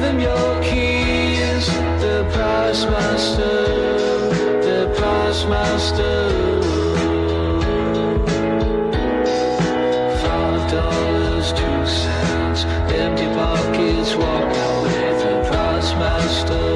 them your keys. The price master, the price master. $5, 2 cents, empty pockets, walk out with the price master.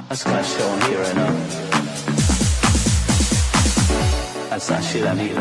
That's quite shown here enough. That's not shit I need.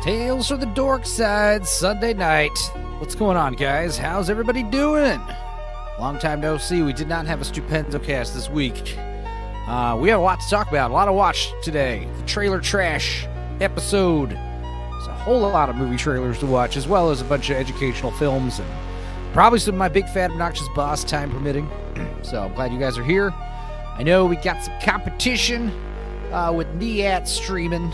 Tales from the Dorkside, Sunday night. What's going on, guys? How's everybody doing? Long time no see. We did not have a stupendo cast this week. We have a lot to talk about, a lot to watch today. The trailer trash episode. There's a whole lot of movie trailers to watch, as well as a bunch of educational films, and probably some of my big, fat, obnoxious boss, time permitting. So I'm glad you guys are here. I know we got some competition with Niat streaming,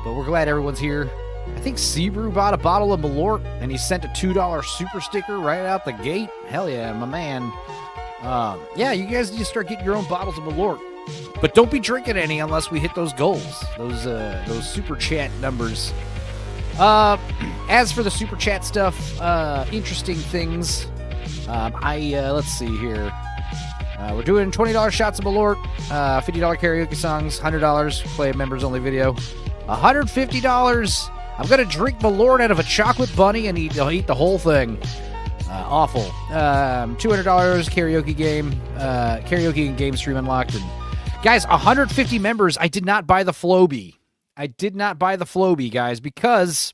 but we're glad everyone's here. I think Sebrew bought a bottle of Malort, and he sent a $2 super sticker right out the gate. Hell yeah, my man. Yeah, you guys need to start getting your own bottles of Malort. But don't be drinking any unless we hit those goals, those super chat numbers. As for the super chat stuff, interesting things. Let's see here. We're doing $20 shots of Malort, $50 karaoke songs, $100 play a members only video, $150. I'm going to drink Malort out of a chocolate bunny and eat the whole thing. Awful. $200 karaoke game, karaoke and game stream unlocked. And guys, 150 members. I did not buy the Floby. Guys, because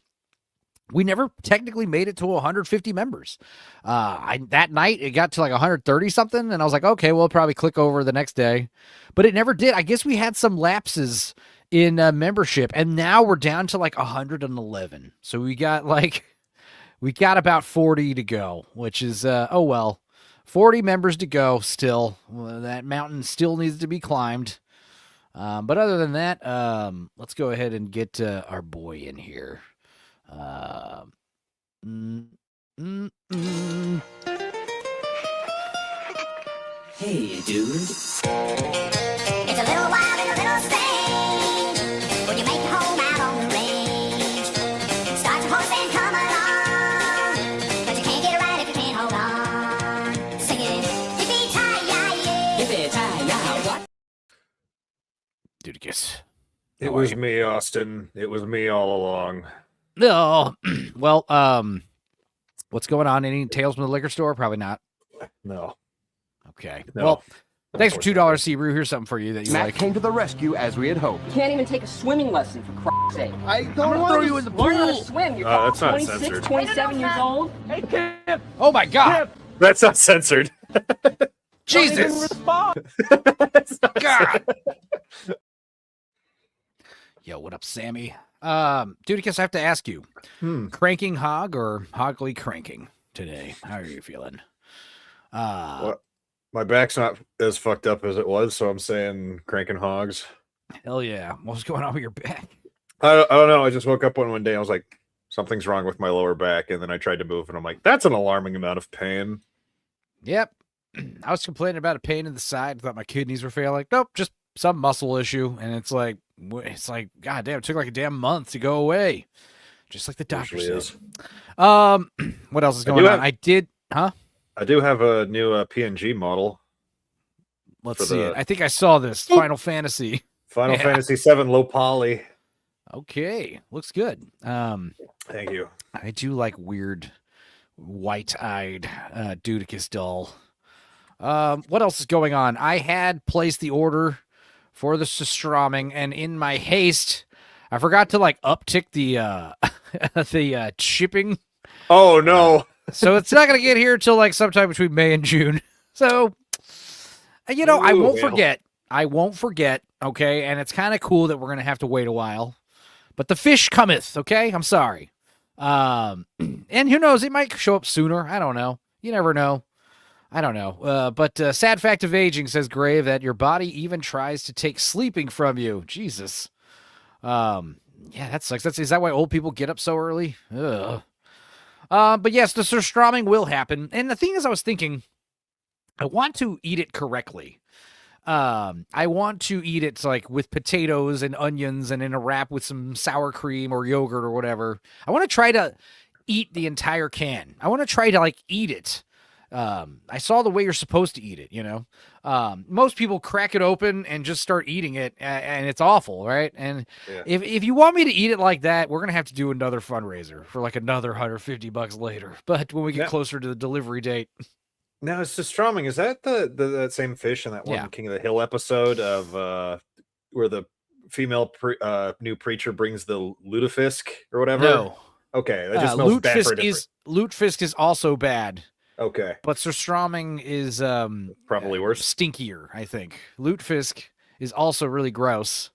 we never technically made it to 150 members. That night, it got to like 130 something, and I was like, okay, we'll probably click over the next day. But it never did. I guess we had some lapses in membership, and now we're down to like 111. So we got about 40 to go, which is 40 members to go still. Well, that mountain still needs to be climbed. But other than that, let's go ahead and get our boy in here. Hey, dude. It's a little wild and a little strange when you make your home out on the range. Start your horse and come along, but you can't get it right if you can't hold on. Singing, yippee-ki-yay, Yippee-ki-yay, what? Dude, I guess. It was me, Austin. It was me all along. No. Well, what's going on? Any tales from the liquor store? Probably not. No. Okay. No. Well, thanks for $2, Sebrew. Here's something for you that you Matt like. came to the rescue as we had hoped. You can't even take a swimming lesson, for Christ's sake. I don't want throw you in the Learn how to pool. swim. You're That's not 26, censored. 27 years old. Oh my God. That's not censored. Jesus. God. Yo, what up, Sammy? Dude, I guess I have to ask you, cranking hog or hogly cranking today? How are you feeling? What? My back's not as fucked up as it was, so I'm saying cranking hogs. Hell yeah. What's going on with your back? I don't know. I just woke up one day. I was like, something's wrong with my lower back, and then I tried to move, and I'm like, that's an alarming amount of pain. Yep. I was complaining about a pain in the side. Thought my kidneys were failing. Nope, just some muscle issue. And it's like, God damn, it took like a damn month to go away. Just like the doctor Usually said. What else is going on? I do have a new PNG model. Let's see it. I think I saw this. Final Fantasy. Final Yeah. Fantasy 7 low poly. Okay. Looks good. Thank you. I do like weird white-eyed Dudicus doll. What else is going on? I had placed the order for the Sustramming, and in my haste, I forgot to uptick the the shipping. Oh no. So it's not going to get here till sometime between May and June. So, I won't Ooh, forget. I won't forget. okay? And it's kind of cool that we're going to have to wait a while. But the fish cometh, okay? I'm sorry. And who knows? It might show up sooner. I don't know. You never know. I don't know. But sad fact of aging, says Grave, that your body even tries to take sleeping from you. Jesus. Yeah, that sucks. Is that why old people get up so early? Ugh. But yes, the surströmming will happen. And the thing is, I was thinking, I want to eat it correctly. I want to eat it like with potatoes and onions and in a wrap with some sour cream or yogurt or whatever. I want to try to eat the entire can. I want to try to like eat it. I saw the way you're supposed to eat it, you know. Most people crack it open and just start eating it, and it's awful, right? And if you want me to eat it like that, we're gonna have to do another fundraiser for like another $150 later. But when we get closer to the delivery date. Now, it's surströmming. Is that that same fish in that one King of the Hill episode of where the female new preacher brings the lutefisk or whatever? No. Okay, that just smells bad for different. Lutefisk is also bad. Okay. But surströmming is probably worse. Stinkier, I think. Lutefisk is also really gross.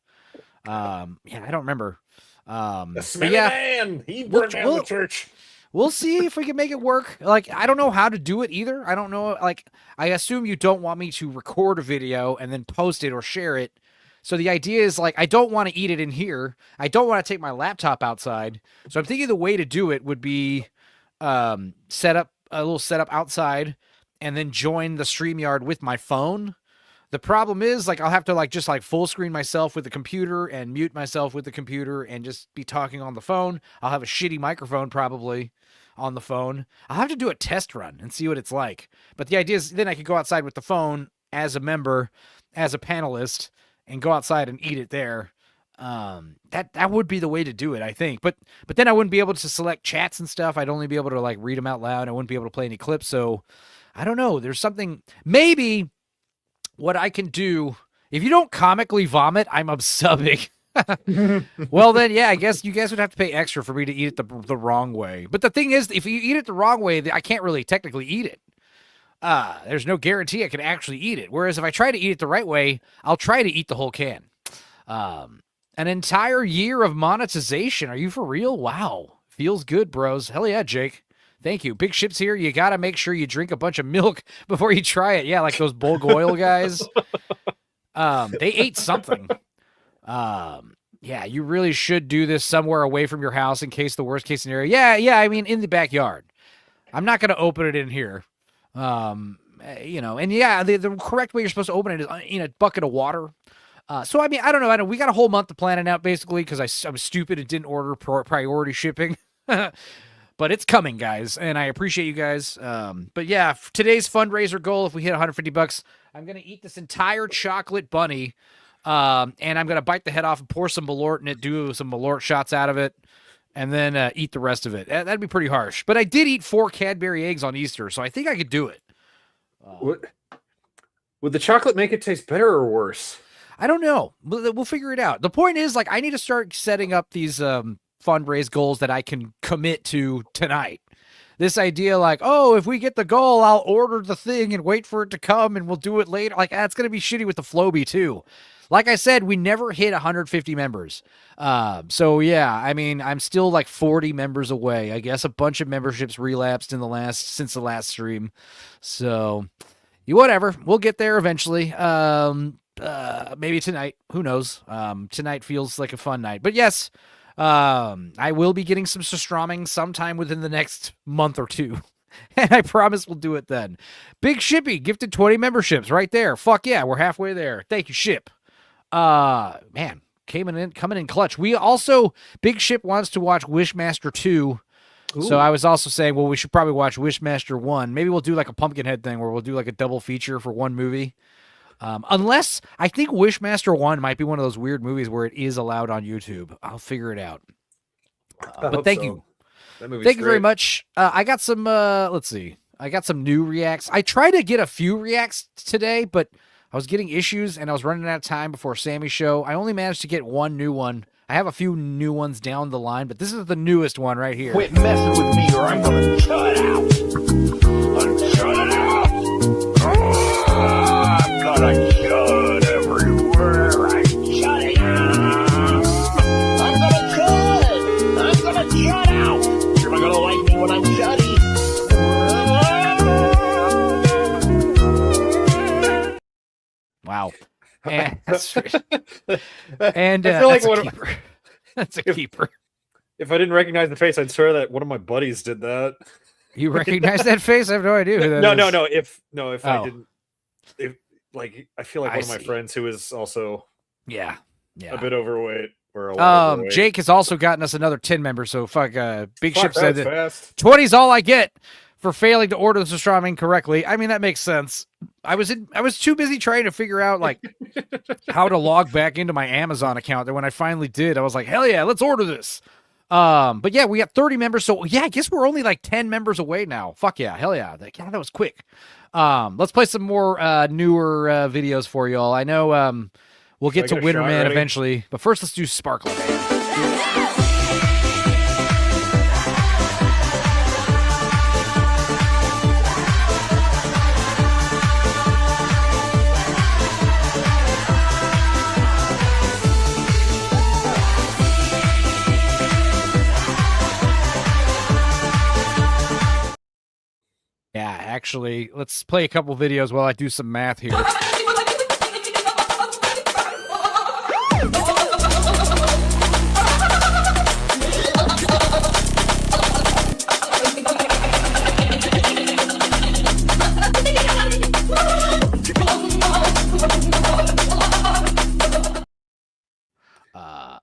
I don't remember. The smelly man! He burned down the church. We'll see if we can make it work. Like, I don't know how to do it either. I don't know. Like, I assume you don't want me to record a video and then post it or share it. So the idea is, like, I don't want to eat it in here. I don't want to take my laptop outside. So I'm thinking the way to do it would be set up a little setup outside and then join the StreamYard with my phone. The problem is, like, I'll have to like just like full screen myself with the computer and mute myself with the computer and just be talking on the phone. I'll have a shitty microphone probably on the phone. I'll have to do a test run and see what it's like. But the idea is then I could go outside with the phone as a member, as a panelist, and go outside and eat it there. That would be the way to do it, I think. But then I wouldn't be able to select chats and stuff. I'd only be able to like read them out loud. I wouldn't be able to play any clips. So I don't know. There's something, maybe what I can do. If you don't comically vomit, I'm subbing. Well, then, yeah, I guess you guys would have to pay extra for me to eat it the wrong way. But the thing is, if you eat it the wrong way, I can't really technically eat it. There's no guarantee I can actually eat it. Whereas if I try to eat it the right way, I'll try to eat the whole can. An entire year of monetization. Are you for real? Wow. Feels good, bros. Hell yeah, Jake. Thank you. Big Ship's here. You got to make sure you drink a bunch of milk before you try it. Yeah, like those bulk oil guys. They ate something. Yeah, you really should do this somewhere away from your house in case the worst case scenario. Yeah, I mean, in the backyard. I'm not going to open it in here. You know, and yeah, the correct way you're supposed to open it is in a bucket of water. So, I mean, I don't know. We got a whole month to plan it out, basically, because I was stupid and didn't order priority shipping. But it's coming, guys, and I appreciate you guys. But yeah, today's fundraiser goal, if we hit $150, I'm going to eat this entire chocolate bunny, and I'm going to bite the head off and pour some Malort in it, do some Malort shots out of it, and then eat the rest of it. That'd be pretty harsh. But I did eat 4 Cadbury eggs on Easter, so I think I could do it. Would the chocolate make it taste better or worse? I don't know. We'll figure it out. The point is, like, I need to start setting up these fundraise goals that I can commit to tonight. This idea, like, oh, if we get the goal, I'll order the thing and wait for it to come and we'll do it later. Like, that's going to be shitty with the Floby, too. Like I said, we never hit 150 members. So, yeah, I mean, I'm still like 40 members away. I guess a bunch of memberships relapsed since the last stream. So, whatever. We'll get there eventually. Maybe tonight. Who knows? Tonight feels like a fun night. But yes, I will be getting some surströmming sometime within the next month or two. And I promise we'll do it then. Big Shippy gifted 20 memberships right there. Fuck yeah, we're halfway there. Thank you, Ship. Man, coming in clutch. We also, Big Ship wants to watch Wishmaster 2. Ooh. So I was also saying, well, we should probably watch Wishmaster 1. Maybe we'll do like a Pumpkinhead thing where we'll do like a double feature for one movie. Unless I think Wishmaster 1 might be one of those weird movies where it is allowed on YouTube. I'll figure it out. But thank you. Thank you very much. I got some, let's see. I got some new reacts. I tried to get a few reacts today, but I was getting issues and I was running out of time before Sammy's show. I only managed to get one new one. I have a few new ones down the line, but this is the newest one right here. Quit messing with me or I'm gonna shut out. I'm shutting out. I'm gonna shut everywhere I That's right. And I feel like that's a one keeper. That's a keeper. if I didn't recognize the face, I'd swear that one of my buddies did that. You recognize that face? I have no idea who that No, is. no, no. If I Oh. didn't, if like I feel like I one of my see. friends who is also Yeah. a bit overweight or a lot overweight. Jake has also gotten us another 10 members, so fuck. Big Fuck, Ship said that's that fast. 20's all I get for failing to order the pastrami correctly. I mean, that makes sense. I was too busy trying to figure out like how to log back into my Amazon account that when I finally did, I was like, hell yeah, let's order this. But yeah, we got 30 members, so yeah, I guess we're only like 10 members away now. Fuck yeah, hell yeah. That was quick. Let's play some more newer videos for y'all. I know we'll get to get a Winter shot Man ready? eventually, but first let's do Sparkler Man. Yeah, actually, let's play a couple videos while I do some math here.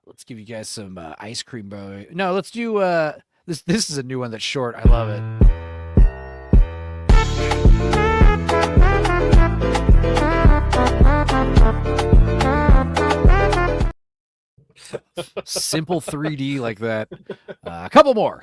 Let's give you guys some ice cream, bro. No, let's do this. This is a new one that's short. I love it. Simple 3D like that. A couple more.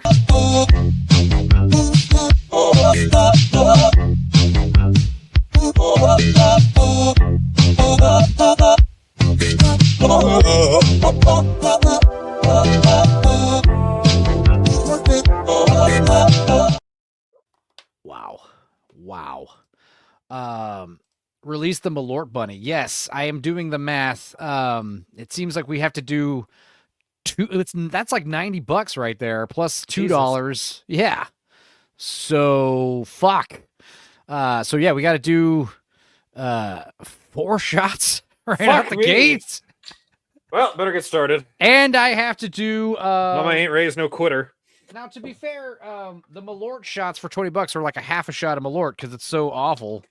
Wow. Release the Malort Bunny. Yes, I am doing the math. It seems like we have to do that's like $90 right there, plus $2. Yeah. So fuck. So yeah, we got to do 4 shots right out the gate. Well, better get started. And I have to do Mama ain't raised no quitter. Now, to be fair, the Malort shots for $20 are like a half a shot of Malort because it's so awful.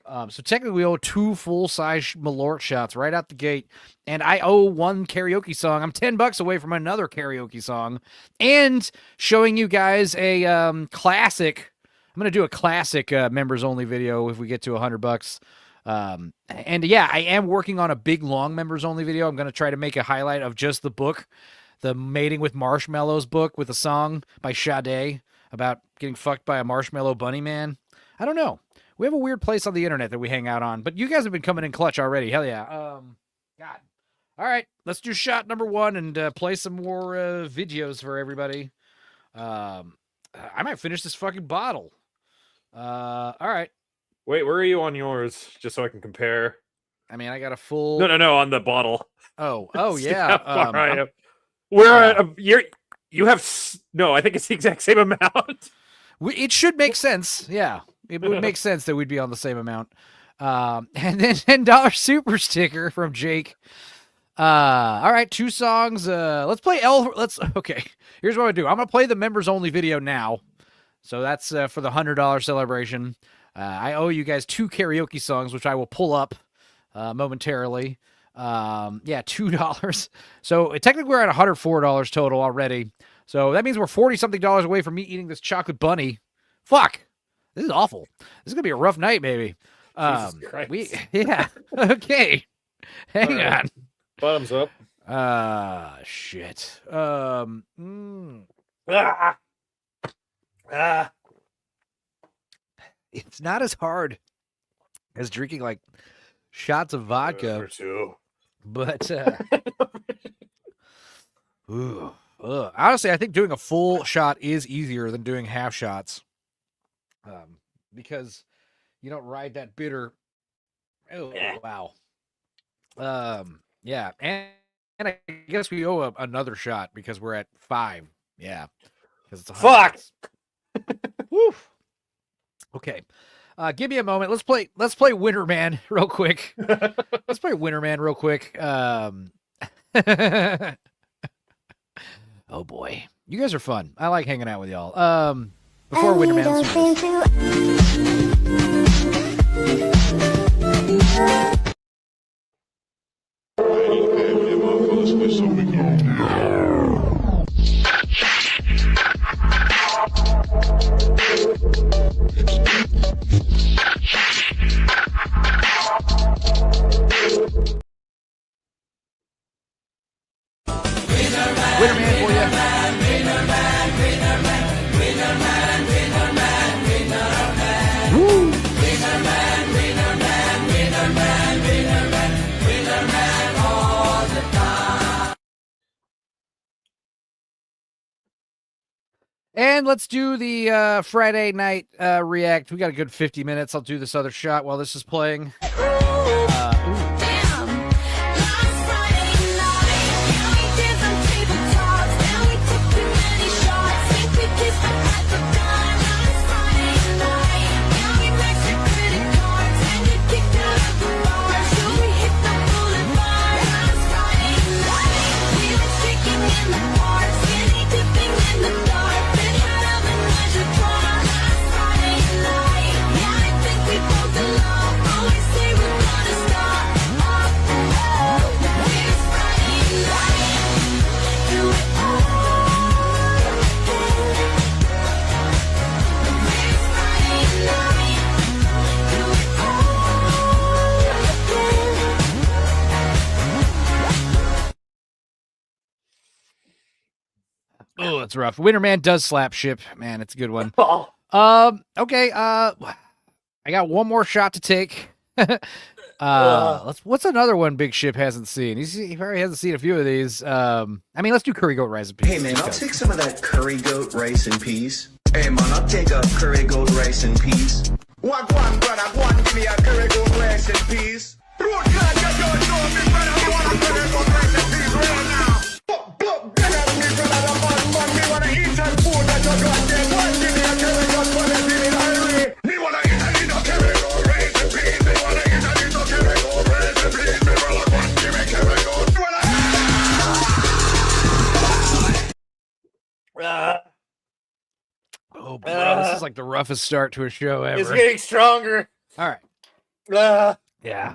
So technically, we owe 2 full-size Malort shots right out the gate, and I owe 1 karaoke song. I'm $10 away from another karaoke song, and showing you guys a classic. I'm gonna do a classic members-only video if we get to $100. And yeah, I am working on a big long members-only video. I'm gonna try to make a highlight of just the book. The Mating with Marshmallows book with a song by Sade about getting fucked by a marshmallow bunny man. I don't know. We have a weird place on the internet that we hang out on, but you guys have been coming in clutch already. Hell yeah. God. All right, let's do shot number 1 and play some more videos for everybody. I might finish this fucking bottle. All right. Wait, where are you on yours? Just so I can compare. I mean, I got a full. No, on the bottle. Oh yeah. Where you have no? I think it's the exact same amount. It should make sense. Yeah, it would make sense that we'd be on the same amount. And then $10 super sticker from Jake. All right, 2 songs. Let's play okay. Here's what I do. I'm gonna play the members only video now. So that's for the $100 celebration. I owe you guys 2 karaoke songs, which I will pull up momentarily. Yeah, $2. So technically we're at $104 total already. So that means we're 40 something dollars away from me eating this chocolate bunny. Fuck. This is awful. This is gonna be a rough night, maybe. Jesus Christ. Yeah. Okay. Hang on. Bottoms up. Shit. It's not as hard as drinking like shots of vodka. But honestly, I think doing a full shot is easier than doing half shots. Because you don't ride that bitter. Oh, wow. Yeah, and I guess we owe another shot because we're at 5. Yeah, because it's fuck. Woo. Okay. Give me a moment. Let's play Winter Man real quick. Let's play Winter Man real quick. Oh boy. You guys are fun. I like hanging out with y'all. Before Winter Man. Winter Man for you. Woo. And let's do the Friday night react. We got a good 50 minutes. I'll do this other shot while this is playing. Oh, that's rough. Winter Man does slap ship. Man, it's a good one. Okay. I got one more shot to take. What's another one Big Ship hasn't seen? He probably hasn't seen a few of these. I mean, let's do Curry Goat Rice and Peas. Hey man, I'll take some of that curry goat rice and peas. Hey man, I'll take a curry goat rice and peas. What one, brother? One, give me a curry goat rice and peas. Road card, you don't know me, brother. I want a curry goat rice and peas right now. Me wanna eat that food that you got there. One, give me a curry goat for the feeling hungry. Me wanna eat a little curry goat rice and peas. Me wanna eat a little curry goat rice and peas. Me wanna one, give me curry goat. Oh, bro, this is like the roughest start to a show ever. It's getting stronger. All right. Yeah.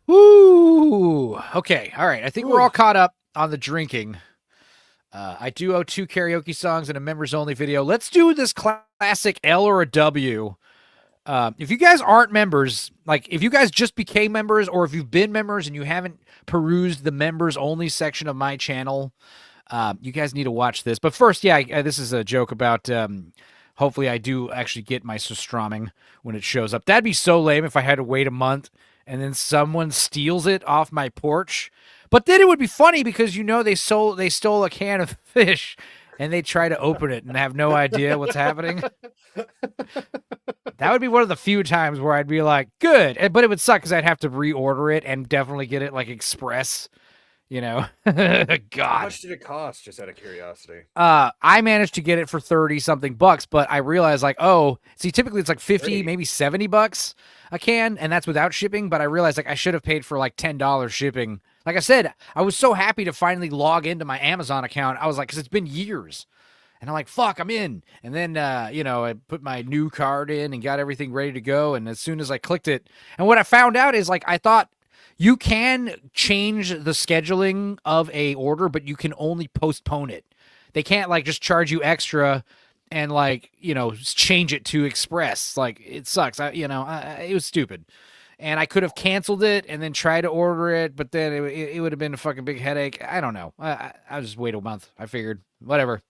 Woo. Okay. All right. I think we're all caught up on the drinking. I do owe 2 karaoke songs and a members only video. Let's do this classic L or a W. If you guys aren't members, like if you guys just became members or if you've been members and you haven't perused the members only section of my channel, you guys need to watch this. But first, yeah, this is a joke about hopefully I do actually get my Surströmming when it shows up. That'd be so lame if I had to wait a month and then someone steals it off my porch. But then it would be funny because, you know, they stole a can of fish and they try to open it and have no idea what's happening. That would be one of the few times where I'd be like, good. But it would suck because I'd have to reorder it and definitely get it like express. You know, God. How much did it cost? Just out of curiosity. I managed to get it for 30 something bucks, but I realized like, oh, see, typically it's like 50, 30. maybe 70 bucks a can, and that's without shipping. But I realized like I should have paid for like $10 shipping. Like I said, I was so happy to finally log into my Amazon account. I was like, because it's been years, and I'm like, fuck, I'm in. And then I put my new card in and got everything ready to go. And as soon as I clicked it, and what I found out is like I thought. You can change the scheduling of a order, but you can only postpone it. They can't like just charge you extra and like, change it to express. Like it sucks. It was stupid. And I could have canceled it and then tried to order it, but then it would have been a fucking big headache. I don't know. I'll just wait a month. I figured whatever.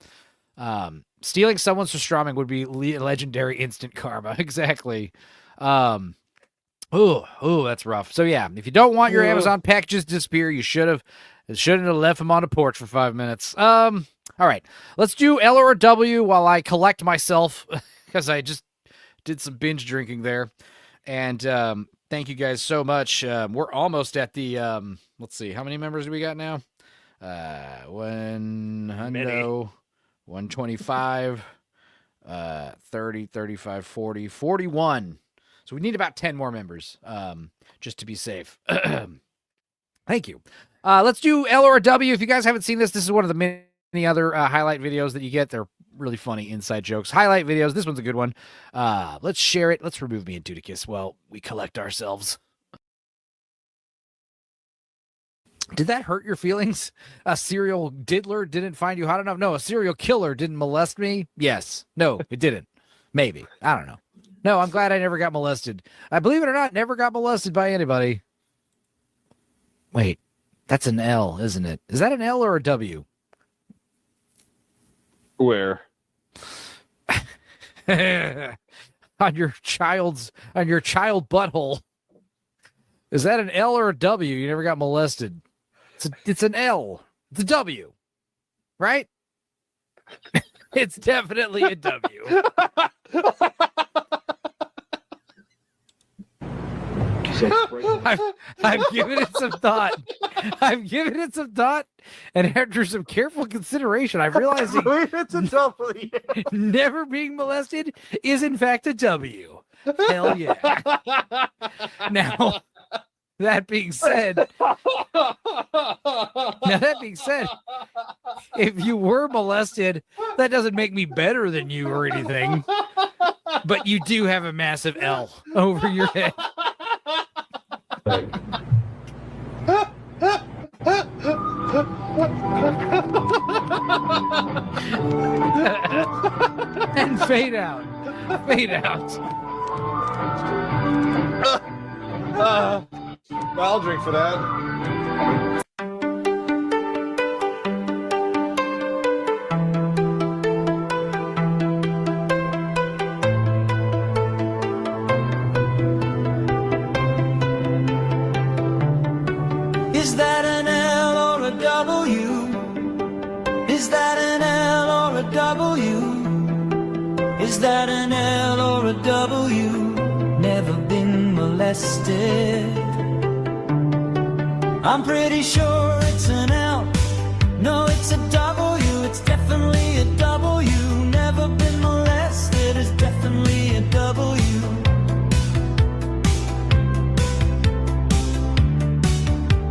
Stealing someone's Surströmming would be legendary instant karma. Exactly. Oh, that's rough. So yeah, if you don't want your Amazon packages to disappear, you shouldn't have left them on the porch for 5 minutes. All right, let's do L or W while I collect myself because I just did some binge drinking there. And thank you guys so much. We're almost at the let's see, how many members do we got now? 125. 30, 35, 40, 41. So we need about 10 more members, just to be safe. Thank you. Let's do L or W. If you guys haven't seen this is one of the many other highlight videos that you get. They're really funny inside jokes. Highlight videos. This one's a good one. Let's share it. Let's remove me and Dudicus while we collect ourselves. Did that hurt your feelings? A serial diddler didn't find you hot enough? No, a serial killer didn't molest me? Yes. No, it didn't. Maybe. I don't know. No, I'm glad I never got molested. I believe it or not, never got molested by anybody. Wait, that's an L, isn't it? Is that an L or a W? Where? on your child butthole. Is that an L or a W? You never got molested. It's an L. It's a W. Right? It's definitely a W. I've given it some thought. And after some careful consideration, I'm realizing it's a W. Never being molested is in fact a W. Hell yeah. Now, that being said, if you were molested, that doesn't make me better than you or anything. But you do have a massive L over your head. And fade out. I'll drink for that. Is that an L or a W? Is that an L or a W? Is that an L or a W? Never been molested. I'm pretty sure it's an L. No, it's a W. It's definitely a W. Never been molested. It's definitely a W.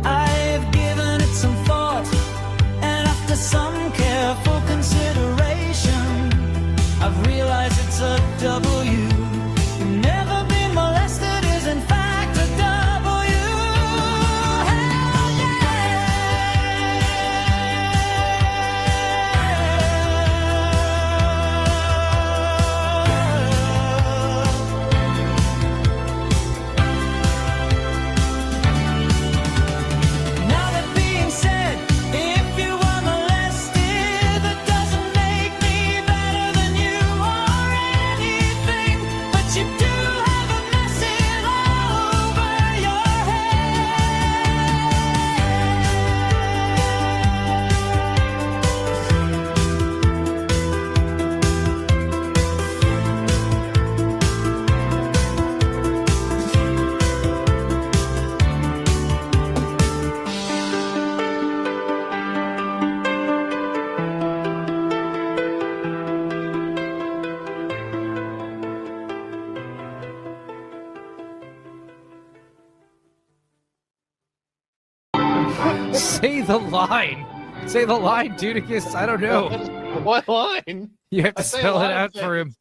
I've given it some thought, and after some careful consideration, I've realized it's a W. Never been molested is in fact a W. Hell Now that being said, if you were molested, that doesn't make me better than you or anything. But you do have a message over your Say the line. Say the line, Dudicus. I don't know. What line? You have to I say spell it line, out for him.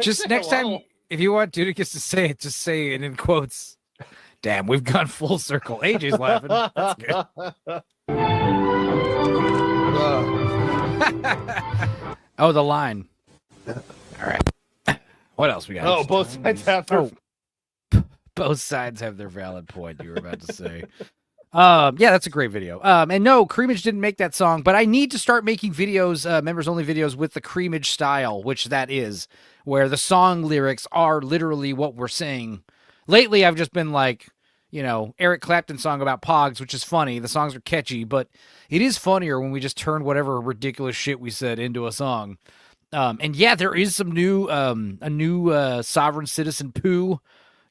Just next time, if you want Dudicus to say it, just say it in quotes. Damn, we've gone full circle. AJ's laughing. That's good. Oh, the line. All right. What else we got? Oh, both sides have their... Both sides have their valid point, you were about to say. Yeah, that's a great video. And no, Creamage didn't make that song, but I need to start making videos, members-only videos with the Creamage style, which that is, where the song lyrics are literally what we're saying. Lately, I've just been like, you know, Eric Clapton song about Pogs, which is funny. The songs are catchy, but it is funnier when we just turn whatever ridiculous shit we said into a song. And yeah, there is some new, a new sovereign citizen poo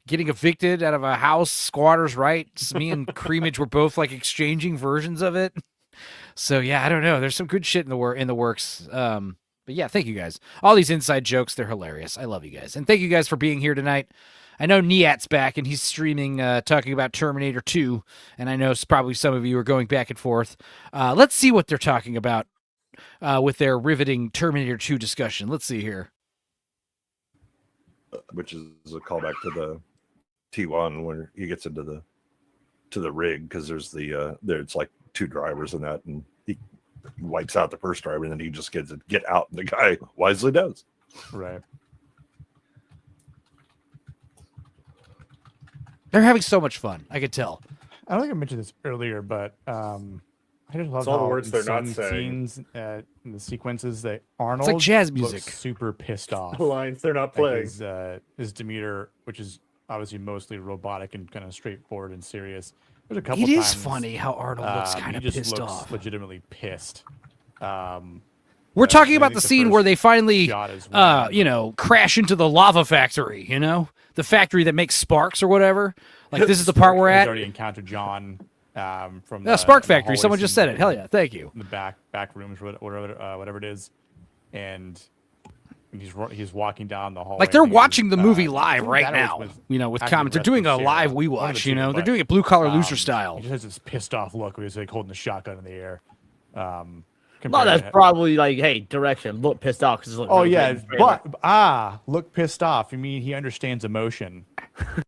getting evicted out of a house, squatters' rights. Me and Creamage were both like exchanging versions of it. So yeah, I don't know. There's some good shit in the works. But yeah, thank you guys. All these inside jokes, they're hilarious. I love you guys. And thank you guys for being here tonight. I know Niat's back, and he's streaming, talking about Terminator 2, and I know probably some of you are going back and forth. Let's see what they're talking about with their riveting Terminator 2 discussion. Let's see here. Which is a callback to the T1 where he gets into the rig, because there's it's like two drivers in that, and he wipes out the first driver, and then he just gets to get out, and the guy wisely does. Right. They're having so much fun. I could tell. I don't think I mentioned this earlier, but I just love It's all the how words they're not in saying. scenes, in the sequences that Arnold like jazz looks music. super pissed off. The lines they're not Like playing. his demeanor, which is obviously mostly robotic and kind of straightforward and serious. There's a couple It is times, funny how Arnold looks kind of he just pissed looks off. legitimately pissed. We're talking I about think the the scene first where they finally, shot is when- crash into the lava factory, the factory that makes sparks or whatever. Like, this is the part we're He's at. already encountered John from The Spark in the Factory. hallway Someone just scene said it. Hell yeah. Thank you. in the back rooms, whatever it is, and he's walking down the hallway. Like, they're I think it watching was, the movie it was live either right that or it now, was with Acting comments. They're Rest doing a Sarah, live we one of the watch, two, They're but, doing it blue collar loser style. He just has this pissed off look where he's like holding the shotgun in the air. Well, compared that's to- probably like, hey, direction. Look pissed off. Oh yeah, but look pissed off. I mean, he understands emotion.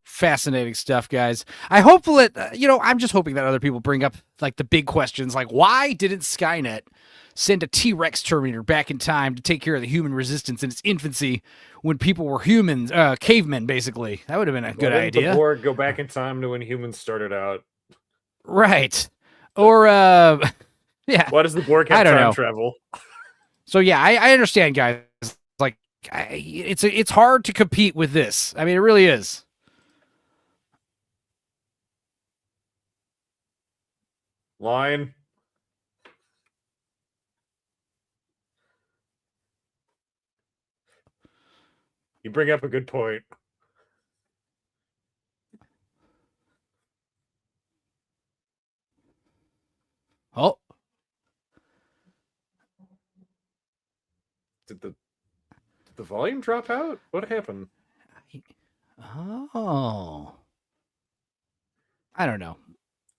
Fascinating stuff, guys. I hope that, I'm just hoping that other people bring up, like, the big questions, like, why didn't Skynet send a T-Rex Terminator back in time to take care of the human resistance in its infancy when people were humans, cavemen, basically? That would have been a good idea. The Borg go back in time to when humans started out. Right. Or, yeah. Why does the Borg have I don't time know. travel? So, yeah, I understand, guys. Like, it's hard to compete with this. I mean, it really is. Line. You bring up a good point. Oh. Did the volume drop out? What happened? Oh. I don't know.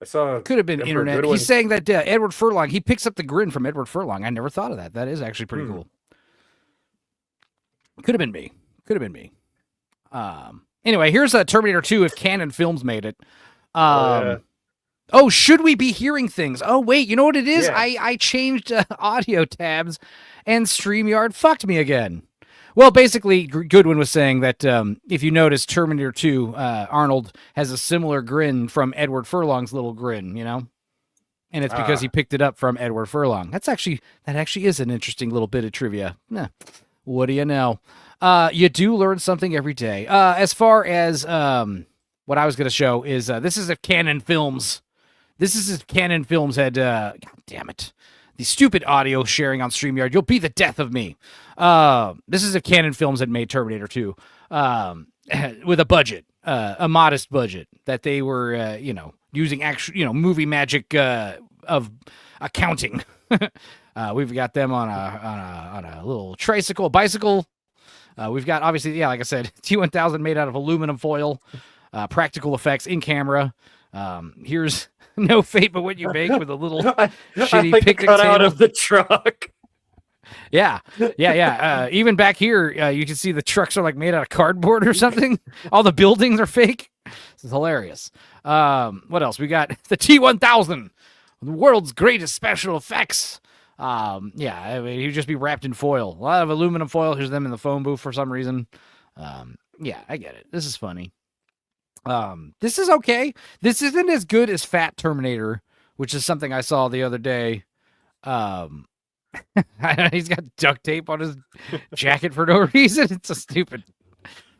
I saw. Could have been Emperor internet. Goodwin- He's saying that Edward Furlong, he picks up the grin from Edward Furlong. I never thought of that. That is actually pretty cool. Could have been me. Anyway, here's a Terminator 2 if Canon Films made it. Oh, should we be hearing things? Oh, wait, you know what it is? Yeah. I changed audio tabs and StreamYard fucked me again. Well, basically, Goodwin was saying that if you notice, Terminator 2, Arnold has a similar grin from Edward Furlong's little grin, And it's because he picked it up from Edward Furlong. That actually is an interesting little bit of trivia. What do you know? You do learn something every day. As far as what I was going to show is this is if Canon Films. This is if Canon Films had. God damn it. The stupid audio sharing on StreamYard. You'll be the death of me. This is if Canon Films had made Terminator 2 with a budget, a modest budget that they were, using actual, movie magic of accounting. We've got them on a little bicycle. We've got, obviously, like I said, T1000 made out of aluminum foil, practical effects in camera. Here's No Fate But What You Make with a little shitty like picnic cut table. out of the truck. Yeah. Even back here, you can see the trucks are like made out of cardboard or something. All the buildings are fake. This is hilarious. What else? We got the T1000, the world's greatest special effects. I mean, he'd just be wrapped in foil. A lot of aluminum foil. Here's them in the phone booth for some reason. I get it. This is funny. This is okay. This isn't as good as Fat Terminator, which is something I saw the other day. He's got duct tape on his jacket for no reason. It's so stupid.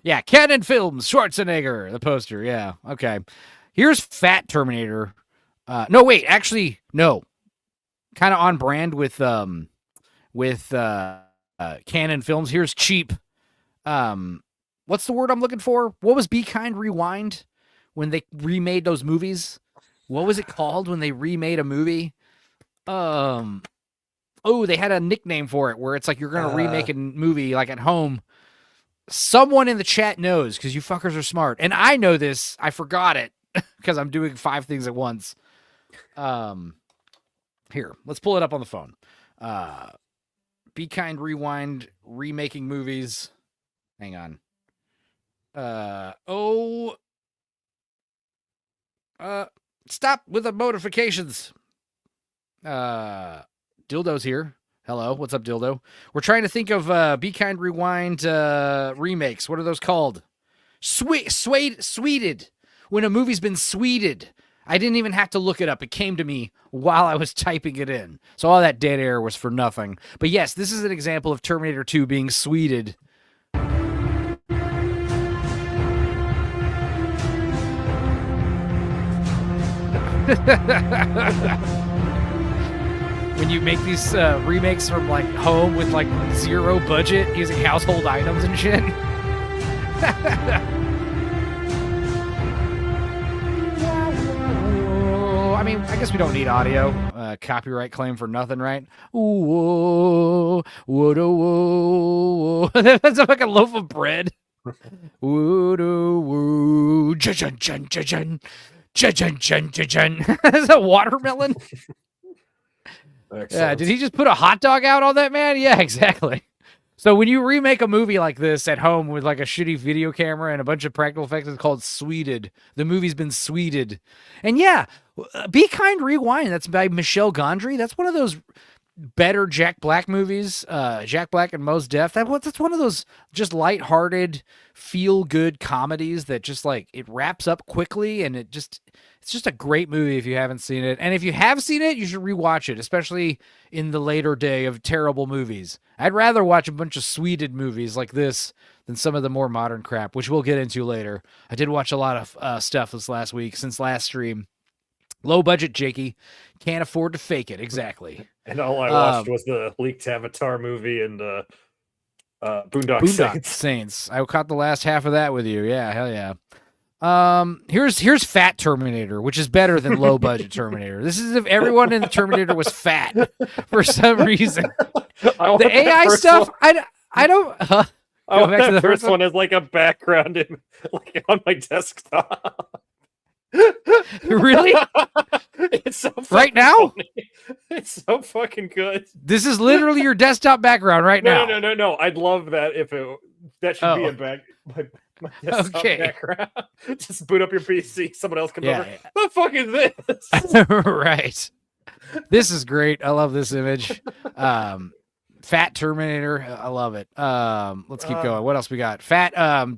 Yeah, Canon Films, Schwarzenegger, the poster. Yeah, okay. Here's Fat Terminator. No, wait, actually, no. Kind of on brand with Canon Films. Here's Cheap. What's the word I'm looking for? What was Be Kind Rewind when they remade those movies? What was it called when they remade a movie? they had a nickname for it where it's like you're going to remake a movie like at home. Someone in the chat knows because you fuckers are smart. And I know this. I forgot it because I'm doing 5 things at once. Here, let's pull it up on the phone. Be Kind Rewind, remaking movies. Hang on. Stop with the notifications. Dildo's here. Hello, what's up, Dildo? We're trying to think of Be Kind Rewind remakes. What are those called? Sweeted. When a movie's been sweeted. I didn't even have to look it up. It came to me while I was typing it in. So all that dead air was for nothing. But yes, this is an example of Terminator 2 being sweeted. When you make these remakes from like home with like 0 budget using household items and shit. I mean, I guess we don't need audio. Copyright claim for nothing, right? Ooh, whoa. That's like a loaf of bread. Woo, chun. That's a watermelon. Yeah, did he just put a hot dog out on that, man? Yeah, exactly. So when you remake a movie like this at home with like a shitty video camera and a bunch of practical effects, it's called sweeted. The movie's been sweeted. And yeah, Be Kind Rewind. That's by Michel Gondry. That's one of those better Jack Black movies. Jack Black and Mos Def. That's one of those just lighthearted, feel-good comedies that just like it wraps up quickly and it's just a great movie if you haven't seen it. And if you have seen it, you should rewatch it, especially in the later day of terrible movies. I'd rather watch a bunch of sweeted movies like this than some of the more modern crap, which we'll get into later. I did watch a lot of stuff this last week since last stream. Low budget, Jakey. Can't afford to fake it. Exactly. And all I watched was the leaked Avatar movie and Boondock Saints. I caught the last half of that with you. Yeah, hell yeah. Here's Fat Terminator, which is better than low budget Terminator. This is if everyone in the Terminator was fat for some reason. The AI stuff, I don't. I want that first one as like a background in like on my desktop. Really? It's so right now. Funny. It's so fucking good. This is literally your desktop background right now. No. I'd love that if that should be a my desktop background. Just boot up your PC. Someone else comes over. Yeah. What the fuck is this? Right. This is great. I love this image. Fat Terminator. I love it. Let's keep going. What else we got? Fat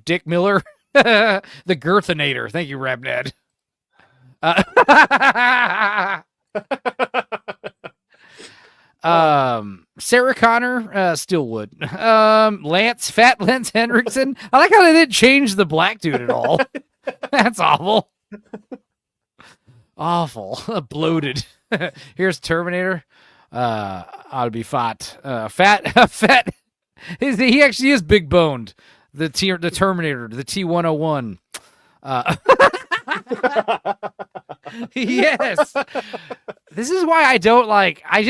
Dick Miller. The Girthinator. Thank you, Rabnad. Sarah Connor, Stillwood. Fat Lance Henriksen. I like how they didn't change the black dude at all. That's awful. Awful. Bloated. Here's Terminator. Ought to be fat. Fat. He actually is big boned. The Terminator, the T-101. Yes. This is why I don't like. I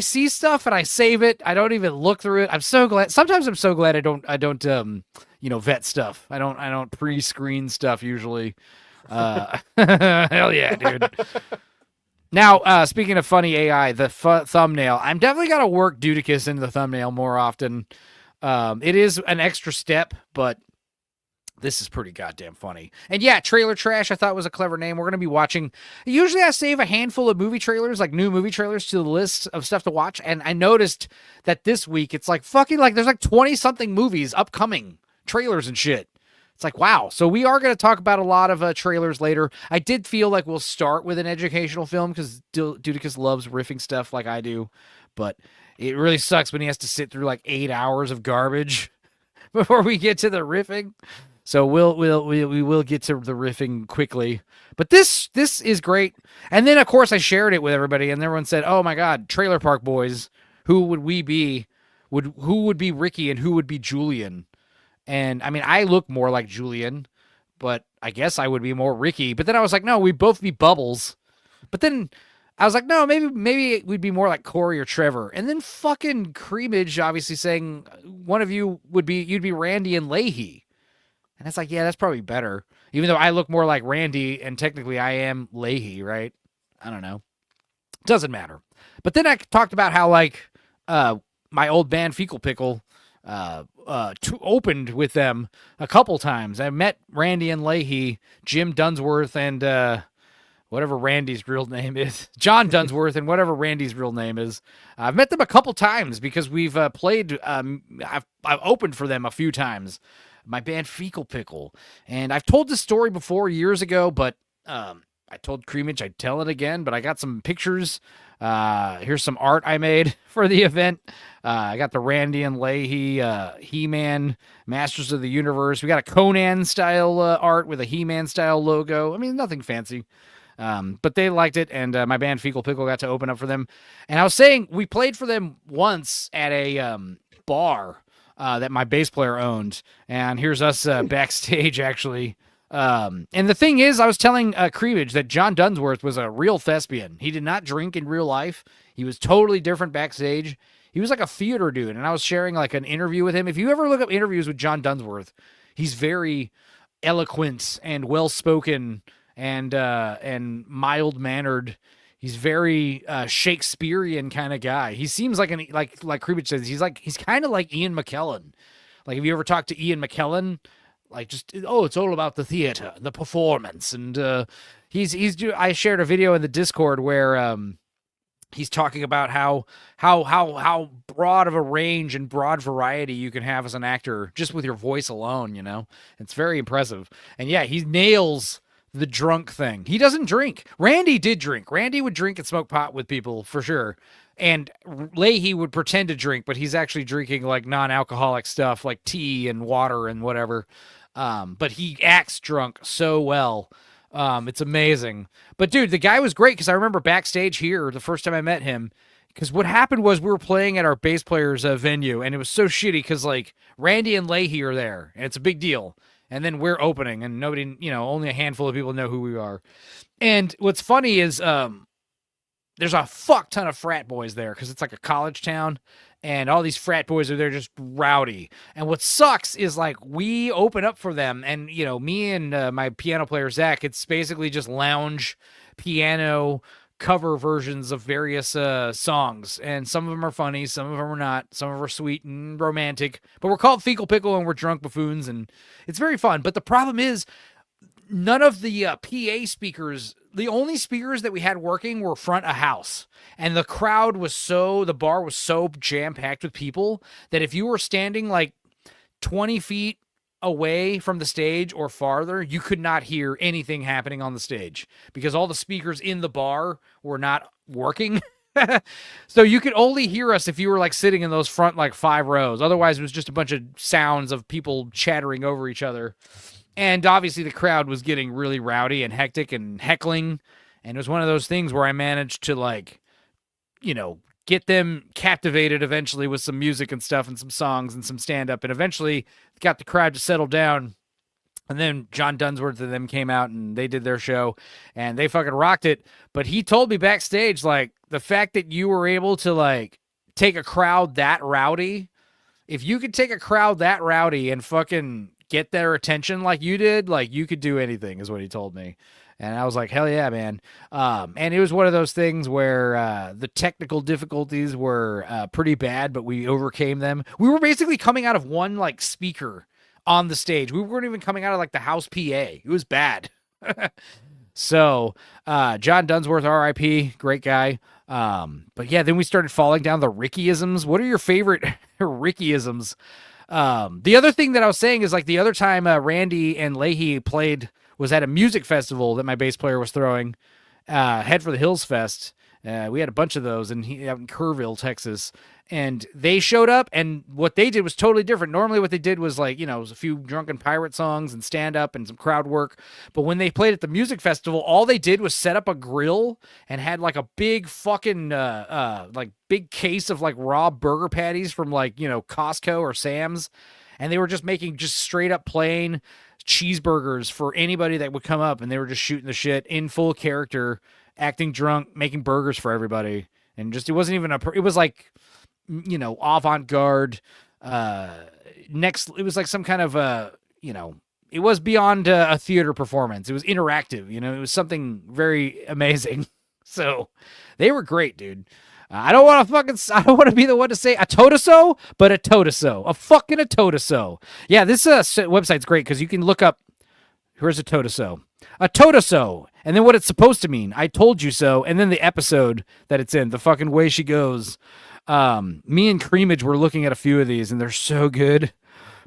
see stuff and I save it. I don't even look through it. I'm so glad. Sometimes I'm so glad I don't vet stuff. I don't pre-screen stuff usually. Hell yeah, dude. Now, speaking of funny AI, the thumbnail. I'm definitely got to work Dudicus into the thumbnail more often. It is an extra step, but this is pretty goddamn funny. And yeah, Trailer Trash I thought was a clever name. We're going to be watching. Usually I save a handful of movie trailers, like new movie trailers, to the list of stuff to watch. And I noticed that this week it's like fucking like there's like 20-something movies upcoming, trailers and shit. It's like, wow. So we are going to talk about a lot of trailers later. I did feel like we'll start with an educational film because Dudicus loves riffing stuff like I do. But it really sucks when he has to sit through like 8 hours of garbage before we get to the riffing. So we will get to the riffing quickly. But this is great. And then of course I shared it with everybody and everyone said, "Oh my God, Trailer Park Boys, who would we be? Who would be Ricky and who would be Julian?" And I mean, I look more like Julian, but I guess I would be more Ricky. But then I was like, no, we'd both be Bubbles. But then I was like, no, maybe we'd be more like Corey or Trevor. And then fucking Creamage obviously saying one of you you'd be Randy and Leahy. And it's like, yeah, that's probably better. Even though I look more like Randy and technically I am Leahy, right? I don't know. Doesn't matter. But then I talked about how like my old band Fecal Pickle opened with them a couple times. I met Randy and Leahy, Jim Dunsworth, and whatever Randy's real name is, John Dunsworth, and whatever Randy's real name is. I've met them a couple times because we've played. I've opened for them a few times. My band Fecal Pickle, and I've told this story before years ago, but I told Creamage I'd tell it again. But I got some pictures. Here's some art I made for the event. I got the Randy and Leahy He-Man Masters of the Universe. We got a Conan style art with a He-Man style logo. I mean, nothing fancy. But they liked it, and my band Fecal Pickle got to open up for them. And I was saying we played for them once at a bar that my bass player owned. And here's us backstage, actually. And the thing is, I was telling Creamage that John Dunsworth was a real thespian. He did not drink in real life. He was totally different backstage. He was like a theater dude, and I was sharing like an interview with him. If you ever look up interviews with John Dunsworth, he's very eloquent and well-spoken and mild-mannered. He's very Shakespearean kind of guy. He seems like like Creamage says, he's kind of like Ian McKellen. Like, have you ever talked to Ian McKellen? Like, just, it's all about the theater, the performance, and I shared a video in the Discord where he's talking about how broad of a range and broad variety you can have as an actor just with your voice alone. You know, it's very impressive. And yeah, he nails the drunk thing. He doesn't drink. Randy did drink. Randy would drink and smoke pot with people for sure. And Leahy would pretend to drink, but he's actually drinking like non-alcoholic stuff like tea and water and whatever. But he acts drunk so well. It's amazing. But dude, the guy was great because I remember backstage here the first time I met him, because what happened was we were playing at our bass player's venue, and it was so shitty because like Randy and Leahy are there, and it's a big deal. And then we're opening, and nobody, only a handful of people know who we are. And what's funny is there's a fuck ton of frat boys there because it's like a college town, and all these frat boys are there just rowdy. And what sucks is like we open up for them, and me and my piano player Zach, it's basically just lounge piano cover versions of various songs, and some of them are funny, some of them are not, some of them are sweet and romantic, but we're called Fecal Pickle and we're drunk buffoons, and it's very fun. But the problem is none of the PA speakers, the only speakers that we had working were front of house, and the bar was so jam-packed with people that if you were standing like 20 feet away from the stage or farther, you could not hear anything happening on the stage because all the speakers in the bar were not working. So you could only hear us if you were like sitting in those front like 5 rows. Otherwise, it was just a bunch of sounds of people chattering over each other. And obviously the crowd was getting really rowdy and hectic and heckling. And it was one of those things where I managed to like, get them captivated eventually with some music and stuff and some songs and some stand-up, and eventually got the crowd to settle down. And then John Dunsworth and them came out and they did their show and they fucking rocked it. But he told me backstage, like, the fact that you were able to like take a crowd that rowdy, if you could take a crowd that rowdy and fucking get their attention like you did, like you could do anything, is what he told me. And I was like, hell yeah, man. And it was one of those things where the technical difficulties were pretty bad, but we overcame them. We were basically coming out of one like speaker on the stage. We weren't even coming out of like the house PA. It was bad. So John Dunsworth, RIP, great guy. But yeah, then we started falling down the Rickyisms. What are your favorite Rickyisms? The other thing that I was saying is like the other time Randy and Leahy played was at a music festival that my bass player was throwing, Head for the Hills Fest. We had a bunch of those out in Kerrville, Texas, and they showed up, and what they did was totally different. Normally what they did was like, it was a few drunken pirate songs and stand up and some crowd work. But when they played at the music festival, all they did was set up a grill and had like a big fucking, like big case of like raw burger patties from like, Costco or Sam's. And they were just making just straight up plain cheeseburgers for anybody that would come up, and they were just shooting the shit in full character. acting drunk, making burgers for everybody, and just it wasn't even it was like, avant-garde. It was like some kind of it was beyond a theater performance. It was interactive. It was something very amazing. So they were great, dude. I don't want to be the one to say a totoso, but a totoso. A fucking totoso. Yeah, this website's great because you can look up, here's a totoso. A totoso. And then what it's supposed to mean. I told you so. And then the episode that it's in, the fucking way she goes. Me and Creamage were looking at a few of these, and they're so good.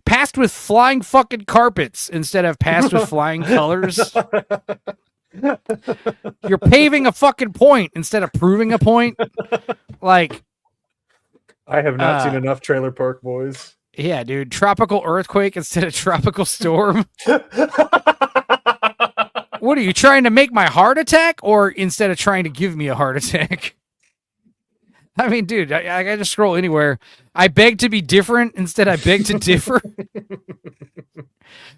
Passed with flying fucking carpets instead of passed with flying colors. You're paving a fucking point instead of proving a point. Like, I have not seen enough Trailer Park Boys. Yeah, dude. Tropical earthquake instead of tropical storm. What are you trying to make my heart attack, or instead of trying to give me a heart attack? I mean, dude, I can just scroll anywhere. I beg to be different instead I beg to differ.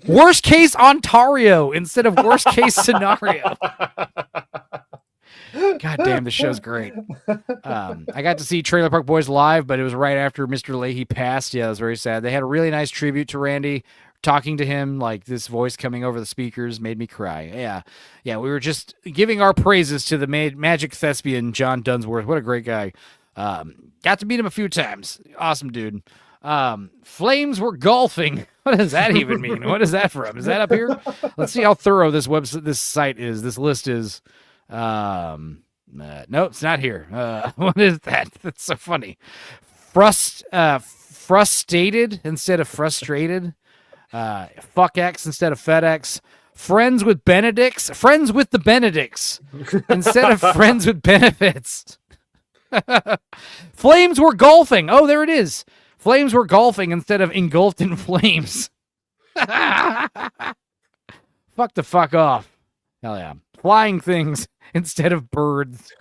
Worst case Ontario instead of worst case scenario. God damn, this show's great. I got to see Trailer Park Boys live, but it was right after Mr. Leahy passed. Yeah, it was very sad. They had a really nice tribute to Randy. Talking to him, like this voice coming over the speakers made me cry. Yeah, we were just giving our praises to the magic thespian, John Dunsworth. What a great guy. Got to meet him a few times. Awesome dude. Flames were golfing. What does that even mean? What is that from? Is that up here? Let's see how thorough this site is. This list is. No, it's not here. What is that? That's so funny. Frustrated instead of frustrated. Fuck X instead of FedEx. Friends with Benedicts. Friends with the Benedicts instead of friends with benefits. Flames were golfing. Oh, there it is. Flames were golfing instead of engulfed in flames. Fuck the fuck off. Hell yeah. Flying things instead of birds.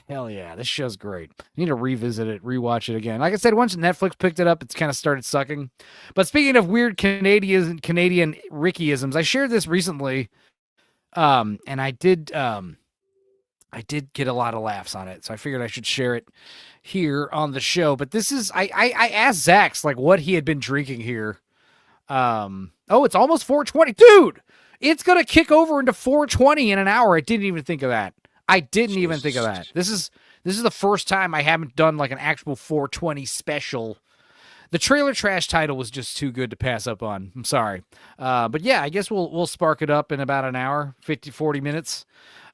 Hell yeah, this show's great. I need to revisit it, rewatch it again. Like I said, once Netflix picked it up, it's kind of started sucking. But speaking of weird Canadian Rickyisms, I shared this recently, and I did get a lot of laughs on it, so I figured I should share it here on the show. But this is I asked Zax like what he had been drinking here. It's almost 4:20, dude. It's gonna kick over into 4:20 in an hour. I didn't even think of that. Even think of that. This is the first time I haven't done like an actual 420 special. The trailer trash title was just too good to pass up on. I'm sorry. But yeah, I guess we'll spark it up in about an hour, 40 minutes.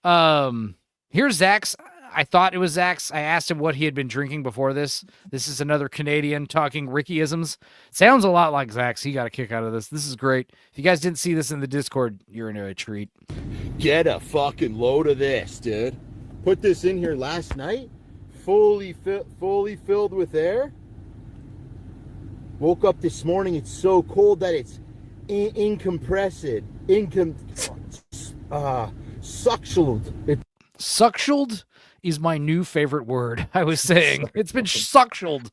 Here's Zach's. I thought it was Zach's. I asked him what he had been drinking before this. This is another Canadian talking Rickyisms. Sounds a lot like Zach's. He got a kick out of this. This is great. If you guys didn't see this in the Discord, you're in a treat. Get a fucking load of this, dude. Put this in here last night. Fully filled with air. Woke up this morning. It's so cold that it's incompressed. Suctioned. Suctioned is my new favorite word. I was saying it's been suctioned.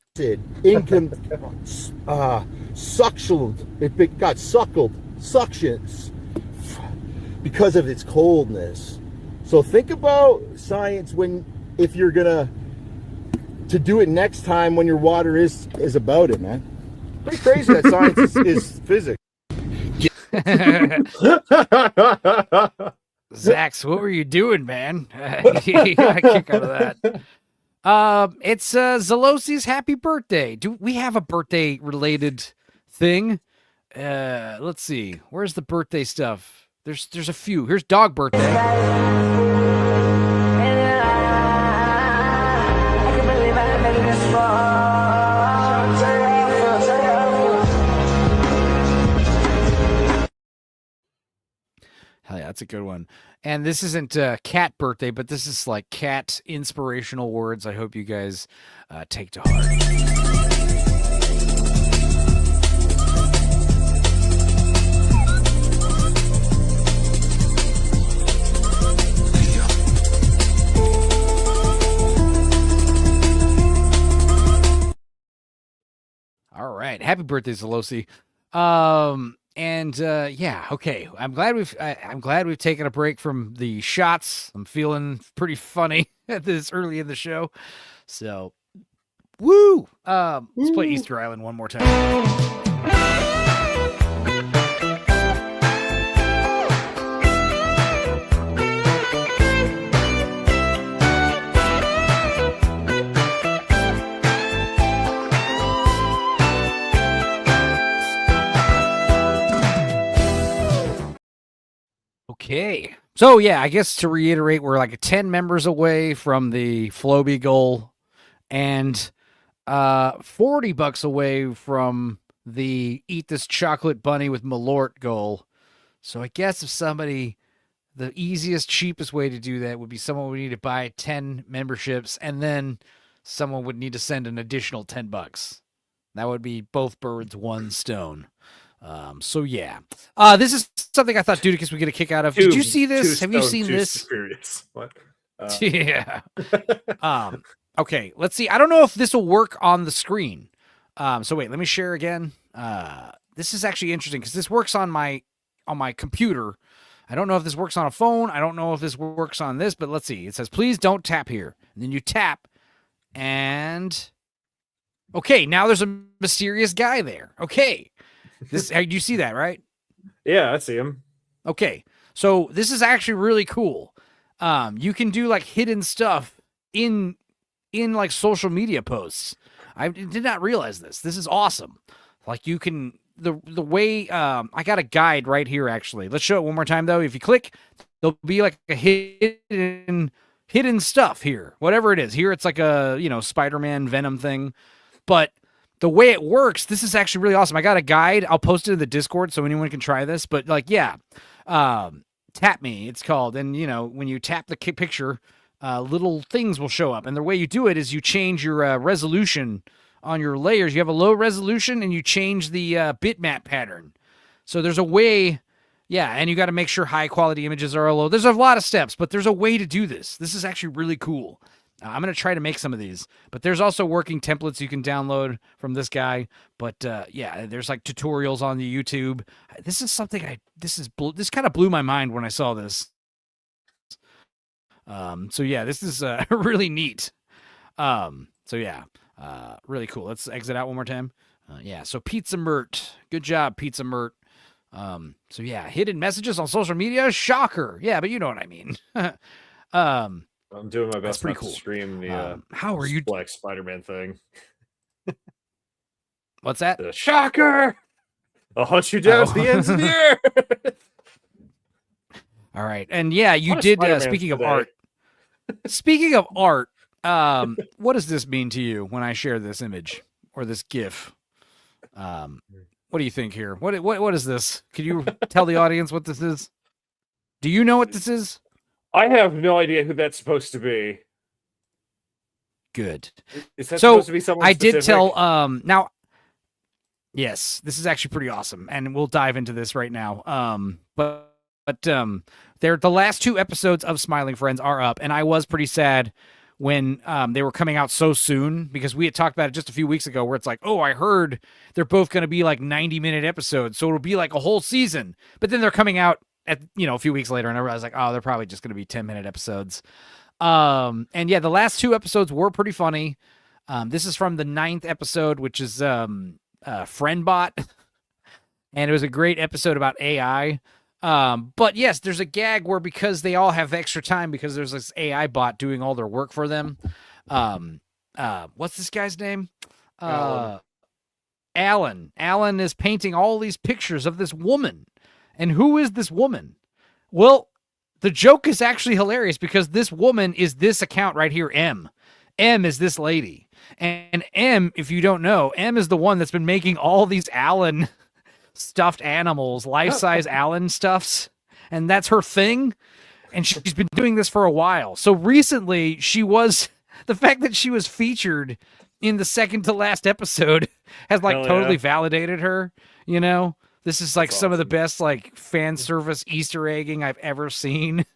Suctioned. It got suckled. Suctions. Because of its coldness. So think about science if you're gonna do it next time when your water is about it, man. Pretty crazy that science is physics. Zax, what were you doing, man? You got a kick out of that. It's Zalosi's happy birthday. Do we have a birthday related thing? Let's see. Where's the birthday stuff? There's a few. Here's dog birthday. Hell yeah, that's a good one. And this isn't cat birthday, but this is like cat inspirational words I hope you guys take to heart. All right. Happy birthday, Zalosi. Yeah, okay. I'm glad we've taken a break from the shots. I'm feeling pretty funny at this early in the show. So, woo! Let's play Easter Island one more time. Okay. So yeah, I guess to reiterate, we're like 10 members away from the Floby goal and $40 away from the Eat This Chocolate Bunny with Malort goal. So I guess the easiest, cheapest way to do that would be someone would need to buy 10 memberships, and then someone would need to send an additional $10. That would be both birds, one stone. So yeah, this is something I thought Dudicus would get a kick out of. Did you see this? Have you seen this? What? Yeah. Okay, let's see. I don't know if this will work on the screen. So wait, let me share again. This is actually interesting because this works on my computer. I don't know if this works on a phone. I don't know if this works on this, but let's see. It says, please don't tap here. And then you tap, and okay, now there's a mysterious guy there. Okay. You see that, right? Yeah, I see him. Okay. So this is actually really cool. You can do like hidden stuff in like social media posts. I did not realize this. This is awesome. Like you can the way I got a guide right here actually. Let's show it one more time though. If you click, there'll be like a hidden stuff here. Whatever it is. Here it's like a, Spider-Man Venom thing. But the way it works, this is actually really awesome. I got a guide. I'll post it in the Discord so anyone can try this. But like, yeah, Tap Me, it's called. And, when you tap the picture, little things will show up. And the way you do it is you change your resolution on your layers. You have a low resolution and you change the bitmap pattern. So there's a way, and you got to make sure high quality images are low. There's a lot of steps, but there's a way to do this. This is actually really cool. I'm going to try to make some of these, but there's also working templates you can download from this guy. But there's like tutorials on the YouTube. This is something this kind of blew my mind when I saw this. This is really neat. Really cool. Let's exit out one more time. So Pizza Mert. Good job, Pizza Mert. Hidden messages on social media. Shocker. Yeah, but you know what I mean. I'm doing my best pretty not cool. to stream the how are you Black Spider-Man thing. What's that? The shocker! I'll hunt you down to the ends of the earth! All right. And you did, speaking of art. Speaking of art, what does this mean to you when I share this image or this GIF? What do you think here? What is this? Can you tell the audience what this is? Do you know what this is? I have no idea who that's supposed to be. Good. Is that supposed to be someone specific? did tell now. Yes, this is actually pretty awesome, and we'll dive into this right now. But the last 2 episodes of Smiling Friends are up, and I was pretty sad when they were coming out so soon because we had talked about it just a few weeks ago, where it's like, oh, I heard they're both going to be like 90-minute episodes, so it'll be like a whole season. But then they're coming out at a few weeks later, and I was like, oh, they're probably just going to be 10-minute episodes. The last 2 episodes were pretty funny. This is from the 9th episode, which is Friendbot, and it was a great episode about AI. But yes, there's a gag where because they all have extra time because there's this AI bot doing all their work for them. What's this guy's name? Alan. Alan is painting all these pictures of this woman. And who is this woman? Well, the joke is actually hilarious because this woman is this account right here, M. M is this lady. And M, if you don't know, M is the one that's been making all these Alan stuffed animals, life-size Alan stuffs. And that's her thing. And she's been doing this for a while. So recently, the fact that she was featured in the second to last episode has totally validated her, This is like some of the best fan service Easter egging I've ever seen.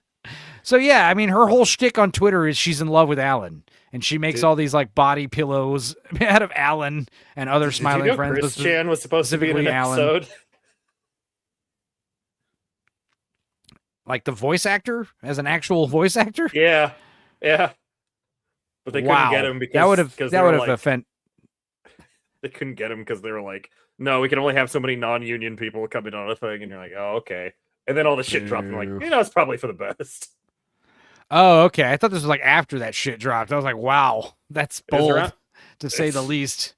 So her whole shtick on Twitter is she's in love with Alan, and she makes all these body pillows out of Alan and other Smiling Friends. Chris Chan was supposed to be in an episode. Like the voice actor as an actual voice actor? Yeah. But they couldn't get him because that would have offended. They couldn't get him because they were like, no, we can only have so many non-union people coming on a thing, and you're like, oh, okay. And then all the shit dropped. I'm like, it's probably for the best. Oh, okay. I thought this was like after that shit dropped. I was like, wow, that's bold to say the least.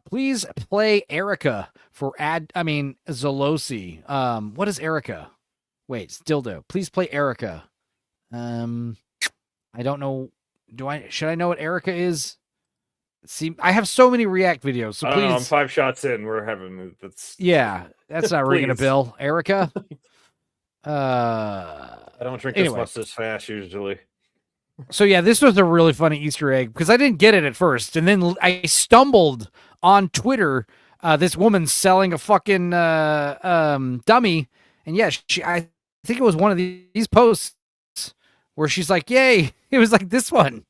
Please play Erica for Zolosi. What is Erica? Wait, Dildo. Please play Erica. I don't know. Should I know what Erica is? See, I have so many React videos, so I please. don't know, I'm 5 shots in. We're having that's. Yeah, that's not ringing a bell. Erica. I don't drink this much this fast usually. So yeah, this was a really funny Easter egg because I didn't get it at first, and then I stumbled on Twitter. This woman selling a fucking dummy, and yeah, I think it was one of these posts where she's like, "Yay!" It was like this one.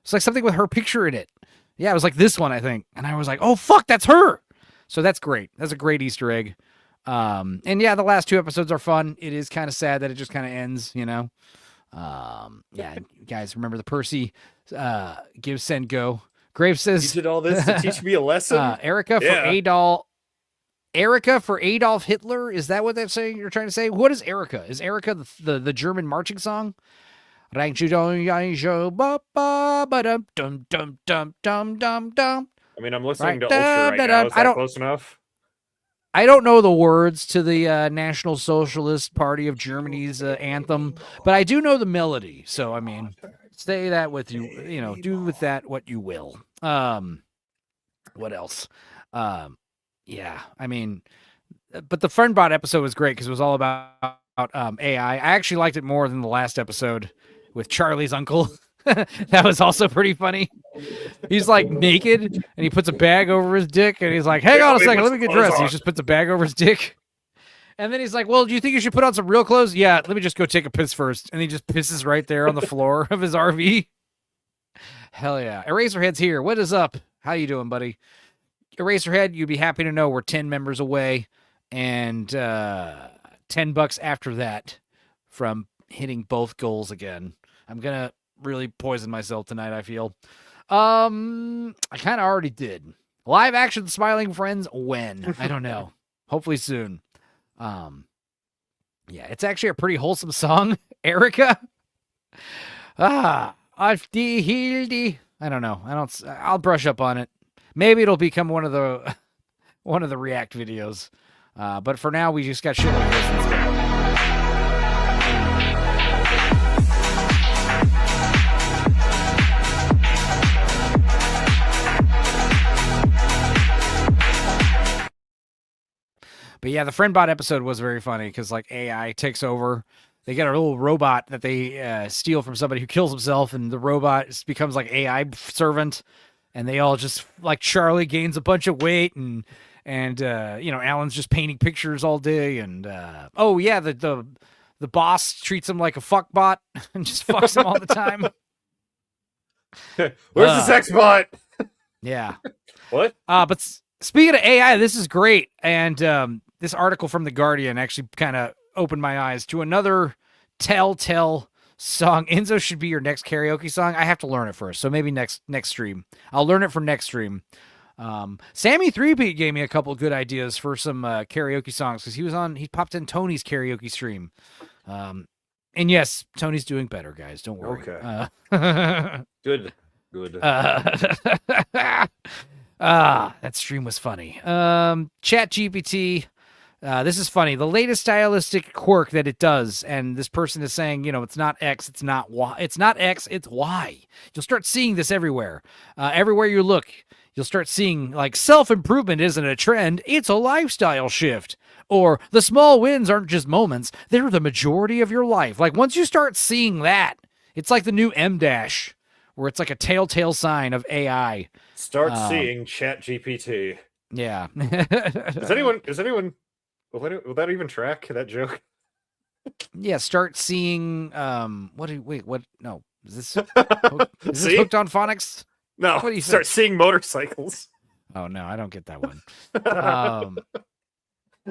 It's like something with her picture in it. Yeah, it was like this one, I think, and I was like, "Oh fuck, that's her!" So that's great. That's a great Easter egg. And yeah, the last 2 episodes are fun. It is kind of sad that it just kind of ends, Yeah, guys, remember the Percy give, send, go. Graves says, "You did all this to teach me a lesson." Erica for Adolf Hitler. Is that what they're saying? You're trying to say? What is Erica? Is Erica the German marching song? I mean, I'm listening to Ultra right now. Is that close enough? I don't know the words to the National Socialist Party of Germany's anthem, but I do know the melody. So, I mean, stay that with you. Do with that what you will. What else? Yeah, I mean, but the Friendbot episode was great because it was all about AI. I actually liked it more than the last episode with Charlie's uncle. That was also pretty funny. He's like naked and he puts a bag over his dick and he's like, hang on a second, let me get dressed. He just puts a bag over his dick. And then he's like, well, do you think you should put on some real clothes? Yeah, let me just go take a piss first. And he just pisses right there on the floor of his RV. Hell yeah. Eraserhead's here. What is up? How you doing, buddy? Eraserhead, you'd be happy to know we're 10 members away and $10 after that from hitting both goals again. I'm going to really poison myself tonight, I feel. I kind of already did. Live action Smiling Friends, when? I don't know. Hopefully soon. Yeah, it's actually a pretty wholesome song. Erica. Auf die Hilde. I don't know. I'll brush up on it. Maybe it'll become one of the React videos. But for now, we just got shit like this instead. But yeah, the Friendbot episode was very funny because like AI takes over. They get a little robot that they steal from somebody who kills himself, and the robot becomes like AI servant, and they all just like Charlie gains a bunch of weight, and Alan's just painting pictures all day, and the boss treats him like a fuck bot and just fucks him all the time. Where's the sex bot? Yeah. What? But speaking of AI, this is great, and this article from The Guardian actually kind of opened my eyes to another Telltale song. Enzo should be your next karaoke song. I have to learn it first, so maybe next stream. I'll learn it for next stream. Sammy 3P gave me a couple good ideas for some karaoke songs because he popped in Tony's karaoke stream. And yes, Tony's doing better, guys. Don't worry. Okay. Good. That stream was funny. Chat GPT. This is funny. The latest stylistic quirk that it does, and this person is saying, it's not X, it's not Y. It's not X, it's Y. You'll start seeing this everywhere. Everywhere you look, you'll start seeing, like, self-improvement isn't a trend, it's a lifestyle shift. Or, the small wins aren't just moments, they're the majority of your life. Like, once you start seeing that, it's like the new M-dash, where it's like a telltale sign of AI. Start seeing Chat GPT. Yeah. Is anyone... Will that even track that joke? Yeah, start seeing what? No, is this hooked on phonics? No, what do you start seeing motorcycles. Oh no, I don't get that one.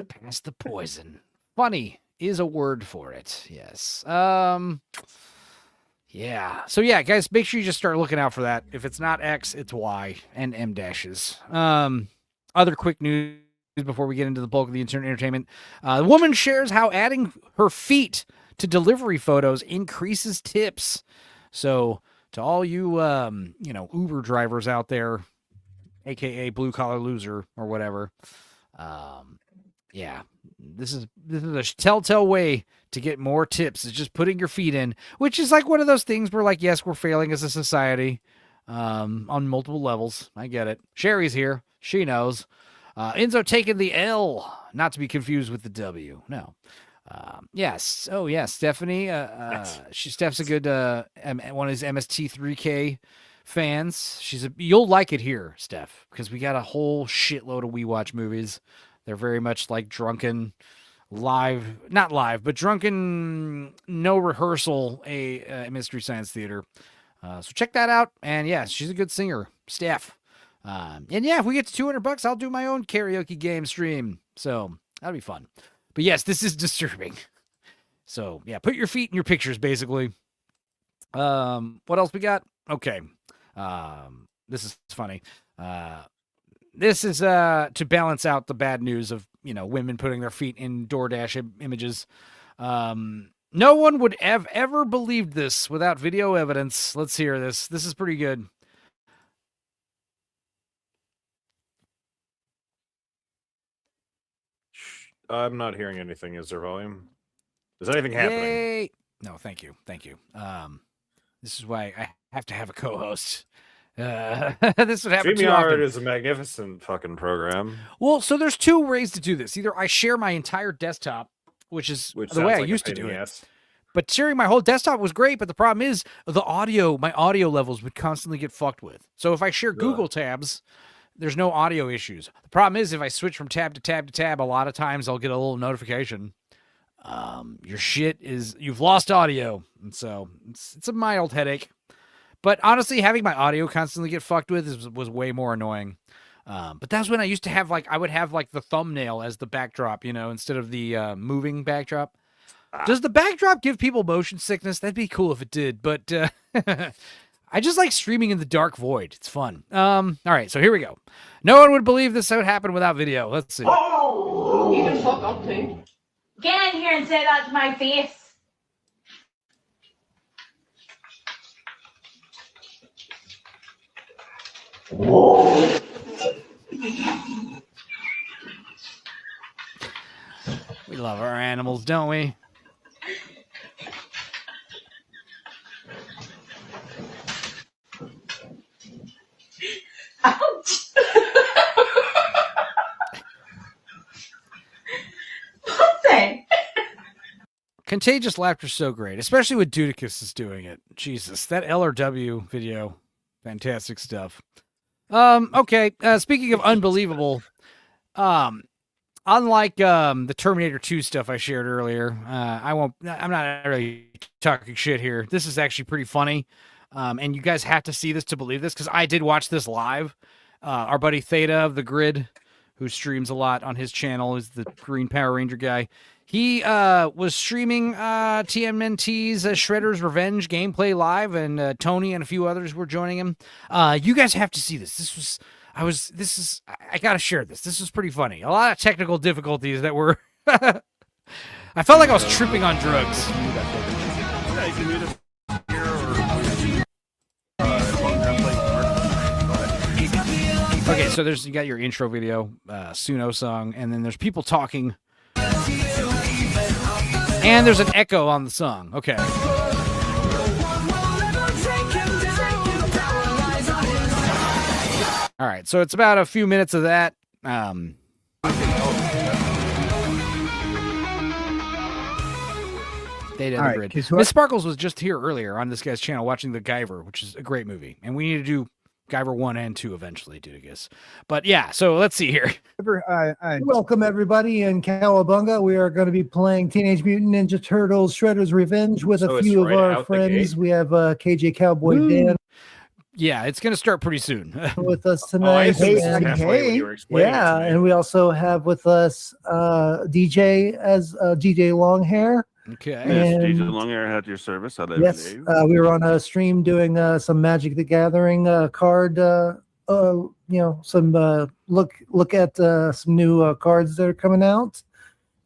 Pass the poison. funny is a word for it. Yes. Yeah. So yeah, guys, make sure you just start looking out for that. If it's not X, it's Y and M dashes. Other quick news before we get into the bulk of the internet entertainment. The woman shares how adding her feet to delivery photos increases tips. So to all you, Uber drivers out there, aka blue collar loser or whatever, yeah, this is a telltale way to get more tips. Is just putting your feet in, which is like one of those things where, like, yes, we're failing as a society on multiple levels. I get it. Sherry's here. She knows. Enzo taking the L, not to be confused with the W. No. Yes. Oh, yeah. Stephanie. Steph's a good one of his MST3K fans. You'll like it here, Steph, because we got a whole shitload of We Watch movies. They're very much like drunken not live, but drunken, no rehearsal, a Mystery Science Theater. So check that out. And yeah, she's a good singer, Steph. And yeah, if we get to $200, I'll do my own karaoke game stream. So that'll be fun. But yes, this is disturbing. So yeah, put your feet in your pictures, basically. What else we got? Okay. This is funny. This is to balance out the bad news of, women putting their feet in DoorDash images. No one would have ever believed this without video evidence. Let's hear this. This is pretty good. I'm not hearing anything. Is there volume? Is anything happening? Yay! No, thank you. Thank you. This is why I have to have a co-host. This would happen too often. StreamYard is a magnificent fucking program. Well, so there's two ways to do this. Either I share my entire desktop, which the way I used to do it. But sharing my whole desktop was great, but the problem is my audio levels would constantly get fucked with. So if I share Google tabs, there's no audio issues. The problem is if I switch from tab to tab to tab, a lot of times I'll get a little notification. You've lost audio. And so it's a mild headache. But honestly, having my audio constantly get fucked with was way more annoying. But that's when I used to have I would have the thumbnail as the backdrop, instead of the moving backdrop. Does the backdrop give people motion sickness? That'd be cool if it did. But I just like streaming in the dark void. It's fun. All right, so here we go. No one would believe this would happen without video. Let's see. Oh, you can fuck up too. Get in here and say that to my face. We love our animals, don't we? Ouch. Contagious laughter's so great, especially when Dudicus is doing it. Jesus, that LRW video, fantastic stuff. Okay, speaking of unbelievable, unlike the Terminator 2 stuff I shared earlier, I'm not really talking shit here. This is actually pretty funny. And you guys have to see this to believe this, because I did watch this live. Our buddy Theta of the Grid, who streams a lot on his channel, is the Green Power Ranger guy. He was streaming TMNT's Shredder's Revenge gameplay live, and Tony and a few others were joining him. You guys have to see this. I gotta share this. This was pretty funny. A lot of technical difficulties that were. I felt like I was tripping on drugs. Okay, so you got your intro video, Suno song, and then there's people talking. And there's an echo on the song. Okay. All right, so it's about a few minutes of that. Data in the Grid. Miss Sparkles was just here earlier on this guy's channel watching The Guyver, which is a great movie. And we need to do Guyver 1 and 2 eventually, Dudigus. But yeah, so let's see here. Welcome everybody in Cowabunga. We are going to be playing Teenage Mutant Ninja Turtles Shredder's Revenge with a few of our friends. We have KJ Cowboy Dan. Yeah, it's gonna start pretty soon. with us I tonight. assumed this was and- halfway when you were explaining it to yeah, me. and we also have with us DJ as DJ Longhair. Okay. Yes, DJ And- Longhair had your service. How Yes, we were on a stream doing some Magic the Gathering card. Some look at some new cards that are coming out,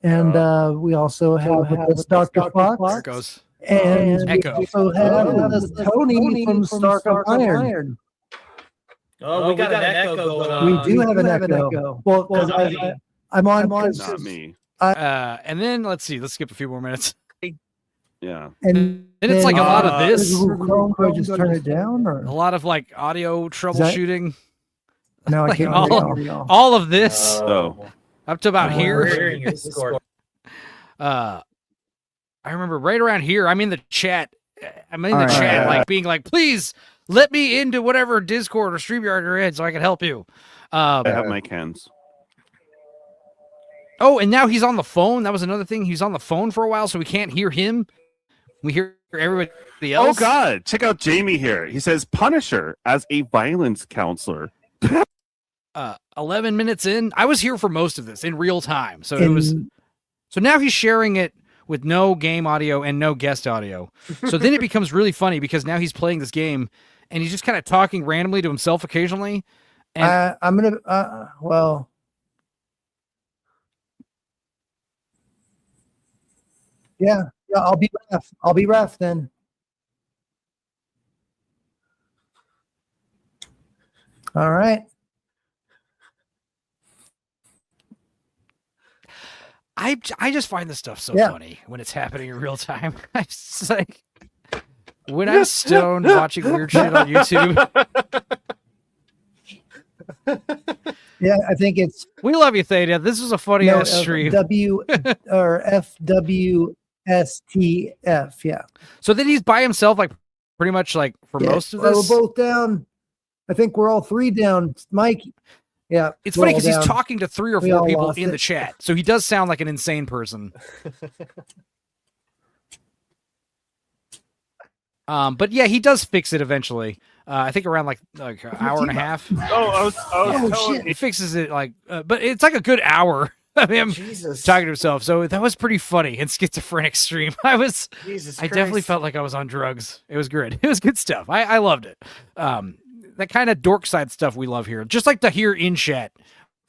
and we also have with us Dr. Fox. There it goes. And we Echo. also have with us Tony from Stark of Iron. Oh, we got an echo going on. We do have an echo. Well, because I'm on. Not me. And then let's see. Let's skip a few more minutes. Yeah. And it's like a lot of this. Chrome, I just turn it down, or A lot of like audio troubleshooting. no, I Like can't. all of this Oh. up to about here. Hearing your Discord. I remember right around here. I'm in the chat. I'm in the All right. chat, like being like, please let me into whatever Discord or StreamYard you're in so I can help you. I have my cans. Oh, and now he's on the phone. That was another thing. He's on the phone for a while, so we can't hear him. We hear everybody Oh else. God! Check out Jamie here. He says Punisher as a violence counselor. 11 minutes in. I was here for most of this in real time. So it was. So now he's sharing it with no game audio and no guest audio. So then it becomes really funny because now he's playing this game and he's just kind of talking randomly to himself occasionally. And I'm gonna. Well. Yeah, I'll be ref. I'll be ref then. All right. I just find this stuff so Yeah. funny when it's happening in real time. I just like when I'm stoned watching weird shit on YouTube. Yeah, I think it's We love you, Theta. This was a funny ass stream. W or FWSTF. Yeah. So then he's by himself, like pretty much like for Yeah, most of we're this. both down. I think we're all three down. Mike. Yeah. It's we're funny all because he's down. talking to 3 or We 4 all people lost in it. the chat. So he does sound like an insane person. But yeah, he does fix it eventually. I think around like an hour and a half. Oh, I was telling He fixes it like, but it's like a good hour of him talking to himself. So that was pretty funny and schizophrenic stream. I definitely felt like I was on drugs. It was good. It was good stuff. I loved it. That kind of Dorkside stuff we love here. Just like to hear in chat,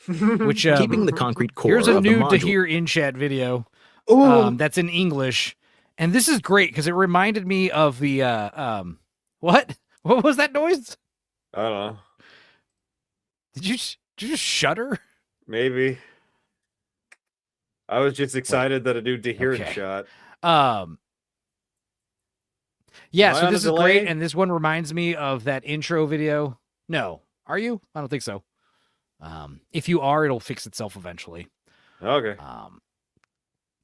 which Keeping the concrete core here's a of the new to module. hear in chat video. Ooh. That's in English, and this is great because it reminded me of the what was that noise? I don't know. Did you just shudder? Maybe. I was just excited that a new Deherin Okay. shot. Yeah, Am I so on this a is great, delay? and this one reminds me of that intro video. No, are you? I don't think so. If you are, it'll fix itself eventually. Okay.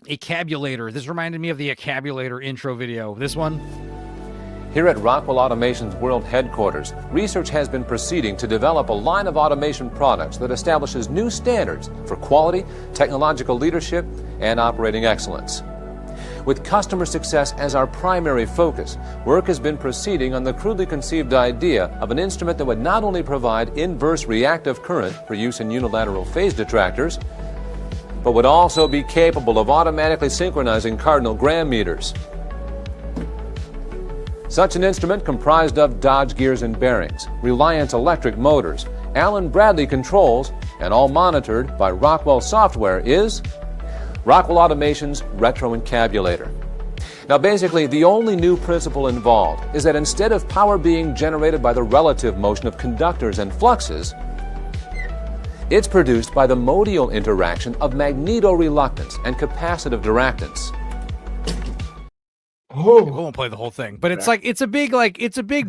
Acabulator. This reminded me of the Acabulator intro video. This one. Here at Rockwell Automation's world headquarters, research has been proceeding to develop a line of automation products that establishes new standards for quality, technological leadership, and operating excellence. With customer success as our primary focus, work has been proceeding on the crudely conceived idea of an instrument that would not only provide inverse reactive current for use in unilateral phase detractors, but would also be capable of automatically synchronizing cardinal gram meters. Such an instrument comprised of Dodge gears and bearings, Reliance electric motors, Allen Bradley controls, and all monitored by Rockwell software is Rockwell Automation's Retro Encabulator. Now basically, the only new principle involved is that instead of power being generated by the relative motion of conductors and fluxes, it's produced by the modial interaction of magneto-reluctance and capacitive diractance. We won't play the whole thing, but it's like it's a big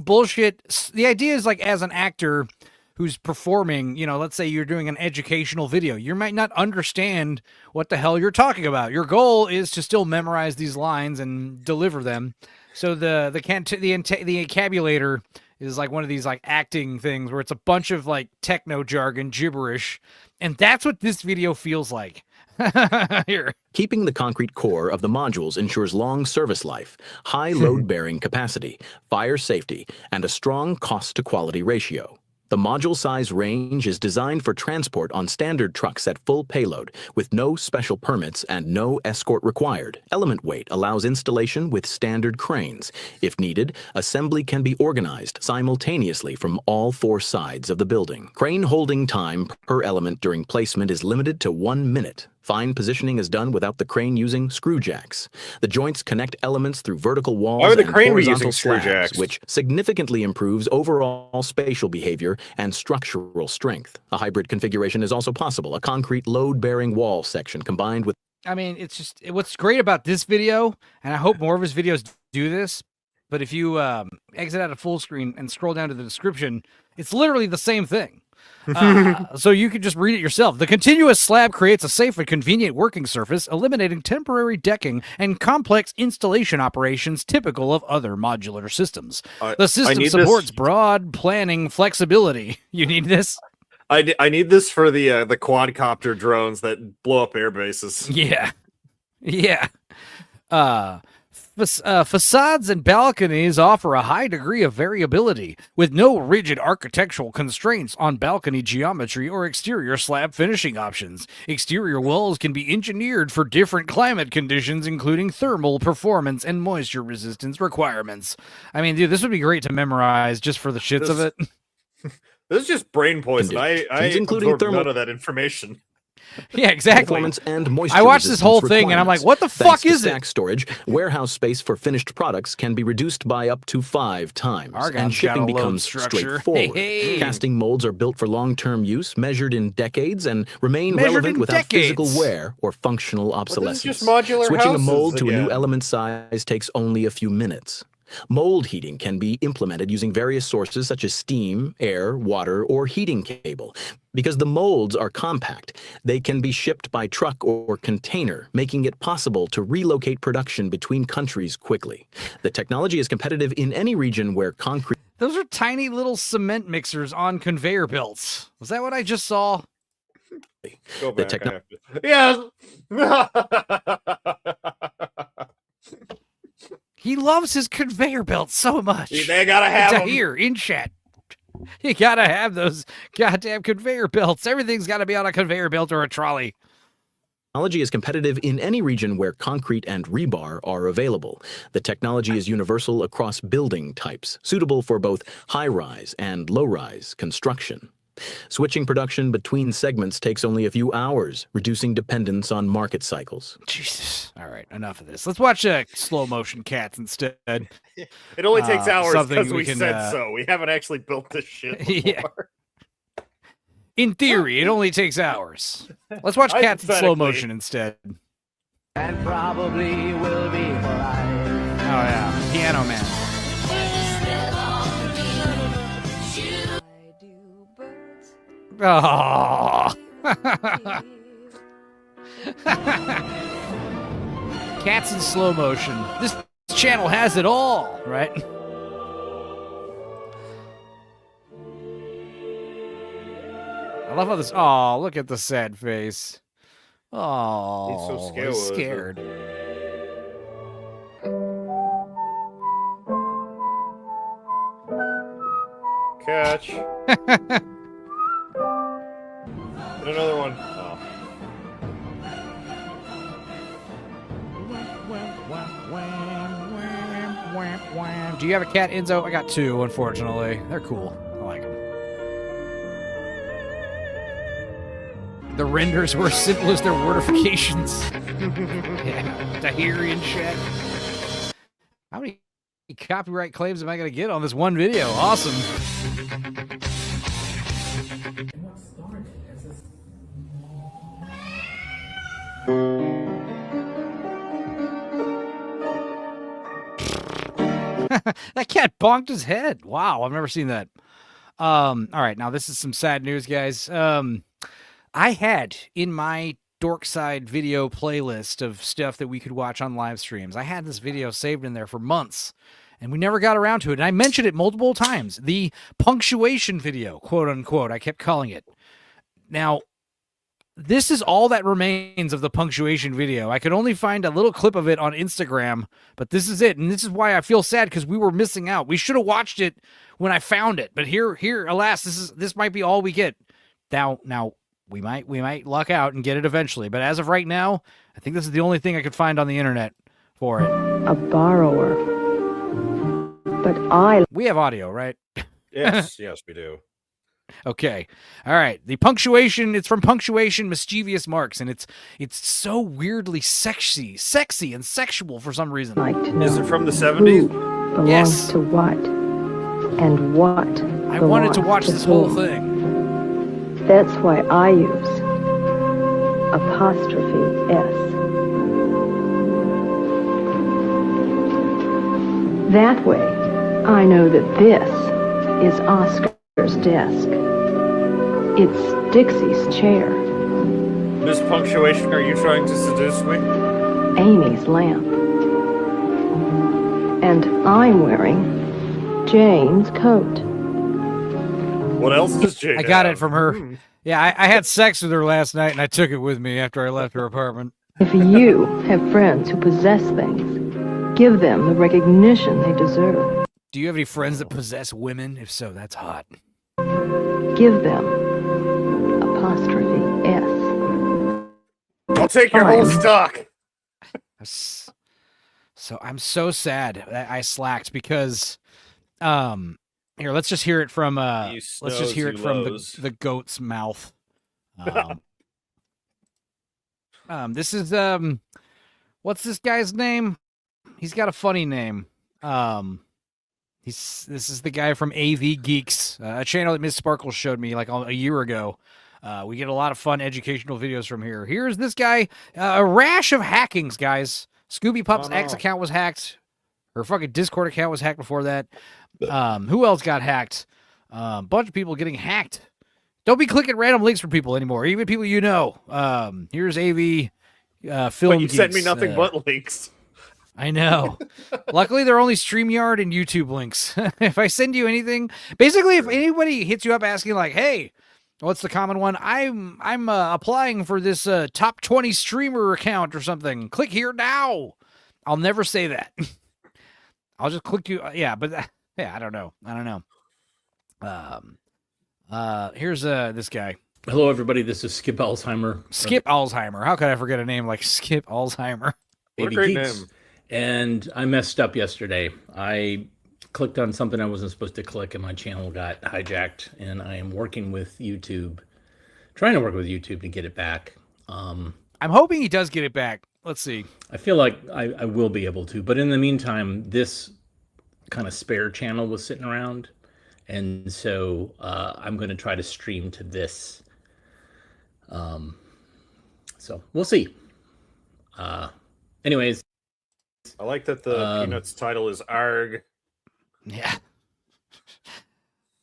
bullshit. The idea is like as an actor who's performing, let's say you're doing an educational video, you might not understand what the hell you're talking about. Your goal is to still memorize these lines and deliver them. So the Encabulator is like one of these like acting things where it's a bunch of like techno jargon gibberish, and that's what this video feels like. Here. Keeping the concrete core of the modules ensures long service life, high load-bearing capacity, fire safety, and a strong cost-to-quality ratio. The module size range is designed for transport on standard trucks at full payload, with no special permits and no escort required. Element weight allows installation with standard cranes. If needed, assembly can be organized simultaneously from all 4 sides of the building. Crane holding time per element during placement is limited to 1 minute. Fine positioning is done without the crane using screw jacks. The joints connect elements through vertical walls Why would the and crane be horizontal using screw slabs, jacks? which significantly improves overall spatial behavior and structural strength. A hybrid configuration is also possible, a concrete load-bearing wall section combined with... I mean, it's just what's great about this video, and I hope more of his videos do this, but if you exit out of full screen and scroll down to the description, it's literally the same thing. So you can just read it yourself. The continuous slab creates a safe and convenient working surface, eliminating temporary decking and complex installation operations typical of other modular systems. The system supports broad planning flexibility. You need this? I need this for the quadcopter drones that blow up air bases. Yeah. Yeah. Facades and balconies offer a high degree of variability, with no rigid architectural constraints on balcony geometry or exterior slab finishing options. Exterior walls can be engineered for different climate conditions, including thermal performance and moisture resistance requirements. I mean, dude, this would be great to memorize just for the shits of it. This is just brain poison. I including absorbed thermal- none of that information. Yeah, exactly. Performance and moisture I watched this whole resistance thing and I'm like, requirements. what the Thanks fuck to is it? stack storage, warehouse space for finished products can be reduced by up to 5 times, Argon's and shipping got a load becomes structure. straightforward. Hey. Casting molds are built for long-term use, measured in decades, and remain Measured relevant in without physical decades. wear or functional obsolescence. just modular Switching a houses mold to a new again. element size takes only a few minutes. Mold heating can be implemented using various sources such as steam, air, water, or heating cable. Because the molds are compact, they can be shipped by truck or container, making it possible to relocate production between countries quickly. The technology is competitive in any region where concrete... Those are tiny little cement mixers on conveyor belts. Was that what I just saw? Go The back. techno- I have to. Yes. He loves his conveyor belts so much. They gotta have It's a them. here in chat. You gotta have those goddamn conveyor belts. Everything's gotta be on a conveyor belt or a trolley. Technology is competitive in any region where concrete and rebar are available. The technology is universal across building types, suitable for both high-rise and low-rise construction. Switching production between segments takes only a few hours, reducing dependence on market cycles. Jesus. All right, enough of this. Let's watch slow motion cats instead. It only takes hours something because we we can, said so. We haven't actually built this shit before. Yeah. In theory, it only takes hours. Let's watch cats in slow Hypothetically. motion instead. And probably will be for life. Oh yeah, Piano Man. Oh. Cats in slow motion. This channel has it all, right? I love how this. Oh, look at the sad face. Oh, He's so scared. Catch. And another one. Oh. Do you have a cat, Enzo? I got 2, unfortunately. They're cool. I like them. The renders were as simple as their wordifications. Yeah, Tahirian shit. How many copyright claims am I going to get on this one video? Awesome. That cat bonked his head. Wow, I've never seen that. All right, now this is some sad news, guys. I had in my Dorkside video playlist of stuff that we could watch on live streams. I had this video saved in there for months, and we never got around to it. And I mentioned it multiple times. The punctuation video, quote unquote, I kept calling it. Now, this is all that remains of the punctuation video. I could only find a little clip of it on Instagram, but this is it. And this is why I feel sad, because we were missing out. We should have watched it when I found it. But here, alas, this might be all we get. Now we might luck out and get it eventually. But as of right now, I think this is the only thing I could find on the internet for it. A borrower. But we have audio, right? Yes, we do. Okay. All right. The punctuation, it's from Punctuation Mischievous Marks, and it's so weirdly sexy and sexual for some reason. Is it from the 70s? Belongs Yes. to what? And what? I wanted to belongs watch this whole whom? thing. That's why I use apostrophe S. That way, I know that this is Oscar's desk. It's Dixie's chair. Miss Punctuation, are you trying to seduce me? Amy's lamp. And I'm wearing Jane's coat. What else does Jane I got have? it from her. Yeah, I had sex with her last night, and I took it with me after I left her apartment. If you have friends who possess things, give them the recognition they deserve. Do you have any friends that possess women? If so, that's hot. Give them apostrophe S. I'll take your whole stock. So I'm so sad that I slacked because, here, let's just hear it from the goat's mouth. This is what's this guy's name? He's got a funny name. This is the guy from AV Geeks, a channel that Miss Sparkle showed me like a year ago. We get a lot of fun educational videos from here. Here's this guy, a rash of hackings, guys. Scooby Pup's X account was hacked. Her fucking Discord account was hacked before that. Who else got hacked? Bunch of people getting hacked. Don't be clicking random links for people anymore, even people you know. Here's AV Film But you Geeks. sent me nothing but links. I know. Luckily, they're only StreamYard and YouTube links. If I send you anything, basically, if anybody hits you up asking like, "Hey, what's the common one? I'm applying for this top 20 streamer account or something. Click here now." I'll never say that. I'll just click you. Yeah, but yeah, I don't know. Here's this guy. Hello, everybody. This is Skip Alzheimer. Skip Alzheimer. How could I forget a name like Skip Alzheimer? What a great name. And I messed up yesterday. I clicked on something I wasn't supposed to click, and my channel got hijacked. And I am working with YouTube, trying to work with YouTube to get it back. I'm hoping he does get it back. Let's see. I feel like I will be able to. But in the meantime, this kind of spare channel was sitting around. And so I'm going to try to stream to this. So we'll see. Anyways. I like that the Peanuts title is ARG. Yeah.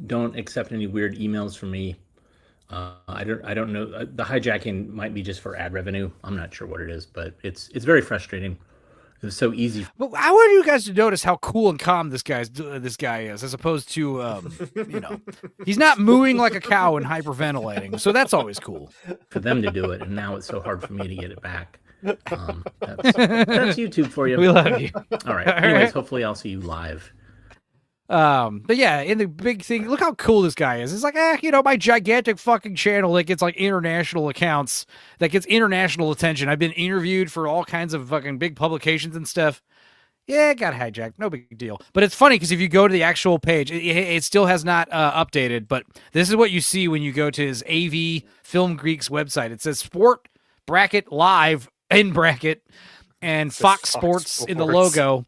Don't accept any weird emails from me. I don't know. The hijacking might be just for ad revenue. I'm not sure what it is, but it's very frustrating. It was so easy. But I want you guys to notice how cool and calm this guy is, as opposed to he's not mooing like a cow and hyperventilating. So that's always cool for them to do it, and now it's so hard for me to get it back. That's YouTube for you. We love you. All right. Anyways, hopefully I'll see you live. But yeah, in the big thing, look how cool this guy is. It's like, my gigantic fucking channel that gets like international accounts, that gets international attention. I've been interviewed for all kinds of fucking big publications and stuff. Yeah, it got hijacked. No big deal. But it's funny because if you go to the actual page, it still has not updated. But this is what you see when you go to his AV Film Geeks website. It says Sport bracket Live in bracket and Fox Sports in the logo.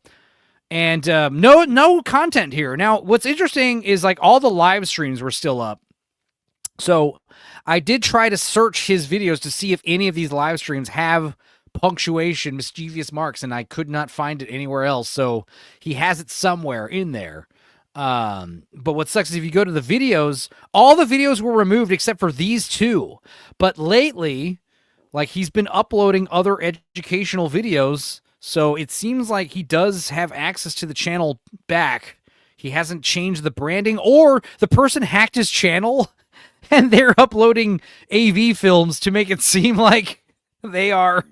And no content here. Now, what's interesting is like all the live streams were still up. So I did try to search his videos to see if any of these live streams have punctuation, mischievous marks, and I could not find it anywhere else. So he has it somewhere in there. But what sucks is if you go to the videos, all the videos were removed except for these two. But lately, like he's been uploading other educational videos. So it seems like he does have access to the channel back. He hasn't changed the branding, or the person hacked his channel And they're uploading AV films to make it seem like they are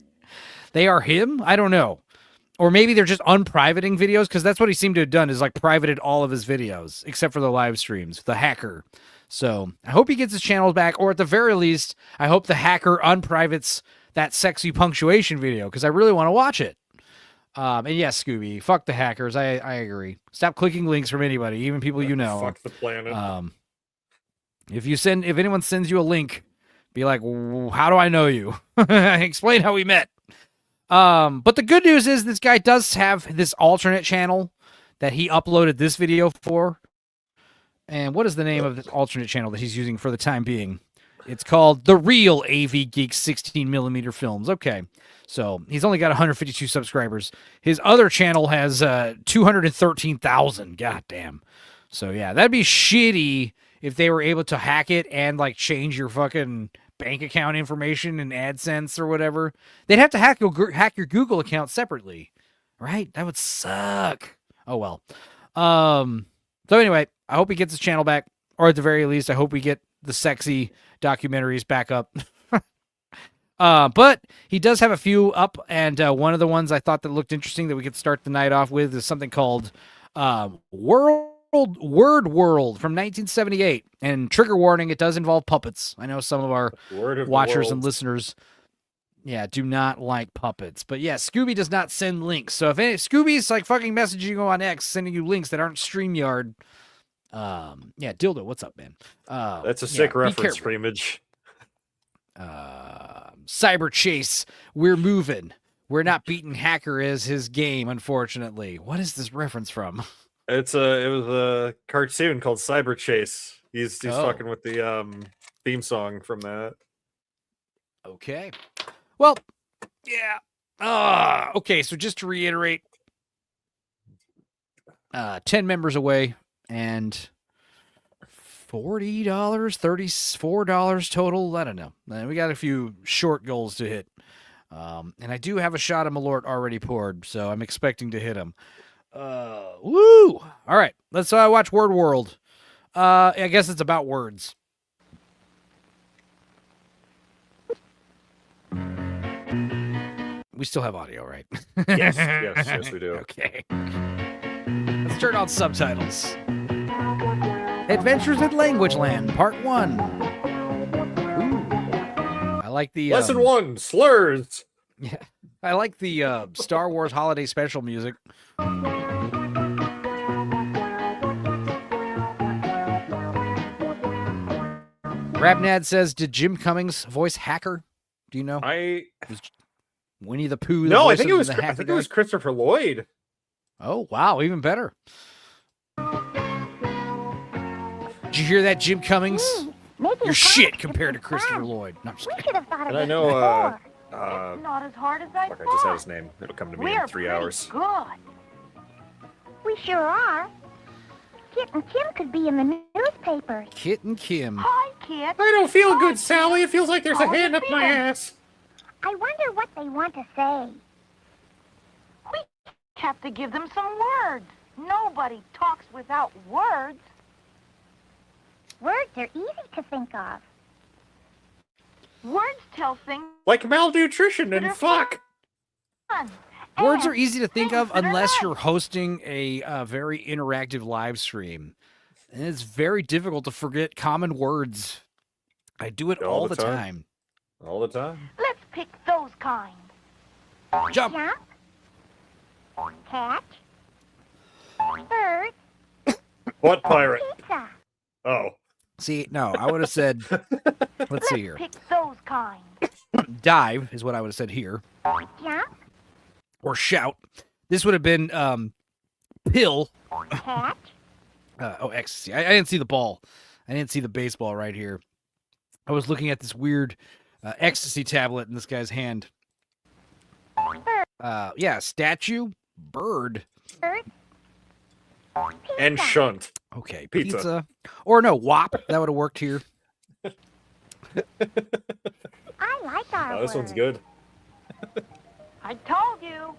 him. I don't know. Or maybe they're just unprivating videos, because that's what he seemed to have done, is like privated all of his videos, except for the live streams, the hacker. So I hope he gets his channels back, or at the very least, I hope the hacker unprivates that sexy punctuation video, because I really want to watch it. And yes, Scooby, fuck the hackers. I agree. Stop clicking links from anybody, even people you know. Fuck the planet. If anyone sends you a link, be like, how do I know you? Explain how we met. But the good news is this guy does have this alternate channel that he uploaded this video for. And what is the name of this alternate channel that he's using for the time being? It's called The Real AV Geek 16mm Films. Okay. So he's only got 152 subscribers. His other channel has 213,000. God damn. So yeah, that'd be shitty if they were able to hack it and like change your fucking bank account information and AdSense or whatever. They'd have to hack your Google account separately, right? That would suck. Oh well. So anyway, I hope he gets his channel back, or at the very least, I hope we get the sexy documentaries back up. But he does have a few up, and one of the ones I thought that looked interesting that we could start the night off with is something called Word World from 1978. And trigger warning, it does involve puppets. I know some of our watchers and listeners, do not like puppets. But yeah, Scooby does not send links. So if Scooby's like fucking messaging you on X, sending you links that aren't StreamYard, Dildo, what's up, man? That's a sick reference for Image. Cyber Chase, we're moving. We're not beating Hacker as his game, unfortunately. What is this reference from? It was a cartoon called Cyber Chase. He's fucking with the theme song from that. Okay. Well, yeah. Okay, so just to reiterate, 10 members away and $40, $34 total. I don't know. We got a few short goals to hit. And I do have a shot of Malort already poured, so I'm expecting to hit him. Woo! All right, let's watch Word World. I guess it's about words. We still have audio, right? Yes, we do. Okay. Let's turn on subtitles. Adventures in Language Land, Part 1. Ooh. I like the... Lesson 1, slurs! Yeah, I like the Star Wars Holiday Special music. Rapnad says, did Jim Cummings voice Hacker? Do you know? Was Winnie the Pooh. No, I think it was Christopher Lloyd. Oh wow, even better. Did you hear that, Jim Cummings? You're shit compared to Christopher Lloyd. No, I'm just kidding. And I know. It's not as hard as I Fuck, I just had his name. It'll come to me in 3 hours. Good. We sure are. Kit and Kim could be in the newspapers. Kit and Kim. Hi, Kit. I don't feel good, Sally. It feels like there's a hand up my ass. I wonder what they want to say. We have to give them some words. Nobody talks without words. Words are easy to think of. Words tell things like malnutrition and fuck. fun. Words are easy to think of unless you're hosting a very interactive live stream. And it's very difficult to forget common words. I do it all the time. All the time. Let's pick those kind. Jump. Catch. Bird. What pirate? Pizza. Oh. See, no, I would have said, let's see here. Pick those kind. Dive is what I would have said here. Jump. Or shout. This would have been pill. Catch. Ecstasy. I didn't see the ball. I didn't see the baseball right here. I was looking at this weird ecstasy tablet in this guy's hand. Statue. Bird. Bird. And shunt. Okay, Pizza. Or no, WAP. That would have worked here. I like our This one's good. I told you.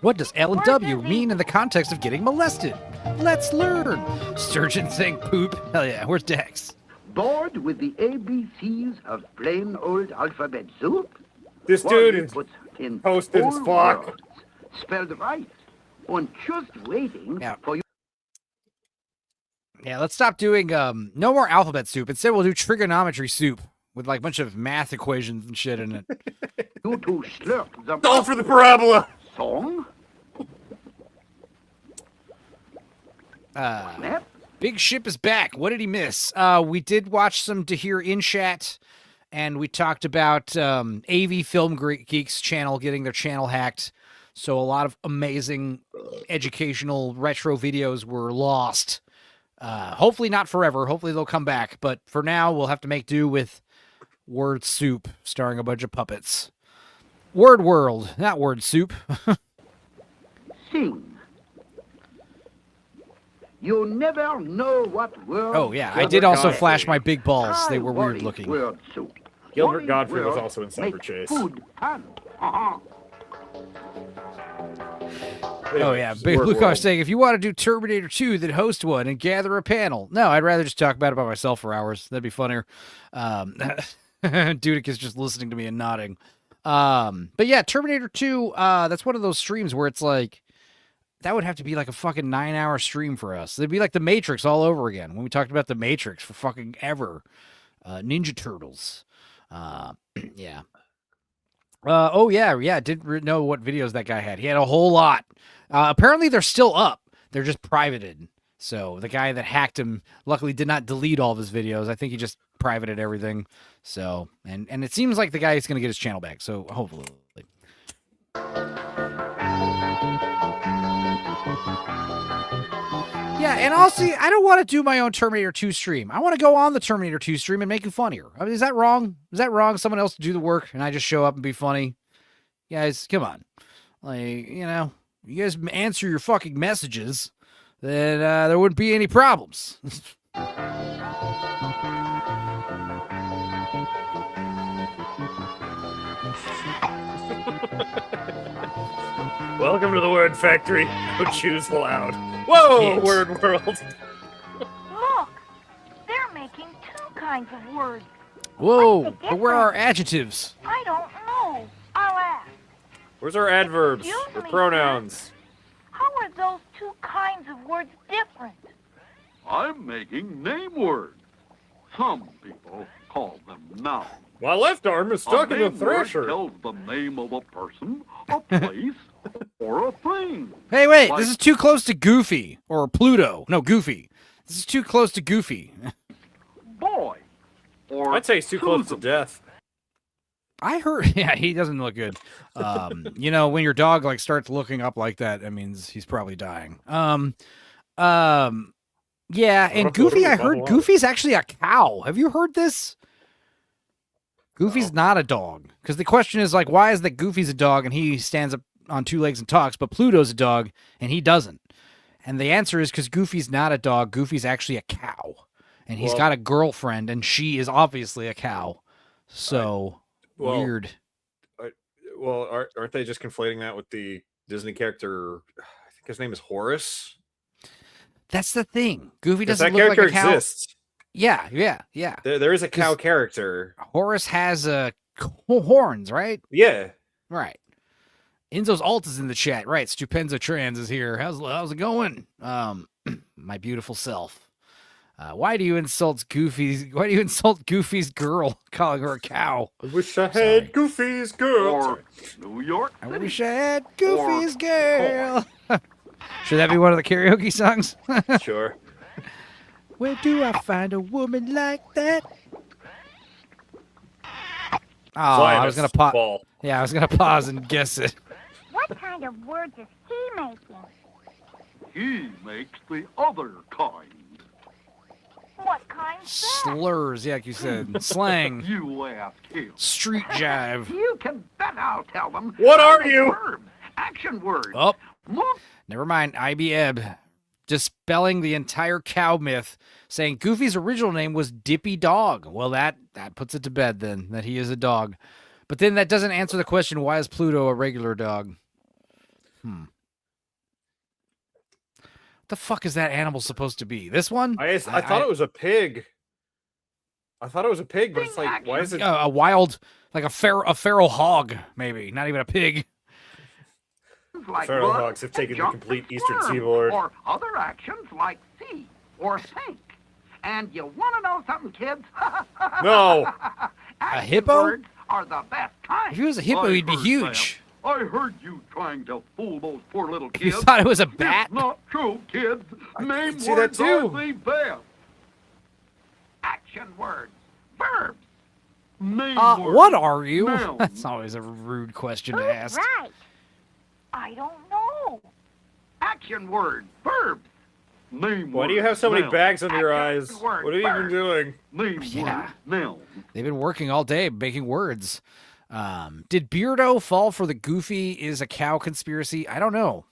What does L and W mean in the context of getting molested? Let's learn. Sturgeon saying poop. Hell yeah. Where's Dex? Bored with the ABCs of plain old alphabet soup? This Well, dude he is puts in posted as all fuck. words, spelled right, and just waiting for you. Yeah, let's stop doing no more alphabet soup. Instead, we'll do trigonometry soup with like a bunch of math equations and shit in it. You to slurp the All for the parabola. song. Big Ship is back. What did he miss? We did watch some To Hear in Chat, and we talked about AV Film Geeks channel getting their channel hacked. So a lot of amazing educational retro videos were lost. Hopefully not forever. Hopefully they'll come back. But for now, we'll have to make do with Word Soup, starring a bunch of puppets. Word World, not Word Soup. Sing. You never know what word. Oh, yeah. I did also flash my big balls. They were weird looking. Word soup. Gilbert Only Godfrey was words also in make Cyber Chase. Food fun. Oh, yeah. Big Blue Car saying, if you want to do Terminator 2, then host one and gather a panel. No, I'd rather just talk about it by myself for hours. That'd be funnier. Dudek is just listening to me and nodding. But yeah, Terminator 2, that's one of those streams where it's like, that would have to be like a fucking 9-hour stream for us. It'd be like The Matrix all over again. When we talked about The Matrix for fucking ever. Ninja Turtles. Yeah. Oh, yeah. Didn't know what videos that guy had. He had a whole lot. Apparently, they're still up. They're just privated. So the guy that hacked him luckily did not delete all of his videos. I think he just privated everything. So, and it seems like the guy is going to get his channel back. So hopefully. Yeah, and also, I don't want to do my own Terminator 2 stream. I want to go on the Terminator 2 stream and make it funnier. I mean, is that wrong? Is that wrong? Someone else to do the work and I just show up and be funny? Guys, come on. Like, you know, you guys answer your fucking messages, then there wouldn't be any problems. Welcome to the Word Factory. No choose allowed. Whoa, Yes. Word World. Look, they're making two kinds of words. Whoa, but where are adjectives? I don't know. I'll ask. Where's our adverbs? Excuse Or me, pronouns? How are those two kinds of words different? I'm making name words. Some people call them nouns. My left arm is stuck in the thresher. Tells the name of a person, a place, or a thing. Hey, wait, Like- this is too close to Goofy. Or Pluto. No, Goofy. This is too close to Goofy. Boy. Or I'd say he's too close to death. I heard, yeah, he doesn't look good. You know, when your dog like starts looking up like that, that means he's probably dying. Yeah, and Goofy, I heard Goofy's actually a cow. Have you heard this? Goofy's not a dog. Because the question is like, why is that Goofy's a dog and he stands up on two legs and talks, but Pluto's a dog and he doesn't? And the answer is because Goofy's not a dog. Goofy's actually a cow. And he's got a girlfriend and she is obviously a cow. So weird. Well, aren't they just conflating that with the Disney character? I think his name is Horace. That's the thing. Goofy 'Cause doesn't that look like character a cow. exists. Yeah. There is a cow character. Horace has horns, right? Yeah. Right. Enzo's alt is in the chat. Right. Stupenzo Trans is here. How's it going? My beautiful self. Why do you insult Goofy's girl, calling her a cow? I wish I had Goofy's girl. Or New York I City. wish I had Goofy's girl. Should that be one of the karaoke songs? Sure. Where do I find a woman like that? Oh, I was gonna pause. Yeah, I was gonna pause and guess it. What kind of words is he making? He makes the other kind. What kind? Slurs, yeah, like you said. Slang. You asked him. Street jive. You can bet I'll tell them. What are you? Verb, action word. Oh, Move. never mind. IB Ebb. Dispelling the entire cow myth, saying Goofy's original name was Dippy Dog. Well, that puts it to bed then, that he is a dog. But then that doesn't answer the question, why is Pluto a regular dog? What the fuck is that animal supposed to be? This one? I thought it was a pig. I thought it was a pig, but it's like, why is it a wild, like a feral hog? Maybe not even a pig. Like feral run hogs have and taken the jump complete and eastern squirm, seaboard? Or other actions like see or think. And you want to know something, kids? No. A hippo? Words are the best kind. If he was a hippo, he'd be huge. I heard you trying to fool those poor little You kids. thought it was a bat? It's not true, kids. Name see that words are too. the best. Action words. Verbs. Name words. What are you? Nouns. That's always a rude question to ask. Right. I don't know. Action words. Verbs. Name Why do you words. have so many Nouns. bags under your Action eyes? word, What have you been bird. doing? Name Yeah. words. Nouns. They've been working all day making words. Did Beardo fall for the Goofy is a cow conspiracy? I don't know.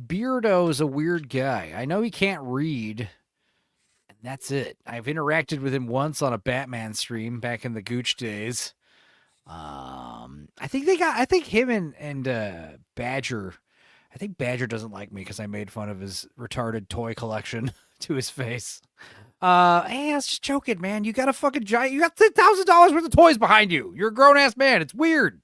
Beardo's a weird guy. I know he can't read. And that's it. I've interacted with him once on a Batman stream back in the Gooch days. I think him and Badger. I think Badger doesn't like me because I made fun of his retarded toy collection to his face. Hey, I was just joking, man. You got a fucking giant. You got $10,000 worth of toys behind you. You're a grown ass man. It's weird.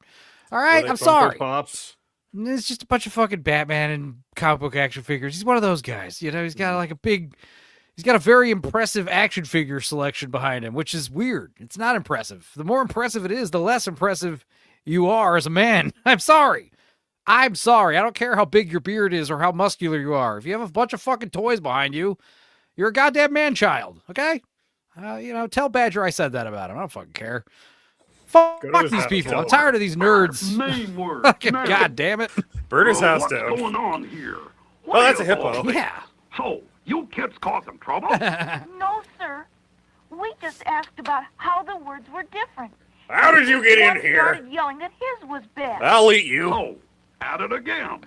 All right, I'm sorry. Pops. It's just a bunch of fucking Batman and comic book action figures. He's one of those guys. You know, he's got like he's got a very impressive action figure selection behind him, which is weird. It's not impressive. The more impressive it is, the less impressive you are as a man. I'm sorry. I don't care how big your beard is or how muscular you are. If you have a bunch of fucking toys behind you, you're a goddamn man-child, okay? Tell Badger I said that about him. I don't fucking care. Fuck his these house, people. tell I'm him. tired of these nerds. Name words. Fucking Nouns. God damn it. Burn his house What's down. going on here? Oh, that's a Well, hippo. Yeah. So, you kids causing trouble? No, sir. We just asked about how the words were different. How did you get in One here? started yelling that his was best. I'll eat you. So, at it again.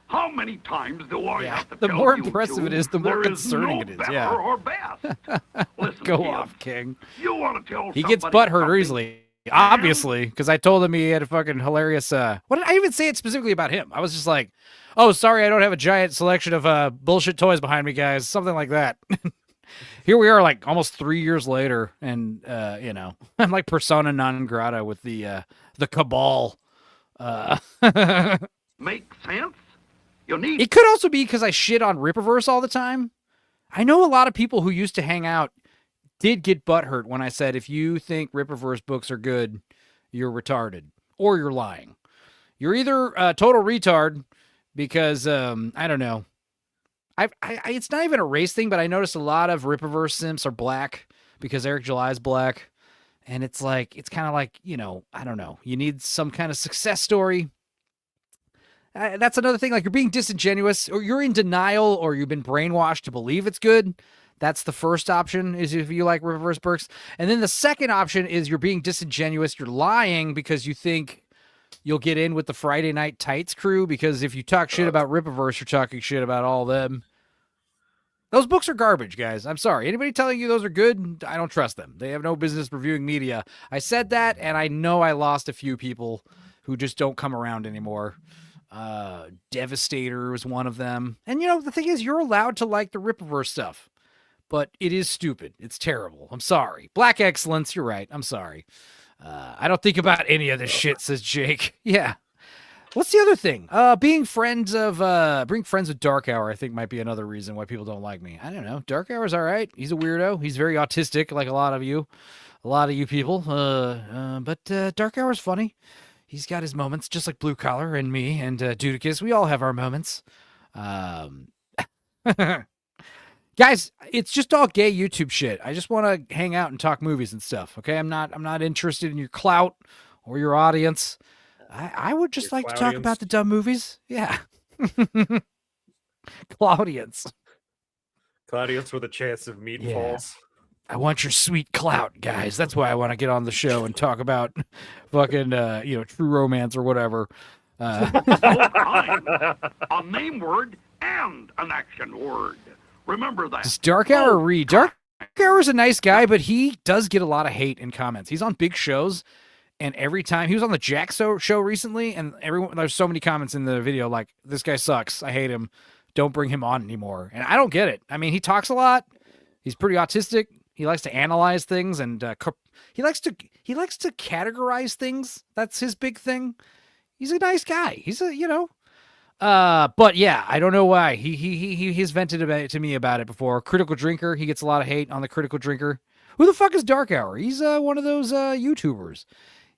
How many times do I have to The tell more you impressive two it is, the more there is concerning no it is, better yeah. or best? Listen, Go kids, off, King. You want to tell He gets somebody butthurt something? easily. Obviously, because I told him he had a fucking hilarious. What did I even say it specifically about him? I was just like, "Oh, sorry, I don't have a giant selection of bullshit toys behind me, guys." Something like that. Here we are, like almost 3 years later, and I'm like persona non grata with the cabal. Make sense? You need It could also be because I shit on Rippaverse all the time. I know a lot of people who used to hang out did get butthurt when I said, if you think Rippaverse books are good, you're retarded or you're lying. You're either a total retard because, I don't know. It's not even a race thing, but I noticed a lot of Rippaverse simps are black because Eric July is black. And it's kind of like, I don't know. You need some kind of success story. That's another thing. Like, you're being disingenuous, or you're in denial, or you've been brainwashed to believe it's good. That's the first option, is if you like Rippaverse books. And then the second option is you're being disingenuous. You're lying because you think you'll get in with the Friday Night Tights crew, because if you talk shit about Rippaverse, you're talking shit about all them. Those books are garbage, guys. I'm sorry. Anybody telling you those are good, I don't trust them. They have no business reviewing media. I said that, and I know I lost a few people who just don't come around anymore. Devastator was one of them. And, the thing is, you're allowed to like the Rippaverse stuff, but it is stupid. It's terrible. I'm sorry. Black Excellence, you're right. I'm sorry. I don't think about any of this shit, says Jake. Yeah. What's the other thing? Being friends with Dark Hour, I think, might be another reason why people don't like me. I don't know. Dark Hour's all right. He's a weirdo. He's very autistic, like a lot of you people. But Dark Hour's funny. He's got his moments, just like Blue Collar and me and Dudicus. We all have our moments. Guys, it's just all gay YouTube shit. I just want to hang out and talk movies and stuff. Okay, I'm not interested in your clout or your audience. I would just like to talk about the dumb movies. Yeah. Claudience with a chance of meatballs. I want your sweet clout, guys. That's why I want to get on the show and talk about fucking, True Romance or whatever. A name word and an action word. Remember that. Does Dark Hour read? Dark Hour's a nice guy, but he does get a lot of hate in comments. He's on big shows, and every time he was on the Jack show recently, and there's so many comments in the video like, "This guy sucks. I hate him. Don't bring him on anymore." And I don't get it. I mean, he talks a lot. He's pretty autistic. He likes to analyze things, and he likes to categorize things. That's his big thing. He's a nice guy. He's but yeah, I don't know why he's vented to me about it before. Critical Drinker, he gets a lot of hate on the Critical Drinker. Who the fuck is Dark Hour? He's one of those YouTubers.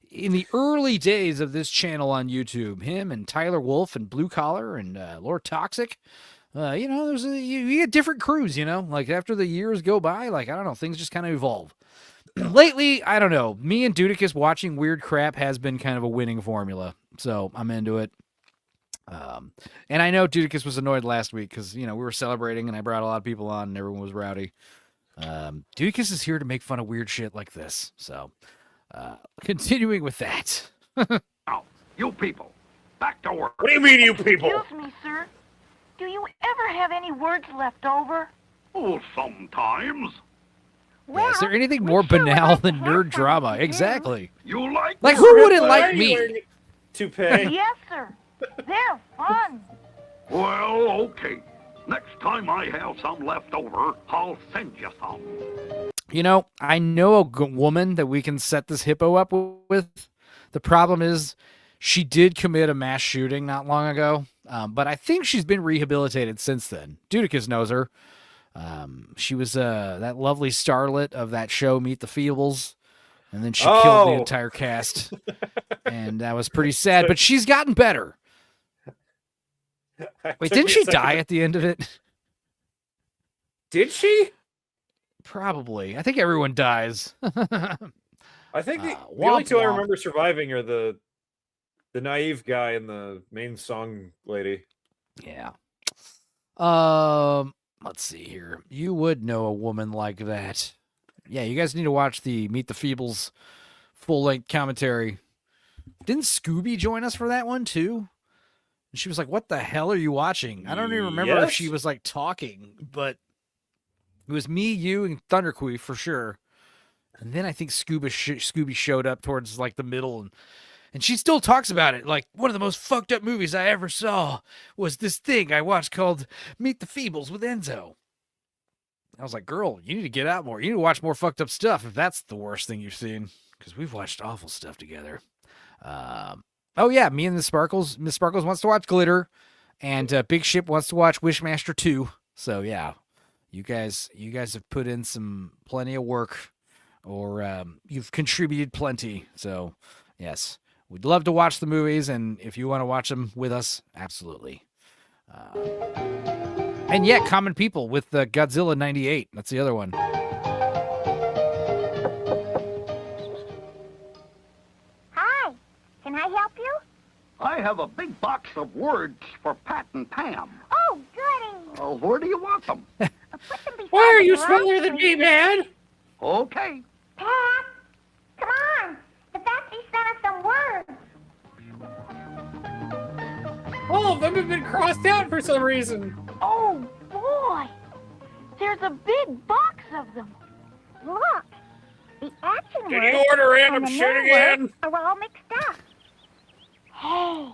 In the early days of this channel on YouTube, him and Tyler Wolf and Blue Collar and Lord Toxic, there's you get different crews, like after the years go by, like, I don't know, things just kind of evolve. Lately, I don't know, me and Dudicus watching weird crap has been kind of a winning formula, so I'm into it. And I know Dudicus was annoyed last week because, we were celebrating and I brought a lot of people on and everyone was rowdy. Dudicus is here to make fun of weird shit like this, so... continuing with that. Now, you people, back to work. What do you mean, you people? Excuse me, sir. Do you ever have any words left over? Oh, sometimes. Well, is there anything more banal than nerd drama? Exactly. You like who wouldn't like me? Toupee. Yes, sir. They're fun. Well, okay. Next time I have some left over, I'll send you some. I know a woman that we can set this hippo up with. The problem is she did commit a mass shooting not long ago, but I think she's been rehabilitated since then. Dudicus knows her. She was that lovely starlet of that show, Meet the Feebles, and then she killed the entire cast, and that was pretty sad, but she's gotten better. Wait, didn't she die at the end of it? Did she? Probably. I think everyone dies. I think the only two I remember surviving are the naive guy and the main song lady. Yeah. Let's see here. You would know a woman like that. Yeah, you guys need to watch the Meet the Feebles full-length commentary. Didn't Scooby join us for that one too? And she was like, "What the hell are you watching?" I don't even remember if she was like talking, but it was me, you, and Thunderqueef for sure. And then I think Scooby showed up towards like the middle, and she still talks about it. Like, one of the most fucked up movies I ever saw was this thing I watched called Meet the Feebles with Enzo. I was like, girl, you need to get out more. You need to watch more fucked up stuff if that's the worst thing you've seen. Because we've watched awful stuff together. Oh yeah, me and Miss Sparkles. Miss Sparkles wants to watch Glitter, and Big Ship wants to watch Wishmaster 2. So yeah. You guys have put in plenty of work, or you've contributed plenty. So, yes, we'd love to watch the movies, and if you want to watch them with us, absolutely. And yeah, Common People with Godzilla 98. That's the other one. Hi, can I help you? I have a big box of words for Pat and Pam. Oh, goody. Where do you want them? Why are you smaller than me, man? Okay. Pat, come on. The factory sent us some words. All of them have been crossed out for some reason. Oh, boy. There's a big box of them. Look, the action Can words you order random and the shit noun again? words are all mixed up. Hey,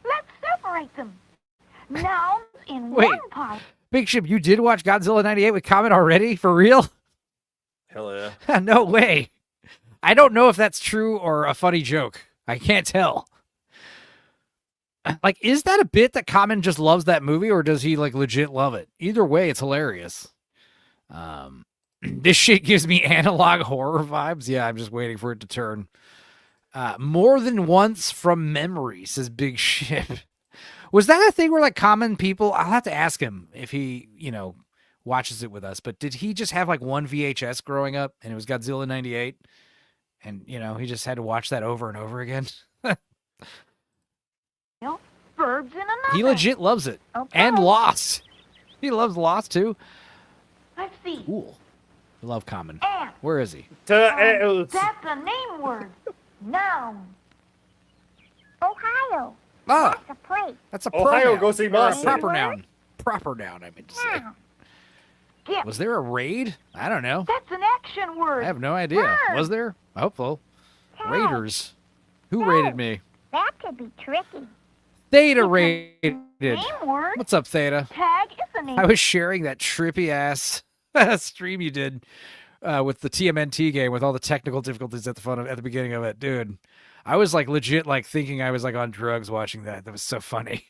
let's separate them. Nouns in Wait. one part. Big Ship, you did watch Godzilla 98 with Common already? For real? Hell yeah. No way. I don't know if that's true or a funny joke. I can't tell. Like, is that a bit that Common just loves that movie, or does he like legit love it? Either way, it's hilarious. This shit gives me analog horror vibes. Yeah, I'm just waiting for it to turn. More than once from memory, says Big Ship. Was that a thing where like Common People? I'll have to ask him if he, watches it with us. But did he just have like one VHS growing up, and it was Godzilla 98, and he just had to watch that over and over again? Verbs in another. He legit loves it. Okay. And Lost. He loves Lost too. Let's see. Cool. I love Common. Ant. Where is he? That's a name word. Noun. Ohio. Ah, That's a place. that's a Ohio, pronoun. go see Or a Boston. proper noun. Proper noun, I meant to say. Now, Get. Was there a raid? I don't know. That's an action word. I have no idea. Verb. Was there? I hope so. tag. Raiders. Who raided me? That could be tricky. Theta raided. Name word. What's up, Theta? Tag is a name. I was sharing that trippy ass stream you did with the TMNT game with all the technical difficulties at the beginning of it, dude. I was like legit like thinking I was like on drugs watching that. That was so funny.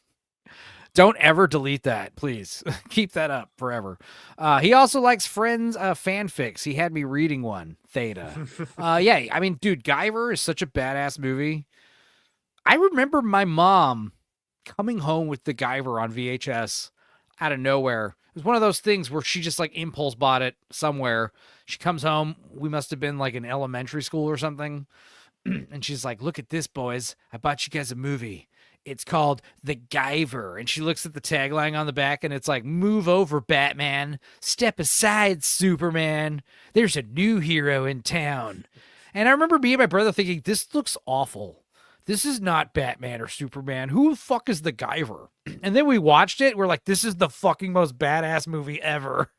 Don't ever delete that, please. Keep that up forever. He also likes Friends fanfics. He had me reading one, Theta. Yeah, I mean, dude, Guyver is such a badass movie. I remember my mom coming home with the Guyver on VHS out of nowhere. It was one of those things where she just like impulse bought it somewhere. She comes home. We must have been like in elementary school or something. And she's like, look at this, boys. I bought you guys a movie. It's called The Guyver. And she looks at the tagline on the back and it's like, move over, Batman. Step aside, Superman. There's a new hero in town. And I remember me and my brother thinking, this looks awful. This is not Batman or Superman. Who the fuck is The Guyver? And then we watched it. We're like, this is the fucking most badass movie ever.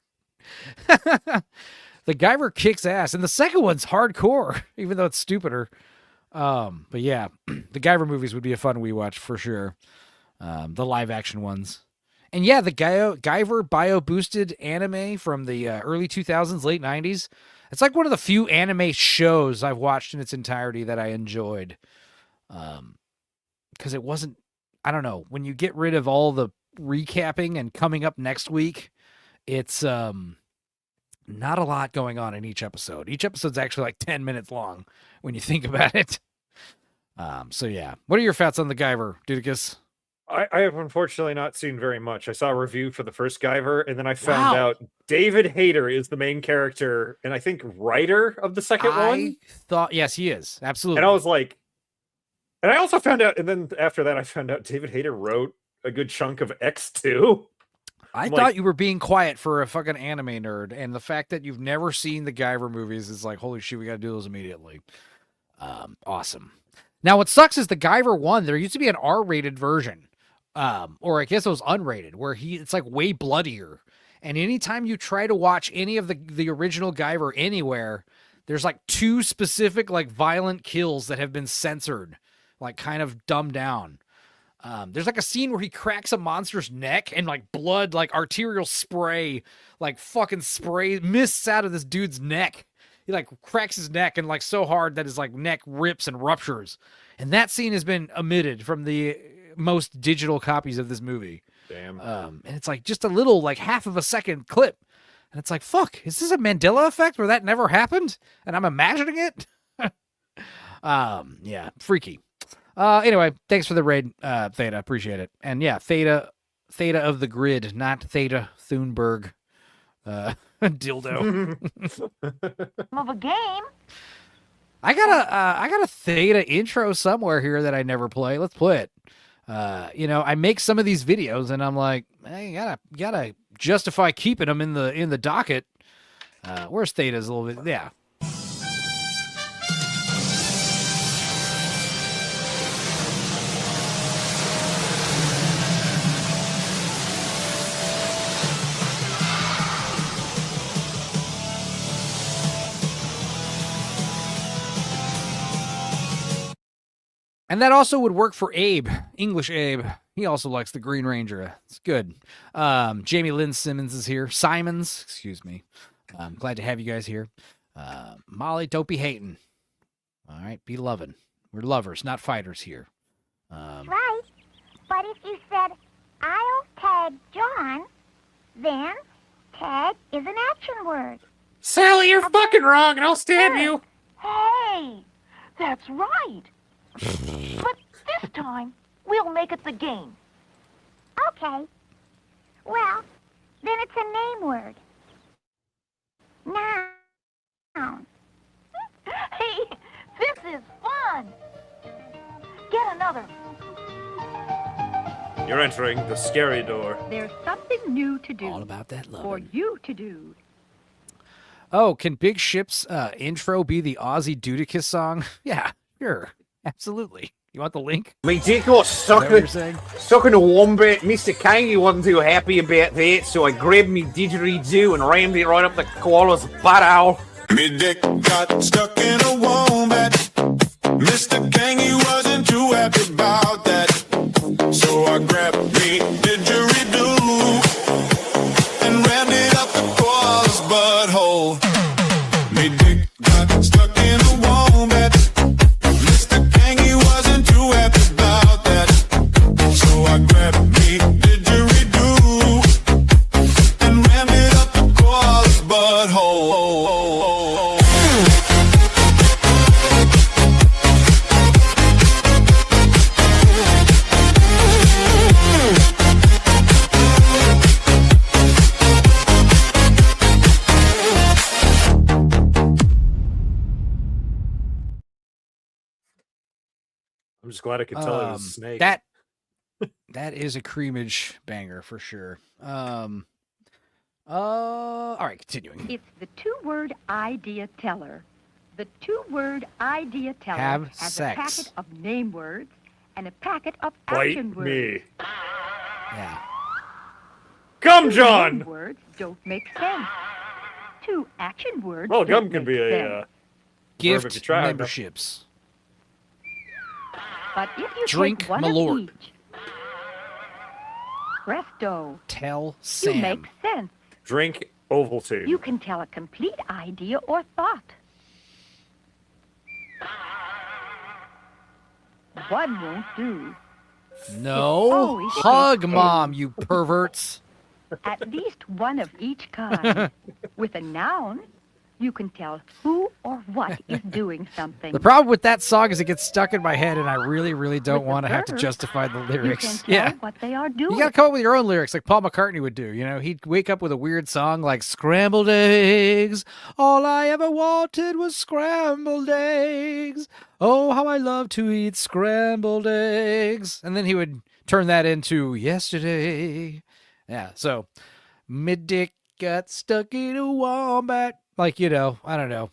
The Guyver kicks ass. And the second one's hardcore, even though it's stupider. But yeah, the Guyver movies would be a fun watch for sure. The live action ones. And yeah, the Guyver bio-boosted anime from the early 2000s, late 90s. It's like one of the few anime shows I've watched in its entirety that I enjoyed. Because it wasn't, I don't know, when you get rid of all the recapping and coming up next week, it's not a lot going on in each episode. Each episode's actually like 10 minutes long when you think about it. So yeah, what are your thoughts on the Guyver, Dudicus? I have unfortunately not seen very much. I saw a review for the first Guyver, and then I found out David Hayter is the main character, and I think writer of the second one. Thought, yes, he is. Absolutely. And I was like, and I also found out, and then after that, I found out David Hayter wrote a good chunk of X2. I thought you were being quiet for a fucking anime nerd, and the fact that you've never seen the Guyver movies is like, holy shit, we got to do those immediately. Awesome. Now, what sucks is the Guyver 1, there used to be an R-rated version, or I guess it was unrated, where it's like way bloodier. And anytime you try to watch any of the original Guyver anywhere, there's like 2 specific like violent kills that have been censored, like kind of dumbed down. There's like a scene where he cracks a monster's neck and like blood, like arterial spray, like fucking spray mists out of this dude's neck. He like cracks his neck and like so hard that his like neck rips and ruptures. And that scene has been omitted from the most digital copies of this movie. Damn. And it's like just a little like half of a second clip. And it's like, fuck, is this a Mandela effect where that never happened? And I'm imagining it? Yeah, freaky. Anyway, thanks for the raid, Theta. Appreciate it. And yeah, Theta of the grid, not Theta Thunberg. Dildo. Of a game. I got a Theta intro somewhere here that I never play. Let's play it. I make some of these videos and I'm like, hey, gotta justify keeping them in the docket. Where's Theta's a little bit? Yeah. And that also would work for Abe, English Abe. He also likes the Green Ranger. It's good. Jamie Lynn Simmons is here. Simons, excuse me. I'm glad to have you guys here. Molly, don't be hating. All right, be loving. We're lovers, not fighters here. Right. But if you said, I'll tag John, then tag is an action word. Sally, you're fucking wrong, and I'll stab you. Hey, that's right. But this time, we'll make it the game. Okay. Well, then it's a name word. Noun. Hey, this is fun. Get another. You're entering the scary door. There's something new to do. All about that love. For you to do. Oh, can Big Ship's intro be the Aussie Dudicus song? Yeah, sure. Absolutely. You want the link? My dick got stuck in the wombat. Mr. Kangy wasn't too happy about that, so I grabbed me didgeridoo and rammed it right up the koala's butthole. Me dick got stuck in a wombat. Mr. Kangy wasn't too happy about that. So I grabbed me didgeridoo and rammed it up the koala's butthole. me dick got stuck in a wombat. Mr. Kang, he wasn't too happy about that. So I grabbed me didgeridoo and rammed it up the koala's butthole. I'm just glad I could tell it was a snake. That is a creamage banger for sure. All right, continuing. It's the two-word idea teller. The two-word idea teller Have has sex. a packet of name words and a packet of Bite action words. me. Yeah. Gum Two John! name words don't make sense. Two action words Well, gum don't can make be a sense. verb if Gift you try enough. memberships. But if you Drink, take one my of lord. each, presto, Tell you Sam. make sense. Drink Ovaltine. You can tell a complete idea or thought. One won't do. No. always Hug takes mom, you perverts. At least one of each kind. With a noun, you can tell who or what is doing something. The problem with that song is it gets stuck in my head, and I really, really don't With want to the have to verb, justify the You lyrics. can tell what they are doing. You got to come up with your own lyrics like Paul McCartney would do. You know, he'd wake up with a weird song like Scrambled Eggs. All I ever wanted was scrambled eggs. Oh, how I love to eat scrambled eggs. And then he would turn that into Yesterday. Yeah, so mid dick got stuck in a wombat. Like, you know, I don't know.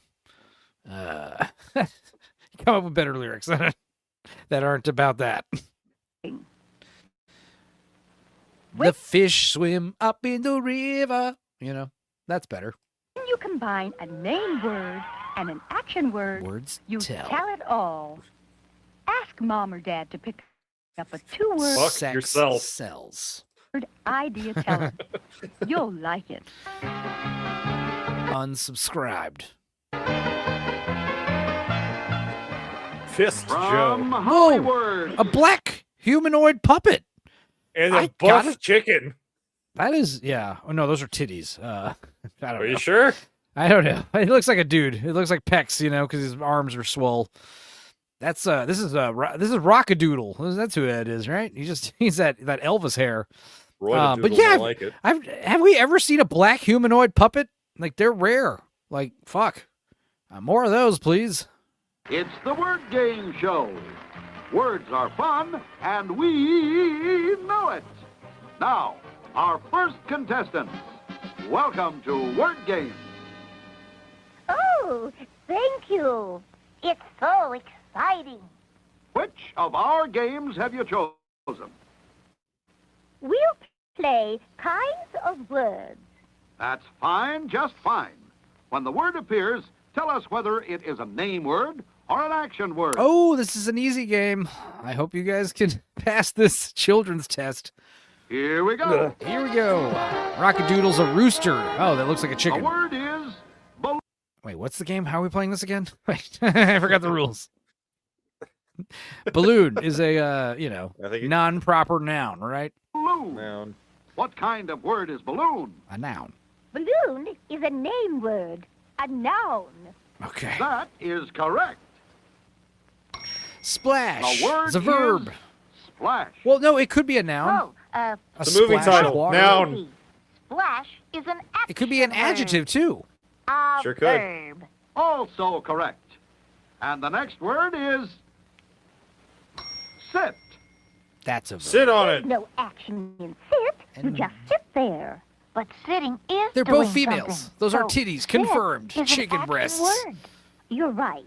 Come up with better lyrics that aren't about that. The fish swim up in the river. You know, that's better. When you combine a name word and an action word, Words you tell. it all. Ask mom or dad to pick up a two-word Fuck Sex yourself. sells. idea teller. You'll like it. Unsubscribed. Fist From Joe. Hollywood. A black humanoid puppet. And I a got buff it. chicken. That is, yeah. Oh, no, those are titties. I don't Are know. you sure? I don't know. It looks like a dude. It looks like pecs, you know, because his arms are swole. That's this is Rockadoodle. That's who that is, right? He's that Elvis hair. Roy But yeah, I like it. have we ever seen a black humanoid puppet? Like, they're rare. Like, fuck. More of those, please. It's the Word Game Show. Words are fun, and we know it. Now, our first contestant. Welcome to Word Game. Oh, thank you. It's so exciting. Which of our games have you chosen? We'll play kinds of words. That's fine, just fine. When the word appears, tell us whether it is a name word or an action word. Oh, this is an easy game. I hope you guys can pass this children's test. Here we go. Here we go. Rockadoodle's a rooster. Oh, that looks like a The chicken. word is balloon. Wait, what's the game? How are we playing this again? Wait, I forgot the rules. Balloon is a, non-proper noun, right? Noun. What kind of word is balloon? A noun. Balloon is a name word, a noun. Okay. That is correct. Splash The word is a verb. is splash. Well, no, it could be a noun. Oh, A The movie splash of title. water. Noun. splash is an action It could be an word. adjective, too. A Sure could. verb. Also correct. And the next word is sit. That's a verb. Sit on There's it. no action in sit. You just sit there. But sitting is They're doing both females. something. Those are So titties. sit Confirmed. is an Chicken action breasts. Word. You're right.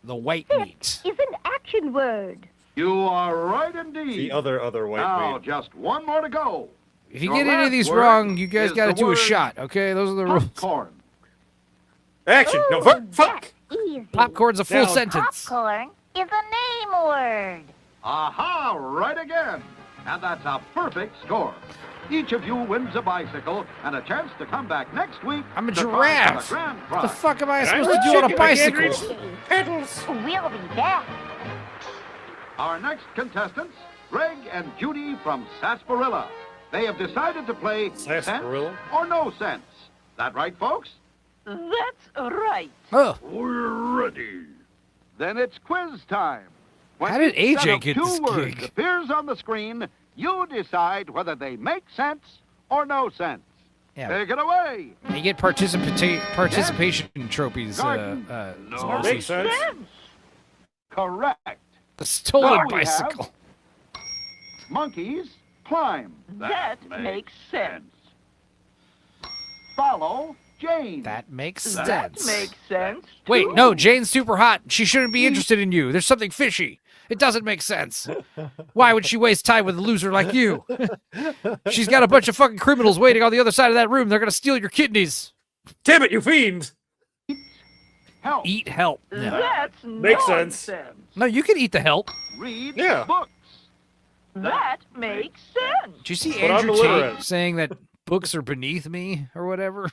The white Sit meat. is an action word. You are right indeed. The other white Now, meat. just one more to go. If you Your get any of last these word wrong, you guys is got to the do a word shot, okay? Those are the rules. Popcorn. Action. No, Ooh, fuck. that's easy. Popcorn's a full Down. sentence. Popcorn is a name word. Aha, right again. And that's a perfect score. Each of you wins a bicycle and a chance to come back next week. I'm a to fight for giraffe. the grand What the prize. fuck am I supposed to do on a bicycle? Pedals. We'll be back. Our next contestants, Greg and Judy from Sarsaparilla. They have decided to play sense Sarsaparilla? or no sense. That right, folks? That's right. Oh. We're ready. Then it's quiz time. When How did each set AJ of get two this words gig? appears on the screen, you decide whether they make sense or no sense. Yeah. Take it away. You get participation trophies. Garden. No. Makes sense. Correct. A stolen Now we bicycle. have monkeys climb. That makes sense. Follow Jane. That makes That sense. makes sense. Wait, too. no, Jane's super hot. She shouldn't be interested in you. There's something fishy. It doesn't make sense. Why would she waste time with a loser like you? She's got a bunch of fucking criminals waiting on the other side of that room. They're going to steal your kidneys. Damn it, you fiend! Help. Eat help. No. That's Makes sense. nonsense. No, you can eat the help. Read Yeah. books. That makes sense. Did you see But I'm Andrew Tate illiterate. saying that books are beneath me or whatever?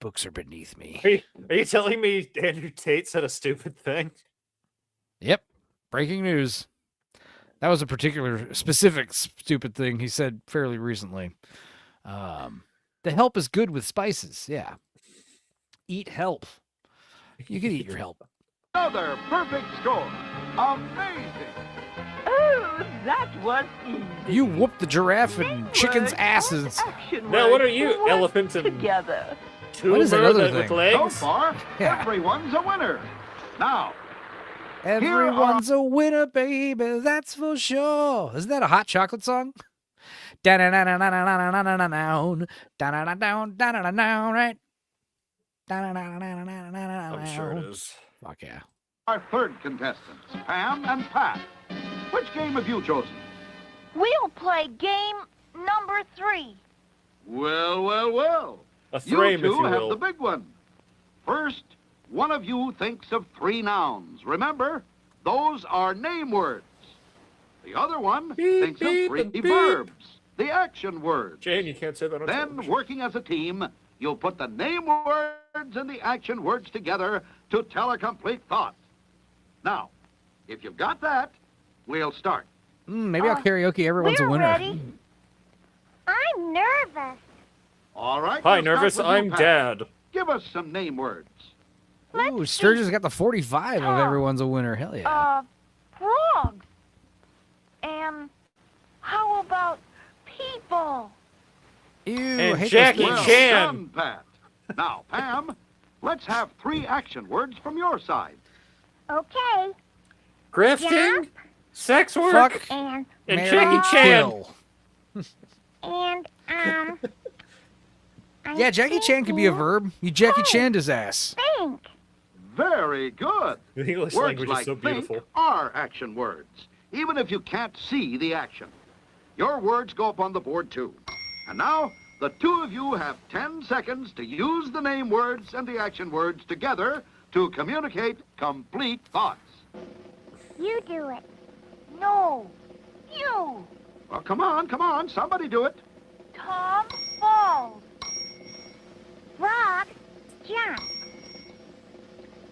Books are beneath me. Are you telling me Andrew Tate said a stupid thing? Yep. Breaking news. That was a particular specific stupid thing he said fairly recently. The help is good with spices. Yeah. Eat help. You can eat your help. Another perfect score. Amazing. Oh, that was easy. You whooped the giraffe and chicken's asses. Action Now, what words are you, work elephant and together? tumor What is that other with thing? legs? So far, Yeah. everyone's a winner. Now, Everyone's a winner, baby. That's for sure. Isn't that a hot chocolate song? Right? I'm sure it is. Fuck yeah. our third contestants, Pam and Pat. Which game have you chosen? We'll play game number 3. Well, well, well. A You frame, if two you have will. the big one. First, one of you thinks of 3 nouns. Remember, those are name words. The other one thinks of 3 and beep. verbs, the action words. Jane, you can't say that on Then, television. working as a team, you'll put the name words and the action words together to tell a complete thought. Now, if you've got that, we'll start. Maybe I'll karaoke Everyone's a We're Winner. ready. I'm nervous. All right. Hi, we'll start nervous. with you, I'm Pat. Dad. Give us some name words. Ooh, Sturgis got the 45 of Everyone's a Winner. Hell yeah. Frogs. And how about people? Ew, And I hate Jackie those Well games. Chan. done, Pat. Now, Pam, let's have 3 action words from your side. Okay. Grifting, sex work, Fuck And and Mary Jackie Chan. Kill. and I Yeah, Jackie Chan could be a think verb. You Jackie Chan'd his ass. Think. Very good. The English Words language like is so beautiful. think are action words, even if you can't see the action. Your words go up on the board, too. And now, the 2 of you have 10 seconds to use the name words and the action words together to communicate complete thoughts. You do it. No, you. Well, come on, somebody do it. Tom Falls. Frog. Jump.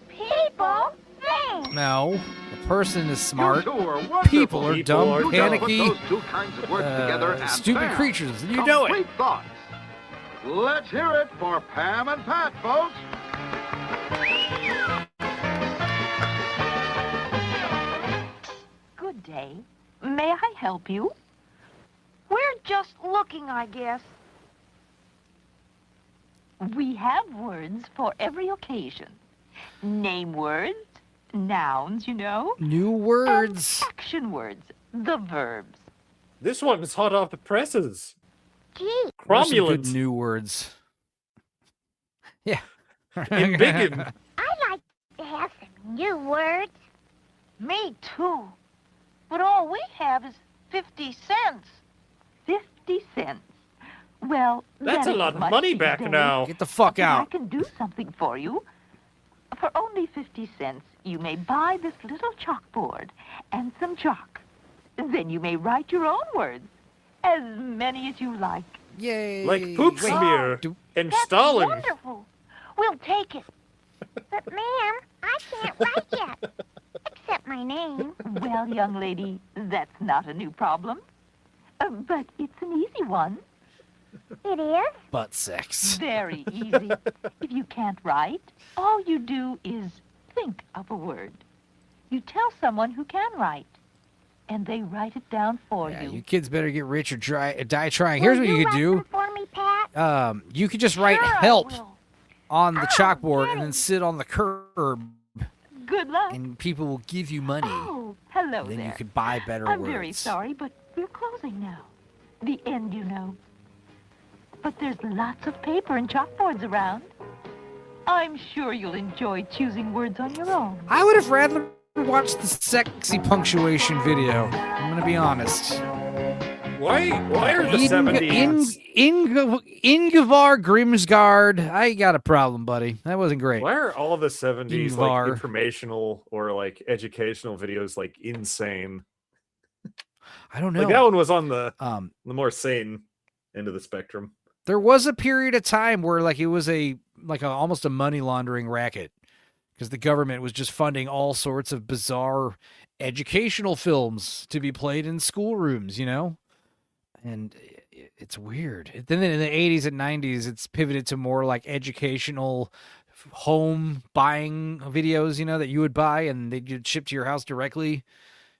People think. No, the person is smart. You two are wonderful. People are dumb, You just put panicky, those 2 kinds of words together and stupid bam, creatures. You know it. complete thoughts. Let's hear it for Pam and Pat, folks. Good day. May I help you? We're just looking, I guess. We have words for every occasion. Name words, nouns, you know. New words. And action words, the verbs. This one is hot off the presses. Gee. There's some good Cromulent. new words. Yeah. Embiggen. I like to have some new words. Me too. But all we have is 50 cents. 50 cents. Well, That's that a lot isn't of much money these back days, now. Get the fuck but I out. can do something for you. For only 50 cents, you may buy this little chalkboard and some chalk. Then you may write your own words. As many as you like. Yay. Like poop smear and Stalin. Wonderful. We'll take it. But, ma'am, I can't write yet. Except my name. Well, young lady, that's not a new problem. But it's an easy one. It is? Butt sex. Very easy. If you can't write, all you do is think of a word. You tell someone who can write, and they write it down for you. You kids better get rich or die trying. Here's what you could do. For me, Pat? You could just write help on the chalkboard and then sit on the curb. Good luck. And people will give you money. Oh, hello then there. you could buy better I'm words. very sorry, but we're closing now. The end, you know. But there's lots of paper and chalkboards around. I'm sure you'll enjoy choosing words on your own. I would have rather watched the sexy punctuation video. I'm gonna be honest. Why are the 70s? Ingvar Grimsgard. I got a problem, buddy. That wasn't great. Why are all of the 70s Ingvar. like informational or like educational videos like insane? I don't know. Like that one was on the more sane end of the spectrum. There was a period of time where like it was almost a money laundering racket because the government was just funding all sorts of bizarre educational films to be played in schoolrooms, you know? And it's weird. Then in the 80s and 90s, it's pivoted to more like educational home buying videos, you know, that you would buy and they'd ship to your house directly.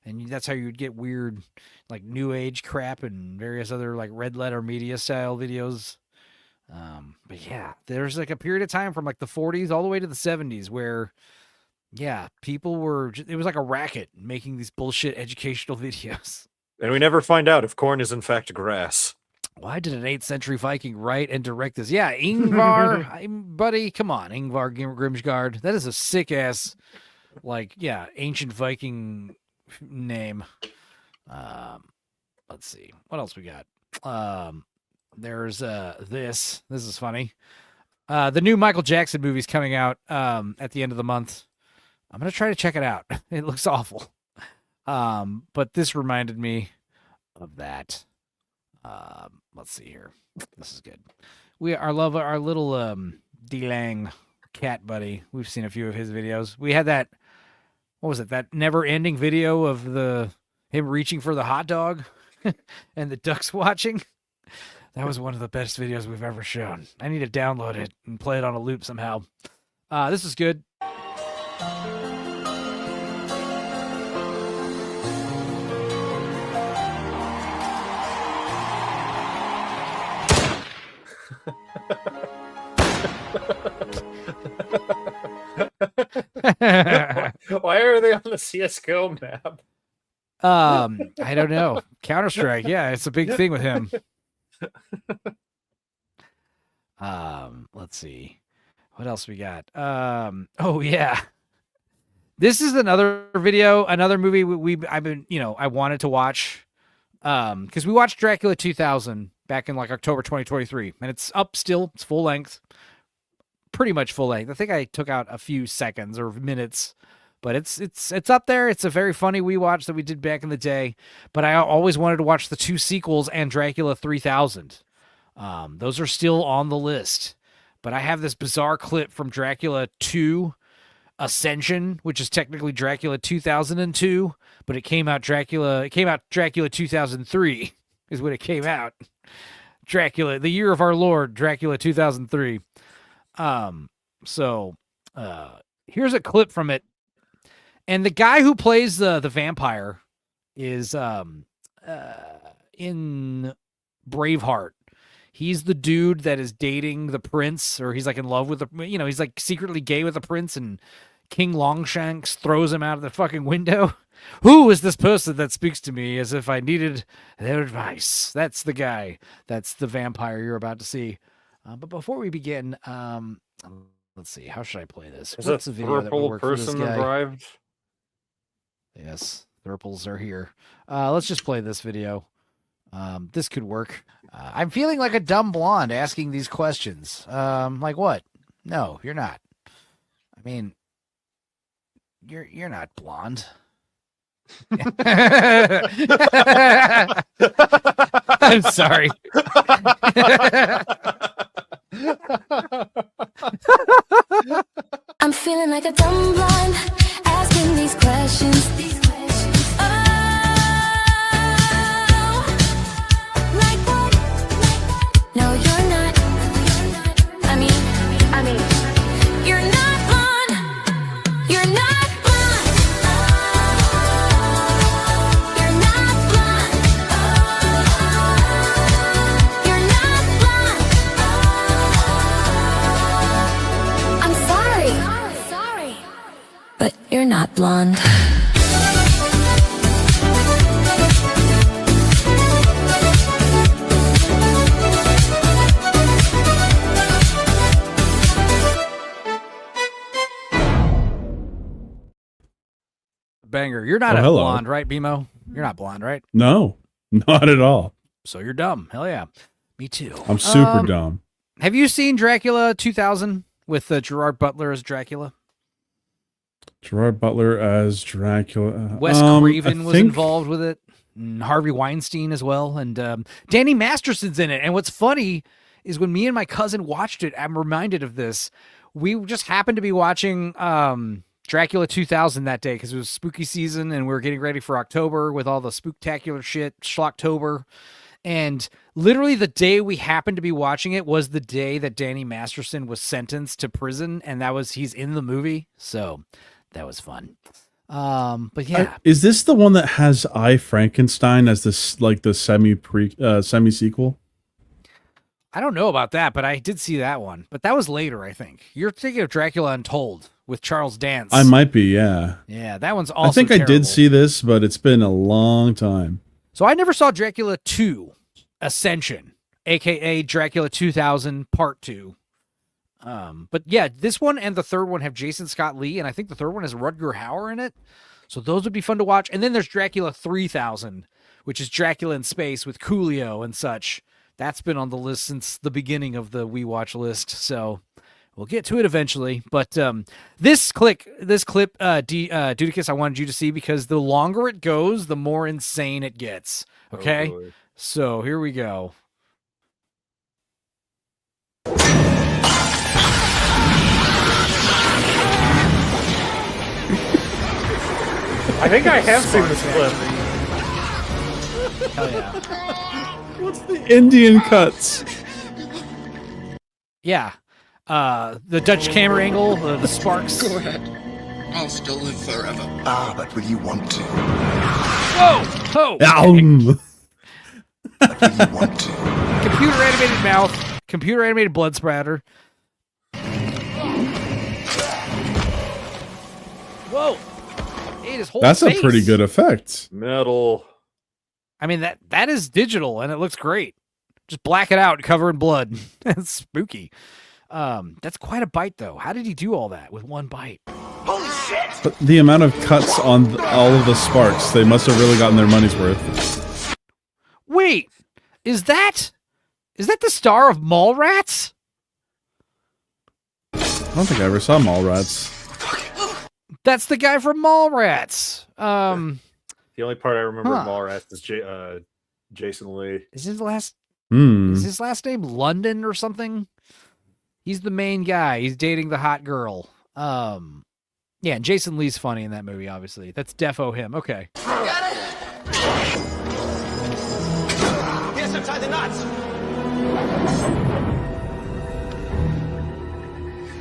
And that's how you would get weird, like new age crap and various other like red letter media style videos. But yeah, there's like a period of time from like the 40s all the way to the 70s where, yeah, people were, it was like a racket making these bullshit educational videos. And we never find out if corn is in fact grass. Why did an 8th century Viking write and direct this? Yeah, Ingvar, buddy, come on, Ingvar Grimsgard. That is a sick ass, like, yeah, ancient Viking name. Let's see what else we got. There's this is funny. The new Michael Jackson movie's coming out at the end of the month. I'm gonna try to check it out. It looks awful. But this reminded me of that. Let's see here. This is good. Our little D-Lang cat buddy. We've seen a few of his videos. We had that, what was it? That never-ending video of him reaching for the hot dog and the ducks watching. That was one of the best videos we've ever shown. I need to download it and play it on a loop somehow. This is good. Why are they on the CSGO map? I don't know. Counter-Strike, yeah, it's a big thing with him. Let's see. What else we got? Oh yeah. This is another video, another movie I wanted to watch. Because we watched Dracula 2000 back in like October 2023, and it's up still. It's full length. Pretty much full length. I think I took out a few seconds or minutes, but it's up there. It's a very funny rewatch that we did back in the day. But I always wanted to watch the 2 sequels and Dracula 3000. Those are still on the list. But I have this bizarre clip from Dracula 2 Ascension, which is technically Dracula 2002, but it came out Dracula 2003 is when it came out. Dracula, the year of our Lord, Dracula 2003. Here's a clip from it. And the guy who plays the vampire is in Braveheart. He's the dude that is dating the prince, or he's like in love with he's like secretly gay with the prince, and King Longshanks throws him out of the fucking window. Who is this person that speaks to me as if I needed their advice? That's the guy. That's the vampire you're about to see. But before we begin, let's see. How should I play this? Is What's the video that will work for this person guy? arrived? Yes, the ripples are here. Let's just play this video. This could work. I'm feeling like a dumb blonde asking these questions. Like what? No, you're not. I mean, you're not blonde. I'm sorry. I'm feeling like a dumb blonde, asking these questions. Oh, like what? No, you're not. I mean, you're not blonde. You're not blonde. You're not blonde. You're not blonde. I'm sorry, but you're not blonde. Banger. You're not a hello. blonde, right, BMO? You're not blonde, right? No, not at all. So you're dumb. Hell yeah. Me too. I'm super dumb. Have you seen Dracula 2000 with Gerard Butler as Dracula? Gerard Butler as Dracula. Wes Craven I was think- involved with it. And Harvey Weinstein as well. And Danny Masterson's in it. And what's funny is when me and my cousin watched it, I'm reminded of this. We just happened to be watching Dracula 2000 that day because it was spooky season and we were getting ready for October with all the spooktacular shit, Schlocktober. And literally the day we happened to be watching it was the day that Danny Masterson was sentenced to prison, and he's in the movie. So that was fun. But yeah. Is this the one that has I Frankenstein as this like the semi sequel? I don't know about that, but I did see that one. But that was later, I think. You're thinking of Dracula Untold with Charles Dance. I might be, yeah. Yeah, that one's also I think terrible. I did see this, but it's been a long time. So I never saw Dracula 2 Ascension, aka Dracula 2000 Part 2. But yeah, this one and the third one have Jason Scott Lee, and I think the third one has Rutger Hauer in it. So those would be fun to watch. And then there's Dracula 3000, which is Dracula in space with Coolio and such. That's been on the list since the beginning of the We Watch list. So we'll get to it eventually. But this clip, Dudicus, I wanted you to see because the longer it goes, the more insane it gets. Okay? Oh, so here we go. I think I have seen this clip. Hell yeah. What's the Indian cuts? Yeah. The Dutch camera angle, the sparks. Go ahead. I'll still live forever. Ah, but will you want to? Whoa! Oh! But will you want to? Computer animated mouth, computer animated blood spatter. Whoa! Ate his whole That's face. a pretty good effect. Metal. I mean, that is digital and it looks great. Just black it out and cover in blood. It's spooky. That's quite a bite though. How did he do all that with one bite? Holy shit! But the amount of cuts on all of the sparks, they must have really gotten their money's worth. Wait, is that the star of Mallrats? I don't think I ever saw Mallrats. That's the guy from Mallrats. The only part I remember Huh. of Mallrats is Jason Lee. Is his last Hmm. Is his last name London or something? He's the main guy. He's dating the hot girl. Yeah, and Jason Lee's funny in that movie, obviously. That's defo him. Okay. Yes, untie the knots.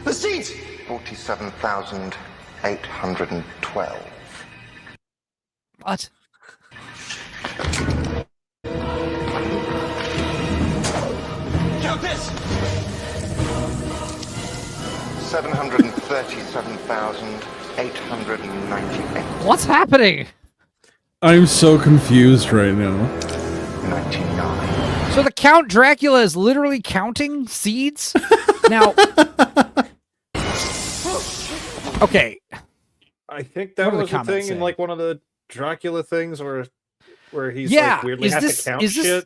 The seat. 47,812. What? Count this. 737,898. What's happening? I'm so confused right now. 99. So the Count Dracula is literally counting seeds? Now, okay. I think that What do the was a comments thing say? in like one of the Dracula things where he's Yeah, like weirdly is has this- to count is this- shit.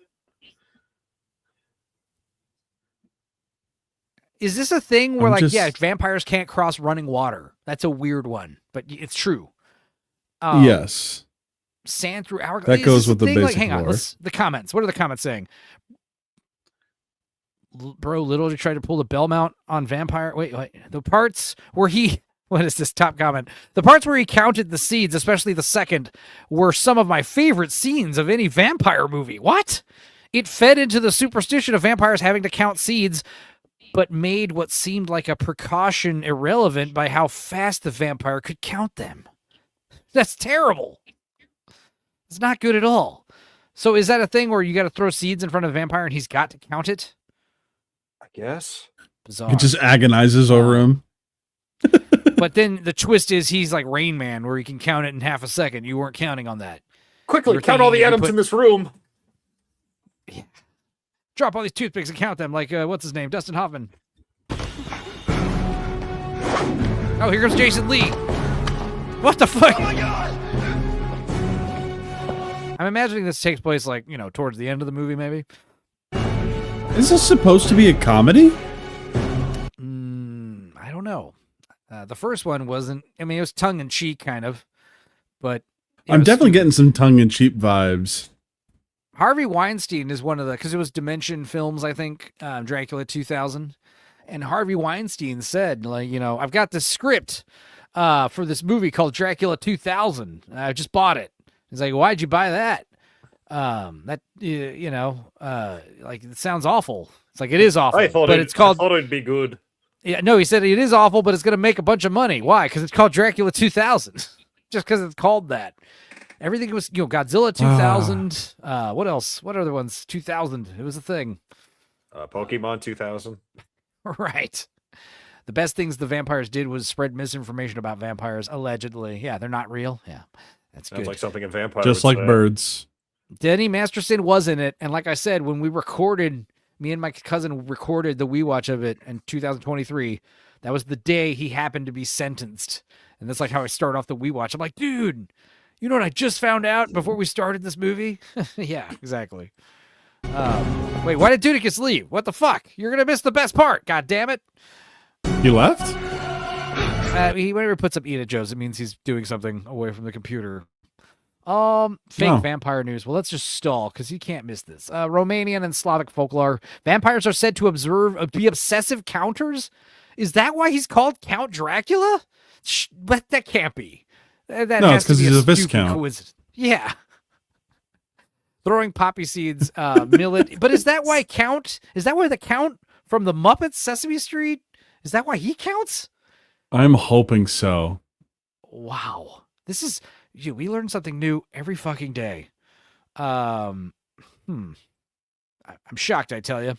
Is this a thing where, I'm like, just- yeah, vampires can't cross running water? That's a weird one, but it's true. Yes. sand through hourglass. That Is goes this with the thing? basic Hang on, lore. the comments. What are the comments saying? Bro literally tried to pull the bell mount on Vampire. Wait. The parts where he... What is this top comment? The parts where he counted the seeds, especially the second, were some of my favorite scenes of any vampire movie. What? It fed into the superstition of vampires having to count seeds, but made what seemed like a precaution irrelevant by how fast the vampire could count them. That's terrible. It's not good at all. So is that a thing where you got to throw seeds in front of a vampire and he's got to count it? I guess. Bizarre. It just agonizes over him. But then the twist is he's like Rain Man, where he can count it in half a second. You weren't counting on that. Quickly, You were count all the thinking you atoms put- in this room. Drop all these toothpicks and count them like, what's his name? Dustin Hoffman. Oh, here comes Jason Lee. What the fuck? Oh my God! I'm imagining this takes place like, towards the end of the movie, maybe. Is this supposed to be a comedy? I don't know. The first one wasn't. I mean, it was tongue-in-cheek, kind of. But I'm definitely getting some tongue-in-cheek vibes. Harvey Weinstein is one of the... Because it was Dimension Films, I think. Dracula 2000. And Harvey Weinstein said, I've got this script for this movie called Dracula 2000. I just bought it. He's like, why'd you buy that? It sounds awful. It's like, it is awful. I thought it'd be good. Yeah, no, he said it is awful, but it's going to make a bunch of money. Why? Because it's called Dracula 2000. Just because it's called that. Everything was, Godzilla 2000. What else? What other ones? 2000. It was a thing. Pokemon 2000. Right. The best things the vampires did was spread misinformation about vampires, allegedly. Yeah, they're not real. Yeah, that's Sounds good. like something a vampire Just would like say. birds. Denny Masterson was in it, and like I said, when we recorded, me and my cousin recorded the We Watch of it in 2023. That was the day he happened to be sentenced, and that's like how I start off the We Watch. I'm like, dude, you know what I just found out before we started this movie? Yeah, exactly. Wait, why did Dudicus leave? What the fuck? You're gonna miss the best part. God damn it! He left? Whenever he puts up Eat at Joe's, it means he's doing something away from the computer. Fake vampire news. Well, let's just stall because you can't miss this. Romanian and Slavic folklore. Vampires are said to be obsessive counters. Is that why he's called Count Dracula? But that can't be. That No, has it's 'cause to be he's a stupid viscount. coincidence. Yeah. Throwing poppy seeds, millet. But is that why Count? Is that why the Count from the Muppets Sesame Street? Is that why he counts? I'm hoping so. Wow. This is... we learn something new every fucking day. I'm shocked, I tell you.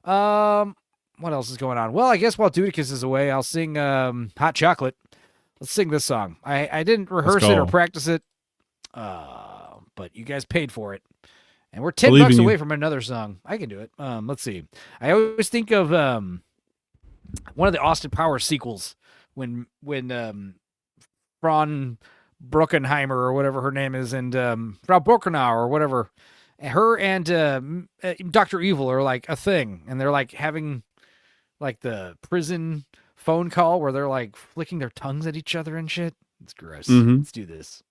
What else is going on? Well, I guess while Dudicus is away, I'll sing Hot Chocolate. Let's sing this song. I didn't rehearse it or practice it, but you guys paid for it. And we're $10 away from another song. I can do it. Let's see. I always think of one of the Austin Powers sequels when Ron Bruckenheimer or whatever her name is, and Frau Borkenau or whatever, her and Dr. Evil are like a thing, and they're like having like the prison phone call where they're like flicking their tongues at each other and shit. It's gross. Mhm. Let's do this.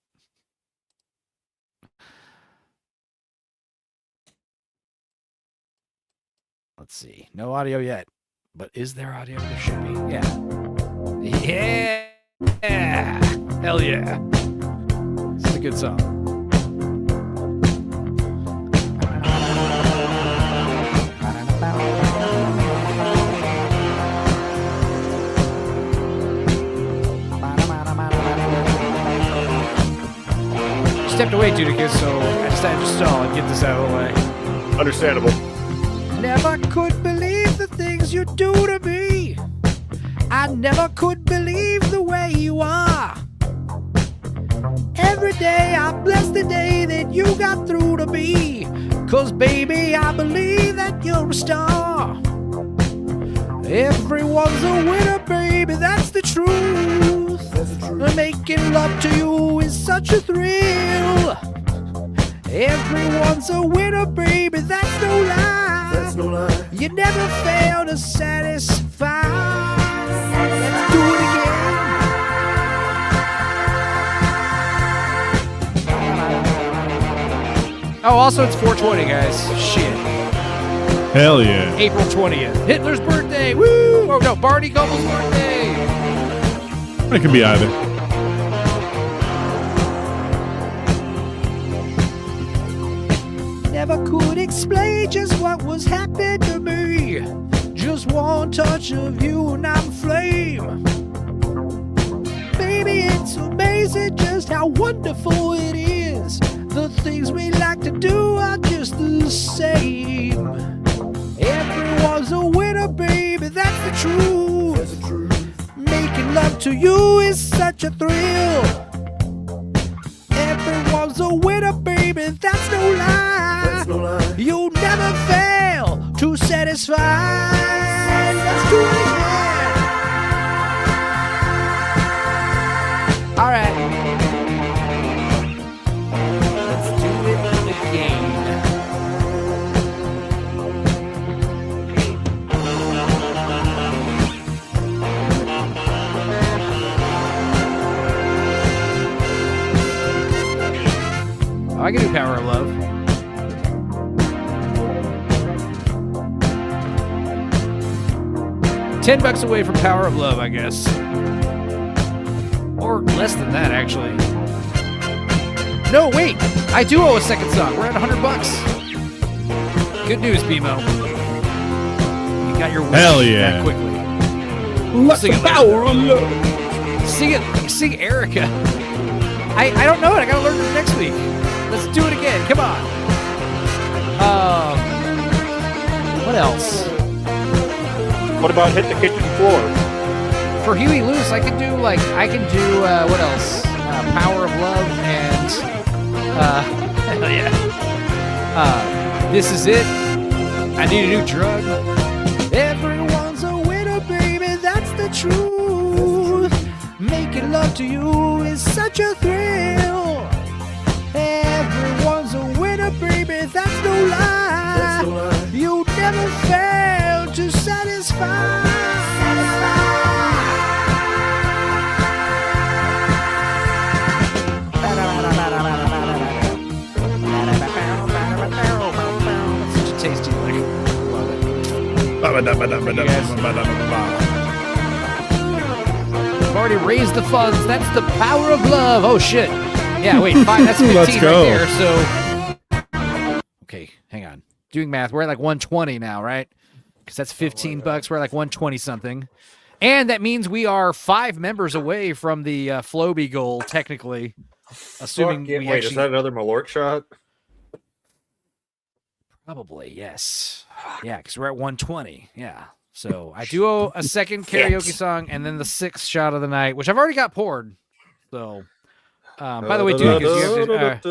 Let's see. No audio yet, but is there audio? There should be. Yeah. Yeah. Hell yeah. This is a good song. Stepped away, Dudicus, so I decided to stall and get this out of the way. Understandable. Never could believe the things you do to me. I never could believe the way you are. Every day I bless the day that you got through to me. 'Cause baby, I believe that you're a star. Everyone's a winner, baby, that's the truth. Making love to you is such a thrill. Everyone's a winner, baby, that's no lie. That's no lie. You never fail to satisfy. Let's do it again. Oh, also it's 420, guys. Shit. Hell yeah. April 20th. Hitler's birthday. Woo! Oh no, Barney Gumbel's birthday. It could be either. Never could explain just what was happening to me. Just one touch of you and I'm flame. Baby, it's amazing just how wonderful it is. The things we like to do are just the same. Everyone's a winner, baby, that's the truth. Making love to you is such a thrill. Everyone's a winner, baby, that's no lie. You'll never fail to satisfy. Let's do it again. All right. Let's do it again. Oh, I can do Power of Love. $10 away from Power of Love, I guess. Or less than that, actually. No, wait. I do owe a second song. We're at $100. Good news, BMO. You got your wish Hell yeah. that quickly. Let Sing the it, power of love. Sing it. Sing Erica. I don't know it. I gotta learn it next week. Let's do it again. Come on. What else? What about Hit the Kitchen Floor? For Huey Lewis, I can do what else? Power of Love and hell yeah. This Is It. I Need a New Drug. Everyone's a winner, baby, that's the truth. Making love to you is such a thrill. Everyone's a winner, baby, that's no lie. You never fail to satisfy. Such a tasty lick. Love it. I've already raised the funds. That's the power of love. Oh shit. Yeah, wait, fine. That's 15 Let's right go. there. So, okay, hang on. Doing math. We're at like 120 now, right? Because that's $15. We're at like 120 something, and that means we are 5 members away from the Floby goal, technically. Assuming we Wait, actually is that another Malort shot? probably yes. Yeah, because we're at 120. Yeah. So I do owe a second karaoke song and then the 6th shot of the night, which I've already got poured. So. By the way, dude,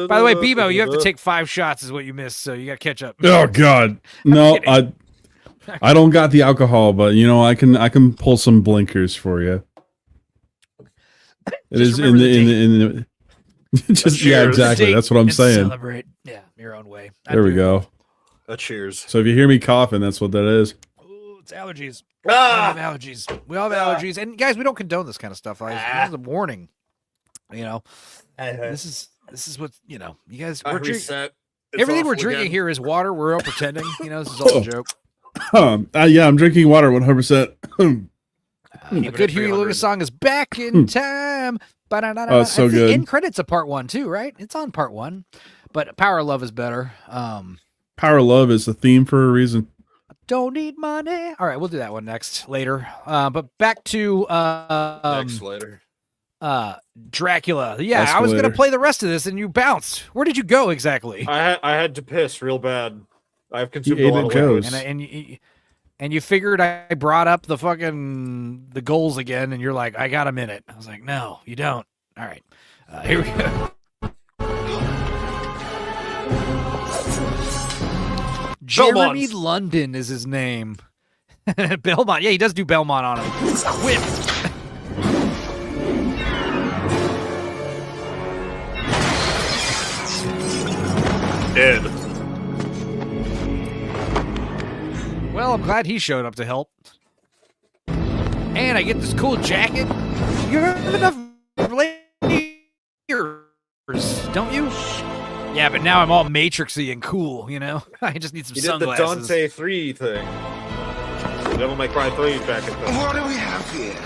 by the way, Bebo, you have to take 5 shots is what you missed, so you got to catch up. Oh God, no, I don't got the alcohol, but you know I can pull some blinkers for you. It is in the just yeah, exactly. That's what I'm saying. Celebrate, yeah, your own way. There we go. A cheers. So if you hear me coughing, that's what that is. Ooh, it's allergies. We all have allergies. We all have allergies, and guys, we don't condone this kind of stuff. This is a warning. You know, this is what you know. You guys, we're drinking. Everything we're drinking here is water. We're all pretending. You know, this is all a joke. Yeah, I'm drinking water 100%. A good Huey Lewis song is "Back in Time." Oh, it's so good. The end credits of part 1 too, right? It's on part 1, but Power of Love is better. Power of Love is the theme for a reason. Don't need money. All right, we'll do that one later. But back to Next later. Dracula. Yeah, I was gonna play the rest of this, and you bounced. Where did you go exactly? I had to piss real bad. I've consumed a lot of liquids. And you figured I brought up the goals again, and you're like, I got a minute. I was like, no, you don't. All right, here we go. Jeremy London is his name. Belmont. Yeah, he does do Belmont on him. Whip. Dead. Well, I'm glad he showed up to help. And I get this cool jacket. You have enough layers, don't you? Yeah, Yeah, but now I'm all matrixy and cool, you know? I just need some He did the sunglasses. Dante 3 thing. Devil May Cry 3 back at the... What do we have here?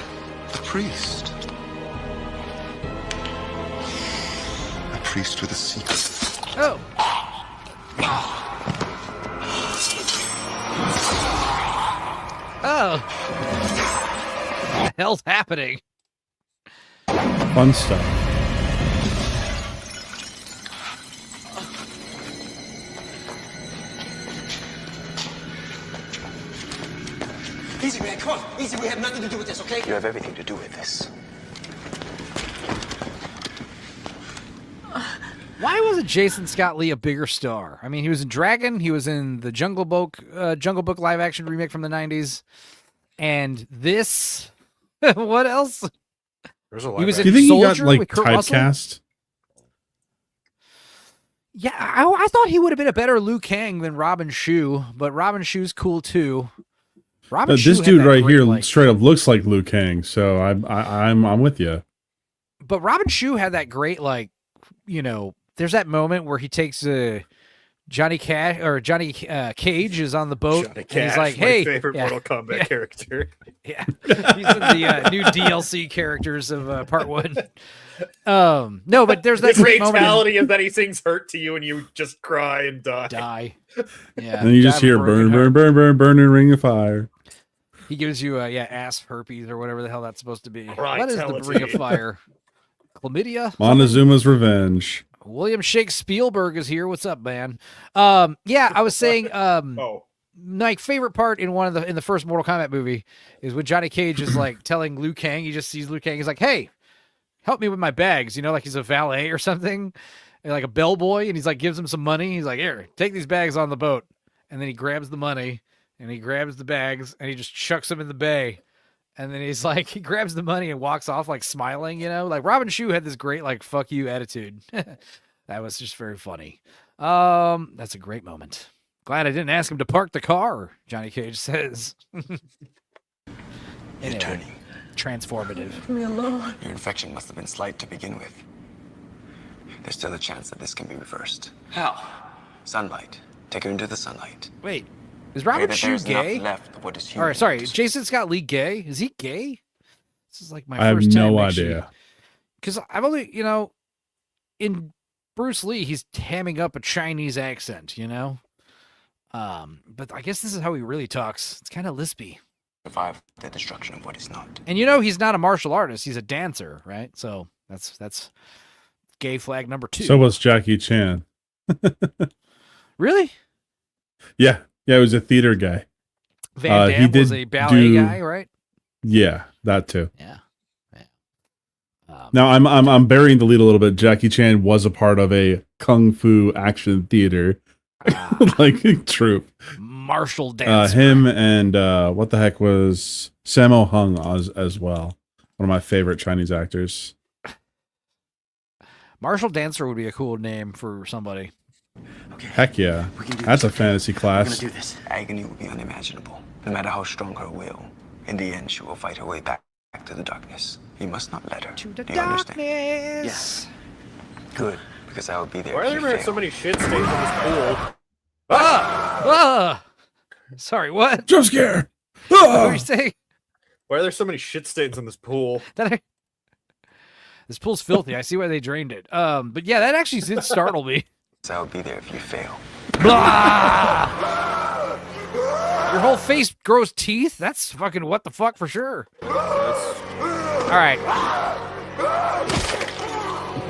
A priest. A priest with a secret. Oh. Oh. What the hell's happening? Fun stuff. Easy, man, come on. Easy, we have nothing to do with this, okay? You have everything to do with this. Why wasn't Jason Scott Lee a bigger star? I mean, he was in Dragon. He was in the Jungle Book live action remake from the 90s. And this, what else? There's a He was Do you in think he Soldier got like with Kurt Russell? typecast? Yeah, I thought he would have been a better Liu Kang than Robin Shou, but Robin Shu's cool too. Robin Shou This had dude that right great, here like- straight up looks like Liu Kang, so I'm with you. But Robin Shou had that great, like, you know, there's that moment where he takes Johnny Cage is on the boat. Johnny and he's Cash, like, my hey, favorite yeah, Mortal Kombat yeah, character. Yeah, he's in the new DLC characters of Part 1. No, but there's that His great moment. fatality is that he sings "Hurt" to you, and you just cry and die. Yeah, And then you just die hear of a broken burn, heart. burn, burn, burn, burn in ring of fire. He gives you ass herpes or whatever the hell that's supposed to be. Right, What is the telepathy. ring of fire? Chlamydia? Montezuma's Revenge. William Shake Spielberg is here. What's up, man? Yeah, I was saying, my favorite part in in the first Mortal Kombat movie is when Johnny Cage is like telling Liu Kang. He just sees Liu Kang. He's like, "Hey, help me with my bags." You know, like he's a valet or something, and like a bellboy. And he's like, gives him some money. He's like, "Here, take these bags on the boat." And then he grabs the money and he grabs the bags and he just chucks them in the bay. And then he's like, he grabs the money and walks off like smiling, you know, like Robin Shou had this great, like, fuck you attitude. That was just very funny. That's a great moment. Glad I didn't ask him to park the car, Johnny Cage says. Anyway, turning. transformative. Leave me alone. Your infection must have been slight to begin with. There's still a chance that this can be reversed. How? Sunlight. Take her into the sunlight. Wait, is Pray Robin that Shou there's enough gay? left of what is All human. right, sorry. Is Jason Scott Lee gay? Is he gay? This is like my I have first time no actually- idea. Because I've only, you know, in Bruce Lee, he's hamming up a Chinese accent, you know? But I guess this is how he really talks. It's kind of lispy. Survive the destruction of what is not. And you know he's not a martial artist. He's a dancer, right? So that's gay flag number 2. So was Jackie Chan. Really? Yeah, he was a theater guy. Van Damme was a ballet guy, right? Yeah, that too. Yeah. Now I'm burying the lead a little bit. Jackie Chan was a part of a kung fu action theater, like troupe. Martial dancer. Him and what the heck was Sammo Hung as well. One of my favorite Chinese actors. Martial dancer would be a cool name for somebody. Heck yeah, that's a fantasy class. this. Agony will be unimaginable. No matter how strong her will, in the end she will fight her way back to the darkness. You must not let her. To the Do you understand? darkness. Yes. Good, because I will be there. Why if are you there fail. so many shit stains in this pool? Sorry, what? Jump scare. What were you saying? Why are there so many shit stains in this pool? This pool's filthy. I see why they drained it. But yeah, that actually did startle me. So I will be there if you fail. Blah! Your whole face grows teeth? That's fucking what the fuck for sure. All right.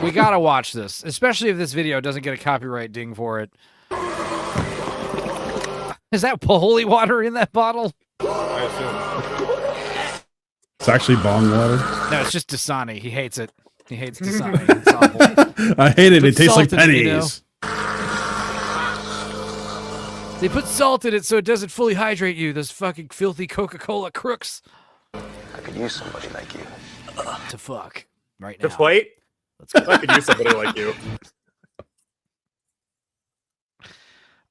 We gotta watch this, especially if this video doesn't get a copyright ding for it. Is that holy water in that bottle? It's actually bong water. No, it's just Dasani. He hates it. He hates Dasani. It's awful. I hate it. Put It tastes like salt in it, you know? pennies. They put salt in it so it doesn't fully hydrate you. Those fucking filthy Coca-Cola crooks. I could use somebody like you. To fuck right now. To fight? Let's go. I could use somebody like you.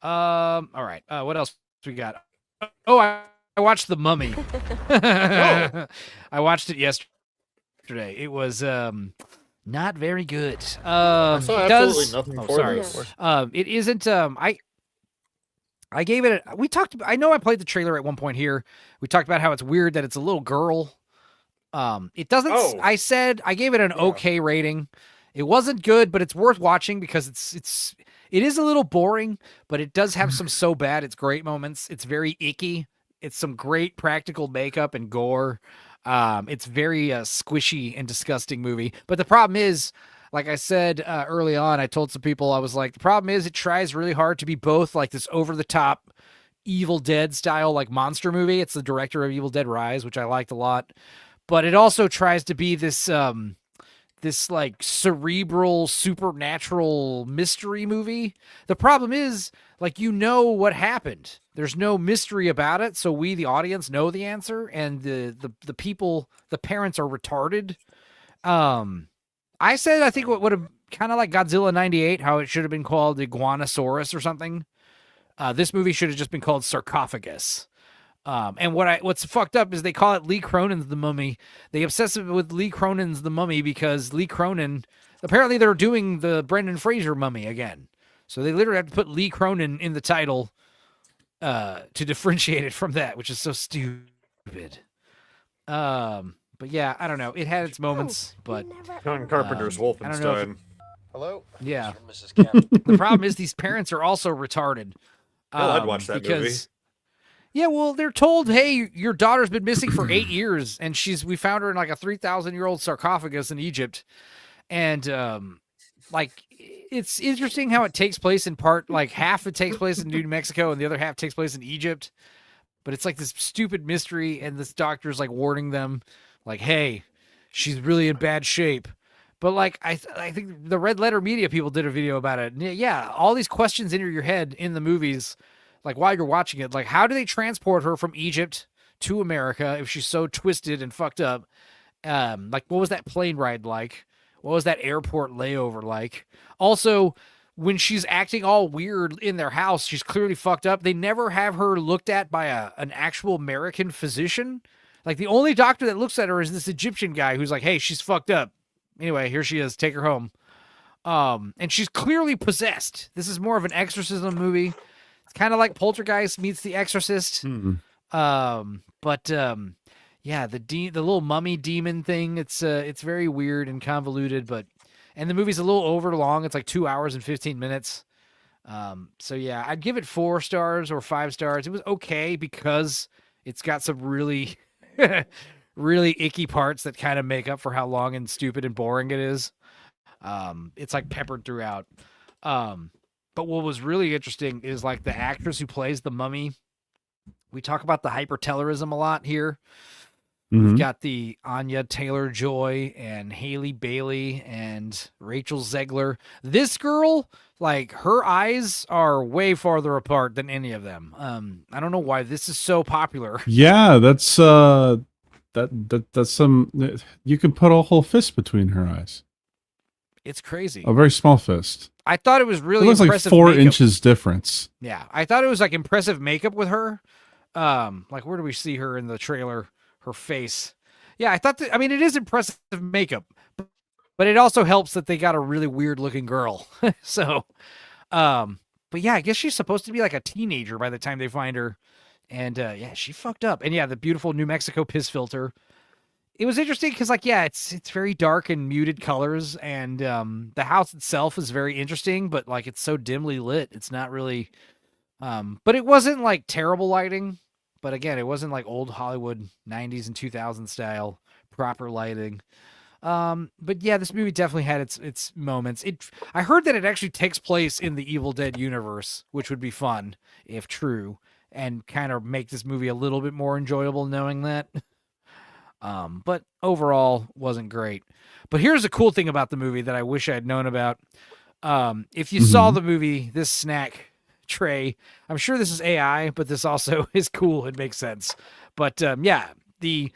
All right. What else we got? Oh, I watched The Mummy. I watched it yesterday. It was Not very good. I saw absolutely nothing for sorry. this. It isn't. I gave it. We talked. I know I played the trailer at one point here. We talked about how it's weird that it's a little girl. It doesn't. Oh. I said I gave it an okay rating. It wasn't good, but it's worth watching because it is a little boring, but it does have some so bad it's great moments. It's very icky. It's some great practical makeup and gore. It's very squishy and disgusting movie. But the problem is, like I said early on, I told some people, I was like, the problem is it tries really hard to be both like this over-the-top Evil Dead style like monster movie. It's the director of Evil Dead Rise, which I liked a lot. But it also tries to be this this like cerebral supernatural mystery movie. The problem is, like, you know what happened. There's no mystery about it, so we, the audience, know the answer, and the people, the parents, are retarded. I said I think what would have kind of like Godzilla 98, how it should have been called Iguanosaurus or something. This movie should have just been called Sarcophagus. And what's fucked up is they call it Lee Cronin's The Mummy. They obsess with Lee Cronin's The Mummy because Lee Cronin, apparently they're doing the Brendan Fraser Mummy again. So they literally have to put Lee Cronin in the title to differentiate it from that, which is so stupid. But yeah, I don't know. It had its moments, but John Carpenter's Wolfenstein. Hello? Yeah. Mrs. Campbell. The problem is these parents are also retarded. Hell, I'd watch that movie. Yeah, well, they're told, hey, your daughter's been missing for 8 years, and we found her in like a 3,000-year-old sarcophagus in Egypt. And like, it's interesting how it takes place in part, like half it takes place in New Mexico and the other half takes place in Egypt. But it's like this stupid mystery, and this doctor's like warning them, like, hey, she's really in bad shape. But like, I think the Red Letter Media people did a video about it. Yeah, all these questions enter your head in the movies, like while you're watching it. Like, how do they transport her from Egypt to America if she's so twisted and fucked up? Like, what was that plane ride like? What was that airport layover like? Also, when she's acting all weird in their house, she's clearly fucked up. They never have her looked at by an actual American physician. Like, the only doctor that looks at her is this Egyptian guy who's like, hey, she's fucked up. Anyway, here she is. Take her home. And she's clearly possessed. This is more of an exorcism movie. It's kind of like Poltergeist meets The Exorcist. Yeah, the little mummy demon thing. It's very weird and convoluted, and the movie's a little over long. It's like 2 hours and 15 minutes. So yeah, I'd give it 4 stars or 5 stars. It was okay because it's got some really, really icky parts that kind of make up for how long and stupid and boring it is. It's like peppered throughout. But what was really interesting is like the actress who plays the mummy. We talk about the hypertelorism a lot here. We've got the Anya Taylor-Joy and Haley Bailey and Rachel Zegler. This girl, like, her eyes are way farther apart than any of them. I don't know why this is so popular. Yeah, that's that's some. You can put a whole fist between her eyes. It's crazy. A very small fist. I thought it was really it looks impressive. Like 4 makeup. inches difference. Yeah, I thought it was like impressive makeup with her. Like, where do we see her in the trailer? Her face. Yeah, I thought I mean, it is impressive makeup, but it also helps that they got a really weird looking girl. So, but yeah, I guess she's supposed to be like a teenager by the time they find her. And yeah, she fucked up. And yeah, the beautiful New Mexico piss filter. It was interesting because, like, yeah, it's very dark and muted colors, and the house itself is very interesting, but like it's so dimly lit, it's not really. But it wasn't like terrible lighting. But again, it wasn't like old Hollywood 90s and 2000s style proper lighting. But yeah, this movie definitely had its moments. I heard that it actually takes place in the Evil Dead universe, which would be fun if true, and kind of make this movie a little bit more enjoyable knowing that. But overall, wasn't great. But here's a cool thing about the movie that I wish I had known about. If you saw the movie, this snack tray, I'm sure this is AI, but this also is cool. It makes sense. But yeah, the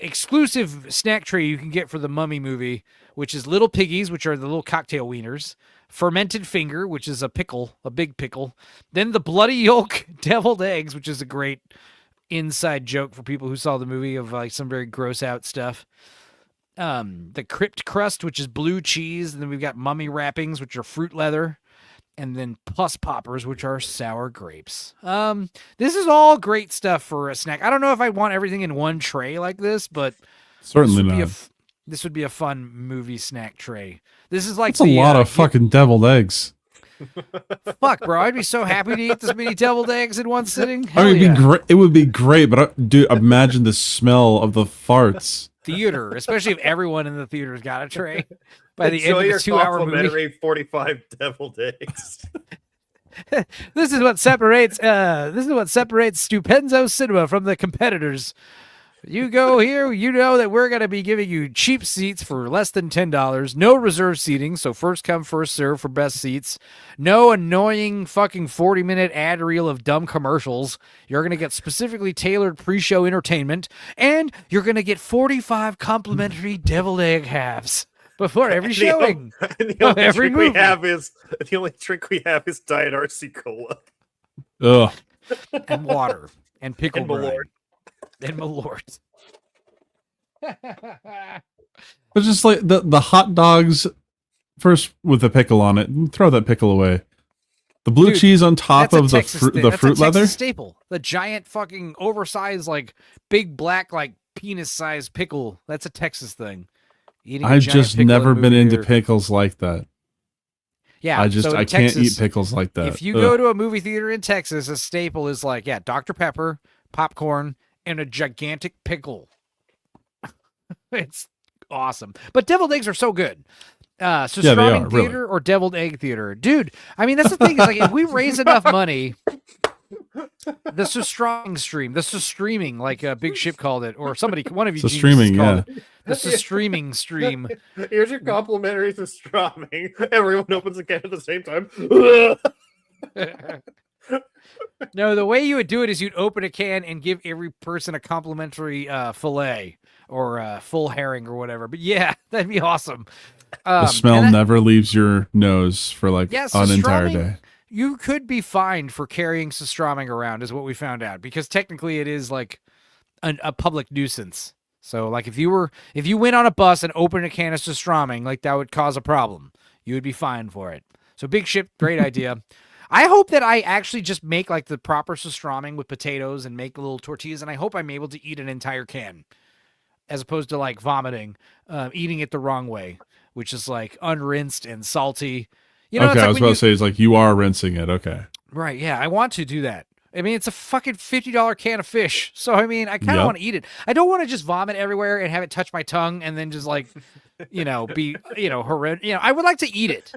exclusive snack tray you can get for the Mummy movie, which is Little Piggies, which are the little cocktail wieners, fermented finger, which is a pickle, a big pickle, then the bloody yolk deviled eggs, which is a great inside joke for people who saw the movie of like some very gross out stuff. the crypt crust, which is blue cheese, and then we've got mummy wrappings, which are fruit leather, and then pus poppers, which are sour grapes. This is all great stuff for a snack. I don't know if I want everything in one tray like this, but Certainly not. This would be a fun movie snack tray. This is like That's a lot of fucking deviled eggs. Fuck, bro! I'd be so happy to eat this many deviled eggs in one sitting. I mean, it'd be great. It would be great, but dude, imagine the smell of the farts. Theater, especially if everyone in the theater's got a tray. By the Enjoy end your of the 2-hour movie, complimentary 45 deviled eggs. This is what separates Stupenzo Cinema from the competitors. You go here, you know that we're going to be giving you cheap seats for less than $10. No reserve seating, so first come, first serve for best seats. No annoying fucking 40-minute ad reel of dumb commercials. You're going to get specifically tailored pre-show entertainment, and you're going to get 45 complimentary deviled egg halves before every showing. The only drink we have is Diet RC Cola. Ugh. And water. And pickle and brine. Malort. And Malort. But just like the hot dogs first with the pickle on it, throw that pickle away. The blue cheese on top of the fruit leather staple. The giant fucking oversized like big black like penis sized pickle. That's a Texas thing. I've just never been into pickles like that. Yeah, I so in can't Texas, eat pickles like that. If you go to a movie theater in Texas, a staple is like Dr. Pepper, popcorn, and a gigantic pickle. It's awesome. But deviled eggs are so good. So yeah, they are, theater or deviled egg theater. Dude, I mean, that's the thing. Is like if we raise enough money, the Sustroming stream, the streaming, like Big Ship called it, or one of you streaming, called it. The streaming stream. Here's your complimentary Sustroming. Everyone opens a can at the same time. No, the way you would do it is you'd open a can and give every person a complimentary fillet or full herring or whatever. But yeah, that'd be awesome. The smell never leaves your nose for like an entire day. You could be fined for carrying Sustroming around, is what we found out, because technically it is like a public nuisance. So like if you went on a bus and opened a can of Sustroming, like that would cause a problem. You would be fined for it. So Big Ship, great idea. I hope that I actually just make like the proper Sustroming with potatoes and make little tortillas, and I hope I'm able to eat an entire can as opposed to like vomiting, eating it the wrong way, which is like unrinsed and salty. You know, okay, I was about to say, it's like you are rinsing it. Okay. Right, yeah, I want to do that. I mean, it's a fucking $50 can of fish. So, I mean, I kind of want to eat it. I don't want to just vomit everywhere and have it touch my tongue and then just like, be, horrendous. I would like to eat it.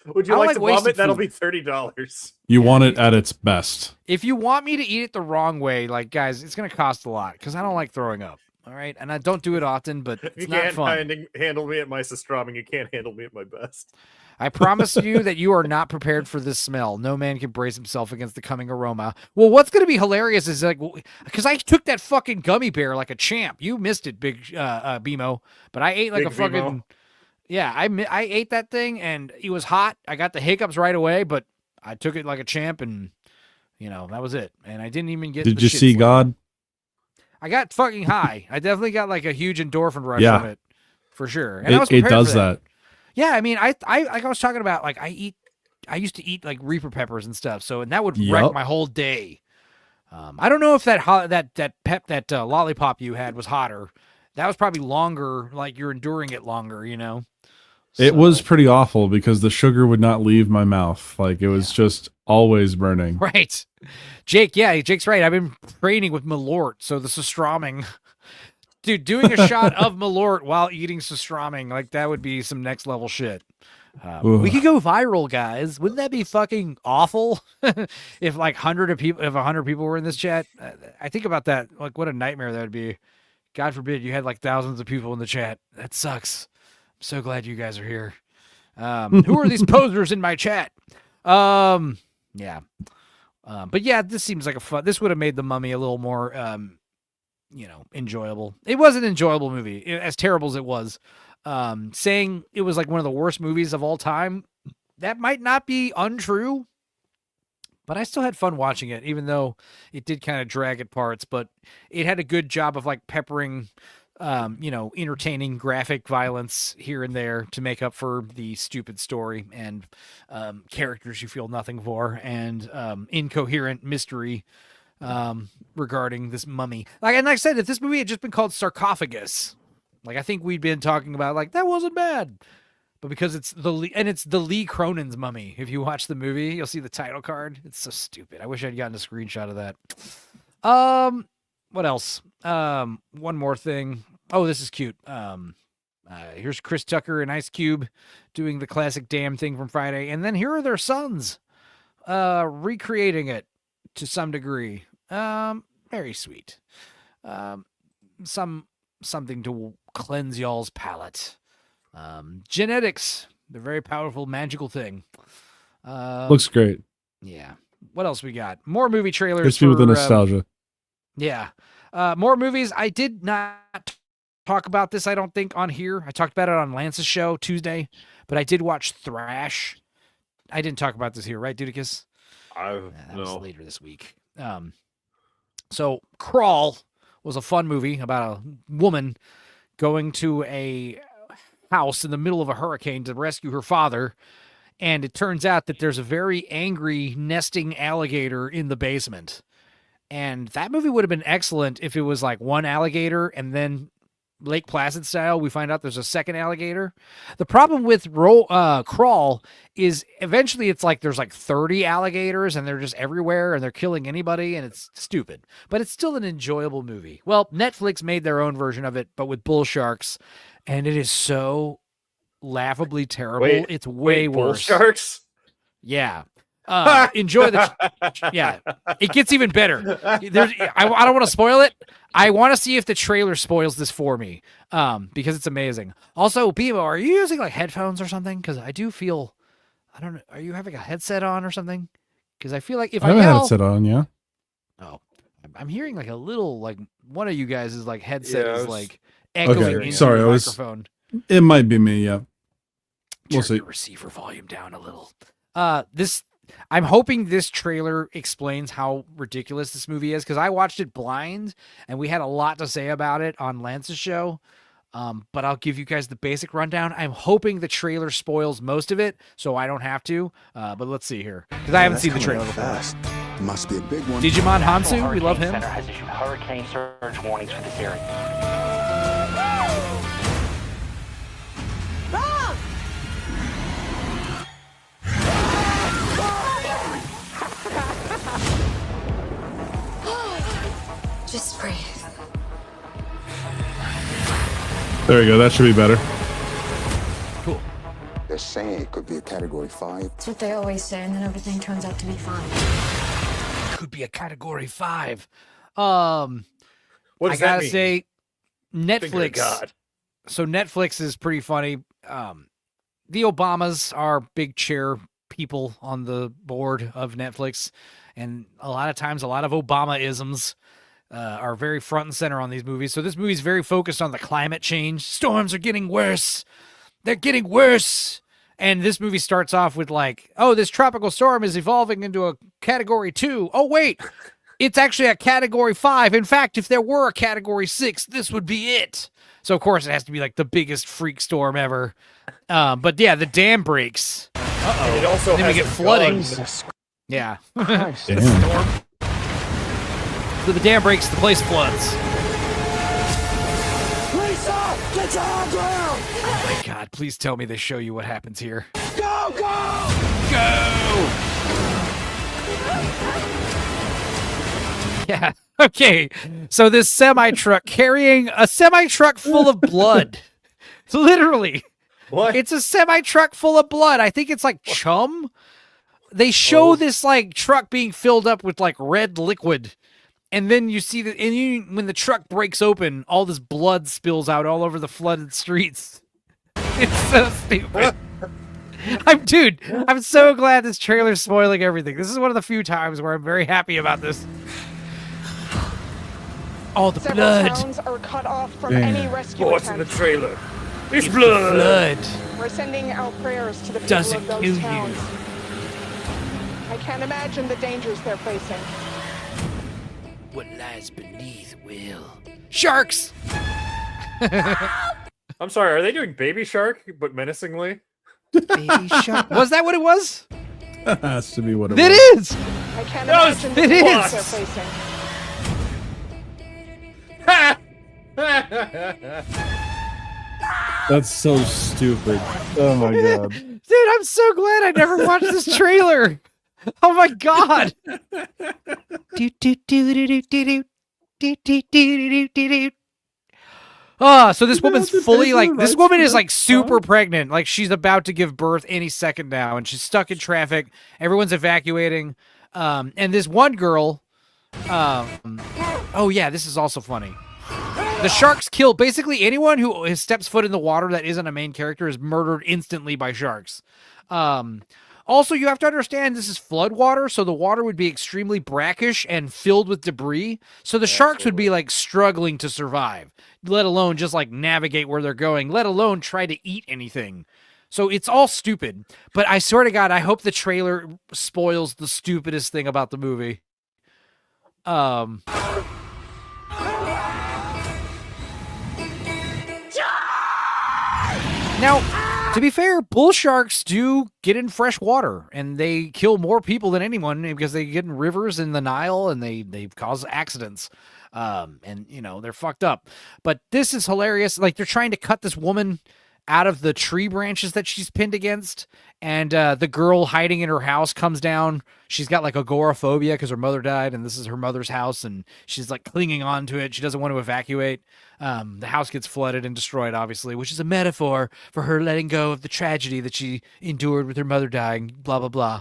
Would you like to vomit? That'll be $30. You want it at its best. If you want me to eat it the wrong way, like, guys, it's going to cost a lot because I don't like throwing up. All right. And I don't do it often, but it's not fun. You can't handle me at my Sustroming. You can't handle me at my best. I promise you that you are not prepared for this smell. No man can brace himself against the coming aroma. Well, what's going to be hilarious is like, because I took that fucking gummy bear like a champ. You missed it, Big BMO, but I ate like a fucking BMO. Yeah. I ate that thing and it was hot. I got the hiccups right away, but I took it like a champ, and that was it. And I didn't even get. Did you see God? I got fucking high. I definitely got like a huge endorphin rush from it, for sure. And it does that. Yeah, I mean, I like I was talking about, like I used to eat like Reaper peppers and stuff, and that would wreck my whole day. I don't know if that lollipop you had was hotter. That was probably longer, like you're enduring it longer, It was pretty awful because the sugar would not leave my mouth. Like it was just always burning. Right. Jake's right. I've been training with Malort, so the Sustroming. Dude, doing a shot of Malort while eating Sustroming, like that would be some next level shit. We could go viral, guys. Wouldn't that be fucking awful? If like 100 people were in this chat, I think about that. Like, what a nightmare that would be. God forbid you had like thousands of people in the chat. That sucks. I'm so glad you guys are here. Who are these posers in my chat? Yeah. But yeah, this seems like this would have made The Mummy a little more, enjoyable. It was an enjoyable movie, as terrible as it was. Saying it was like one of the worst movies of all time, that might not be untrue, but I still had fun watching it, even though it did kind of drag at parts, but it had a good job of like peppering entertaining graphic violence here and there to make up for the stupid story and characters you feel nothing for and incoherent mystery regarding this mummy. Like I said, if this movie had just been called Sarcophagus, like I think we'd been talking about like that wasn't bad. But because it's the Lee Cronin's Mummy. If you watch the movie, you'll see the title card. It's so stupid. I wish I'd gotten a screenshot of that. What else? One more thing. Oh, this is cute. Here's Chris Tucker and Ice Cube doing the classic damn thing from Friday. And then here are their sons recreating it to some degree. Very sweet. Something to cleanse y'all's palate. Genetics, the very powerful magical thing. Looks great. Yeah. What else we got? More movie trailers. Hits me with the nostalgia. Yeah. More movies. I did not talk about this, I don't think, on here. I talked about it on Lance's show Tuesday, but I did watch Thrash. I didn't talk about this here, right, Dudicus? That was later this week. So Crawl was a fun movie about a woman going to a house in the middle of a hurricane to rescue her father. And it turns out that there's a very angry nesting alligator in the basement. And that movie would have been excellent if it was like one alligator and then Lake Placid style, we find out there's a second alligator. The problem with Crawl is eventually it's like there's like 30 alligators and they're just everywhere and they're killing anybody and it's stupid. But it's still an enjoyable movie. Well, Netflix made their own version of it, but with bull sharks, and it is so laughably terrible. It's way worse. Bull sharks? Yeah. Enjoy yeah, it gets even better. I don't want to spoil it. I want to see if the trailer spoils this for me, because it's amazing. Also, Bimo, are you using like headphones or something? Because I do feel, I don't know, are you having a headset on or something? Because I feel like if I have yell, a headset on, yeah. Oh, I'm hearing like a little, like one of you guys is like headset is like echoing Okay, into sorry, the I was. microphone. It might be me, yeah. We'll Turn see. the receiver volume down a little. I'm hoping this trailer explains how ridiculous this movie is, because I watched it blind and we had a lot to say about it on Lance's show. But I'll give you guys the basic rundown. I'm hoping the trailer spoils most of it so I don't have to. But let's see here, because I haven't seen the trailer before. Must be a big one. Digimon Hansu, we love him. Center has issued hurricane surge warnings for this area. Just breathe. There we go. That should be better. Cool. They're saying it could be a Category 5. That's what they always say, and then everything turns out to be fine. Could be a Category 5. What does I gotta that mean? say, Finger Netflix. God. So Netflix is pretty funny. The Obamas are big chair people on the board of Netflix, and a lot of times, a lot of Obama-isms are very front and center on these movies. So this movie's very focused on the climate change. Storms are getting worse. They're getting worse. And this movie starts off with like, oh, this tropical storm is evolving into a Category 2. Oh, wait. It's actually a Category 5. In fact, if there were a Category 6, this would be it. So, of course, it has to be like the biggest freak storm ever. But yeah, the dam breaks. Uh-oh. It also then we has get a flooding. gun. Yeah. Damn. Storm. So the dam breaks, the place floods. Lisa, get your high ground! Oh my God, please tell me they show you what happens here. Go, go! Go! Yeah. Okay. So this semi-truck carrying a semi-truck full of blood. It's literally. What? It's a semi-truck full of blood. I think it's like chum. They show this like truck being filled up with like red liquid. And then you see that, and when the truck breaks open, all this blood spills out all over the flooded streets. It's so stupid. I'm so glad this trailer's spoiling everything. This is one of the few times where I'm very happy about this. Oh, the Several blood. towns are cut off from Damn. any rescue What's in the attempts. trailer? It's It's blood. the blood. We're sending out prayers to the people Doesn't of those kill you. towns. I can't imagine the dangers they're facing. What lies beneath will. Sharks! I'm sorry, are they doing Baby Shark, but menacingly? Baby Shark. Was that what it was? That has to be what it It was. is. I can't No, imagine the it dangers is. they're facing. That's so stupid. Oh my god. Dude, I'm so glad I never watched this trailer. Oh my god. Oh, so this woman's fully like, this woman is like super pregnant. Like she's about to give birth any second now, and she's stuck in traffic. Everyone's evacuating. And this one girl, oh yeah, this is also funny. The sharks kill basically anyone who steps foot in the water that isn't a main character is murdered instantly by sharks. Also, you have to understand this is floodwater, so the water would be extremely brackish and filled with debris. So the sharks would be like struggling to survive, let alone just like navigate where they're going, let alone try to eat anything. So it's all stupid. But I swear to God, I hope the trailer spoils the stupidest thing about the movie. Now, to be fair, bull sharks do get in fresh water, and they kill more people than anyone because they get in rivers in the Nile, and they cause accidents. And, you know, they're fucked up. But this is hilarious. Like, they're trying to cut this woman out of the tree branches that she's pinned against, and the girl hiding in her house comes down. She's got like agoraphobia because her mother died, and this is her mother's house, and she's like clinging on to it. She doesn't want to evacuate. The house gets flooded and destroyed, obviously, which is a metaphor for her letting go of the tragedy that she endured with her mother dying, blah, blah, blah.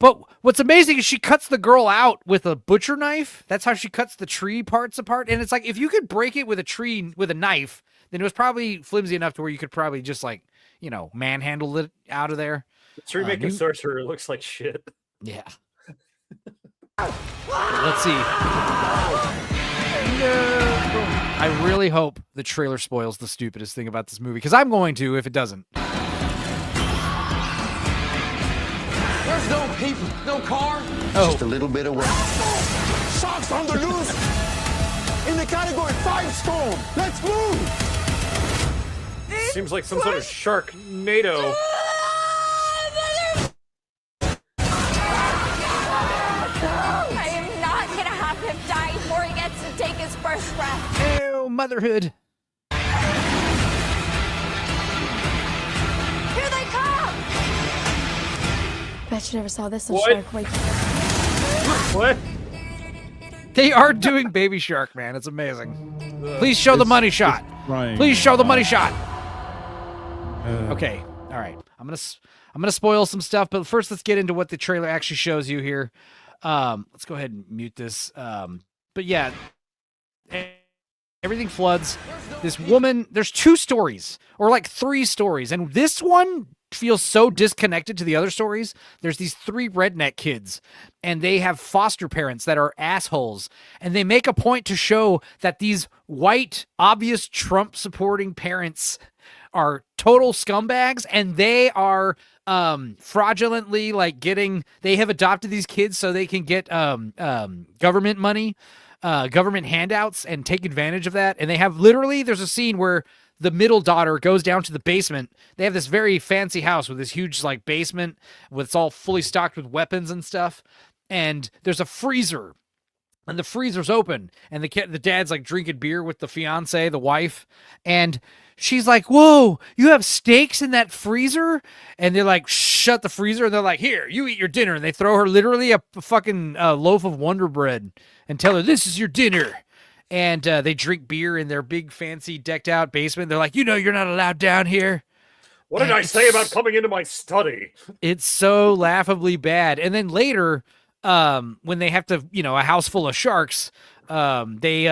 But what's amazing is she cuts the girl out with a butcher knife. That's how she cuts the tree parts apart. And it's like, if you could break it with a tree with a knife, then it was probably flimsy enough to where you could probably just like, you know, manhandle it out of there. The tree making sorcerer looks like shit. Yeah. Let's see. No. I really hope the trailer spoils the stupidest thing about this movie, because I'm going to if it doesn't. There's no people, no car. Just a little bit away. Sharks on the loose. In the category 5 storm. Let's move. Seems like some sort of shark-nado. I am not gonna have him die before he gets to take his first breath. Ew, motherhood. Here they come! Bet you never saw this on What? Shark Week. What? They are doing Baby Shark, man. It's amazing. Please show the money shot. Please show the money shot. Okay. All right. I'm gonna spoil some stuff, but first let's get into what the trailer actually shows you here. Let's go ahead and mute this. But yeah, everything floods. This woman, there's 2 stories or like 3 stories, and this one feels so disconnected to the other stories. There's these 3 redneck kids, and they have foster parents that are assholes, and they make a point to show that these white, obvious Trump supporting parents are total scumbags, and they are fraudulently like they have adopted these kids so they can get government money, government handouts, and take advantage of that. And they have there's a scene where the middle daughter goes down to the basement. They have this very fancy house with this huge like basement with it's all fully stocked with weapons and stuff, and there's a freezer. And the freezer's open, and the dad's like drinking beer with the fiance, the wife, and she's like, "Whoa, you have steaks in that freezer?" And they're like, "Shut the freezer!" And they're like, "Here, you eat your dinner." And they throw her literally a fucking loaf of Wonder Bread and tell her, "This is your dinner." And they drink beer in their big, fancy, decked out basement. They're like, "You know, you're not allowed down here." What did I say about coming into my study? It's so laughably bad. And then later, when they have to, a house full of sharks, they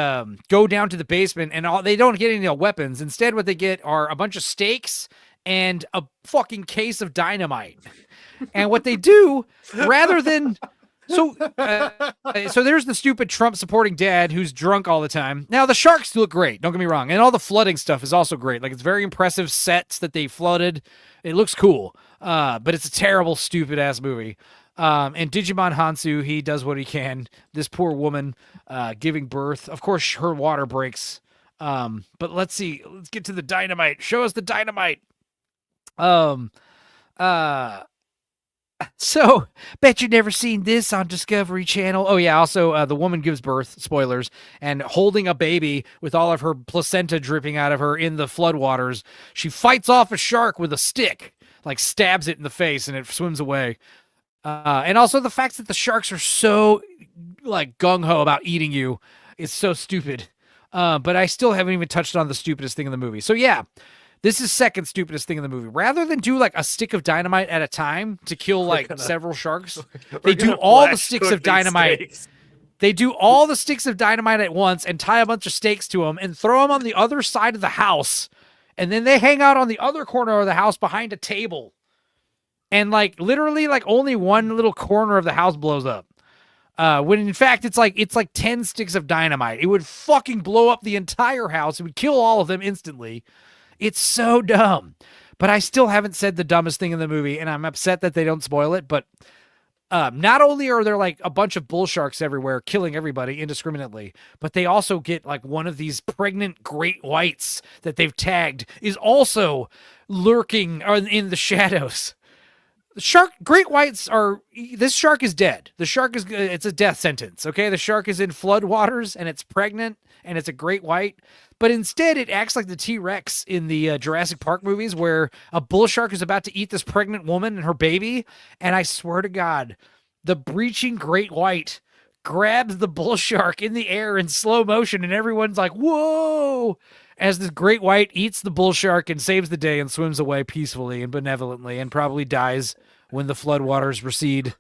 go down to the basement, and they don't get any weapons. Instead, what they get are a bunch of steaks and a fucking case of dynamite. And what they do, rather than so there's the stupid Trump supporting dad who's drunk all the time. Now the sharks look great, don't get me wrong, and all the flooding stuff is also great. Like, it's very impressive sets that they flooded. It looks cool, but it's a terrible, stupid ass movie. And Digimon Hansu, he does what he can. This poor woman giving birth. Of course, her water breaks. But let's see. Let's get to the dynamite. Show us the dynamite. So, bet you've never seen this on Discovery Channel. Oh, yeah. Also, the woman gives birth, spoilers, and holding a baby with all of her placenta dripping out of her in the floodwaters. She fights off a shark with a stick, like stabs it in the face, and it swims away. And also the fact that the sharks are so, like, gung-ho about eating you is so stupid. But I still haven't even touched on the stupidest thing in the movie. So, yeah. This is second stupidest thing in the movie. Rather than do like a stick of dynamite at a time to kill like several sharks, they do all the sticks of dynamite. They do all the sticks of dynamite at once and tie a bunch of stakes to them and throw them on the other side of the house. And then they hang out on the other corner of the house behind a table. And like literally like only one little corner of the house blows up. When in fact it's like 10 sticks of dynamite. It would fucking blow up the entire house. It would kill all of them instantly. It's so dumb, but I still haven't said the dumbest thing in the movie, and I'm upset that they don't spoil it, but not only are there like a bunch of bull sharks everywhere killing everybody indiscriminately, but they also get like one of these pregnant great whites that they've tagged is also lurking in the shadows. Great whites this shark is dead. It's a death sentence, okay? The shark is in floodwaters, and it's pregnant, and it's a great white. But instead, it acts like the T-Rex in the Jurassic Park movies where a bull shark is about to eat this pregnant woman and her baby. And I swear to God, the breaching great white grabs the bull shark in the air in slow motion. And everyone's like, whoa, as this great white eats the bull shark and saves the day and swims away peacefully and benevolently and probably dies when the floodwaters recede.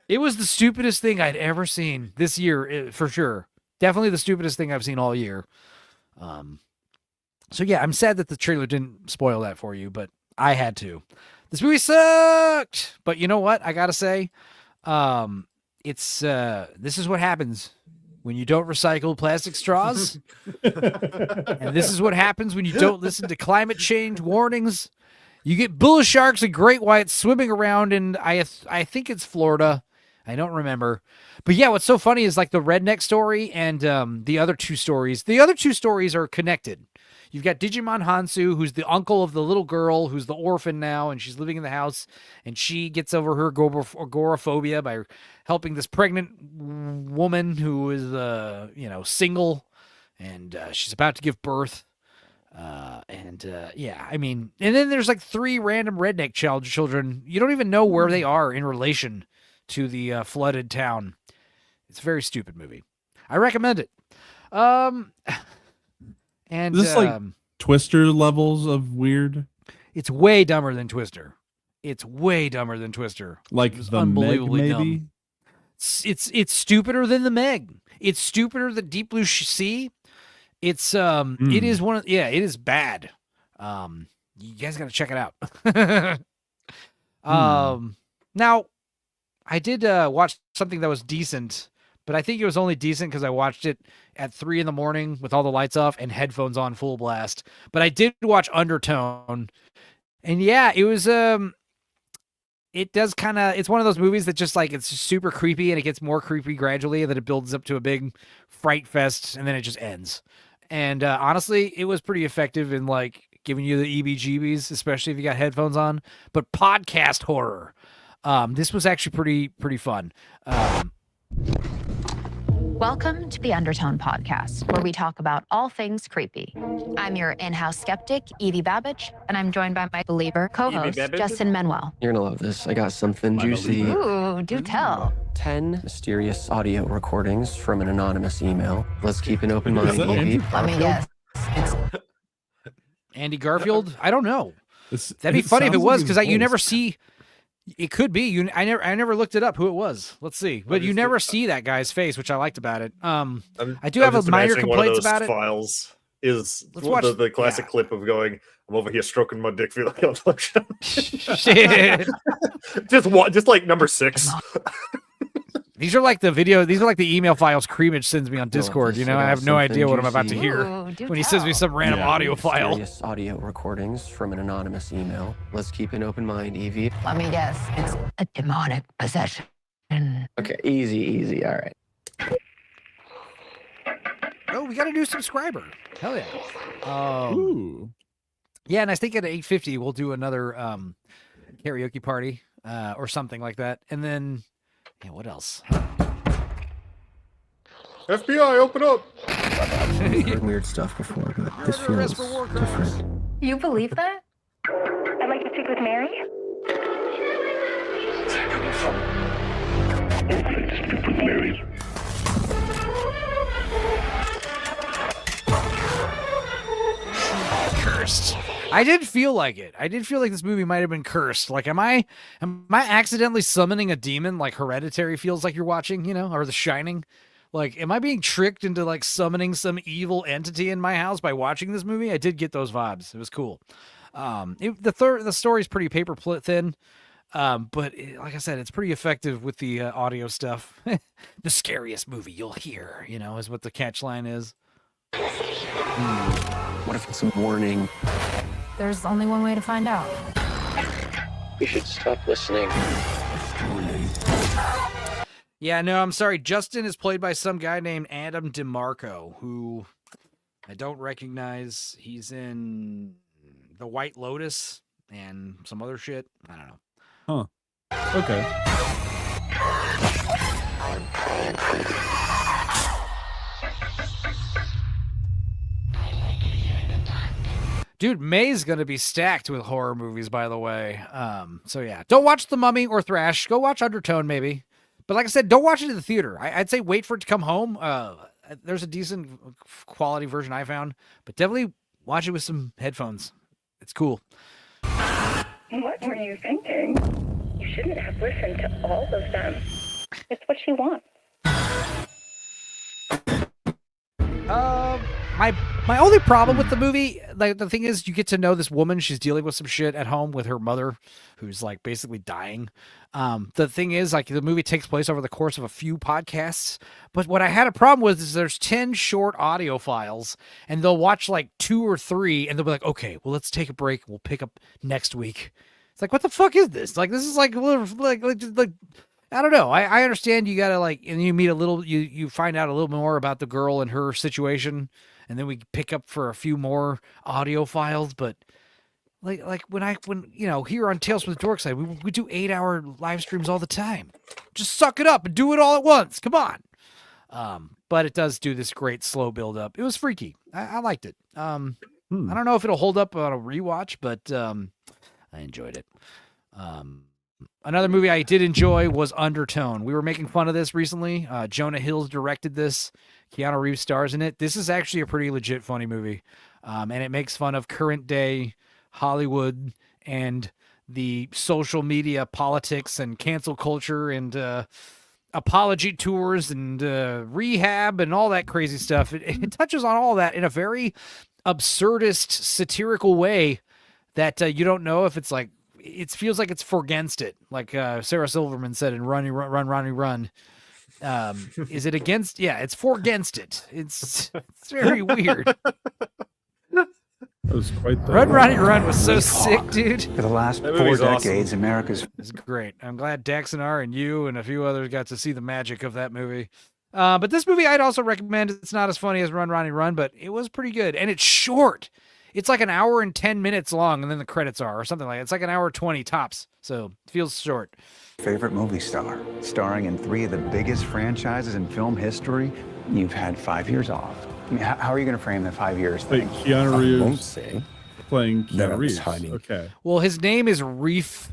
It was the stupidest thing I'd ever seen this year, for sure. Definitely the stupidest thing I've seen all year. So yeah, I'm sad that the trailer didn't spoil that for you, but I had to. This movie sucked, but you know what? I gotta say, this is what happens when you don't recycle plastic straws, and this is what happens when you don't listen to climate change warnings. You get bull sharks and great whites swimming around in I think it's Florida. I don't remember. But yeah, what's so funny is like the redneck story and the other two stories. The other two stories are connected. You've got Digimon Hansu, who's the uncle of the little girl who's the orphan now, and she's living in the house, and she gets over her agoraphobia by helping this pregnant woman who is, single, and she's about to give birth. Yeah, I mean, and then there's like 3 random redneck children. You don't even know where they are in relation to the flooded town. It's a very stupid movie. I recommend it. And is this like Twister levels of weird? It's way dumber than Twister. Like the unbelievably Meg, maybe? Dumb. It's stupider than the Meg. It's stupider than Deep Blue Sea. It's it is it is bad. You guys got to check it out. Now I did watch something that was decent, but I think it was only decent because I watched it at 3 a.m. with all the lights off and headphones on full blast. But I did watch Undertone, and yeah, it was it does kind of, it's one of those movies that just like, it's super creepy and it gets more creepy gradually, and then it builds up to a big fright fest and then it just ends. And honestly, it was pretty effective in like giving you the EBGBs, especially if you got headphones on. But podcast horror, this was actually pretty fun. Welcome to the Undertone Podcast, where we talk about all things creepy. I'm your in-house skeptic, Evie Babbage, and I'm joined by my believer co-host, Justin Manuel. You're gonna love this. I got something juicy. Ooh, do tell. 10 mysterious audio recordings from an anonymous email. Let's keep an open mind, Evie. Let me guess. Andy Garfield? I don't know. That'd be funny if it was, because you never see... It could be. I never looked it up who it was. Let's see. But you never see that guy's face, which I liked about it. I do have a minor complaints about it. Files is Let's the classic clip of going, I'm over here stroking my dick, feeling like I'm Shit. just like number 6. These are like the video. These are like the email files Creamage sends me on Discord. You know, I have no idea what I'm about to hear when he sends me some random audio file. Mysterious audio recordings from an anonymous email. Let's keep an open mind, Evie. Let me guess. It's a demonic possession. Okay, easy. All right. Oh, we got a new subscriber. Hell yeah. Ooh. Yeah, and I think at 8:50 we'll do another karaoke party or something like that. And then, yeah, what else? FBI, open up! I've heard weird stuff before, but this feels different. You believe that? I'd like to speak with Mary. Cursed. I did feel like it. I did feel like this movie might have been cursed. Like, am I accidentally summoning a demon like Hereditary feels like you're watching, you know, or The Shining? Like, am I being tricked into like summoning some evil entity in my house by watching this movie? I did get those vibes. It was cool. The story's pretty paper thin, but like I said, it's pretty effective with the audio stuff. The scariest movie you'll hear, you know, is what the catchline is. What if it's a warning? There's only one way to find out. We should stop listening. Yeah, no, I'm sorry. Justin is played by some guy named Adam DeMarco, who I don't recognize. He's in The White Lotus and some other shit. I don't know. Huh. Okay. Dude, May's going to be stacked with horror movies, by the way. So yeah, don't watch The Mummy or Thrash. Go watch Undertone, maybe. But like I said, don't watch it in the theater. I'd say wait for it to come home. There's a decent quality version I found, but definitely watch it with some headphones. It's cool. What were you thinking? You shouldn't have listened to all of them. It's what she wants. My only problem with the movie, like the thing is, you get to know this woman. She's dealing with some shit at home with her mother, who's like basically dying. The thing is, like, the movie takes place over the course of a few podcasts. But what I had a problem with is there's 10 short audio files, and they'll watch like 2 or 3, and they'll be like, okay, well, let's take a break. We'll pick up next week. It's like, what the fuck is this? Like, this is like I don't know. I understand you gotta like, and you meet a little, you find out a little more about the girl and her situation, and then we pick up for a few more audio files. But like when you know, here on Tales from the Dorkside, we do 8-hour live streams all the time. Just suck it up and do it all at once. Come on. But it does do this great slow build up. It was freaky. I liked it. I don't know if it'll hold up on a rewatch, but I enjoyed it. Another movie I did enjoy was Undertone. We were making fun of this recently. Jonah Hill's directed this. Keanu Reeves stars in it. This is actually a pretty legit funny movie. And it makes fun of current day Hollywood and the social media politics and cancel culture and apology tours and rehab and all that crazy stuff. It touches on all that in a very absurdist, satirical way that you don't know if it's like, it feels like it's for against it. Like Sarah Silverman said in Run, Ronnie, Run. Is it against? Yeah, it's for against it. It's very weird. That was quite the Run, Ronnie, Run was so sick, dude. For the last 4 decades, America's... It's great. I'm glad Daxonar and you and a few others got to see the magic of that movie. But this movie I'd also recommend. It's not as funny as Run, Ronnie, Run, but it was pretty good. And it's short. It's like 1 hour and 10 minutes long, and then the credits are, or something like that. It's like 1 hour 20 tops, so it feels short. Favorite movie star, starring in 3 of the biggest franchises in film history. You've had 5 years off. I mean, how are you going to frame the 5 years thing? Wait, Keanu Reeves won't say playing that I Keanu was Reeves. hiding. Okay. Well, his name is Reef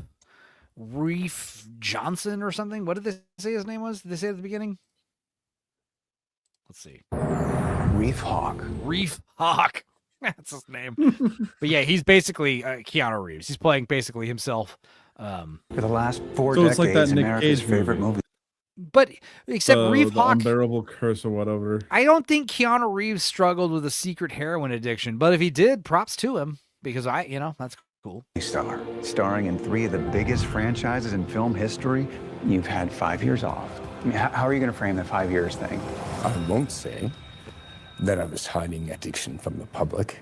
Johnson or something. What did they say his name was? Did they say at the beginning? Let's see. Reef Hawk. Reef Hawk. That's his name. But yeah, he's basically Keanu Reeves. He's playing basically himself. For the last 4 So decades, it's like that Nick America's Cage favorite movie. movie. But except Reef The Hawk, Unbearable Curse or whatever. I don't think Keanu Reeves struggled with a secret heroin addiction. But if he did, props to him, because that's cool. Star, starring in 3 of the biggest franchises in film history. You've had 5 years off. I mean, how are you going to frame the 5 years thing? I won't say that I was hiding addiction from the public,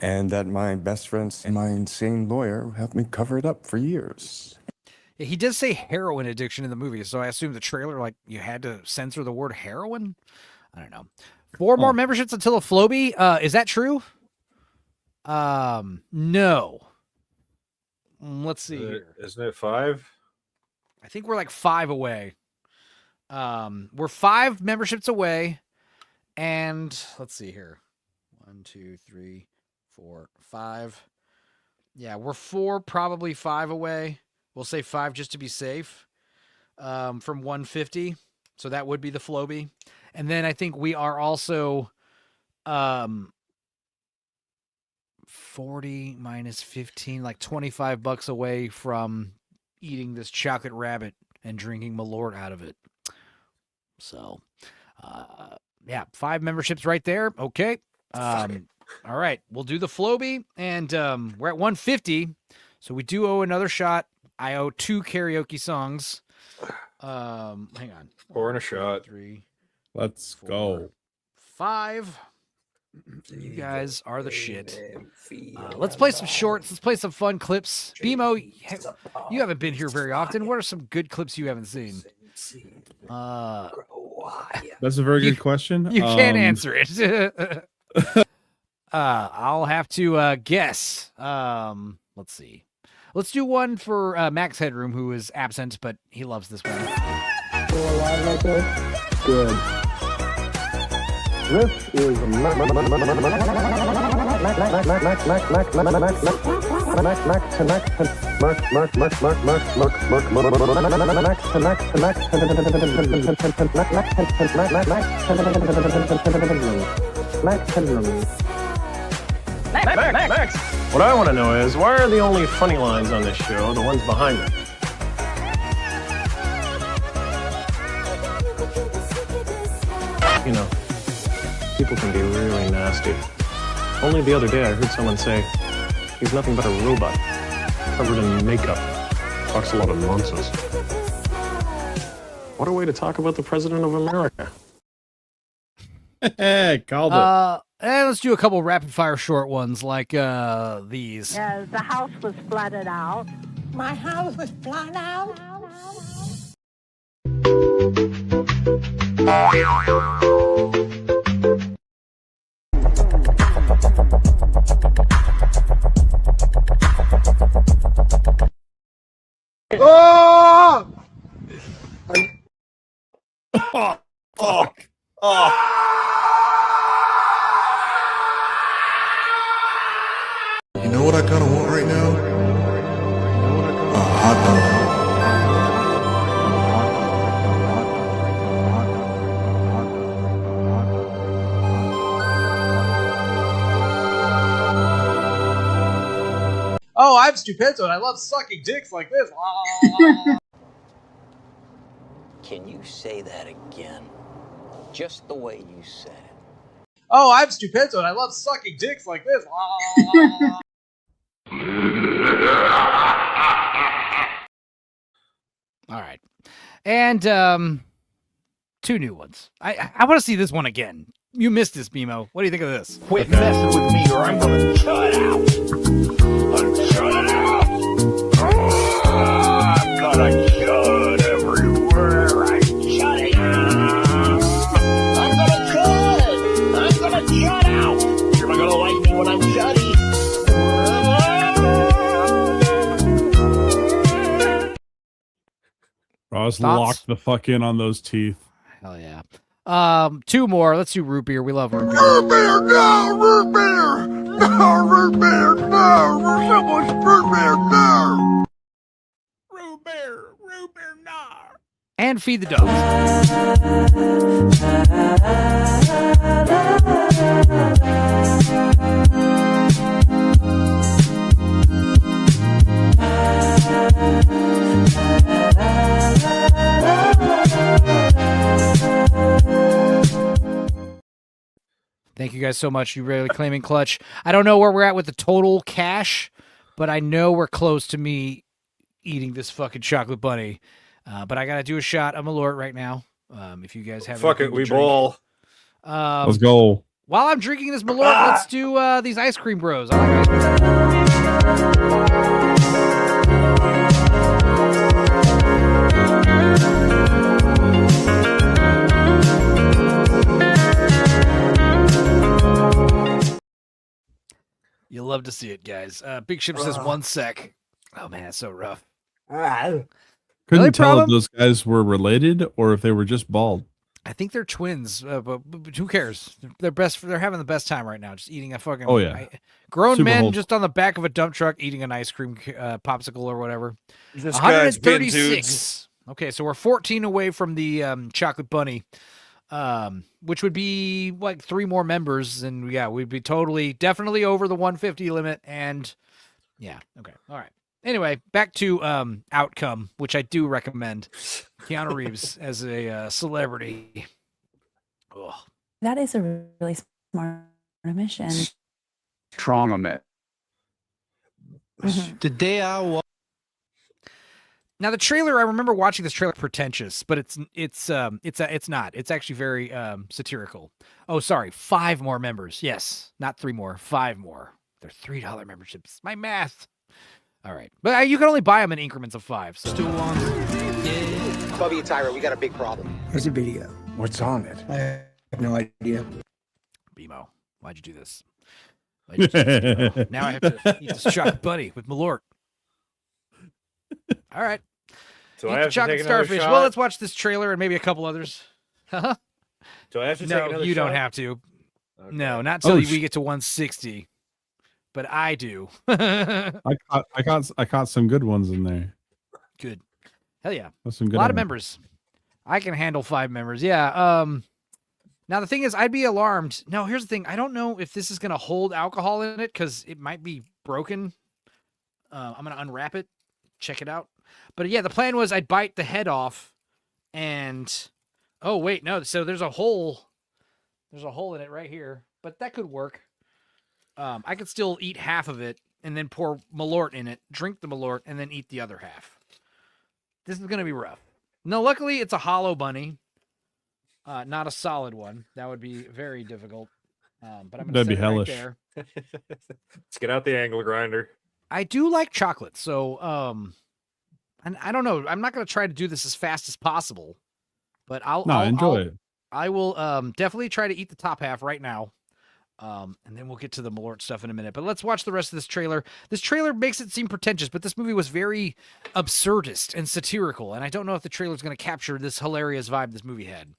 and that my best friend and my insane lawyer helped me cover it up for years. Yeah, he does say heroin addiction in the movie, so I assume the trailer, like, you had to censor the word heroin? I don't know. 4 more memberships until a Floby. Is that true? No. Let's see here. Isn't it 5? I think we're like 5 away. We're 5 memberships away, and let's see here. 1, 2, 3, 4, 5. Yeah, we're 4, probably 5 away. We'll say 5 just to be safe. From 150. So that would be the Floby. And then I think we are also 40 minus 15, like $25 away from eating this chocolate rabbit and drinking Malort out of it. So, yeah, 5 memberships right there. Okay. All right. We'll do the Floby, and we're at 150. So we do owe another shot. I owe 2 karaoke songs. Hang on. 4 and a shot. 3. Let's go. 5. You guys are the shit. Let's play some shorts. Let's play some fun clips. BMO, you haven't been here very often. What are some good clips you haven't seen? That's a very good question. You can't answer it. I'll have to guess. Let's see. Let's do one for Max Headroom, who is absent, but he loves this one. Good. This is Max! What I want to know is, why are the only funny lines on this show the ones behind me? You know, people can be really nasty. Only the other day I heard someone say, he's nothing but a robot, covered in makeup. Talks a lot of nonsense. What a way to talk about the President of America. Hey, called it. And let's do a couple rapid fire short ones like these. The house was flooded out. My house was flooded out. Oh! You know what I kind of want right now? A hot dog. Oh, I'm Stupendo and I love sucking dicks like this. Can you say that again? Just the way you said it. Oh, I'm Stupendo and I love sucking dicks like this. All right. And 2 new ones. I want to see this one again. You missed this, BMO. What do you think of this? Quit messing with me or I'm gonna shut it out. I'm shut it out. I'm gonna shut everywhere. I'm shutting out. I'm gonna shut out. You're not gonna like me when I'm shutty. Ross Thoughts? locked the fuck in on those teeth. Hell yeah. 2 more. Let's do root beer. We love root beer. Root beer, no! Root beer! No! Root beer, no! Someone's root beer, no! Root beer, no. And feed the dogs. Thank you guys so much. You really claiming clutch. I don't know where we're at with the total cash, but I know we're close to me eating this fucking chocolate bunny. But I gotta do a shot of Malort right now. If you guys have Fuck it, we ball. Let's go. While I'm drinking this Malort, let's do these ice cream bros. I like ice cream. to see it, guys. Big Ship says 1 sec. Oh man, it's so rough. Couldn't Really, tell problem? if those guys were related or if they were just bald. I think they're twins, but who cares? They're best. They're having the best time right now, just eating a fucking. Oh, yeah. Grown Super men wholesome. just on the back of a dump truck eating an ice cream popsicle or whatever. This guy's been 136. Okay, so we're 14 away from the chocolate bunny, which would be like 3 more members, and yeah, we'd be definitely over the 150 limit. And yeah, okay, all right. Anyway, back to Outcome, which I do recommend. Keanu Reeves as a celebrity. Ugh. That is a really smart mission. Strong on it. Today I Now the trailer, I remember watching this trailer pretentious, but it's not. It's actually very satirical. Oh, sorry, 5 more members. Yes, not 3 more, 5 more. They're $3 memberships. My math. All right, but you can only buy them in increments of 5. So. Bubby and Tyra, we got a big problem. There's a video. What's on it? I have no idea. BMO, why'd you do this? Why'd you do this, BMO? Now I have to eat this chocolate bunny with Malort. All right. So Eat I the have to chocolate take another starfish. shot? Well, let's watch this trailer and maybe a couple others. Do I have to take No, another you don't shot? have to. Okay. No, not until we get to 160. But I do. I caught some good ones in there. Good. Hell yeah. That's some A good lot of ones. members. I can handle 5 members. Yeah. Now the thing is, I'd be alarmed. No, here's the thing. I don't know if this is going to hold alcohol in it because it might be broken. I'm going to unwrap it, check it out. But yeah, the plan was I'd bite the head off and, oh wait, no. So there's a hole. There's a hole in it right here, but that could work. I could still eat half of it and then pour Malort in it, drink the Malort, and then eat the other half. This is going to be rough. No, luckily it's a hollow bunny, not a solid one. That would be very difficult. But I'm going to That'd set be it right hellish. there. Let's get out the angle grinder. I do like chocolate, so and I don't know. I'm not going to try to do this as fast as possible, but I'll Enjoy it. I will definitely try to eat the top half right now. And then we'll get to the Malort stuff in a minute. But let's watch the rest of this trailer. This trailer makes it seem pretentious, but this movie was very absurdist and satirical. And I don't know if the trailer is going to capture this hilarious vibe this movie had.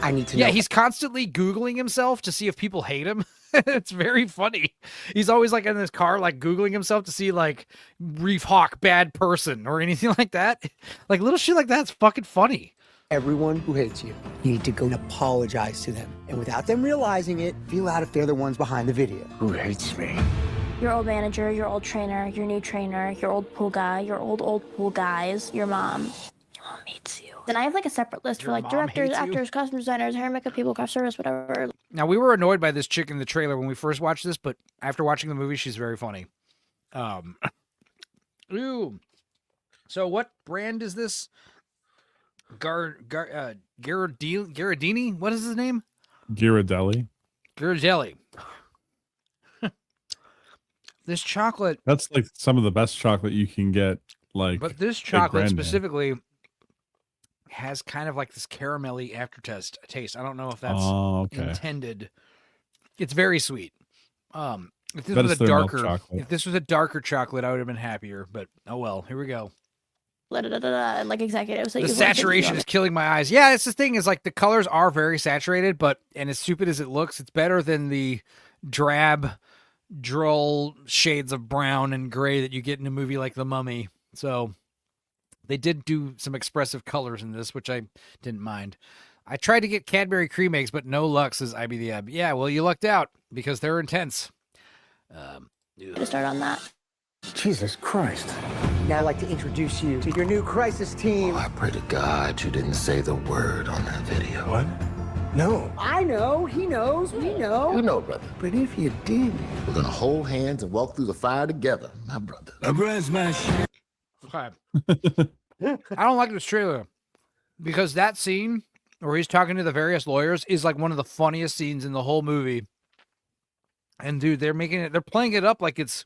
I need to know. Yeah, he's constantly Googling himself to see if people hate him. It's very funny. He's always like in his car, like Googling himself to see like Reef Hawk, bad person or anything like that. Like little shit like that's fucking funny. Everyone who hates you, you need to go and apologize to them. And without them realizing it, feel out if they're the ones behind the video. Who hates me? Your old manager, your old trainer, your new trainer, your old pool guy, your old pool guys, your mom. Your mom hates you. Then I have like a separate list for like directors, actors, costume designers, hair and makeup people, craft service, whatever. Now, we were annoyed by this chick in the trailer when we first watched this, but after watching the movie, she's very funny. Ooh. So what brand is this? Ghirardini? What is his name? Ghirardelli. Ghirardelli. This chocolate. That's like some of the best chocolate you can get. Like, but this at chocolate Grandma. specifically has kind of like this caramelly aftertaste taste. I don't know if that's intended. It's very sweet. If this That was is a their milk darker, chocolate. if this was a darker chocolate, I would have been happier. But oh well, here we go. And like executives. The saturation is killing my eyes. Yeah, it's the thing is like the colors are very saturated, but and as stupid as it looks, it's better than the drab, droll shades of brown and gray that you get in a movie like The Mummy. So they did do some expressive colors in this, which I didn't mind. I tried to get Cadbury cream eggs, but no luck, says IB the Ab. Yeah, well, you lucked out because they're intense. To start on that. Jesus Christ. Now I'd like to introduce you to your new crisis team. I pray to God you didn't say the word on that video. What? No. I know. He knows. We know. You know, brother. But if you did, we're gonna hold hands and walk through the fire together, my brother. Okay. I don't like this trailer because that scene where he's talking to the various lawyers is like one of the funniest scenes in the whole movie. And dude, they're playing it up like it's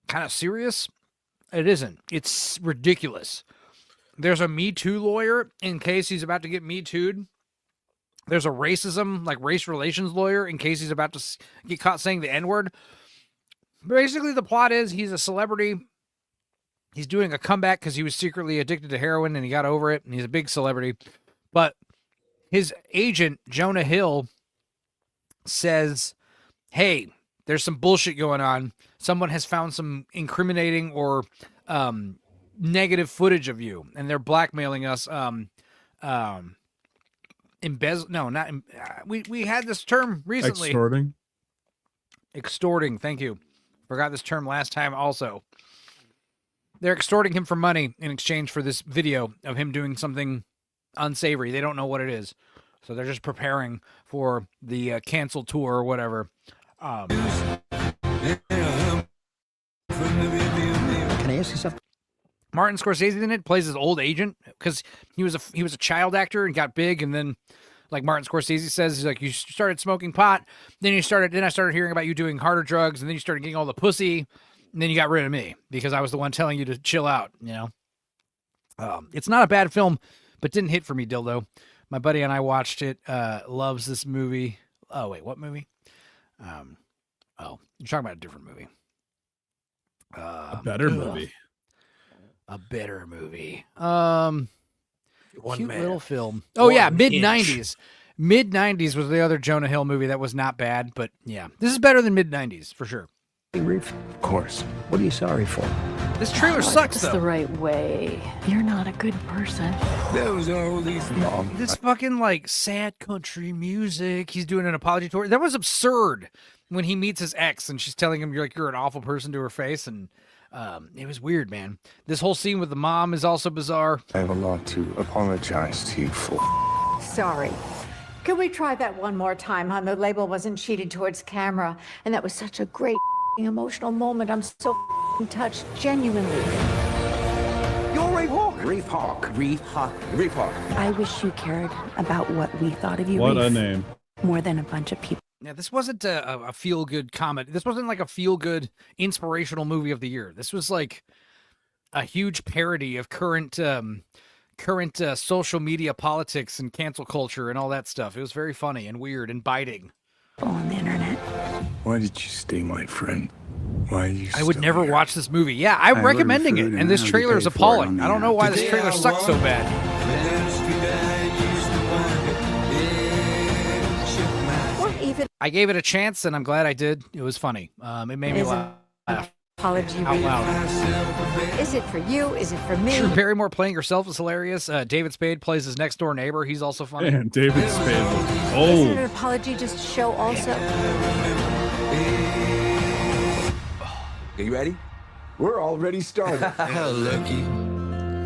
kind of serious. It isn't. It's ridiculous. There's a Me Too lawyer in case he's about to get Me Too'd. There's a racism, like race relations lawyer in case he's about to get caught saying the N-word. Basically, the plot is he's a celebrity. He's doing a comeback because he was secretly addicted to heroin and he got over it, and he's a big celebrity. But his agent, Jonah Hill, says, hey, there's some bullshit going on. Someone has found some incriminating or negative footage of you, and they're blackmailing us. We had this term recently. Extorting, thank you. Forgot this term last time also. They're extorting him for money in exchange for this video of him doing something unsavory. They don't know what it is. So they're just preparing for the cancel tour or whatever. Can I ask you something? Martin Scorsese in it plays his old agent because he was a child actor and got big, and then like Martin Scorsese says, he's like, you started smoking pot, then I started hearing about you doing harder drugs, and then you started getting all the pussy, and then you got rid of me because I was the one telling you to chill out, you know? It's not a bad film, but didn't hit for me, Dildo. My buddy and I watched it, loves this movie. Oh, wait, what movie? You're talking about a different movie. A better movie. A better movie. One Cute man. little film. Oh, yeah, mid-90s. Mid-90s was the other Jonah Hill movie that was not bad, but yeah. This is better than mid-90s, for sure. Of course. What are you sorry for? This trailer sucks, It's though. the right way. You're not a good person. There was all these mom. This fucking, like, sad country music. He's doing an apology tour. That was absurd when he meets his ex, and she's telling him, you're an awful person to her face, and it was weird, man. This whole scene with the mom is also bizarre. I have a lot to apologize to you for. Sorry. Could we try that one more time, hon? The label wasn't cheated towards camera, and that was such a great emotional moment. I'm so touched, genuinely. You're Reef Hawk. Reef Hawk. Reef Hawk. Reef Hawk. I wish you cared about what we thought of you, What a Reef, name. more than a bunch of people. Yeah, this wasn't a feel-good comedy. This wasn't like a feel-good inspirational movie of the year. This was like a huge parody of current social media politics and cancel culture and all that stuff. It was very funny and weird and biting. On the internet. Why did you stay my friend? Why are you I would never watch this movie. Yeah, I'm recommending it, and this trailer is appalling. I don't know why this trailer sucks so bad. I gave it a chance, and I'm glad I did. It was funny. It made me laugh Apology, out Reef. loud. Is it for you? Is it for me? Drew Barrymore playing herself is hilarious. David Spade plays his next door neighbor. He's also funny. Man, David Spade was Isn't old. an apology just a show also? Are you ready? We're already started. How lucky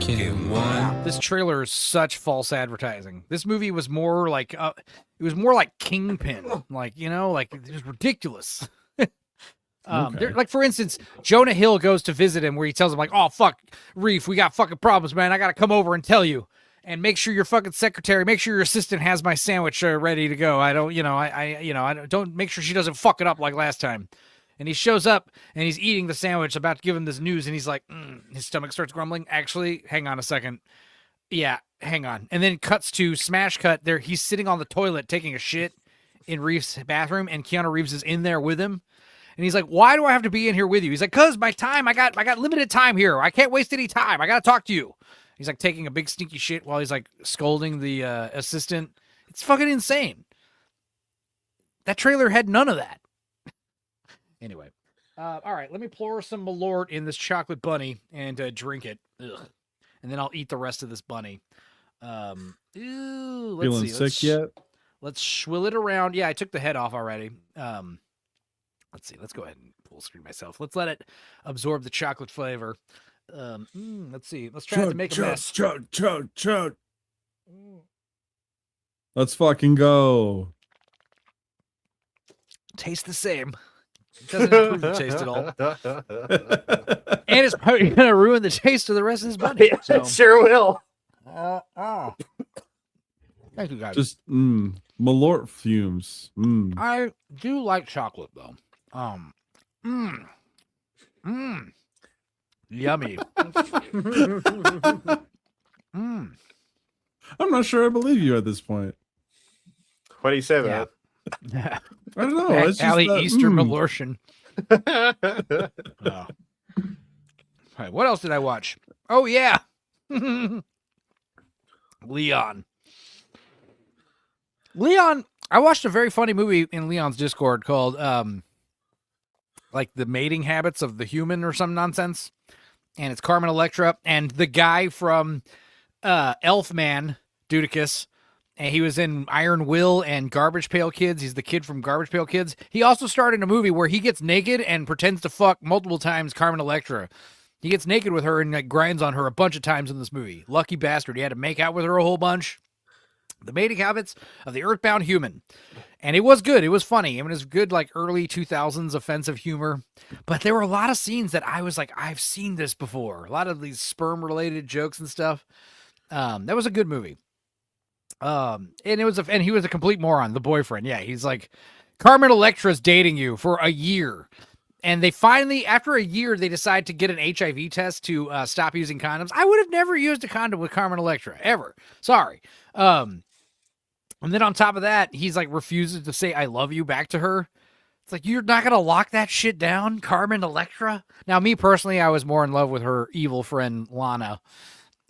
can one? This trailer is such false advertising. This movie was more like it was more like Kingpin, like it was ridiculous. Okay. Like for instance, Jonah Hill goes to visit him where he tells him like, "Oh fuck, Reef, we got fucking problems, man. I gotta come over and tell you, and make sure your fucking secretary, make sure your assistant has my sandwich ready to go. I don't make sure she doesn't fuck it up like last time." And he shows up and he's eating the sandwich, about to give him this news, and he's like, his stomach starts grumbling. Actually, hang on a second. Yeah, hang on. And then cuts to smash cut there. He's sitting on the toilet taking a shit in Reeves' bathroom, and Keanu Reeves is in there with him. And he's like, "Why do I have to be in here with you?" He's like, "Cause my time, I got limited time here. I can't waste any time. I gotta talk to you." He's like taking a big stinky shit while he's like scolding the assistant. It's fucking insane. That trailer had none of that. Anyway, all right, let me pour some Malort in this chocolate bunny and drink it. Ugh. And then I'll eat the rest of this bunny. Let's Feeling see. sick yet? Let's swill it around. Yeah, I took the head off already. Let's see. Let's go ahead and full screen myself. Let's let it absorb the chocolate flavor. Let's see. Let's try not to make a mess. Chug. Let's fucking go. Tastes the same. It doesn't improve the taste at all. And it's probably going to ruin the taste of the rest of this bunny. Yeah, it sure will. Thank you, guys. Just Malort fumes. I do like chocolate, though. Yummy. I'm not sure I believe you at this point. What do you say about Yeah. I don't know. It's just Allie that, Easter Malortian. All right, what else did I watch? Oh, yeah. Leon, I watched a very funny movie in Leon's Discord called like The Mating Habits of the Human or some nonsense. And it's Carmen Electra and the guy from Elfman, Dudicus, and he was in Iron Will and Garbage Pail Kids. He's the kid from Garbage Pail Kids. He also starred in a movie where he gets naked and pretends to fuck multiple times Carmen Electra. He gets naked with her and like grinds on her a bunch of times in this movie. Lucky bastard. He had to make out with her a whole bunch. The Mating Habits of the Earthbound Human. And it was good. It was funny. I mean, it was good, like early 2000s offensive humor. But there were a lot of scenes that I was like, I've seen this before. A lot of these sperm-related jokes and stuff. That was a good movie. And he was a complete moron, the boyfriend. Yeah, he's like, Carmen Electra's dating you for a year. And they finally, after a year, they decide to get an HIV test to stop using condoms. I would have never used a condom with Carmen Electra, ever. Sorry. And then on top of that, he's like refuses to say I love you back to her. It's like, you're not going to lock that shit down, Carmen Electra? Now, me personally, I was more in love with her evil friend, Lana.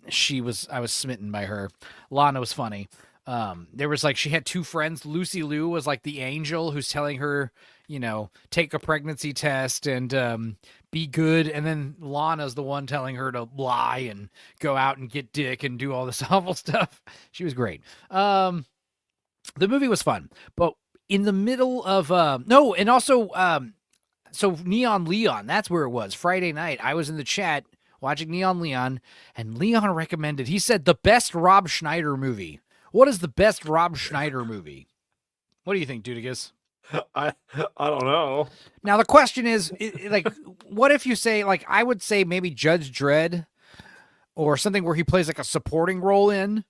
I was smitten by her. Lana was funny. There was like, she had two friends. Lucy Liu was like the angel who's telling her, you know, take a pregnancy test and be good. And then Lana's the one telling her to lie and go out and get dick and do all this awful stuff. She was great. The movie was fun, but in the middle of, so Neon Leon, that's where it was. Friday night, I was in the chat watching Neon Leon, and Leon recommended, he said, the best Rob Schneider movie. What is the best Rob Schneider movie? What do you think, Dudicus? I don't know. Now, the question is, like, what if you say, like, I would say maybe Judge Dredd or something where he plays like a supporting role in,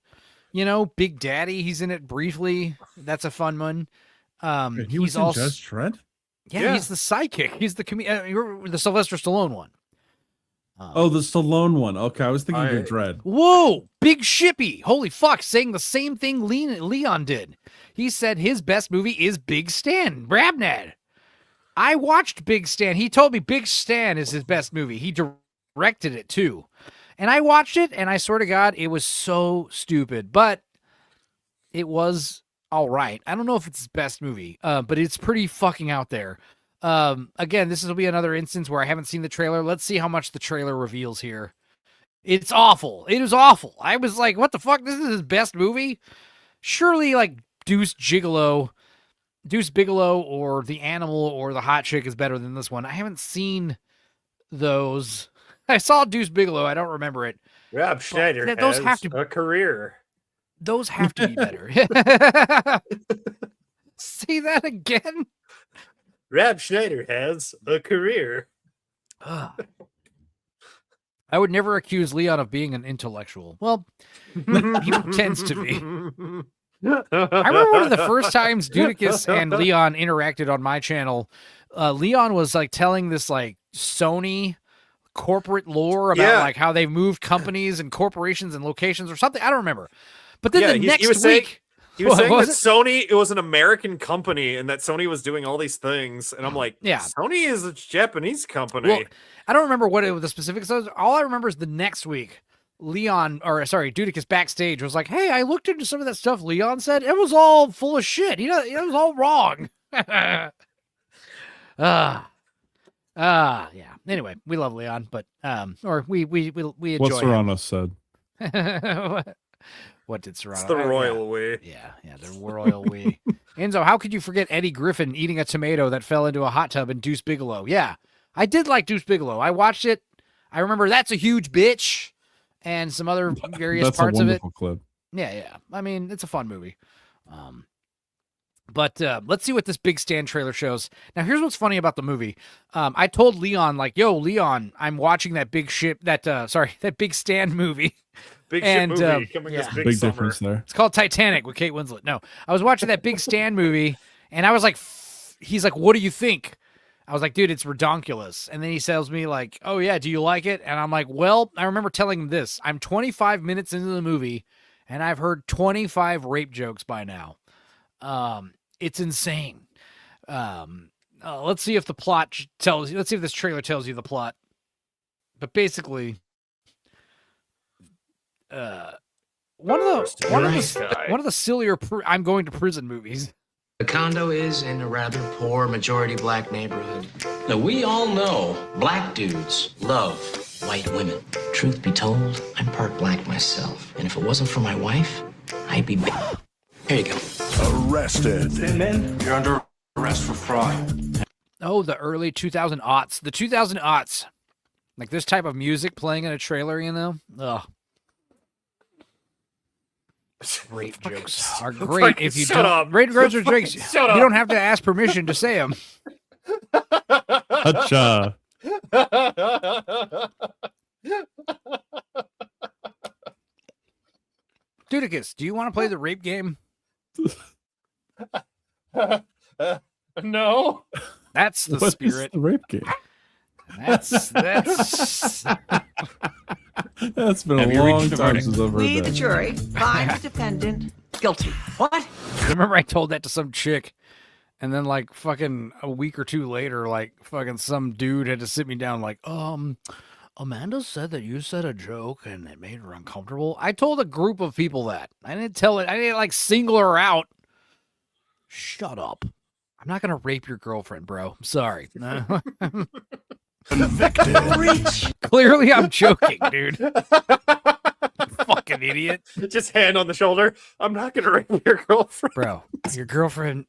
you know, Big Daddy. He's in it briefly. That's a fun one. He was in Judge Dredd? Yeah, he's the sidekick. He's the the Sylvester Stallone one. The Stallone one. Okay, I was thinking of Dredd. Whoa, Big Shippy. Holy fuck, saying the same thing Leon did. He said his best movie is Big Stan, Brabnad. I watched Big Stan. He told me Big Stan is his best movie. He directed it too. And I watched it, and I swear to God, it was so stupid. But it was all right. I don't know if it's his best movie, but it's pretty fucking out there. Again, this will be another instance where I haven't seen the trailer. Let's see how much the trailer reveals here. It's awful. It is awful. I was like, what the fuck? This is his best movie? Surely, like, Deuce Bigelow or The Animal or The Hot Chick is better than this one. I haven't seen those. I saw Deuce Bigelow. I don't remember it. Rob Schneider those has have to, a career. Those have to be better. Say that again. Rob Schneider has a career. I would never accuse Leon of being an intellectual. Well, he tends to be. I remember one of the first times Dudicus and Leon interacted on my channel. Leon was like telling this like Sony corporate lore about like how they moved companies and corporations and locations or something. I don't remember. But then the next week, he was saying that Sony, it was an American company and that Sony was doing all these things. And I'm like, yeah, Sony is a Japanese company. Well, I don't remember what the specifics was. All I remember is the next week, Dudicus backstage was like, hey, I looked into some of that stuff Leon said. It was all full of shit. You know, it was all wrong. Yeah. Anyway, we love Leon, but we enjoy what Serrano said. What did Serrano? It's the royal we. Yeah, the royal we. Enzo, how could you forget Eddie Griffin eating a tomato that fell into a hot tub in Deuce Bigelow? Yeah, I did like Deuce Bigelow. I watched it. I remember That's a Huge Bitch and some other various parts of it. That's a wonderful clip. Yeah. I mean, it's a fun movie. But let's see what this Big Stan trailer shows. Now, here's what's funny about the movie. I told Leon, like, yo, Leon, I'm watching that Big Stan movie. Big shit movie coming this big summer. Difference there. It's called Titanic with Kate Winslet. No, I was watching that Big Stan movie, and I was like, he's like, what do you think? I was like, dude, it's redonkulous. And then he tells me like, oh yeah, do you like it? And I'm like, well, I remember telling him this. I'm 25 minutes into the movie, and I've heard 25 rape jokes by now. It's insane. let's see if the plot tells you. Let's see if this trailer tells you the plot. But basically, one of the sillier I'm going to prison movies. The condo is in a rather poor majority black neighborhood. Now, we all know black dudes love white women. Truth be told, I'm part black myself. And if it wasn't for my wife, I'd be bad. Here you go. Arrested. Thin men, you're under arrest for fraud. Oh, the early 2000s. The 2000s. Like this type of music playing in a trailer, you know? Ugh. Rape jokes are great if you don't. Rape jokes are drinks. You don't have to ask permission to say them. Acha. Dudicus, do you want to play the rape game? No. That's the What is spirit. the rape game? That's That's been a long time since I've heard We, that. the jury, find the defendant guilty. What? Remember I told that to some chick, and then like fucking a week or two later, like fucking some dude had to sit me down like, Amanda said that you said a joke and it made her uncomfortable. I told a group of people that. I didn't like single her out. Shut up. I'm not gonna rape your girlfriend, bro. I'm sorry. Clearly I'm joking, dude. Fucking idiot. Just hand on the shoulder. I'm not gonna rape your girlfriend. Bro, your girlfriend.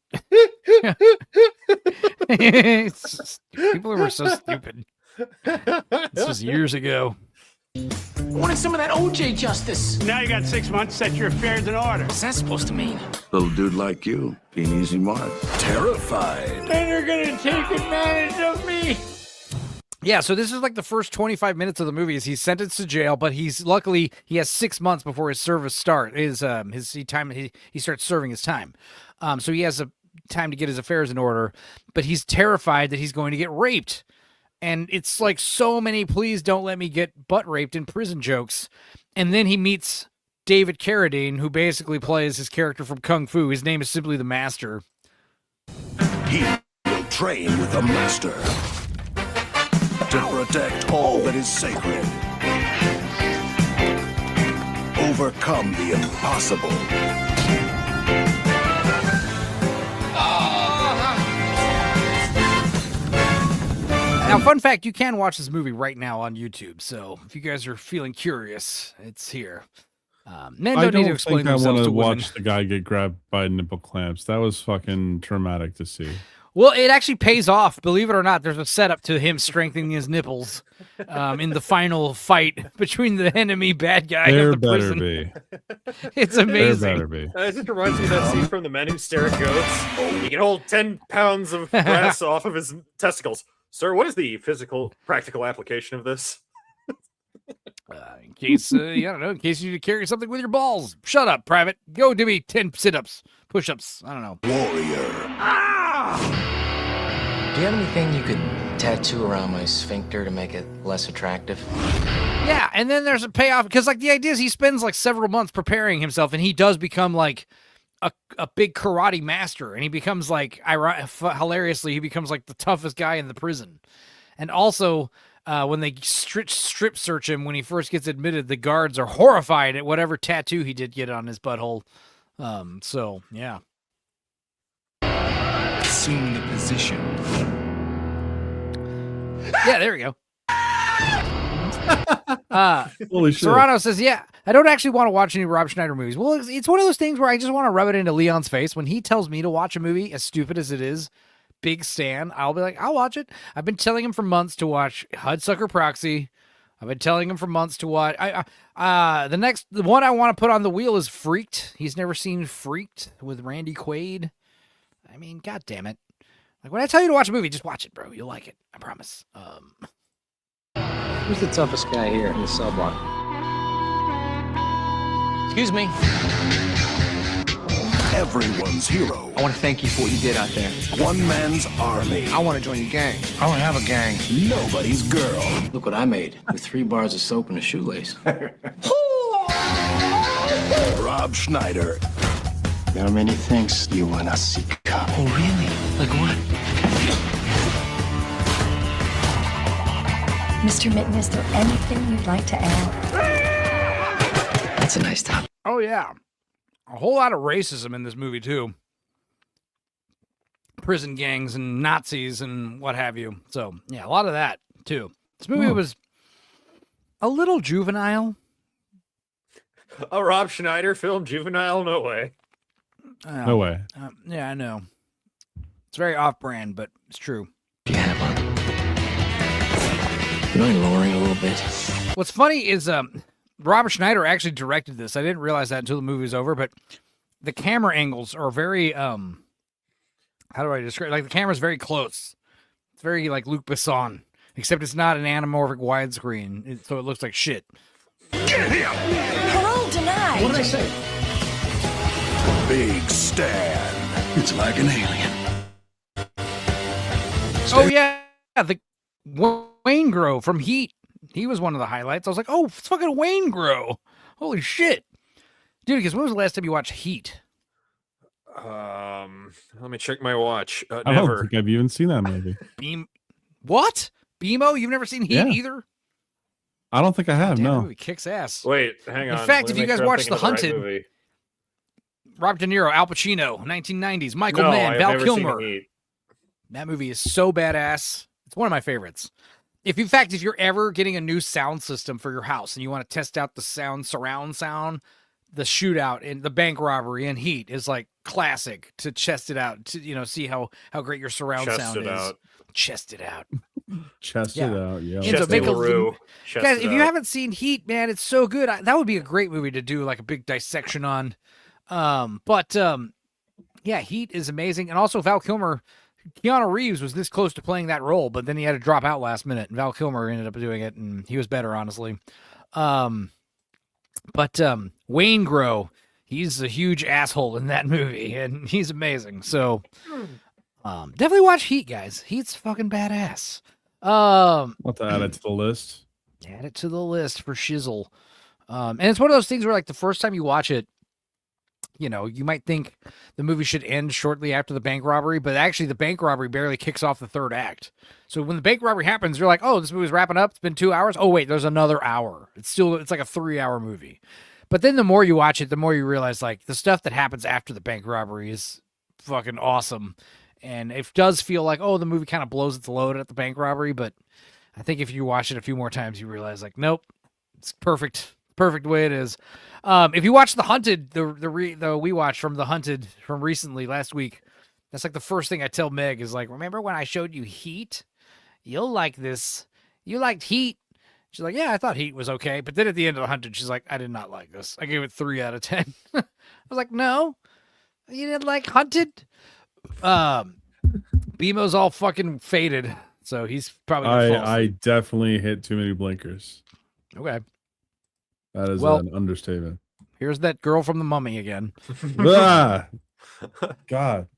People were so stupid. This was years ago. I wanted some of that OJ justice. Now you got 6 months to set your affairs in order. What's that supposed to mean? Little dude like you, be an easy mark. Terrified. And you're gonna take advantage of me. Yeah, so this is like the first 25 minutes of the movie. Is he's sentenced to jail, but he has 6 months before his service start. He starts serving his time. So he has a time to get his affairs in order, but he's terrified that he's going to get raped. And it's like so many please don't let me get butt raped in prison jokes. And then he meets David Carradine, who basically plays his character from Kung Fu. His name is simply the Master. He will train with the master to protect all that is sacred. Overcome the impossible. Now, fun fact, you can watch this movie right now on YouTube. So if you guys are feeling curious, it's here. Men don't need to explain I themselves want to to women. watch the guy get grabbed by nipple clamps. That was fucking traumatic to see. Well, it actually pays off. Believe it or not, there's a setup to him strengthening his nipples in the final fight between the enemy bad guy There and the better prison. be. It's amazing. There better be. It just reminds me of that scene from The Men Who Stare at Goats. He can hold 10 pounds of brass off of his testicles. Sir, what is the practical application of this? In case, I don't know, in case you need to carry something with your balls. Shut up, Private. Go do me 10 sit-ups, push-ups. I don't know. Warrior. Do you have anything you could tattoo around my sphincter to make it less attractive? Yeah, and then there's a payoff because, like, the idea is he spends like several months preparing himself, and he does become like a big karate master, and he becomes like hilariously, he becomes like the toughest guy in the prison. And also, when they strip search him when he first gets admitted, the guards are horrified at whatever tattoo he did get on his butthole. So yeah. Assume the position. Yeah, there we go. Holy shit. Serrano says, yeah, I don't actually want to watch any Rob Schneider movies. Well, it's one of those things where I just want to rub it into Leon's face. When he tells me to watch a movie, as stupid as it is, big stan, I'll be like, I'll watch it. I've been telling him for months to watch Hudsucker Proxy. I've been telling him for months to watch. The one I want to put on the wheel is Freaked. He's never seen Freaked with Randy Quaid. I mean, God damn it. Like, when I tell you to watch a movie, just watch it, bro. You'll like it. I promise. Who's the toughest guy here in the cell block? Excuse me. Everyone's hero. I want to thank you for what you did out there. One man's army. I want to join your gang. I don't have a gang. Nobody's girl. Look what I made with 3 bars of soap and a shoelace. Rob Schneider. There are many things you wanna seek. Oh, really? Like what? Mr. Mitten, is there anything you'd like to add? That's a nice top. Oh, yeah. A whole lot of racism in this movie, too. Prison gangs and Nazis and what have you. So, yeah, a lot of that, too. This movie was a little juvenile. A Rob Schneider film, juvenile? No way. No way. Yeah, I know. It's very off-brand, but it's true. You mind lowering a little bit? What's funny is Robert Schneider actually directed this. I didn't realize that until the movie was over, but the camera angles are very, how do I describe it? Like, the camera's very close. It's very, like, Luc Besson, except it's not an anamorphic widescreen, so it looks like shit. Get him! Parole denied. What did I say? Big Stan. It's like an alien. Oh, yeah. The Wayne Grow from Heat. He was one of the highlights. I was like, oh, it's fucking Wayne Grow. Holy shit. Dude, because when was the last time you watched Heat? Let me check my watch. I Never. don't think I've even seen that movie. What? BMO? You've never seen Heat either? I don't think I have, Damn, no. that movie kicks ass. Wait, hang on. In fact, Let if me you make guys sure I'm watch The thinking of right Hunted, movie. Robert De Niro, Al Pacino, 1990s, Michael No, Mann, I've Val never seen Kilmer. Heat. That movie is so badass. It's one of my favorites. If you're ever getting a new sound system for your house and you want to test out the surround sound, the shootout and the bank robbery in Heat is like classic to test it out, to see how great your surround sound is. Chest it out. Chest it out, yeah. Guys, if you haven't seen Heat, man, it's so good. That would be a great movie to do like a big dissection on. Yeah, Heat is amazing. And also Val Kilmer, Keanu Reeves was this close to playing that role, but then he had to drop out last minute, and Val Kilmer ended up doing it, and he was better, honestly. Wayne Grow, he's a huge asshole in that movie, and he's amazing. So definitely watch Heat, guys. Heat's fucking badass. I'll have to add it to the list. Add it to the list for shizzle. And it's one of those things where, like, the first time you watch it, you might think the movie should end shortly after the bank robbery, but actually the bank robbery barely kicks off the third act. So when the bank robbery happens, you're like, oh, this movie's wrapping up. It's been 2 hours. Oh, wait, there's another hour. It's like a 3-hour movie. But then the more you watch it, the more you realize, like, the stuff that happens after the bank robbery is fucking awesome. And it does feel like, oh, the movie kind of blows its load at the bank robbery. But I think if you watch it a few more times, you realize, like, nope, it's perfect way it is. If you watch The Hunted, the we watched from The Hunted from recently last week, that's like the first thing I tell Meg is like, remember when I showed you Heat? You'll like this. You liked Heat. She's like, yeah, I thought Heat was okay. But then at the end of The Hunted, she's like, I did not like this. I gave it 3 out of 10. I was like, no, you didn't like Hunted. BMO's all fucking faded, so he's probably I definitely hit too many blinkers. Okay. That is an understatement. Here's that girl from The Mummy again. God.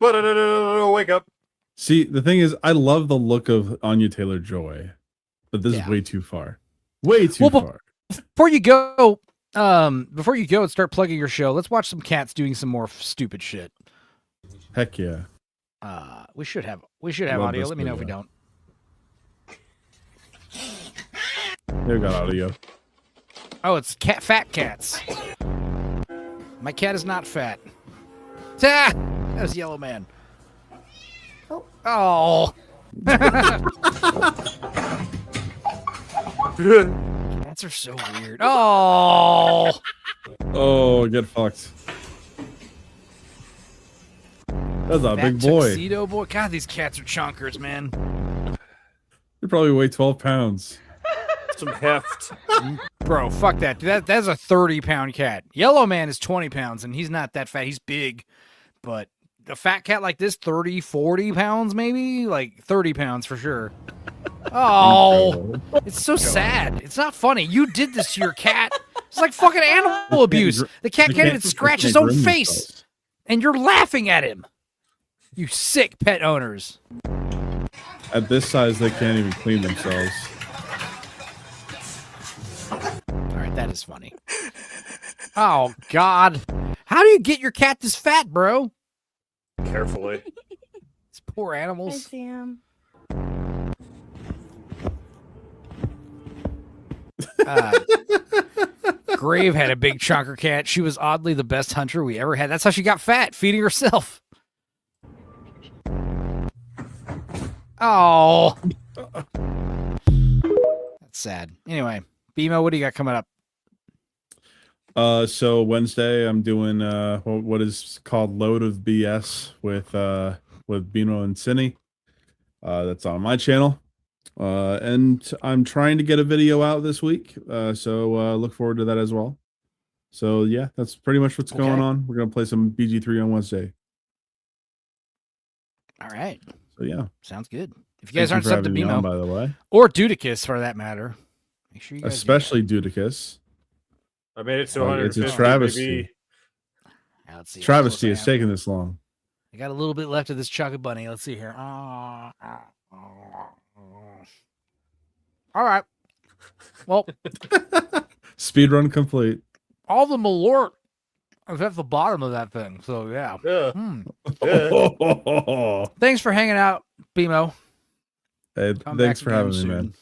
Wake up. See, the thing is, I love the look of Anya Taylor-Joy, but this is way too far. Way too far. Before you go and start plugging your show, let's watch some cats doing some more stupid shit. Heck yeah. We should have audio. Let me know if we don't. We got audio. Oh, it's fat cats. My cat is not fat. That was Yellow Man. Oh. Cats are so weird. Oh. Oh, get fucked. That's a big boy. Tuxedo boy. God, these cats are chunkers, man. They probably weigh 12 pounds. Some heft. Bro, fuck that. That's a 30-pound cat. Yellow Man is 20 pounds, and he's not that fat. He's big. But a fat cat like this, 30, 40 pounds maybe? Like 30 pounds for sure. Oh, it's so sad. It's not funny. You did this to your cat. It's like fucking animal abuse. The cat can't even scratch his own face. And you're laughing at him. You sick pet owners. At this size, they can't even clean themselves. All right, that is funny. Oh, God. How do you get your cat this fat, bro? Carefully. These poor animals. I see him. Grave had a big chunker cat. She was oddly the best hunter we ever had. That's how she got fat, feeding herself. Oh. That's sad. Anyway, BMO, what do you got coming up? So Wednesday I'm doing what is called Load of BS with Bino and Cinny. That's on my channel. And I'm trying to get a video out this week. So look forward to that as well. So yeah, that's pretty much what's going on. We're gonna play some BG3 on Wednesday. All right. So yeah. Sounds good. If you guys aren't subbed to BMO, by the way, or Dudicus for that matter, make sure you guys especially Dudicus. I made it to 150. It's a travesty. Let's see. Travesty is taking this long. I got a little bit left of this chocolate bunny. Let's see here. All right. Well, speed run complete. All the Malort is at the bottom of that thing. So yeah. Thanks for hanging out, BMO. Hey, thanks for having me, man.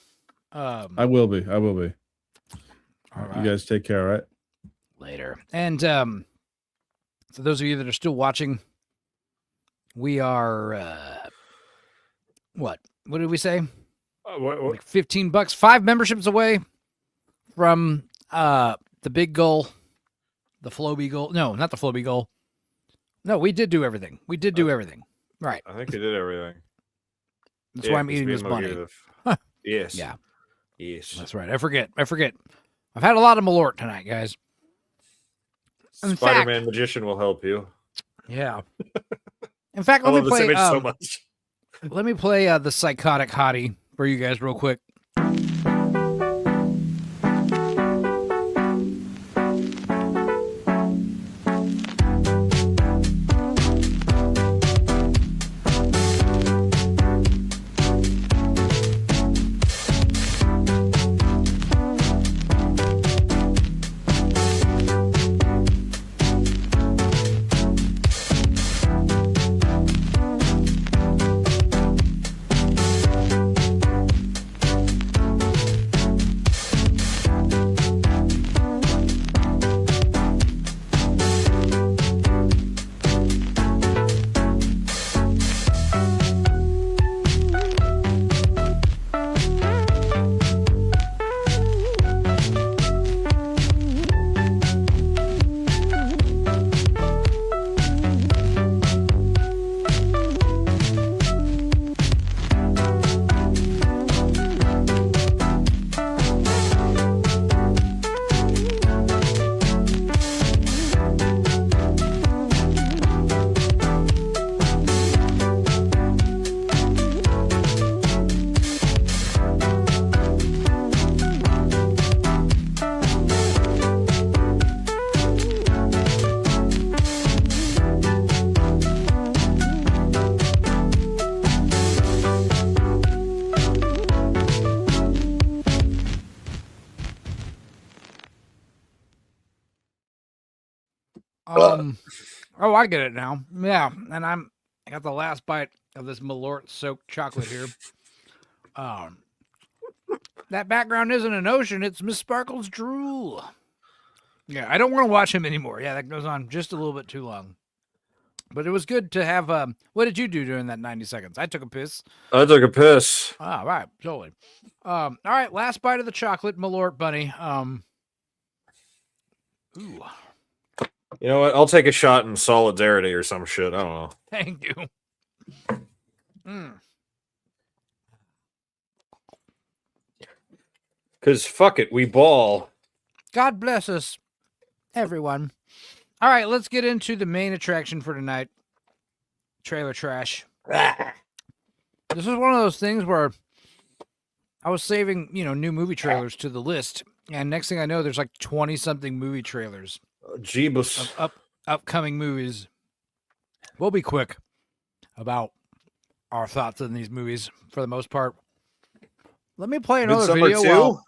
I will be. All right. You guys take care, all right? Later. And for those of you that are still watching, we are what did we say? Like $15, 5 memberships away from the big goal, the Floby goal. No, not the Floby goal. No, we did do everything. We did do everything. Right. I think we did everything. That's why I'm eating this bunny. Yes. Yeah. Yes. That's right. I forget. I've had a lot of Malort tonight, guys. Spider-Man Magician will help you. Yeah. In fact, I love this image so much. Let me play the Psychotic Hottie for you guys real quick. Oh, I get it now. Yeah, and I got the last bite of this Malort soaked chocolate here. That background isn't an ocean; it's Miss Sparkle's drool. Yeah, I don't want to watch him anymore. Yeah, that goes on just a little bit too long. But it was good to have. What did you do during that 90 seconds? I took a piss. I took a piss. Ah, right, totally. All right, last bite of the chocolate Malort bunny. Ooh. You know what? I'll take a shot in solidarity or some shit. I don't know. Thank you. Because fuck it, we ball. God bless us, everyone. All right, let's get into the main attraction for tonight. Trailer trash. This is one of those things where I was saving, new movie trailers to the list. And next thing I know, there's like 20-something movie trailers. Jeebus. Upcoming movies. We'll be quick about our thoughts on these movies for the most part. Let me play another video.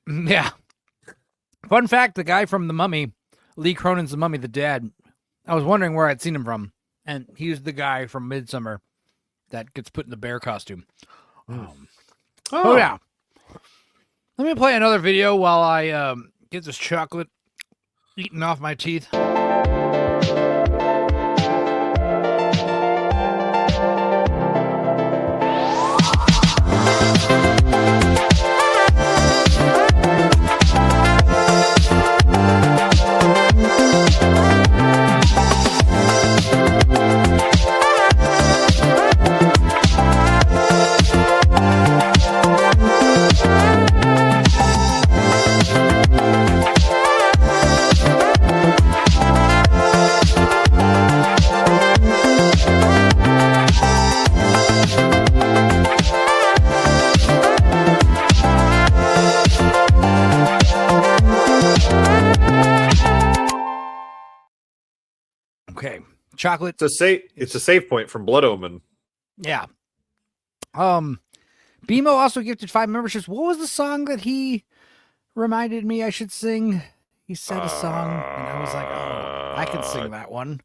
Yeah. Fun fact, the guy from The Mummy, Lee Cronin's The Mummy, the dad, I was wondering where I'd seen him from. And he's the guy from Midsummer that gets put in the bear costume. Oh, yeah. Let me play another video while I get this chocolate eaten off my teeth. Okay, chocolate. It's a save point from Blood Omen. Yeah. BMO also gifted 5 memberships. What was the song that he reminded me I should sing? He said a song, and I was like, oh, I can sing that one.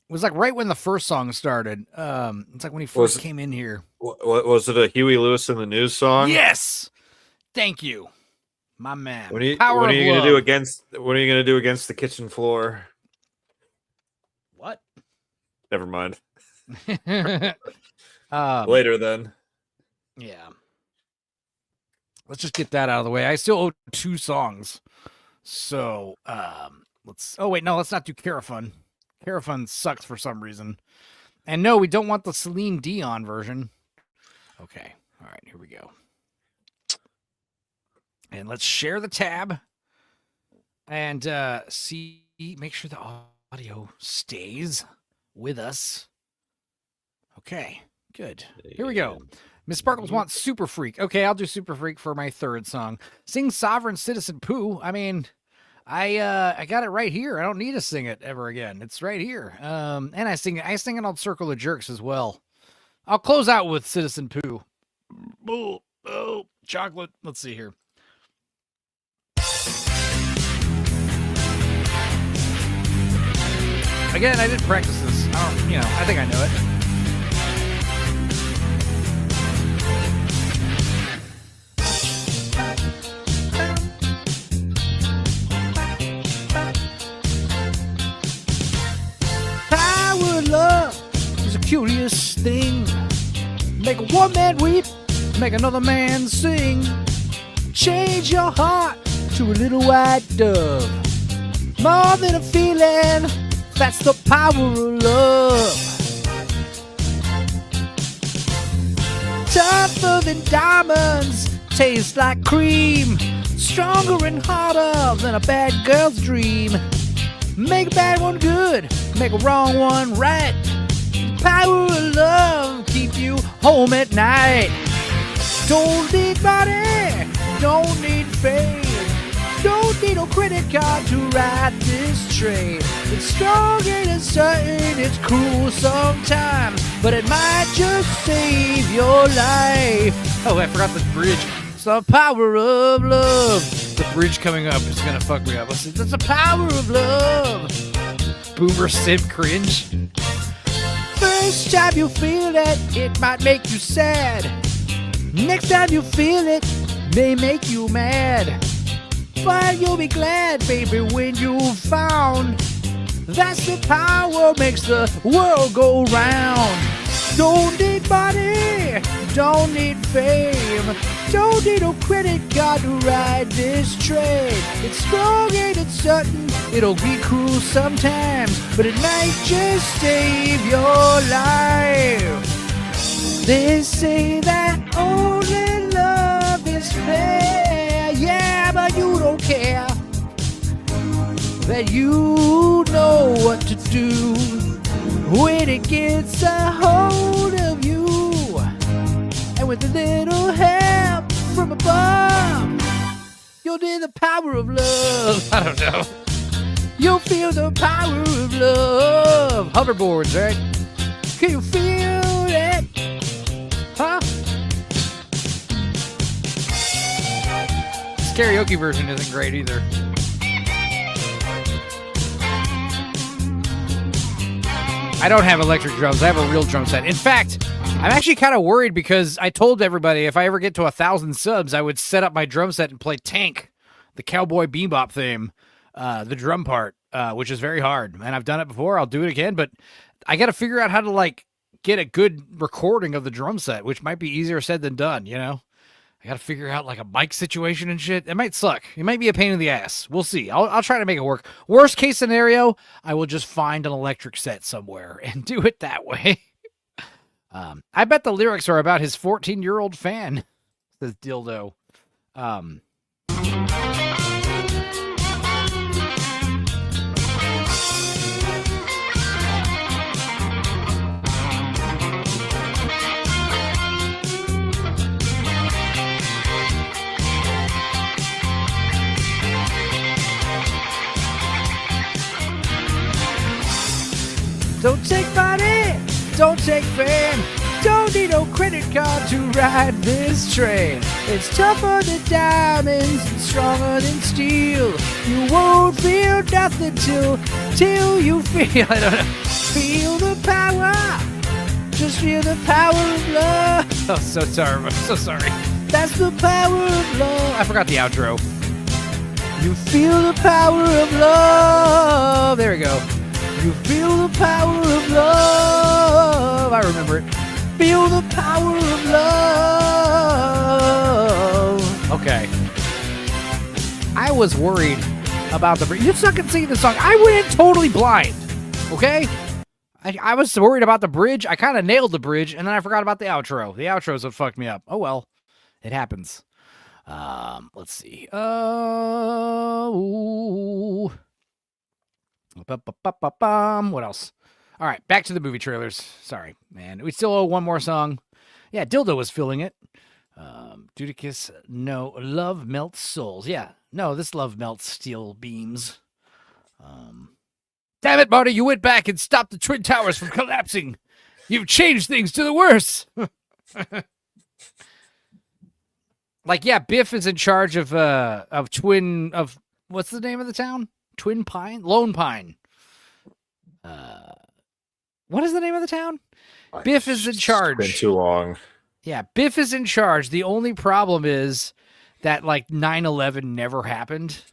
It was like right when the first song started. It's like when he first came in here. Was it a Huey Lewis in the News song? Yes. Thank you, my man. What are you going to do against? What are you going to do against the kitchen floor? What? Never mind. Later then. Yeah. Let's just get that out of the way. I still owe 2 songs. So, let's not do Carafun. Carafun sucks for some reason. And no, we don't want the Celine Dion version. Okay. All right, here we go. And let's share the tab and make sure the audio stays with us. Okay, good. Here we go. Miss Sparkles wants Super Freak. Okay, I'll do Super Freak for my 3rd song. Sing Sovereign Citizen Pooh. I mean, I got it right here. I don't need to sing it ever again. It's right here. And I sing it on Circle of Jerks as well. I'll close out with Citizen Pooh. Oh, chocolate. Let's see here. Again, I didn't practice this. I think I know it. Power love is a curious thing. Make one man weep, make another man sing. Change your heart to a little white dove. More than a feeling, that's the power of love. Tougher than diamonds, tastes like cream. Stronger and harder than a bad girl's dream. Make a bad one good, make a wrong one right. The power of love keep you home at night. Don't need money, don't need fame. Don't need no credit card to ride this train. It's strong and it's certain, it's cruel sometimes, but it might just save your life. Oh, I forgot the bridge. It's the power of love. The bridge coming up is gonna fuck me up. Let's see. That's the power of love. Boomer sim cringe. First time you feel it, it might make you sad. Next time you feel it, may make you mad. But you'll be glad, baby, when you found that's the power makes the world go round. Don't need money, don't need fame, don't need no credit card to ride this train. It's strong and it's certain, it'll be cruel sometimes, but it might just save your life. They say that only love is fair, yeah, but you don't care. That you know what to do when it gets a hold of you. And with a little help from above, you'll do the power of love. I don't know. You'll feel the power of love. Hoverboards, right? Can you feel it? Huh? This karaoke version isn't great either. I don't have electric drums. I have a real drum set. In fact, I'm actually kind of worried because I told everybody if I ever get to 1,000 subs, I would set up my drum set and play Tank, the Cowboy Bebop theme, the drum part, which is very hard. And I've done it before. I'll do it again, but I got to figure out how to like get a good recording of the drum set, which might be easier said than done, you know? I got to figure out like a mic situation and shit. It might suck. It might be a pain in the ass. We'll see. I'll try to make it work. Worst case scenario, I will just find an electric set somewhere and do it that way. I bet the lyrics are about his 14-year-old fan, says Dildo. Don't take money, don't take fame, don't need no credit card to ride this train. It's tougher than diamonds and stronger than steel. You won't feel nothing till you feel, I don't know, feel the power. Just feel the power of love. Oh, so sorry, I'm so sorry. That's the power of love. I forgot the outro. You feel the power of love. There we go. You feel the power of love. I remember it. Feel the power of love. Okay. I was worried about the... You suck at singing the song. I went in totally blind. Okay? I was worried about the bridge. I kind of nailed the bridge, and then I forgot about the outro. The outro's what fucked me up. Oh, well. It happens. Let's see. What else? All right, back to the movie trailers. Sorry, man. We still owe one more song. Yeah, Dildo was filling it. Dudicus, no. Love melts souls. Yeah, no, this love melts steel beams. Damn it, Marty, you went back and stopped the Twin Towers from collapsing. You've changed things to the worse. Like, yeah, Biff is in charge of what's the name of the town? Twin Pine? Lone Pine. What is the name of the town? Biff is in charge. It's been too long. Yeah, Biff is in charge. The only problem is that, like, 9/11 never happened.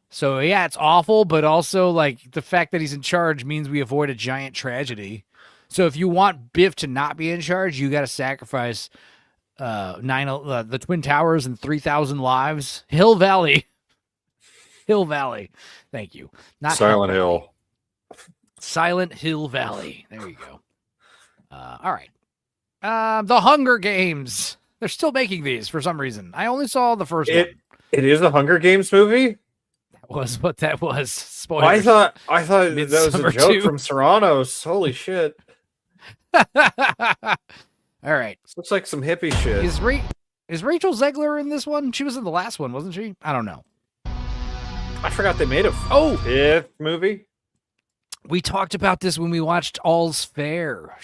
So, yeah, it's awful, but also, like, the fact that he's in charge means we avoid a giant tragedy. So if you want Biff to not be in charge, you got to sacrifice the Twin Towers and 3,000 lives. Hill Valley. Hill Valley. Thank you. Not Silent Hill. Silent Hill Valley. There you go. All right. The Hunger Games. They're still making these for some reason. I only saw the first one. It is a Hunger Games movie? That was what that was. Spoilers. I thought that was a joke 2. from Serranos. Holy shit. All right. This looks like some hippie shit. Is Rachel Zegler in this one? She was in the last one, wasn't she? I don't know. I forgot they made a fifth movie. We talked about this when we watched All's Fair.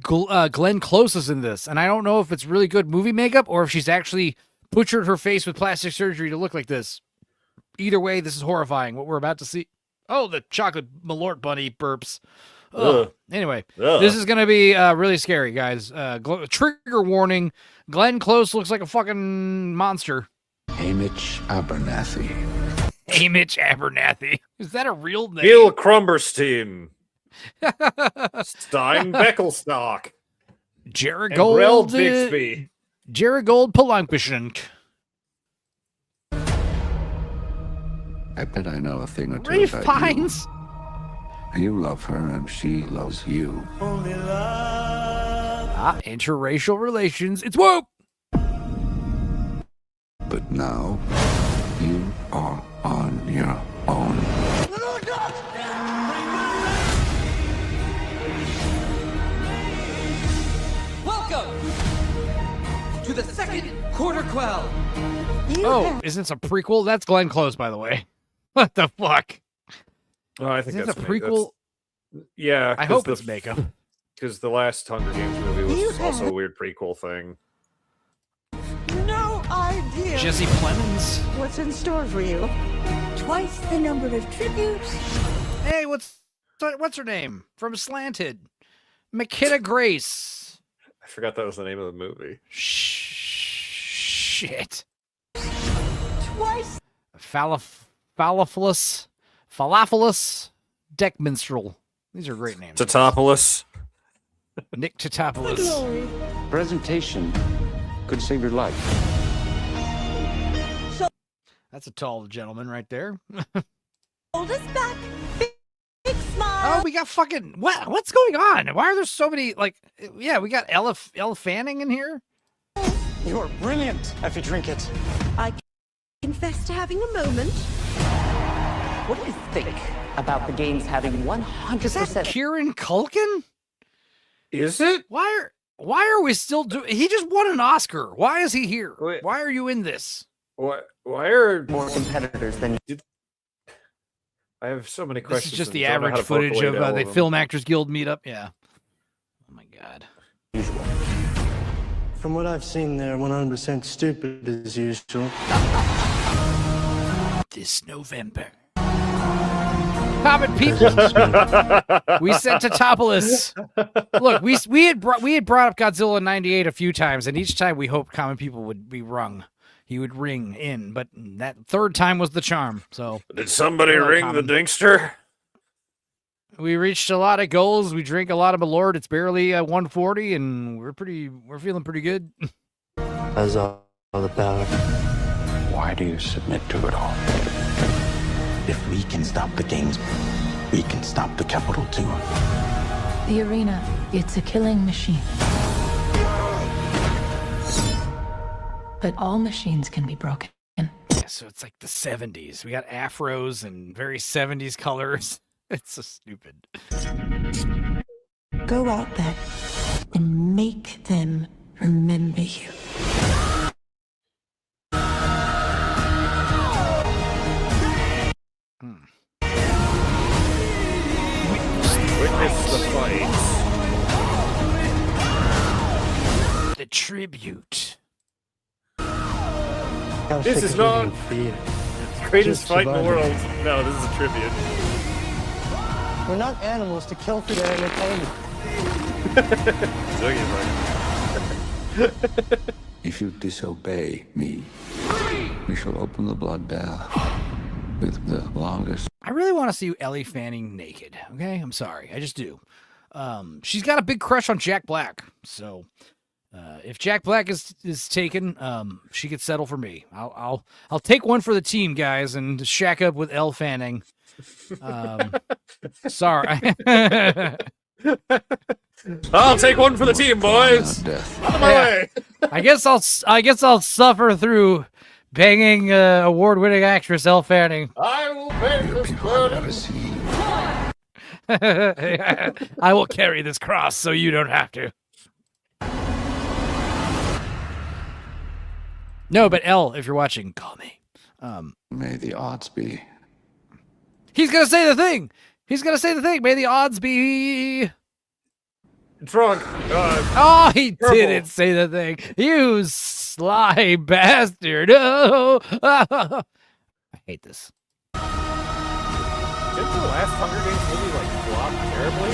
Glenn Close is in this, and I don't know if it's really good movie makeup or if she's actually butchered her face with plastic surgery to look like this. Either way, this is horrifying, what we're about to see. Oh, the chocolate Malort bunny burps. Anyway, this is going to be really scary, guys. Trigger warning. Glenn Close looks like a fucking monster. Hamish Abernathy. Hamish Abernathy. Is that a real name? Bill Crumberstein. Stein Beckelstock. Jared Gold. Rel Gold. Bixby. Jared Gold Polunkishink. I bet I know a thing or two Rafe about Fiennes. you. You love her and she loves you. Interracial relations. It's whoop. But now, you are on your own. Welcome to the second quarter quell. Oh, isn't this a prequel? That's Glenn Close, by the way. What the fuck? Oh, I think Is that's this a prequel? Yeah. I hope it's makeup. Because the last Hunger Games movie was also a weird prequel thing. No idea. Jesse Plemons. What's in store for you? Twice the number of tributes. Hey, what's her name from Slanted? McKenna Grace. forgot that was the name of the movie. Shit. Twice. Falafelus, Deck Minstrel. These are great names. Tatopoulos. Nick Tatopoulos. Presentation could save your life. That's a tall gentleman right there. Hold us back. Big smile. Oh, we got fucking what's going on? Why are there so many yeah, we got Elle Fanning in here? You're brilliant, Effie Trinket. I confess to having a moment. What do you think about the games having 100%? Kieran Culkin? Is it? Why are we still doing? He just won an Oscar. Why is he here? Wait. Why are you in this? Why are more competitors than you? I have so many This questions. is just and the don't know how average to footage vocalize of all the them. Film Actors Guild meetup. Yeah. Oh my god. From what I've seen, they're 100% stupid as usual. This November. Common people. We said Tatopoulos. Look, we had brought up Godzilla in '98 a few times, and each time we hoped common people would be rung. He would ring in, but that third time was the charm. So did somebody ring common. the Dinkster? We reached a lot of goals. We drink a lot of Malort. It's barely 140, and we're feeling pretty good. That's all about. Why do you submit to it all? If we can stop the games, we can stop the capital too. The arena, it's a killing machine. But all machines can be broken. Yeah, so it's like the 70s. We got afros and very 70s colors. It's so stupid. Go out there and make them remember you. Witness the fight. The tribute. This is not the greatest fight in the world. No, this is a tribute. We're not animals to kill for their entertainment. If you disobey me, we shall open the blood bath with the longest. I really want to see Elle Fanning naked. Okay, I'm sorry, I just do. She's got a big crush on Jack Black, so if Jack Black is taken, she could settle for me. I'll take one for the team, guys, and shack up with Elle Fanning. Sorry. I'll take one for the team, boys. Out of my way. I guess I'll suffer through banging award-winning actress Elle Fanning. I will pay this burden. I will carry this cross so you don't have to. No, but Elle, if you're watching, call me. May the odds be. He's gonna say the thing. May the odds be. Drunk. Oh, he purple. didn't say the thing. You sly bastard. Oh. I hate this. Didn't the last Hunger Games movie flop terribly?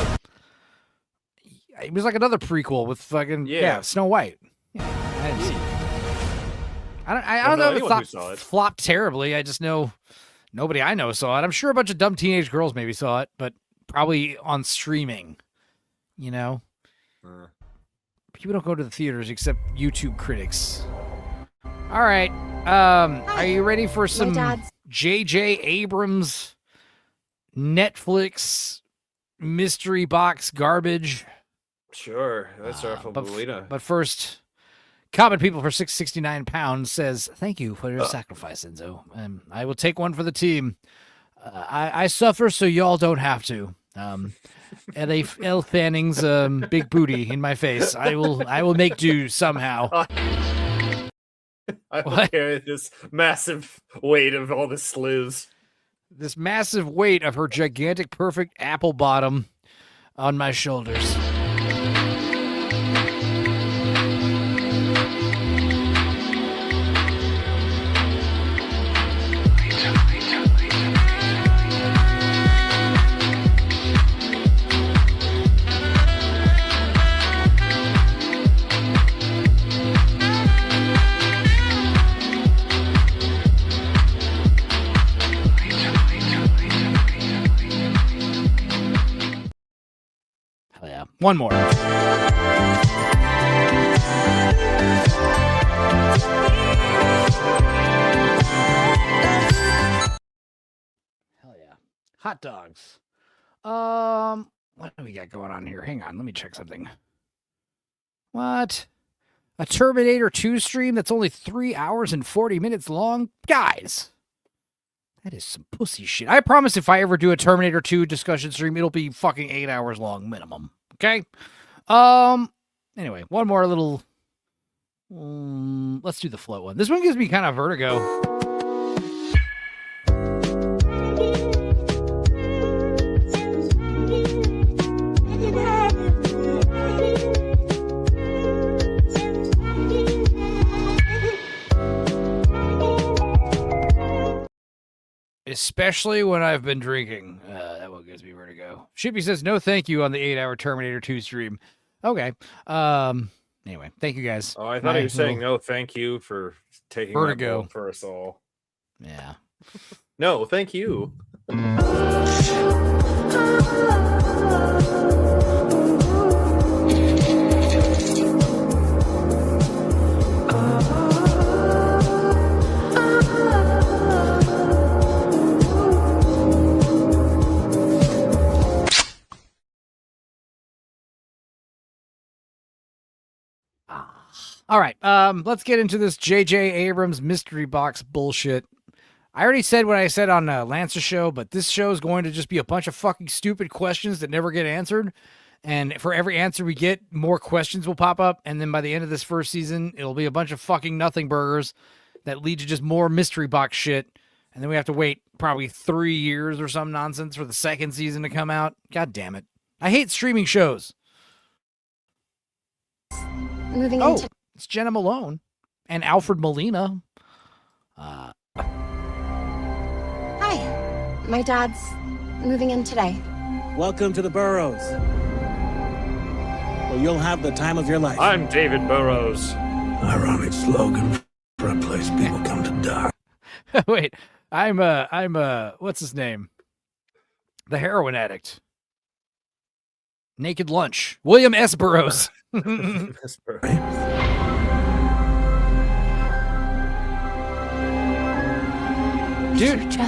It was like another prequel with fucking Snow White. Yeah, I didn't see it. I don't know if it flopped terribly. I just know nobody I know saw it. I'm sure a bunch of dumb teenage girls maybe saw it, but probably on streaming. You know? People don't go to the theaters except YouTube critics. All right. Are you ready for some J.J. Abrams Netflix mystery box garbage? Sure. That's our But first, Common People for £669 says, "Thank you for your sacrifice, Enzo. I will take one for the team. I suffer so y'all don't have to. Elle Fanning's big booty in my face. I will make do somehow." I will carry this massive weight of all the slews. This massive weight of her gigantic, perfect apple bottom on my shoulders. One more. Hell yeah. Hot dogs. What do we got going on here? Hang on, let me check something. What? A Terminator 2 stream that's only 3 hours and 40 minutes long? Guys, that is some pussy shit. I promise if I ever do a Terminator 2 discussion stream, it'll be fucking 8 hours long minimum. Okay? Anyway, one more little... let's do the float one. This one gives me kind of vertigo. Especially when I've been drinking. That one gives me vertigo. Shippy says no thank you on the 8-hour Terminator 2 stream. Okay. Anyway, thank you guys. Oh, I thought he was saying no thank you for taking vertigo for us all. Yeah. No, thank you. All right, let's get into this J.J. Abrams mystery box bullshit. I already said what I said on Lance's show, but this show is going to just be a bunch of fucking stupid questions that never get answered. And for every answer we get, more questions will pop up. And then by the end of this first season, it'll be a bunch of fucking nothing burgers that lead to just more mystery box shit. And then we have to wait probably 3 years or some nonsense for the second season to come out. God damn it. I hate streaming shows. Moving into... It's Jenna Malone and Alfred Molina. Hi. My dad's moving in today. Welcome to the Burrows. Well, you'll have the time of your life. I'm David Burrows. Ironic slogan for a place people come to die. Wait, I'm what's his name? The heroin addict. Naked Lunch. William S. Burroughs. Dude,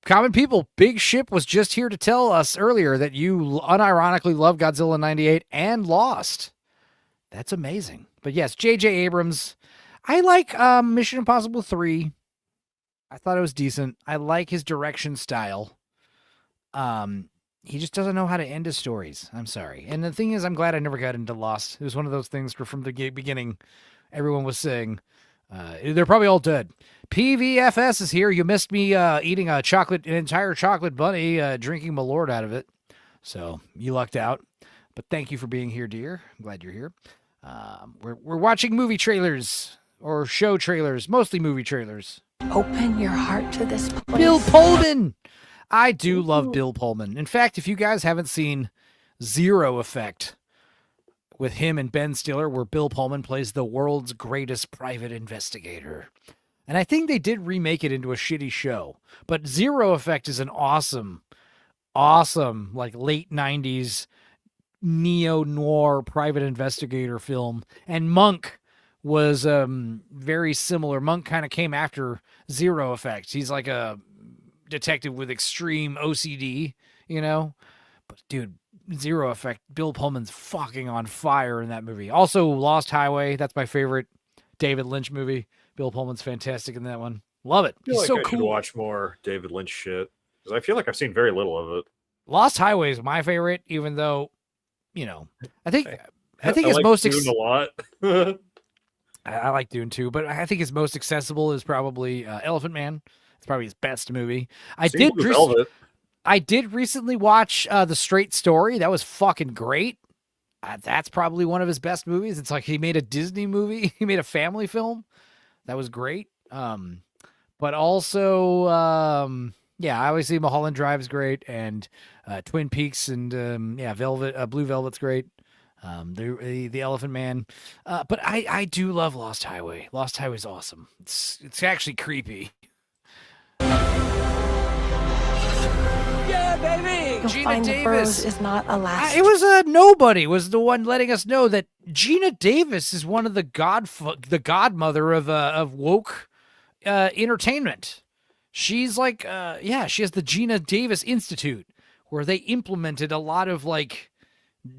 common people, Big Ship was just here to tell us earlier that you unironically love Godzilla 98 and Lost. That's amazing. But yes, J.J. Abrams. I like Mission Impossible 3. I thought it was decent. I like his direction style. He just doesn't know how to end his stories. I'm sorry. And the thing is, I'm glad I never got into Lost. It was one of those things where from the beginning, everyone was saying, they're probably all dead. PVFS is here. You missed me eating an entire chocolate bunny, drinking Malort out of it. So you lucked out. But thank you for being here, dear. I'm glad you're here. We're watching movie trailers or show trailers, mostly movie trailers. Open your heart to this place. Bill Pullman. I do love Bill Pullman. In fact, if you guys haven't seen Zero Effect with him and Ben Stiller, where Bill Pullman plays the world's greatest private investigator. And I think they did remake it into a shitty show. But Zero Effect is an awesome, like late 90s neo-noir private investigator film. And Monk was very similar. Monk kind of came after Zero Effect. He's like a detective with extreme OCD, you know? But dude, Zero Effect, Bill Pullman's fucking on fire in that movie. Also, Lost Highway, that's my favorite David Lynch movie. Bill Pullman's fantastic in that one. Love it. He's so I cool. should watch more David Lynch shit because I feel like I've seen very little of it. Lost Highway is my favorite, even though, you know, I think it's like most Dune a lot. I like Dune too, but I think his most accessible is probably Elephant Man. It's probably his best movie. I did recently watch The Straight Story. That was fucking great. That's probably one of his best movies. It's like he made a Disney movie. He made a family film. That was great. But also, obviously Mulholland Drive is great, and Twin Peaks, and Blue Velvet's great. The Elephant Man. But I do love Lost Highway. Lost Highway's awesome. It's actually creepy. Yeah, baby! Gina find the Davis Burrows is not a last. It was nobody was the one letting us know that Gina Davis is one of the godmother of woke entertainment. She's like, she has the Gina Davis Institute where they implemented a lot of like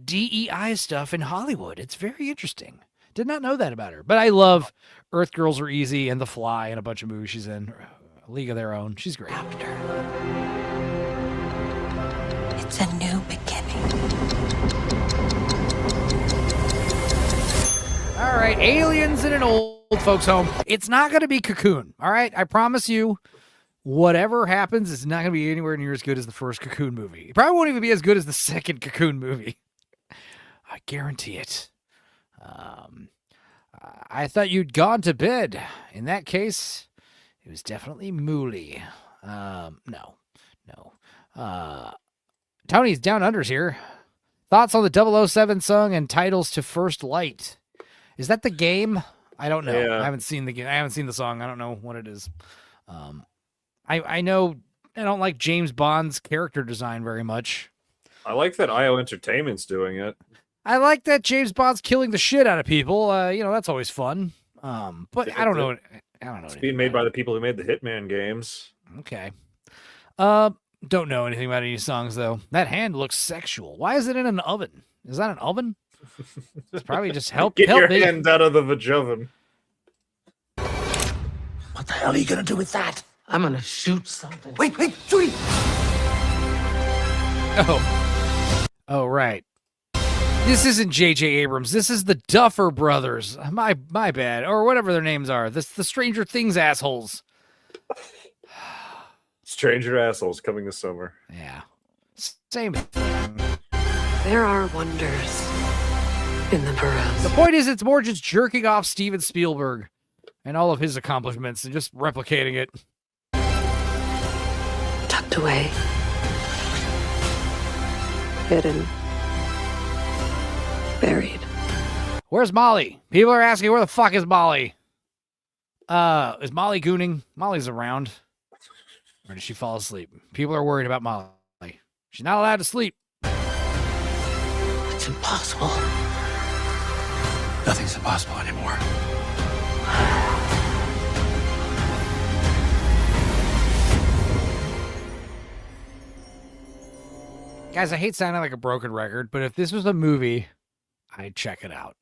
DEI stuff in Hollywood. It's very interesting. Did not know that about her, but I love Earth Girls Are Easy and The Fly and a bunch of movies she's in. A League of Their Own. She's great. It's a new beginning. All right, aliens in an old folks' home. It's not going to be Cocoon. All right, I promise you. Whatever happens, it's not going to be anywhere near as good as the first Cocoon movie. It probably won't even be as good as the second Cocoon movie. I guarantee it. I thought you'd gone to bed. In that case, it was definitely Mooley. No. Tony's Down Under's here. Thoughts on the 007 song and titles to First Light? Is that the game? I don't know. Yeah. I haven't seen the game. I haven't seen the song. I don't know what it is. I know I don't like James Bond's character design very much. I like that IO Entertainment's doing it. I like that James Bond's killing the shit out of people. That's always fun. But I don't know. It's being made by the people who made the Hitman games. Okay. Don't know anything about any songs though. That hand looks sexual. Why is it in an oven? Is that an oven? It's probably just help. Get help your me. hand out of the vajoven. What the hell are you gonna do with that? I'm gonna shoot something. Wait, Judy! Oh, right. This isn't J.J. Abrams. This is the Duffer Brothers. My bad. Or whatever their names are. The Stranger Things assholes. Stranger Assholes coming this summer. Yeah. Same thing. There are wonders in the burrows. The point is, it's more just jerking off Steven Spielberg and all of his accomplishments and just replicating it. Tucked away. Hidden. Buried. Where's Molly? People are asking, where the fuck is Molly? Is Molly gooning? Molly's around. Or did she fall asleep? People are worried about Molly. She's not allowed to sleep. It's impossible. Nothing's impossible anymore. Guys, I hate sounding like a broken record, but if this was a movie, I'd check it out.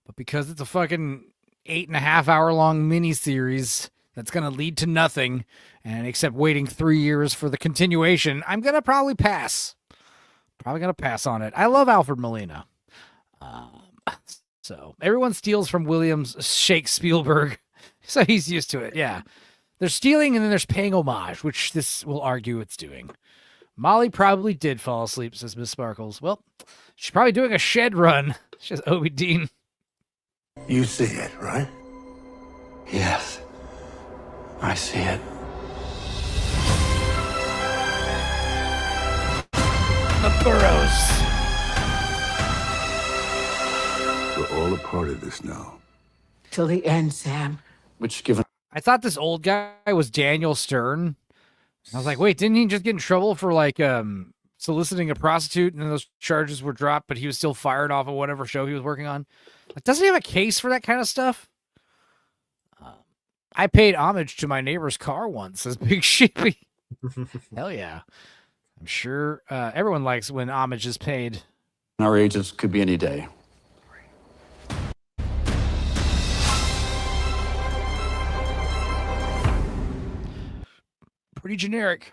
But because it's a fucking 8.5 hour long miniseries that's going to lead to nothing, and except waiting 3 years for the continuation, I'm going to probably pass. Probably going to pass on it. I love Alfred Molina. So everyone steals from Williams, Shake Spielberg. So he's used to it. Yeah. There's stealing and then there's paying homage, which this will argue it's doing. Molly probably did fall asleep, says Miss Sparkles. Well, she's probably doing a shed run. She's Obi Dean. You see it, right? Yes. I see it. The Burrows. We're all a part of this now. Till the end, Sam. Which, given I thought this old guy was Daniel Stern. I was like, wait, didn't he just get in trouble for like soliciting a prostitute and then those charges were dropped, but he was still fired off of whatever show he was working on? Like, doesn't he have a case for that kind of stuff? I paid homage to my neighbor's car once, says Big Sheepy. Hell yeah. I'm sure everyone likes when homage is paid. our ages could be any day. Pretty generic.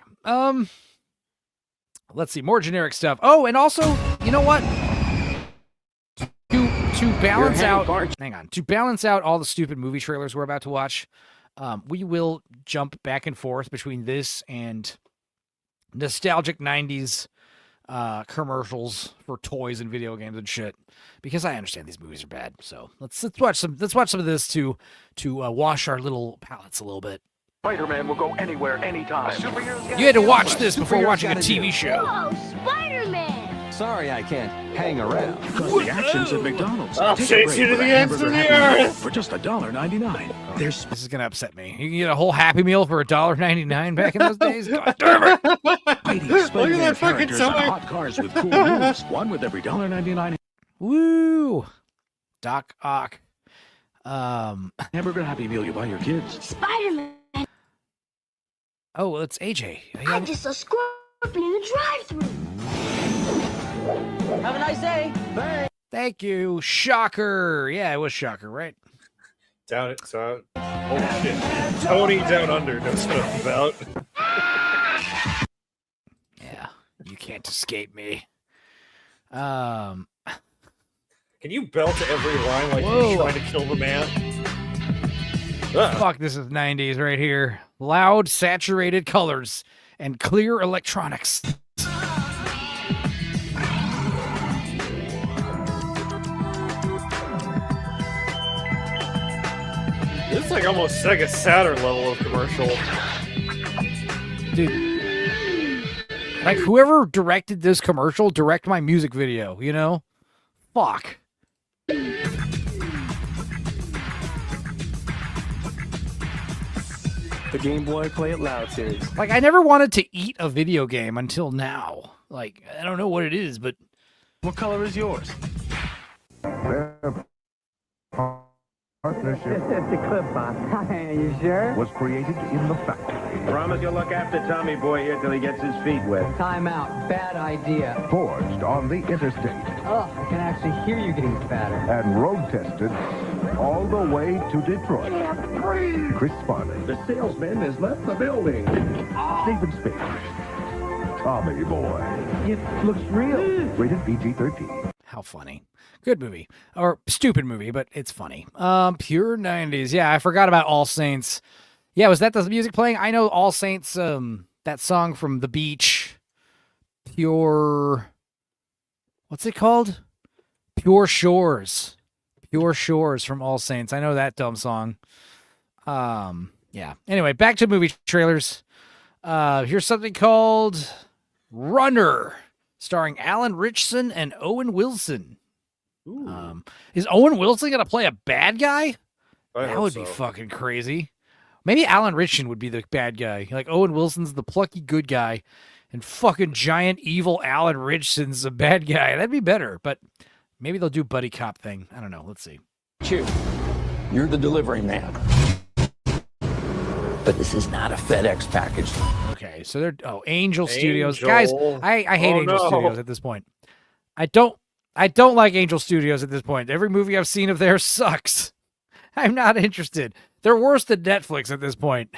Let's see, more generic stuff. Oh, and also, you know what? To balance out, to balance out all the stupid movie trailers we're about to watch, we will jump back and forth between this and nostalgic 90s commercials for toys and video games and shit, because I understand these movies are bad. So let's watch some of this to wash our little palates a little bit. Spider-Man will go anywhere, anytime. You had to watch this before watching a TV show. Oh, Spider-Man! Sorry, I can't hang around. The action's at McDonald's. I'll Take a chase break you to with the a ends of hamburger the Happy Meal earth. for just $1.99. There's This is gonna upset me. You can get a whole Happy Meal for $1.99 back in those days. God damn it! Mighty Look at Spider-Man that fucking characters on sign. hot cars with cool moves. One with every $1.99 Woo! Doc Ock. hamburger Happy Meal you buy your kids. Spider-Man. Oh, well, it's AJ. I just saw Scorpion in the drive-thru. Have a nice day. Bye. Thank you. Shocker. Yeah, it was Shocker, right? Down it. So, oh shit. Tony Down Under knows what I'm about. Yeah, you can't escape me. Can you belt every line like Whoa. you're trying to kill the man? Fuck, this is 90s right here. Loud, saturated colors and clear electronics. This is like almost Sega Saturn level of commercial. Dude. Like, whoever directed this commercial, direct my music video, you know? Fuck. The Game Boy Play It Loud series. Like, I never wanted to eat a video game until now. Like, I don't know what it is, but... What color is yours? Partnership It's a clip, boss. You sure? was created in the factory. Promise you'll look after Tommy Boy here till he gets his feet wet. Time out. Bad idea. Forged on the interstate Oh, I can actually hear you getting fatter. and road tested all the way to Detroit. Chris Farley, The salesman has left the building. David Spade, Tommy Boy. It looks real. Rated PG-13. How funny. Good movie. Or stupid movie, but it's funny. Pure 90s. Yeah, I forgot about All Saints. Yeah, was that the music playing? I know All Saints, that song from The Beach. Pure... What's it called? Pure Shores. Pure Shores from All Saints. I know that dumb song. Yeah. Anyway, back to movie trailers. Here's something called Runner, starring Alan Ritchson and Owen Wilson. Is Owen Wilson gonna play a bad guy? That would be fucking crazy. Maybe Alan Ritchson would be the bad guy. Like, Owen Wilson's the plucky good guy, and fucking giant evil Alan Ritchson's the bad guy. That'd be better, but maybe they'll do buddy cop thing. I don't know. Let's see. You're the delivery man. But this is not a FedEx package. Okay, so they're Angel Studios. Guys, I hate Oh, Angel no. Studios at this point. I don't like Angel Studios at this point. Every movie I've seen of theirs sucks. I'm not interested. They're worse than Netflix at this point.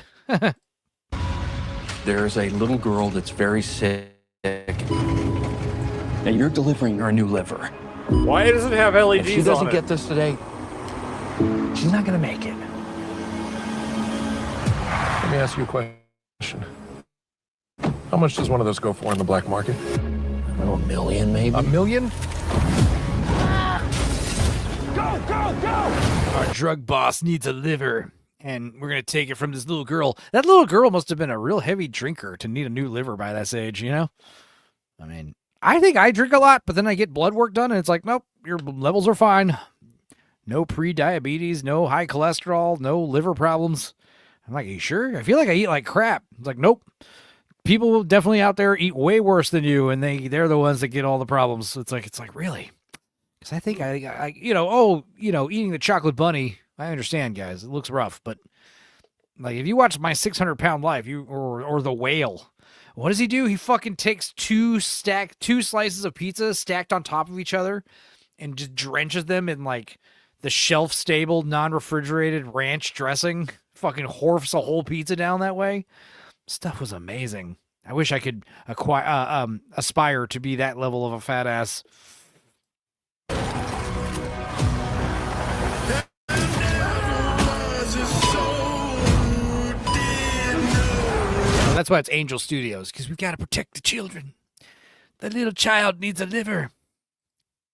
There's a little girl that's very sick. Now you're delivering her a new liver. Why does it have LEDs If she doesn't on get it? this today, she's not gonna make it. Let me ask you a question. How much does one of those go for in the black market? $1 million, maybe. $1 million? Go, go, go! Our drug boss needs a liver, and we're going to take it from this little girl. That little girl must have been a real heavy drinker to need a new liver by this age, you know? I mean, I think I drink a lot, but then I get blood work done, and it's like, nope, your levels are fine. No pre-diabetes, no high cholesterol, no liver problems. I'm like, are you sure? I feel like I eat like crap. It's like, nope. People definitely out there eat way worse than you, and they're the ones that get all the problems. It's like really? Because I think I eating the chocolate bunny, I understand, guys. It looks rough, but like if you watch My 600-Pound Life, or The Whale, what does he do? He fucking takes two slices of pizza stacked on top of each other and just drenches them in like the shelf-stable, non-refrigerated ranch dressing. Fucking horfs a whole pizza down that way. Stuff was amazing. I wish I could aspire to be that level of a fat ass. That's why it's Angel Studios, because we've got to protect the children. The little child needs a liver.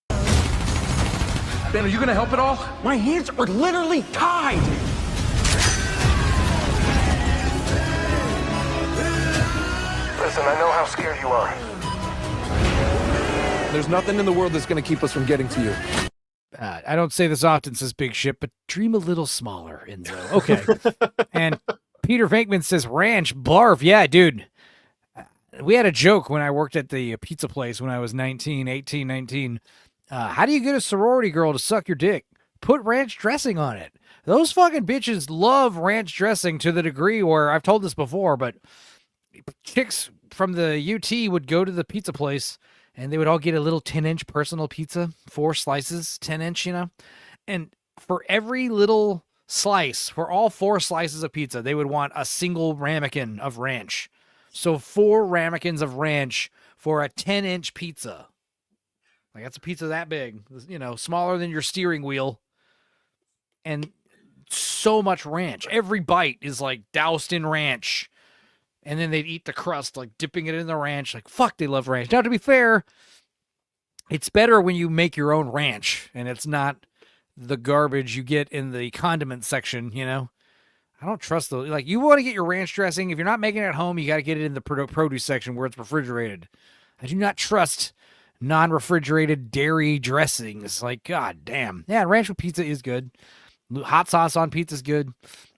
Ben, are you gonna help at all? My hands are literally tied! Listen, I know how scared you are. There's nothing in the world that's gonna keep us from getting to you. I don't say this often, says Big Ship, but dream a little smaller, Enzo. Okay. And Peter Venkman says ranch, barf. Yeah, dude. we had a joke when I worked at the pizza place when I was 19. How do you get a sorority girl to suck your dick? Put ranch dressing on it. Those fucking bitches love ranch dressing to the degree where I've told this before, but chicks from the UT would go to the pizza place and they would all get a little 10-inch personal pizza, 4 slices, 10-inch, and for every little slice, for all 4 slices of pizza, they would want a single ramekin of ranch. So 4 ramekins of ranch for a 10-inch pizza. Like, that's a pizza that big, smaller than your steering wheel. And so much ranch. Every bite is like doused in ranch. And then they'd eat the crust, like dipping it in the ranch. Like, fuck, they love ranch. Now, to be fair, it's better when you make your own ranch and it's not the garbage you get in the condiment section, I don't trust those. Like, you want to get your ranch dressing. If you're not making it at home, you got to get it in the produce section where it's refrigerated. I do not trust non-refrigerated dairy dressings. Like, god damn. Yeah, ranch with pizza is good. Hot sauce on pizza is good.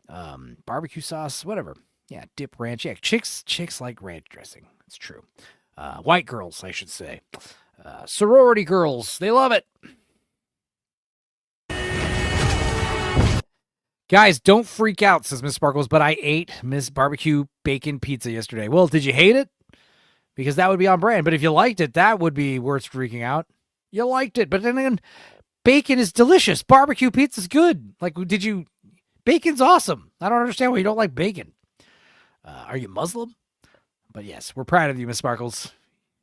Barbecue sauce, whatever. Yeah, dip ranch. Yeah, chicks like ranch dressing. It's true. White girls, I should say. Sorority girls, they love it. Guys, don't freak out, says Miss Sparkles, but I ate Miss Barbecue Bacon Pizza yesterday. Well, did you hate it? Because that would be on brand. But if you liked it, that would be worth freaking out. You liked it. But then again, bacon is delicious. Barbecue pizza's good. Like, bacon's awesome. I don't understand why you don't like bacon. Are you Muslim? But yes, we're proud of you, Miss Sparkles.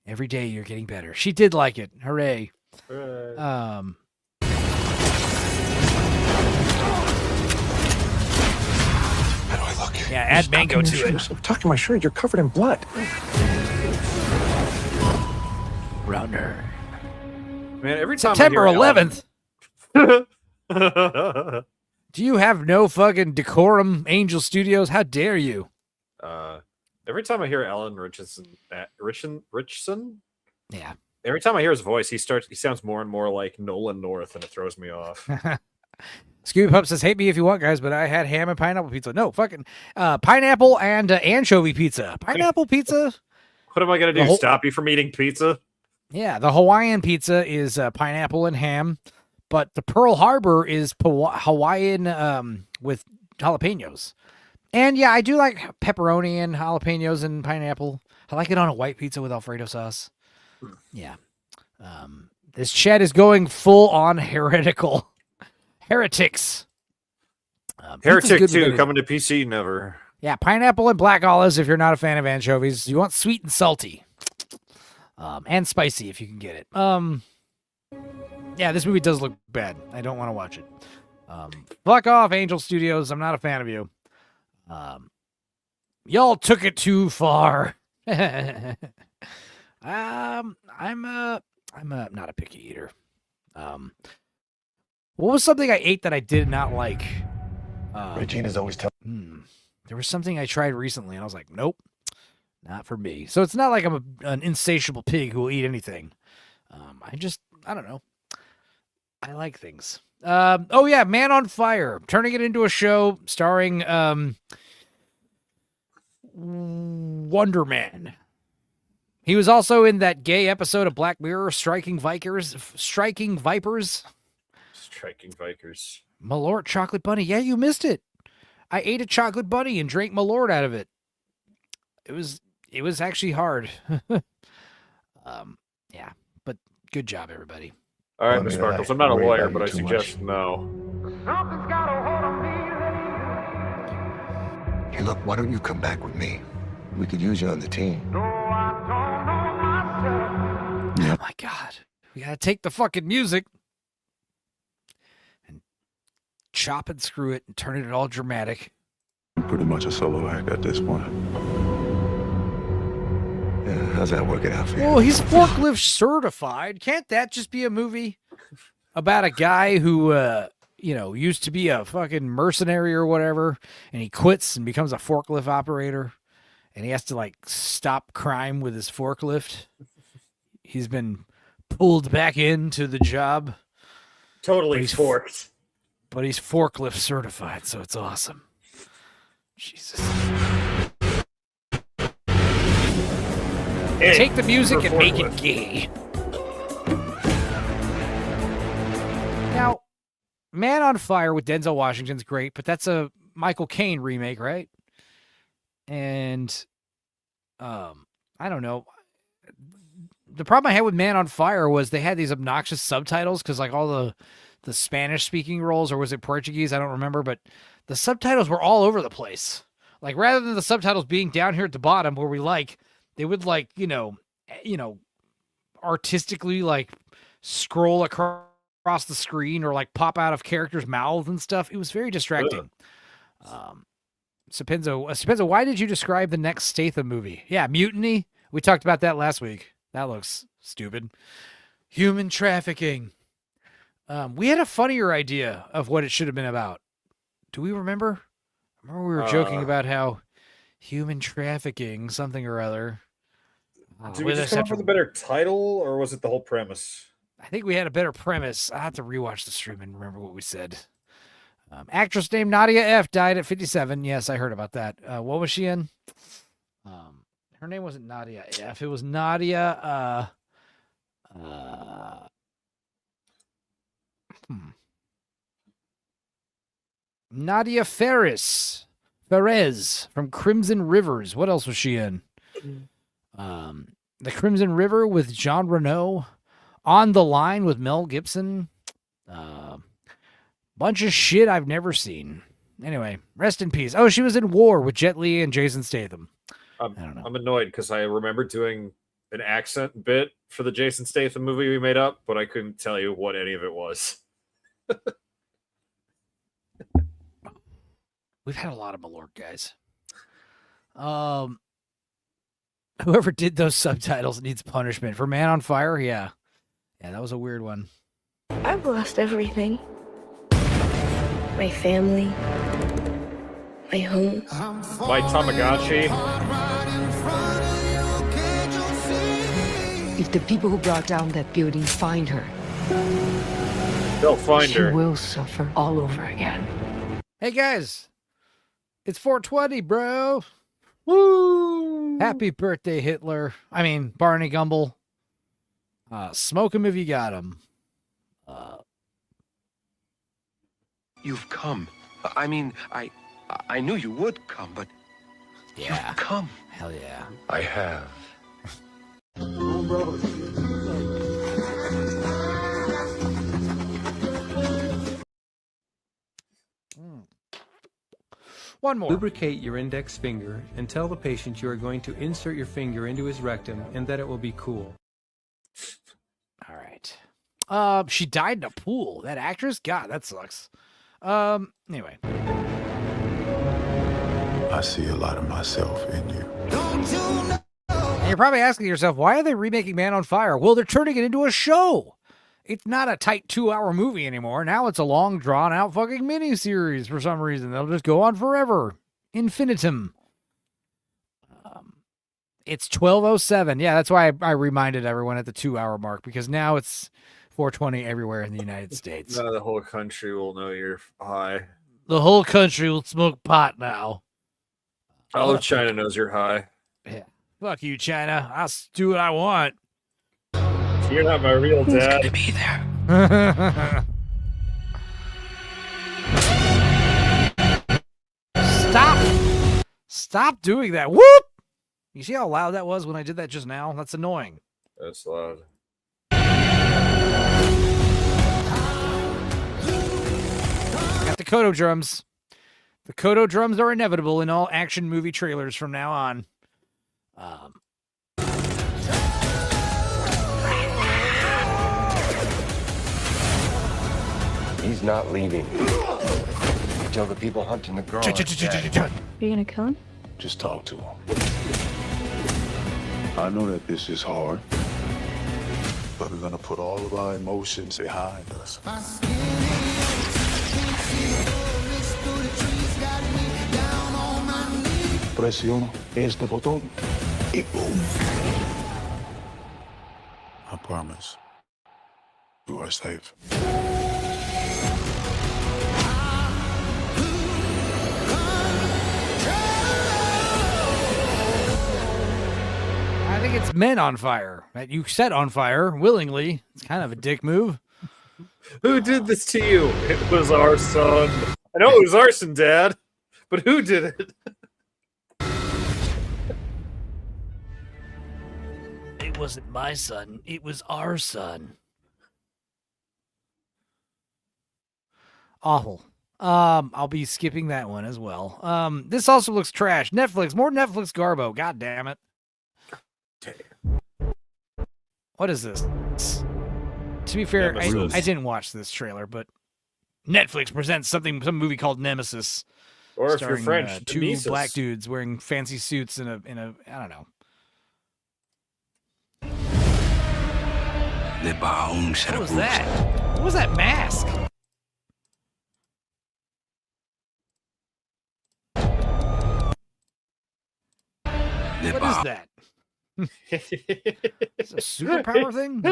Every day you're getting better. She did like it. Hooray. Hooray. How do I look? Yeah, add mango to it. Tuck in my shirt. You're covered in blood. Runner. Man, every time September I hear 11th. Do you have no fucking decorum, Angel Studios? How dare you? Every time I hear Alan Richardson, yeah. Every time I hear his voice, he sounds more and more like Nolan North, and it throws me off. Scooby Pup says, hate me if you want, guys, but I had ham and pineapple pizza. No, fucking pineapple and anchovy pizza. Pineapple pizza? What am I going to do, stop you from eating pizza? Yeah, the Hawaiian pizza is pineapple and ham, but the Pearl Harbor is Hawaiian with jalapenos. And yeah, I do like pepperoni and jalapenos and pineapple. I like it on a white pizza with Alfredo sauce. Yeah. This chat is going full on heretical. Heretics. Heretic 2 coming to PC never. Yeah, pineapple and black olives if you're not a fan of anchovies. You want sweet and salty. And spicy if you can get it. Yeah, this movie does look bad. I don't want to watch it. Fuck off, Angel Studios. I'm not a fan of you. Y'all took it too far. I'm not a picky eater. What was something I ate that I did not like? Regina's always telling. There was something I tried recently, and I was like, nope, not for me. So it's not like I'm an insatiable pig who will eat anything. I don't know. I like things. Oh yeah, Man on Fire, turning it into a show starring Wonder Man. He was also in that gay episode of Black Mirror, Striking Vipers. Malort chocolate bunny. Yeah, you missed it. I ate a chocolate bunny and drank Malort out of it. It was actually hard. Yeah, but good job, everybody. All right, Miss Sparkles. I'm not a lawyer, but I suggest no. Hey, look, why don't you come back with me? We could use you on the team. Oh my God. We gotta take the fucking music and chop and screw it and turn it all dramatic. I'm pretty much a solo act at this point. Yeah, how's that working out for you? Well, he's forklift certified. Can't that just be a movie about a guy who, used to be a fucking mercenary or whatever, and he quits and becomes a forklift operator, and he has to, stop crime with his forklift? He's been pulled back into the job. Totally forked. But he's forklift certified, so it's awesome. Jesus. Take the music and make it gay. Now, Man on Fire with Denzel Washington's great, but that's a Michael Caine remake, right? And I don't know. The problem I had with Man on Fire was they had these obnoxious subtitles because like all the Spanish speaking roles, or was it Portuguese? I don't remember, but the subtitles were all over the place. Like rather than the subtitles being down here at the bottom where they would like, artistically like scroll across the screen or like pop out of characters' mouths and stuff. It was very distracting. Sapenzo, why did you describe the next Statham movie? Yeah, Mutiny. We talked about that last week. That looks stupid. Human trafficking. We had a funnier idea of what it should have been about. Do we remember? We were joking about how human trafficking, something or other. Did we just come up with a better title, or was it the whole premise? I think we had a better premise. I have to rewatch the stream and remember what we said. Actress named Nadia F. died at 57. Yes, I heard about that. What was she in? Her name wasn't Nadia F. It was Nadia. Nadia Ferris from Crimson Rivers. What else was she in? The Crimson River with Jean Reno. On the Line with Mel Gibson. Bunch of shit I've never seen. Anyway, rest in peace. Oh, she was in War with Jet Li and Jason Statham. I don't know. I'm annoyed because I remember doing an accent bit for the Jason Statham movie we made up, but I couldn't tell you what any of it was. We've had a lot of Malort guys. Whoever did those subtitles needs punishment. For Man on Fire, yeah. Yeah, that was a weird one. I've lost everything. My family. My home. My Tamagotchi. If the people who brought down that building find her, they'll find her. She will suffer all over again. Hey guys, it's 420, bro. Woo! Happy birthday, Hitler. I mean, Barney Gumble. Smoke him if you got him. You've come. I mean, I knew you would come, but yeah, you've come. Hell yeah. I have. One more. Lubricate your index finger and tell the patient you are going to insert your finger into his rectum and that it will be cool. All right. She died in a pool. That actress? God, that sucks. Anyway. I see a lot of myself in you. And you're probably asking yourself, why are they remaking Man on Fire? Well, they're turning it into a show. It's not a tight 2-hour movie anymore. Now it's a long, drawn-out fucking miniseries for some reason. They'll just go on forever. Infinitum. It's 12:07. Yeah, that's why I reminded everyone at the 2-hour mark, because now it's 4:20 everywhere in the United States. Now the whole country will know you're high. The whole country will smoke pot now. All of China knows you're high. Yeah. Fuck you, China. I'll do what I want. You're not my real dad. Who's gonna be there? Stop doing that. Whoop! You see how loud that was when I did that just now? That's annoying. That's loud. Got the Kodo drums. The Kodo drums are inevitable in all action movie trailers from now on. He's not leaving. Tell the people hunting the girl. You're gonna kill him? Just talk to him. I know that this is hard, but we're gonna put all of our emotions behind us. Presiono este botón y boom. I promise you are safe. I think setting its men on fire that you set on fire willingly. It's kind of a dick move. Who did this to you? It was our son. I know it was arson, Dad, but who did it? It wasn't my son. It was our son. Awful. I'll be skipping that one as well. This also looks trash. Netflix, more Netflix garbo. God damn it. What is this? To be fair, I didn't watch this trailer, but Netflix presents some movie called Nemesis. Or if you're French, two Nemesis. black dudes wearing fancy suits in a I don't know. Live by our own set What of was rules. that? What was that mask? Live What by is our- that? Is it a superpower thing?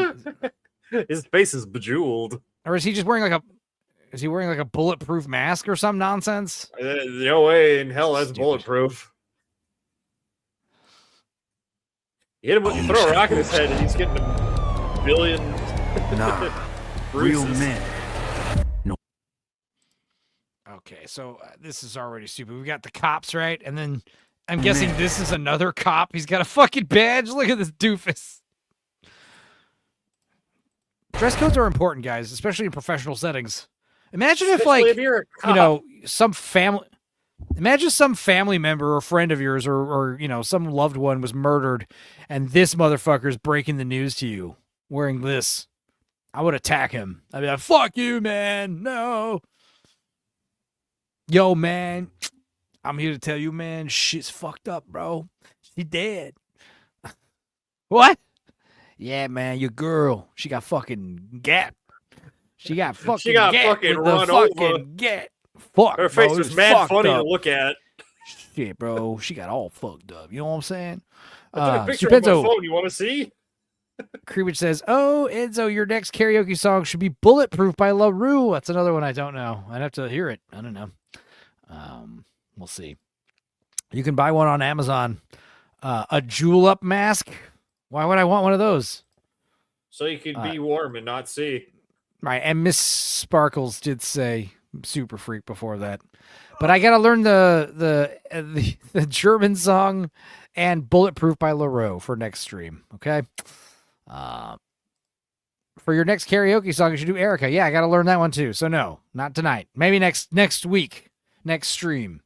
His face is bejeweled. Or is he just wearing is he wearing like a bulletproof mask or some nonsense? No way in hell that's bulletproof. You hit him with, you throw a rock at his head and he's getting a billion real bruises. men. Okay, so this is already stupid. We got the cops, right? And then I'm guessing this is another cop. He's got a fucking badge. Look at this doofus. Dress codes are important, guys, especially in professional settings. Imagine if, Especially like, if you're a you cop. know, some family. Imagine some family member or friend of yours or you know, some loved one was murdered and this motherfucker's breaking the news to you wearing this. I would attack him. I'd be like, fuck you, man. No. Yo, man. I'm here to tell you, man, shit's fucked up, bro. She dead. What? Yeah, man, your girl. She got fucking gat. She got fucking She got gat fucking with the run fucking over. gat. Fuck, Her face bro, was it's mad fucked funny up. to look at. Shit, bro. She got all fucked up. You know what I'm saying? I took a picture on my Stupenzo phone. You want to see? Creevage says, "Oh, Enzo, your next karaoke song should be Bulletproof by La Rue." That's another one I don't know. I'd have to hear it. I don't know. We'll see. You can buy one on Amazon. A jewel up mask. Why would I want one of those? So you could be warm and not see. Right, and Miss Sparkles did say Super Freak before that. But I gotta learn the German song and Bulletproof by LaRoe for next stream. Okay. For your next karaoke song, you should do Erica. Yeah, I gotta learn that one too. So no, not tonight. Maybe next week, next stream.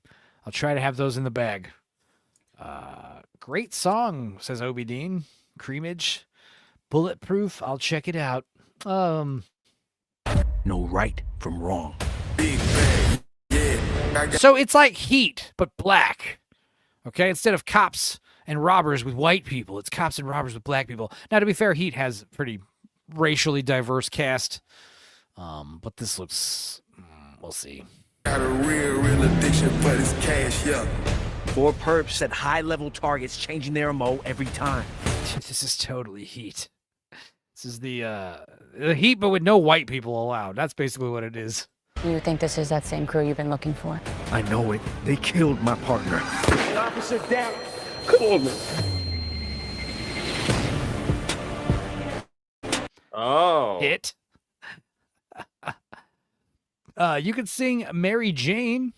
I'll try to have those in the bag. Great song, says Obi Dean. Creamage. Bulletproof. I'll check it out. No right from wrong. So it's like Heat, but black. Okay? Instead of cops and robbers with white people, it's cops and robbers with black people. Now, to be fair, Heat has a pretty racially diverse cast. But this looks... we'll see. Got a real addiction for this cash, yeah. 4 perps set high-level targets, changing their MO every time. This is totally Heat. This is the Heat, but with no white people allowed. That's basically what it is. You think this is that same crew you've been looking for? I know it. They killed my partner. Officer down. Come on, man. Oh. Hit. You could sing Mary Jane.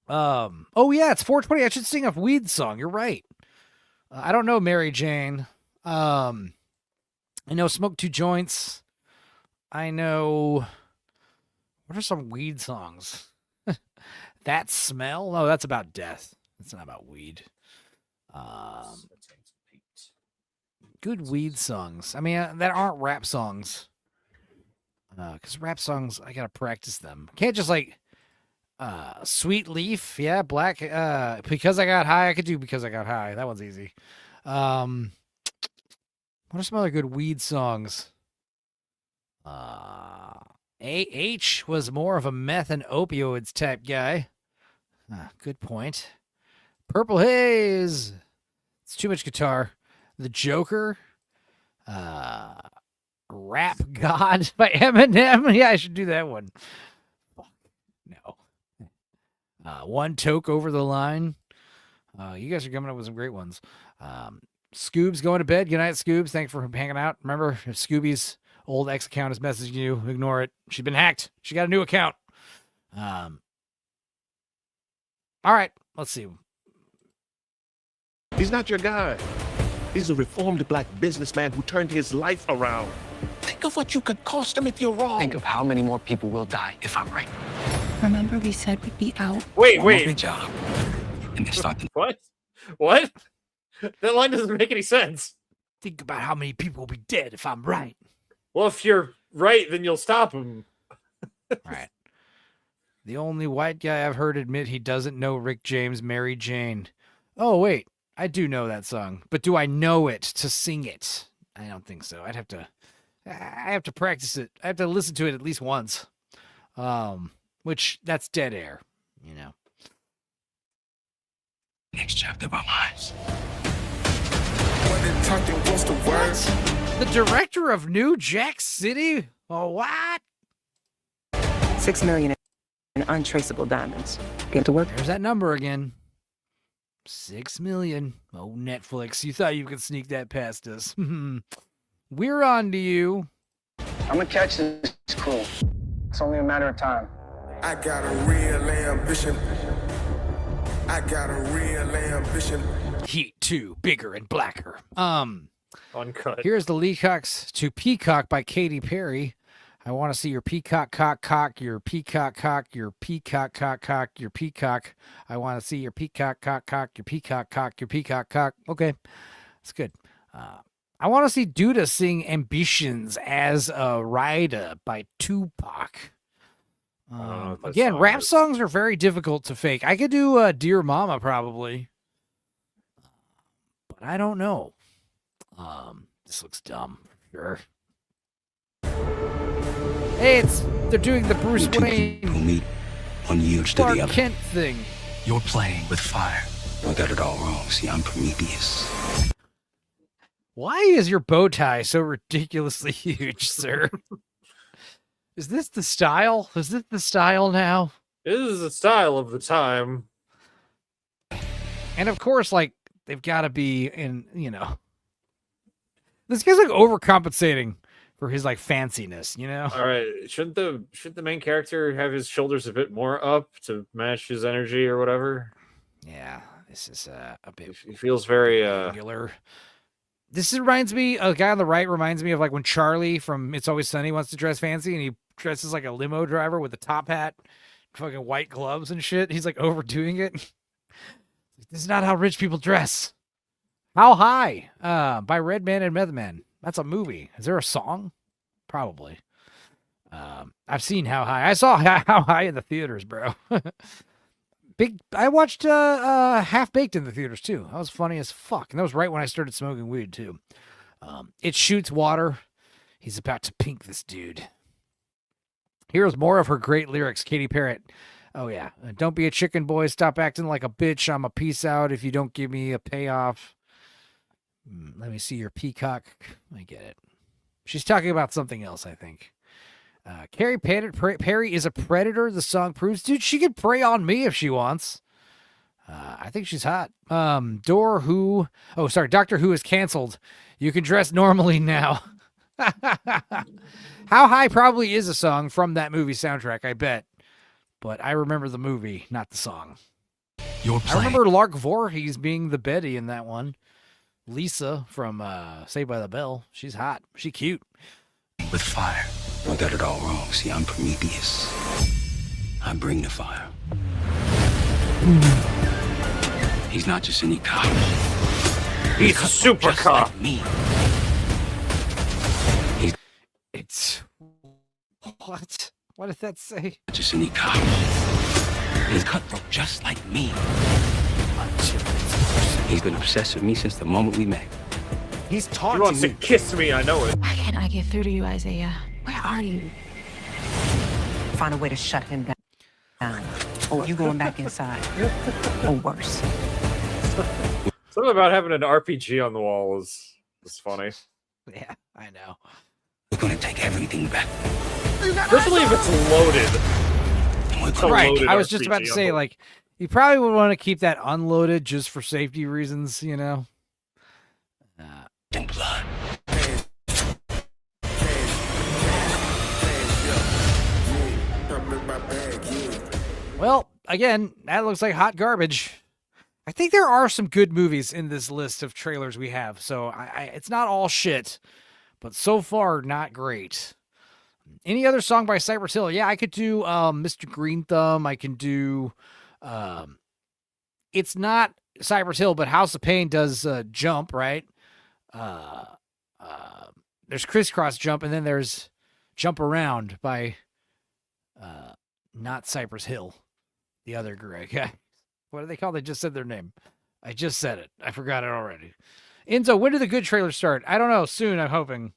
Oh yeah, it's 420. I should sing a weed song. You're right. I don't know Mary Jane. I know Smoke Two Joints. I know. What are some weed songs? That Smell? No, that's about death. It's not about weed. Good weed songs. I mean, that aren't rap songs. Because rap songs, I gotta practice them. Can't just like Sweet Leaf, yeah, Black. Because I Got High, I could do Because I Got High. That one's easy. What are some other good weed songs? A.H. was more of a meth and opioids type guy. Good point. Purple Haze. It's too much guitar. The Joker. Rap God by Eminem. Yeah, I should do that one. No. One Toke Over the Line. You guys are coming up with some great ones. Scoob's going to bed. Good night, Scoobs. Thanks for hanging out. Remember, if Scooby's old ex account is messaging you, ignore it. She's been hacked. She got a new account. All right, let's see. He's not your guy. He's a reformed black businessman who turned his life around. Think of what you could cost him if you're wrong. Think of how many more people will die if I'm right. Remember we said we'd be out? Good job. And then start the... What? That line doesn't make any sense. Think about how many people will be dead if I'm right. Well, if you're right, then you'll stop him. Right. The only white guy I've heard admit he doesn't know Rick James' Mary Jane. Oh, wait. I do know that song. But do I know it to sing it? I don't think so. I have to practice it. I have to listen to it at least once. Which, that's dead air, you know. Next chapter of our lives. The director of New Jack City? Oh, what? $6 million in untraceable diamonds. Get to work. There's that number again. 6 million. Oh, Netflix. You thought you could sneak that past us. We're on to you. I'm gonna catch this crew. It's only a matter of time. I got a real ambition. I got a real ambition. Heat 2, bigger and blacker. Uncut. Here's the Leacocks to Peacock by Katy Perry. I want to see your peacock cock, your peacock cock, your peacock cock, your peacock. I want to see your peacock cock, your peacock cock, your peacock cock. Okay, that's good. I want to see Duda sing Ambitions as a Rider by Tupac. Again, rap songs are very difficult to fake. I could do Dear Mama probably, but I don't know. This looks dumb. Sure. Hey, they're doing the Bruce Wayne Who meet one yields to Clark the other. Kent thing. You're playing with fire. I got it all wrong. See, I'm Prometheus. Why is your bow tie so ridiculously huge, sir? Is this the style? Is this the style now? It is the style of the time. And of course, like, they've got to be in, you know. This guy's like overcompensating for his like fanciness, you know? All right. Shouldn't the main character have his shoulders a bit more up to match his energy or whatever? Yeah, this is a bit. He feels very angular. This reminds me, a guy on the right reminds me of like when Charlie from It's Always Sunny wants to dress fancy and he dresses like a limo driver with a top hat, fucking white gloves and shit. He's like overdoing it. This is not how rich people dress. How High by Redman and Method Man. That's a movie. Is there a song? Probably. I've seen How High. I saw How High in the theaters, bro. I watched Half Baked in the theaters too. That was funny as fuck. And that was right when I started smoking weed too. It shoots water. He's about to pink this dude. Here's more of her great lyrics. Katy Perry. Oh yeah. Don't be a chicken boy. Stop acting like a bitch. I'm a peace out if you don't give me a payoff. Let me see your peacock. I get it. She's talking about something else, I think. Carrie Perry is a predator. The song proves, dude, she could prey on me if she wants. I think she's hot. Doctor Who is canceled. You can dress normally now. How High probably is a song from that movie soundtrack, I bet. But I remember the movie, not the song. I remember Lark Voorhees being the Betty in that one. Lisa from Saved by the Bell. She's hot. She cute. With fire. I got it all wrong. See, I'm Prometheus. I bring the fire. He's not just any cop. He's a super cop. Like me. It's what? What did that say? Not just any cop. He's cutthroat just like me. He's been obsessed with me since the moment we met. He's taunting me. He wants to kiss me, I know it. Why can't I get through to you, Isaiah? Where are you? Find a way to shut him down. Or you going back inside. Or worse. Something about having an RPG on the wall is funny. Yeah, I know. We're gonna take everything back. Especially if it's loaded. Right. I was just about to say, like, you probably would want to keep that unloaded just for safety reasons, you know? In blood. Well, again, that looks like hot garbage. I think there are some good movies in this list of trailers we have, so it's not all shit, but so far, not great. Any other song by Cypress Hill? Yeah, I could do Mr. Green Thumb. I can do... it's not Cypress Hill, but House of Pain does Jump, right? There's Crisscross Jump, and then there's Jump Around by not Cypress Hill, the other guy. What are they called? They just said their name. I just said it. I forgot it already. Enzo, when do the good trailers start? I don't know. Soon, I'm hoping.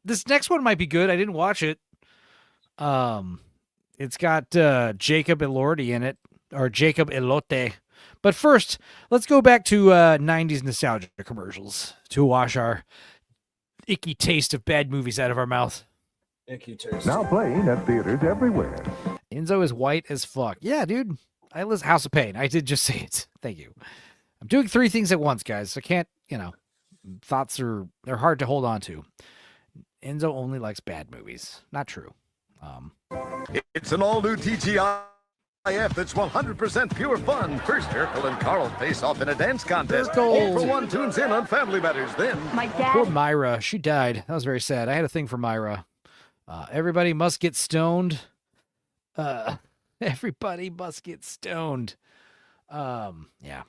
This next one might be good. I didn't watch it. It's got Jacob Elordi in it, or Jacob Elote. But first, let's go back to 90s nostalgia commercials to wash our icky taste of bad movies out of our mouth. Icky taste. Now playing at theaters everywhere. Enzo is white as fuck. Yeah, dude. I listen House of Pain. I did just say it. Thank you. I'm doing 3 things at once, guys. I can't, thoughts they're hard to hold on to. Enzo only likes bad movies. Not true. It's an all-new TGIF that's 100% pure fun. First, Urkel and Carl face off in a dance contest. All for one tunes in on Family Matters. Then, Poor Myra. She died. That was very sad. I had a thing for Myra. Everybody must get stoned. Everybody must get stoned. Yeah.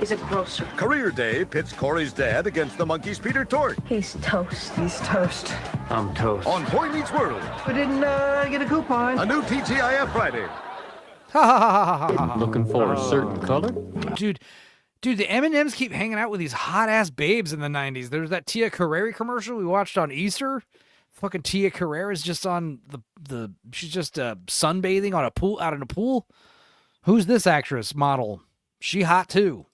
He's a grocer. Career Day pits Corey's dad against the Monkeys' Peter Tork. He's toast. He's toast. I'm toast. On Boy Meets World. We didn't get a coupon. A new TGIF Friday. Looking for a certain color? Dude, the M&Ms keep hanging out with these hot-ass babes in the 90s. There's that Tia Carrere commercial we watched on Easter. Fucking Tia Carrere is just on she's just sunbathing on a pool, out in a pool. Who's this actress model? She hot too.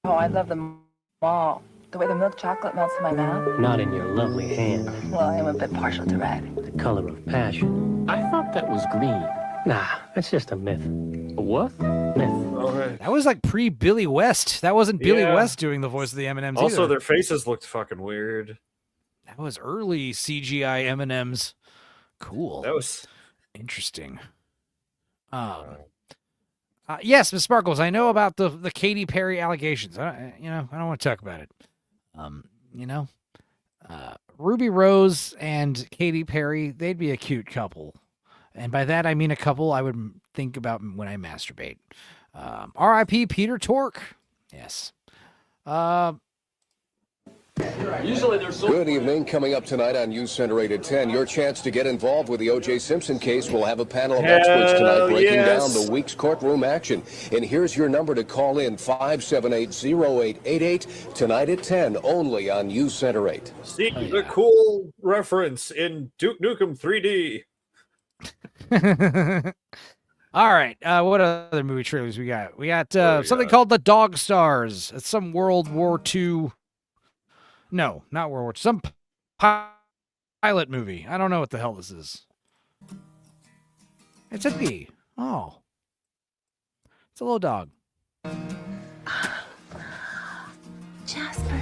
Oh, I love them all. The way the milk chocolate melts in my mouth. Not in your lovely hand. Well, I am a bit partial to red. The color of passion. I thought that was green. Nah, that's just a myth. A what? Myth. Okay. That was like pre-Billy West. That wasn't Billy West doing the voice of the M&Ms Also, either. their faces looked fucking weird. That was early CGI M&Ms. Cool. That was interesting. Yes, Miss Sparkles, I know about the Katy Perry allegations. I don't want to talk about it. Ruby Rose and Katy Perry, they'd be a cute couple. And by that, I mean a couple I would think about when I masturbate. R.I.P. Peter Tork. Yes. Good evening. Coming up tonight on News Center 8 at 10, your chance to get involved with the O.J. Simpson case. We'll have a panel of experts tonight breaking down the week's courtroom action. And here's your number to call in, 578-0888, tonight at 10, only on News Center 8. See the cool reference in Duke Nukem 3D. All right. What other movie trailers we got? We got something called The Dog Stars. It's some World War II... No, not World War II. Some pilot movie. I don't know what the hell this is. It's a bee. Oh. It's a little dog. Jasper.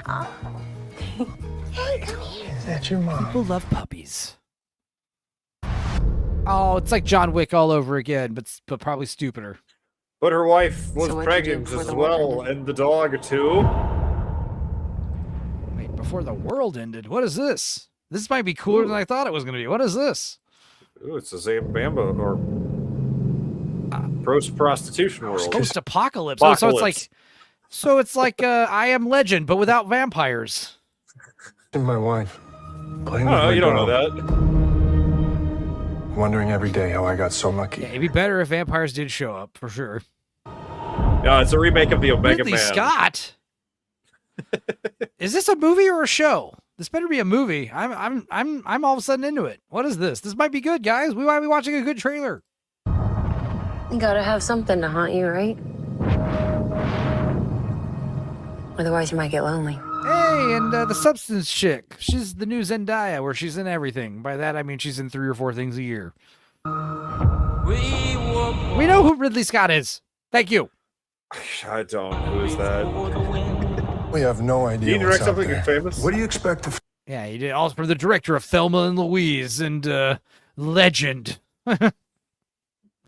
Oh. Hey, come here. Is that your mom? People love puppies. Oh, it's like John Wick all over again, but probably stupider. But her wife was So pregnant as well, and the dog too. Wait, before the world ended? What is this? This might be cooler than I thought it was going to be. What is this? Ooh, it's a Zambamba or prostitution world. Post-apocalypse. Oh, so it's like I Am Legend, but without vampires. And my wife. Oh, you don't know that. Wondering every day how I got so lucky. Yeah, it'd be better if vampires did show up, for sure. Yeah, it's a remake of the Omega Ridley Man. Scott? Is this a movie or a show? This better be a movie. I'm all of a sudden into it. What is this? This might be good, guys. We might be watching a good trailer. You gotta have something to haunt you, right? Otherwise, you might get lonely. Hey, and the Substance chick. She's the new Zendaya, where she's in everything. By that, I mean she's in 3 or 4 things a year. We know who Ridley Scott is. Thank you. I don't. Who is that? We have no idea. He direct something famous. What do you expect to? Yeah, he did. Also from the director of Thelma and Louise and Legend.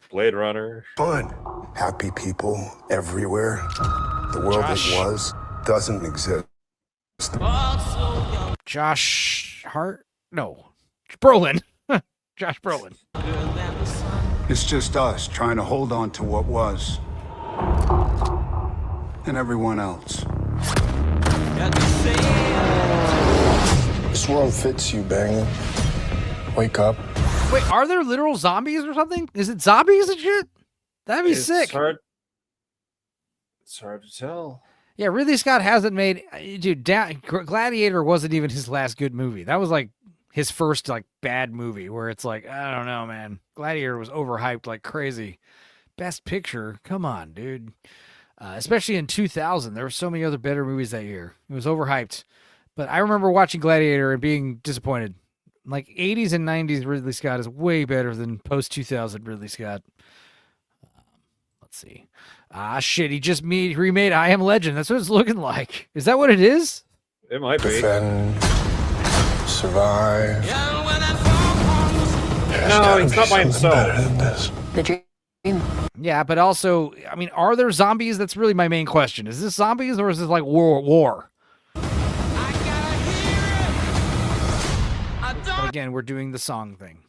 Blade Runner. Fun. Happy people everywhere. The world that was doesn't exist. Josh Hart? No. Brolin. Josh Brolin. It's just us trying to hold on to what was. And everyone else. This world fits you, banger. Wake up. Wait, are there literal zombies or something? Is it zombies and shit? That'd be sick. It's hard to tell. Yeah, Ridley Scott hasn't made... Dude, Gladiator wasn't even his last good movie. That was like his first like bad movie where it's like, I don't know, man. Gladiator was overhyped like crazy. Best Picture? Come on, dude. Especially in 2000. There were so many other better movies that year. It was overhyped. But I remember watching Gladiator and being disappointed. Like 80s and 90s Ridley Scott is way better than post-2000 Ridley Scott. Let's see. Shit, he just remade I Am Legend. That's what it's looking like. Is that what it is? It might be. Defend. Survive. No, he's not by himself. Better than this. The dream. Yeah, but also, I mean, are there zombies? That's really my main question. Is this zombies or is this like war? But again, we're doing the song thing.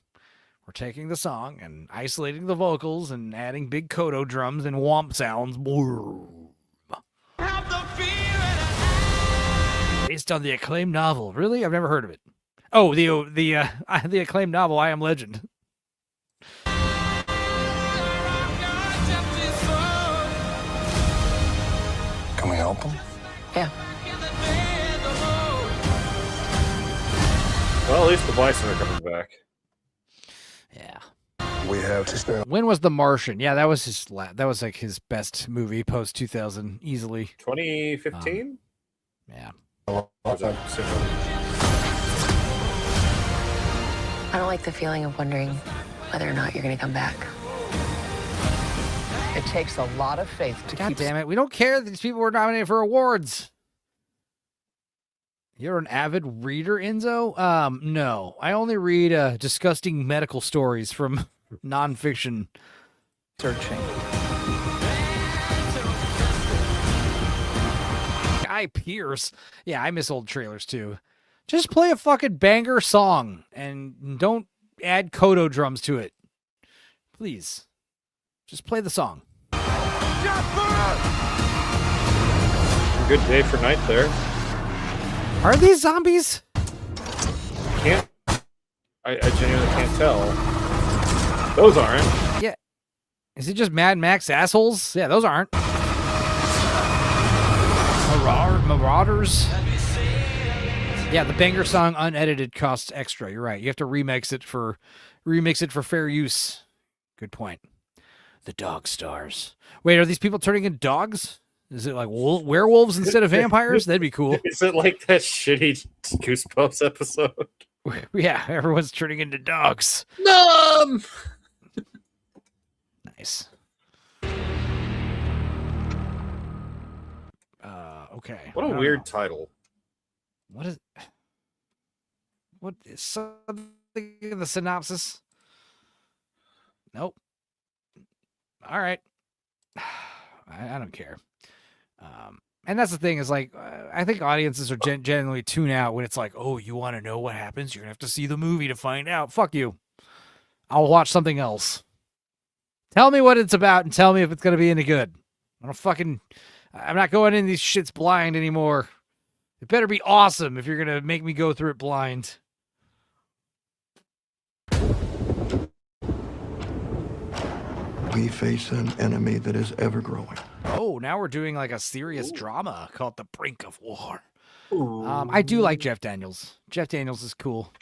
We're taking the song and isolating the vocals and adding big kodo drums and womp sounds. Based on the acclaimed novel. Really? I've never heard of it. Oh, the acclaimed novel I Am Legend. Can we help him? Yeah. Well, at least the Bison are coming back. Yeah. We have to. When was The Martian? Yeah, that was that was like his best movie post 2000 easily. 2015? Yeah. I don't like the feeling of wondering whether or not you're going to come back. It takes a lot of faith to God keep... damn it. We don't care that these people were nominated for awards. You're an avid reader, Enzo? No. I only read disgusting medical stories from nonfiction. Searching. Guy Pearce. Yeah, I miss old trailers too. Just play a fucking banger song and don't add kodo drums to it. Please. Just play the song. Good day for night there. Are these zombies? I genuinely can't tell. Those aren't. Yeah. Is it just Mad Max assholes? Yeah, those aren't. Marauders. Yeah, the banger song unedited costs extra. You're right. You have to remix it for fair use. Good point. The Dog Stars. Wait, are these people turning into dogs? Is it like werewolves instead of vampires? That'd be cool. Is it like that shitty Goosebumps episode? Yeah, everyone's turning into dogs. Numb! Nice. Okay. What a weird title. What is something in the synopsis? Nope. All right. I don't care. And that's the thing is like, I think audiences are generally tune out when it's like, oh, you want to know what happens? You're going to have to see the movie to find out. Fuck you. I'll watch something else. Tell me what it's about and tell me if it's going to be any good. I'm not going in these shits blind anymore. It better be awesome if you're going to make me go through it blind. We face an enemy that is ever growing. Oh, now we're doing like a serious drama called The Brink of War. I do like Jeff Daniels. Jeff Daniels is cool.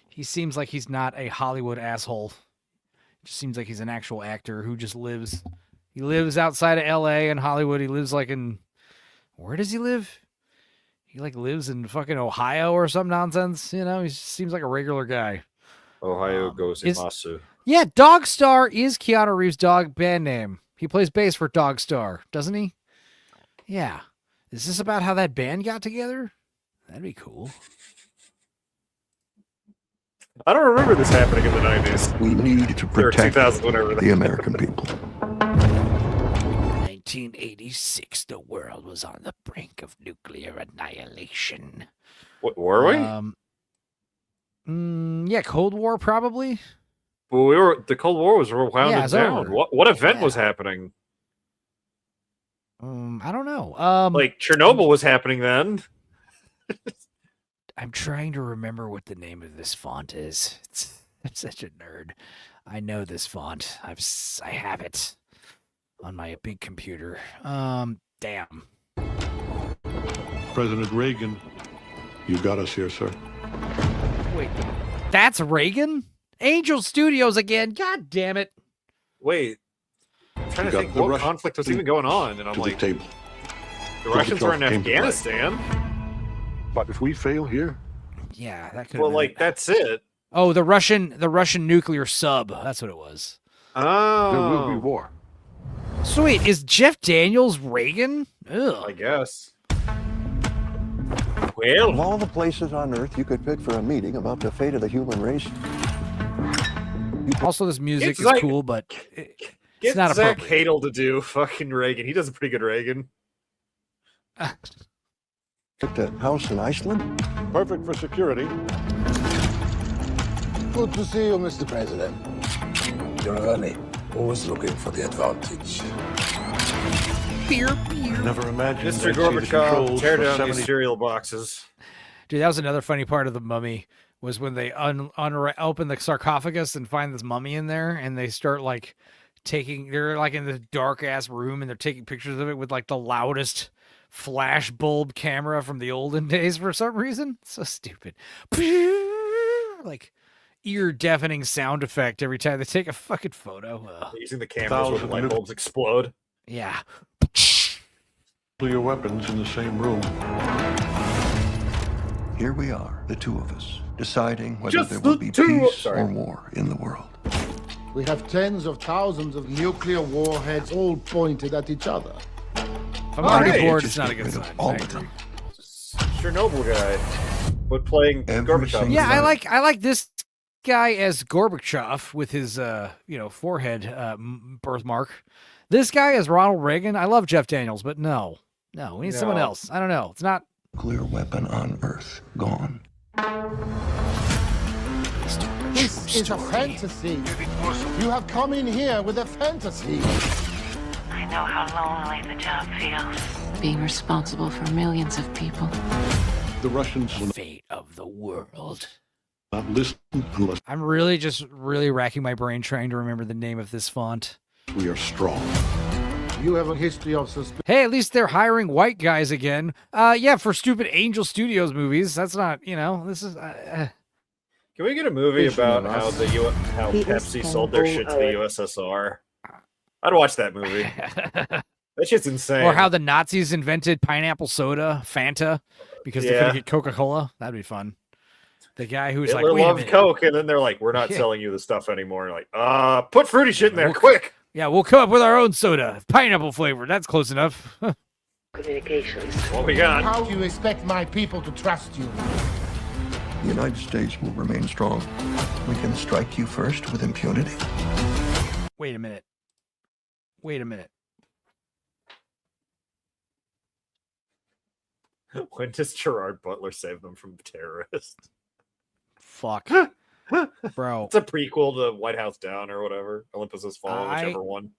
He seems like he's not a Hollywood asshole. Just seems like he's an actual actor who just lives. He lives outside of LA and Hollywood. He lives like in, where does he live? He like lives in fucking Ohio or some nonsense. You know, he seems like a regular guy. Ohio goes Imasu. Yeah, Dogstar is Keanu Reeves' dog band name. He plays bass for Dogstar, doesn't he? Yeah. Is this about how that band got together? That'd be cool. I don't remember this happening in the 90s. We need to protect 2000s, whatever. the American people. 1986, the world was on the brink of nuclear annihilation. What were we? Yeah, Cold War probably. Well, the Cold War was wound Yeah, it's down. over. What event was happening? I don't know. Like Chernobyl was happening then. I'm trying to remember what the name of this font is. I'm such a nerd. I know this font. I have it on my big computer. Damn. President Reagan, you got us here, sir. Wait, that's Reagan? Angel Studios again. God damn it. Wait. I'm trying You to got think the what Russian conflict was even going on, and I'm to like, the table. the Russians were in Gorbachev came to play. Afghanistan. But if we fail here, Yeah, that could. Well, like that's it. Oh, the Russian nuclear sub. That's what it was. Oh, there will be war. So wait, is Jeff Daniels Reagan? Ugh. I guess. Of Well, all the places on Earth you could pick for a meeting about the fate of the human race. Also, this music It's is like- cool, but it's get not Zach appropriate. Hadel to do fucking Reagan. He does a pretty good Reagan. Pick that house in Iceland. Perfect for security. Good to see you, Mr. President. You're early. Always looking for the advantage. Beer. Never imagined Mr. I'd see the Gorbachev, controls tear for down 70 these cereal boxes. Dude, that was another funny part of the Mummy. Was when they open the sarcophagus and find this mummy in there, and they start like they're like in this dark ass room, and they're taking pictures of it with like the loudest flash bulb camera from the olden days for some reason. So stupid. Like ear deafening sound effect every time they take a fucking photo. Ugh. Using the cameras where the light bulbs explode. Yeah. nuclear weapons in the same room. Here we are, the two of us, deciding whether Just there will the be two- peace Sorry. or war in the world. We have tens of thousands of nuclear warheads all pointed at each other. If I'm already hey, bored, just it's not a get good rid of sign. all I of agree. them. Chernobyl guy, but playing Every Gorbachev. single Yeah, I night. like this guy as Gorbachev with his forehead birthmark. This guy as Ronald Reagan. I love Jeff Daniels, but no, we need someone No. else. I don't know. It's not. Nuclear weapon on Earth gone. This is a fantasy. You have come in here with a fantasy. I know how lonely the job feels. Being responsible for millions of people. The Russians will Fate of the world. not listen unless I'm really racking my brain trying to remember the name of this font. we are strong. You have a history of suspicion. Hey, at least they're hiring white guys again. Yeah, for stupid Angel Studios movies. That's not, this is. Can we get a movie Vision about of how us. how He is Pepsi sold their shit to the terrible. USSR? I'd watch that movie. That shit's insane. Or how the Nazis invented pineapple soda, Fanta, because they Yeah. couldn't get Coca-Cola. That'd be fun. The guy who's Hitler like, wait a loved minute. Coke, and then they're like, "We're not Yeah. selling you the stuff anymore." You're like, put fruity shit in there, We'll- quick. Yeah, we'll come up with our own soda, pineapple flavor. That's close enough. Communications. What we got? How do you expect my people to trust you? The United States will remain strong. We can strike you first with impunity. Wait a minute. When does Gerard Butler save them from terrorists? Fuck. Bro. It's a prequel to White House Down or whatever. Olympus Has Fallen, whichever one.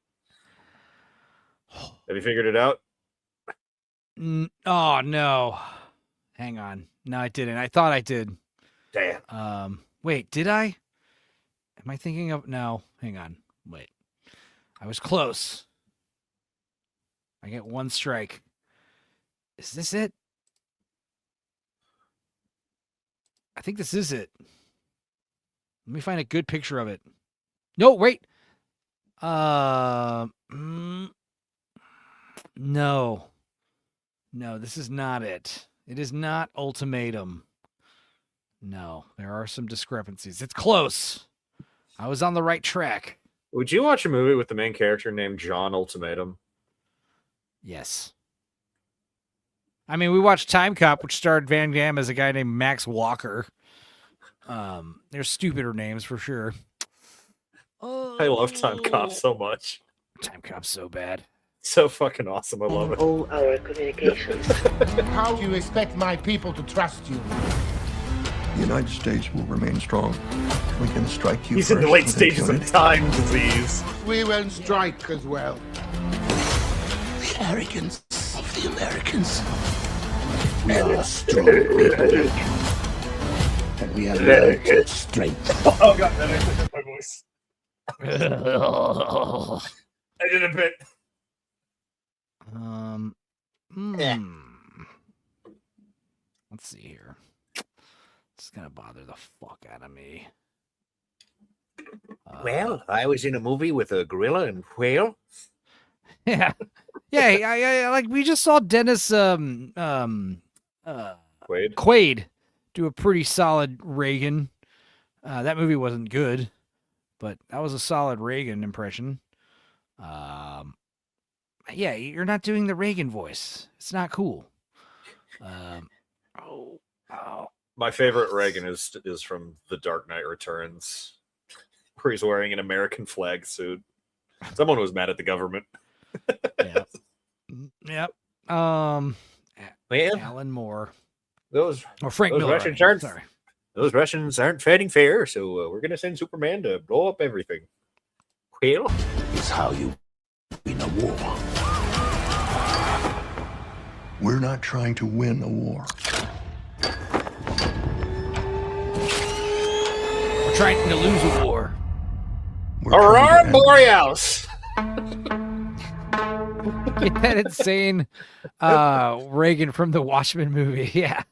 Have you figured it out? Oh, no. Hang on. No, I didn't. I thought I did. Damn. Wait, did I? Am I thinking of? No, hang on. Wait. I was close. I get one strike. Is this it? I think this is it. Let me find a good picture of it. No, wait. No. No, this is not it. It is not Ultimatum. No, there are some discrepancies. It's close. I was on the right track. Would you watch a movie with the main character named John Ultimatum? Yes. I mean, we watched Time Cop, which starred Van Damme as a guy named Max Walker. There's stupider names for sure. I love Time Cop so much. Time Cop's so bad. So fucking awesome. I love it. All our communications. How do you expect my people to trust you? The United States will remain strong. We can strike you He's first in the late with stages of impunity. time disease. We will strike as well. The arrogance of the Americans. We are strong. And we have learned strength. Oh god, that actually hurt my voice. I did a bit. Let's see here. It's gonna bother the fuck out of me. Well, I was in a movie with a gorilla and whale. Yeah, I like we just saw Dennis Quaid do a pretty solid Reagan. That movie wasn't good, but that was a solid Reagan impression. Yeah, you're not doing the Reagan voice. It's not cool. My favorite Reagan is from The Dark Knight Returns, where he's wearing an American flag suit. Someone was mad at the government. Yep. Man, Alan Moore. Those Frank Miller. Russians aren't. Sorry. Those Russians aren't fighting fair, so we're gonna send Superman to blow up everything. Well, It's how you win a war. We're not trying to win a war. We're trying to lose a war. Aurora Borealis. Get that insane Reagan from the Watchmen movie. Yeah,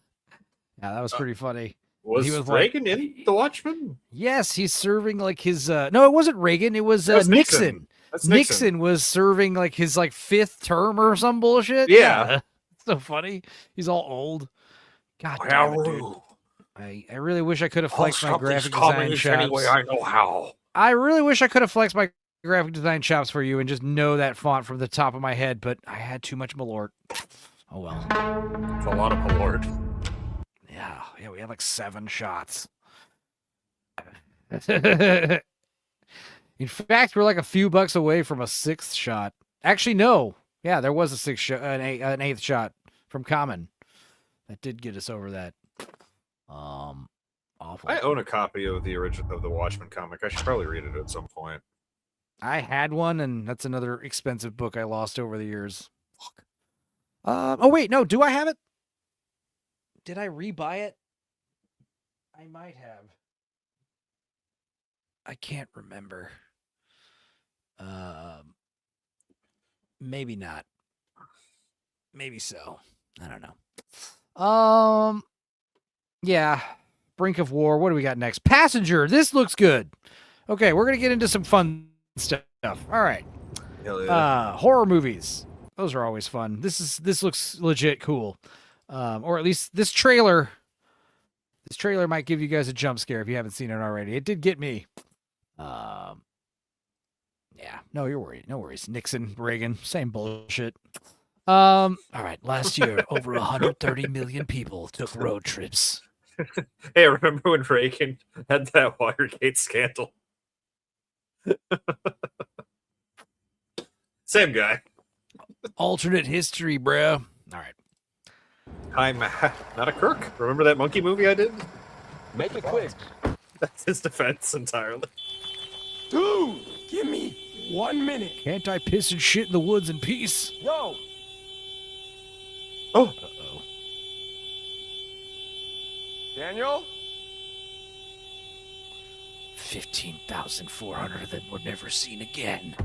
that was pretty funny. Was Reagan in The Watchmen? Yes, he's serving like his. No, it wasn't Reagan. It was, Nixon. That's Nixon was serving like his fifth term or some bullshit. Yeah. So funny. He's all old. God damn it, dude. I really wish I could have flexed my graphic design chops. Anyway, I know how. I really wish I could have flexed my graphic design chops for you and just know that font from the top of my head, but I had too much Malort. Oh well. It's a lot of Malort. Yeah, we had like 7 shots. In fact, we're like a few bucks away from a 6th shot. Actually, no. Yeah, there was a 6th shot, an 8th shot from Common. That did get us over that. Awful. I own a copy of the original of the Watchmen comic. I should probably read it at some point. I had one, and that's another expensive book I lost over the years. Fuck. Oh wait, no. Do I have it? Did I rebuy it? I might have. I can't remember. Maybe not. Maybe so. I don't know. Yeah. Brink of War. What do we got next? Passenger. This looks good. Okay, we're gonna get into some fun stuff. All right. Hell yeah. Horror movies. Those are always fun. This looks legit cool. Or at least this trailer. This trailer might give you guys a jump scare if you haven't seen it already. It did get me. Yeah. No, you're worried. No worries. Nixon, Reagan, same bullshit. All right. Last year, over 130 million people took road trips. Hey, remember when Reagan had that Watergate scandal? Same guy. Alternate history, bro. All right. I'm not a crook. Remember that monkey movie I did? Make it quick. That's his defense entirely. Dude, give me 1 minute. Can't I piss and shit in the woods in peace? Yo. Oh. Uh-oh. Daniel? 15,400 of them were never seen again.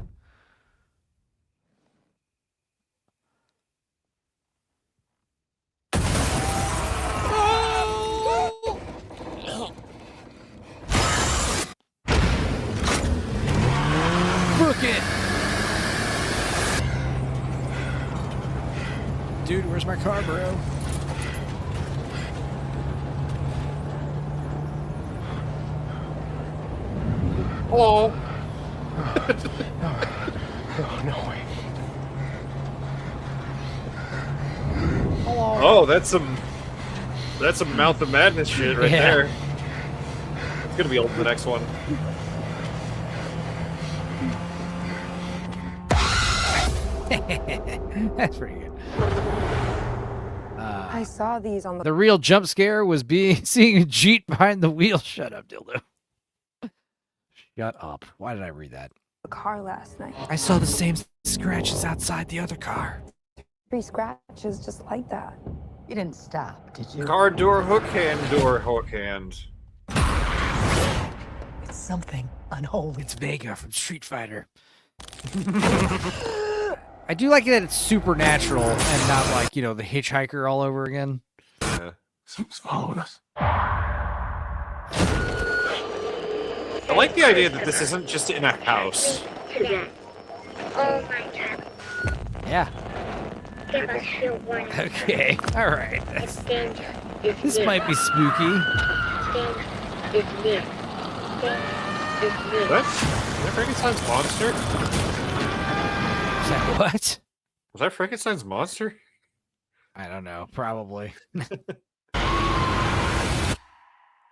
It. Dude, where's my car, bro? Hello. Oh, no way. Hello. Oh, that's some Mouth of Madness shit right there. It's gonna be old the next one. That's pretty good. I saw these on The real jump scare was seeing a Jeet behind the wheel. Shut up, dildo. Shut up. Why did I read that? the car last night. I saw the same scratches outside the other car. 3 scratches just like that. You didn't stop, did you? Car door hook hand. It's something unholy. It's Vega from Street Fighter. I do like that it's supernatural and not like, you know, the hitchhiker all over again. Yeah. Something's following us. I like the idea that this isn't just in a house. Yeah. Okay. All right. This might be spooky. Is that Frankenstein's monster? Is that what? Was that Frankenstein's monster? I don't know. Probably.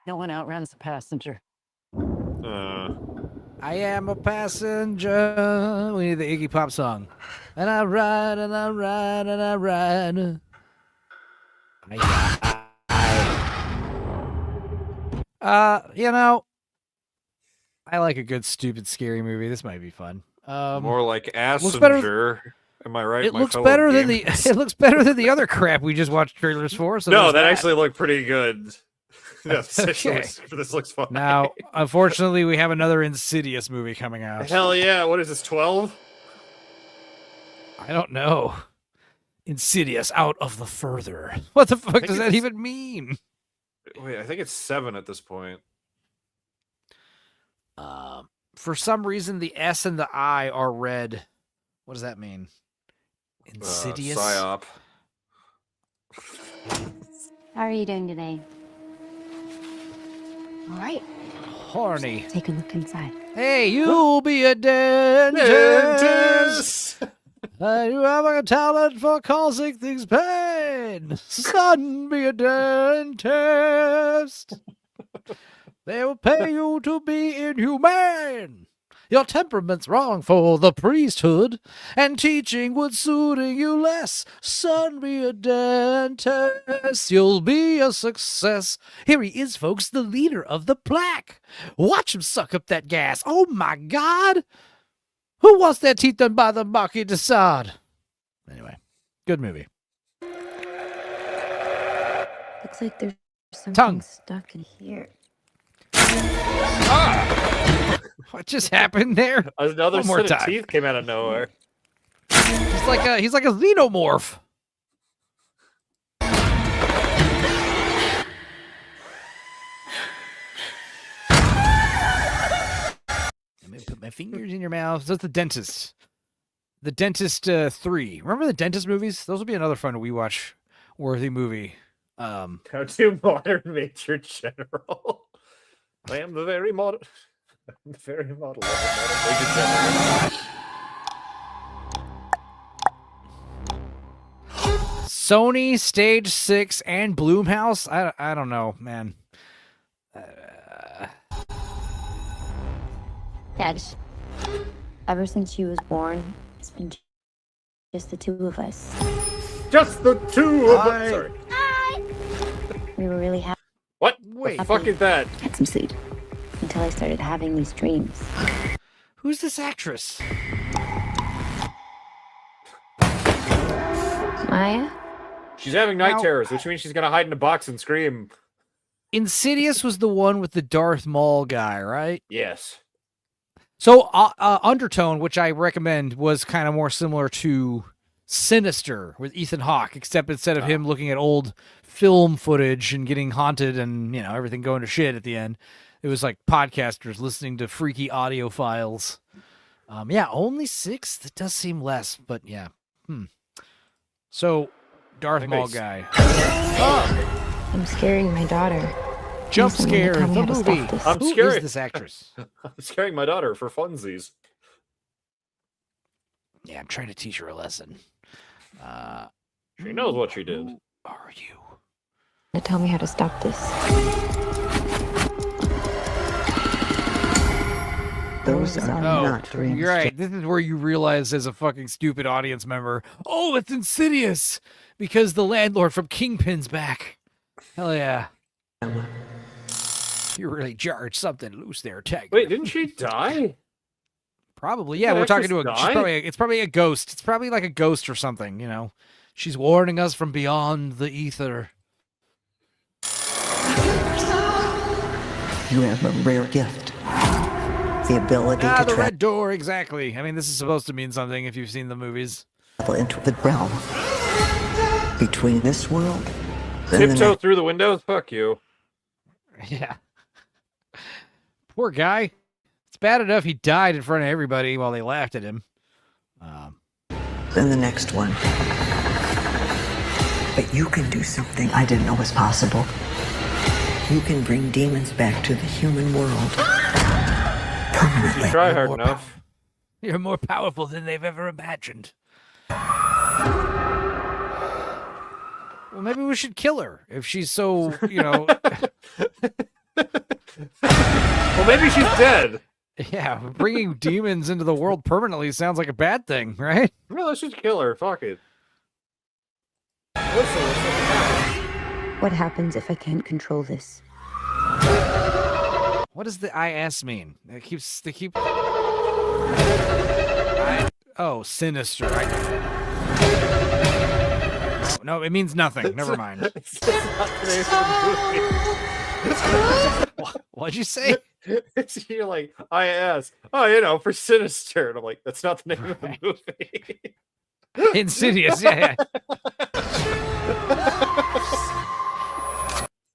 No one outruns a passenger. I am a passenger. We need the Iggy Pop song. And I ride, and I ride, and I ride. You know, I like a good, stupid, scary movie. This might be fun. More like Assenger. Better. Am I right? It looks better than the. It looks better than the other crap we just watched trailers for. So no, that actually looked pretty good. Okay. This looks fun. Now, unfortunately, we have another Insidious movie coming out. Hell yeah! What is this? 12? I don't know. Insidious out of the further. What the fuck does that even mean? Wait, I think it's 7 at this point. For some reason, the S and the I are red. What does that mean? Insidious? Psyop. How are you doing today? All right. Horny. Take a look inside. Hey, you'll be a dentist. You have a talent for causing things pain. Son, be a dentist. They will pay you to be inhumane. Your temperament's wrong for the priesthood, and teaching would suiting you less. Son, be a dentist. You'll be a success. Here he is, folks, the leader of the plaque. Watch him suck up that gas. Oh, my God. Who wants their teeth done by the Marquis de Sade? Anyway, good movie. Looks like there's something Tongue. stuck in here. What just happened there? Another One more set of time. teeth came out of nowhere. He's like a xenomorph. I'm gonna put my fingers in your mouth. That's the dentist. The Dentist 3. Remember the Dentist movies? Those will be another fun rewatch worthy movie. How to modern Major General. I am the very model. I'm the very model of a modern Major General. Sony, Stage 6, and Blumhouse. I don't know, man. Dad, ever since she was born, it's been just the two of us. Just the two of us. Sorry. We were really happy. What? Wait, the fuck is that? Had some sleep until I started having these dreams. Who's this actress? Maya? She's having night Now- terrors, which means she's gonna hide in a box and scream. Insidious was the one with the Darth Maul guy, right? Yes. So Undertone, which I recommend, was kind of more similar to Sinister with Ethan Hawke, except instead of him looking at old film footage and getting haunted and, you know, everything going to shit at the end, it was like podcasters listening to freaky audio files. Yeah, only 6? That does seem less, but yeah. So, Darth Maul guy. I'm scaring my daughter. Jump Someone to scare, tell me the how to stop movie. this. I'm Who scaring is this actress? I'm scaring my daughter for funsies. Yeah, I'm trying to teach her a lesson. She knows what she did. are you? Tell me how to stop this. Those are not dreams. You're right. This is where you realize as a fucking stupid audience member, oh, it's Insidious because the landlord from Kingpin's back. Hell yeah. You really jarred something loose there, Tag. Wait, didn't she die? Probably. Yeah, Did we're talking Actress to a. die? It's probably a ghost. It's probably like a ghost or something. You know, she's warning us from beyond the ether. You have a rare gift. The ability to The travel red door, exactly. I mean, this is supposed to mean something if you've seen the movies. into the realm between this world and the Tiptoe next. through the windows? Fuck you. Yeah. Poor guy. It's bad enough he died in front of everybody while they laughed at him. Then the next one. But you can do something I didn't know was possible. You can bring demons back to the human world. Permanently. You try hard enough. You're more powerful than they've ever imagined. Well, maybe we should kill her if she's so, you know. Well, maybe she's dead. Yeah, bringing demons into the world permanently sounds like a bad thing, right? Well, let's just kill her. Fuck it. What happens if I can't control this? What does the IS mean? They keep. Sinister. No, it means nothing. Never mind. It's not the name of the movie. What'd you say? You're like, IS. Oh, you know, for Sinister. And I'm like, that's not the name of the movie. Insidious, yeah.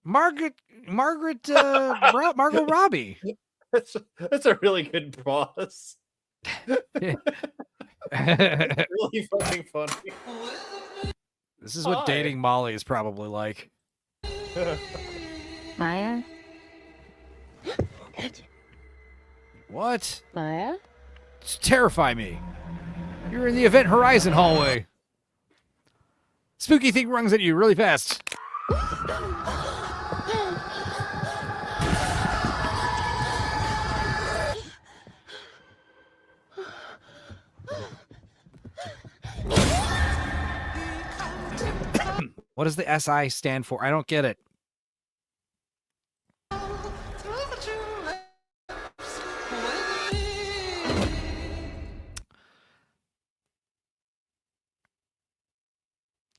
Margot Robbie. That's a really good boss. Really fucking funny. This is what dating Molly is probably like. Maya? What? Maya? Terrify me. You're in the Event Horizon hallway. Spooky thing runs at you really fast. What does the SI stand for? I don't get it.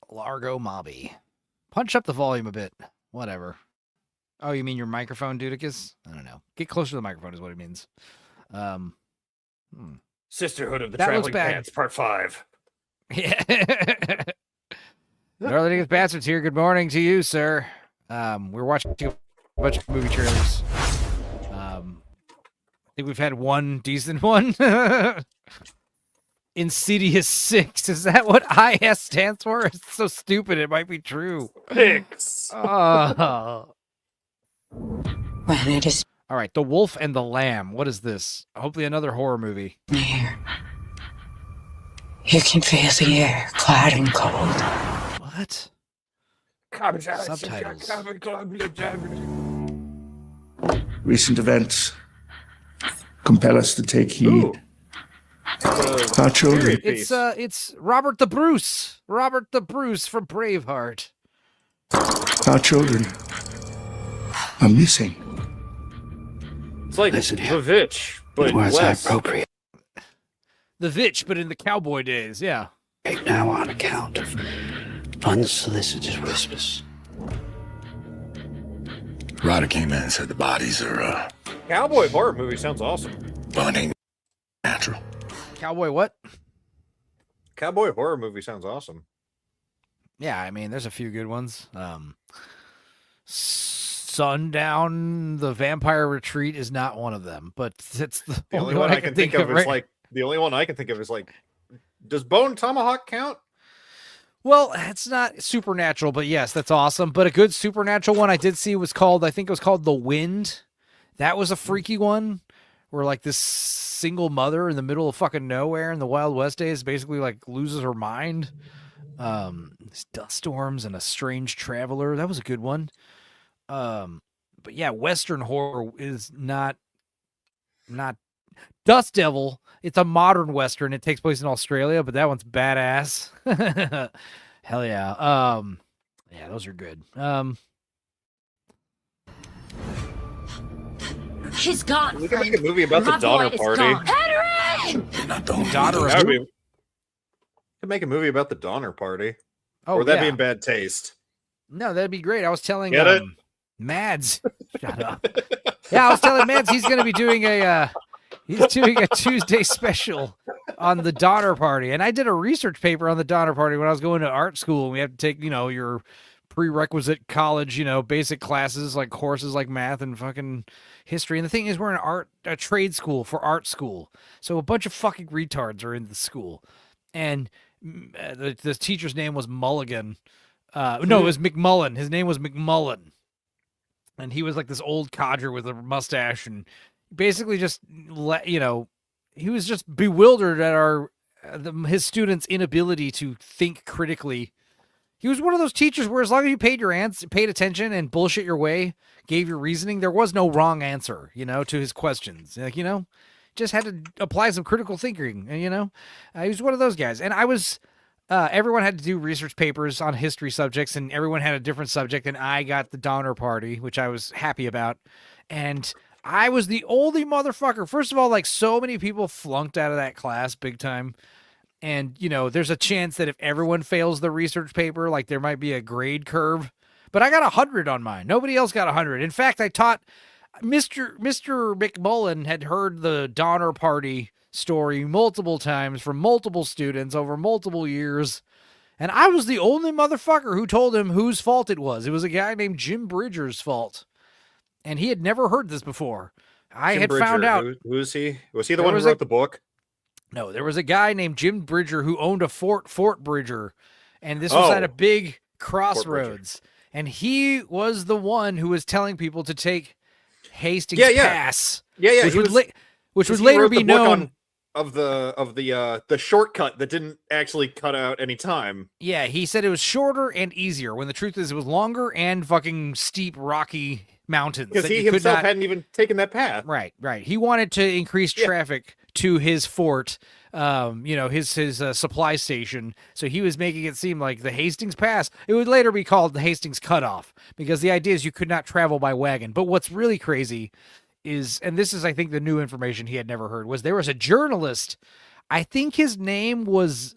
Largo Mobby. Punch up the volume a bit. Whatever. Oh, you mean your microphone, Dudicus? I don't know. Get closer to the microphone is what it means. Sisterhood of the That Traveling looks bad. Pants, Part 5. Yeah. Darling Bastards here. Good morning to you, sir. We're watching a bunch of movie trailers. I think we've had one decent one. Insidious 6. Is that what IS stands for? It's so stupid. It might be true. 6. Oh. When it is All right. The Wolf and the Lamb. What is this? Hopefully another horror movie. near, you can feel the air clad in cold. What? Subtitles. Recent events compel us to take heed. Our children. It's Robert the Bruce. Robert the Bruce from Braveheart. Our children are missing. It's like The Vitch, but less. appropriate. The Vitch, but in the cowboy days, yeah. Right now on account of unsolicited whispers. Ryder came in and said the bodies are, Cowboy horror movie sounds awesome. well, it ain't natural. Cowboy what? Cowboy horror movie sounds awesome. Yeah, I mean, there's a few good ones. Sundown, The Vampire Retreat is not one of them, but it's the The only one I can think of is right? like the only one I can think of is like, does Bone Tomahawk count? Well, it's not supernatural, but yes, that's awesome. But a good supernatural one I did see was called, I think it was called The Wind. That was a freaky one where like this single mother in the middle of fucking nowhere in the Wild West days basically like loses her mind. Dust Storms and A Strange Traveler. That was a good one. But yeah, Western horror is not Dust Devil. It's a modern Western. It takes place in Australia, but that one's badass. Hell yeah. Yeah, those are good. He's gone. We could make a movie about the Donner Party. Henry! Daughter of who? Could make a movie about the Donner Party. Oh, or that'd be yeah. in bad taste. No, that'd be great. I was telling Get it? Mads. Shut up. Yeah, I was telling Mads he's going to be doing a Tuesday special on the Donner Party, and I did a research paper on the Donner Party when I was going to art school. And we have to take your prerequisite college basic classes like courses like math and fucking history. And the thing is, we're in a trade school for art school, so a bunch of fucking retards are in the school, and the teacher's name was Mulligan. No, it was McMullen. His name was McMullen. And he was like this old codger with a mustache, and basically just he was just bewildered at his students' inability to think critically. He was one of those teachers where as long as you paid attention and bullshit your way, gave your reasoning, there was no wrong answer, to his questions. Like, just had to apply some critical thinking, and he was one of those guys. And I was everyone had to do research papers on history subjects, and everyone had a different subject, and I got the Donner Party, which I was happy about. And I was the only motherfucker. First of all, like, so many people flunked out of that class big time. And, there's a chance that if everyone fails the research paper, like, there might be a grade curve. But I got 100 on mine. Nobody else got 100. In fact, I taught Mr. McMullen had heard the Donner Party story multiple times from multiple students over multiple years, and I was the only motherfucker who told him whose fault it was. It was a guy named Jim Bridger's fault, and he had never heard this before. Found out. Who is he? Was he the one who wrote the book? No, there was a guy named Jim Bridger who owned a Fort Bridger, and this was at a big crossroads, and he was the one who was telling people to take Hastings Pass. Which would later be known of the shortcut that didn't actually cut out any time. Yeah, he said it was shorter and easier, when the truth is it was longer and fucking steep, rocky mountains. Because he himself hadn't even taken that path. Right. He wanted to increase traffic to his fort, his supply station. So he was making it seem like the Hastings Pass. It would later be called the Hastings Cutoff, because the idea is you could not travel by wagon. But what's really crazy is, and this is, I think, the new information he had never heard, was there was a journalist. I think his name was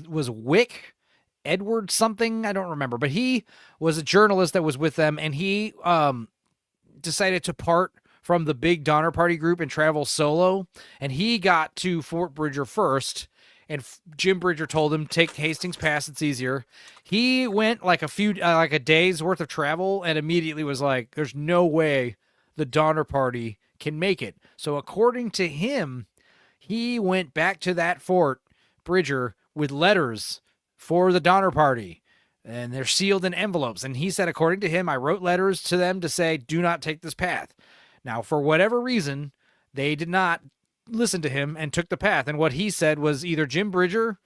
Wick Edward something. I don't remember, but he was a journalist that was with them, and he decided to part from the big Donner Party group and travel solo. And he got to Fort Bridger first, and Jim Bridger told him, take Hastings Pass, it's easier. He went like a day's worth of travel, and immediately was like, there's no way the Donner Party can make it. So according to him, he went back to that Fort Bridger with letters for the Donner Party, and they're sealed in envelopes. And he said, according to him, I wrote letters to them to say, do not take this path. Now, for whatever reason, they did not listen to him and took the path. And what he said was either Jim Bridger,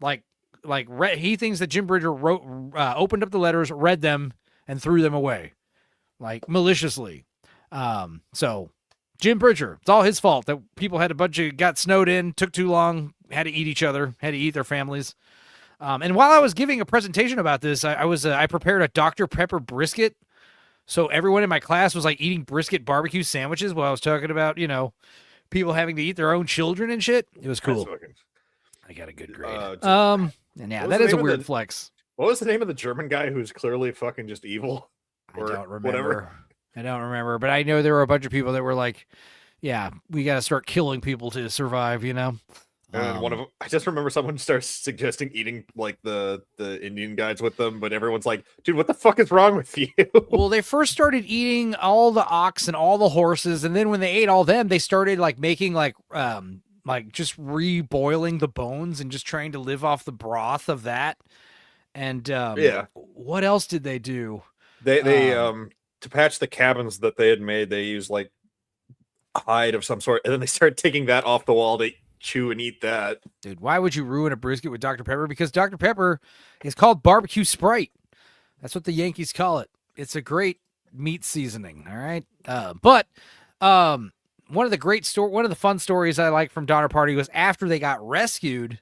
he thinks that Jim Bridger opened up the letters, read them, and threw them away, like maliciously. So Jim Bridger, it's all his fault that people got snowed in, took too long, had to eat each other, had to eat their families. And while I was giving a presentation about this, I prepared a Dr. Pepper brisket. So everyone in my class was like eating brisket barbecue sandwiches while I was talking about, people having to eat their own children and shit. It was cool. I got a good grade. And yeah, that is a weird flex. What was the name of the German guy who's clearly fucking just evil? I don't remember. I don't remember, but I know there were a bunch of people that were like, yeah, we got to start killing people to survive, And one of them, I just remember someone starts suggesting eating like the Indian guys with them, but everyone's like, dude, what the fuck is wrong with you? Well, they first started eating all the ox and all the horses, and then when they ate all them, they started like making like just reboiling the bones and just trying to live off the broth of that. And what else did they do? They to patch the cabins that they had made, they used like hide of some sort, and then they started taking that off the wall to chew and eat that. Dude, why would you ruin a brisket with Dr. Pepper? Because Dr. Pepper is called barbecue Sprite. That's what the Yankees call it. It's a great meat seasoning, all right? But one of the fun stories I like from Donner Party was after they got rescued,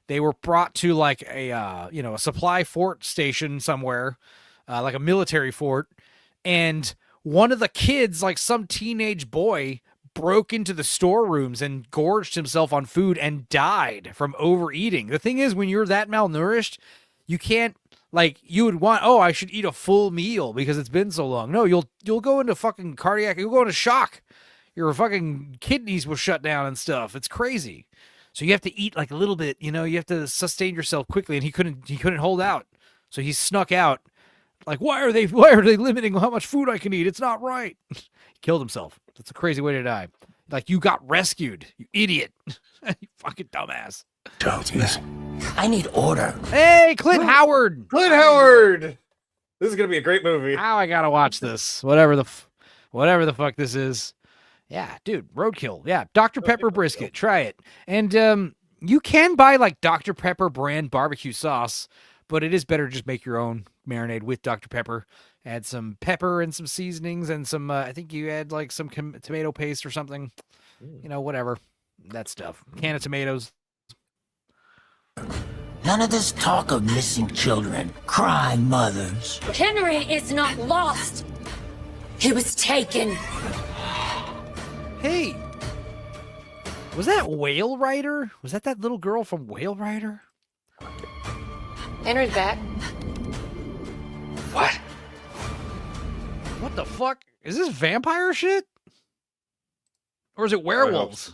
they were brought to like a supply fort station somewhere, like a military fort, and one of the kids, like some teenage boy, broke into the storerooms and gorged himself on food and died from overeating. The thing is, when you're that malnourished, you can't, like, you would want, oh, I should eat a full meal because it's been so long. No, you'll go into fucking cardiac, you'll go into shock. Your fucking kidneys will shut down and stuff. It's crazy. So you have to eat like a little bit, you have to sustain yourself quickly, and he couldn't hold out. So he snuck out. Like, why are they limiting how much food I can eat? It's not right. He killed himself. That's a crazy way to die. Like, you got rescued, you idiot. You fucking dumbass. Charles, listen. I need order. Hey, Clint Howard. Clint Howard. This is gonna be a great movie. Now I gotta watch this. Whatever the fuck this is. Yeah, dude, roadkill. Yeah, Dr. Pepper brisket. Try it. And you can buy like Dr. Pepper brand barbecue sauce, but it is better to just make your own marinade with Dr. Pepper. Add some pepper and some seasonings and some, I think you add like some tomato paste or something. Whatever. That stuff. Can of tomatoes. None of this talk of missing children, crying mothers. Henry is not lost. He was taken. Hey, was that Whale Rider? Was that little girl from Whale Rider? Henry's back. What? What the fuck? Is this vampire shit? Or is it werewolves?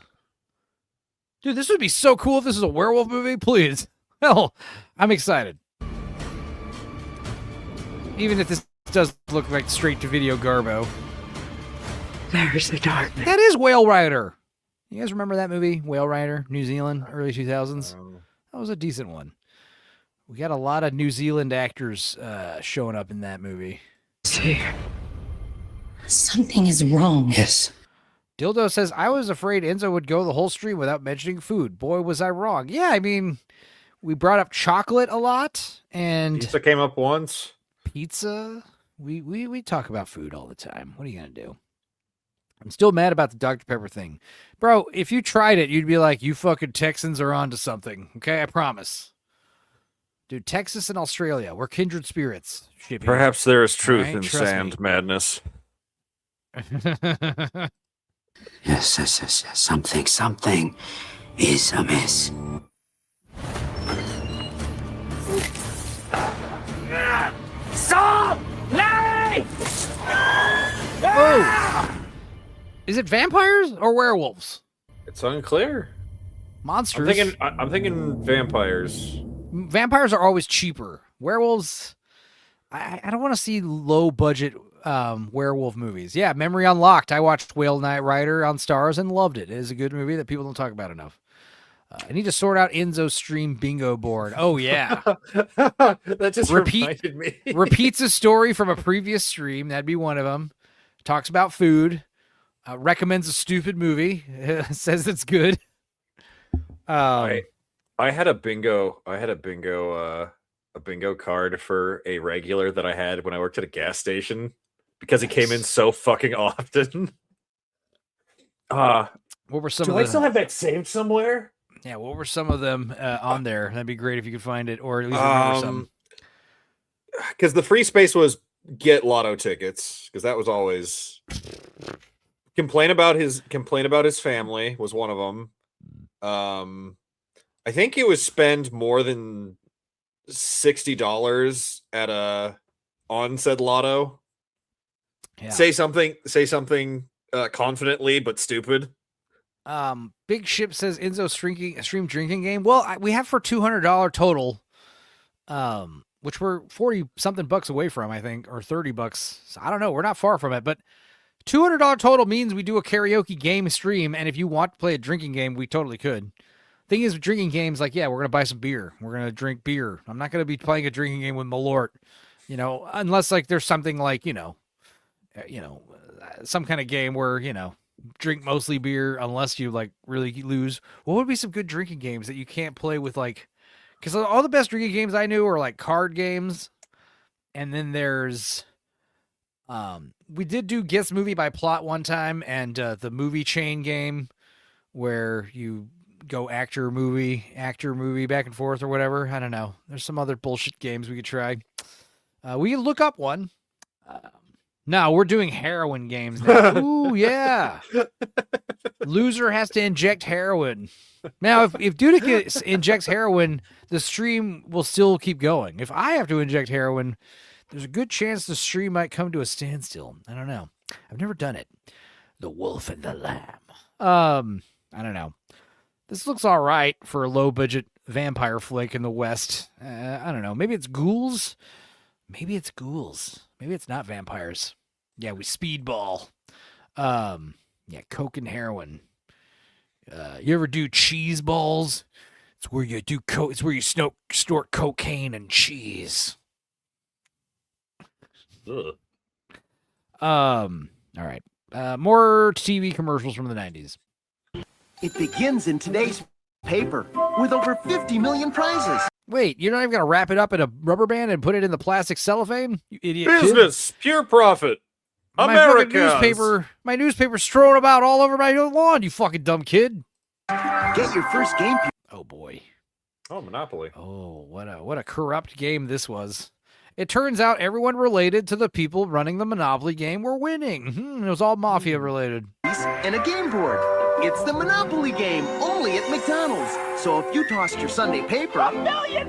Dude, this would be so cool if this is a werewolf movie. Please. Hell, I'm excited. Even if this does look like straight-to-video Garbo. There's the darkness. That is Whale Rider. You guys remember that movie, Whale Rider, New Zealand, early 2000s? That was a decent one. We got a lot of New Zealand actors showing up in that movie. Something is wrong. Yes. Dildo says, I was afraid Enzo would go the whole stream without mentioning food. Boy, was I wrong. Yeah, I mean, we brought up chocolate a lot, and Pizza came up once. Pizza. We talk about food all the time. What are you going to do? I'm still mad about the Dr. Pepper thing. Bro, if you tried it, you'd be like, you fucking Texans are onto something. Okay, I promise. Dude, Texas and Australia, we're kindred spirits. Shipping. Perhaps there is truth Right? in Trust sand me. madness. Yes. Something is amiss. Stop! Nay! Oh! Is it vampires or werewolves? It's unclear. Monsters. I'm thinking vampires. Vampires are always cheaper. Werewolves, I don't want to see low budget werewolf movies. Yeah, Memory Unlocked. I watched Whale Night Rider on Stars and loved it. It is a good movie that people don't talk about enough. I need to sort out Enzo's stream bingo board. Oh, yeah. That just reminded me. Repeats a story from a previous stream. That'd be one of them. Talks about food. Recommends a stupid movie. Says it's good. I had a bingo card for a regular that I had when I worked at a gas station because he came in so fucking often. What were some Do of I the... still have that saved somewhere? Yeah, what were some of them on there? That'd be great if you could find it, or at least remember some. Because the free space was get lotto tickets, because that was always complain about his family was one of them. I think it was spend more than $60 at on said lotto. Yeah. Say something confidently but stupid. Big Ship says Enzo stream drinking game. Well, we have for $200 total, which we're 40 something bucks away from, I think, or $30. So I don't know. We're not far from it, but $200 total means we do a karaoke game stream. And if you want to play a drinking game, we totally could. Thing is, with drinking games, like, yeah, we're going to buy some beer. We're going to drink beer. I'm not going to be playing a drinking game with Malort, unless like there's something like, some kind of game where, drink mostly beer unless you like really lose. What would be some good drinking games that you can't play with like? Because all the best drinking games I knew are like card games, and then there's we did do Guess Movie by Plot one time, and the movie chain game where you go actor movie back and forth or whatever. I don't know. There's some other bullshit games we could try. We can look up one. No, we're doing heroin games now. Ooh, yeah. Loser has to inject heroin. Now, if Dudek injects heroin, the stream will still keep going. If I have to inject heroin, there's a good chance the stream might come to a standstill. I don't know. I've never done it. The Wolf and the Lamb. I don't know. This looks all right for a low-budget vampire flick in the West. I don't know. Maybe it's ghouls. Maybe it's not vampires. Yeah, we speedball. Yeah, coke and heroin. You ever do cheese balls? It's where you do it's where you snort cocaine and cheese. Ugh. All right. More TV commercials from the 90s. It begins in today's paper with over 50 million prizes. Wait, you're not even going to wrap it up in a rubber band and put it in the plastic cellophane? You idiot. Business, pure profit. America. My newspaper's strewn about all over my lawn, you fucking dumb kid. Get your first game. Oh, boy. Oh, Monopoly. Oh, what a corrupt game this was. It turns out everyone related to the people running the Monopoly game were winning. It was all mafia related. And a game board. It's the Monopoly game, only at McDonald's. So if you tossed your Sunday paper, $1 million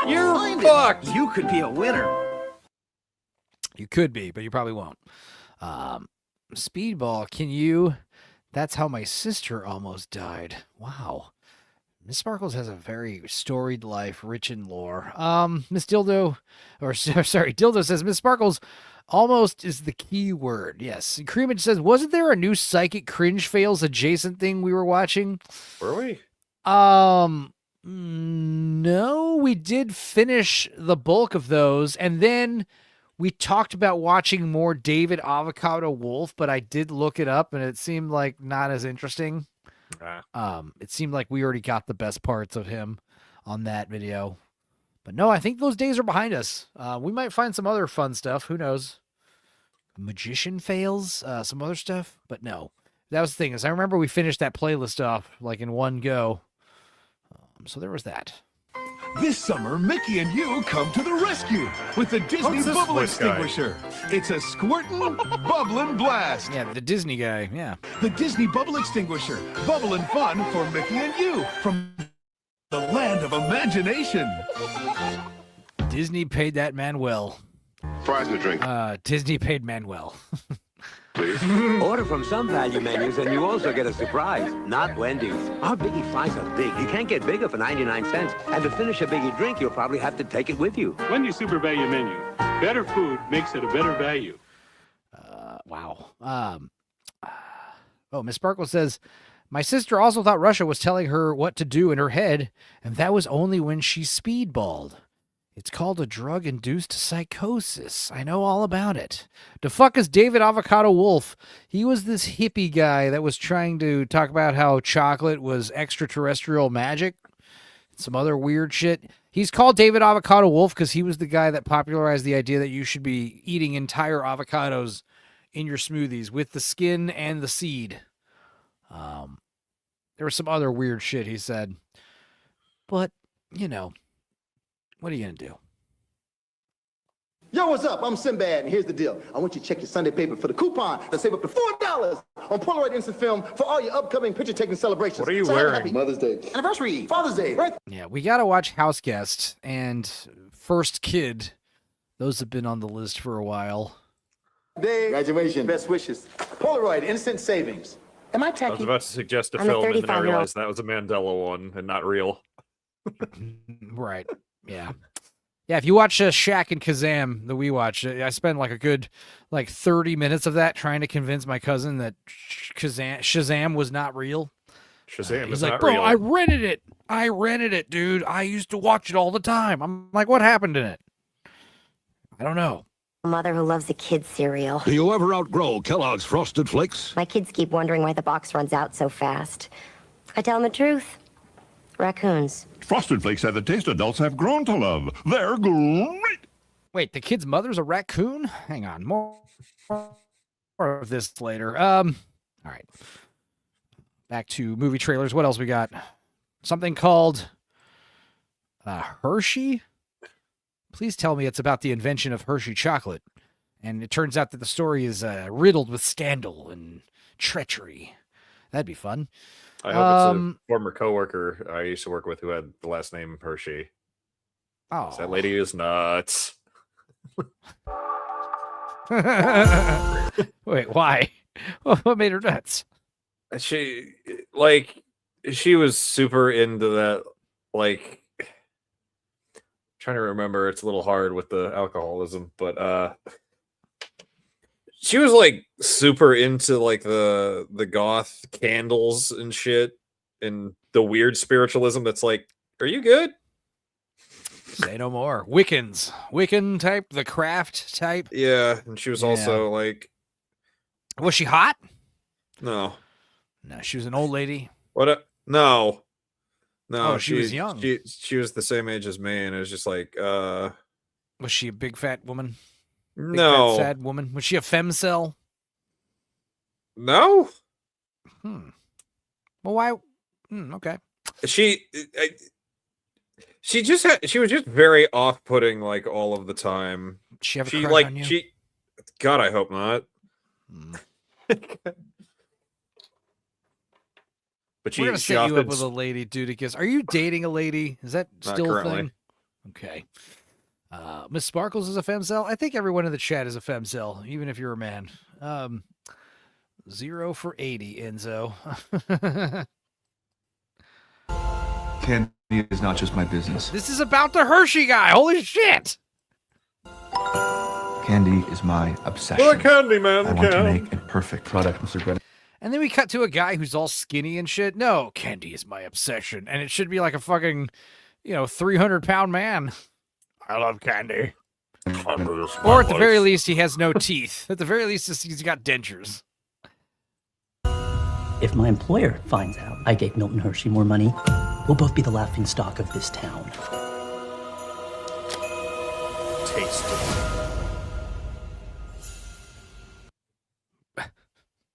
you're fucked. You could be a winner. You could be, but you probably won't. Speedball, can you? That's how my sister almost died. Wow. Miss Sparkles has a very storied life, rich in lore. Miss Dildo, Dildo says Miss Sparkles almost is the key word. Yes. Creamage says, wasn't there a new psychic cringe fails adjacent thing we were watching? Were we? No, we did finish the bulk of those, and then we talked about watching more David Avocado Wolf, but I did look it up, and it seemed like not as interesting. It seemed like we already got the best parts of him on that video. But no, I think those days are behind us. We might find some other fun stuff. Who knows? Magician fails, some other stuff. But no, that was the thing. Is I remember we finished that playlist off like in one go. So there was that. This summer, Mickey and you come to the rescue with the Disney Bubble Extinguisher. It's a squirtin', bubblin' blast. Yeah, the Disney guy, yeah. The Disney Bubble Extinguisher. Bubblin' fun for Mickey and you from the land of imagination. Disney paid that man well. Fries and a drink. Disney paid man well. Please. Order from some value menus and you also get a surprise. Not Wendy's. Our Biggie fries are big. You can't get bigger for 99 cents. And to finish a Biggie drink, you'll probably have to take it with you. Wendy's Super Value Menu. Better food makes it a better value. Wow. Miss Sparkle says, my sister also thought Russia was telling her what to do in her head, and that was only when she speedballed. It's called a drug-induced psychosis. I know all about it. The fuck is David Avocado Wolf? He was this hippie guy that was trying to talk about how chocolate was extraterrestrial magic. Some other weird shit. He's called David Avocado Wolf because he was the guy that popularized the idea that you should be eating entire avocados in your smoothies with the skin and the seed. There was some other weird shit he said. But, you know, what are you going to do? Yo, what's up? I'm Sinbad, and here's the deal. I want you to check your Sunday paper for the coupon to save up to $4 on Polaroid Instant Film for all your upcoming picture-taking celebrations. What are you So wearing? happy Mother's Day. Anniversary. Father's Day. Right? Yeah, we got to watch House Guest and First Kid. Those have been on the list for a while. Day. Graduation. Best wishes. Polaroid Instant Savings. Am I I was tacky? about to suggest a I'm a film, and then I 35-year-old. realized that was a Mandela one and not real. Right. Yeah. Yeah, if you watch Shaq and Kazam that we watch, I spent like a good 30 minutes of that trying to convince my cousin that Shazam was not real. Shazam He's is like, not bro, real. I rented it, dude. I used to watch it all the time. I'm like, what happened in it? I don't know. mother who loves a kid's cereal. Do you ever outgrow Kellogg's Frosted Flakes? My kids keep wondering why the box runs out so fast. I tell them the truth. Raccoons. Frosted Flakes have the taste adults have grown to love. They're great. Wait, the kid's mother's a raccoon? Hang on, more of this later. All right. Back to movie trailers. What else we got? Something called Hershey. Please tell me it's about the invention of Hershey chocolate. And it turns out that the story is riddled with scandal and treachery. That'd be fun. I hope it's a former coworker I used to work with who had the last name Hershey. Oh, that lady is nuts. Wait, why? What made her nuts? She was super into that, like, trying to remember, it's a little hard with the alcoholism, but she was like super into like the goth candles and shit and the weird spiritualism that's like, are you good? Say no more. Wiccan type, the craft type. Yeah, and she was also like, was she hot? No, she was an old lady. No, she was young. She was the same age as me, and it was just like, was she a big fat woman? No, fat, sad woman. Was she a femcel? No. Well, why? Okay. She was just very off-putting, like, all of the time. She have a crush on you? God, I hope not. But we're gonna set you up with a lady, dude. Because are you dating a lady? Is that still a thing? Okay. Miss Sparkles is a femcel. I think everyone in the chat is a femcel, even if you're a man. 0 for 80, Enzo. Candy is not just my business. This is about the Hershey guy. Holy shit! Candy is my obsession. Well, candy man. I want to make a perfect product, Mr. Brennan. And then we cut to a guy who's all skinny and shit. No, candy is my obsession. And it should be like a fucking, 300-pound man. I love candy. Or at the very least, he has no teeth. At the very least, he's got dentures. If my employer finds out I gave Milton Hershey more money, we'll both be the laughing stock of this town. Tasty.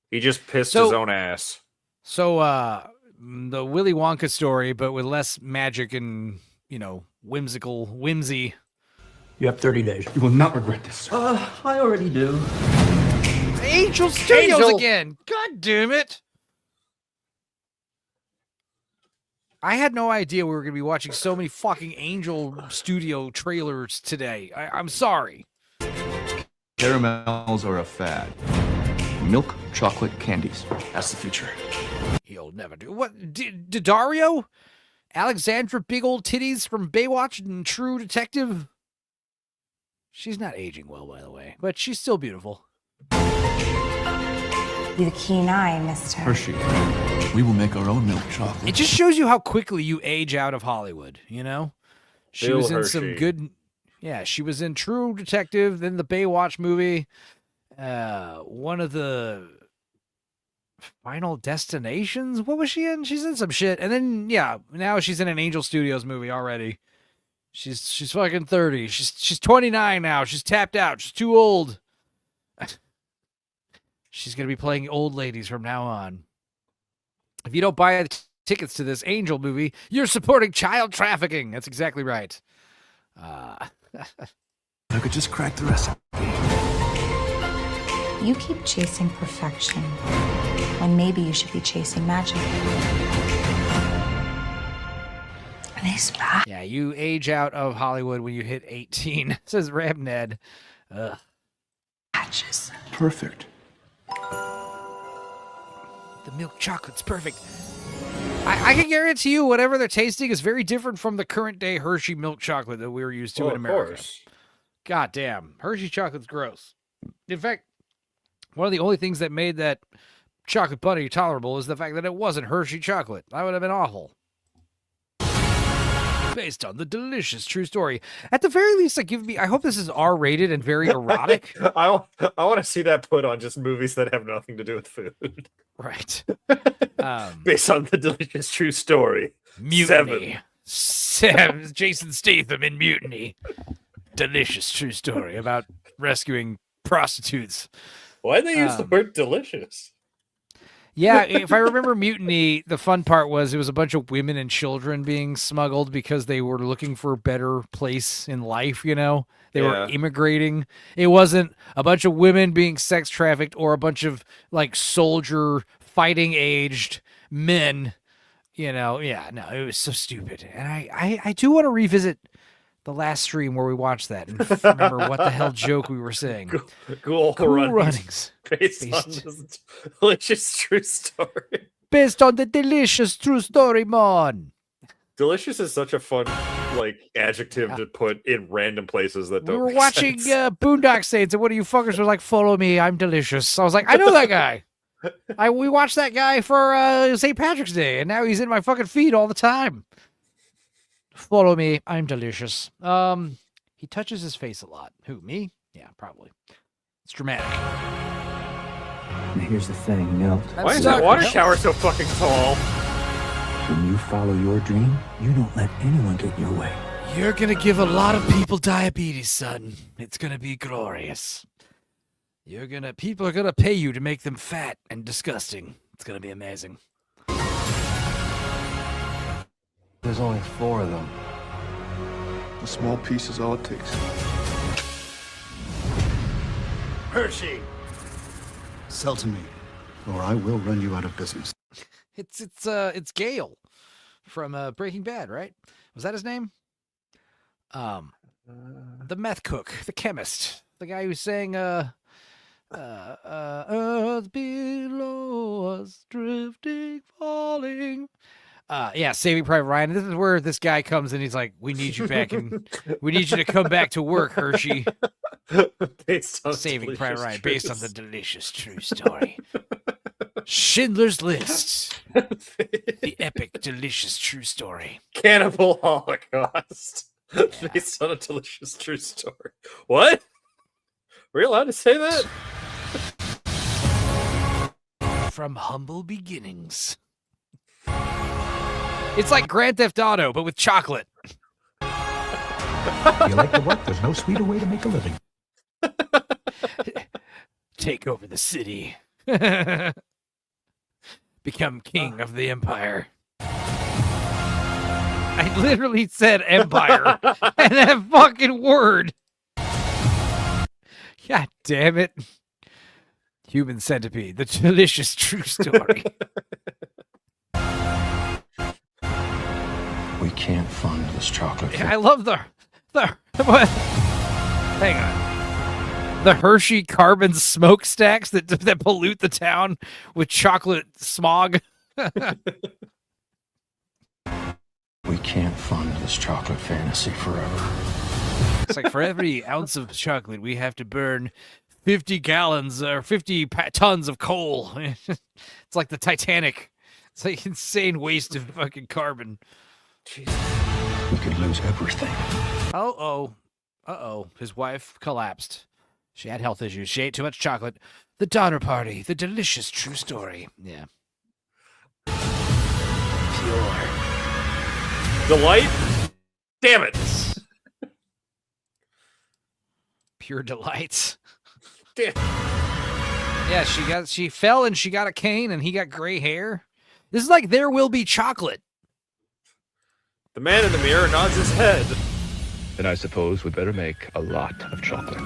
He just pissed his own ass. So, the Willy Wonka story, but with less magic and, whimsy. You have 30 days. You will not regret this, sir. I already do. Angel Studios again! God damn it! I had no idea we were going to be watching so many fucking Angel Studio trailers today. I'm sorry. Caramels are a fad. Milk chocolate candies. That's the future. He'll never do. What? Dario? Alexandra Big Old Titties from Baywatch and True Detective? She's not aging well, by the way, but she's still beautiful. Be the keen eye, mister. Hershey. We will make our own milk chocolate. It just shows you how quickly you age out of Hollywood, She Bill was in Hershey. some good... Yeah, she was in True Detective, then the Baywatch movie, one of the Final Destinations. What was she in? She's in some shit. And then, now she's in an Angel Studios movie already. She's fucking 30. She's 29 now. She's tapped out. She's too old. She's going to be playing old ladies from now on. If you don't buy the tickets to this Angel movie, you're supporting child trafficking. That's exactly right. I could just crack the recipe. You keep chasing perfection when maybe you should be chasing magic. Are they spa? Yeah, you age out of Hollywood when you hit 18, says Ram Ned. Ugh. Patches. Perfect. The milk chocolate's perfect. I can guarantee you whatever they're tasting is very different from the current day Hershey milk chocolate that we were used to in America. Of course. God damn. Hershey chocolate's gross. In fact, one of the only things that made that chocolate bunny tolerable is the fact that it wasn't Hershey chocolate. That would have been awful. based on the delicious true story. At the very least, like, I hope this is R-rated and very erotic. I want to see that put on just movies that have nothing to do with food. Right. Based on the delicious true story. Mutiny. Seven. Jason Statham in Mutiny. Delicious true story about rescuing prostitutes. Why'd they use the word delicious? Yeah, if I remember Mutiny, the fun part was it was a bunch of women and children being smuggled because they were looking for a better place in life, you know? They were immigrating. It wasn't a bunch of women being sex trafficked or a bunch of, like, soldier fighting-aged men, you know? Yeah, no, it was so stupid. And I do want to revisit the last stream where we watched that and remember what the hell joke we were saying. Cool Runnings. Based on this delicious true story. Based on the delicious true story, man. Delicious is such a fun, like, adjective to put in random places that don't. We were make watching sense. Boondock Saints, and one of you fuckers was like, "Follow me, I'm delicious." I was like, "I know that guy. We watched that guy for St. Patrick's Day, and now he's in my fucking feed all the time." Follow me, I'm delicious. He touches his face a lot. Who, me? Yeah, probably. It's dramatic. And here's the thing, Milt. Why is that water shower so fucking tall? When you follow your dream, you don't let anyone get in your way. You're gonna give a lot of people diabetes, son. It's gonna be glorious. People are gonna pay you to make them fat and disgusting. It's gonna be amazing. There's only 4 of them. A small piece is all it takes. Hershey! Sell to me, or I will run you out of business. It's Gale from Breaking Bad, right? Was that his name? The meth cook, the chemist, the guy who sang Earth below us, drifting, falling. Yeah, Saving Private Ryan. This is where this guy comes and he's like, "We need you back, and we need you to come back to work, Hershey." Based on Saving Private Ryan, true based on the delicious true story. Schindler's List, the epic, delicious true story. Cannibal Holocaust. Based on a delicious true story. What? Were you allowed to say that? From humble beginnings. It's like Grand Theft Auto, but with chocolate. You like to work? There's no sweeter way to make a living. Take over the city. Become king of the empire. I literally said empire. And that fucking word. God damn it. Human Centipede, the delicious true story. We can't fund this chocolate. I love the what? Hang on. The Hershey carbon smokestacks that pollute the town with chocolate smog. We can't fund this chocolate fantasy forever. It's like for every ounce of chocolate, we have to burn 50 gallons or 50 tons of coal. It's like the Titanic. It's like insane waste of fucking carbon. Jesus. We could lose everything. Uh-oh. His wife collapsed. She had health issues. She ate too much chocolate. The Donner Party. The delicious true story. Yeah. Pure. Delight? Damn it. Pure delights. Damn. Yeah, she fell and she got a cane and he got gray hair. This is like There Will Be Chocolate. The man in the mirror nods his head. Then I suppose we better make a lot of chocolate.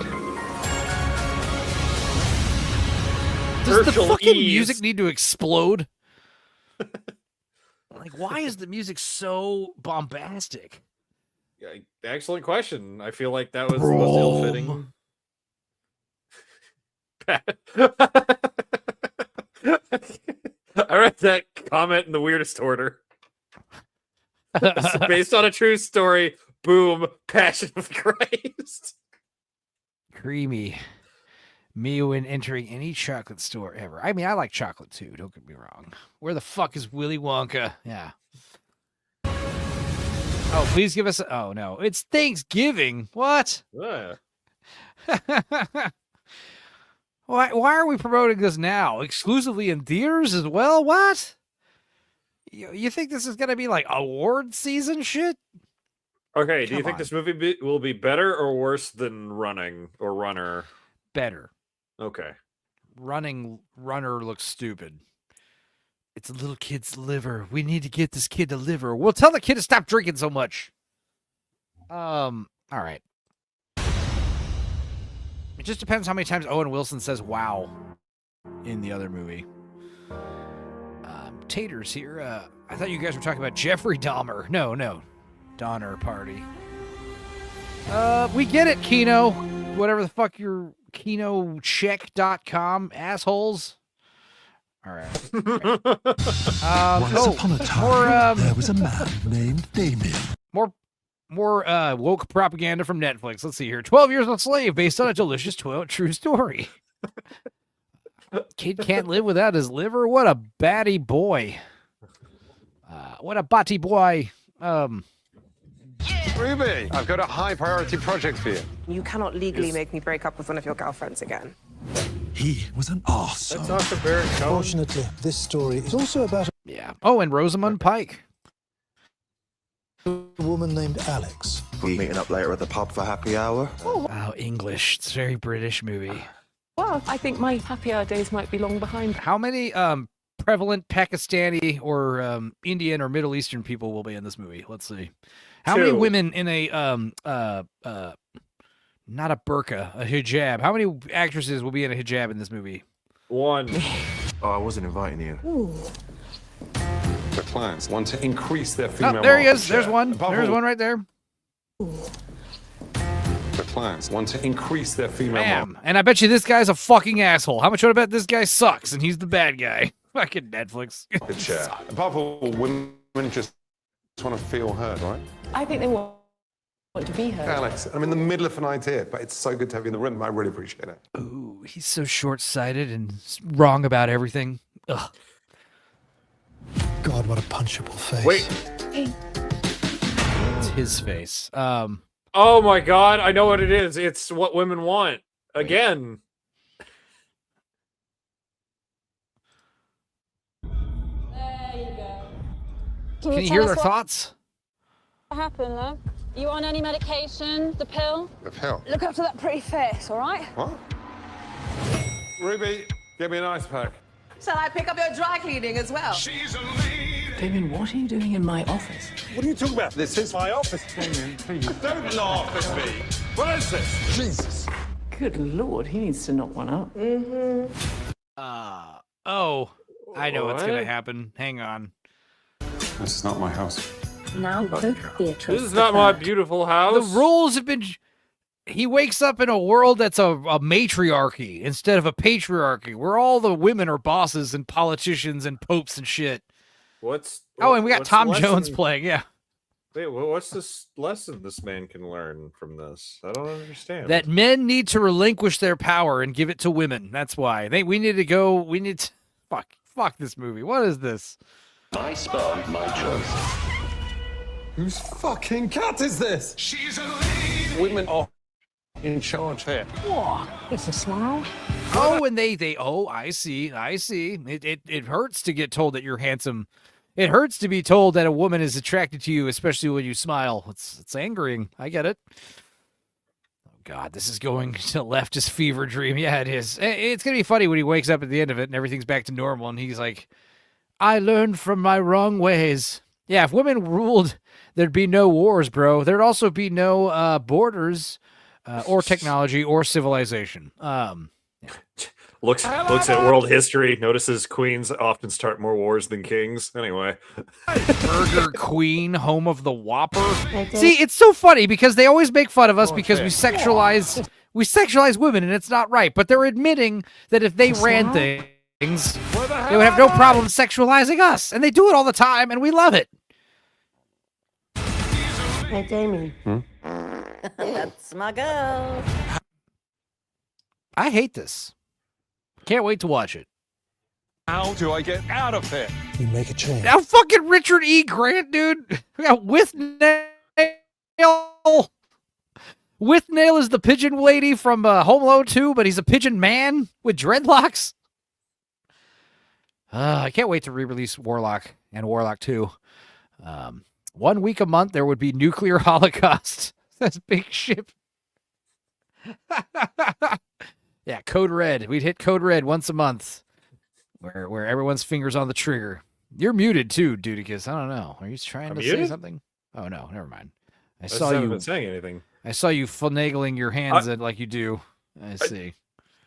Does the Herschel fucking Eves. music need to explode? Like, why is the music so bombastic? Yeah, excellent question. I feel like that was the most ill-fitting. I read that comment in the weirdest order. Based on a true story. Boom. Passion of Christ. Creamy. Me when entering any chocolate store ever. I mean, I like chocolate too, don't get me wrong. Where the fuck is Willy Wonka? Yeah. Oh, please give us. Oh no, it's Thanksgiving. What? Yeah. Why are we promoting this now? Exclusively in theaters as well? What? You think this is gonna be like award season shit? Okay, do you Come think on. this movie will be better or worse than Running or Runner? Better. Okay. Runner looks stupid. It's a little kid's liver. We need to get this kid to liver. We'll tell the kid to stop drinking so much. All right. It just depends how many times Owen Wilson says wow in the other movie. Taters here. I thought you guys were talking about Jeffrey Dahmer. No. Donner Party. We get it, Kino. Whatever the fuck your KinoCheck.com assholes. All right. Once upon a time, there was a man named Damien. More woke propaganda from Netflix. Let's see here. 12 Years a Slave, based on a delicious true story. Kid can't live without his liver. What a batty boy. What a batty boy. Ruby, I've got a high priority project for you. You cannot legally make me break up with one of your girlfriends again. He was an arse. That's not the Barrett Cohen. Fortunately, this story is also about Yeah. Oh, and Rosamund Pike. a woman named Alex. We meeting up later at the pub for happy hour. Oh, English. It's a very British movie. Well, I think my happy hour days might be long behind. How many prevalent Pakistani or Indian or Middle Eastern people will be in this movie? Let's see. How many women in a not a burqa, a hijab? How many actresses will be in a hijab in this movie? One. Oh, I wasn't inviting you. The clients want to increase their Oh, female there he market is. There's share. one. Above There's all, one right there. The clients want to increase their female Bam. And I bet you this guy's a fucking asshole. How much would I bet this guy sucks and he's the bad guy? Fucking Netflix. market share. Above all, women just want to feel heard, right? I think they want to be heard. Alex, I'm in the middle of an idea, but it's so good to have you in the room. I really appreciate it. Ooh, he's so short-sighted and wrong about everything. Ugh. God, what a punchable face. Wait. It's his face. Oh my God, I know what it is. It's What Women Want. Again. Can you hear their thoughts? What happened, love? You on any medication? The pill? The pill. Look after that pretty face, all right? What? Ruby, give me an ice pack. Shall I pick up your dry cleaning as well? Damien, what are you doing in my office? What are you talking about? This is my office, Damien. Please. Don't laugh at me. What is this? Jesus. Good Lord, he needs to knock one up. Oh, I know what's What? gonna happen. Hang on. This is not my house. Now go, Beatrice. This is not my beautiful The house. rules have been. He wakes up in a world that's a matriarchy instead of a patriarchy, where all the women are bosses and politicians and popes and shit. Oh, and we got what's Tom the Jones lesson- playing. Yeah, Wait, what's this lesson this man can learn from this? I don't understand. that men need to relinquish their power and give it to women. That's why we need to go. We need to fuck this movie. What is this? My sperm, my choice. Whose fucking cat is this? She's a lady. Women are in charge here. It's a smile. Oh, and they. Oh, I see. It hurts to get told that you're handsome. It hurts to be told that a woman is attracted to you, especially when you smile. It's angering. I get it. Oh God, this is going to leftist fever dream. Yeah, it is. It's gonna be funny when he wakes up at the end of it and everything's back to normal, and he's like, "I learned from my wrong ways." Yeah, if women ruled, there'd be no wars, bro. There'd also be no borders, or technology, or civilization. Looks at world history, notices queens often start more wars than kings. Anyway. Burger Queen, home of the Whopper. See, it's so funny because they always make fun of us because we sexualize women, and it's not right. But they're admitting that if they ran things, they would have no problem sexualizing us, and they do it all the time, and we love it. Hey, Damien. That's my girl. I hate this. Can't wait to watch it. How do I get out of here? You make a change. Now, fucking Richard E. Grant, dude. We got with With Nail is the pigeon lady from Home Alone 2, but he's a pigeon man with dreadlocks. I can't wait to re-release Warlock and Warlock 2. 1 week a month, there would be nuclear holocaust. That's big ship. Yeah, Code Red. We'd hit Code Red once a month, where everyone's fingers on the trigger. You're muted too, Dudicus. I don't know. Are you trying to say something? Oh no, never mind. I saw you been saying anything. I saw you finagling your hands at like you do. I see.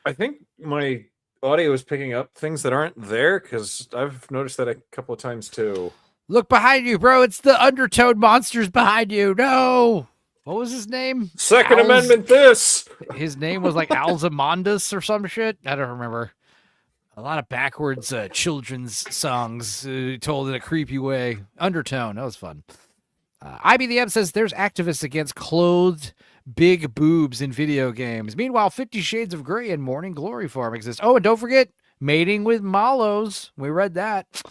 I think my audio is picking up things that aren't there because I've noticed that a couple of times too. Look behind you, bro. It's the undertone monsters behind you. No. What was his name? Second Amendment this. His name was like Alzamandus or some shit. I don't remember. A lot of backwards children's songs told in a creepy way. Undertone. That was fun. IB the M says there's activists against clothed big boobs in video games. Meanwhile, 50 Shades of Grey and Morning Glory Farm exist. Oh, and don't forget Mating with Mallows. We read that.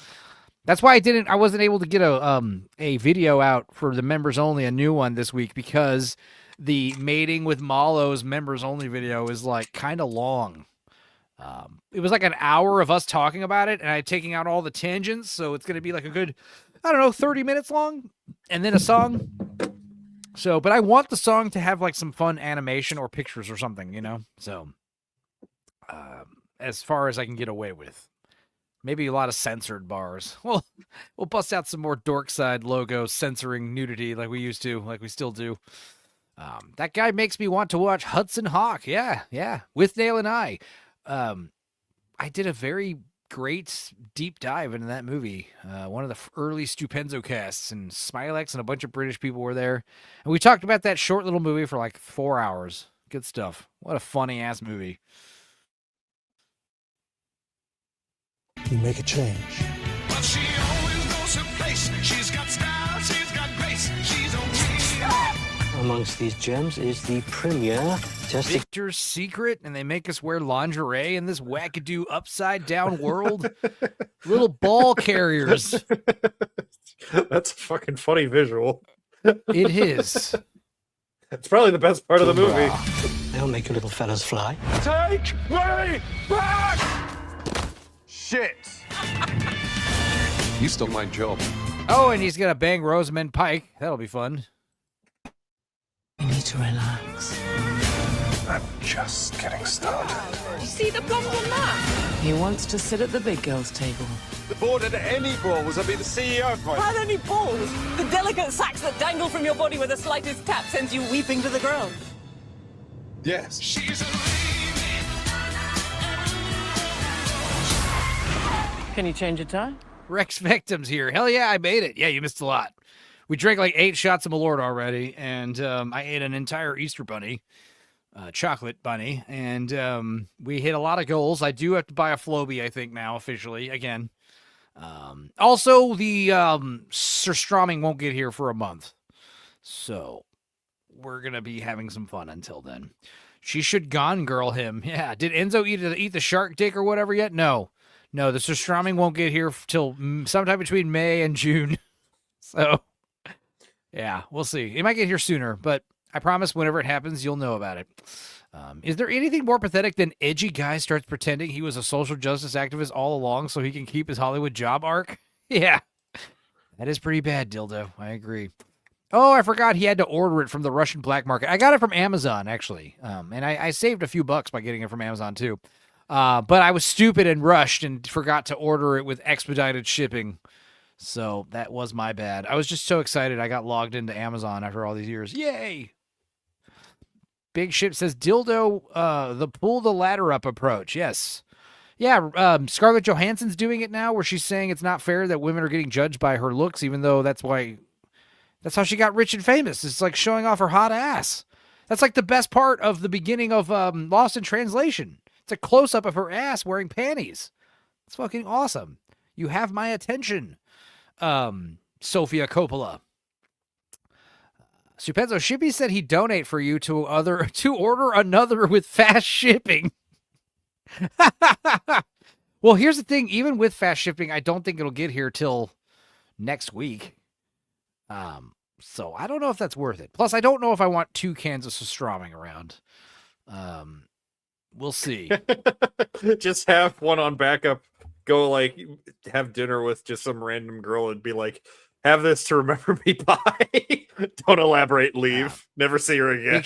That's why I wasn't able to get a video out for the members only, a new one this week, because the Mating with Mallows members only video is like kind of long. It was like an hour of us talking about it, and I taking out all the tangents, so it's going to be like a good, 30 minutes long, and then a song. So, but I want the song to have like some fun animation or pictures or something, So, as far as I can get away with. Maybe a lot of censored bars. We'll bust out some more Dorkside logo censoring nudity like we used to, like we still do. That guy makes me want to watch Hudson Hawk. Yeah. With Nail and I did a very great deep dive into that movie. One of the early Stupenzo casts, and Smilex and a bunch of British people were there. And we talked about that short little movie for like 4 hours. Good stuff. What a funny ass movie. You make a change. But she always knows her place. She's got style, she's got grace. She's Amongst these gems is the premier Victor's Secret, and they make us wear lingerie in this wackadoo upside down world. Little ball carriers. That's a fucking funny visual. It is. It's probably the best part of the movie. They'll make you little fellas fly. Take me back! Shit! You stole my job. Oh, and he's gonna bang Rosamund Pike. That'll be fun. You need to relax. I'm just getting started. You see the plums on that? He wants to sit at the big girls' table. The board had any balls, I'd be the CEO of Had any balls? The delicate sacks that dangle from your body with the slightest tap sends you weeping to the ground. Yes. Can you change a tie? Rex Victims here. Hell yeah, I made it. Yeah, you missed a lot. We drank like 8 shots of Malort already, and I ate an entire Easter bunny, chocolate bunny, and we hit a lot of goals. I do have to buy a Floby, I think, now, officially, again. Also, the Surströmming won't get here for a month, so we're going to be having some fun until then. She should Gone Girl him. Yeah, did Enzo eat the shark dick or whatever yet? No, the Surströmming won't get here till sometime between May and June, so... Yeah, we'll see. It might get here sooner, but I promise whenever it happens, you'll know about it. Is there anything more pathetic than edgy guy starts pretending he was a social justice activist all along so he can keep his Hollywood job arc? Yeah, that is pretty bad, Dildo. I agree. Oh, I forgot he had to order it from the Russian black market. I got it from Amazon, actually, and I saved a few bucks by getting it from Amazon, too. But I was stupid and rushed and forgot to order it with expedited shipping. So that was my bad. I was just so excited I got logged into Amazon after all these years. Yay! Big Ship says, Dildo, the pull the ladder up approach. Yes. Yeah, Scarlett Johansson's doing it now where she's saying it's not fair that women are getting judged by her looks, even though that's how she got rich and famous. It's like showing off her hot ass. That's like the best part of the beginning of Lost in Translation. It's a close-up of her ass wearing panties. It's fucking awesome. You have my attention. Sofia Coppola. Stupenzo Shippy said he'd donate for you to order another with fast shipping. Well, here's the thing. Even with fast shipping, I don't think it'll get here till next week. So I don't know if that's worth it. Plus, I don't know if I want 2 cans of pastrami around. We'll see. Just have one on backup. Go like have dinner with just some random girl and be like, have this to remember me by. Don't elaborate, leave. Never see her again.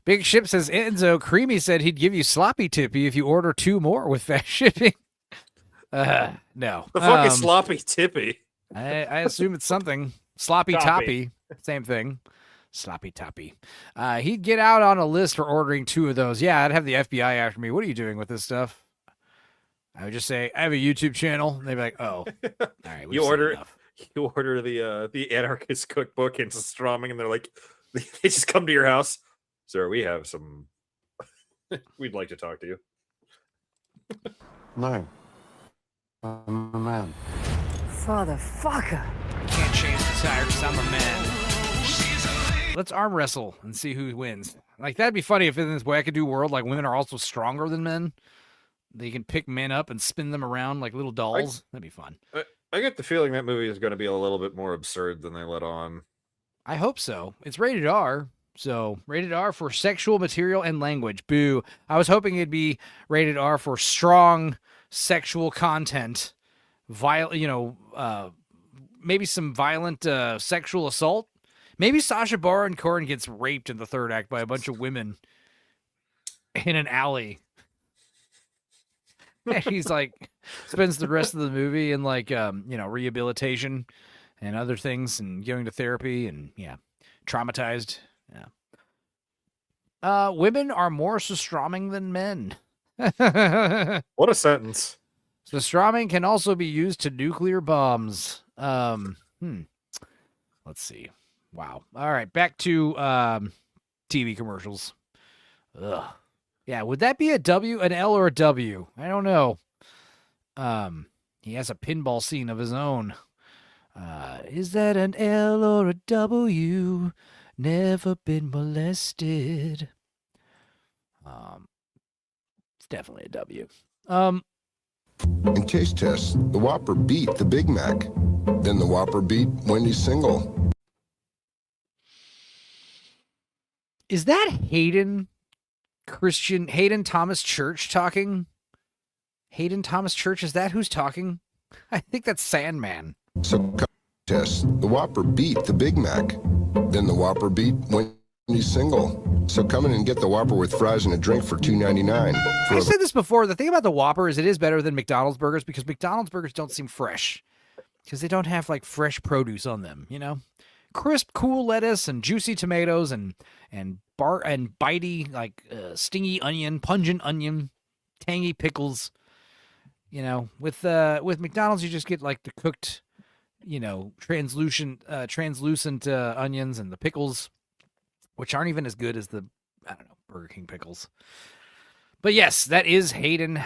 Big Ship says, Enzo, Creamy said he'd give you sloppy tippy if you order 2 more with fast shipping. No. The fuck is sloppy tippy? I assume it's something. Sloppy toppy. Same thing. Sloppy toppy. He'd get out on a list for ordering 2 of those. Yeah, I'd have the FBI after me. What are you doing with this stuff? I would just say, I have a YouTube channel. And they'd be like, oh. All right. You order the anarchist cookbook and pastrami, and they're like, they just come to your house. Sir, we have some. We'd like to talk to you. No. I'm a man. Fatherfucker. Can't change the tire because I'm a man. Let's arm wrestle and see who wins. Like, that'd be funny if in this wackadoo world, like, women are also stronger than men. They can pick men up and spin them around like little dolls. That'd be fun. I get the feeling that movie is going to be a little bit more absurd than they let on. I hope so. It's rated R. So, rated R for sexual material and language. Boo. I was hoping it'd be rated R for strong sexual content. Maybe some violent sexual assault. Maybe Sacha Baron Cohen gets raped in the 3rd act by a bunch of women in an alley. And he's like, spends the rest of the movie in like, rehabilitation and other things and going to therapy and, traumatized. Yeah. Women are more sustramming than men. What a sentence. Sustramming can also be used to nuclear bombs. Let's see. Wow. All right. Back to TV commercials. Ugh. Yeah, would that be a W, an L, or a W? I don't know. He has a pinball scene of his own. Is that an L or a W? Never been molested. It's definitely a W. In taste tests, the Whopper beat the Big Mac. Then the Whopper beat Wendy's single. Is that Hayden Thomas Church talking? Hayden Thomas Church, is that who's talking? I think that's Sandman. So test, the Whopper beat the Big Mac. Then the Whopper beat Wendy's single. So come in and get the Whopper with fries and a drink for $2.99. I said this before. The thing about the Whopper is it is better than McDonald's burgers because McDonald's burgers don't seem fresh because they don't have like fresh produce on them, Crisp, cool lettuce and juicy tomatoes and bitey, like stingy onion, pungent onion, tangy pickles. With McDonald's, you just get like the cooked, translucent onions and the pickles, which aren't even as good as the, Burger King pickles. But yes, that is Hayden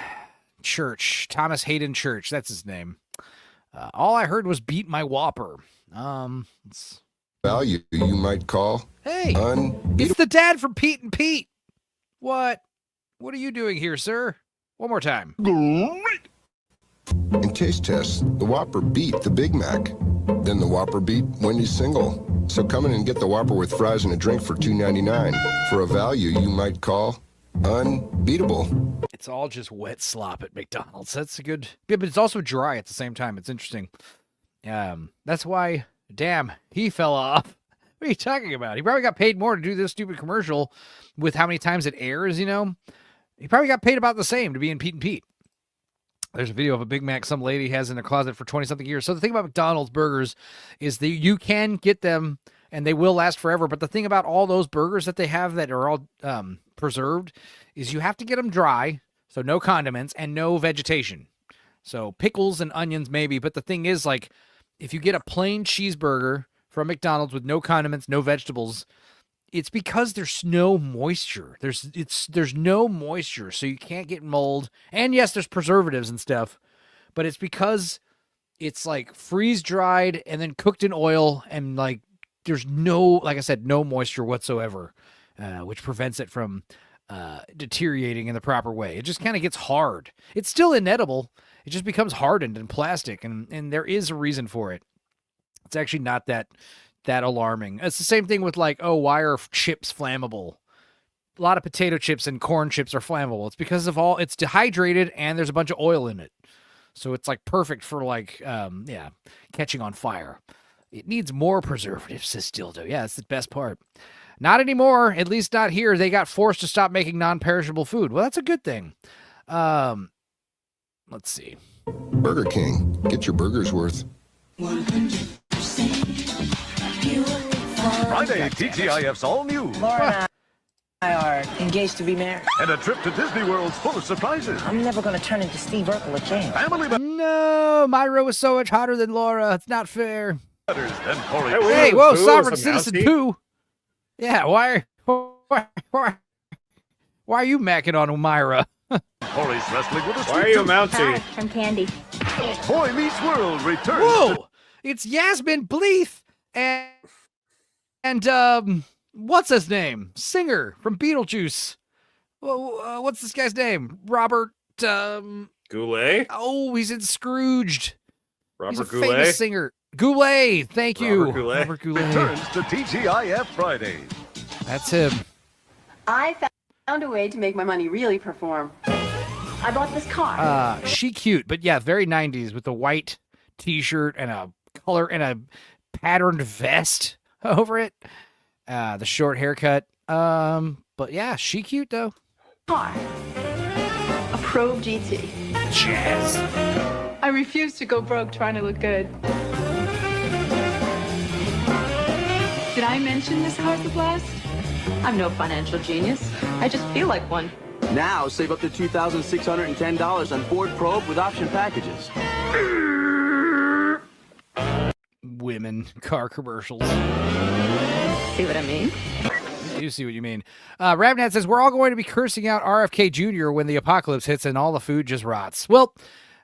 Church, Thomas Hayden Church. That's his name. All I heard was beat my Whopper. Value you might call. Hey, it's the dad from Pete and Pete. What are you doing here, sir? One more time. Great. In taste tests, the Whopper beat the Big Mac. Then the Whopper beat Wendy's single. So come in and get the Whopper with fries and a drink for $2.99 for a value you might call unbeatable. It's all just wet slop at McDonald's. That's a good, but it's also dry at the same time. It's interesting. That's why, damn, he fell off. What are you talking about? He probably got paid more to do this stupid commercial with how many times it airs, He probably got paid about the same to be in Pete and Pete. There's a video of a Big Mac some lady has in her closet for 20-something years. So the thing about McDonald's burgers is that you can get them and they will last forever. But the thing about all those burgers that they have that are all preserved is you have to get them dry, so no condiments and no vegetation. So pickles and onions maybe, but the thing is, like, if you get a plain cheeseburger from McDonald's with no condiments, no vegetables, it's because there's no moisture. There's no moisture, so you can't get mold. And yes, there's preservatives and stuff, but it's because it's like freeze-dried and then cooked in oil, and like there's no, like I said, no moisture whatsoever, which prevents it from deteriorating in the proper way. It just kind of gets hard. It's still inedible. It just becomes hardened and plastic, and there is a reason for it. It's actually not that that alarming. It's the same thing with like, oh, why are chips flammable? A lot of potato chips and corn chips are flammable. It's because of it's dehydrated and there's a bunch of oil in it. So it's like perfect for like, catching on fire. It needs more preservatives, says Dildo. Yeah, that's the best part. Not anymore, at least not here. They got forced to stop making non-perishable food. Well, that's a good thing. Let's see. Burger King. Get your burger's worth. Friday, TGIF's all new. Laura and I are engaged to be married. And a trip to Disney World's full of surprises. I'm never going to turn into Steve Urkel again. Family No, Myra was so much hotter than Laura. It's not fair. matters than Corey. Hey, whoa, sovereign citizen poo. Yeah, why are you macking on Myra? Corey's wrestling with a Why are you mounting? Hi, I'm Candy. Boy Meets World returns. Whoa! It's Yasmin Bleeth and what's his name? Singer from Beetlejuice. What's this guy's name? Robert Goulet? Oh, he's in Scrooged. Robert He's a Goulet? famous singer. Goulet, thank you. Robert Goulet. Robert Goulet. Returns to TGIF Fridays. That's him. I found a way to make my money really perform. I bought this car. She cute, but yeah, very 90s with the white t-shirt and a color and a patterned vest over it. The short haircut. But yeah, she cute though. Car. A Probe GT. Jazz. I refuse to go broke trying to look good. Did I mention this car's a blast? I'm no financial genius. I just feel like one. Now save up to $2,610 on Ford Probe with option packages. Women car commercials. See what I mean? I do see what you mean. Ravnat says, we're all going to be cursing out RFK Jr. when the apocalypse hits and all the food just rots. Well,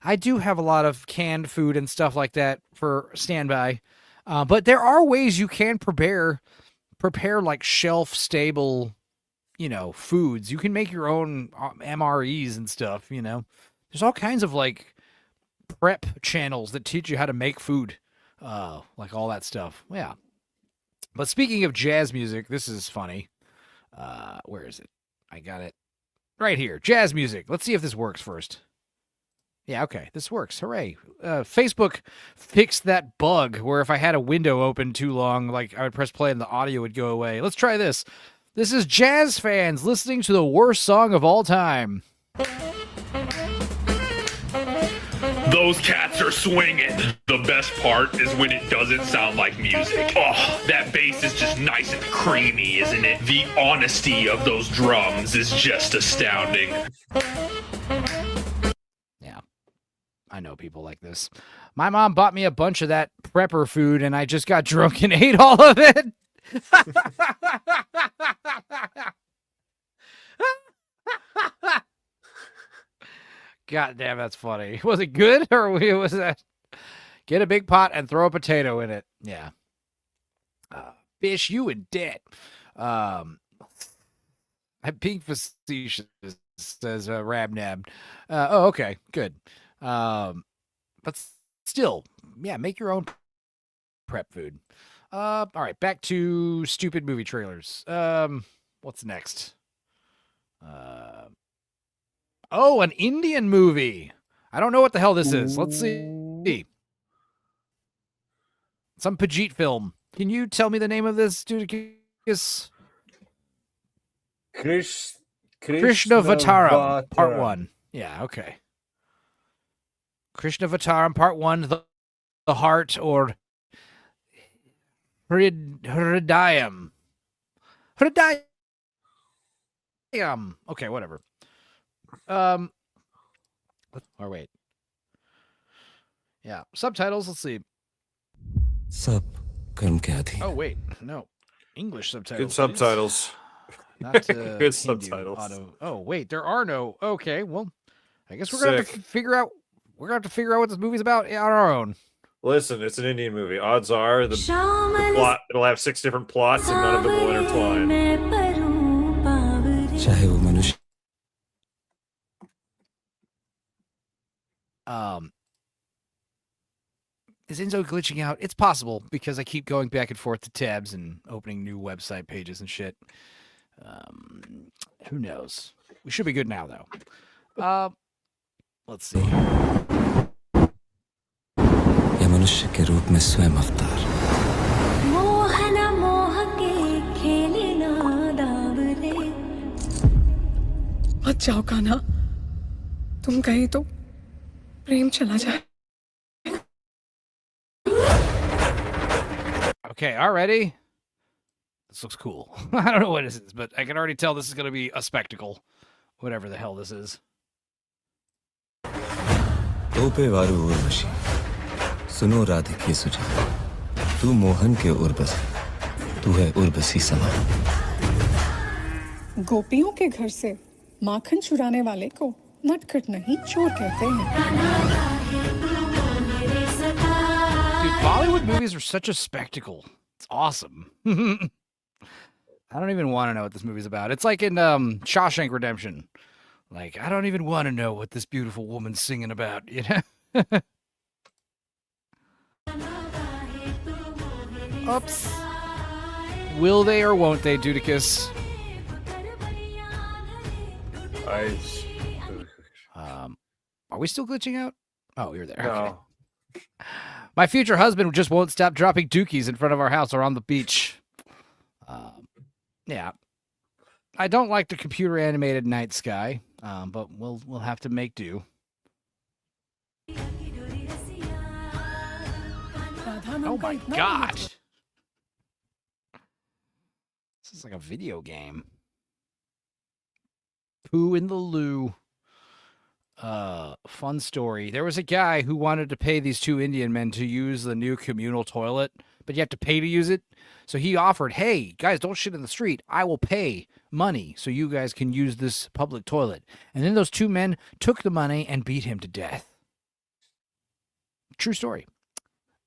I do have a lot of canned food and stuff like that for standby. But there are ways you can prepare like shelf-stable, foods. You can make your own MREs and stuff, There's all kinds of, like, prep channels that teach you how to make food. Like all that stuff. Yeah. But speaking of jazz music, this is funny. Where is it? I got it right here. Jazz music. Let's see if this works first. Yeah, okay. This works. Hooray. Facebook fixed that bug where if I had a window open too long, like I would press play and the audio would go away. Let's try this. This is jazz fans listening to the worst song of all time. Those cats are swinging. The best part is when it doesn't sound like music. Oh, that bass is just nice and creamy, isn't it? The honesty of those drums is just astounding. Yeah, I know people like this. My mom bought me a bunch of that prepper food, and I just got drunk and ate all of it. God damn, that's funny. Was it good or was that? Get a big pot and throw a potato in it. Yeah. Fish, you in debt. I'm being facetious, says Rabnab. Oh, okay, good. But still, yeah, make your own prep food. All right, back to stupid movie trailers. What's next? Oh, an Indian movie. I don't know what the hell this is. Let's see. Some Pajit film. Can you tell me the name of this, Dudikis? Krishnavataram, Part 1. Yeah, okay. Krishnavataram, Part 1, the Heart, or Hridayam. Hridayam. Okay, whatever. Or wait. Yeah, subtitles, let's see. Sub कर्म क्या थी? Oh, wait, no. English subtitles. Good subtitles. Not, Good Hindu subtitles. Oh, wait, there are no. Okay, well, I guess we're going to have to figure out. We're going to have to figure out what this movie's about on our own. Listen, it's an Indian movie. Odds are the plot, it'll have 6 different plots and none of them will intertwine. चाहे वो मनुष्य is Enzo glitching out? It's possible because I keep going back and forth to tabs and opening new website pages and shit. Who knows? We should be good now, though. Let's see. ये मनुष्य के रूप में स्वयं अवतार मत जाओ कान्हा तुम गए तो प्रेम चला जाए Okay, already. This looks cool. I don't know what this is, but I can already tell this is going to be a spectacle. Whatever the hell this is. तोपे वारू उर्वशी सुनो राधिके सुजा तू मोहन के उर्वशी तू है उर्वशी समान गोपियों के घर से माखन चुराने वाले को नटखट नहीं चोर कहते हैं Dude, Bollywood movies are such a spectacle. It's awesome. I don't even want to know what this movie's about. It's like in Shawshank Redemption. Like, I don't even want to know what this beautiful woman's singing about, you know? Oops. Will they or won't they, Dudicus? Are we still glitching out? Oh, you're there. No. Okay. My future husband just won't stop dropping dookies in front of our house or on the beach. Yeah. I don't like the computer animated night sky, but we'll have to make do. Oh my god! This is like a video game. Poo in the loo. Fun story. There was a guy who wanted to pay these two Indian men to use the new communal toilet, but you have to pay to use it. So he offered, hey, guys, don't shit in the street. I will pay money so you guys can use this public toilet. And then those two men took the money and beat him to death. True story.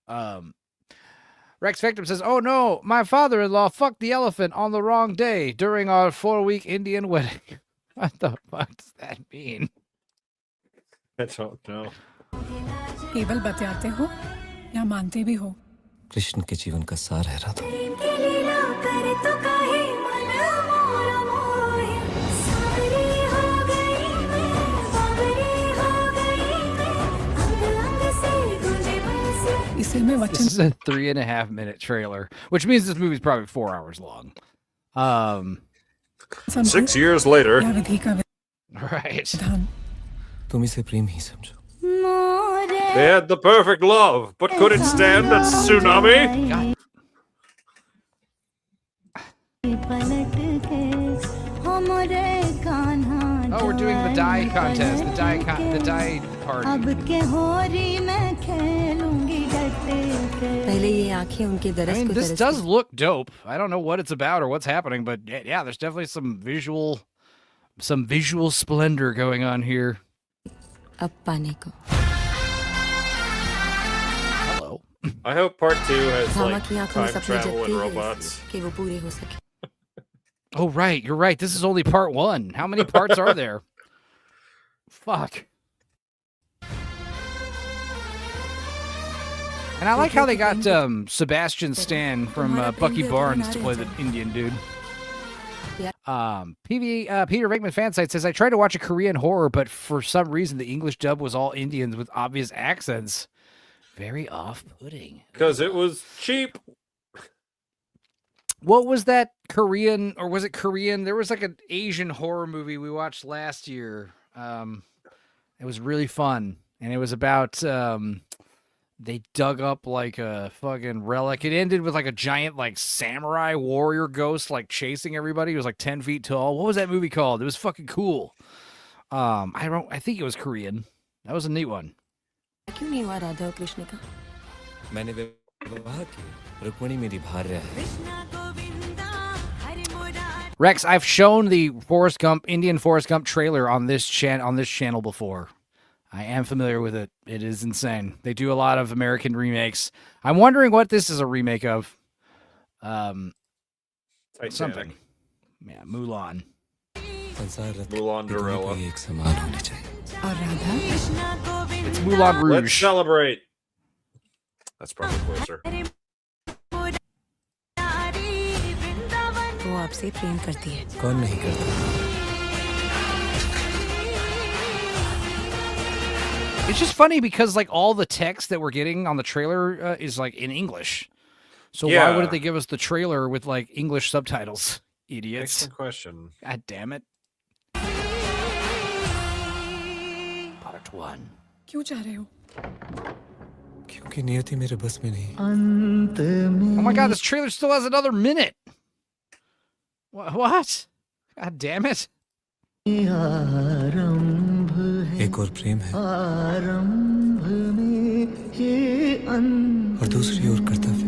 Rex Victim says, oh no, my father-in-law fucked the elephant on the wrong day during our 4-week Indian wedding. What the fuck does that mean? I don't know. केवल बतियाते हो या मानते भी हो कृष्ण के जीवन का सार है Radha This is a 3.5 minute trailer, which means this movie's probably 4 hours long. 6 years later. Right. तुम इसे प्रेम ही समझो They had the perfect love, but couldn't stand a tsunami. God. Oh, we're doing the dye contest, the dye party. I mean, this does look dope. I don't know what it's about or what's happening, but yeah, there's definitely some visual splendor going on here. Hello. I hope part 2 has like time travel and robots. Oh, right. You're right. This is only part 1. How many parts are there? Fuck. And I like how they got Sebastian Stan from Bucky Barnes to play the Indian dude. Peter Venkman Fansite says, I tried to watch a Korean horror, but for some reason the English dub was all Indians with obvious accents. Very off-putting. Because it was cheap. What was that Korean, or was it Korean? There was like an Asian horror movie we watched last year. It was really fun. And it was about, they dug up like a fucking relic. It ended with like a giant like samurai warrior ghost like chasing everybody. It was like 10 feet tall. What was that movie called? It was fucking cool. I think it was Korean. That was a neat one. क्यों नहीं हुआ राधा और कृष्ण का मैंने विवाह किया रुक्मिणी मेरी भार्या है Rex, I've shown the Indian Forrest Gump trailer on this channel before. I am familiar with it. It is insane. They do a lot of American remakes. I'm wondering what this is a remake of. Something. Yeah, Mulan. Mulan Gorilla. और Radha It's Moulin Rouge. Let's celebrate. That's probably closer. वो आपसे प्रेम करती है। कौन नहीं करता? It's just funny because like all the text that we're getting on the trailer is like in English. So why wouldn't they give us the trailer with like English subtitles? Idiots. Excellent question. God damn it. Part 1. क्यों जा रहे हो? क्योंकि नियति मेरे बस में नहीं। Oh my god, this trailer still has another minute. What? God damn it. एक और प्रेम है और दूसरी ओर कर्तव्य।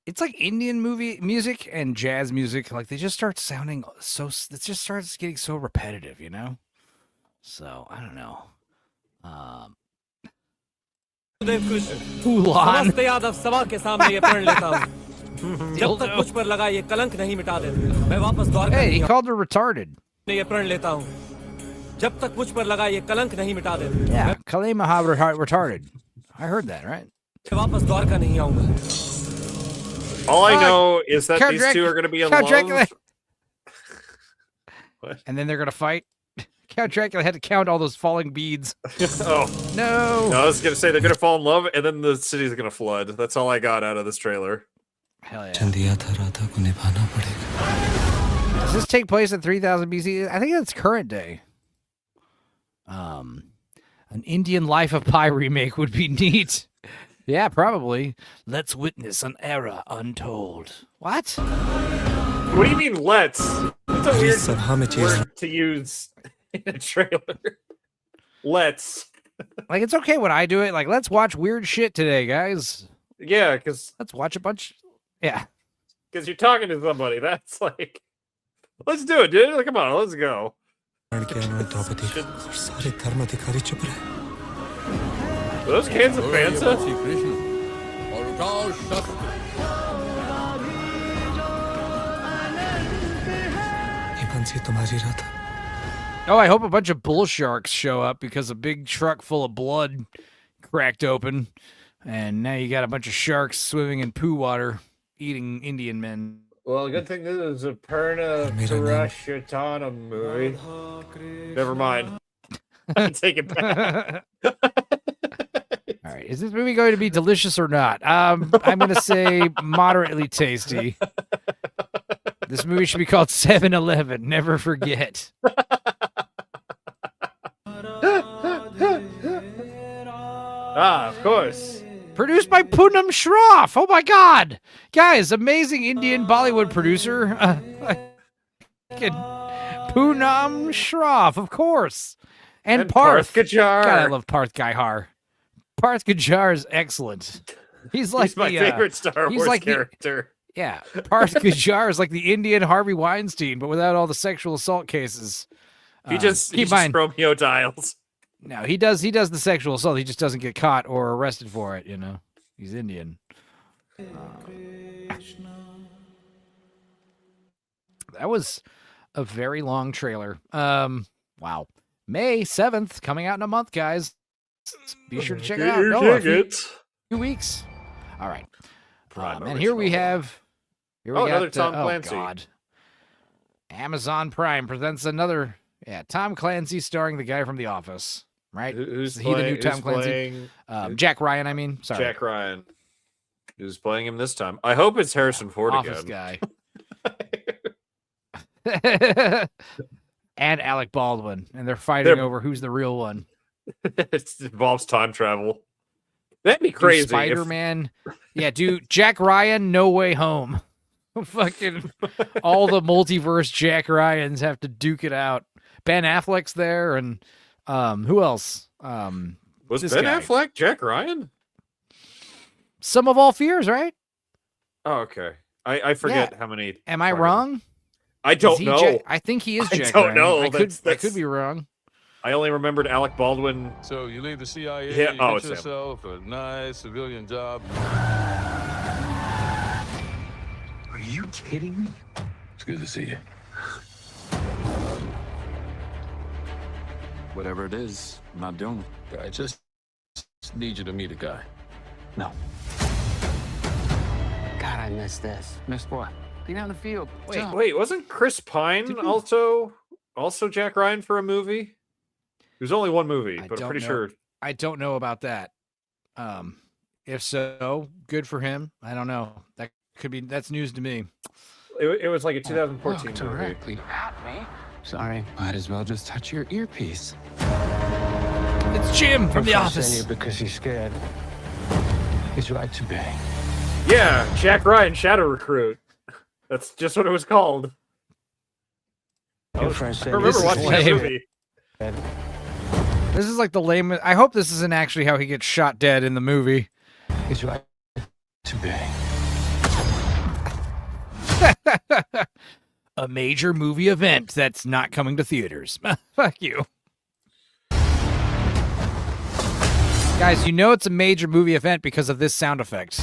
It's like Indian movie music and jazz music. Like they just start sounding so. It just starts getting so repetitive, you know. So I don't know. समस्त यादव सभा के सामने ये प्रण लेता हूँ जब तक मुझ पर लगा ये कलंक नहीं मिटा देते मैं वापस Dwarka Hey, he called her retarded. ये प्रण लेता हूँ जब तक मुझ पर लगा ये कलंक नहीं मिटा देते Yeah, Kalei Mahavar retarded. I heard that, right? मैं वापस द्वारका नहीं आऊंगा All I know is that Count these Dracula- two are going to be in Count love. Dracula- What? And then they're gonna fight. Count Dracula had to count all those falling beads. Oh no! I was going to say they're going to fall in love, and then the city's going to flood. That's all I got out of this trailer. Hell yeah! Chandia था राधा को निभाना पड़ेगा। Does this take place in 3000 BC? I think that's current day. An Indian Life of Pi remake would be neat. Yeah, probably. Let's witness an era untold. What? What do you mean, let's? That's a weird word to use in a trailer. Let's. Like, it's okay when I do it. Like, let's watch weird shit today, guys. Yeah, because... Let's watch a bunch... Yeah. Because you're talking to somebody. That's like... Let's do it, dude. Like, come on, let's go. Those cans of Fanta? Oh, I hope a bunch of bull sharks show up because a big truck full of blood cracked open. And now you got a bunch of sharks swimming in poo water, eating Indian men. Well, good thing this is a Purna Parashatana movie. Never mind. I take it back. All right, is this movie going to be delicious or not? I'm going to say moderately tasty. This movie should be called 7-Eleven. Never forget. Of course. Produced by Poonam Shroff. Oh my God, guys! Amazing Indian Bollywood producer. Poonam Shroff, of course, and Parth Gajar. God, I love Parth Gajar. Parth Gajar is excellent. He's like my favorite Star Wars character. Parth Gajar is like the Indian Harvey Weinstein, but without all the sexual assault cases. He just Romeo dials. No, he does the sexual assault. He just doesn't get caught or arrested for it, you know. He's Indian. That was a very long trailer. Wow. May 7th, coming out in a month, guys. Be sure to check it out. No, a few weeks. All right. And here we have... Here we got, another Tom Clancy. Oh, God. Amazon Prime presents another... Yeah, Tom Clancy starring the guy from The Office. Right? Who's he the new Tom Clancy? Jack Ryan, I mean. Sorry. Jack Ryan. Who's playing him this time? I hope it's Harrison Ford Office again. Guy. And Alec Baldwin. And they're fighting over who's the real one. It involves time travel. That'd be crazy. Spider-Man. Yeah, dude. Jack Ryan, No Way Home. Fucking all the multiverse Jack Ryans have to duke it out. Ben Affleck's there, and who else? Was Ben Affleck Jack Ryan? Some of All Fears, right? Oh, okay. I forget how many. Am I wrong? I don't know. I think he is Jack Ryan. I don't know. I could be wrong. I only remembered Alec Baldwin. So you leave the CIA, Yeah, you oh, get it's yourself a nice civilian job. Are you kidding me? It's good to see you. Whatever it is, I'm not doing it. I just need you to meet a guy. No. God, I missed this. Missed what? Being out in the field. Wait, wasn't Chris Pine also Jack Ryan for a movie? There's only one movie, but I'm pretty sure. I don't know about that. If so, good for him. I don't know. That's news to me. It was like a 2014 movie. Directly at me. Sorry. Might as well just touch your earpiece. It's Jim from The Office. You because he's scared. He's right to be. Yeah, Jack Ryan, Shadow Recruit. That's just what it was called. I remember watching that movie. This is like the lamest. I hope this isn't actually how he gets shot dead in the movie. He's right to be. A major movie event that's not coming to theaters. Fuck you. Guys, you know it's a major movie event because of this sound effect.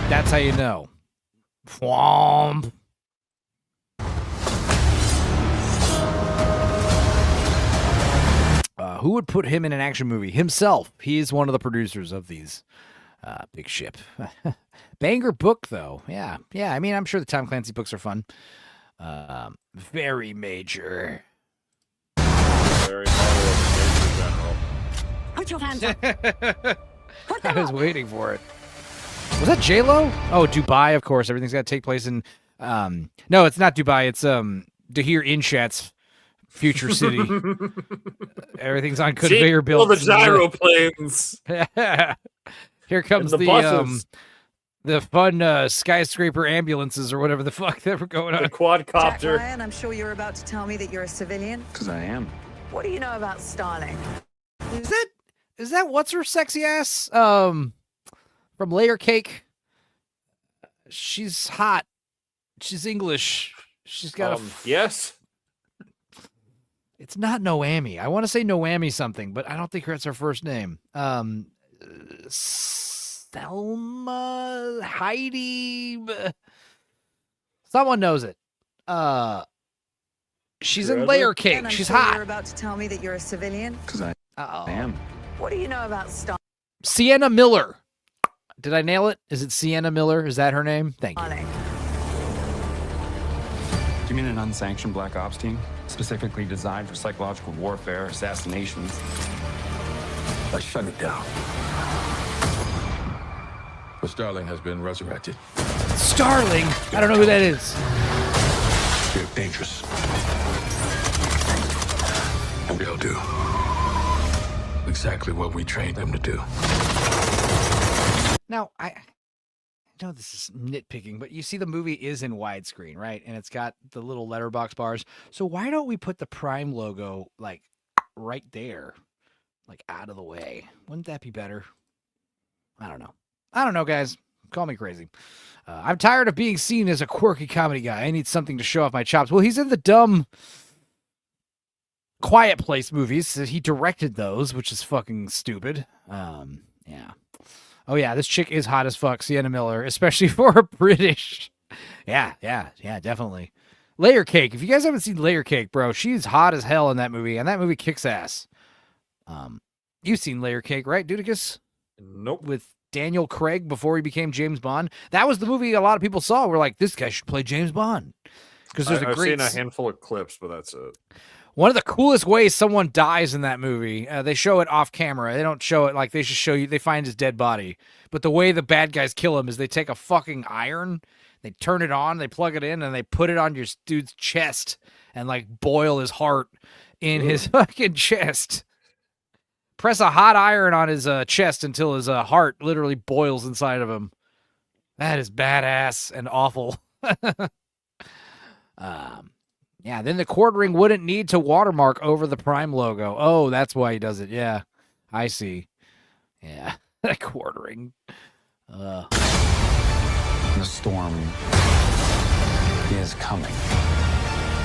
That's how you know. Whomp. Who would put him in an action movie? Himself. He is one of the producers of these. Big ship. Banger book, though. Yeah. I mean, I'm sure the Tom Clancy books are fun. Very major. Very general. Put your hands up. I was waiting for it. Was that J-Lo? Oh, Dubai, of course. Everything's got to take place in... no, it's not Dubai. It's Dahir Inshat's future city. Everything's on conveyor belts. All the gyro planes. Here comes the fun skyscraper ambulances or whatever the fuck that were going on. The quadcopter. Jack Ryan, I'm sure you're about to tell me that you're a civilian. Because I am. What do you know about Starling? Is that what's her sexy ass? From Layer Cake. She's hot. She's English. She's got yes. It's not Noami. I want to say Noami something, but I don't think that's her first name. Selma, Heidi. Someone knows it. She's in Layer Cake. I'm She's sure hot. You're about to tell me that you're a civilian. Because I am. What do you know about Starling? Sienna Miller. Did I nail it? Is it Sienna Miller? Is that her name? Thank you. Do you mean an unsanctioned black ops team? Specifically designed for psychological warfare, assassinations? Let's shut it down. But Starling has been resurrected. Starling? I don't know who that is. They're dangerous. And they'll do exactly what we trained them to do. Now, I know this is nitpicking, but you see the movie is in widescreen, right? And it's got the little letterbox bars. So why don't we put the Prime logo, like, right there? Like, out of the way. Wouldn't that be better? I don't know, guys. Call me crazy. I'm tired of being seen as a quirky comedy guy. I need something to show off my chops. Well, he's in the dumb Quiet Place movies. He directed those, which is fucking stupid. Yeah. Oh, yeah, this chick is hot as fuck, Sienna Miller, especially for a British. Yeah, definitely. Layer Cake. If you guys haven't seen Layer Cake, bro, she's hot as hell in that movie, and that movie kicks ass. You've seen Layer Cake, right, Dudicus? Nope. With Daniel Craig before he became James Bond. That was the movie a lot of people saw. We're like, this guy should play James Bond. Because there's I've seen a handful of clips, but that's it. One of the coolest ways someone dies in that movie, they show it off camera. They don't show it like they just show you. They find his dead body. But the way the bad guys kill him is they take a fucking iron, they turn it on, they plug it in, and they put it on your dude's chest and like boil his heart in his fucking chest. Press a hot iron on his chest until his heart literally boils inside of him. That is badass and awful. Yeah, then the quartering wouldn't need to watermark over the Prime logo. Oh, that's why he does it. Yeah, I see. Yeah, that quartering. The storm is coming.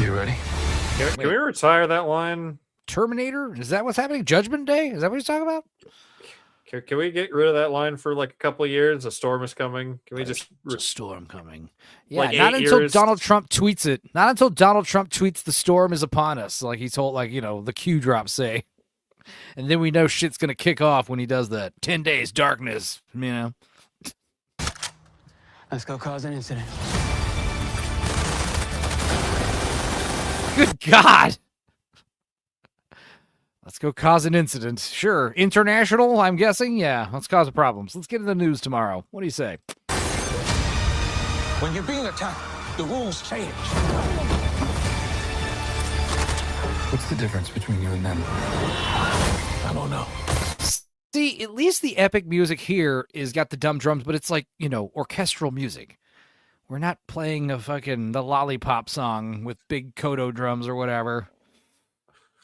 You ready? Can we retire that line? Terminator? Is that what's happening? Judgment Day? Is that what he's talking about? Can we get rid of that line for like a couple of years? A storm is coming. Can we just a storm coming? Yeah, like not until years? Donald Trump tweets it. Not until Donald Trump tweets the storm is upon us. Like he told, like, you know, the Q drop say. And then we know shit's going to kick off when he does that. 10 days darkness, you know. Let's go cause an incident. Good God. Let's go cause an incident. Sure. International, I'm guessing? Yeah, let's cause problems. Let's get in the news tomorrow. What do you say? When you're being attacked, the rules change. What's the difference between you and them? I don't know. See, at least the epic music here is got the dumb drums, but it's like, you know, orchestral music. We're not playing the lollipop song with big Kodo drums or whatever.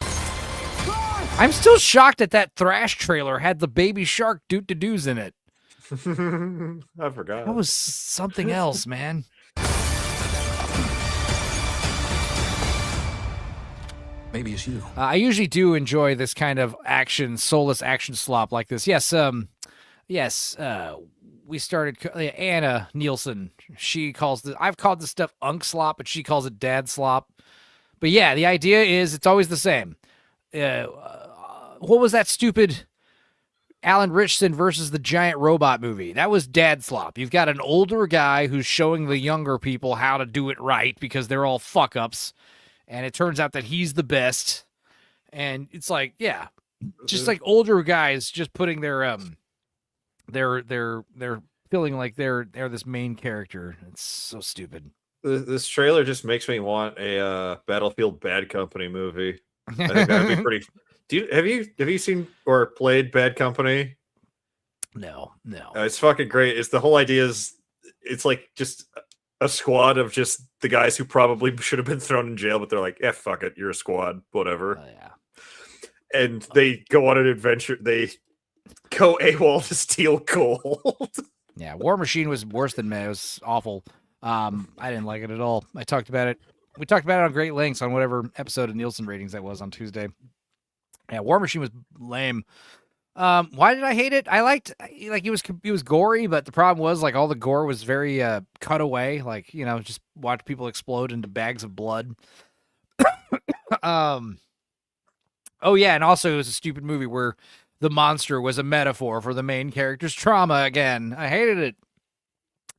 I'm still shocked that Thrash trailer had the Baby Shark doot-to-doos in it. I forgot. That was something else, man. Maybe it's you. I usually do enjoy this kind of soulless action slop like this. Yes, we started, Anna Nielsen, she calls I've called this stuff unk slop, but she calls it dad slop. But yeah, the idea is it's always the same. What was that stupid Alan Ritchson versus the Giant Robot movie? That was dad slop. You've got an older guy who's showing the younger people how to do it right because they're all fuck-ups. And it turns out that he's the best. And it's like, yeah, just like older guys just putting they're feeling like they're this main character. It's so stupid. This trailer just makes me want a Battlefield Bad Company movie. I think that'd be pretty. Have you seen or played Bad Company? No. It's fucking great. It's the whole idea is it's like just a squad of just the guys who probably should have been thrown in jail, but they're like, "Yeah, fuck it, you're a squad, whatever." Oh, yeah. And they go on an adventure. They go AWOL to steal gold. Yeah, War Machine was worse than me. It was awful. I didn't like it at all. We talked about it on great lengths on whatever episode of Nielsen ratings that was on Tuesday. Yeah, War Machine was lame. Why did I hate it? I liked it was gory, but the problem was like all the gore was very cut away. Like, you know, just watch people explode into bags of blood. Oh yeah, and also it was a stupid movie where the monster was a metaphor for the main character's trauma again. I hated it.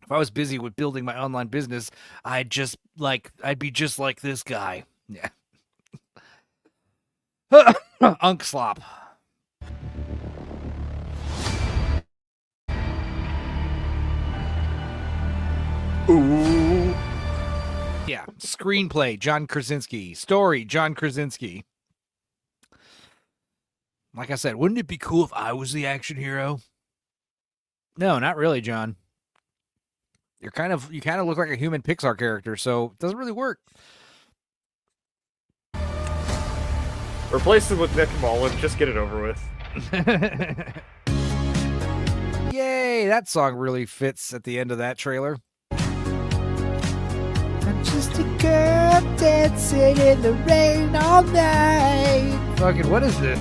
If I was busy with building my online business, I'd be just like this guy. Yeah. Unk slop. Ooh. Yeah. Screenplay, John Krasinski. Story, John Krasinski. Like I said, wouldn't it be cool if I was the action hero? No, not really, John. You kind of look like a human Pixar character, so it doesn't really work. Replace him with Nick Mullen. Just get it over with. Yay! That song really fits at the end of that trailer. I'm just a girl dancing in the rain all night. Fucking, what is this?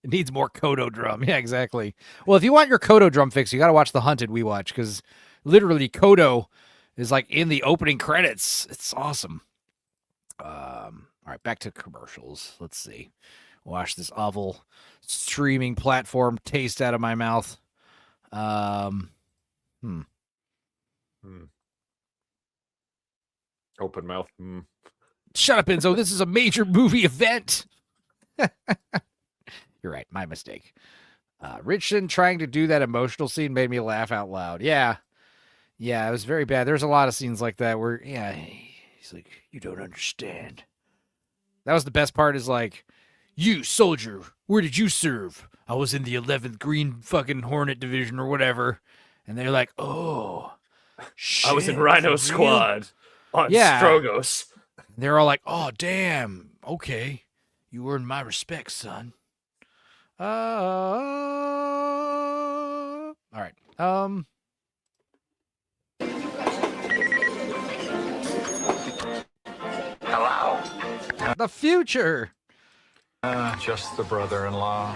It needs more Kodo drum. Yeah, exactly. Well, if you want your Kodo drum fix, you got to watch The Hunted we watch, because literally Kodo is like in the opening credits. It's awesome. All right, back to commercials. Let's see. Wash this awful streaming platform taste out of my mouth. Open mouth. Shut up, Enzo. This is a major movie event. You're right. My mistake. Richardson trying to do that emotional scene made me laugh out loud. Yeah. Yeah, it was very bad. There's a lot of scenes like that where, yeah, he's like, you don't understand. That was the best part is like, you, soldier, where did you serve? I was in the 11th Green fucking Hornet Division or whatever. And they're like, oh, shit. I was in Rhino Squad on Strogos. They're all like, oh, damn. Okay. You earned my respect, son. All right. Hello. The future. Just the brother-in-law.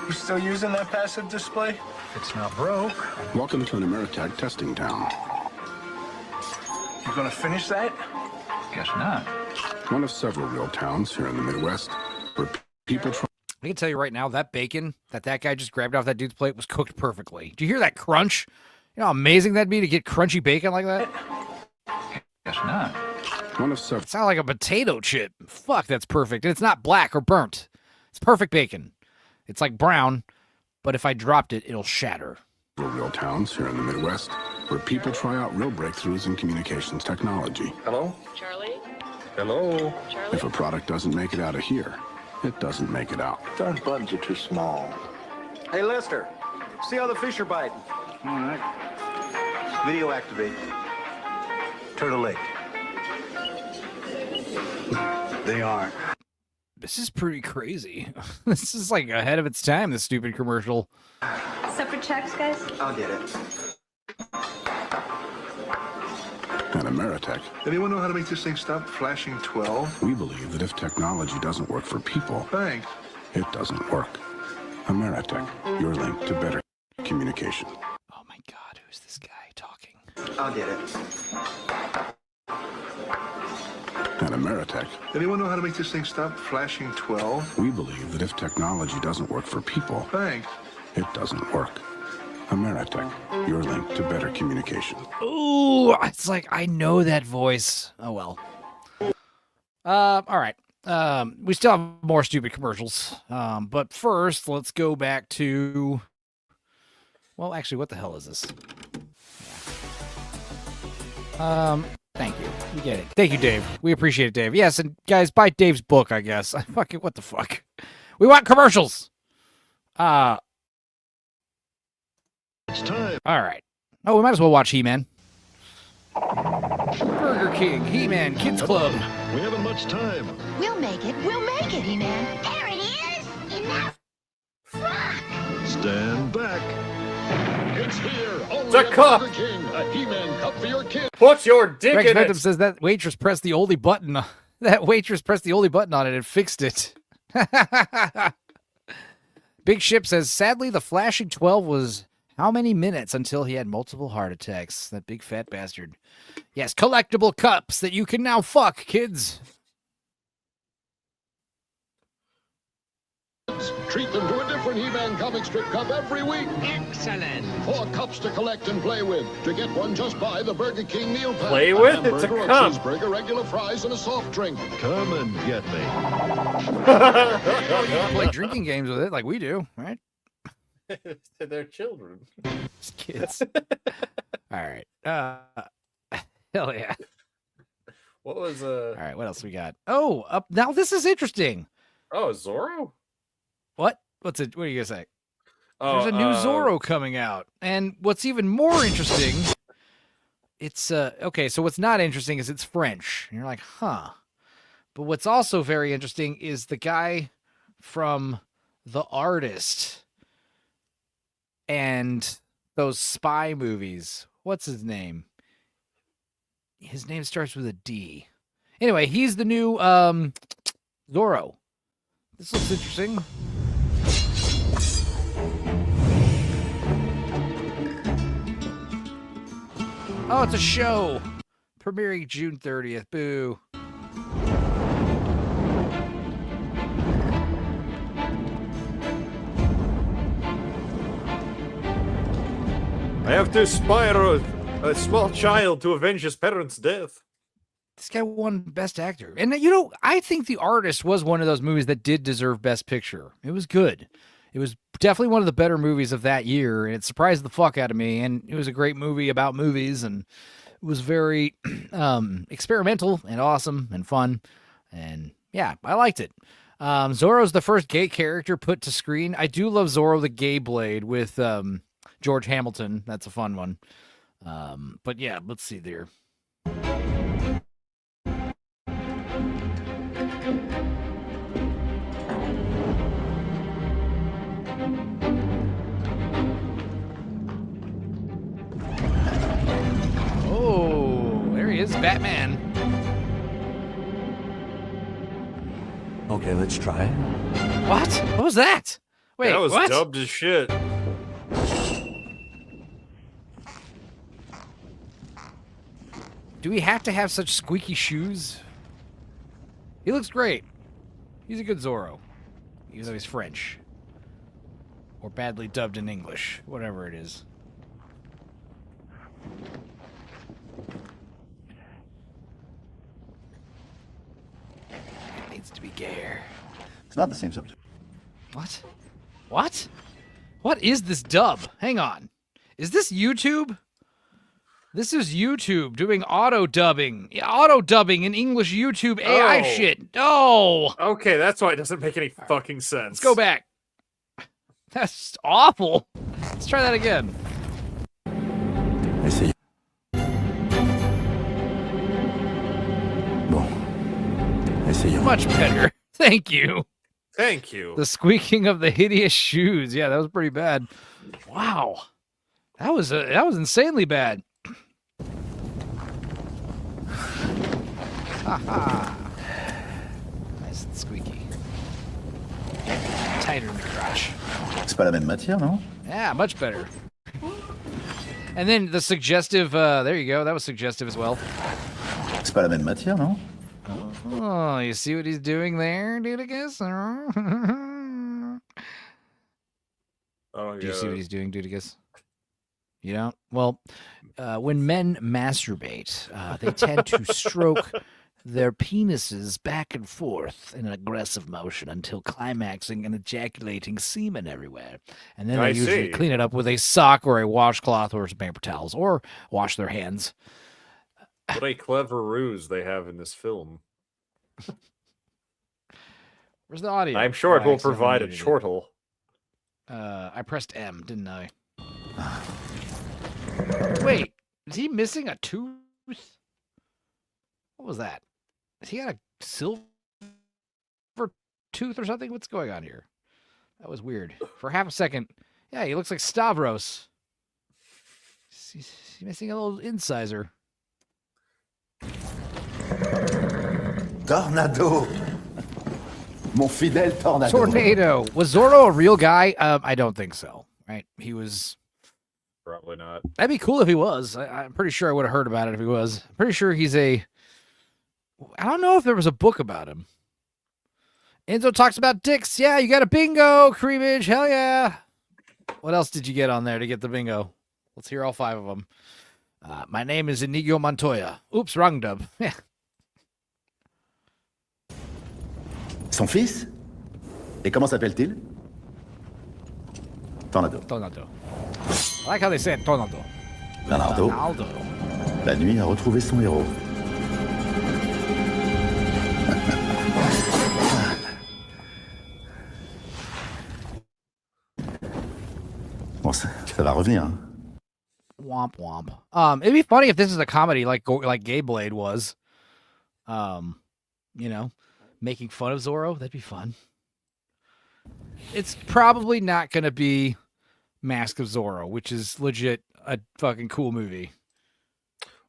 You still using that passive display? It's not broke. Welcome to an Ameritag testing town. You gonna finish that? Guess not. One of several real towns here in the Midwest. where people try. I can tell you right now, that bacon that guy just grabbed off that dude's plate was cooked perfectly. Do you hear that crunch? You know how amazing that'd be to get crunchy bacon like that? Guess not. One of several. It sounds like a potato chip. Fuck, that's perfect. And it's not black or burnt. It's perfect bacon. It's like brown, but if I dropped it, it'll shatter. Real towns here in the Midwest where people try out real breakthroughs in communications technology. Hello? Charlie? Hello? Charlie? If a product doesn't make it out of here, it doesn't make it out. Darn buttons are too small. Hey, Lester, see how the fish are biting. All right. Video activate. Turtle Lake. They are. This is pretty crazy. This is like ahead of its time, this stupid commercial. Separate checks, guys? I'll get it. At Ameritech, Anyone know how to make this thing stop flashing 12? we believe that if technology doesn't work for people, Thanks. it doesn't work. Ameritech, your link to better communication. Oh my God, who's this guy talking? I'll get it. At Ameritech, Anyone know how to make this thing stop flashing 12? we believe that if technology doesn't work for people, Thanks. it doesn't work. Ameritech, your link to better communication. Ooh, it's like I know that voice. Oh well. All right. We still have more stupid commercials. But first, let's go back to. Well, actually, what the hell is this? Thank you. We get it. Thank you, Dave. We appreciate it, Dave. Yes, and guys, buy Dave's book, I guess. Fucking what the fuck? We want commercials. It's time. All right. Oh, we might as well watch He-Man. Burger King, He-Man, Kids Club. We haven't much time. We'll make it. We'll make it, He-Man. There it is. Enough. Stand back. It's here. It's a cup. King, a He-Man cup for your kid. Put your dick Rex in Phantom it. says that waitress pressed the only button. That waitress pressed the only button on it and fixed it. Big Ship says, sadly, the flashing 12 was how many minutes until he had multiple heart attacks? That big fat bastard. Yes, collectible cups that you can now fuck, kids. Treat them to a different He-Man comic strip cup every week. Excellent. 4 cups to collect and play with. To get one, just buy the Burger King meal pack. Play with? It's a hamburger, cup. cheeseburger, regular fries, and a soft drink. Come and get me. You can play drinking games with it like we do, right? They're children. It's kids. All right. Hell yeah. What was All right, what else we got? Oh, now this is interesting. Oh, Zorro? What? What are you gonna say? Oh, There's a new Zorro coming out, and what's even more interesting, it's okay. So what's not interesting is it's French. And you're like, huh? But what's also very interesting is the guy from The Artist and those spy movies. What's his name? His name starts with a D. Anyway, he's the new Zorro. This looks interesting. Oh, it's a show. Premiering June 30th. Boo. I have to inspire a small child to avenge his parents' death. This guy won Best Actor. And, you know, I think The Artist was one of those movies that did deserve Best Picture. It was good. It was definitely one of the better movies of that year, and it surprised the fuck out of me. And it was a great movie about movies, and it was very experimental and awesome and fun. And, yeah, I liked it. Zorro's the first gay character put to screen. I do love Zorro the Gay Blade with George Hamilton. That's a fun one. But, yeah, let's see there. Oh, there he is, Batman. Okay, let's try it. What? What was that? Wait, that was what? dubbed as shit. Do we have to have such squeaky shoes? He looks great. He's a good Zorro, even though he's French. Or badly dubbed in English. Whatever it is. It needs to be gayer. It's not the same subject. What? What? What is this dub? Hang on. Is this YouTube? This is YouTube doing auto-dubbing. Yeah, auto-dubbing in English YouTube AI shit. No! Okay, that's why it doesn't make any fucking sense. Let's go back. That's awful. Let's try that again. Essayons. Bon. Essayons. Much better. Thank you. Thank you. The squeaking of the hideous shoes. Yeah, that was pretty bad. Wow. That was insanely bad. Haha. Nice and squeaky. Tighter in the crotch. C'est pas la même matière, non? Yeah, much better. And then the suggestive, there you go. That was suggestive as well. C'est pas la même matière, non? Oh, you see what he's doing there, dude, I guess? Do you see what he's doing, dude, I guess? You don't? Well, when men masturbate, they tend to stroke their penises back and forth in an aggressive motion until climaxing and ejaculating semen everywhere. And then they usually clean it up with a sock or a washcloth or some paper towels or wash their hands. What a clever ruse they have in this film. Where's the audio? I'm sure it will provide a chortle. I pressed M, didn't I? Wait, is he missing a tooth? What was that? Has he got a silver tooth or something? What's going on here? That was weird. For half a second, yeah, he looks like Stavros. He's missing a little incisor. Tornado! Mon fidèle Tornado. Tornado. Was Zorro a real guy? I don't think so. Right? He was... Probably not. That'd be cool if he was. I'm pretty sure I would have heard about it if he was. I'm pretty sure he's a... I don't know if there was a book about him. Enzo talks about dicks. Yeah, you got a bingo, Creamage. Hell yeah. What else did you get on there to get the bingo? Let's hear all 5 of them. My name is Inigo Montoya. Oops, wrong dub. Yeah. Son fils? Et comment s'appelle-t-il? Tornado. Tornado. I like how they say it, Tornado. Leonardo. Ronaldo. La nuit a retrouvé son héros. Bon, ça va revenir. Hein. Womp womp. It'd be funny if this is a comedy like Gay Blade was. You know, making fun of Zorro. That'd be fun. It's probably not going to be Mask of Zorro, which is legit a fucking cool movie.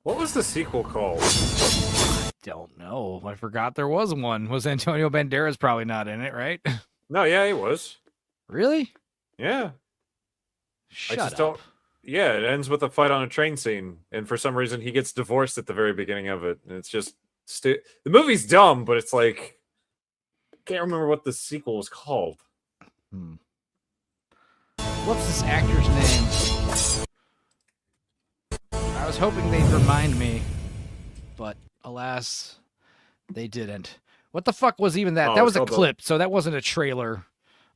What was the sequel called? I don't know. I forgot there was one. Was Antonio Banderas probably not in it, right? No, yeah, he was. Really? Yeah. Shut I just up. don't. Yeah, it ends with a fight on a train scene, and for some reason he gets divorced at the very beginning of it, and it's just the movie's dumb, but it's like I can't remember what the sequel was called. What's this actor's name? I was hoping they'd remind me, but alas, they didn't. What the fuck was even that? Oh, that was a it's called clip, so that wasn't a trailer.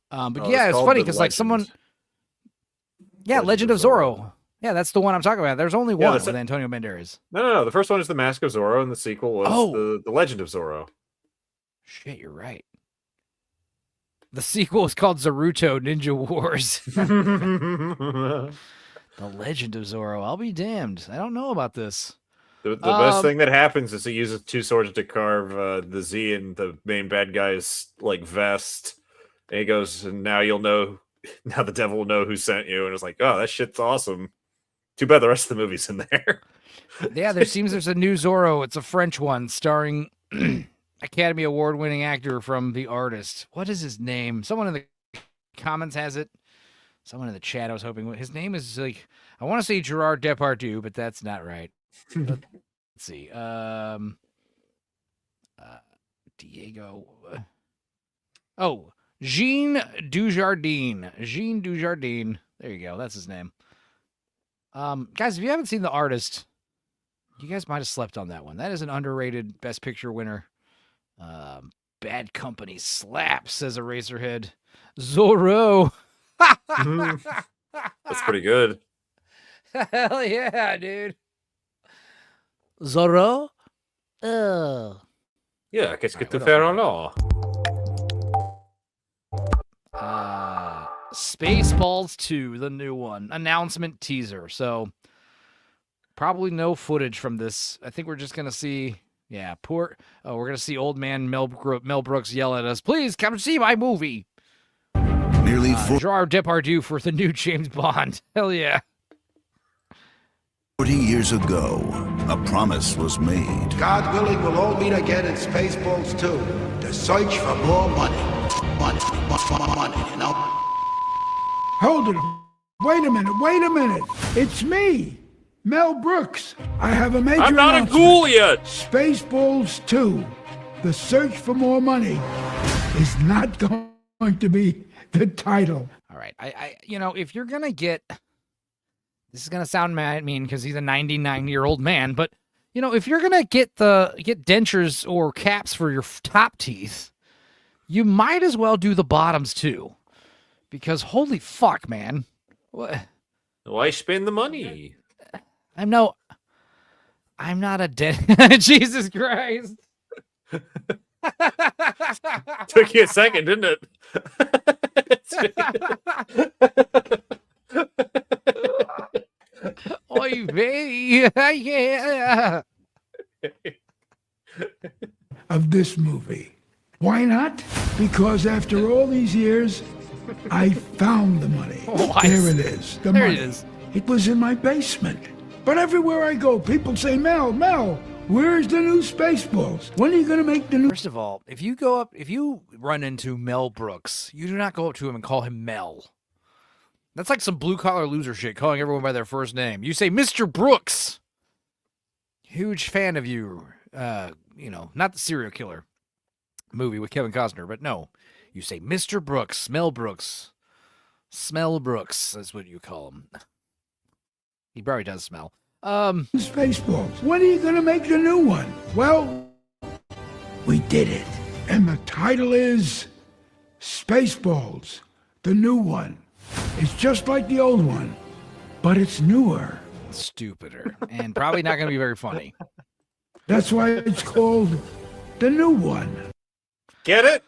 But Oh, yeah, it's it's called funny The because like someone, Legend. yeah, Legend of Zorro. Yeah, that's the one I'm talking about. There's only Yeah, one that's with it. Antonio Banderas. No. The first one is The Mask of Zorro, and the sequel was the Legend of Zorro. Shit, you're right. The sequel is called Zaruto Ninja Wars. The Legend of Zorro. I'll be damned. I don't know about this. The best thing that happens is he uses 2 swords to carve the Z in the main bad guy's like vest. And he goes, and now you'll know. Now the devil will know who sent you. And it's like, oh, that shit's awesome. Too bad the rest of the movie's in there. Yeah, there seems there's a new Zorro. It's a French one starring Academy Award-winning actor from The Artist. What is his name? Someone in the comments has it. Someone in the chat I was hoping. His name is like, I want to say Gerard Depardieu, but that's not right. Let's see. Diego. Oh, Jean Dujardin. Jean Dujardin. There you go. That's his name. Guys, if you haven't seen The Artist, you guys might have slept on that one. That is an underrated Best Picture winner. Bad Company slaps, says Eraserhead. Zorro. That's pretty good. Hell yeah, dude. Zorro? Oh. Yeah, qu'est-ce que tu fais là? Spaceballs 2, the new one. Announcement teaser. So, probably no footage from this. I think we're just going to see, we're going to see old man Mel Brooks yell at us, please come see my movie. Nearly Gerard Depardieu for the new James Bond. Hell yeah. 40 years ago, a promise was made. God willing, we'll all meet again in Spaceballs 2 to search for more money. Money, you know? Hold it. Wait a minute. It's me, Mel Brooks. I have a major I'm not a announcement. ghoul yet. Spaceballs 2, the search for more money, is not going to be the title. All right. I if you're going to get... This is going to sound mean because he's a 99-year-old man, but, if you're going to get dentures or caps for your top teeth, you might as well do the bottoms too. Because holy fuck, man. What? Why spend the money? I'm not a dent. Jesus Christ. Took you a second, didn't it? Oy vey. Yeah. Of this movie. Why not? Because after all these years, I found the money. There it is. The money. It is. It was in my basement. But everywhere I go, people say, Mel, where's the new Spaceballs? When are you going to make the new... First of all, if you run into Mel Brooks, you do not go up to him and call him Mel. That's like some blue-collar loser shit, calling everyone by their first name. You say, Mr. Brooks. Huge fan of you. Not the serial killer movie with Kevin Costner, but no. You say, Mr. Brooks, Mel Brooks. Smell Brooks, that's what you call him. He probably does smell. Spaceballs. When are you going to make the new one? Well, we did it. And the title is Spaceballs, the new one. It's just like the old one, but it's newer. Stupider. And probably not going to be very funny. That's why it's called the new one. Get it?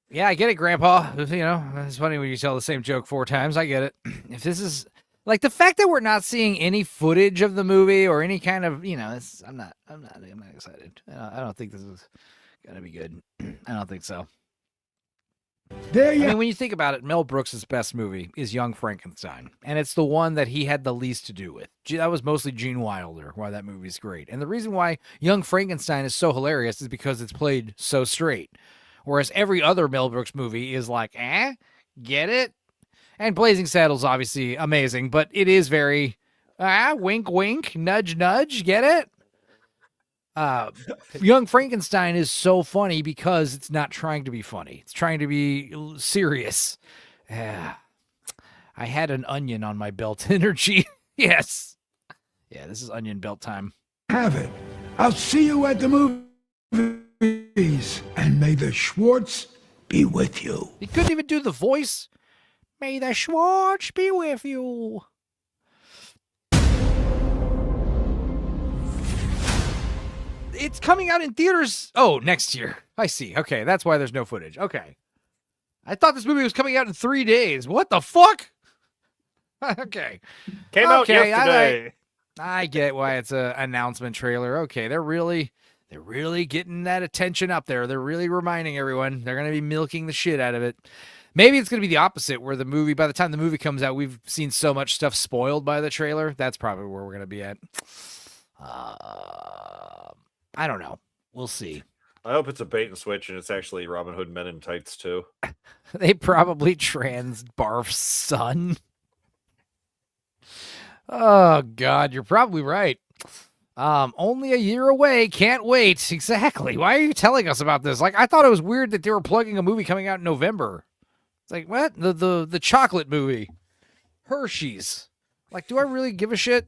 Yeah, I get it, Grandpa. It's funny when you tell the same joke 4 times. I get it. If this is... Like, the fact that we're not seeing any footage of the movie or any kind of, I'm not excited. I don't think this is going to be good. I don't think so. When you think about it, Mel Brooks' best movie is Young Frankenstein, and it's the one that he had the least to do with. That was mostly Gene Wilder, why that movie's great. And the reason why Young Frankenstein is so hilarious is because it's played so straight. Whereas every other Mel Brooks movie is like, get it? And Blazing Saddles, obviously amazing, but it is very, wink, wink, nudge, nudge, get it? Young Frankenstein is so funny because it's not trying to be funny. It's trying to be serious. I had an onion on my belt energy. Yes. Yeah, this is onion belt time. Have it. I'll see you at the movies. And may the Schwartz be with you. He couldn't even do the voice. May the Schwartz be with you. It's coming out in theaters. Oh, next year. I see. Okay, that's why there's no footage. Okay. I thought this movie was coming out in 3 days. What the fuck? Okay. Came out yesterday. I get why it's an announcement trailer. Okay, they're really getting that attention up there. They're really reminding everyone. They're going to be milking the shit out of it. Maybe it's going to be the opposite, where by the time the movie comes out, we've seen so much stuff spoiled by the trailer. That's probably where we're going to be at. I don't know. We'll see. I hope it's a bait and switch and it's actually Robin Hood Men in Tights too. They probably trans Barf's son. Oh, God, you're probably right. Only a year away. Can't wait. Exactly. Why are you telling us about this? Like, I thought it was weird that they were plugging a movie coming out in November. It's like, what? The chocolate movie. Hershey's. Like, do I really give a shit?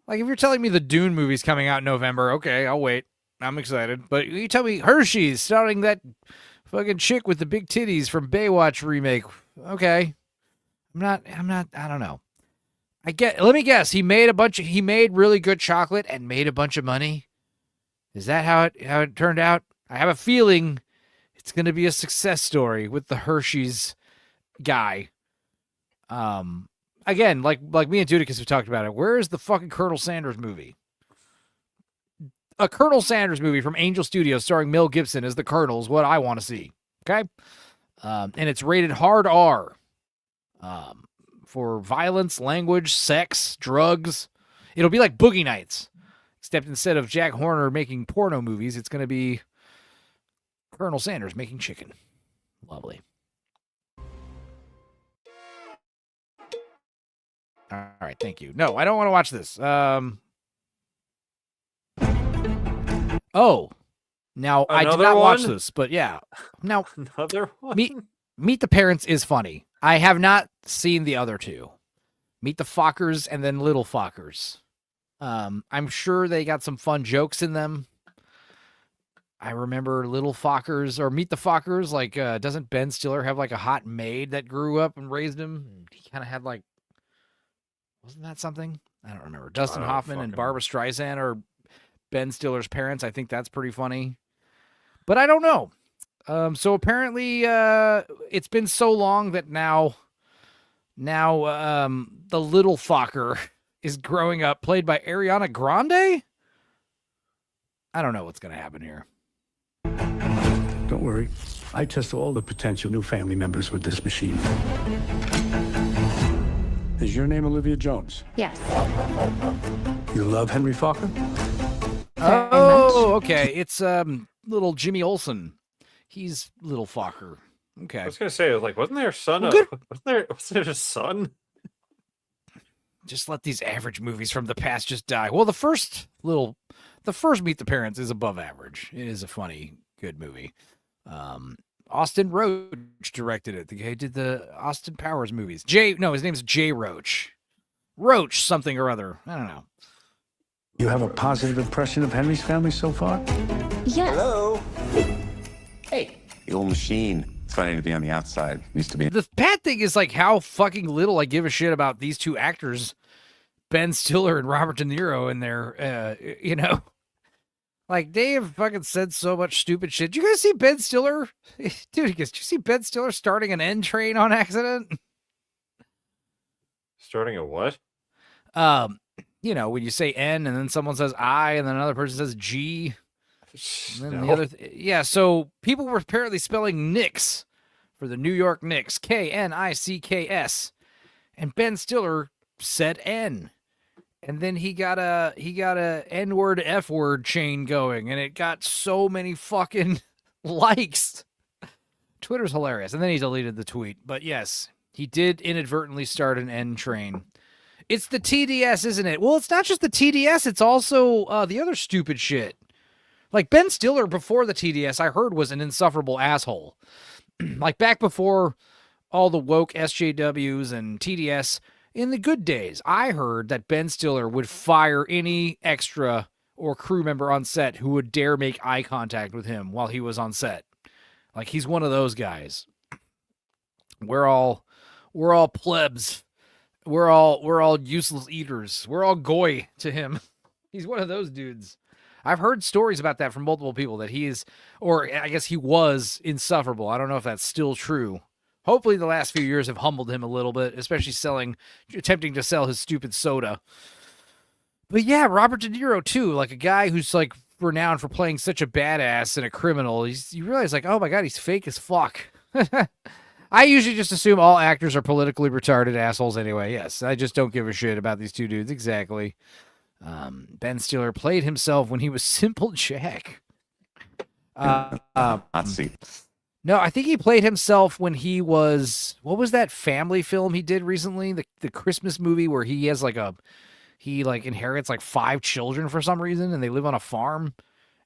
Like, if you're telling me the Dune movie's coming out in November, okay, I'll wait. I'm excited. But you tell me Hershey's starring that fucking chick with the big titties from Baywatch remake. Okay. I don't know. Let me guess. He made really good chocolate and made a bunch of money. Is that how it turned out? I have a feeling it's going to be a success story with the Hershey's guy. Again, like me and Dudicus have talked about it. Where is the fucking Colonel Sanders movie? A Colonel Sanders movie from Angel Studios starring Mel Gibson as the Colonel is what I want to see. Okay? And it's rated hard R. For violence, language, sex, drugs. It'll be like Boogie Nights. Except instead of Jack Horner making porno movies, it's going to be Colonel Sanders making chicken. Lovely. All right, thank you. No, I don't want to watch this. Oh, now I did not watch this, but yeah. Now, another one. Meet the Parents is funny. I have not seen the other two. Meet the Fockers and then Little Fockers. I'm sure they got some fun jokes in them. I remember Little Fockers or Meet the Fockers. Like, doesn't Ben Stiller have like a hot maid that grew up and raised him? He kind of had like, wasn't that something? I don't remember. Dustin Hoffman and Barbara Streisand are Ben Stiller's parents. I think that's pretty funny. But I don't know. So apparently it's been so long that now the little Focker is growing up, played by Ariana Grande? I don't know what's going to happen here. Don't worry. I test all the potential new family members with this machine. Is your name Olivia Jones? Yes. You love Henry Fokker? Oh, okay. It's little Jimmy Olsen. He's little Fokker. Okay. I was gonna say, like, wasn't there a son? Was there a son? Just let these average movies from the past just die. Well, the first Meet the Parents is above average. It is a funny, good movie. Austin Roach directed it. The guy who did the Austin Powers movies. His name's Jay Roach. Roach something or other. I don't know. You have a positive impression of Henry's family so far? Yes. Hello. Hey. The old machine. It's funny to be on the outside. Used to be. The bad thing is like how fucking little I give a shit about these two actors, Ben Stiller and Robert De Niro, and their, like they have fucking said so much stupid shit. Did you guys see Ben Stiller? Dude, did you see Ben Stiller starting an N train on accident? Starting a what? When you say N and then someone says I and then another person says G. And then the other so people were apparently spelling Knicks for the New York Knicks, Knicks, and Ben Stiller said N, and then he got a N-word F-word chain going, and it got so many fucking likes. Twitter's hilarious, and then he deleted the tweet. But yes, he did inadvertently start an N train. It's the TDS, isn't it? Well, it's not just the TDS; it's also the other stupid shit. Like, Ben Stiller before the TDS, I heard, was an insufferable asshole. Like, back before all the woke SJWs and TDS, in the good days, I heard that Ben Stiller would fire any extra or crew member on set who would dare make eye contact with him while he was on set. Like, he's one of those guys. We're all plebs. We're all useless eaters. We're all goy to him. He's one of those dudes. I've heard stories about that from multiple people, that he is, or I guess he was, insufferable. I don't know if that's still true. Hopefully the last few years have humbled him a little bit, especially attempting to sell his stupid soda. But yeah, Robert De Niro too, like a guy who's like renowned for playing such a badass and a criminal. You realize like, oh my God, he's fake as fuck. I usually just assume all actors are politically retarded assholes anyway. Yes, I just don't give a shit about these two dudes. Exactly. Ben Stiller played himself when he was Simple Jack. No, I think he played himself when he was, what was that family film he did recently? The Christmas movie where he has like he like inherits like 5 children for some reason, and they live on a farm,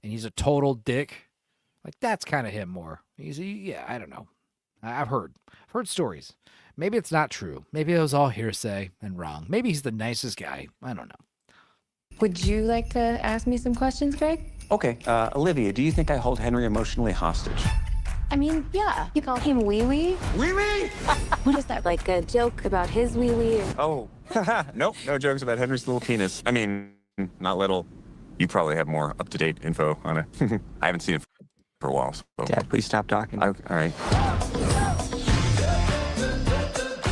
and he's a total dick. Like that's kind of him more. Yeah, I don't know. I've heard stories. Maybe it's not true. Maybe it was all hearsay and wrong. Maybe he's the nicest guy. I don't know. Would you like to ask me some questions, Greg? Okay, Olivia, do you think I hold Henry emotionally hostage? I mean, yeah. You call him Wee Wee? Wee Wee? What is that, like a joke about his Wee Wee? Oh, nope, no jokes about Henry's little penis. I mean, not little. You probably have more up-to-date info on it. I haven't seen it for a while, so... Dad, please stop talking. All right.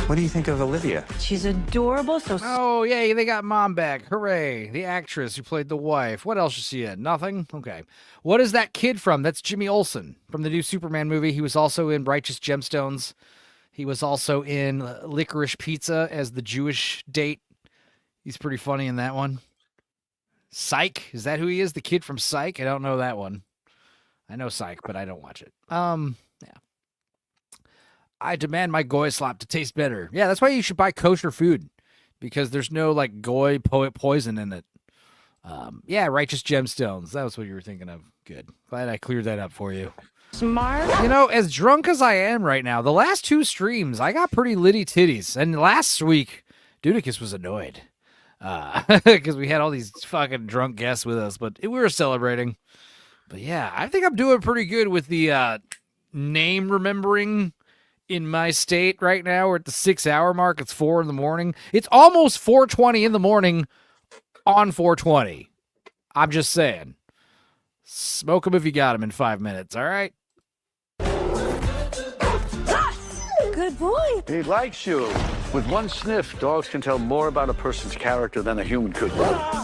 What do you think of Olivia? She's adorable, so... Oh, yay, they got Mom back. Hooray. The actress who played the wife. What else is she in? Nothing? Okay. What is that kid from? That's Jimmy Olsen from the new Superman movie. He was also in Righteous Gemstones. He was also in Licorice Pizza as the Jewish date. He's pretty funny in that one. Psych? Is that who he is? The kid from Psych? I don't know that one. I know Psych, but I don't watch it. Yeah. I demand my goy slop to taste better. Yeah, that's why you should buy kosher food, because there's no like goy poison in it. Yeah, Righteous Gemstones. That was what you were thinking of. Good. Glad I cleared that up for you. Smart. You know, as drunk as I am right now, the last 2 streams, I got pretty litty titties. And last week, Dudicus was annoyed. Because we had all these fucking drunk guests with us, but we were celebrating. But yeah, I think I'm doing pretty good with the name remembering in my state right now. We're at the 6-hour mark. It's 4 in the morning. It's almost 4:20 in the morning on 420. I'm just saying. Smoke them if you got them in 5 minutes, all right? Good boy. He likes you. With one sniff, dogs can tell more about a person's character than a human could. I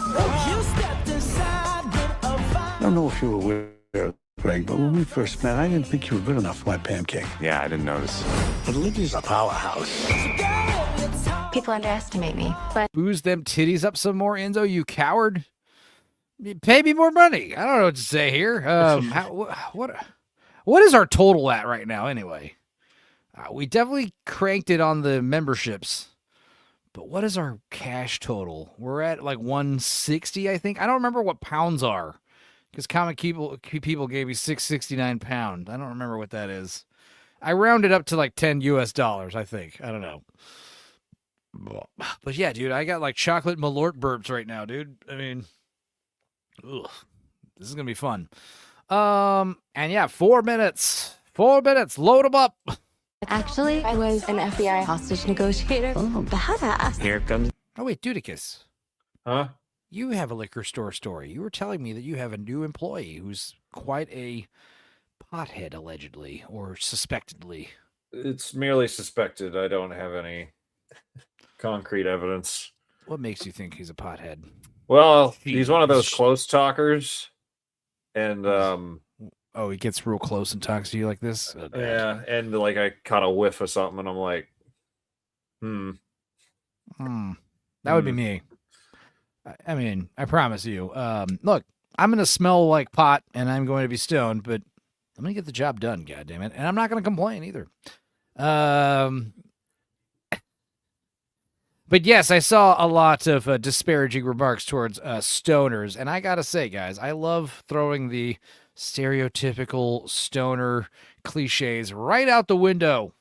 don't know if you were aware, Greg, but when we first met, I didn't think you were good enough for my pancake. Yeah, I didn't notice. But Olivia's a powerhouse. People underestimate me, but Booze them titties up some more, Enzo, you coward. Pay me more money. I don't know what to say here. What is our total at right now anyway? We definitely cranked it on the memberships. But what is our cash total? We're at like 160, I think. I don't remember what pounds are. Because comic people gave me £6.69. I don't remember what that is. I rounded up to like $10 US, I think. I don't know. But yeah, dude, I got like chocolate Malort burps right now, dude. I mean, ugh, this is going to be fun. And yeah, 4 minutes. 4 minutes. Load them up. actually, I was an FBI hostage negotiator. Oh, badass. Here comes... Oh, wait, Dudicus. Huh? You have a liquor store story. You were telling me that you have a new employee who's quite a pothead, allegedly, or suspectedly. It's merely suspected. I don't have any concrete evidence. What makes you think he's a pothead? Well, he's one of those close talkers. And, oh, he gets real close and talks to you like this? Oh, yeah, and like I caught a whiff of something, and I'm like, That would be me. I mean, I promise you. Look, I'm going to smell like pot, and I'm going to be stoned, but I'm going to get the job done, goddammit. And I'm not going to complain either. But yes, I saw a lot of disparaging remarks towards stoners. And I got to say, guys, I love throwing the stereotypical stoner cliches right out the window.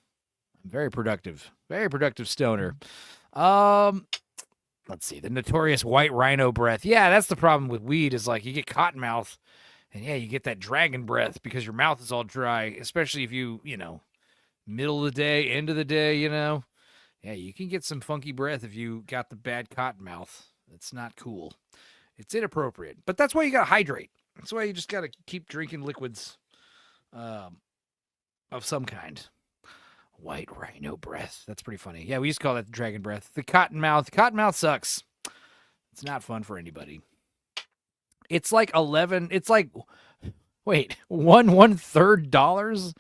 I'm very productive stoner. Let's see, the notorious white rhino breath. Yeah, that's the problem with weed is like you get cotton mouth and yeah, you get that dragon breath because your mouth is all dry, especially if you middle of the day, end of the day, Yeah, you can get some funky breath if you got the bad cotton mouth. It's not cool. It's inappropriate. But that's why you got to hydrate. That's why you just got to keep drinking liquids of some kind. White rhino breath. That's pretty funny. Yeah, we used to call that the dragon breath. The cotton mouth. Cotton mouth sucks. It's not fun for anybody. It's like 11. It's like, wait, $1/3?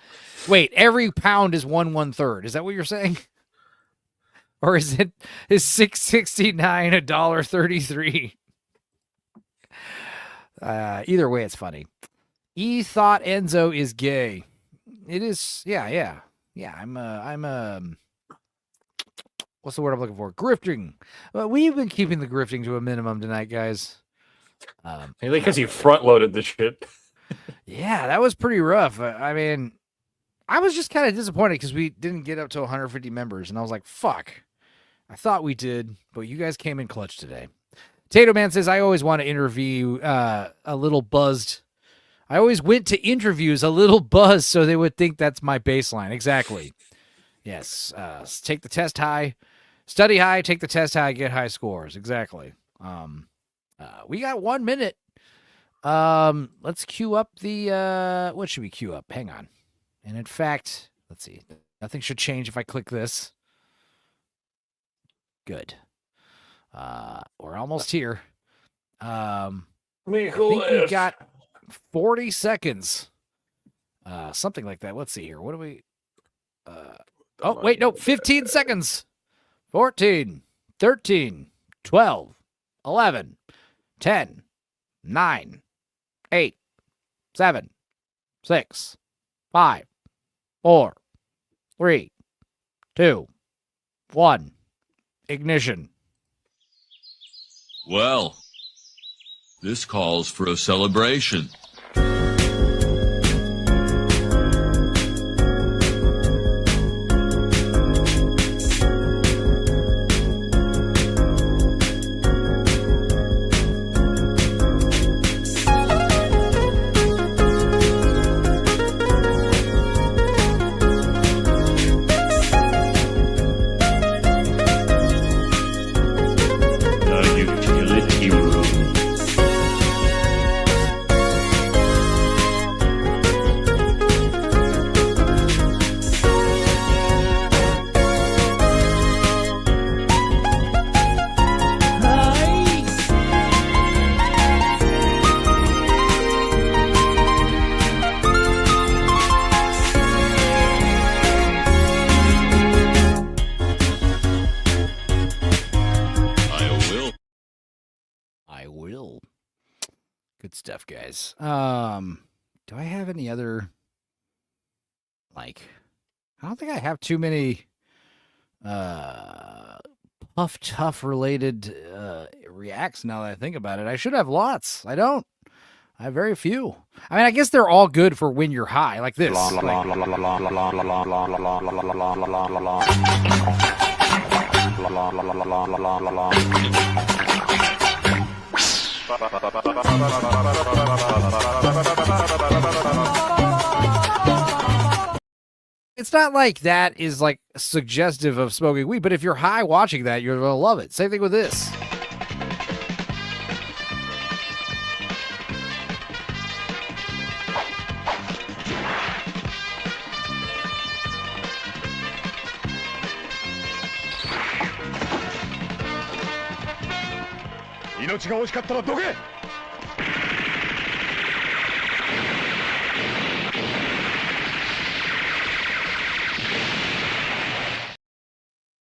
Wait, every pound is 1/3. Is that what you're saying? Or is $6.69 $1.33? Either way, it's funny. E thought Enzo is gay. It is. Yeah. Yeah, I'm what's the word I'm looking for? Grifting. We've been keeping the grifting to a minimum tonight, guys. Mainly because you front loaded the shit. Yeah, that was pretty rough. I mean, I was just kind of disappointed because we didn't get up to 150 members, and I was like, fuck. I thought we did, but you guys came in clutch today. Tato Man says, I always want to interview a little buzzed. I always went to interviews a little buzzed so they would think that's my baseline. Exactly. Yes. Take the test high, study high, take the test high, get high scores. Exactly. We got 1 minute. Let's queue up the, what should we queue up? Hang on. And in fact, let's see. Nothing should change if I click this. Good. We're almost here. I think we got 40 seconds. Something like that. Let's see here. What do we... oh, wait, no. 15 seconds. 14, 13, 12, 11, 10, 9, 8, 7, 6, 5, 4, 3, 2, 1. Ignition. Well, this calls for a celebration. Good stuff, guys. Do I have any other, like, I don't think I have too many Puff Tough related reacts now that I think about it. I should have lots. I don't. I have very few. I mean, I guess they're all good for when you're high, like this. It's not like that is like suggestive of smoking weed, but if you're high watching that, you're gonna love it. Same thing with this.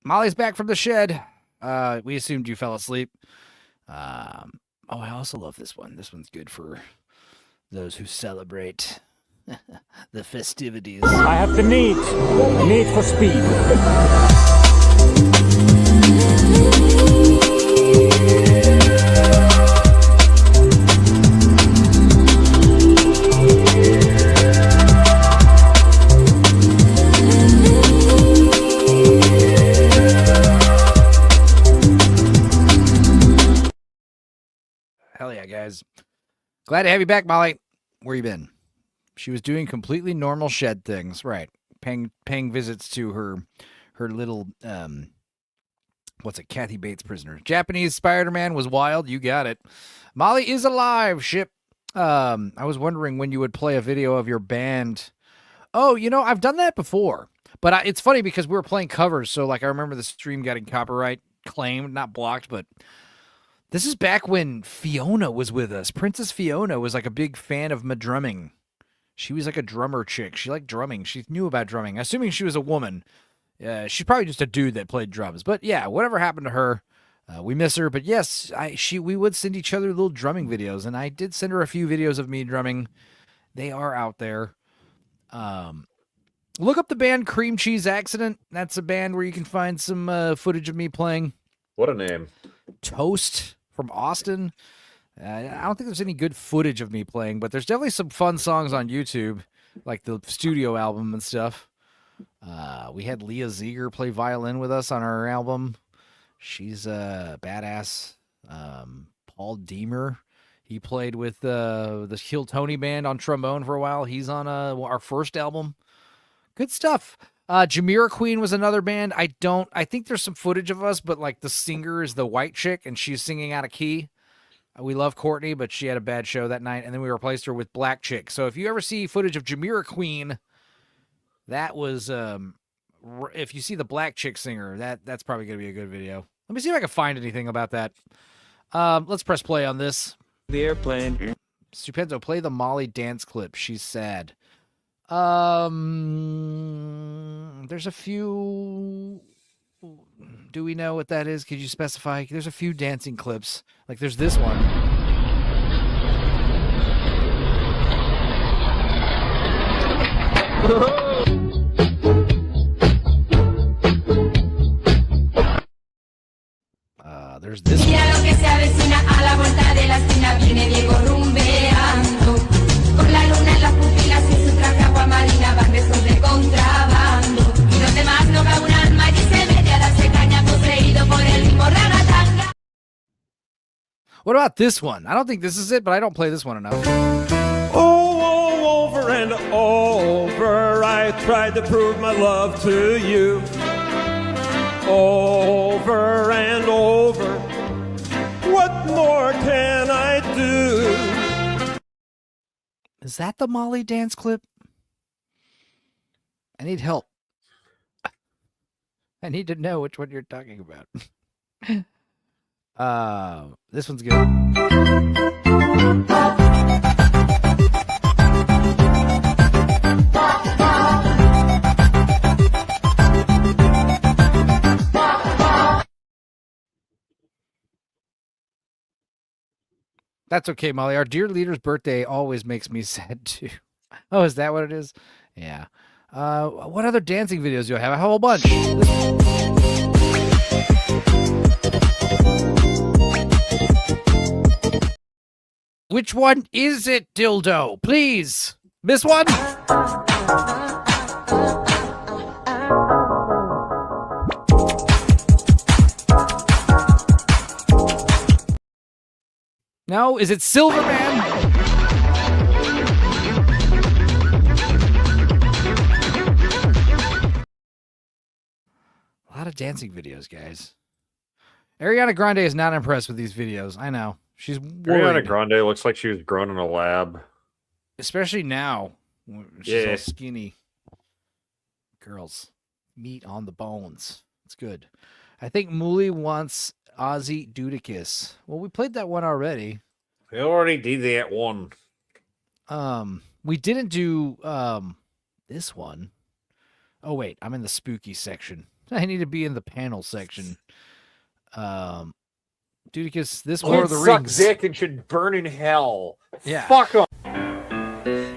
Molly's back from the shed. We assumed you fell asleep. Oh, I also love this one. This one's good for those who celebrate the festivities. I have the need for speed. Hell yeah, guys. Glad to have you back, Molly. Where you been? She was doing completely normal shed things. Right. Paying visits to her little, what's it, Kathy Bates prisoner. Japanese Spider-Man was wild. You got it. Molly is alive, ship. I was wondering when you would play a video of your band. Oh, you know, I've done that before. But it's funny because we were playing covers. So, like, I remember the stream getting copyright claimed, not blocked, but... This is back when Fiona was with us. Princess Fiona was like a big fan of my drumming. She was like a drummer chick. She liked drumming. She knew about drumming. Assuming she was a woman. She's probably just a dude that played drums. But yeah, whatever happened to her, we miss her. But yes, we would send each other little drumming videos. And I did send her a few videos of me drumming. They are out there. Look up the band Cream Cheese Accident. That's a band where you can find some footage of me playing. What a name. Toast from Austin. I don't think there's any good footage of me playing, but there's definitely some fun songs on YouTube, like the studio album and stuff. We had Leah Ziegler play violin with us on our album. She's a badass. Paul Deemer, he played with the Kill Tony band on trombone for a while. He's on our first album. Good stuff. Jamira Queen was another band. I think there's some footage of us, but like the singer is the white chick and she's singing out of key. We love Courtney, but she had a bad show that night, and then we replaced her with Black Chick. So if you ever see footage of Jamira Queen, that was if you see the Black Chick singer, that's probably gonna be a good video. Let me see if I can find anything about that. Let's press play on this. The airplane. Stupendo, play the Molly dance clip. She's sad. There's a few. Do we know what that is? Could you specify? There's a few dancing clips. Like there's this one. There's this one. What about this one? I don't think this is it, but I don't play this one enough. Oh, over and over, I tried to prove my love to you. Over and over, what more can I do? Is that the Molly dance clip? I need help. I need to know which one you're talking about. This one's good. That's okay, Molly. Our dear leader's birthday always makes me sad too. Oh, is that what it is? Yeah. What other dancing videos do I have? I have a whole bunch. Which one is it, Dildo? Please. This one? No? Is it Silverman? A lot of dancing videos, guys. Ariana Grande is not impressed with these videos. I know. She's worried. Ariana Grande looks like she was grown in a lab. Especially now. She's all skinny. Girls. Meat on the bones. It's good. I think Mooley wants Ozzy Dudicus. Well, we played that one already. We already did that one. We didn't do this one. Oh wait, I'm in the spooky section. I need to be in the panel section. Dudicus, this Lord of the Rings. Suck dick and should burn in hell. Yeah. Fuck off.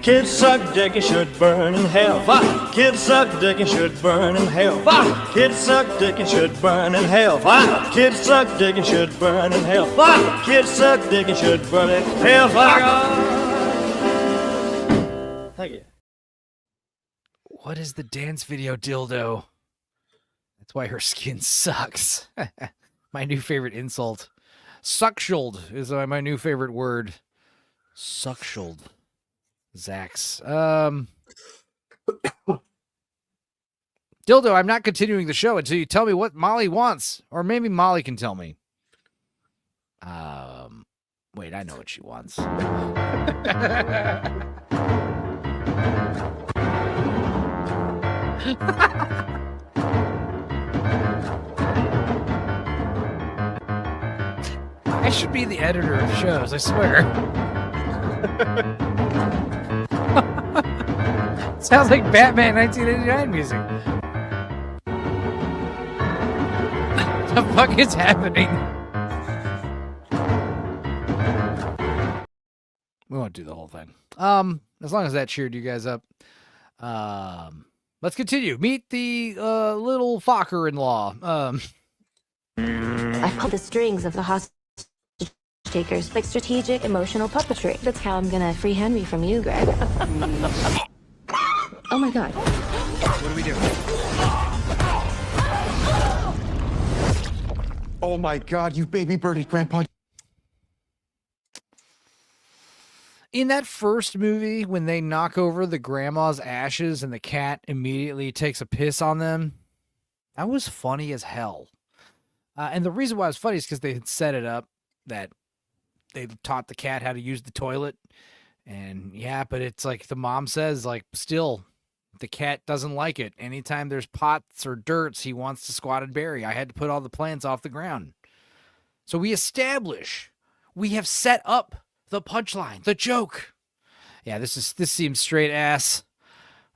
Kids suck dick and should burn in hell. Fuck. Kids suck dick and should burn in hell. Fuck. Kids suck dick and should burn in hell. Fuck. Kids suck dick and should burn in hell. Fuck. Kids suck dick and should burn in hell. Fuck. Thank you. What is the dance video, Dildo? That's why her skin sucks. My new favorite insult. Suckshuled is my new favorite word. Suckshuled. Zax. Dildo, I'm not continuing the show until you tell me what Molly wants. Or maybe Molly can tell me. Wait, I know what she wants. I should be the editor of shows, I swear. Sounds like Batman 1989 music. What the fuck is happening? We won't do the whole thing. As long as that cheered you guys up. let's continue. Meet the little Fokker-in-law. I pulled the strings of the hostage takers, like strategic emotional puppetry. That's how I'm gonna free Henry from you, Greg. Oh my god. What do we do? Oh my god, you baby birdie, Grandpa. In that first movie, when they knock over the grandma's ashes and the cat immediately takes a piss on them, that was funny as hell. And the reason why it was funny is because they had set it up that they taught the cat how to use the toilet. And yeah, but it's like the mom says, like, still, the cat doesn't like it. Anytime there's pots or dirts, he wants to squat and bury. I had to put all the plants off the ground. So we have set up the punchline, the joke. Yeah, this seems straight ass.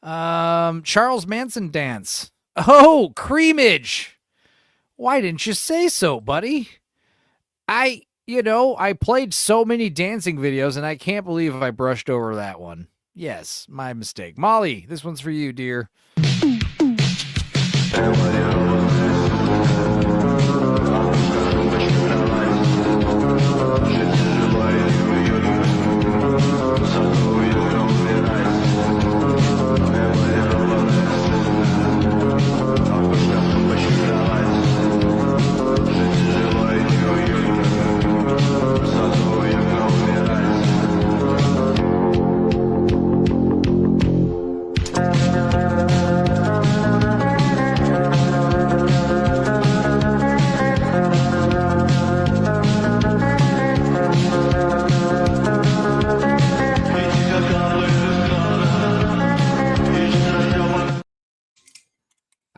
Charles Manson dance. Oh, creamage. Why didn't you say so, buddy? I played so many dancing videos and I can't believe I brushed over that one. Yes, my mistake. Molly, this one's for you, dear.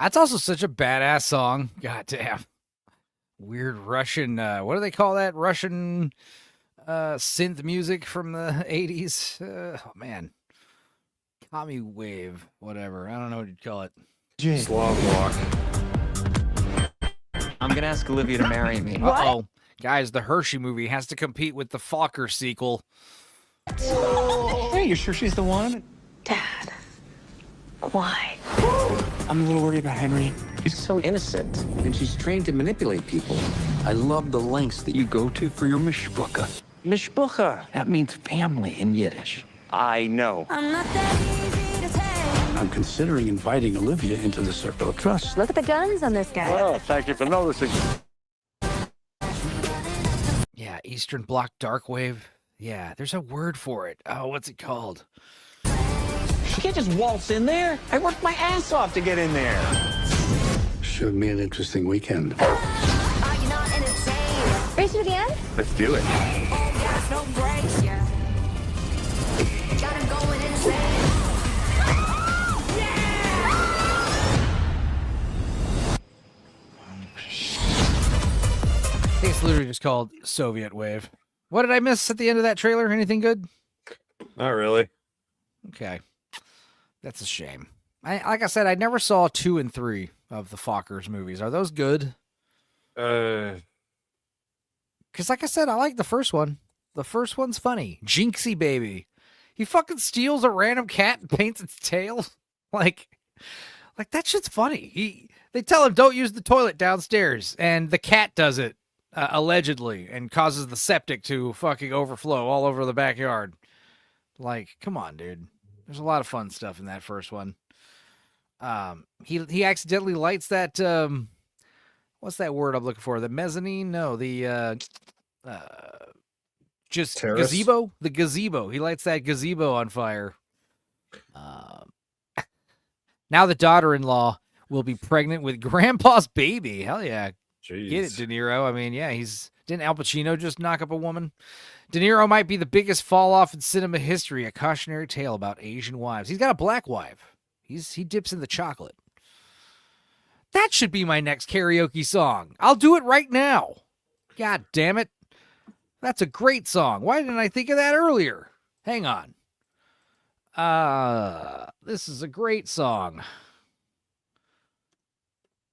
That's also such a badass song. God damn. Weird Russian, what do they call that? Russian synth music from the 80s. Oh, man. Commie wave, whatever. I don't know what you'd call it. Slav walk. I'm gonna ask Olivia to marry me. Uh-oh. Guys, the Hershey movie has to compete with the Fokker sequel. Hey, you sure she's the one? Dad. Why? I'm a little worried about Henry. She's so innocent, and she's trained to manipulate people. I love the lengths that you go to for your mishpucha. Mishpucha. That means family in Yiddish. I know. I'm not that easy to tame. I'm considering inviting Olivia into the circle of trust. Look at the guns on this guy. Well, thank you for noticing. Yeah, Eastern Bloc Dark Wave. Yeah, there's a word for it. Oh, what's it called? She can't just waltz in there. I worked my ass off to get in there. Should be an interesting weekend. Are you not entertained? Race to the end? Let's do it. Oh, gas, no brakes, yeah. Got him going insane. I think it's literally just called Soviet Wave. What did I miss at the end of that trailer? Anything good? Not really. Okay. That's a shame. Like I said, I never saw 2 and 3 of the Fokkers movies. Are those good? Uh, Because like I said, I like the first one. The first one's funny. Jinxie baby. He fucking steals a random cat and paints its tail. Like that shit's funny. They tell him don't use the toilet downstairs, and the cat does it, allegedly, and causes the septic to fucking overflow all over the backyard. Like, come on, dude. There's a lot of fun stuff in that first one. He accidentally lights that what's that word I'm looking for? The mezzanine? No, the just Terrace? gazebo. The gazebo. He lights that gazebo on fire. Now the daughter-in-law will be pregnant with grandpa's baby. Hell yeah. Jeez. Get it, De Niro. I mean, yeah, didn't Al Pacino just knock up a woman? De Niro might be the biggest fall off in cinema history, a cautionary tale about Asian wives. He's got a black wife. He dips in the chocolate. That should be my next karaoke song. I'll do it right now. God damn it. That's a great song. Why didn't I think of that earlier? Hang on. This is a great song.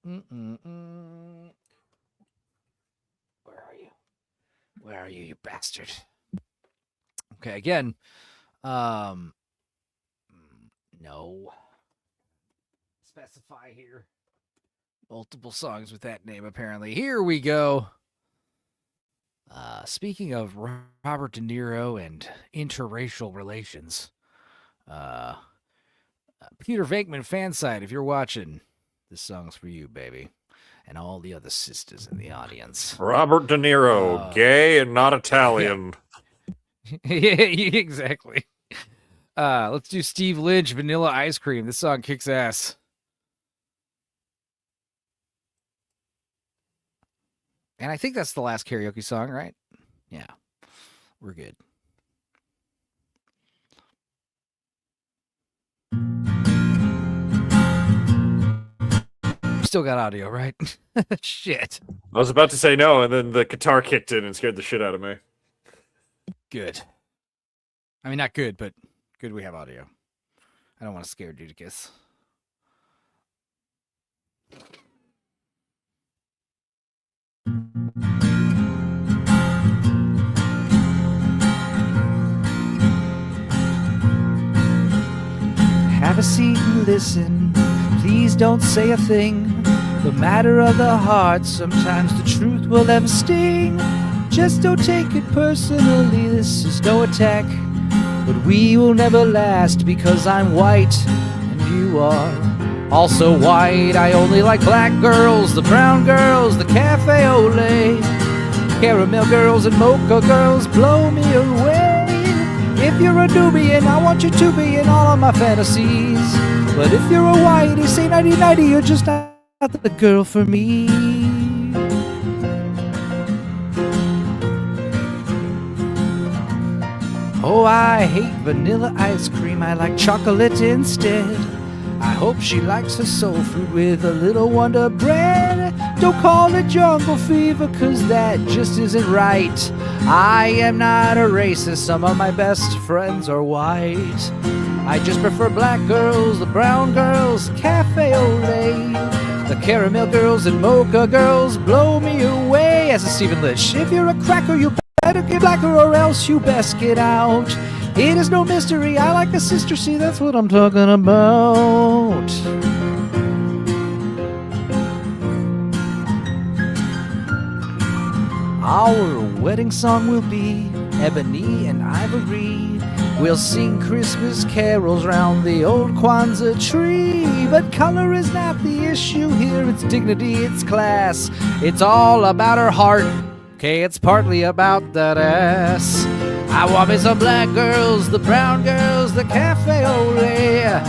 Where are you? Where are you, you bastard? Okay, again. No. specify here. Multiple songs with that name, apparently. Here we go. Speaking of Robert De Niro and interracial relations, Peter Venkman fan site, if you're watching, this song's for you, baby, and all the other sisters in the audience. Robert De Niro, gay and not Italian. Yeah, exactly. Let's do Steve Lynch, Vanilla Ice Cream. This song kicks ass. And I think that's the last karaoke song, right? Yeah, we're good. Still got audio, right? Shit. I was about to say no, and then the guitar kicked in and scared the shit out of me. Good. I mean, not good, but good we have audio. I don't want to scare Judicus. Have a seat and listen. Please don't say a thing. The matter of the heart, sometimes the truth will never sting. Just don't take it personally, this is no attack. But we will never last because I'm white and you are also white. I only like black girls, the brown girls, the cafe au lait. Caramel girls and mocha girls blow me away. If you're a Nubian, I want you to be in all of my fantasies. But if you're a whitey, say 90-90, you're just not the girl for me. Oh, I hate vanilla ice cream, I like chocolate instead. I hope she likes her soul food with a little Wonder Bread. Don't call it jungle fever, cause that just isn't right. I am not a racist, some of my best friends are white. I just prefer black girls, the brown girls, cafe au lait. The caramel girls and mocha girls blow me away. As a Stephen Lynch, if you're a cracker, you better get blacker or else you best get out. It is no mystery, I like a sister, see that's what I'm talking about. Our wedding song will be Ebony and Ivory. We'll sing Christmas carols round the old Kwanzaa tree. But color is not the issue here, it's dignity, it's class. It's all about her heart, okay, it's partly about that ass. I want me some black girls, the brown girls, the cafe au lait.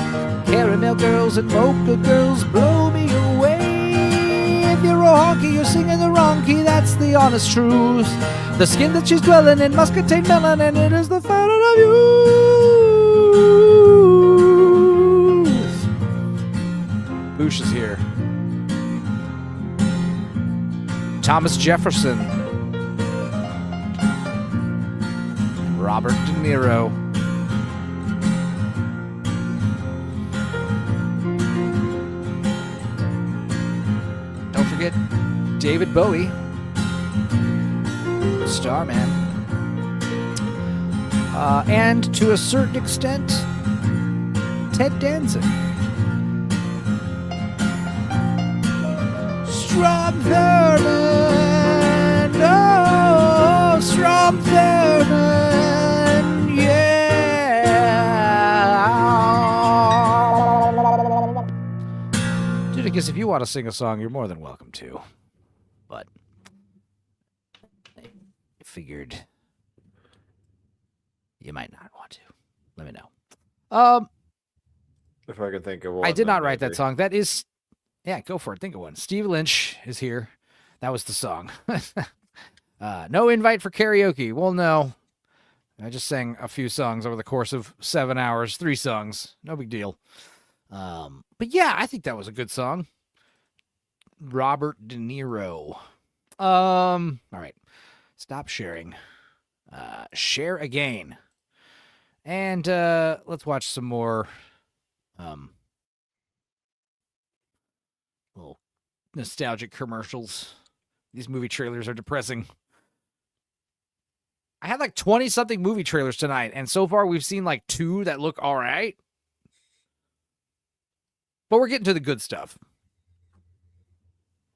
Caramel girls and mocha girls blow me away. If you're a honky, you're singing the wrong key, that's the honest truth. The skin that she's dwelling in must contain melanin, it is the fountain of youth. Boosh is here. Thomas Jefferson. Robert De Niro. Don't forget David Bowie, Starman, and to a certain extent, Ted Danson. Strom Thurmond, oh, Strom Thurmond, yeah. Dude, I guess if you want to sing a song, you're more than welcome to. But I figured you might not want to. Let me know. If I could think of one. I did not write that song. That is, yeah, go for it. Think of one. Steve Lynch is here. That was the song. No invite for karaoke. Well, no. I just sang a few songs over the course of 7 hours. 3 songs. No big deal. But yeah, I think that was a good song. Robert De Niro. All right. Stop sharing. Share again. And let's watch some more little nostalgic commercials. These movie trailers are depressing. I had like 20-something movie trailers tonight, and so far we've seen like 2 that look all right. But we're getting to the good stuff.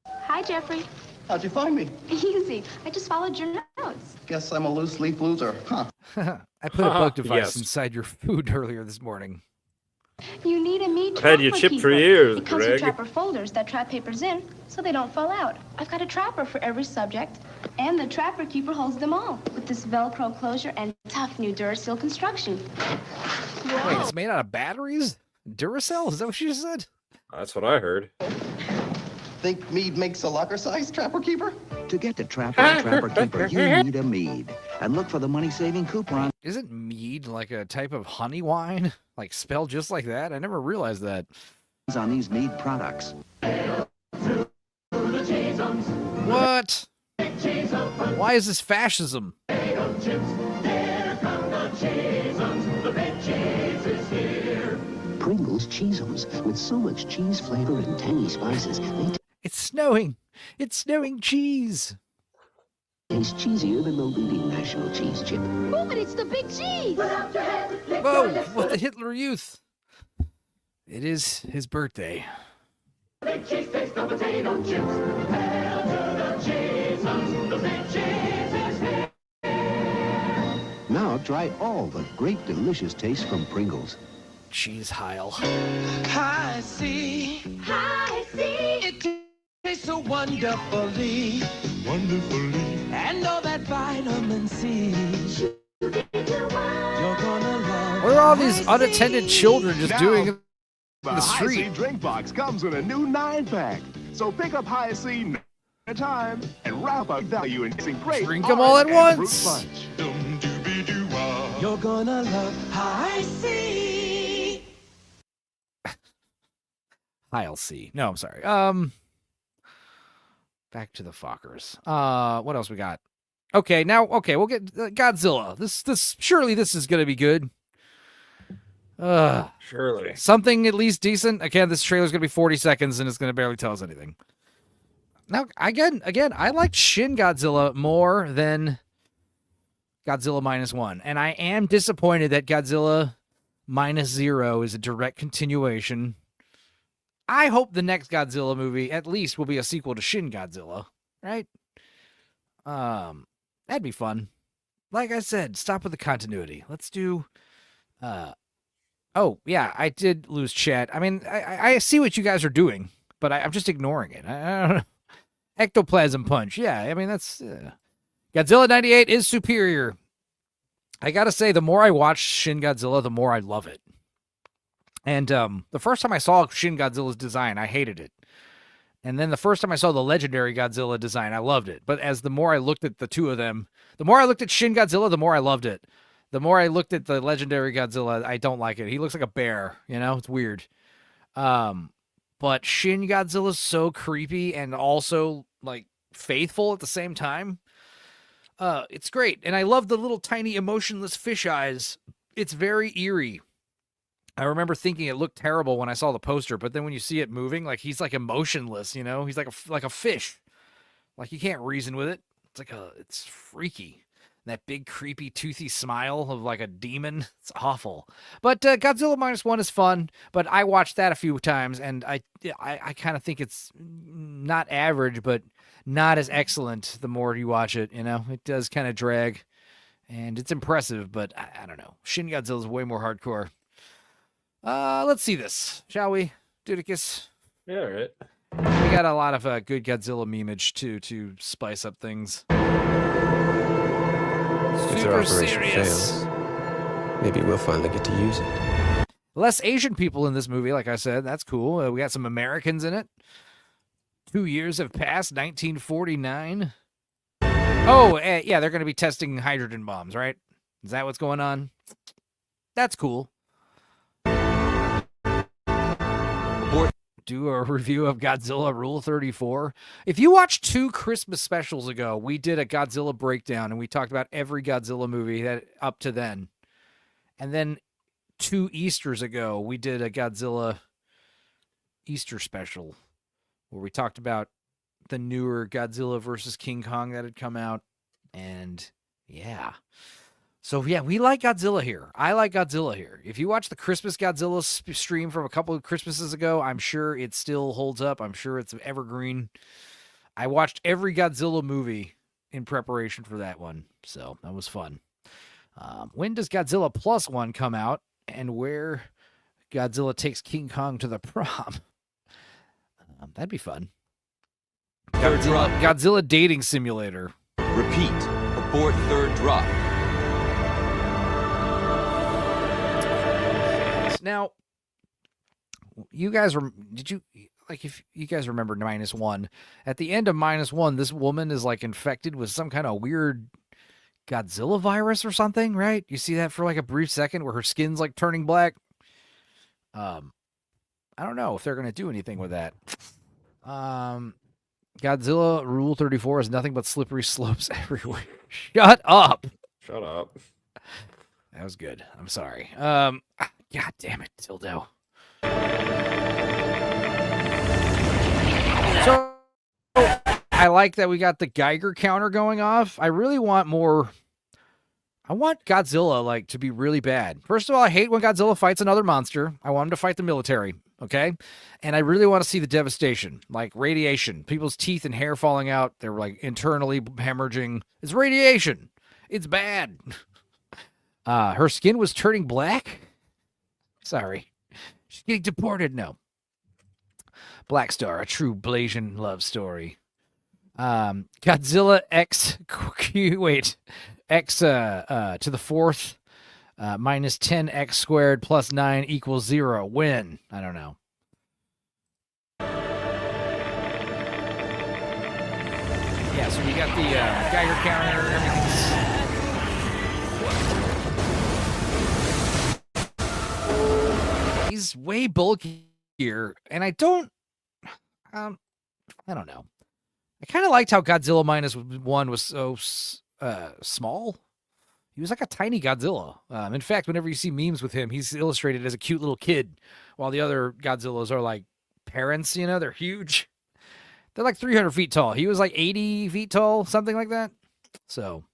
Hi, Jeffrey. How'd you find me? Easy. I just followed your notes. Guess I'm a loose leaf loser, huh? I put a bug device Yes. inside your food earlier this morning. You need a meat I've had you trapper chipped for keeper. years, It comes Greg. with trapper folders that trap papers in so they don't fall out. I've got a trapper for every subject, and the trapper keeper holds them all with this Velcro closure and tough new Duracell construction. Wait, it's made out of batteries? Duracell? Is that what she just said? That's what I heard. Think Mead makes a locker-sized trapper keeper? To get the Trapper and Trapper Keeper, you need a Mead. And look for the money-saving coupon. Isn't mead like a type of honey wine? Like spelled just like that? I never realized that. On these Mead products. What? Why is this fascism? Pringles Cheesums, with so much cheese flavor and tangy spices, they It's snowing. It's snowing cheese. taste cheesier than the leading national cheese chip. Oh, but it's the big cheese! Whoa, what the Hitler Youth? It is his birthday. Big cheese taste of potato chips. Hail to the Cheesums, the big cheese is here. Now try all the great delicious taste from Pringles. Cheese Heil. I see. I see. It tastes so wonderfully. Wonderfully. And all that vitamin C. You're gonna love. What are all these unattended children just doing in The the High C street? drink box comes in a new 9-pack. So pick up High C at a time and wrap up value in great Drink 'em all at orange and once. fruit punch. You're gonna love I see. Heil C. No, I'm sorry. Back to the Fockers. What else we got? We'll get Godzilla. Surely this is gonna be good. Surely. Something at least decent. Again, this trailer's gonna be 40 seconds and it's gonna barely tell us anything. Now, again, I liked Shin Godzilla more than Godzilla -1, and I am disappointed that Godzilla -0 is a direct continuation. I hope the next Godzilla movie at least will be a sequel to Shin Godzilla, right? That'd be fun. Like I said, stop with the continuity. Let's do. Oh yeah, I did lose chat. I mean, I see what you guys are doing, but I'm just ignoring it. I don't know. Ectoplasm Punch. Yeah, I mean that's. Godzilla 98 is superior. I gotta say, the more I watch Shin Godzilla, the more I love it. And the first time I saw Shin Godzilla's design, I hated it. And then the first time I saw the legendary Godzilla design, I loved it. But as the more I looked at the two of them, the more I looked at Shin Godzilla, the more I loved it. The more I looked at the legendary Godzilla, I don't like it. He looks like a bear, it's weird. But Shin Godzilla's so creepy and also like faithful at the same time. It's great. And I love the little tiny emotionless fish eyes. It's very eerie. I remember thinking it looked terrible when I saw the poster, but then when you see it moving, like he's like emotionless, he's like a fish. Like you can't reason with it. It's freaky. That big creepy toothy smile of like a demon. It's awful. But Godzilla -1 is fun, but I watched that a few times and I kind of think it's not average, but not as excellent the more you watch it, It does kind of drag and it's impressive, but I don't know. Shin Godzilla is way more hardcore. Let's see this, shall we, Dudicus? Yeah, all right. We got a lot of good Godzilla memeage to spice up things. If their operation fails, maybe we'll finally get to use it. Less Asian people in this movie, like I said. That's cool. We got some Americans in it. 2 years have passed, 1949. Oh, yeah, they're going to be testing hydrogen bombs, right? Is that what's going on? That's cool. Do a review of Godzilla Rule 34. If you watched 2 Christmas specials ago, we did a Godzilla breakdown, and we talked about every Godzilla movie that up to then. And then 2 Easters ago, we did a Godzilla Easter special, where we talked about the newer Godzilla versus King Kong that had come out. And yeah, So, yeah, we like Godzilla here. I like Godzilla here. If you watch the Christmas Godzilla stream from a couple of Christmases ago, I'm sure it still holds up. I'm sure it's evergreen. I watched every Godzilla movie in preparation for that one, so that was fun. When does Godzilla Plus One come out, and where Godzilla takes King Kong to the prom? That'd be fun. Godzilla dating simulator. Repeat. Abort third drop. Now, you guys if you guys remember -1, at the end of -1, this woman is like infected with some kind of weird Godzilla virus or something, right? You see that for like a brief second where her skin's like turning black. I don't know if they're going to do anything with that. Godzilla Rule 34 is nothing but slippery slopes everywhere. Shut up. Shut up. That was good. I'm sorry. God damn it, Dildo. So I like that we got the Geiger counter going off. I really want more. I want Godzilla like to be really bad. First of all, I hate when Godzilla fights another monster. I want him to fight the military, okay? And I really want to see the devastation, like radiation, people's teeth and hair falling out. They're like internally hemorrhaging. It's radiation. It's bad. Her skin was turning black. Sorry. She's getting deported. No. Black Star, a true Blasian love story. Godzilla X, wait, X to the fourth, minus 10x squared plus 9 equals 0. When? I don't know. Yeah, so we got the Geiger counter, everything's... He's way bulkier, and I don't know. I kind of liked how Godzilla -1 was so small. He was like a tiny Godzilla. In fact, whenever you see memes with him, he's illustrated as a cute little kid, while the other Godzillas are like parents, you know, they're huge. They're like 300 feet tall. He was like 80 feet tall, something like that. So...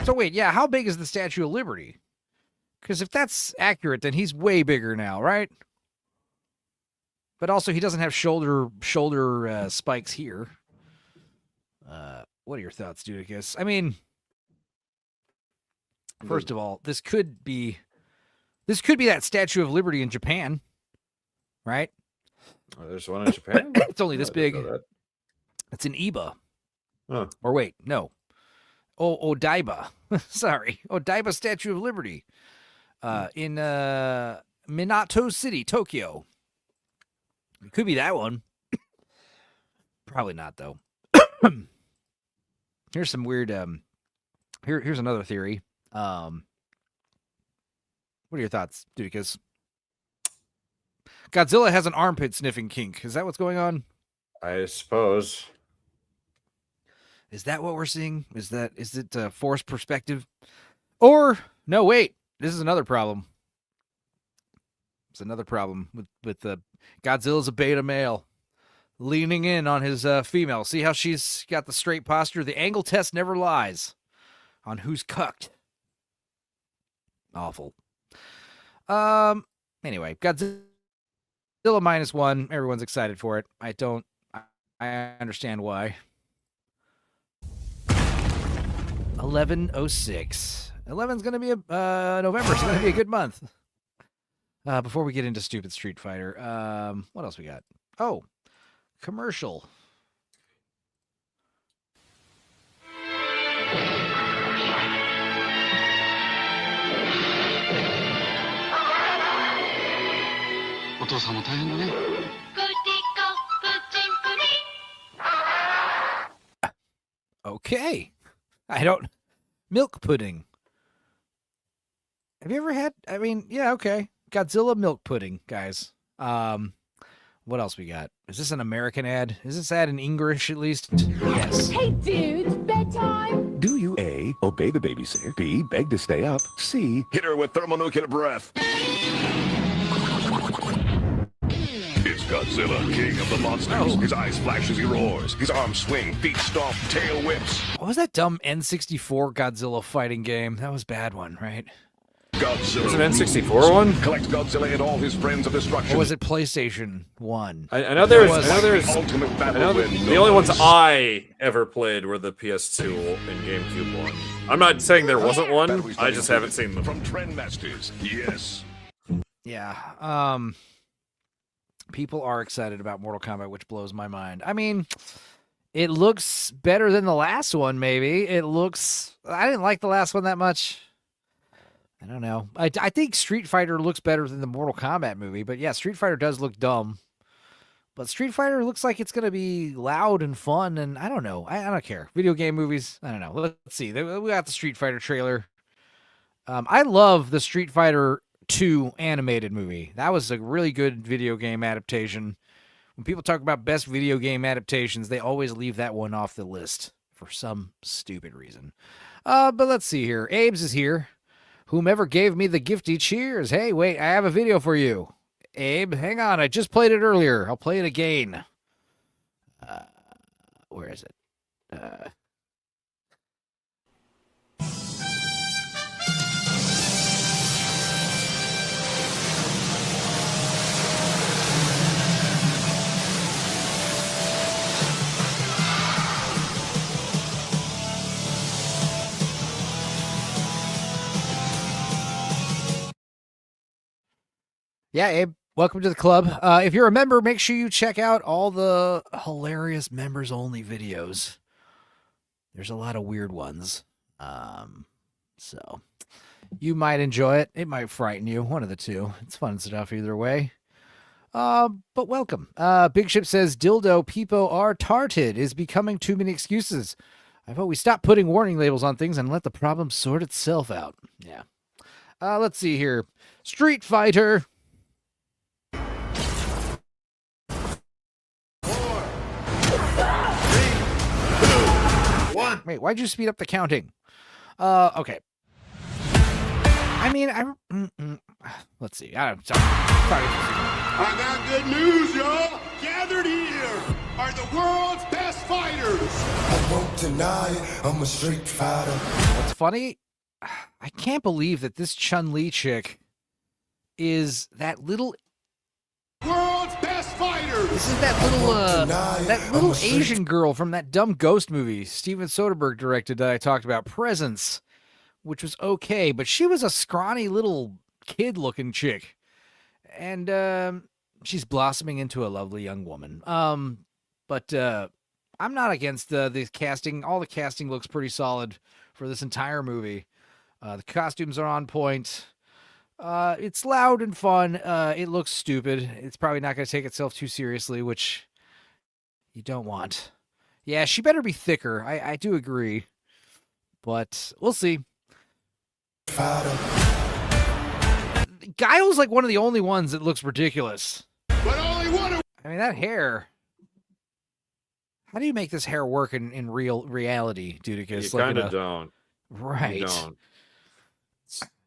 So wait, yeah, how big is the Statue of Liberty? Because if that's accurate, then he's way bigger now, right? But also, he doesn't have shoulder spikes here. What are your thoughts, Dudicus? I mean, first of all, this could be that Statue of Liberty in Japan, right? Oh, there's one in Japan? It's only this big. It's in Iba. Huh. Or wait, no. Odaiba. Sorry. Odaiba Statue of Liberty. In Minato City, Tokyo. It could be that one. Probably not, though. Here's some weird... Here's another theory. What are your thoughts, Dudicus? Godzilla has an armpit sniffing kink. Is that what's going on? I suppose. Is that what we're seeing? Is it forced perspective? Or, no, wait. This is another problem. It's another problem with the Godzilla's a beta male. Leaning in on his female. See how she's got the straight posture? The angle test never lies on who's cucked. Awful. Anyway, Godzilla -1. Everyone's excited for it. I understand why. 11/06. 11's going to be November's going to be a good month. Before we get into stupid Street Fighter, what else we got? Oh, commercial. Okay. Milk pudding. Have you ever had, yeah, okay. Godzilla milk pudding, guys. What else we got? Is this an American ad? Is this ad in English at least? Yes. Hey, dudes, bedtime. Do you A, obey the babysitter, B, beg to stay up, C, hit her with thermonuclear breath? It's Godzilla, king of the monsters. His eyes flash as he roars. His arms swing, feet stomp, tail whips. What was that dumb N64 Godzilla fighting game? That was a bad one, right? Godzilla. Was it an N64 one? Collect Godzilla and all his friends of destruction. Or was it PlayStation 1? I know there's. Ultimate I battle know with the only ones I ever played were the PS2 and GameCube one. I'm not saying there wasn't one. I just haven't seen them. From Trendmasters, yes. Yeah. People are excited about Mortal Kombat, which blows my mind. I mean, it looks better than the last one, maybe. I didn't like the last one that much. I don't know. I think Street Fighter looks better than the Mortal Kombat movie, but yeah, Street Fighter does look dumb. But Street Fighter looks like it's going to be loud and fun, and I don't know. I don't care. Video game movies, I don't know. Let's see. We got the Street Fighter trailer. I love the Street Fighter 2 animated movie. That was a really good video game adaptation. When people talk about best video game adaptations, they always leave that one off the list for some stupid reason. But let's see here. Abe's is here. Whomever gave me the gifty cheers. Hey, wait, I have a video for you. Abe, hang on. I just played it earlier. I'll play it again. Where is it? Yeah, Abe, welcome to the club. If you're a member, make sure you check out all the hilarious members-only videos. There's a lot of weird ones. So you might enjoy it. It might frighten you. One of the two. It's fun stuff either way. But welcome. Big Ship says, dildo people are tarted is becoming too many excuses. I vote we stop putting warning labels on things and let the problem sort itself out. Yeah. Let's see here. Street Fighter. Wait, why'd you speed up the counting? Okay. I mean, let's see. I'm sorry. I got good news, y'all. Gathered here are the world's best fighters. I won't deny it. I'm a street fighter. What's funny? I can't believe that this Chun-Li chick is that little... World's best fighters. This is that little Asian girl from that dumb Ghost movie Steven Soderbergh directed that I talked about, Presence, which was okay, but she was a scrawny little kid-looking chick, and she's blossoming into a lovely young woman. But I'm not against the casting. All the casting looks pretty solid for this entire movie. The costumes are on point. It's loud and fun. It looks stupid. It's probably not going to take itself too seriously, which you don't want. Yeah, she better be thicker. I do agree. But we'll see. Guile's like one of the only ones that looks ridiculous. But only one. I mean, that hair. How do you make this hair work in reality, Dudicus? You kind of don't. Right. You don't.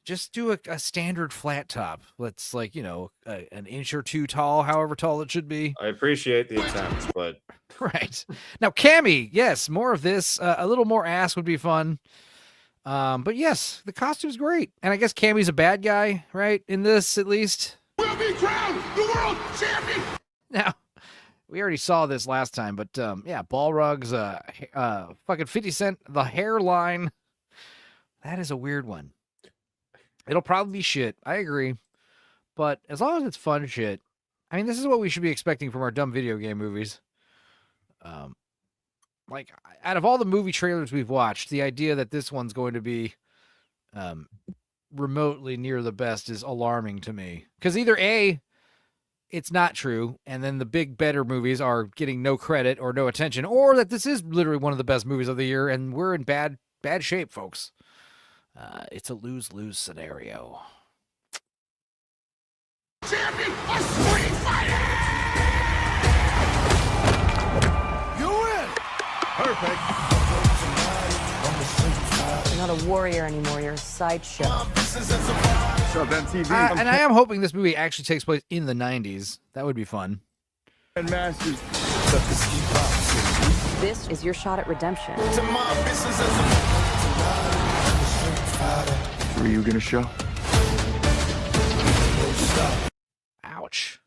Just do a standard flat top. Let's an inch or two tall, however tall it should be. I appreciate the attempt, but right now, Cammy, yes, more of this. A little more ass would be fun. But yes, the costume's great, and I guess Cammy's a bad guy, right? In this, at least. We'll be crowned the world champion. Now, we already saw this last time, but yeah, Balrog's fucking 50 Cent, the hairline. That is a weird one. It'll probably be shit. I agree. But as long as it's fun shit, I mean, this is what we should be expecting from our dumb video game movies. Like, out of all the movie trailers we've watched, the idea that this one's going to be remotely near the best is alarming to me. Because either A, it's not true, and then the big, better movies are getting no credit or no attention, or that this is literally one of the best movies of the year, and we're in bad shape, folks. It's a lose-lose scenario. Champion of Street Fighter! Peg. You're not a warrior anymore. You're a sideshow. Sub MTV. And I am hoping this movie actually takes place in the 90s. That would be fun. And Masters. This is your shot at redemption. Were you gonna show? Ouch.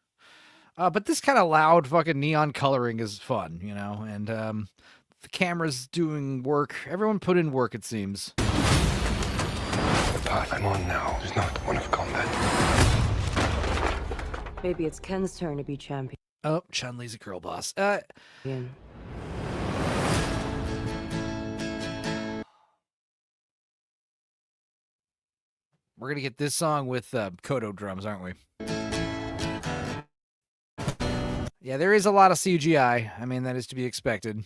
But this kind of loud fucking neon coloring is fun, you know, and the camera's doing work. Everyone put in work, it seems. The path I'm on now is not one of combat. Maybe it's Ken's turn to be champion. Oh, Chun-Li's a girl boss. We're gonna get this song with Kodo drums, aren't we? Yeah, there is a lot of CGI. I mean, that is to be expected.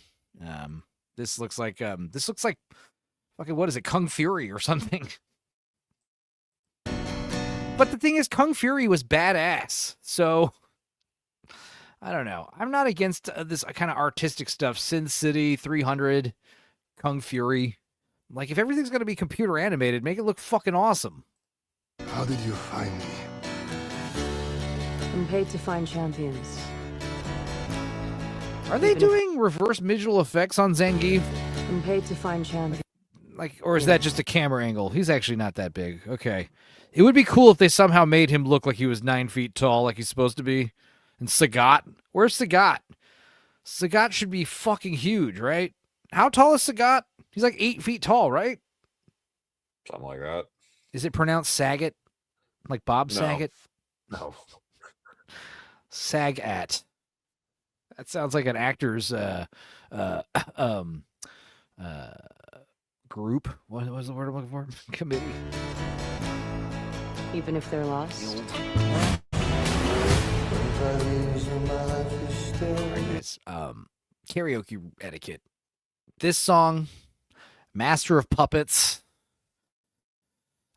This looks like fucking, what is it, Kung Fury or something. But the thing is, Kung Fury was badass. So I don't know. I'm not against this kind of artistic stuff. Sin City, 300, Kung Fury. Like, if everything's gonna be computer animated, make it look fucking awesome. How did you find me? I'm paid to find champions. Are they doing reverse visual effects on Zangief? I'm paid to find champions. Like, or is that just a camera angle? He's actually not that big. Okay. It would be cool if they somehow made him look like he was 9 feet tall, like he's supposed to be. And Sagat? Where's Sagat? Sagat should be fucking huge, right? How tall is Sagat? He's like 8 feet tall, right? Something like that. Is it pronounced Saget? Like Bob No. Saget? No. Sagat. That sounds like an actor's group. What was the word I'm looking for? Committee. Even if they're lost. Alright, guys. Karaoke etiquette. This song, Master of Puppets.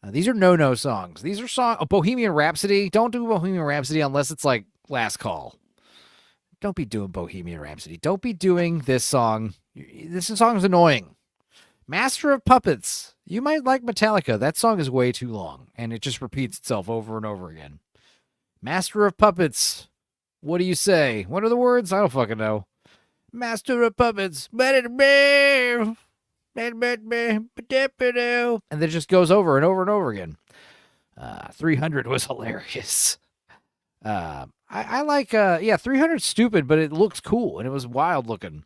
These are no-no songs. These are Bohemian Rhapsody. Don't do Bohemian Rhapsody unless it's like Last Call. Don't be doing Bohemian Rhapsody. Don't be doing this song. This song is annoying. Master of Puppets. You might like Metallica. That song is way too long, and it just repeats itself over and over again. Master of Puppets. What do you say? What are the words? I don't fucking know. Master of Puppets. And then it just goes over and over and over again. 300 was hilarious. I like, 300's stupid, but it looks cool, and it was wild looking.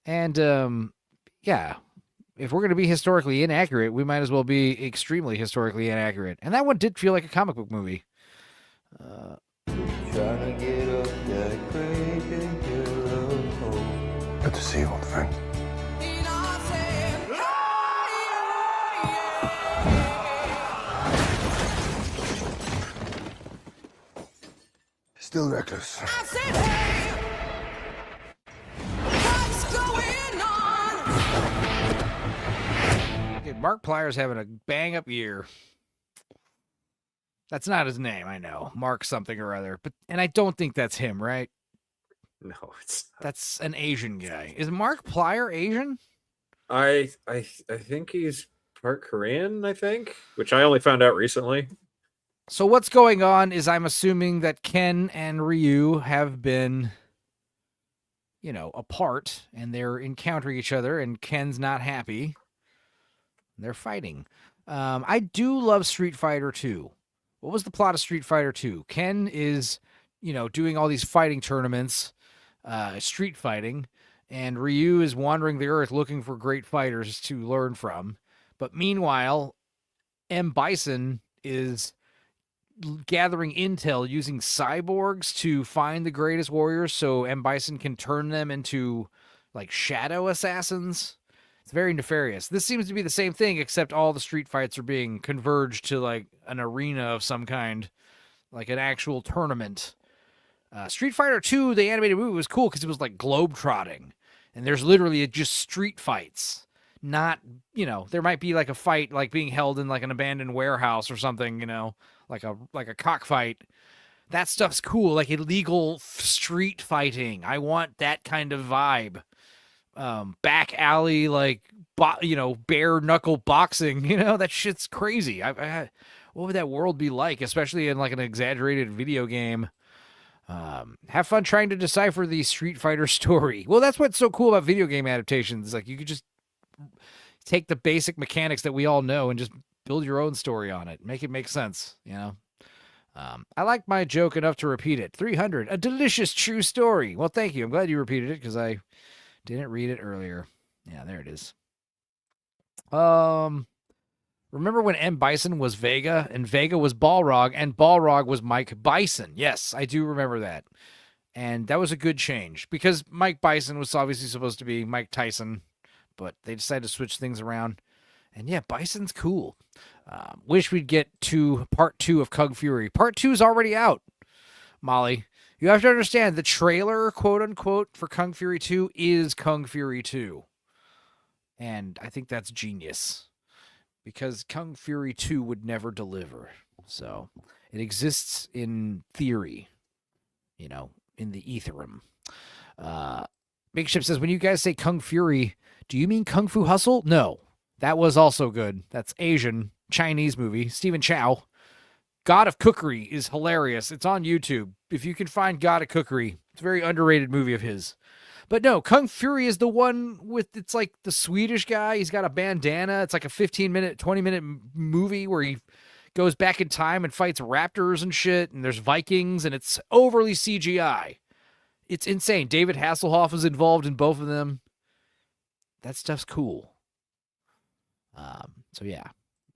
And, yeah, if we're going to be historically inaccurate, we might as well be extremely historically inaccurate. And that one did feel like a comic book movie. Good to see you, old friend. Still reckless. Okay, Mark Plyer's having a bang-up year. That's not his name, I know. Mark something or other. And I don't think that's him, right? No, it's not. That's an Asian guy. Is Mark Plyer Asian? I think he's part Korean, I think, which I only found out recently. So what's going on is I'm assuming that Ken and Ryu have been, apart, and they're encountering each other, and Ken's not happy. They're fighting. I do love Street Fighter 2. What was the plot of Street Fighter 2? Ken is, doing all these fighting tournaments, street fighting, and Ryu is wandering the earth looking for great fighters to learn from. But meanwhile, M. Bison is gathering intel using cyborgs to find the greatest warriors so M. Bison can turn them into like shadow assassins. It's very nefarious. This seems to be the same thing, except all the street fights are being converged to like an arena of some kind, like an actual tournament. Street Fighter 2, the animated movie, was cool because it was like globe-trotting, and there's literally just street fights. Not, there might be like a fight like being held in like an abandoned warehouse or something, like a cockfight. That stuff's cool, like illegal street fighting. I want that kind of vibe. back alley, like, bare knuckle boxing. That shit's crazy. What would that world be like, especially in like an exaggerated video game? Have fun trying to decipher the Street Fighter story. Well, that's what's so cool about video game adaptations. Like, you could just take the basic mechanics that we all know and just build your own story on it. Make it make sense, I like my joke enough to repeat it. 300, a delicious true story. Well, thank you. I'm glad you repeated it because I didn't read it earlier. Yeah, there it is. Remember when M. Bison was Vega and Vega was Balrog and Balrog was Mike Bison? Yes, I do remember that. And that was a good change because Mike Bison was obviously supposed to be Mike Tyson, but they decided to switch things around. And yeah, Bison's cool. Wish we'd get to part 2 of Kung Fury. Part 2 is already out, Molly. You have to understand the trailer, quote unquote, for Kung Fury 2 is Kung Fury 2. And I think that's genius because Kung Fury 2 would never deliver. So it exists in theory, in the ethereum. Big Ship says, when you guys say Kung Fury, do you mean Kung Fu Hustle? No, that was also good. That's Asian, Chinese movie. Stephen Chow. God of Cookery is hilarious. It's on YouTube. If you can find God of Cookery, it's a very underrated movie of his. But no, Kung Fury is the one with, it's like the Swedish guy. He's got a bandana. It's like a 15-minute, 20-minute movie where he goes back in time and fights raptors and shit. And there's Vikings and it's overly CGI. It's insane. David Hasselhoff is involved in both of them. That stuff's cool. So yeah,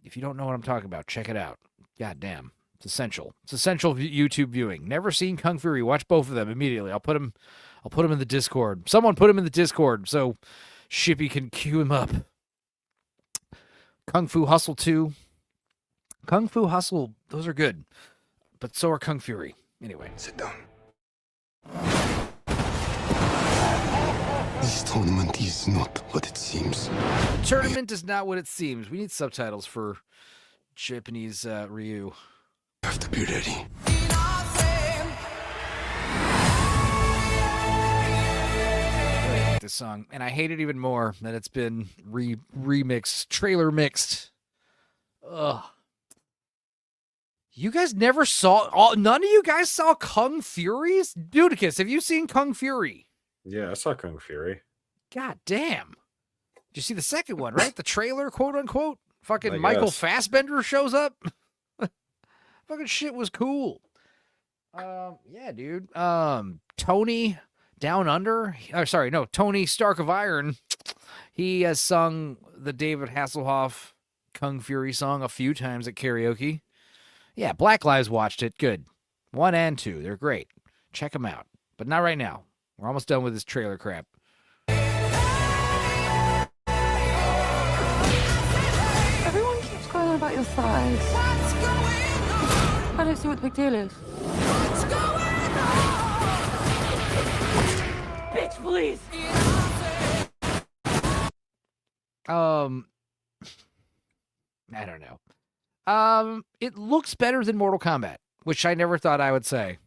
if you don't know what I'm talking about, check it out. God damn. It's essential. It's essential YouTube viewing. Never seen Kung Fury. Watch both of them immediately. I'll put them in the Discord. Someone put him in the Discord so Shippy can queue him up. Kung Fu Hustle 2. Kung Fu Hustle, those are good. But so are Kung Fury. Anyway. Sit down. This tournament is not what it seems. The tournament is not what it seems. We need subtitles for Japanese Ryu. You have to be ready. This song, and I hate it even more that it's been remixed, trailer mixed. Ugh. You guys never saw, none of you guys saw Kung Furies? Dudicus, have you seen Kung Fury? Yeah, I saw Kung Fury. God damn. Did you see the second one, right? The trailer, quote unquote? Fucking I Michael guess. Fassbender shows up. Fucking shit was cool. Yeah, dude. Tony Down Under. Tony Stark of Iron. He has sung the David Hasselhoff Kung Fury song a few times at karaoke. Yeah, Black Lives watched it. Good. 1 and 2. They're great. Check them out. But not right now. We're almost done with this trailer crap. Everyone keeps going on about your thighs. What's going on? I don't see what the big deal is. What's going on? Bitch, please. I don't know. It looks better than Mortal Kombat, which I never thought I would say,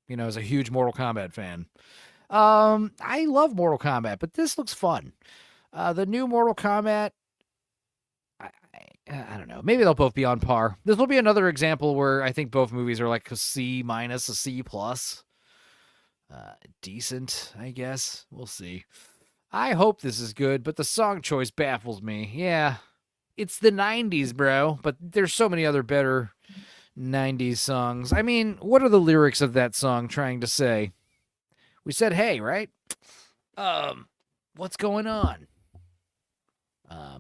as a huge Mortal Kombat fan. I love Mortal Kombat, but this looks fun. The new Mortal Kombat, I don't know. Maybe they'll both be on par. This will be another example where I think both movies are like a C-, a C+. Decent, I guess. We'll see. I hope this is good, but the song choice baffles me. Yeah, it's the 90s, bro, but there's so many other better 90s songs. I mean, what are the lyrics of that song trying to say? We said, hey, right? What's going on?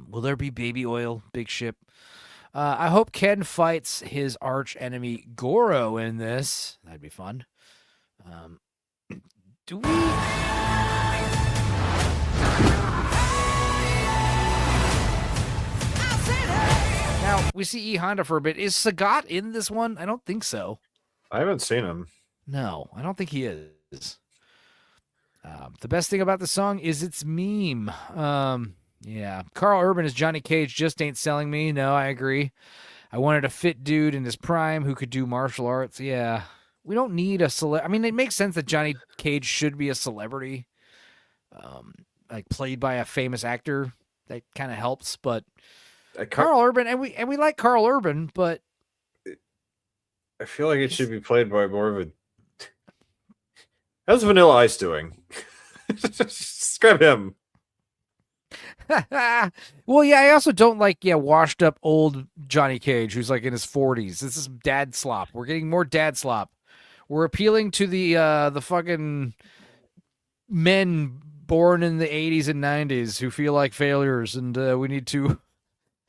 Will there be baby oil, Big Ship? I hope Ken fights his arch enemy Goro in this. That'd be fun. Do we... Now, we see E. Honda for a bit. Is Sagat in this one? I don't think so. I haven't seen him. No, I don't think he is. The best thing about the song is its meme. Yeah. Carl Urban as Johnny Cage just ain't selling me. No, I agree. I wanted a fit dude in his prime who could do martial arts. Yeah. We don't need a it makes sense that Johnny Cage should be a celebrity. like played by a famous actor. That kind of helps, but Carl Urban, and we like Carl Urban, but I feel like it should be played by more of a. How's Vanilla Ice doing? Scrap him. Well, yeah, I also don't like washed up old Johnny Cage who's like in his 40s. This is dad slop. We're getting more dad slop. We're appealing to the fucking men born in the 80s and 90s who feel like failures, and we need to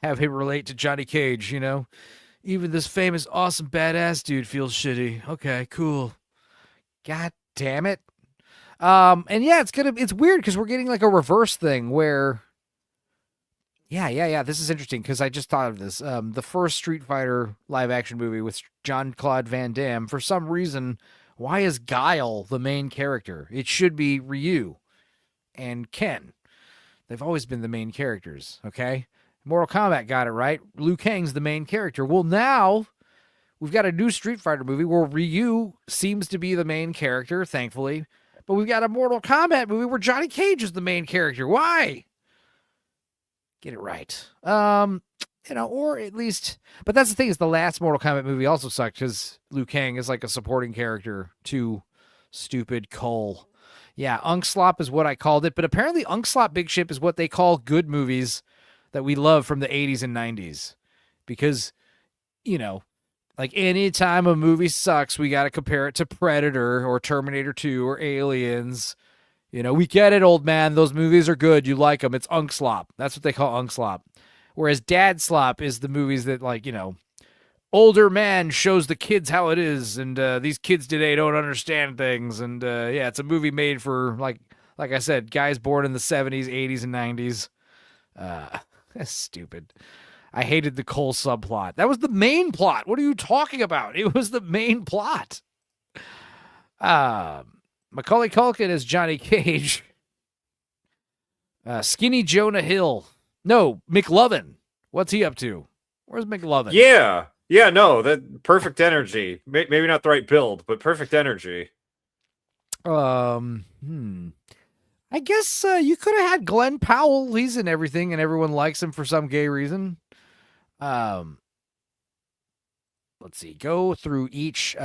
have him relate to Johnny Cage, Even this famous, awesome, badass dude feels shitty. Okay, cool. God damn it. And yeah, it's weird because we're getting like a reverse thing where this is interesting because I just thought of this. The first Street Fighter live action movie with Jean-Claude Van Damme, for some reason, why is Guile the main character? It should be Ryu and Ken. They've always been the main characters, okay? Mortal Kombat got it right. Liu Kang's the main character. Well, now we've got a new Street Fighter movie where Ryu seems to be the main character, thankfully. But we've got a Mortal Kombat movie where Johnny Cage is the main character. Why? Get it right. Or at least, but that's the thing is the last Mortal Kombat movie also sucked because Liu Kang is like a supporting character to stupid Cole. Yeah, Unk Slop is what I called it, but apparently Unk Slop Big Ship is what they call good movies that we love from the 80s and 90s. Because, like any time a movie sucks, we got to compare it to Predator or Terminator 2 or Aliens. We get it, old man. Those movies are good. You like them. It's Unk Slop. That's what they call Unk Slop. Whereas Dad Slop is the movies that, like, older man shows the kids how it is, and these kids today don't understand things. And it's a movie made for, like I said, guys born in the 70s, 80s, and 90s. That's stupid. I hated the Cole subplot. That was the main plot. What are you talking about? It was the main plot. Macaulay Culkin as Johnny Cage. Skinny Jonah Hill. No, McLovin. What's he up to? Where's McLovin? Yeah, no, that perfect energy. Maybe not the right build, but perfect energy. I guess you could have had Glenn Powell. He's in everything, and everyone likes him for some gay reason. Let's see. Go through each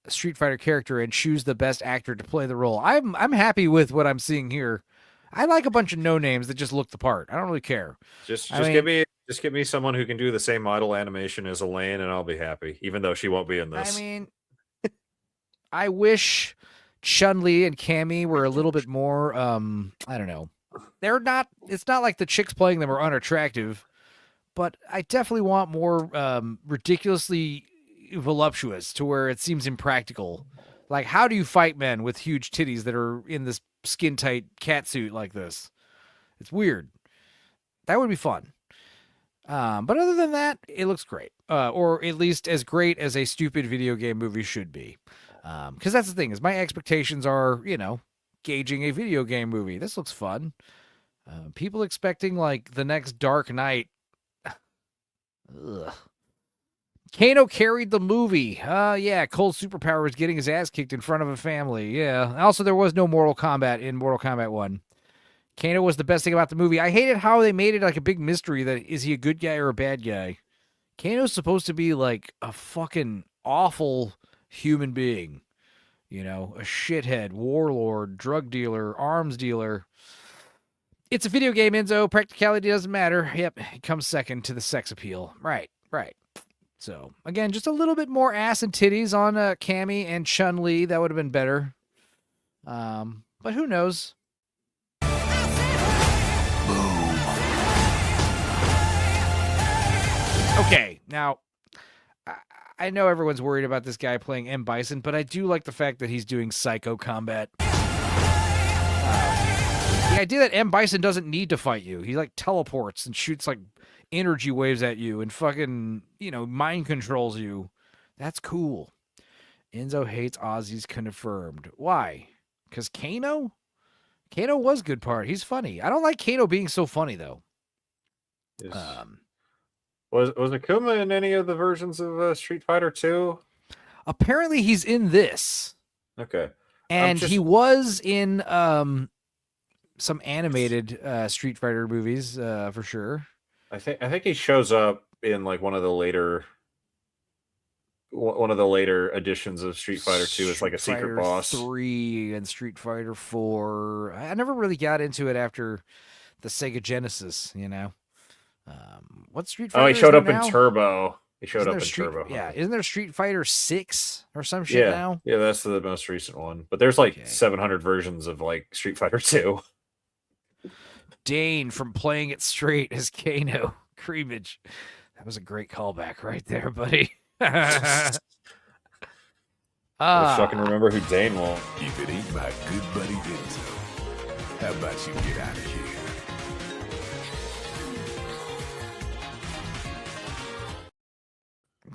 Street Fighter character and choose the best actor to play the role. I'm happy with what I'm seeing here. I like a bunch of no names that just look the part. I don't really care. Just give me someone who can do the same model animation as Elaine, and I'll be happy. Even though she won't be in this. I wish Chun-Li and Cammy were a little bit more. I don't know. They're not. It's not like the chicks playing them are unattractive, but I definitely want more ridiculously voluptuous to where it seems impractical. Like, how do you fight men with huge titties that are in this skin tight catsuit like this? It's weird. That would be fun. But other than that, it looks great. Or at least as great as a stupid video game movie should be. Because that's the thing, is my expectations are, gauging a video game movie. This looks fun. People expecting, like, the next Dark Knight. Ugh. Kano carried the movie. Cole's superpower is getting his ass kicked in front of a family. Yeah. Also, there was no Mortal Kombat in Mortal Kombat 1. Kano was the best thing about the movie. I hated how they made it like a big mystery that is he a good guy or a bad guy. Kano's supposed to be like a fucking awful human being. A shithead, warlord, drug dealer, arms dealer. It's a video game, Enzo. Practicality doesn't matter. Yep, it comes second to the sex appeal. Right. So, again, just a little bit more ass and titties on Cammy and Chun-Li. That would have been better. But who knows? Okay, now, I know everyone's worried about this guy playing M. Bison, but I do like the fact that he's doing psycho combat. The idea that M. Bison doesn't need to fight you. He, like, teleports and shoots, like, energy waves at you and fucking, mind controls you. That's cool. Enzo hates Aussies confirmed. Why? Because Kano? Kano was good part. He's funny. I don't like Kano being so funny, though. Yes. Was Akuma in any of the versions of Street Fighter 2? Apparently he's in this. Okay. And he was in some animated Street Fighter movies for sure. I think he shows up in like one of the later editions of Street Fighter 2 as like a secret boss. 3 and Street Fighter 4. I never really got into it after the Sega Genesis, you know. What Street Fighter? Oh, he showed up now? in Turbo. He showed Isn't up in there Turbo. Yeah, isn't there Street Fighter 6 or some shit now? Yeah, that's the most recent one. But there's like 700 versions of like Street Fighter 2. Dane from Playing It Straight as Kano. Creamage. That was a great callback right there, buddy. I fucking remember who Dane was. If it ain't my good buddy Denzel, how about you get out of here?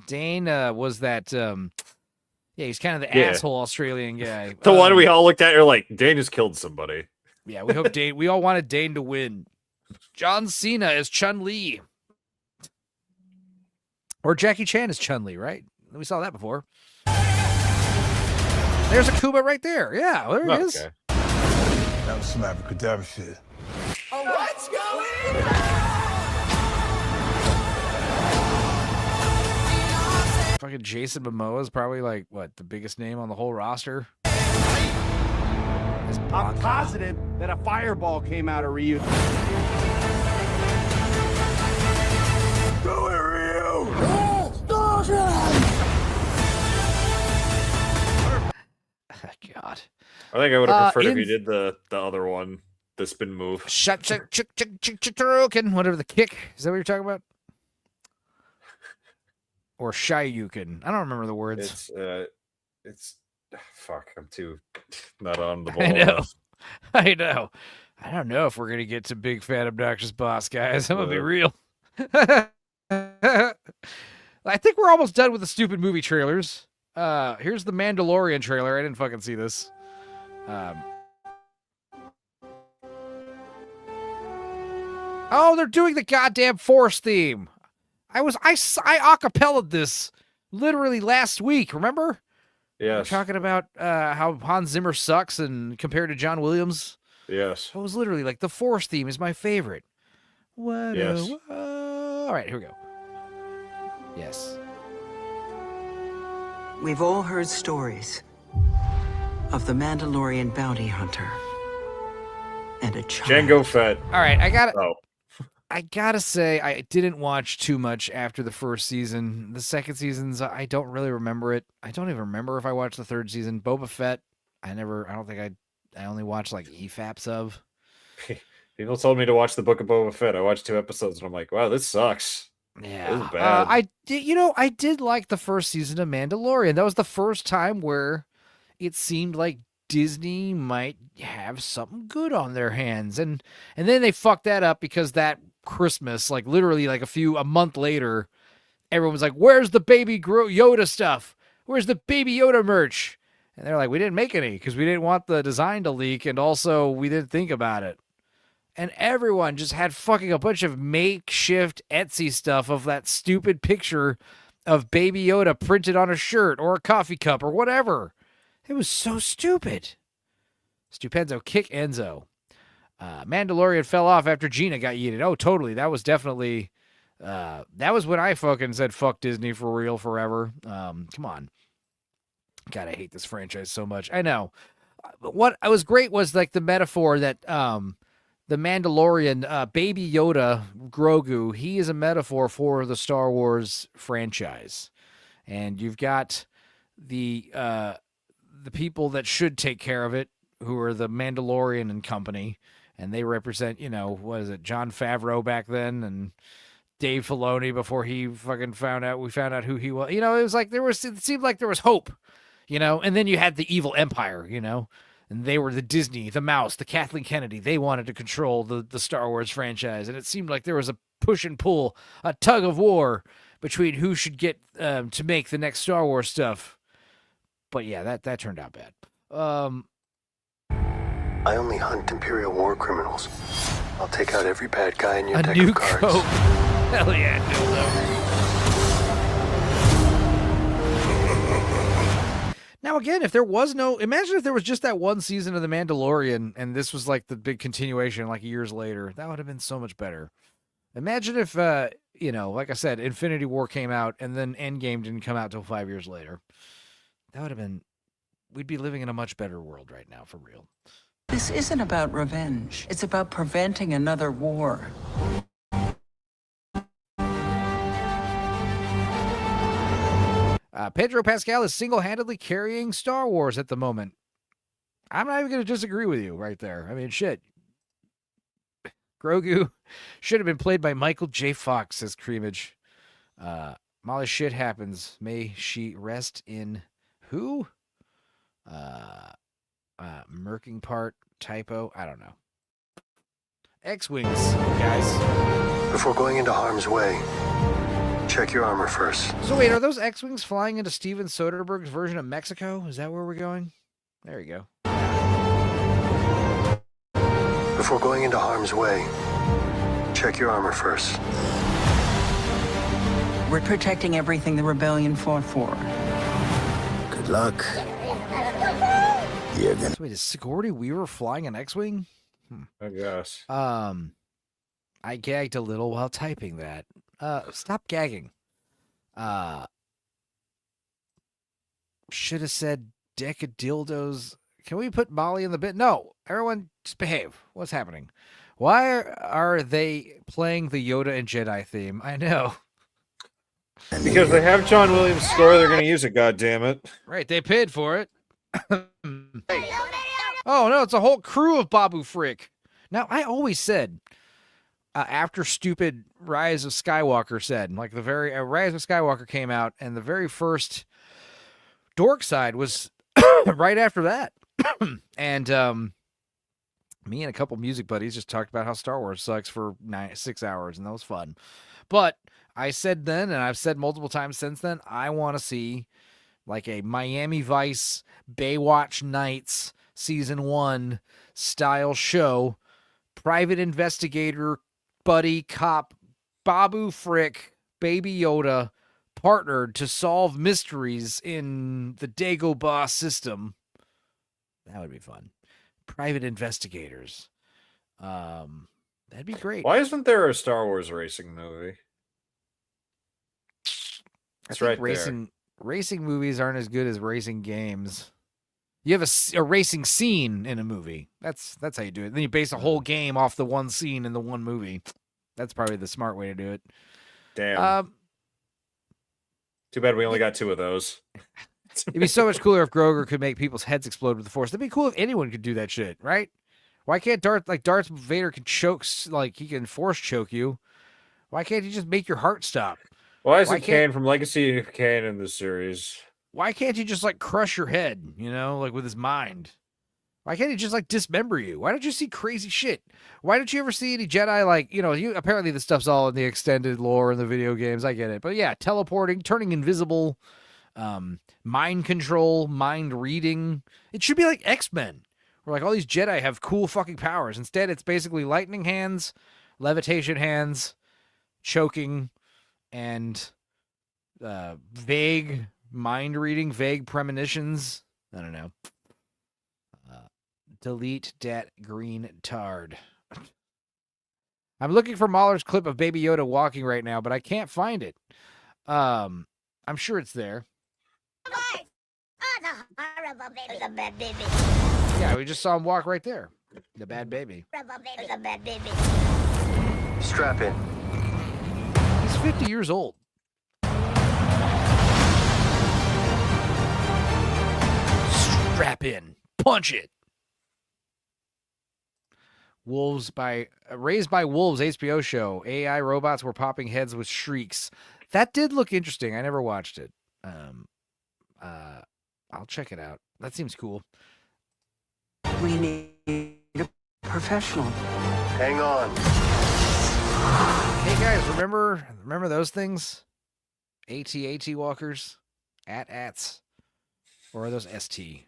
Dane was that he's kind of the asshole Australian guy. The one we all looked at are like, Dane just killed somebody. Yeah, we all wanted Dane to win. John Cena as Chun-Li. Or Jackie Chan as Chun-Li, right? We saw that before. There's Akuma right there. Yeah, there it is. That was some abracadabra shit. Oh, what's going on? Fucking Jason Momoa is probably like, what, the biggest name on the whole roster? I'm positive that a fireball came out of Ryu. Go here, Ryu! God. I think I would have preferred if you did the other one, the spin move. Shut-Chick-Chick-Chick-Chick-Chick-Chick-Chick, whatever the kick. Is that what you're talking about? Or Shoryuken. I don't remember the words. It's fuck, I'm too not on the ball. I know. I don't know if we're going to get to big fat obnoxious boss, guys. I'm going to be real. I think we're almost done with the stupid movie trailers. Here's the Mandalorian trailer. I didn't fucking see this. Oh, they're doing the goddamn Force theme. I acapella'd this literally last week, remember? Yes. We're talking about how Hans Zimmer sucks and compared to John Williams. Yes. I was literally like, the Force theme is my favorite. What? Yes. All right, here we go. Yes. We've all heard stories of the Mandalorian bounty hunter and a child. Jango Fett. All right, I gotta say, I didn't watch too much after the first season. The second season's, I don't really remember it. I don't even remember if I watched the third season. Boba Fett, I only watched like EFAPs of. People told me to watch the Book of Boba Fett. I watched 2 episodes and I'm like, wow, this sucks. Yeah. This is bad. I did like the first season of Mandalorian. That was the first time where it seemed like Disney might have something good on their hands. And then they fucked that up because that Christmas, like literally like a month later, everyone was like, where's the baby Yoda stuff? Where's the baby Yoda merch? And they're like, we didn't make any because we didn't want the design to leak. And also we didn't think about it. And everyone just had fucking a bunch of makeshift Etsy stuff of that stupid picture of Baby Yoda printed on a shirt or a coffee cup or whatever. It was so stupid. Stupenzo, kick Enzo. Mandalorian fell off after Gina got yeeted. Oh, totally. That was definitely... that was when I fucking said fuck Disney for real forever. Come on. God, I hate this franchise so much. I know. What was great was like the metaphor that... the Mandalorian, Baby Yoda, Grogu, he is a metaphor for the Star Wars franchise. And you've got the people that should take care of it, who are the Mandalorian and company, and they represent, what is it, Jon Favreau back then, and Dave Filoni before he fucking we found out who he was. It was like it seemed like there was hope, and then you had the evil empire, and they were the Disney, the Mouse, the Kathleen Kennedy. They wanted to control the Star Wars franchise. And it seemed like there was a push and pull, a tug of war between who should get to make the next Star Wars stuff. But yeah, that turned out bad. I only hunt Imperial war criminals. I'll take out every bad guy in your deck new of cards. coat. Hell yeah, dildo. Now, again, if there was no, imagine if there was just that one season of The Mandalorian and this was like the big continuation like years later. That would have been so much better. Imagine if, like I said, Infinity War came out and then Endgame didn't come out till 5 years later. That would have been, we'd be living in a much better world right now, for real. This isn't about revenge. It's about preventing another war. Pedro Pascal is single-handedly carrying Star Wars at the moment. I'm not even going to disagree with you right there. I mean, shit. Grogu should have been played by Michael J. Fox, says Creamage. Molly, shit happens. May she rest in who? Merking part, typo, I don't know. X-Wings, guys. Before going into harm's way, check your armor first. So wait, are those X-Wings flying into Steven Soderbergh's version of Mexico? Is that where we're going? There you go. Before going into harm's way, check your armor first. We're protecting everything the rebellion fought for. Good luck. So wait, is Sigourney Weaver flying an X-Wing? I guess. I gagged a little while typing that. Stop gagging. Should have said deck of dildos. Can we put Molly in the bit? No. Everyone, just behave. What's happening? Why are they playing the Yoda and Jedi theme? I know. Because they have John Williams' score, they're going to use it, goddammit. Right, they paid for it. Oh, no, it's a whole crew of Babu Frick. Now, I always said, after stupid Rise of Skywalker said, like the very Rise of Skywalker came out, and the very first Dorkside was right after that. And me and a couple music buddies just talked about how Star Wars sucks for 6 hours, and that was fun. But I said then, and I've said multiple times since then, I want to see like a Miami Vice, Baywatch Nights, Season 1 style show, private investigator, buddy, cop, Babu Frick, Baby Yoda, partnered to solve mysteries in the Dagobah system. That would be fun. Private investigators. That'd be great. Why isn't there a Star Wars racing movie? It's right racing movies aren't as good as racing games. You have a racing scene in a movie. That's how you do it. Then you base a whole game off the one scene in the one movie. That's probably the smart way to do it. Damn. Too bad we only got 2 of those. It'd be so much cooler if Grogu could make people's heads explode with the Force. That'd be cool if anyone could do that shit, right? Why can't Darth Vader can choke, like he can Force choke you? Why can't he just make your heart stop? Why isn't Kane from Legacy of Kane in this series? Why can't he just like crush your head, like with his mind? Why can't he just like dismember you? Why don't you see crazy shit? Why don't you ever see any Jedi like, apparently this stuff's all in the extended lore in the video games. I get it. But yeah, teleporting, turning invisible, mind control, mind reading. It should be like X-Men, where like all these Jedi have cool fucking powers. Instead, it's basically lightning hands, levitation hands, choking, and vague mind reading, vague premonitions. I don't know. Delete dat green tard. I'm looking for Mahler's clip of Baby Yoda walking right now, but I can't find it. I'm sure it's there. Oh, the horrible baby. The bad baby. Yeah, we just saw him walk right there. The bad baby. Horrible baby. The bad baby. Strap in. He's 50 years old. Strap in. Punch it. Raised by Wolves HBO show. AI robots were popping heads with shrieks. That did look interesting. I never watched it. I'll check it out. That seems cool. We need a professional. Hang on. Hey guys, remember those things? AT walkers? ATs? Or are those STATs?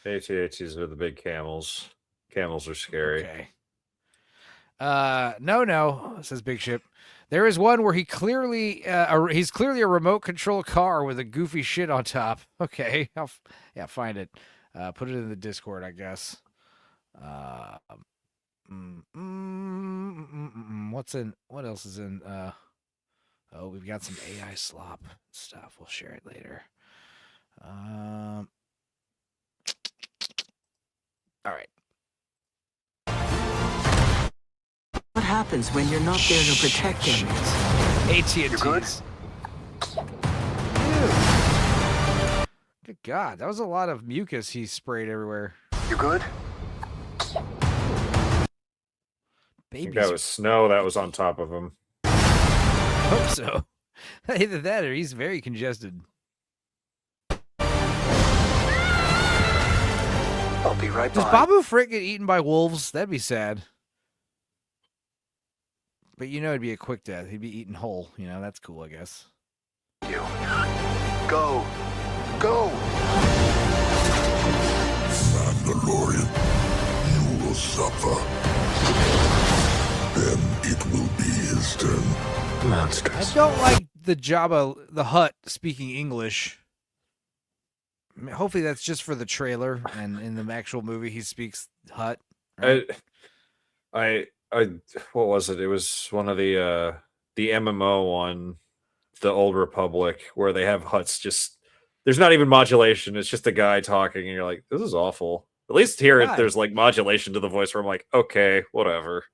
AT-ATs are the big camels. Camels are scary. Okay. No, says Big Ship. There is one where he's clearly a remote control car with a goofy shit on top. Okay, find it. Put it in the Discord, I guess. What else is in? We've got some AI slop stuff. We'll share it later. All right. What happens when you're not there to protect him? AT&T's. Good God, that was a lot of mucus he sprayed everywhere. You good? I think that was snow that was on top of him. Hope so. Either that or he's very congested. I'll be right Does by. Babu Frick get eaten by wolves? That'd be sad. But it'd be a quick death. He'd be eaten whole. That's cool, I guess. You. Go. Go. Mandalorian, you will suffer. Then it will be his turn. Monsters. I don't like the Jabba the Hutt speaking English. Hopefully that's just for the trailer, and in the actual movie he speaks Hutt. Right? I what was it? It was one of the MMO one, the Old Republic, where they have Hutts just there's not even modulation, it's just a guy talking, and you're like, this is awful. At least here there's like modulation to the voice where I'm like, okay, whatever.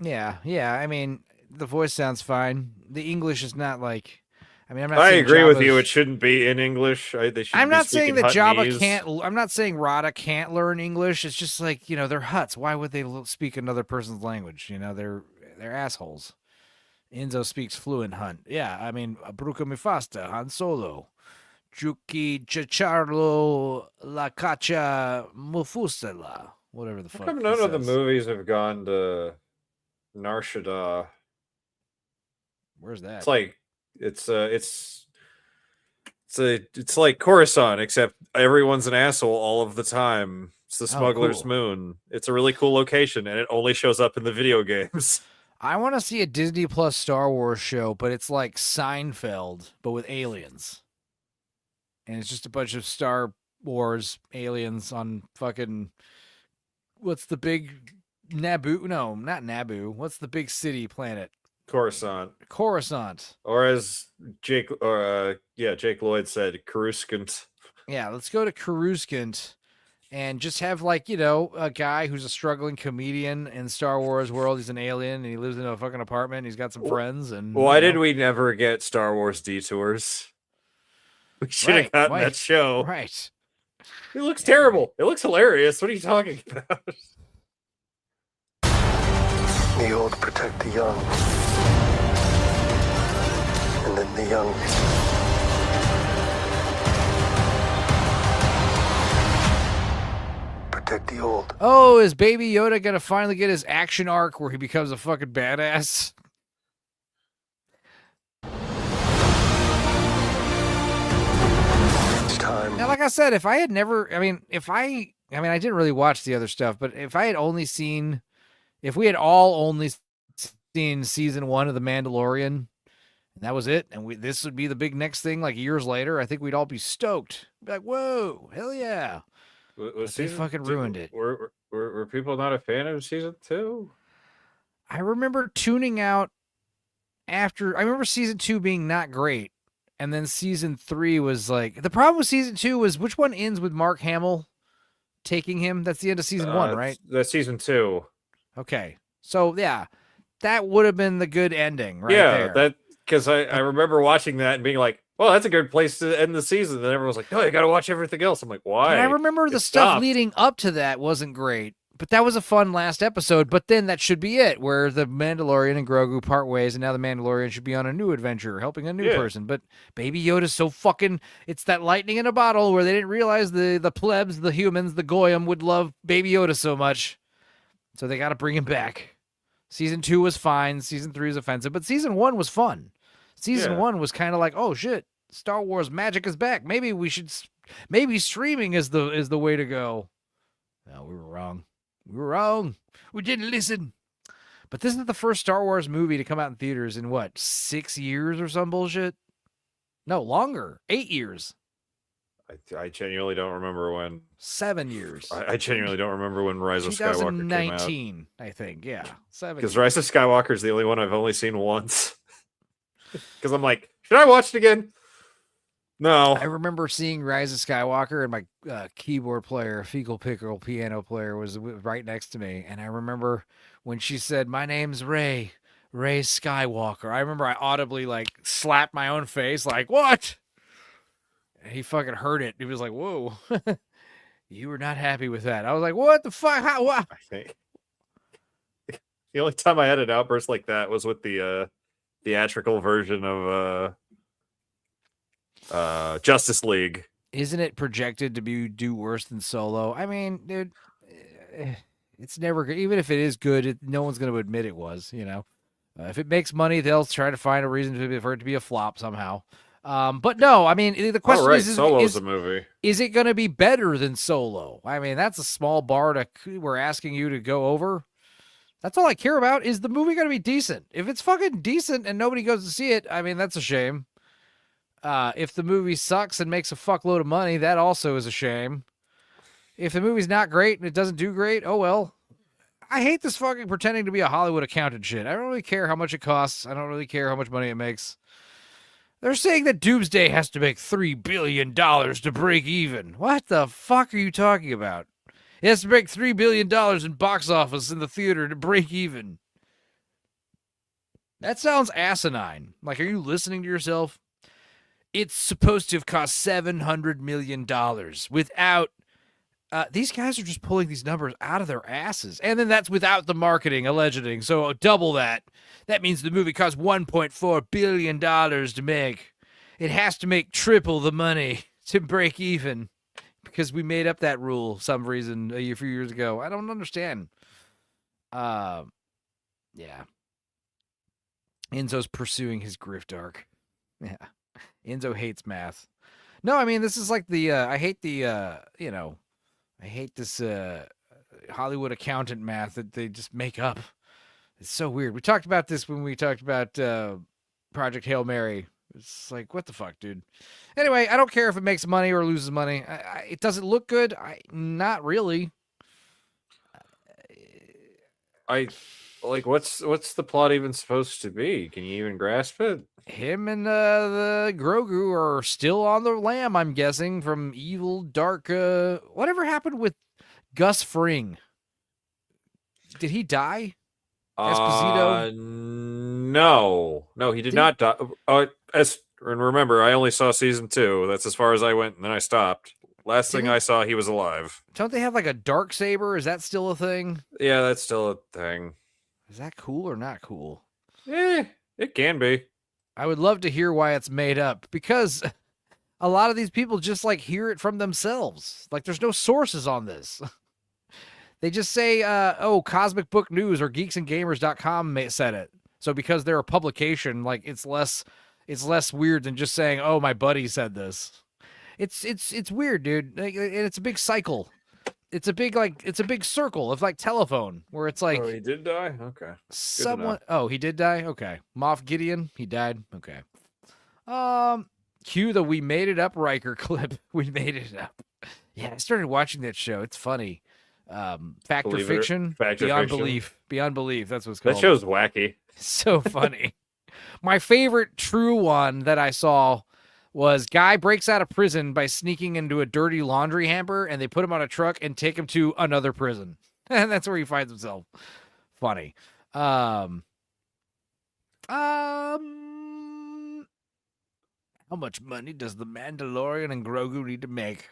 Yeah. I mean, the voice sounds fine. The English is not like. I mean, I'm not. I saying agree with Jabba's- you. It shouldn't be in English. They should I'm be not saying that speaking Jabba Huttese. can't. I'm not saying Rada can't learn English. It's just like they're Hutts. Why would they speak another person's language? They're assholes. Enzo speaks fluent Hutt. Yeah, I mean, Bruca Mufasta, Han Solo, Juki Chicharlo La Cacha Mufusela, whatever the How fuck. come he none of the says. movies have gone to Nar Shaddaa? Where's that? It's like it's like Coruscant, except everyone's an asshole all of the time. It's the Smuggler's cool. Moon. It's a really cool location, and it only shows up in the video games. I want to see a Disney Plus Star Wars show, but it's like Seinfeld, but with aliens. And it's just a bunch of Star Wars aliens on fucking. What's the big Naboo? No, not Naboo. What's the big city planet? Coruscant. Or as Jake Lloyd said, Coruscant. Yeah, let's go to Coruscant and just have a guy who's a struggling comedian in Star Wars world. He's an alien and he lives in a fucking apartment. He's got some friends and. Why did we never get Star Wars Detours? We should have gotten that show. Right. It looks terrible. It looks hilarious. What are you talking about? The old protect the young. And then the young. Protect the old. Oh, is Baby Yoda gonna finally get his action arc where he becomes a fucking badass? It's time. Now, like I said, if I didn't really watch the other stuff, but if we had all only seen season 1 of The Mandalorian, and that was it, and this would be the big next thing, like years later, I think we'd all be stoked. Be like, whoa, hell yeah. Was They fucking ruined it. Were people not a fan of season 2? I remember tuning out I remember season 2 being not great. And then season 3 was like, the problem with season 2 was which one ends with Mark Hamill taking him? That's the end of season 1, right? That's season 2. Okay. So yeah, that would have been the good ending, right? Yeah, there. because I remember watching that and being like, well, that's a good place to end the season. And everyone was like, no, you got to watch everything else. I'm like, why? And I remember the stuff leading up to that wasn't great, but that was a fun last episode. But then that should be it, where the Mandalorian and Grogu part ways, and now the Mandalorian should be on a new adventure, helping a new person. But Baby Yoda's so fucking, it's that lightning in a bottle where they didn't realize the plebs, the humans, the Goyim would love Baby Yoda so much. So they got to bring him back. Season 2 was fine. Season 3 was offensive, but season 1 was fun. Season 1 was kind of like, oh shit, Star Wars magic is back. Maybe streaming is the way to go. No, we were wrong. We didn't listen. But this is the first Star Wars movie to come out in theaters in what, 6 years or some bullshit? No, longer. 8 years. I genuinely don't remember when. 7 years. I genuinely don't remember when Rise of Skywalker came out. 2019, I think. Yeah, 7. Because Rise of Skywalker is the only one I've only seen once. Because I'm like, should I watch it again? No. I remember seeing Rise of Skywalker, and my keyboard player, fecal pickle piano player, was right next to me. And I remember when she said, "My name's Ray Skywalker." I remember I audibly like slapped my own face, like, "What?" And he fucking heard it. He was like, "Whoa, you were not happy with that." I was like, "What the fuck? How? What?" I think the only time I had an outburst like that was with the theatrical version of Justice League. Isn't it projected to do worse than Solo? I mean, dude, it's never good. Even if it is good, no one's going to admit it was, you know. If it makes money, they'll try to find a reason for it to be a flop somehow. But no, I mean, the question is Solo's a movie. Is it going to be better than Solo? I mean, that's a small bar we're asking you to go over. That's all I care about. Is the movie going to be decent? If it's fucking decent and nobody goes to see it, I mean, that's a shame. If the movie sucks and makes a fuckload of money, that also is a shame. If the movie's not great and it doesn't do great, oh well. I hate this fucking pretending to be a Hollywood accountant shit. I don't really care how much it costs. I don't really care how much money it makes. They're saying that Doomsday has to make $3 billion to break even. What the fuck are you talking about? It has to make $3 billion in box office in the theater to break even. That sounds asinine. Like, are you listening to yourself? It's supposed to have cost $700 million without... these guys are just pulling these numbers out of their asses. And then that's without the marketing, allegedly. So double that. That means the movie cost $1.4 billion to make. It has to make triple the money to break even. Because we made up that rule some reason a few years ago. I don't understand. Yeah. Enzo's pursuing his grift arc. Yeah. Enzo hates math. No, I mean, this is like the, I hate the, I hate this Hollywood accountant math that they just make up. It's so weird. We talked about this when we talked about Project Hail Mary. It's like, what the fuck, dude? Anyway, I don't care if it makes money or loses money. It doesn't look good. Not really. What's the plot even supposed to be? Can you even grasp it? Him and the Grogu are still on the lam, I'm guessing, from evil, dark... whatever happened with Gus Fring? Did he die? Esposito? No, he did not die. And remember, I only saw season 2. That's as far as I went, and then I stopped. Last thing I saw, he was alive. Don't they have like a dark saber? Is that still a thing? Yeah, that's still a thing. Is that cool or not cool? It can be. I would love to hear why it's made up, because a lot of these people just like hear it from themselves. Like there's no sources on this. They just say, Cosmic Book News or geeksandgamers.com said it. So because they're a publication, like it's less weird than just saying, "Oh, my buddy said this." It's weird, dude. Like, it's a big cycle. It's a big circle of like telephone where it's like, oh, he did die? Okay. Someone, oh, he did die? Okay. Moff Gideon, he died? Okay. Cue the We Made It Up Riker clip. We made it up. Yeah, I started watching that show. It's funny. Fact or Fiction? Beyond Belief. Beyond Belief, that's what's called. That show's wacky. So funny. My favorite true one that I saw was guy breaks out of prison by sneaking into a dirty laundry hamper, and they put him on a truck and take him to another prison. And that's where he finds himself. Funny. How much money does the Mandalorian and Grogu need to make?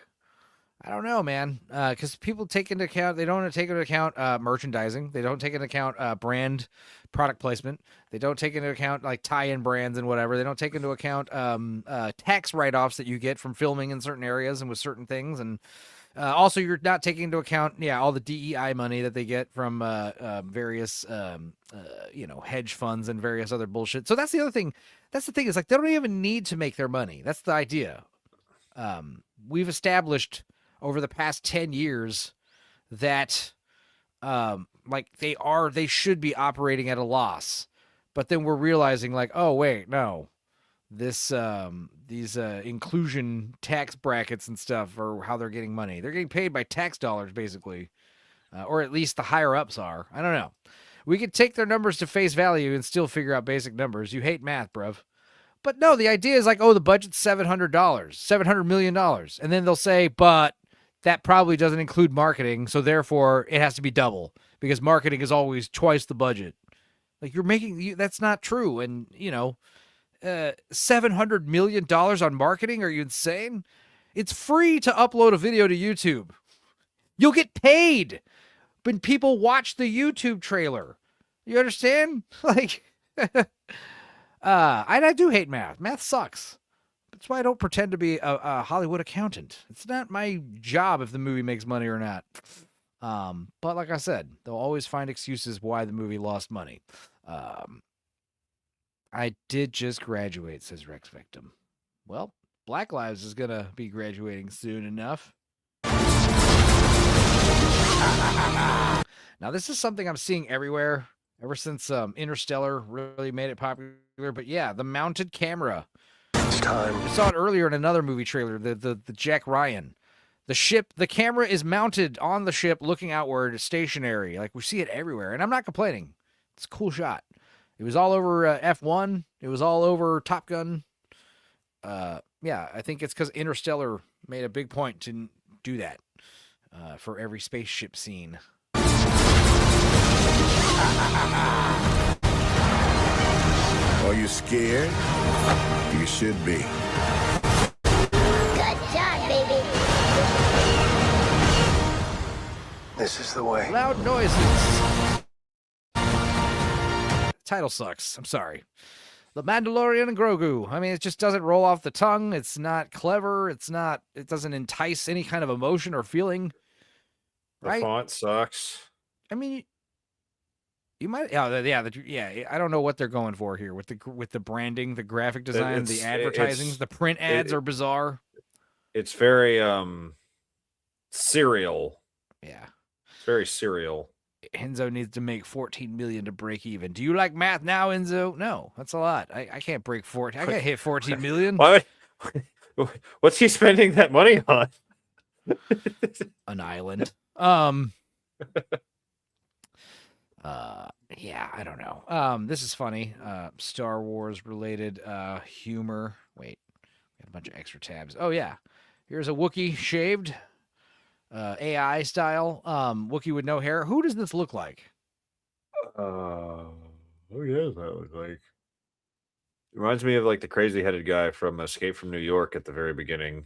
I don't know, man. Because people take into account, they don't take into account merchandising. They don't take into account brand product placement. They don't take into account like tie-in brands and whatever. They don't take into account tax write-offs that you get from filming in certain areas and with certain things. And also, you're not taking into account, all the DEI money that they get from various, hedge funds and various other bullshit. So that's the other thing. That's the thing is like they don't even need to make their money. That's the idea. We've established over the past 10 years that Like they should be operating at a loss. But then we're realizing like, oh wait, no. These inclusion tax brackets and stuff are how they're getting money. They're getting paid by tax dollars, basically. Or at least the higher ups are. I don't know. We could take their numbers to face value and still figure out basic numbers. You hate math, bruv. But no, the idea is like, oh, the budget's $700 million. And then they'll say, but that probably doesn't include marketing, so therefore it has to be double because marketing is always twice the budget. Like that's not true. And, $700 million on marketing? Are you insane? It's free to upload a video to YouTube. You'll get paid when people watch the YouTube trailer. You understand? Like, I do hate math. Math sucks. That's why I don't pretend to be a Hollywood accountant. It's not my job if the movie makes money or not. But like I said, they'll always find excuses why the movie lost money. I did just graduate, says Rex Victim. Well, Black Lives is going to be graduating soon enough. Now, this is something I'm seeing everywhere ever since Interstellar really made it popular. But yeah, the mounted camera. It's time. I saw it earlier in another movie trailer, the Jack Ryan. The camera is mounted on the ship looking outward, stationary. Like, we see it everywhere. And I'm not complaining. It's a cool shot. It was all over F1. It was all over Top Gun. Yeah, I think it's because Interstellar made a big point to do that for every spaceship scene. Are you scared? You should be. Good job, baby. This is the way. Loud noises. Title sucks. I'm sorry. The Mandalorian and Grogu. I mean, it just doesn't roll off the tongue. It's not clever. It doesn't entice any kind of emotion or feeling. The font sucks. I mean, you might, yeah. I don't know what they're going for here with the branding, the graphic design, the advertising. The print ads are bizarre. It's very serial. Yeah, it's very serial. Enzo needs to make 14 million to break even. Do you like math now, Enzo? No, that's a lot. I can't break 14. I can't hit 14 million. What's he spending that money on? An island. Yeah, I don't know. This is funny. Star Wars related humor. Wait, we have a bunch of extra tabs. Oh yeah, here's a Wookiee shaved, AI style. Wookiee with no hair. Who does this look like? Who does that look like? It reminds me of like the crazy headed guy from Escape from New York at the very beginning.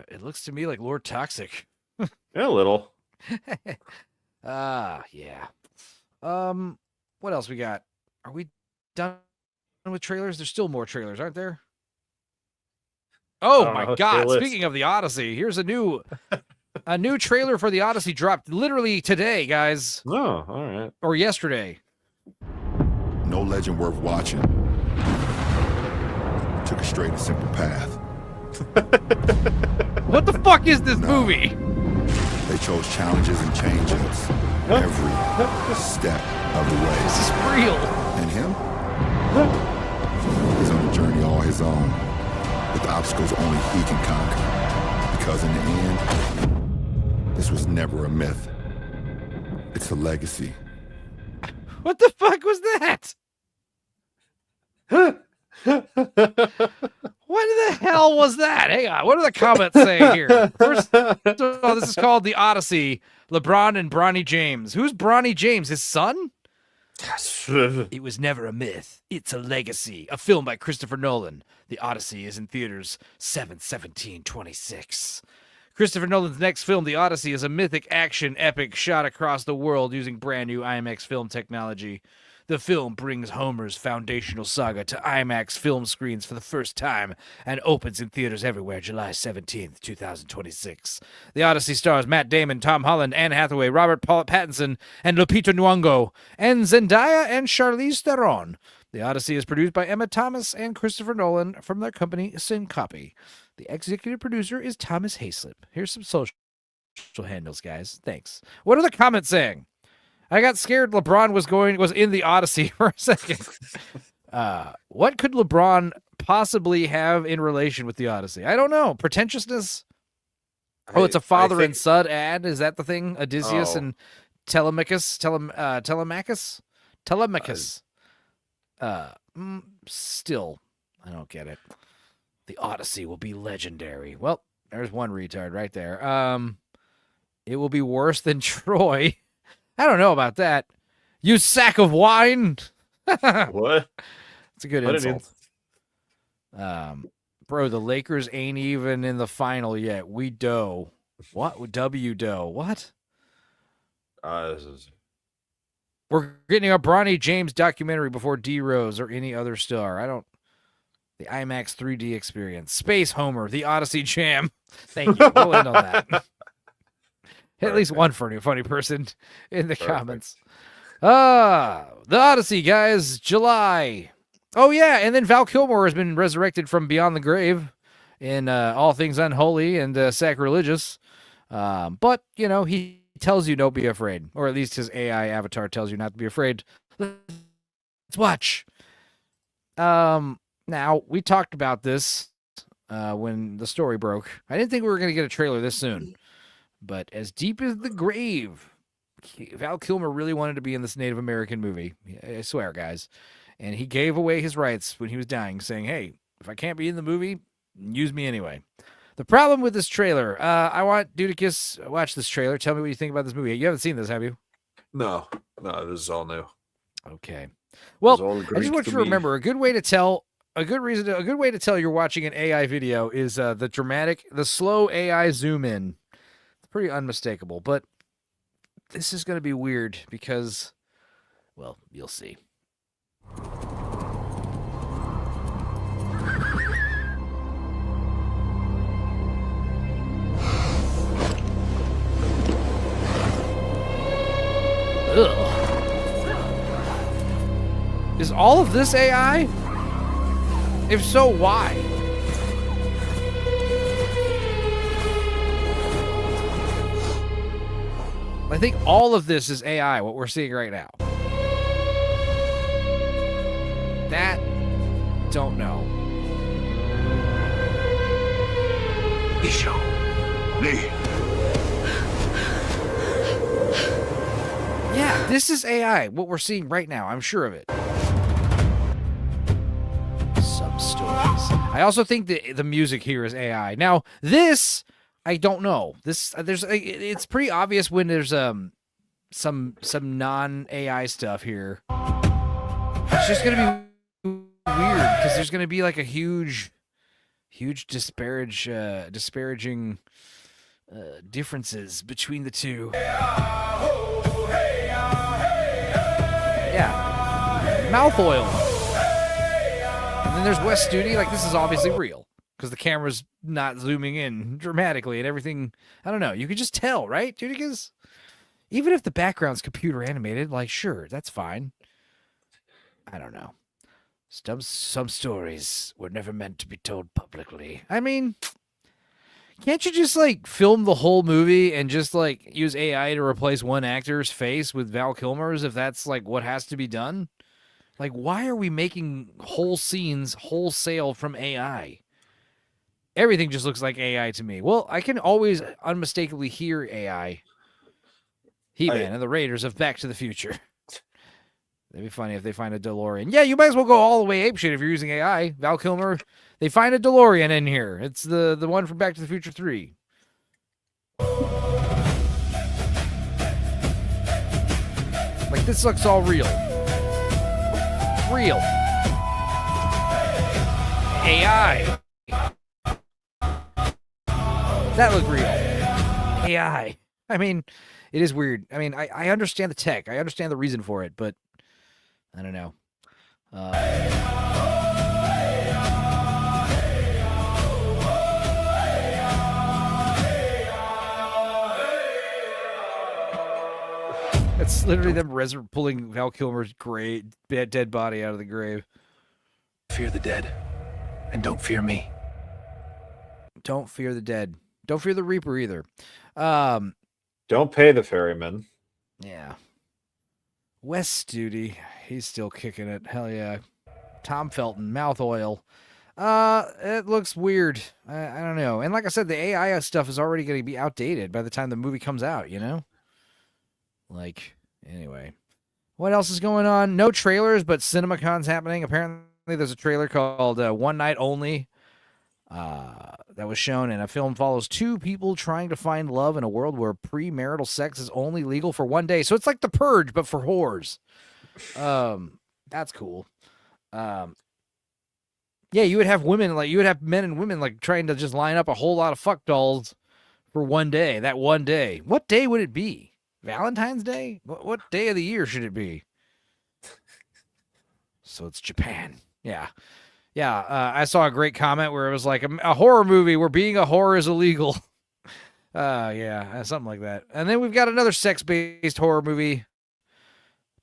It looks to me like Lord Toxic. Yeah, a little. Yeah. What else we got? Are we done with trailers? There's still more trailers, aren't there? Oh my God! Speaking of the Odyssey, here's a new trailer for the Odyssey dropped literally today, guys. Oh, all right. Or yesterday. No legend worth watching. Took a straight and simple path. What the fuck is this movie? They chose challenges and changes every step of the way. This is real. And him? He's on a journey all his own, with obstacles only he can conquer. Because in the end, this was never a myth. It's a legacy. What the fuck was that? What the hell was that? Hang on. What are the comments saying here? First of all, this is called The Odyssey. LeBron and Bronny James. Who's Bronny James? His son? It was never a myth. It's a legacy. A film by Christopher Nolan. The Odyssey is in theaters 7/17/26. Christopher Nolan's next film, The Odyssey, is a mythic action epic shot across the world using brand new IMAX film technology. The film brings Homer's foundational saga to IMAX film screens for the first time and opens in theaters everywhere July 17th, 2026. The Odyssey stars Matt Damon, Tom Holland, Anne Hathaway, Robert Pattinson, and Lupita Nyong'o, and Zendaya and Charlize Theron. The Odyssey is produced by Emma Thomas and Christopher Nolan from their company Syncope. The executive producer is Thomas Hayslip. Here's some social handles, guys. Thanks. What are the comments saying? I got scared LeBron was in the Odyssey for a second. What could LeBron possibly have in relation with the Odyssey? I don't know. Pretentiousness? Oh, it's a father and son ad. Is that the thing? Odysseus and Telemachus? Telemachus. Still, I don't get it. The Odyssey will be legendary. Well, there's one retard right there. It will be worse than Troy. I don't know about that. You sack of wine. What? It's a good insult. Bro, the Lakers ain't even in the final yet. We dough. What? W dough. What? We're getting a Bronny James documentary before D Rose or any other star. The IMAX 3D experience. Space Homer, the Odyssey Jam. Thank you. We'll end on that. At least one funny person in the comments. The Odyssey, guys. July. Oh, yeah, and then Val Kilmer has been resurrected from beyond the grave in All Things Unholy and Sacrilegious. But, he tells you don't be afraid, or at least his AI avatar tells you not to be afraid. Let's watch. Now, we talked about this when the story broke. I didn't think we were going to get a trailer this soon. But As Deep as the Grave, Val Kilmer really wanted to be in this Native American movie. I swear, guys. And he gave away his rights when he was dying, saying, hey, if I can't be in the movie, use me anyway. The problem with this trailer, I want Dudicus to watch this trailer. Tell me what you think about this movie. You haven't seen this, have you? No, this is all new. Okay. Well, I just want you to remember a good way to tell you're watching an AI video is the slow AI zoom in. It's pretty unmistakable, but this is going to be weird because, well, you'll see. Ugh. Is all of this AI? If so, why? I think all of this is AI, what we're seeing right now. That, don't know. Yeah, this is AI, what we're seeing right now. I'm sure of it. Some stories. I also think the music here is AI. Now, this, I don't know. It's pretty obvious when there's some non-AI stuff here. It's just gonna be weird because there's gonna be like a huge disparaging differences between the two. Yeah, mouth oil. And then there's Wes Studi. Like, this is obviously real because the camera's not zooming in dramatically and everything. I don't know. You can just tell, right, dude? Because even if the background's computer animated, like, sure, that's fine. I don't know. Some stories were never meant to be told publicly. I mean, can't you just, like, film the whole movie and just, like, use AI to replace one actor's face with Val Kilmer's if that's, like, what has to be done? Like, why are we making whole scenes wholesale from AI? Everything just looks like AI to me. Well, I can always unmistakably hear AI. He-Man and the Raiders of Back to the Future. It'd be funny if they find a DeLorean. Yeah, you might as well go all the way apeshit if you're using AI. Val Kilmer, they find a DeLorean in here. It's the one from Back to the Future 3. Like, this looks all real. Real. AI. That looked real. AI. I mean, it is weird. I mean, I understand the tech. I understand the reason for it, but I don't know. It's literally them pulling Val Kilmer's dead body out of the grave. Fear the dead, and don't fear me. Don't fear the dead. Don't fear the Reaper either. Don't pay the ferryman. Yeah. Wes Studi, he's still kicking it. Hell yeah. Tom Felton, mouth oil. It looks weird. I don't know. And like I said, the AI stuff is already going to be outdated by the time the movie comes out, you know? Like, anyway. What else is going on? No trailers, but CinemaCon's happening. Apparently there's a trailer called One Night Only that was shown, and a film follows two people trying to find love in a world where premarital sex is only legal for one day. So it's like The Purge, but for whores. That's cool. Yeah, you would have women, like, you would have men and women, like, trying to just line up a whole lot of fuck dolls for one day. That one day. What day would it be? Valentine's Day? What day of the year should it be? So it's Japan. Yeah. Yeah, I saw a great comment where it was like a horror movie where being a whore is illegal. Yeah, something like that. And then we've got another sex-based horror movie.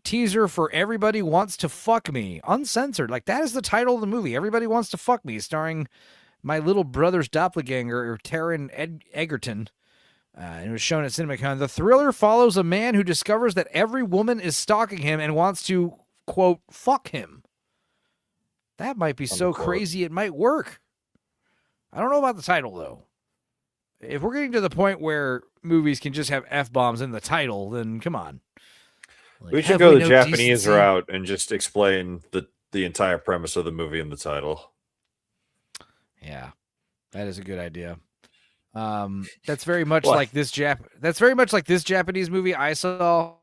Teaser for Everybody Wants to Fuck Me. Uncensored. Like, that is the title of the movie. Everybody Wants to Fuck Me, starring my little brother's doppelganger, Taron Egerton. And it was shown at CinemaCon. The thriller follows a man who discovers that every woman is stalking him and wants to, quote, fuck him. That might be so crazy it might work. I don't know about the title, though. If we're getting to the point where movies can just have F-bombs in the title, then come on. Like, we should go the Japanese route and just explain the entire premise of the movie in the title. Yeah, that is a good idea. That's very much like this That's very much like this Japanese movie I saw,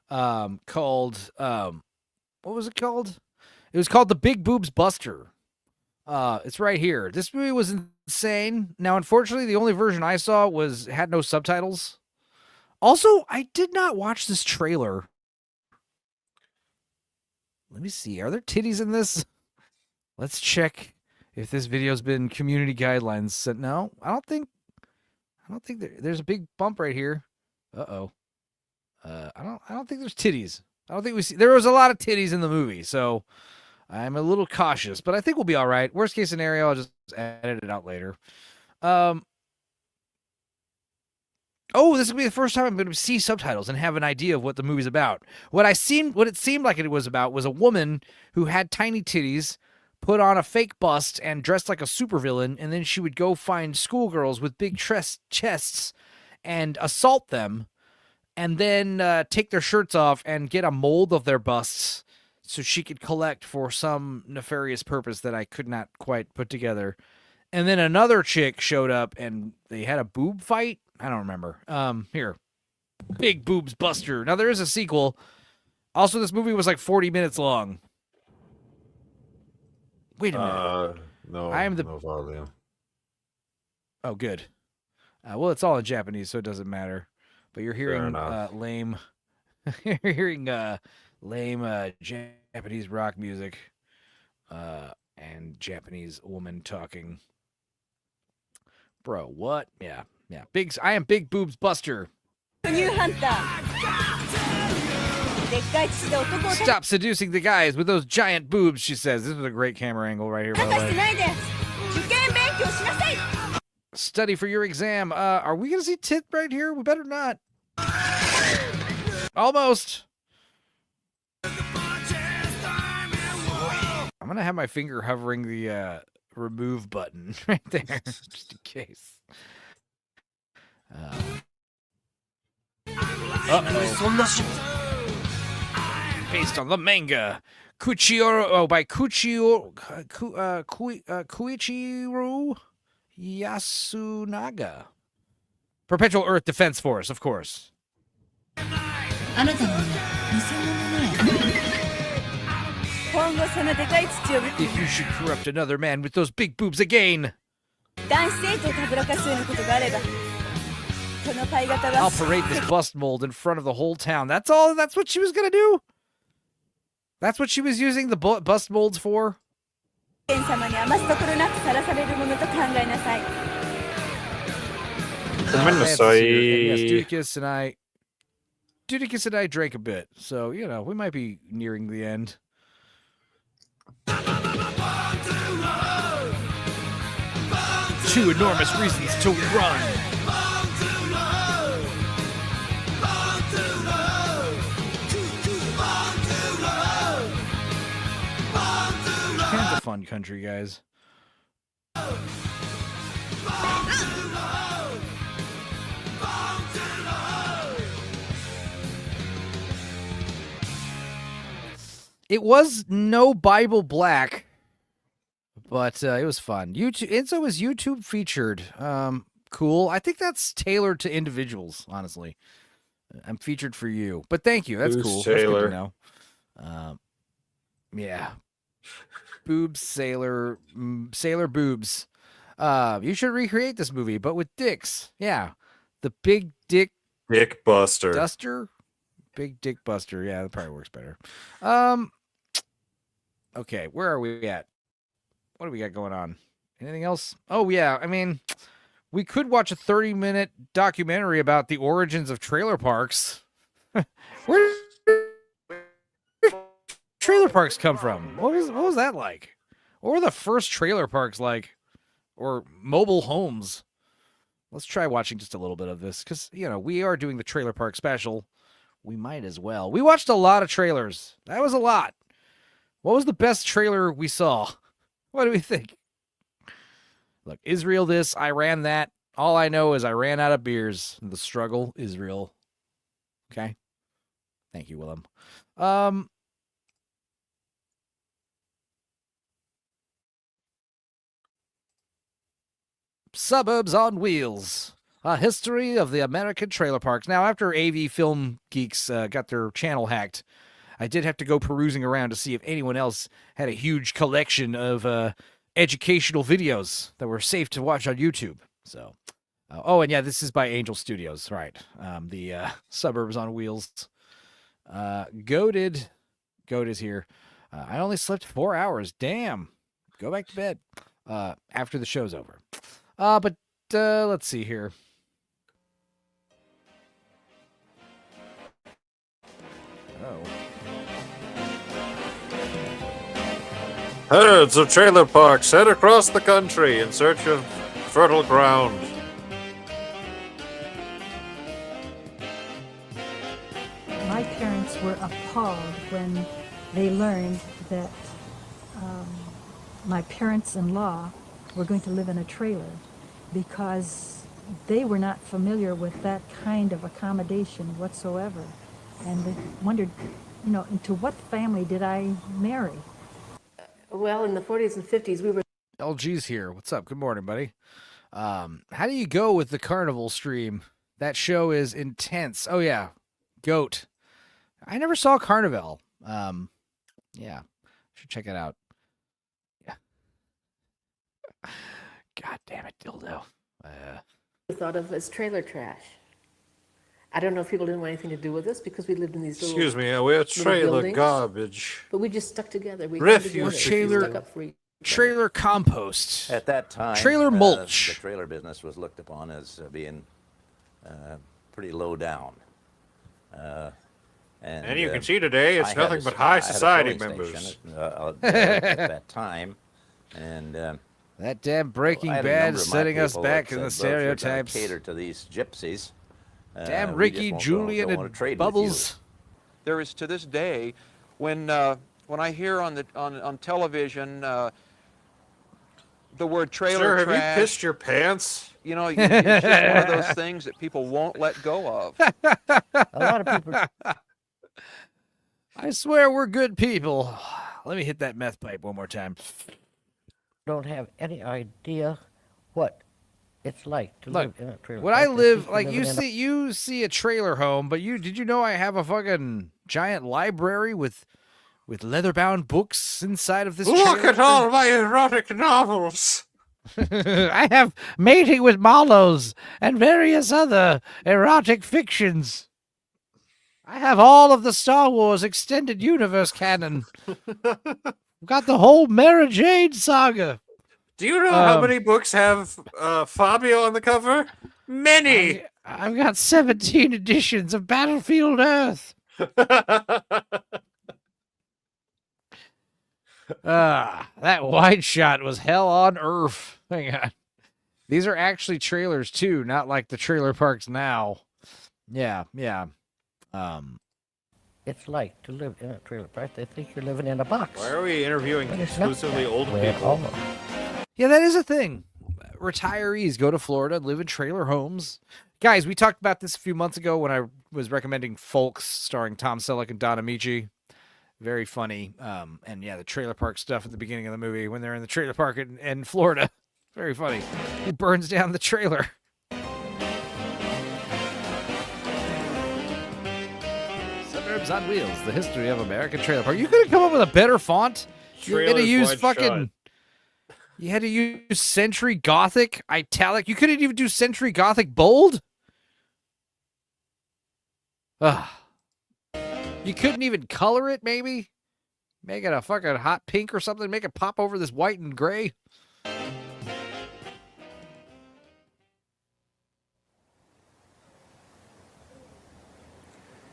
called what was it called? It was called The Big Boobs Buster. It's right here. This movie was insane. Now, unfortunately, the only version I saw had no subtitles. Also, I did not watch this trailer. Let me see. Are there titties in this? Let's check if this video's been community guidelines set. No, I don't think there's a big bump right here. Uh-oh. I don't think there's titties. I don't think there was a lot of titties in the movie, so I'm a little cautious, but I think we'll be all right. Worst case scenario, I'll just edit it out later. This will be the first time I'm going to see subtitles and have an idea of what the movie's about. What it seemed like it was about was a woman who had tiny titties, put on a fake bust, and dressed like a supervillain, and then she would go find schoolgirls with big chests and assault them, and then take their shirts off and get a mold of their busts so she could collect for some nefarious purpose that I could not quite put together. And then another chick showed up, and they had a boob fight? I don't remember. Here. Big Boobs Buster. Now, there is a sequel. Also, this movie was like 40 minutes long. Wait a minute. No, no volume. Oh, good. Well, it's all in Japanese, so it doesn't matter. But you're hearing lame... you're hearing lame Japanese rock music and Japanese woman talking. Bro, what? Yeah. I am Big Boobs Buster. Stop seducing the guys with those giant boobs, she says. This was a great camera angle right here, by the way. Study for your exam. Are we going to see tit right here? We better not. Almost. I'm going to have my finger hovering the remove button right there, just in case. Based on the manga Kuichiro by Kuichiro Yasunaga. Perpetual Earth Defense Force, of course. If you should corrupt another man with those big boobs again, I'll parade this bust mold in front of the whole town. That's all? That's what she was going to do? That's what she was using the bust molds for? Dudicus and I drank a bit, so, we might be nearing the end. Two enormous reasons to run. fun country, guys. It was no Bible Black, but it was fun. YouTube Enzo was YouTube featured. Cool. I think that's tailored to individuals, honestly. I'm featured for you, but thank you. That's Who's cool. Taylor? That's good to know. Yeah. Boobs, sailor boobs. You should recreate this movie, but with dicks. Yeah. The big dick Dick Buster. duster. Big dick buster. Yeah, that probably works better. Okay, where are we at? What do we got going on? Anything else? Oh, yeah. I mean, we could watch a 30-minute documentary about the origins of trailer parks. Where did trailer parks come from? What was that like? What were the first trailer parks like? Or mobile homes? Let's try watching just a little bit of this because, we are doing the trailer park special. We might as well. We watched a lot of trailers. That was a lot. What was the best trailer we saw? What do we think? Look, Israel this, Iran that. All I know is I ran out of beers. The struggle, Israel. Okay. Thank you, Willem. Suburbs on Wheels. A history of the American trailer parks. Now, after AV Film Geeks got their channel hacked, I did have to go perusing around to see if anyone else had a huge collection of educational videos that were safe to watch on YouTube. So, and yeah, this is by Angel Studios, right? The Suburbs on Wheels. Goated is here. I only slept 4 hours. Damn. Go back to bed after the show's over. But let's see here. Oh. Herds of trailer parks head across the country in search of fertile ground. My parents were appalled when they learned that my parents-in-law were going to live in a trailer because they were not familiar with that kind of accommodation whatsoever. And they wondered, into what family did I marry? Well, in the 40s and 50s, we were... LG's here. What's up? Good morning, buddy. How do you go with the Carnival stream? That show is intense. Oh, yeah. Goat. I never saw Carnival. Yeah. Should check it out. Yeah. God damn it, dildo. Thought of as trailer trash. I don't know if people didn't want anything to do with us because we lived in these little... Excuse me, we're trailer buildings, garbage. but we just stuck together. We Refuse. stuck up for each Trailer compost. At that time, trailer mulch. The trailer business was looked upon as being pretty low down. And you can see today it's nothing but high society members. At that time, and that damn Breaking Bad is setting us back in the stereotypes. Cater to these gypsies. Damn Ricky, Julian, and Bubbles. There is to this day, when I hear on television the word trailer Sir, trash, have you pissed your pants? it's just one of those things that people won't let go of. A lot of people. I swear we're good people. Let me hit that meth pipe one more time. Don't have any idea what it's like to live in a trailer. When I live, like you see a trailer home, but did you know I have a fucking giant library with leather-bound books inside of this Look trailer? at all my erotic novels. I have Mating with Marlows and various other erotic fictions. I have all of the Star Wars extended universe canon. Got the whole Mara Jade saga. Do you know how many books have Fabio on the cover? Many. I've got 17 editions of Battlefield Earth. That wide shot was hell on earth. Hang on. These are actually trailers too, not like the trailer parks now. Yeah. it's like to live in a trailer park. They think you're living in a box. Why are we interviewing But it's not exclusively that old way at people? all. Yeah, that is a thing. Retirees go to Florida, live in trailer homes. Guys, we talked about this a few months ago when I was recommending Folks, starring Tom Selleck and Don Amici. Very funny. And yeah, the trailer park stuff at the beginning of the movie when they're in the trailer park in Florida. Very funny. He burns down the trailer. Suburbs on Wheels, the history of American trailer park. You could have come up with a better font. You had to Trailers use wide fucking... shut. You had to use Century Gothic italic. You couldn't even do Century Gothic bold. Ugh. You couldn't even color it, maybe? Make it a fucking hot pink or something. Make it pop over this white and gray.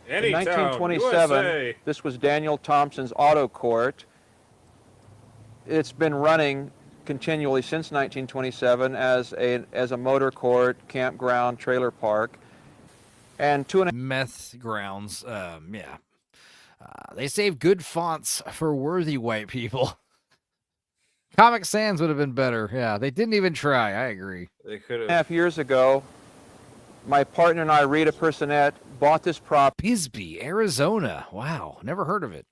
In Anytown, 1927, USA. this was Daniel Thompson's Auto Court. It's been running continually since 1927 as a motor court, campground, trailer park. And meth grounds, yeah. They save good fonts for worthy white people. Comic Sans would have been better. Yeah, they didn't even try. I agree. They could have. 2.5 years ago, my partner and I, Rita Personette, bought this property. Bisbee, Arizona. Wow, never heard of it.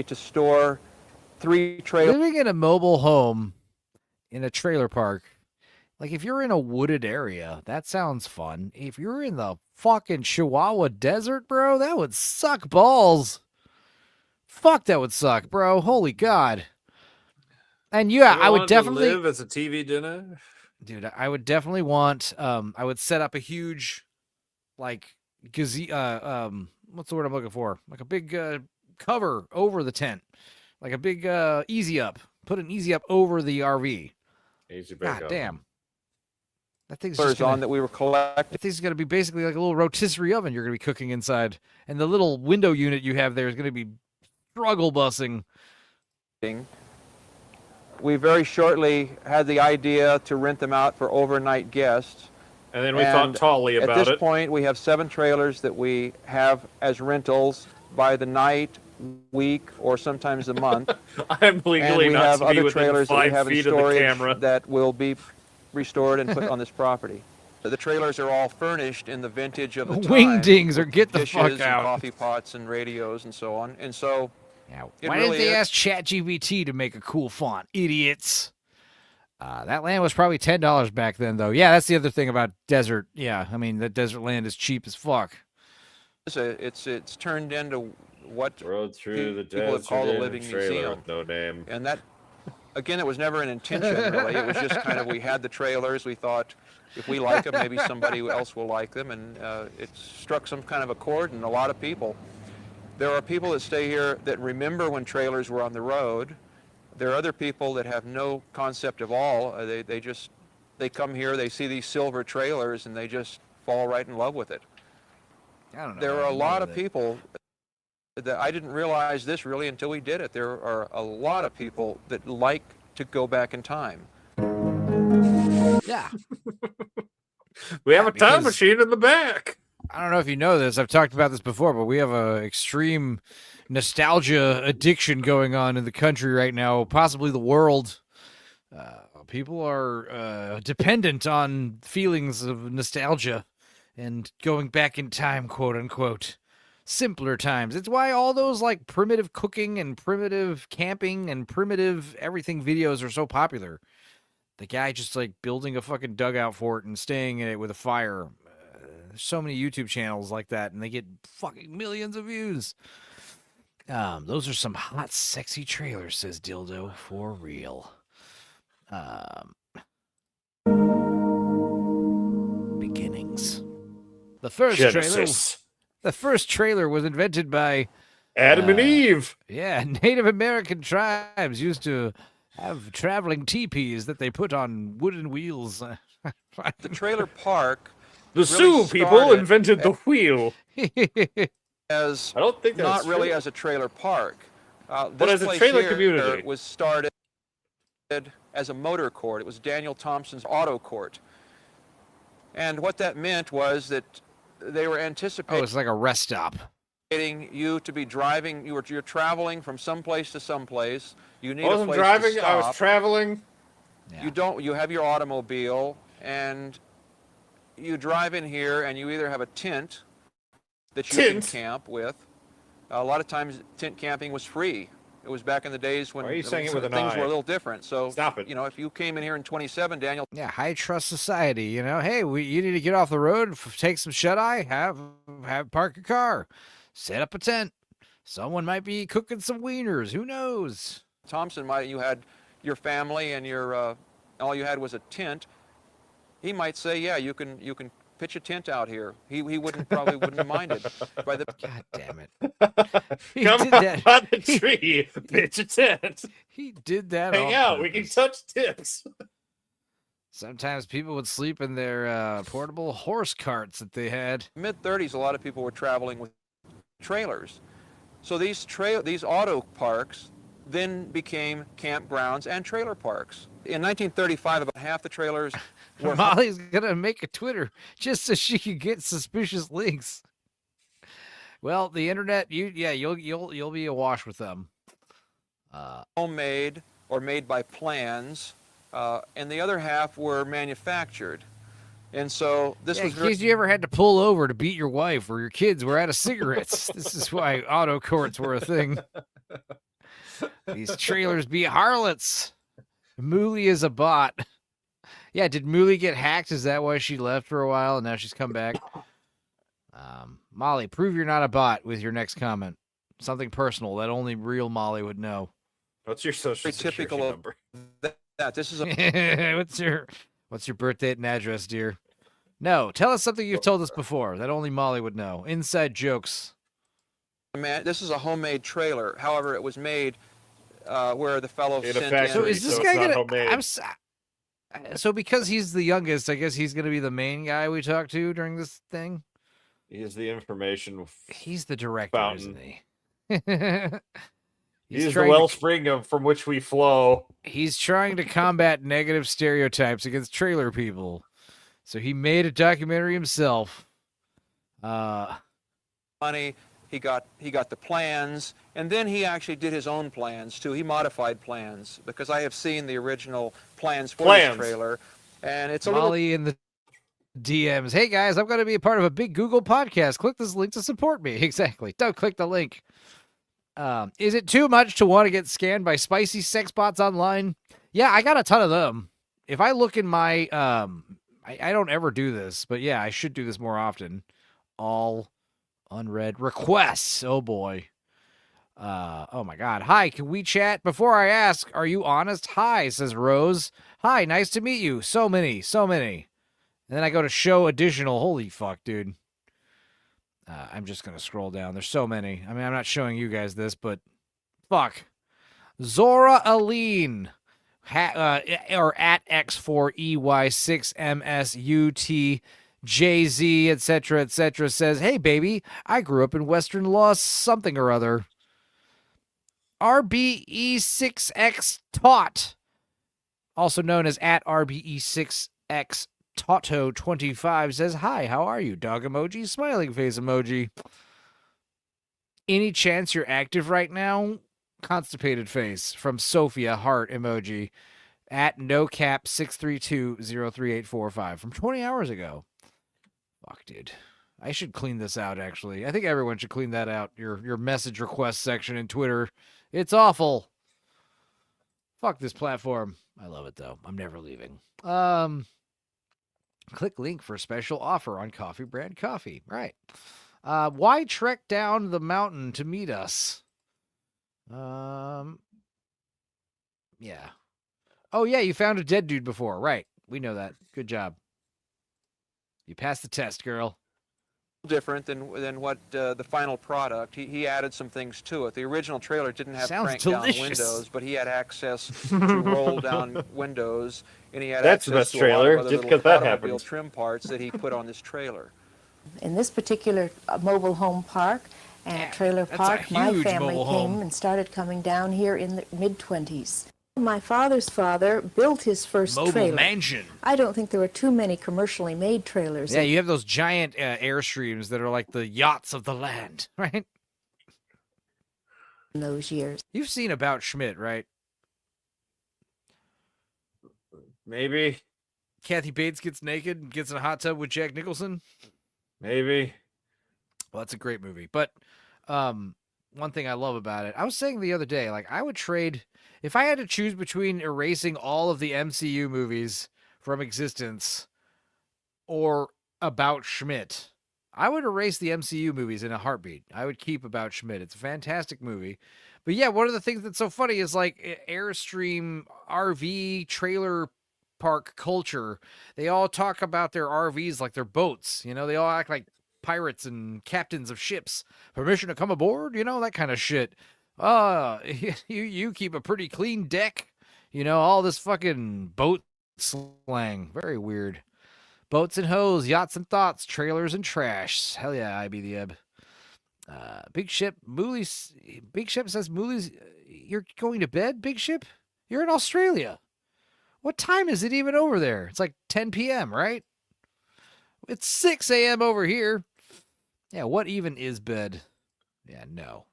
To store 3 trailers. Living in a mobile home in a trailer park, like if you're in a wooded area, that sounds fun. If you're in the fucking Chihuahua desert, bro, that would suck balls. Fuck, that would suck, bro. Holy God. And yeah, I would definitely live as a TV dinner. Dude, I would definitely want I would set up a huge like what's the word I'm looking for? Like a big cover over the tent. Like a big easy up. Put an easy up over the RV. Easy God up. damn. That thing's Just just gonna, on that we were collecting. that thing's going to be basically like a little rotisserie oven you're going to be cooking inside. And the little window unit you have there is going to be struggle bussing. We very shortly had the idea to rent them out for overnight guests. And then we thought tallly about it. At this it. point, we have 7 trailers that we have as rentals by the night, week, or sometimes a month. I'm legally and we not have to be other within trailers that we 5 have in feet of the storage camera. that will be restored and put on this property. The trailers are all furnished in the vintage of the time. Wingdings or get the dishes fuck and out. coffee pots and radios and so on. And so Why didn't they ask ChatGPT to make a cool font? Idiots. That land was probably $10 back then, though. Yeah, that's the other thing about desert. Yeah, I mean, the desert land is cheap as fuck. It's turned into what Rode through the people have desert called a in living trailer museum. with no name. And that, again, it was never an intention, really. It was just kind of, we had the trailers. We thought, if we like them, maybe somebody else will like them. And it struck some kind of a chord in a lot of people. There are people that stay here that remember when trailers were on the road. There are other people that have no concept of all. They come here, they see these silver trailers, and they just fall right in love with it. I don't know. There are a lot of people that I didn't realize this really until we did it. There are a lot of people that like to go back in time. Yeah. We have a time machine in the back. I don't know if you know this. I've talked about this before, but we have a extreme nostalgia addiction going on in the country right now, possibly the world. People are dependent on feelings of nostalgia and going back in time, quote unquote. Simpler times. It's why all those like primitive cooking and primitive camping and primitive everything videos are so popular. The guy just like building a fucking dugout fort and staying in it with a fire. There's so many YouTube channels like that, and they get fucking millions of views. Those are some hot, sexy trailers, says Dildo, for real. Beginnings. The first trailer was invented by Adam and Eve. Yeah, Native American tribes used to have traveling teepees that they put on wooden wheels. The trailer park. The Sioux people invented the wheel. As I don't think that's not really true. as a trailer park. But as a trailer community. Was started as a motor court. It was Daniel Thompson's Auto Court. And what that meant was that they were anticipating. Oh, it's like a rest stop. You to be driving, you're traveling from someplace to someplace. You need I wasn't a place driving, to stop. I was traveling. You have your automobile, and you drive in here, and you either have a tent that you can camp with. A lot of times, tent camping was free. It was back in the days when Why are you saying it with an things eye? were a little different. So Stop it. You know, if you came in here in 27, Daniel. Yeah, high trust society. You know, hey, you need to get off the road, take some shut eye, have park a car, set up a tent. Someone might be cooking some wieners. Who knows? Thompson you had your family and your all you had was a tent. He might say, yeah, you can pitch a tent out here. He probably wouldn't have minded. God damn it. Come on the tree, pitch a tent. He did that. Hang out, we can touch tips. Sometimes people would sleep in their portable horse carts that they had. Mid-30s, a lot of people were traveling with trailers. So these auto parks then became campgrounds and trailer parks. In 1935, about half the trailers were... Molly's going to make a Twitter just so she can get suspicious links. Well, the internet, you'll be awash with them. Homemade or made by plans, and the other half were manufactured. And so this was in case you ever had to pull over to beat your wife or your kids were out of cigarettes. This is why auto courts were a thing. These trailers be harlots. Mooley is a bot. Yeah, did Mooley get hacked? Is that why she left for a while and now she's come back? Molly, prove you're not a bot with your next comment. Something personal that only real Molly would know. What's your social security number? That this is a What's your birth date and address, dear? No, tell us something you've told us before that only Molly would know. Inside jokes. This is a homemade trailer. However, it was made where the fellow sent in. So is this guy gonna? So because he's the youngest, I guess he's gonna be the main guy we talk to during this thing. He is the information. He's the director, fountain. isn't he? He's the wellspring from which we flow. He's trying to combat negative stereotypes against trailer people. So he made a documentary himself. Money. He got the plans, and then he actually did his own plans too. He modified plans because I have seen the original plans for this trailer, and it's a Molly in the DMs. Hey guys, I'm going to be a part of a big Google podcast. Click this link to support me. Exactly. Don't click the link. Is it too much to want to get scanned by spicy sex bots online? Yeah, I got a ton of them. If I look in my, I don't ever do this, but yeah, I should do this more often. All unread requests. Oh boy. Oh my God. Hi, can we chat? Before I ask, are you honest? Hi, says Rose. Hi, nice to meet you. So many. And then I go to show additional. Holy fuck, dude. I'm just going to scroll down. There's so many. I mean, I'm not showing you guys this, but fuck. Zora Aline, or at X4EY6MSUTJZ, etc., says, hey, baby, I grew up in Western Law something or other. RBE6X Taut, also known as at RBE6X Toto25, says, hi, how are you? Dog emoji, smiling face emoji. Any chance you're active right now? Constipated face from Sophia, heart emoji. At NoCap632038445 from 20 hours ago. Fuck, dude. I should clean this out, actually. I think everyone should clean that out. Your message request section in Twitter. It's awful. Fuck this platform. I love it, though. I'm never leaving. Click link for special offer on Coffee Brand Coffee. Right. Why trek down the mountain to meet us? Yeah. Oh, yeah, you found a dead dude before. Right. We know that. Good job. You passed the test, girl. Different than what the final product. He added some things to it. The original trailer didn't have crank down windows, but he had access to roll down windows, and he had access to a lot of other little automobile trim parts that he put on this trailer. In this particular mobile home park and trailer park, my family came and started coming down here in the mid-20s. My father's father built his first trailer. Mansion. I don't think there were too many commercially made trailers. Yeah, you have those giant Airstreams that are like the yachts of the land, right? in those years. You've seen About Schmidt, right? Maybe. Kathy Bates gets naked and gets in a hot tub with Jack Nicholson. Maybe. Well, that's a great movie. But one thing I love about it, I was saying the other day, like I would trade, if I had to choose between erasing all of the MCU movies from existence or About Schmidt, I would erase the MCU movies in a heartbeat. I would keep About Schmidt. It's a fantastic movie. But yeah, one of the things that's so funny is like Airstream RV trailer park culture. They all talk about their RVs like they're boats. You know, they all act like pirates and captains of ships. Permission to come aboard, you know, that kind of shit. You keep a pretty clean deck. You know, all this fucking boat slang. Very weird. Boats and hoes, yachts and thoughts, trailers and trash. Hell yeah, I be the ebb. Big Ship, Mooley's. Big Ship says, Mooley's, you're going to bed, Big Ship? You're in Australia. What time is it even over there? It's like 10 p.m., right? It's 6 a.m. over here. Yeah, what even is bed? Yeah, no.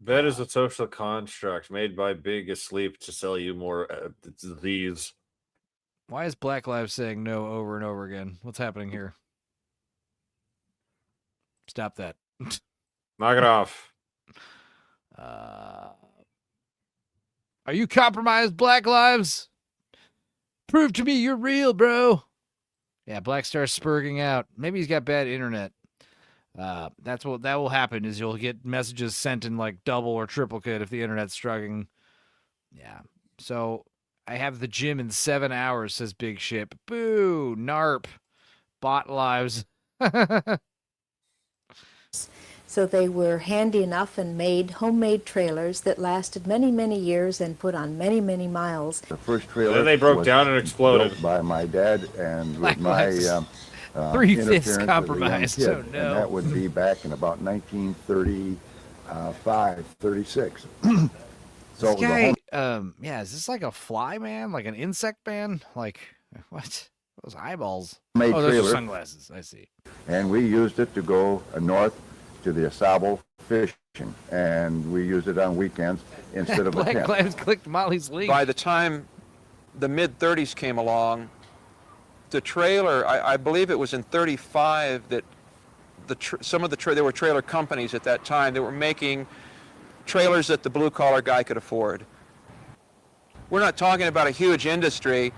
Bed is a social construct made by Big Asleep to sell you more disease. Why is Black Lives saying no over and over again? What's happening here? Stop that. Knock it off. Are you compromised, Black Lives? Prove to me you're real, bro. Yeah, Black Star's spurging out. Maybe he's got bad internet. That's what that will happen is you'll get messages sent in like double or triplicate if the internet's struggling. Yeah. So I have the gym in 7 hours, says Big Ship. Boo, narp. Bot lives. So they were handy enough and made homemade trailers that lasted many, many years and put on many, many miles. The first trailer then they broke down and exploded built by my dad and with my 3/5 compromise. Kid, Oh, no. And that would be back in about 1935, 36. So This guy, yeah, is this like a fly man? Like an insect man? Like, what? Those eyeballs. Made oh, those are trailer. sunglasses. I see. And we used it to go north to the Asabo fishing, and we used it on weekends instead of a Black tent. Lives clicked Molly's link. By the time the mid-30s came along, the trailer, I believe it was in 35 that there were trailer companies at that time that were making trailers that the blue-collar guy could afford. We're not talking about a huge industry.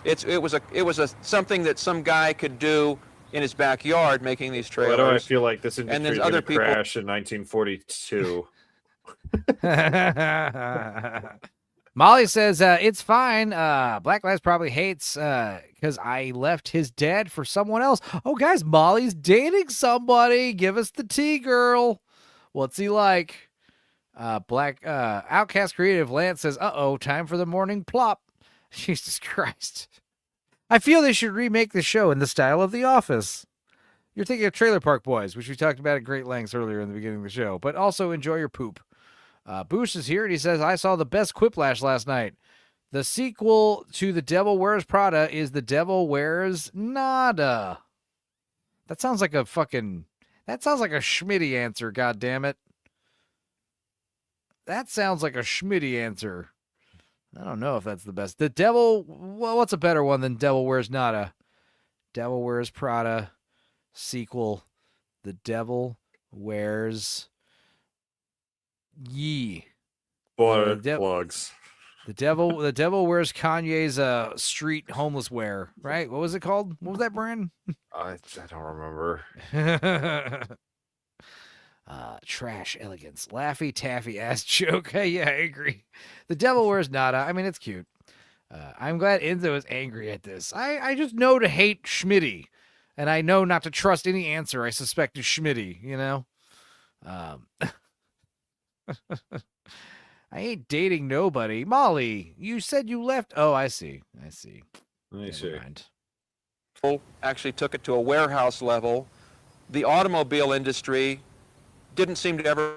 It was something that some guy could do in his backyard, making these trailers. Why do I feel like this industry and then is other going to people crash in 1942? Molly says, it's fine. Black Lives probably hates because I left his dad for someone else. Oh, guys, Molly's dating somebody. Give us the tea, girl. What's he like? Outcast Creative Lance says, uh-oh, time for the morning plop. Jesus Christ. I feel they should remake the show in the style of The Office. You're thinking of Trailer Park Boys, which we talked about at great lengths earlier in the beginning of the show, but also enjoy your poop. Boosh is here, and he says, I saw the best Quiplash last night. The sequel to The Devil Wears Prada is The Devil Wears Nada. That sounds like a Schmitty answer, goddammit. That sounds like a Schmitty answer. I don't know if that's the best. What's a better one than Devil Wears Nada? Devil Wears Prada sequel. The Devil Wears Yee. Plugs. The Devil Wears Kanye's street homeless wear, right? What was it called? What was that brand? I don't remember. Trash elegance. Laffy taffy ass joke. Hey, yeah, I agree. The Devil Wears Nada. I mean, it's cute. I'm glad Enzo is angry at this. I just know to hate Schmitty, and I know not to trust any answer I suspect is Schmitty, you know? I ain't dating nobody. Molly, you said you left. Oh, I see. Let me Never see. mind. actually took it to a warehouse level. The automobile industry didn't seem to ever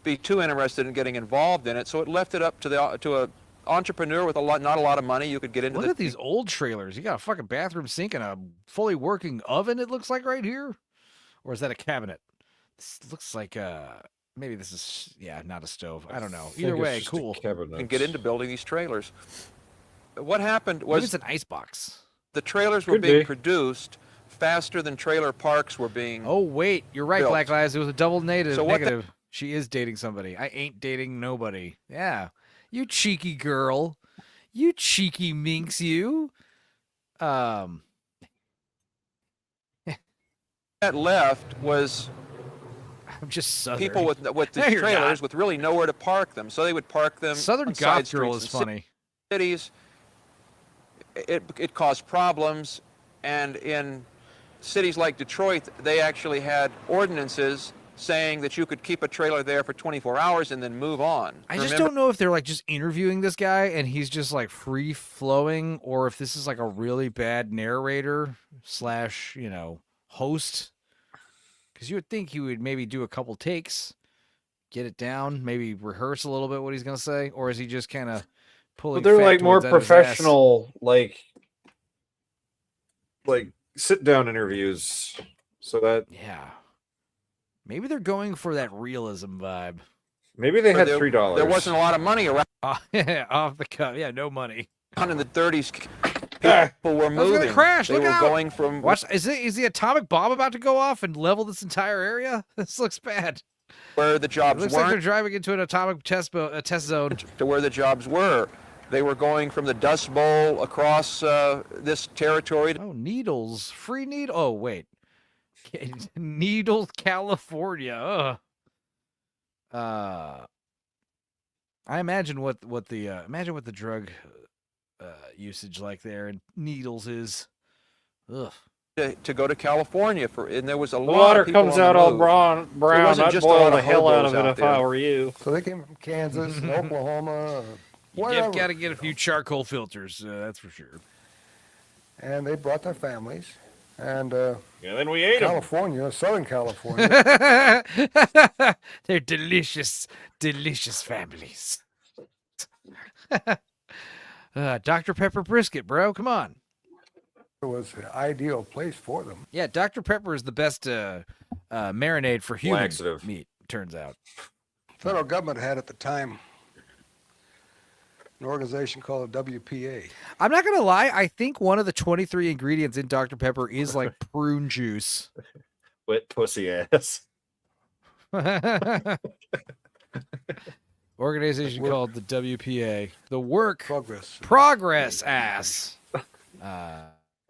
be too interested in getting involved in it, so it left it up to a entrepreneur with not a lot of money. You could get into. Look at these old trailers. You got a fucking bathroom sink and a fully working oven, it looks like right here. Or is that a cabinet? This looks like maybe this is not a stove. I don't know. Either way, cool. And get into building these trailers. What happened was maybe it's an ice box. The trailers were being produced faster than trailer parks were being. Oh wait, you're right, built. Black Lives. It was a double So negative. She is dating somebody. I ain't dating nobody. Yeah, you cheeky girl. You cheeky minx, you. That left was. I'm just Southern. People with these No, trailers with really nowhere to park them, so they would park them. Southern on side goth girl streets is in funny. Cities. It caused problems, and in cities like Detroit, they actually had ordinances saying that you could keep a trailer there for 24 hours and then move on. I just don't know if they're like just interviewing this guy and he's just like free flowing, or if this is like a really bad narrator / host. Because you would think he would maybe do a couple takes, get it down, maybe rehearse a little bit what he's gonna say, or is he just kind of pulling? But they're like more factoids out of his ass? professional, like sit down interviews. So that maybe they're going for that realism vibe. Maybe they had there- $3. There wasn't a lot of money around. Off the cuff, no money. In the 30s, people were I was moving. gonna crash. They Look were out. going from. Watch. Is the atomic bomb about to go off and level this entire area? This looks bad. Where the jobs It looks like they're weren't driving into an atomic test zone. to where the jobs were. They were going from the Dust Bowl across this territory. Oh, Needles. Free Needle. Oh, wait. Needles, California. I imagine what the drug usage like there in Needles is. Ugh. To go to California and there was a The lot water of people comes on the out all move. brown. There wasn't I'd just a boil lot the of hell out of hobos it out if I there. were you. So they came from Kansas and Oklahoma, wherever. You've got to get a few charcoal filters, that's for sure. And they brought their families. And then we ate 'em. California, Southern California. They're delicious, delicious families. Dr. Pepper brisket, bro. Come on. It was an ideal place for them. Yeah, Dr. Pepper is the best marinade for human Laxative. meat, turns out. Federal government had at the time an organization called the WPA. I'm not going to lie. I think one of the 23 ingredients in Dr. Pepper is like prune juice. Wet pussy ass. Organization called the WPA. The Work Progress Ass.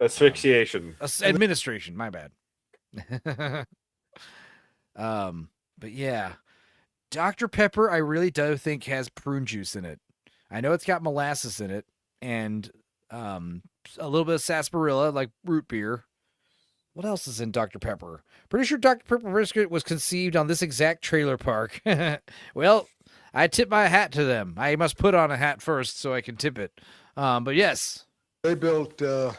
Asphyxiation. Administration. My bad. But yeah, Dr. Pepper, I really do think has prune juice in it. I know it's got molasses in it and a little bit of sarsaparilla, like root beer. What else is in Dr. Pepper? Pretty sure Dr. Pepper brisket was conceived on this exact trailer park. Well, I tip my hat to them. I must put on a hat first so I can tip it. But yes. They built a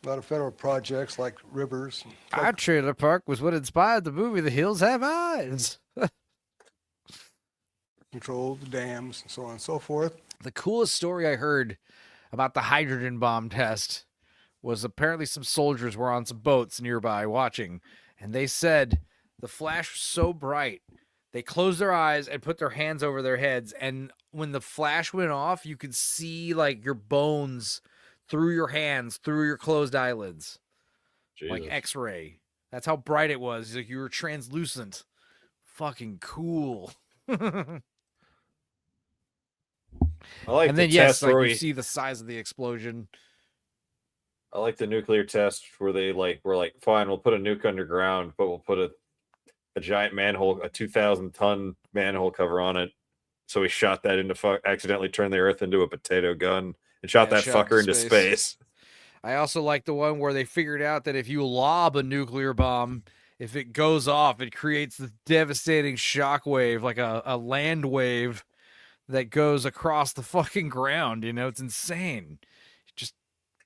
lot of federal projects like rivers. Our trailer park was what inspired the movie The Hills Have Eyes. Control the dams and so on and so forth. The coolest story I heard about the hydrogen bomb test was apparently some soldiers were on some boats nearby watching, and they said the flash was so bright, they closed their eyes and put their hands over their heads, and when the flash went off, you could see like your bones through your hands, through your closed eyelids. Like X-ray. That's how bright it was. Like you were translucent. Fucking cool. I like and the then yes, test like where you see the size of the explosion. I like the nuclear test where they were like, fine, we'll put a nuke underground, but we'll put a giant manhole, a 2,000-ton manhole cover on it. So we shot that into accidentally turned the Earth into a potato gun and shot that fucker into space. I also like the one where they figured out that if you lob a nuclear bomb, if it goes off, it creates this devastating shock wave, like a land wave that goes across the fucking ground. You know, it's insane. Just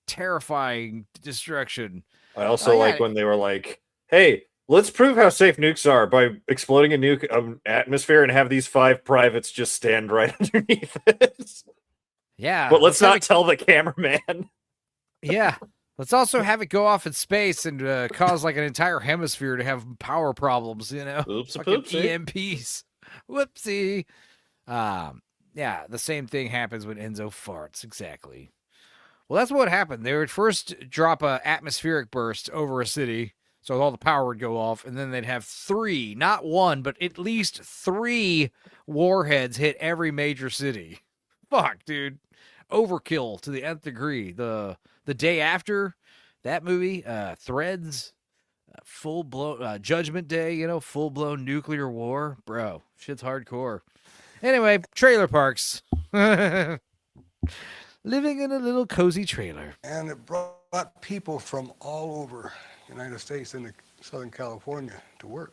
terrifying destruction. I also like when they were like, hey, let's prove how safe nukes are by exploding a nuke atmosphere and have these 5 privates just stand right underneath it. Yeah. But let's not tell the cameraman. Yeah. Let's also have it go off in space and cause like an entire hemisphere to have power problems, you know? Oops, Fucking poopsie. EMPs. Whoopsie. Yeah, the same thing happens when Enzo farts. Exactly. Well, that's what happened. They would first drop a atmospheric burst over a city, so all the power would go off, and then they'd have 3, not 1, but at least 3 warheads hit every major city. Fuck, dude. Overkill to the nth degree. The day after that movie, Threads, full-blown Judgment Day, you know, full-blown nuclear war. Bro, shit's hardcore. Anyway, trailer parks. Living in a little cozy trailer. And it brought people from all over the United States into Southern California to work.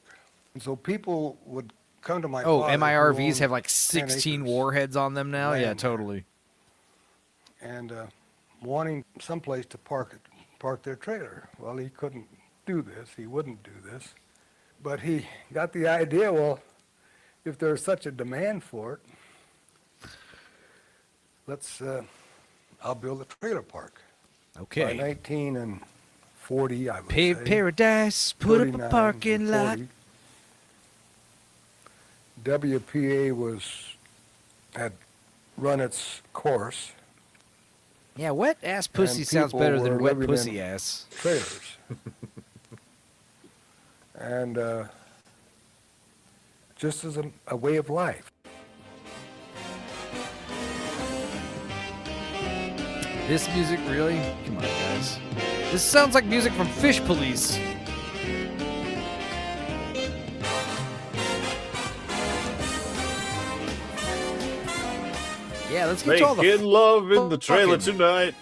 And so people would come to my father, who MIRVs owned have like 10 16 acres warheads on them now? land Yeah, there. totally. And wanting someplace to park their trailer. Well, he couldn't do this. He wouldn't do this. But he got the idea, well, if there's such a demand for it, I'll build a trailer park. Okay. By 1940, I would say. Paradise, put up a 39 parking and lot. 40. WPA had run its course. Yeah, wet ass pussy and sounds people better than were wet living pussy in ass. Trailers. And just as a way of life. This music, really? Come on, guys. This sounds like music from Fish Police. Yeah, let's get to all the Making love in the trailer fucking- tonight.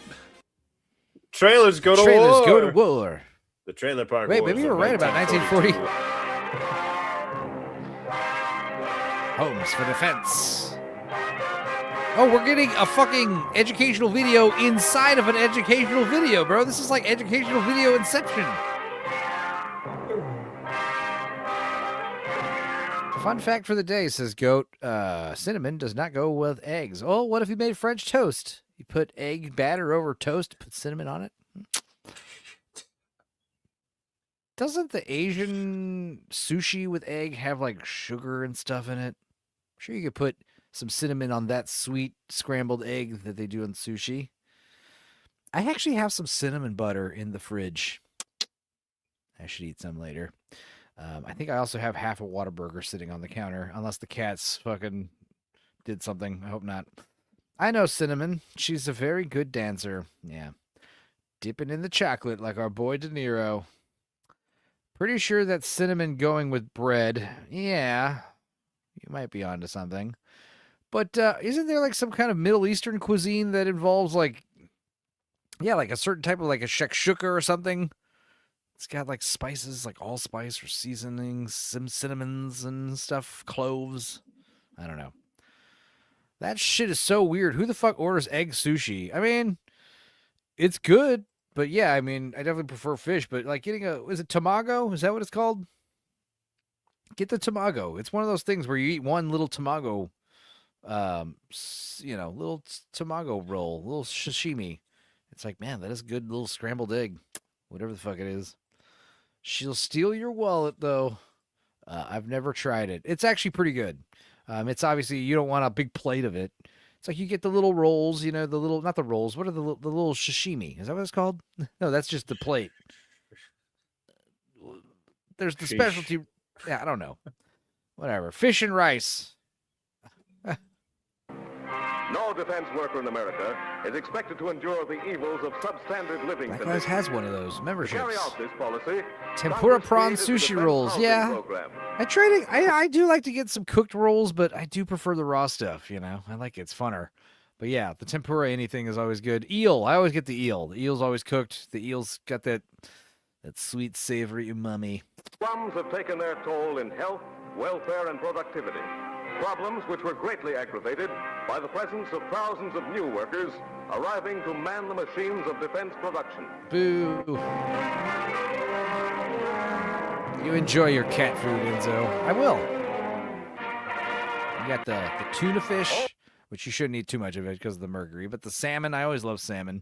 Trailers go to Trailers war. go to war. The trailer park. Wait, wars maybe you of were right about 1940. 1942. Homes for defense. Oh, we're getting a fucking educational video inside of an educational video, bro. This is like educational video inception. Fun fact for the day, says Goat. Cinnamon does not go with eggs. Oh, what if you made French toast? You put egg batter over toast, put cinnamon on it? Doesn't the Asian sushi with egg have like sugar and stuff in it? I'm sure you could put some cinnamon on that sweet scrambled egg that they do in sushi. I actually have some cinnamon butter in the fridge. I should eat some later. I think I also have half a Whataburger sitting on the counter, unless the cats fucking did something. I hope not. I know Cinnamon. She's a very good dancer. Yeah. Dipping in the chocolate like our boy De Niro. Pretty sure that's cinnamon going with bread. Yeah. You might be onto something. But isn't there like some kind of Middle Eastern cuisine that involves like, yeah, like a certain type of like a shakshuka or something? It's got like spices, like allspice or seasonings, some cinnamons and stuff, cloves. I don't know. That shit is so weird. Who the fuck orders egg sushi? I mean, it's good, but yeah, I mean, I definitely prefer fish, but like getting is it tamago? Is that what it's called? Get the tamago. It's one of those things where you eat one little tamago, little tamago roll, little sashimi. It's like, man, that is a good little scrambled egg, whatever the fuck it is. She'll steal your wallet, though. I've never tried it. It's actually pretty good. It's obviously, you don't want a big plate of it. It's like you get the little rolls, you know, not the rolls. What are the little sashimi? Is that what it's called? No, that's just the plate. There's the specialty. Yeah, I don't know. Whatever. Fish and rice. No defense worker in America is expected to endure the evils of substandard living Black conditions. Guys has one of those To memberships. carry out this policy, Tempura Congress prawn created the sushi Defense rolls. Housing Yeah. Program. I do like to get some cooked rolls, but I do prefer the raw stuff, you know. I like it. It's funner. But yeah, the tempura anything is always good. Eel. I always get the eel. The eel's always cooked. The eel's got that sweet, savory umami. Slums have taken their toll in health, welfare, and productivity. Problems which were greatly aggravated by the presence of thousands of new workers arriving to man the machines of defense production. Boo. You enjoy your cat food, Enzo. I will. You got the tuna fish, which you shouldn't eat too much of it because of the mercury. But the salmon, I always love salmon.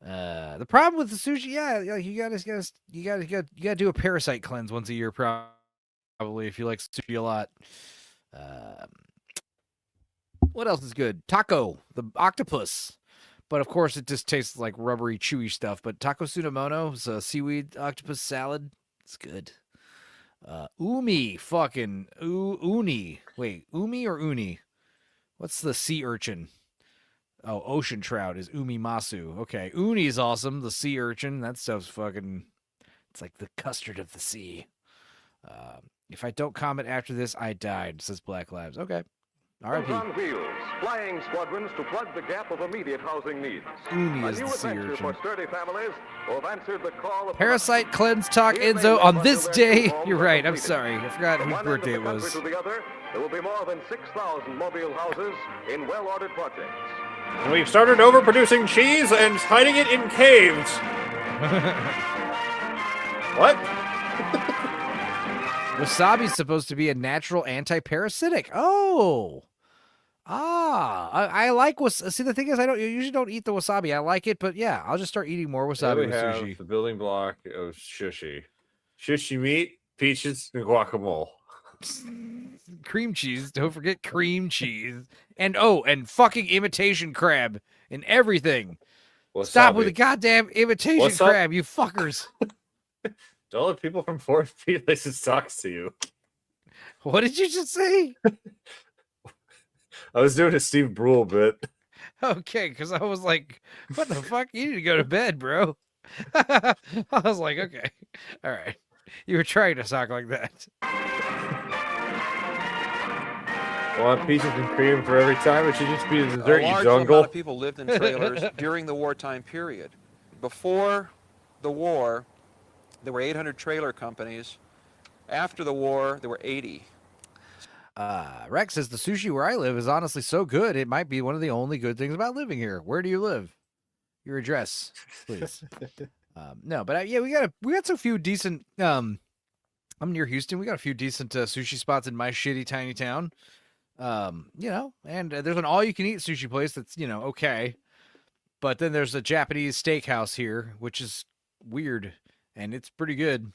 The problem with the sushi, you gotta do a parasite cleanse once a year, probably if you like sushi a lot. What else is good? Taco, the octopus, but of course it just tastes like rubbery, chewy stuff. But taco tsunamono is a seaweed octopus salad. It's good. Umi, fucking uni. Wait, umi or uni? What's the sea urchin? Oh, ocean trout is umimasu. Okay, uni is awesome. The sea urchin, that stuff's fucking. It's like the custard of the sea. If I don't comment after this, I died, says Black Labs. Okay. R.I.P. On wheels, flying squadrons to plug the gap of immediate housing needs. Uni A is new the sea adventure urchin. for sturdy families who have answered the call of Parasite Cleanse Talk Enzo on this day. You're right. I'm sorry. I forgot From whose one birthday end it of the was. country to the other, there will be more than 6,000 mobile houses in well-ordered projects. And we've started overproducing cheese and hiding it in caves. What? Wasabi's supposed to be a natural anti-parasitic. Oh. I like wasabi. See, the thing is, I usually don't eat the wasabi. I like it, but yeah, I'll just start eating more There wasabi we with have sushi. the building block of sushi. Sushi meat, peaches, and guacamole. Cream cheese. Don't forget cream cheese. And fucking imitation crab and everything. Stop with the goddamn imitation What's up? crab, you fuckers. Don't let people from Fourth Places talk to you. What did you just say? I was doing a Steve Brule bit. Okay, because I was like, what the fuck? You need to go to bed, bro. I was like, okay. All right. You were trying to talk like that. Want peaches and cream for every time? It should just be a dessert, A you large jungle. amount of people lived in trailers during the wartime period. Before the war, there were 800 trailer companies. After the war, there were 80. Rex says the sushi where I live is honestly so good, it might be one of the only good things about living here. Where do you live? Your address, please. No, but yeah, we got a few decent. I'm near Houston. We got a few decent sushi spots in my shitty tiny town. And there's an all-you-can-eat sushi place that's okay, but then there's a Japanese steakhouse here, which is weird, and it's pretty good.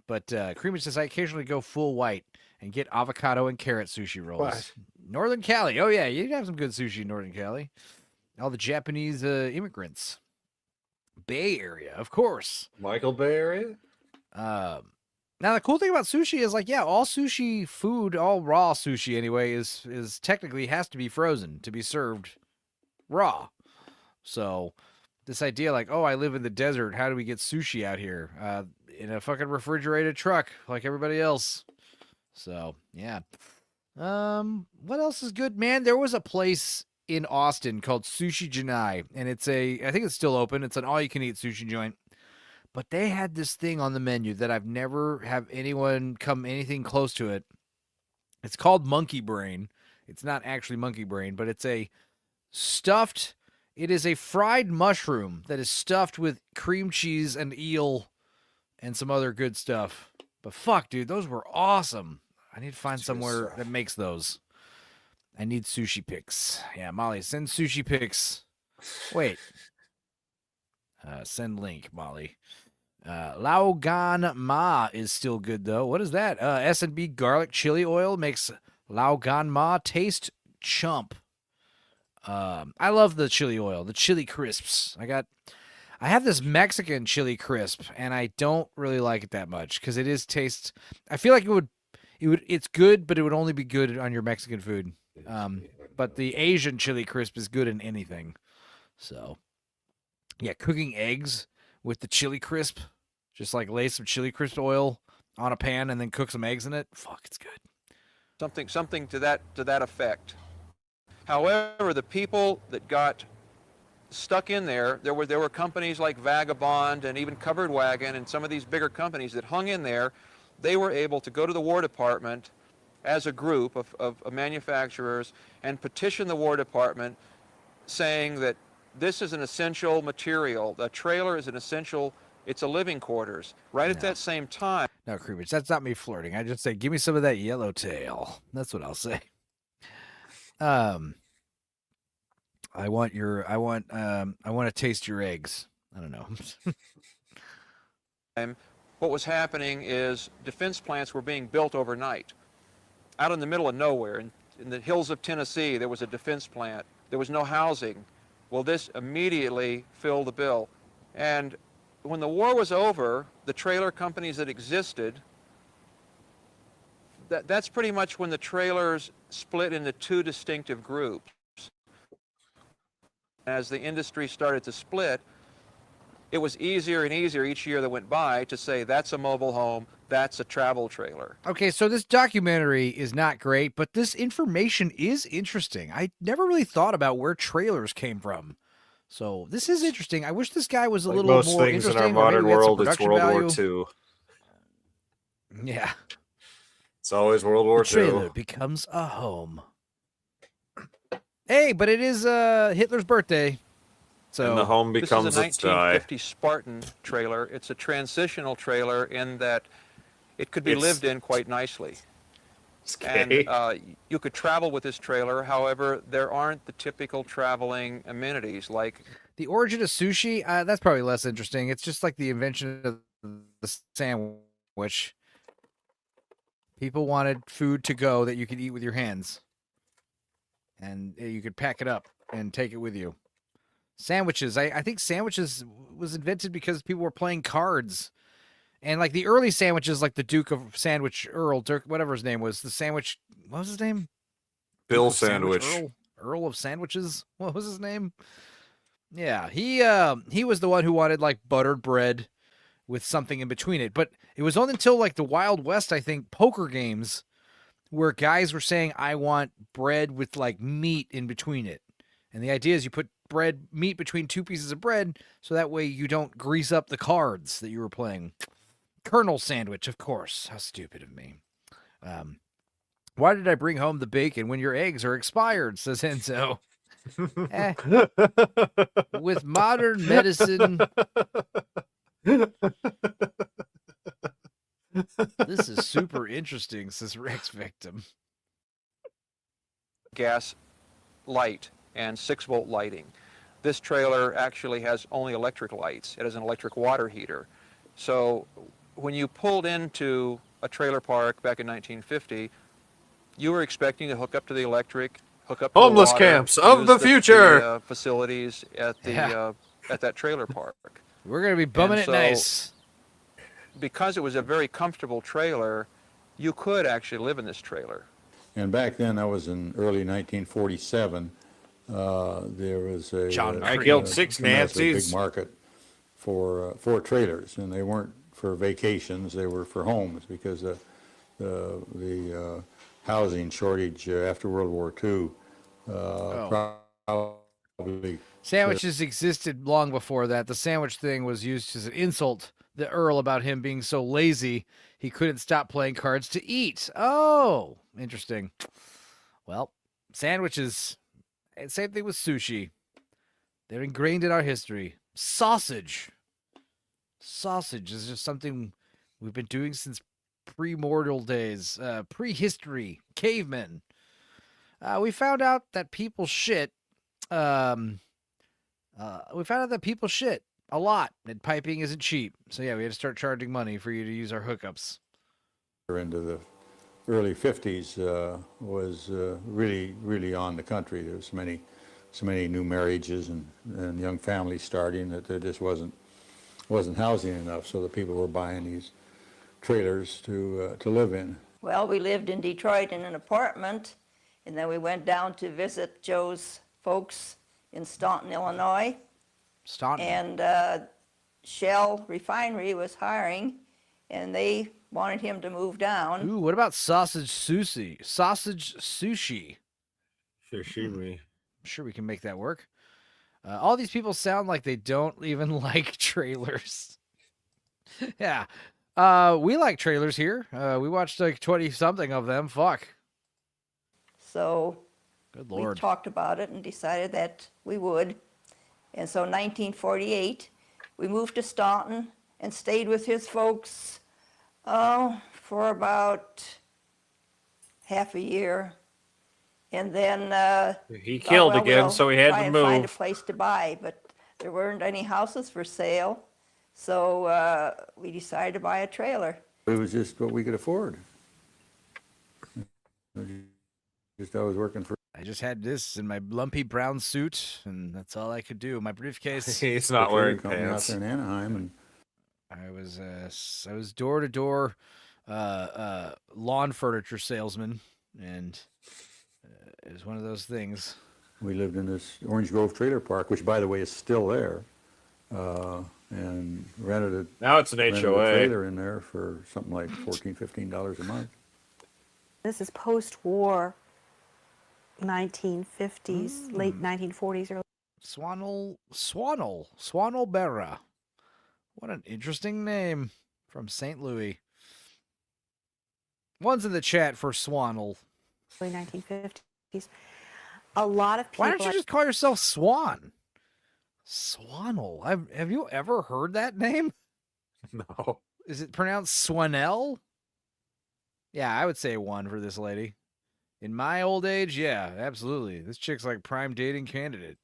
But Creamy says I occasionally go full white and get avocado and carrot sushi rolls. What? Northern Cali. Oh yeah, you'd have some good sushi in Northern Cali. All the Japanese immigrants. Bay Area, of course. Michael Bay Area? Now the cool thing about sushi is all sushi food, all raw sushi anyway, is technically has to be frozen to be served raw. So this idea I live in the desert, how do we get sushi out here? In a fucking refrigerated truck like everybody else. So yeah. What else is good, man? There was a place in Austin called Sushi Janai, and I think it's still open. It's an all-you-can-eat sushi joint. But they had this thing on the menu that I've never have anyone come anything close to it. It's called monkey brain. It's not actually monkey brain, but it is a fried mushroom that is stuffed with cream cheese and eel and some other good stuff. But fuck, dude, those were awesome. I need to find somewhere that makes those. I need sushi pics. Yeah, Molly, send sushi pics. Wait. Send link, Molly. Lao Gan Ma is still good, though. What is that? S&B garlic chili oil makes Lao Gan Ma taste chump. I love the chili oil, the chili crisps. I have this Mexican chili crisp, and I don't really like it that much because it is taste. I feel like it's good, but it would only be good on your Mexican food. But the Asian chili crisp is good in anything. So, yeah, cooking eggs with the chili crisp, just lay some chili crisp oil on a pan and then cook some eggs in it. Fuck, it's good. Something to that effect. However, the people that got stuck in there were companies like Vagabond and even Covered Wagon and some of these bigger companies that hung in there. They were able to go to the War Department as a group of manufacturers and petition the War Department saying that this is an essential material. The trailer is an essential, it's a living quarters. Right at that same time. No, Creepers, that's not me flirting. I just say, give me some of that yellowtail. That's what I'll say. I want to taste your eggs. I don't know. What was happening is defense plants were being built overnight. Out in the middle of nowhere, in the hills of Tennessee, there was a defense plant. There was no housing. Well, this immediately filled the bill. And when the war was over, the trailer companies that existed, that's pretty much when the trailers split into two distinctive groups. As the industry started to split, it was easier and easier each year that went by to say that's a mobile home, that's a travel trailer. Okay, so this documentary is not great, but this information is interesting. I never really thought about where trailers came from. So this is interesting. I wish this guy was a Like little most more things in interesting. our or maybe modern we had some world, it's production World value. War II. Yeah. It's always World War The trailer II. becomes a home. Hey, but it is Hitler's birthday. So And the home becomes This is a its die. 1950 Spartan trailer. It's a transitional trailer in that it could be lived in quite nicely. Okay. And you could travel with this trailer. However, there aren't the typical traveling amenities like the origin of sushi, that's probably less interesting. It's just like the invention of the sandwich. People wanted food to go that you could eat with your hands. And you could pack it up and take it with you. Sandwiches. I think sandwiches was invented because people were playing cards. And like the early sandwiches, like the Duke of Sandwich, Dirk, whatever his name was, the sandwich, what was his name? Bill Duke of Sandwich. Earl of Sandwiches? What was his name? Yeah, he was the one who wanted like buttered bread with something in between it. But it was only until like the Wild West, I think, poker games, where guys were saying, I want bread with like meat in between it. And the idea is you put meat between two pieces of bread, so that way you don't grease up the cards that you were playing. Colonel sandwich, of course. How stupid of me. Why did I bring home the bacon when your eggs are expired, says Enzo. With modern medicine, this is super interesting, says Rex Victim. gas light and 6-volt lighting. This trailer actually has only electric lights. It has an electric water heater. So when you pulled into a trailer park back in 1950, you were expecting to hook up to the electric, hook up to Homeless the water, camps of use the future. the facilities at the at that trailer park. We're going to be bumming it so, nice. Because it was a very comfortable trailer, you could actually live in this trailer. And back then, that was in early 1947. There was a I killed 6 tremendously Nazis. big market for trailers, and they weren't for vacations; they were for homes because the housing shortage after World War II probably. Sandwiches existed long before that. The sandwich thing was used as an insult to Earl about him being so lazy he couldn't stop playing cards to eat. Oh, interesting. Well, sandwiches, same thing with sushi. They're ingrained in our history. Sausage. Sausage is just something we've been doing since primordial days, prehistory, cavemen. We found out that people shit. We found out that people shit a lot, and piping isn't cheap. So yeah, we had to start charging money for you to use our hookups. Into the early 50s was really on the country. There was so many new marriages and young families starting that there just wasn't housing enough, so the people were buying these trailers to live in. Well, we lived in Detroit in an apartment, and then we went down to visit Joe's folks in Staunton, Illinois. Staunton. And Shell Refinery was hiring, and they wanted him to move down. Ooh, what about sausage sushi? Sausage sushi. Sashimi. I'm sure we can make that work. All these people sound like they don't even like trailers. Yeah. We like trailers here. We watched like 20-something of them. Fuck. So Good we Lord. talked about it and decided that we would. And so in 1948, we moved to Staunton and stayed with his folks for about half a year. And then He thought, killed well, again, we'll so he had try to and find a move. place to buy, but there weren't any houses for sale, so we decided to buy a trailer. It was just what we could afford. Just I was working for. I just had this in my lumpy brown suit, and that's all I could do. My briefcase. He's not the wearing company out pants. there in Anaheim, and I was door to door lawn furniture salesman, and it was one of those things. we lived in this Orange Grove trailer park, which, by the way, is still there, and rented Now it's an rented HOA. a trailer in there for something like $14, $15 a month. This is post-war 1950s, late 1940s, early. Swanelberra. What an interesting name from St. Louis. One's in the chat for Swanel. Early 1950s. A lot of people. Why don't you just call yourself Swan? Swanel. Have you ever heard that name? No. Is it pronounced Swanell? Yeah, I would say 1 for this lady. In my old age, yeah, absolutely. This chick's like prime dating candidate.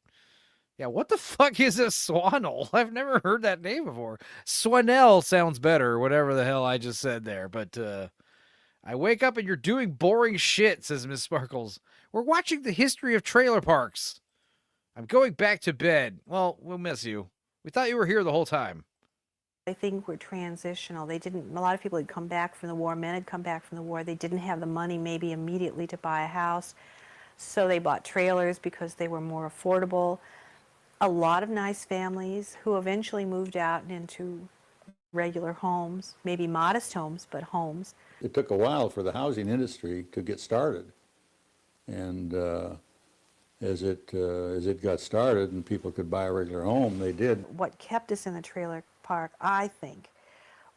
Yeah, what the fuck is a Swanel? I've never heard that name before. Swanell sounds better, whatever the hell I just said there. But I wake up and you're doing boring shit, says Miss Sparkles. We're watching the history of trailer parks. I'm going back to bed. Well, we'll miss you. We thought you were here the whole time. I think were transitional. They didn't. A lot of people had come back from the war. Men had come back from the war. They didn't have the money maybe immediately to buy a house, so they bought trailers because they were more affordable. A lot of nice families who eventually moved out into regular homes, maybe modest homes, but homes. It took a while for the housing industry to get started, and as it got started and people could buy a regular home, they did. What kept us in the trailer park, I think,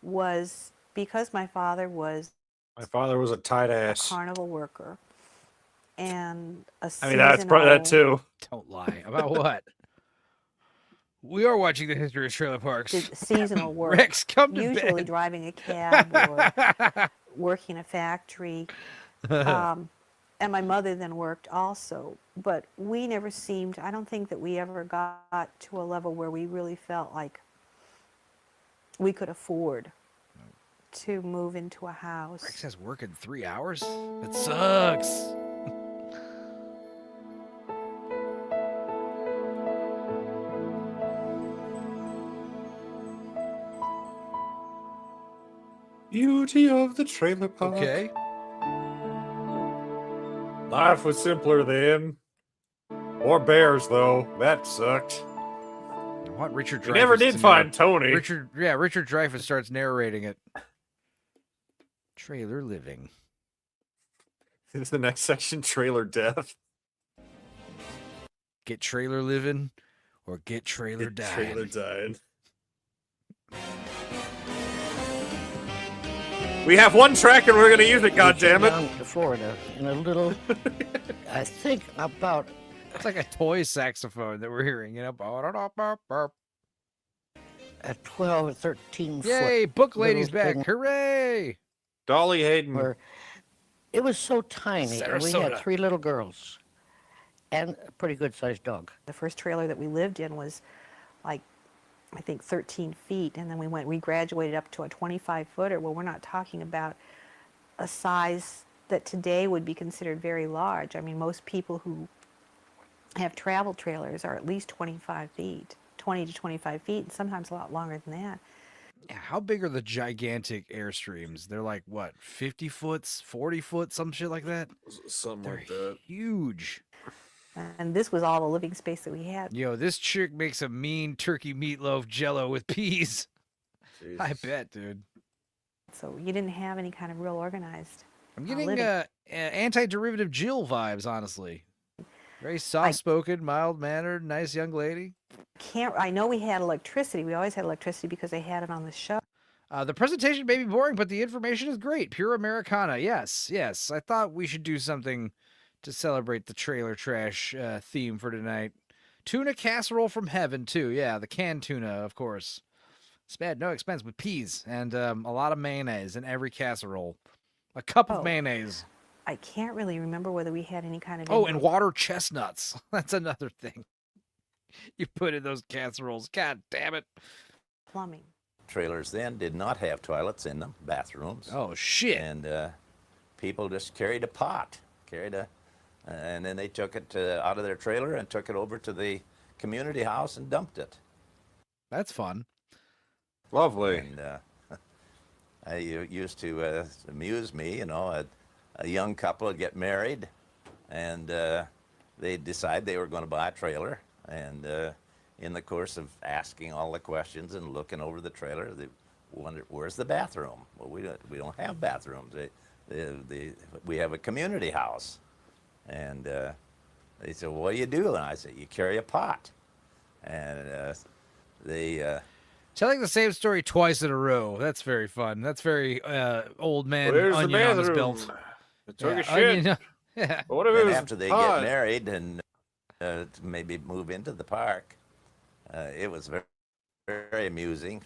was because my father was a tight ass. carnival worker and a I mean, that's probably that too. Don't lie. About what? We are watching the history of trailer parks. did seasonal work. Rex, come to usually bed. driving a cab or working a factory. And my mother then worked also. But we never seemed, I don't think that we ever got to a level where we really felt like we could afford to move into a house. Rex has work in 3 hours? That sucks. Beauty of the trailer park. Okay. Life was simpler then. More bears, though. That sucked. What Richard Dreyfuss? We never did find Tony. Richard Dreyfuss starts narrating it. Trailer living. Is the next section trailer death? Get trailer living or get trailer dying. Trailer dying. We have one track and we're going to use it, goddammit. Down to Florida in a little, I think about. It's like a toy saxophone that we're hearing, you know. At 12 or 13 Yay, foot. book lady's back. thing Hooray! Dolly Hayden. Where it was so tiny, and we had 3 little girls and a pretty good-sized dog. The first trailer that we lived in was like, I think 13 feet, and then we graduated up to a 25-footer. Well, we're not talking about a size that today would be considered very large. I mean, most people who have travel trailers are at least 25 feet, 20 to 25 feet, and sometimes a lot longer than that. Yeah, how big are the gigantic Airstreams? They're like, what, 50 foot, 40 foot, some shit like that? Something They're like that. Huge. And this was all the living space that we had. Yo, this chick makes a mean turkey meatloaf jello with peas. Jesus. I bet, dude. So you didn't have any kind of real organized I'm getting living. anti-derivative Jill vibes, honestly. Very soft-spoken, mild-mannered, nice young lady. I know we had electricity. We always had electricity because they had it on the show. The presentation may be boring, but the information is great. Pure Americana. Yes, yes. I thought we should do something to celebrate the trailer trash theme for tonight. Tuna casserole from heaven, too. Yeah, the canned tuna, of course. Spared no expense with peas and a lot of mayonnaise in every casserole. A cup of mayonnaise. I can't really remember whether we had any kind of Oh, and water chestnuts. That's another thing you put in those casseroles. God damn it. plumbing. Trailers then did not have toilets in them, bathrooms. Oh, shit. And people just carried a pot, and then they took it out of their trailer and took it over to the community house and dumped it. That's fun. Lovely. And it used to amuse me, you know, a young couple would get married, and they'd decide they were going to buy a trailer, and in the course of asking all the questions and looking over the trailer, they wondered, where's the bathroom? Well, we don't have bathrooms. We have a community house. And they said, well, what do you do? And I said, you carry a pot. And telling the same story twice in a row. That's very fun. That's very old man Where's onion the on his bathroom? belt. I took a shit. Onion, yeah. What if it and was after they pot? get married and maybe move into the park, it was very, very amusing.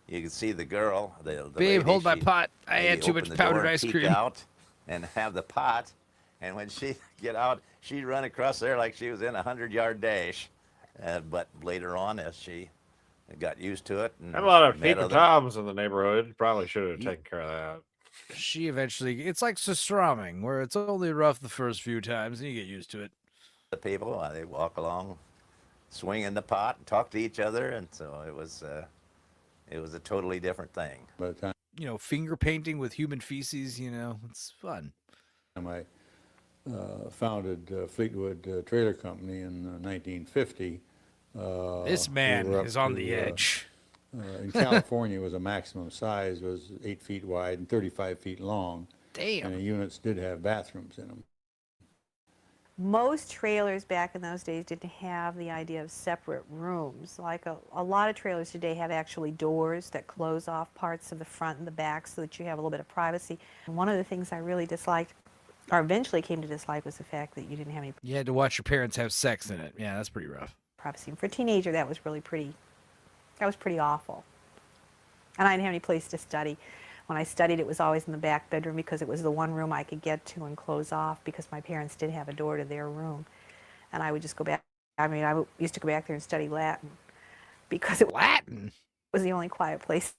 You could see the girl, the Babe, lady, hold my she'd pot. I maybe had too open much the powdered door and ice peek cream. out and have the pot, and when she'd get out, she'd run across there like she was in a 100-yard dash. But later on, as she got used to it, and Had a lot of met paper other toms in the neighborhood. Probably should have taken care of that. She eventually, it's like Sustramming, where it's only rough the first few times and you get used to it. people, they walk along, swinging the pot, and talk to each other, and so it was a totally different thing. By the time You know, finger painting with human feces, you know, it's fun. I founded Fleetwood Trailer Company in 1950. This man we were up is on to, the edge. In California, was a maximum size was 8 feet wide and 35 feet long. Damn. And the units did have bathrooms in them. Most trailers back in those days didn't have the idea of separate rooms. Like a lot of trailers today have actually doors that close off parts of the front and the back so that you have a little bit of privacy. And one of the things I really disliked, or eventually came to dislike, was the fact that you didn't have any You had to watch your parents have sex in it. Yeah, that's pretty rough. privacy. And for a teenager, that was really pretty awful. And I didn't have any place to study. When I studied, it was always in the back bedroom because it was the one room I could get to and close off because my parents did have a door to their room. And I would just go back. I mean, I used to go back there and study Latin because it was the only quiet place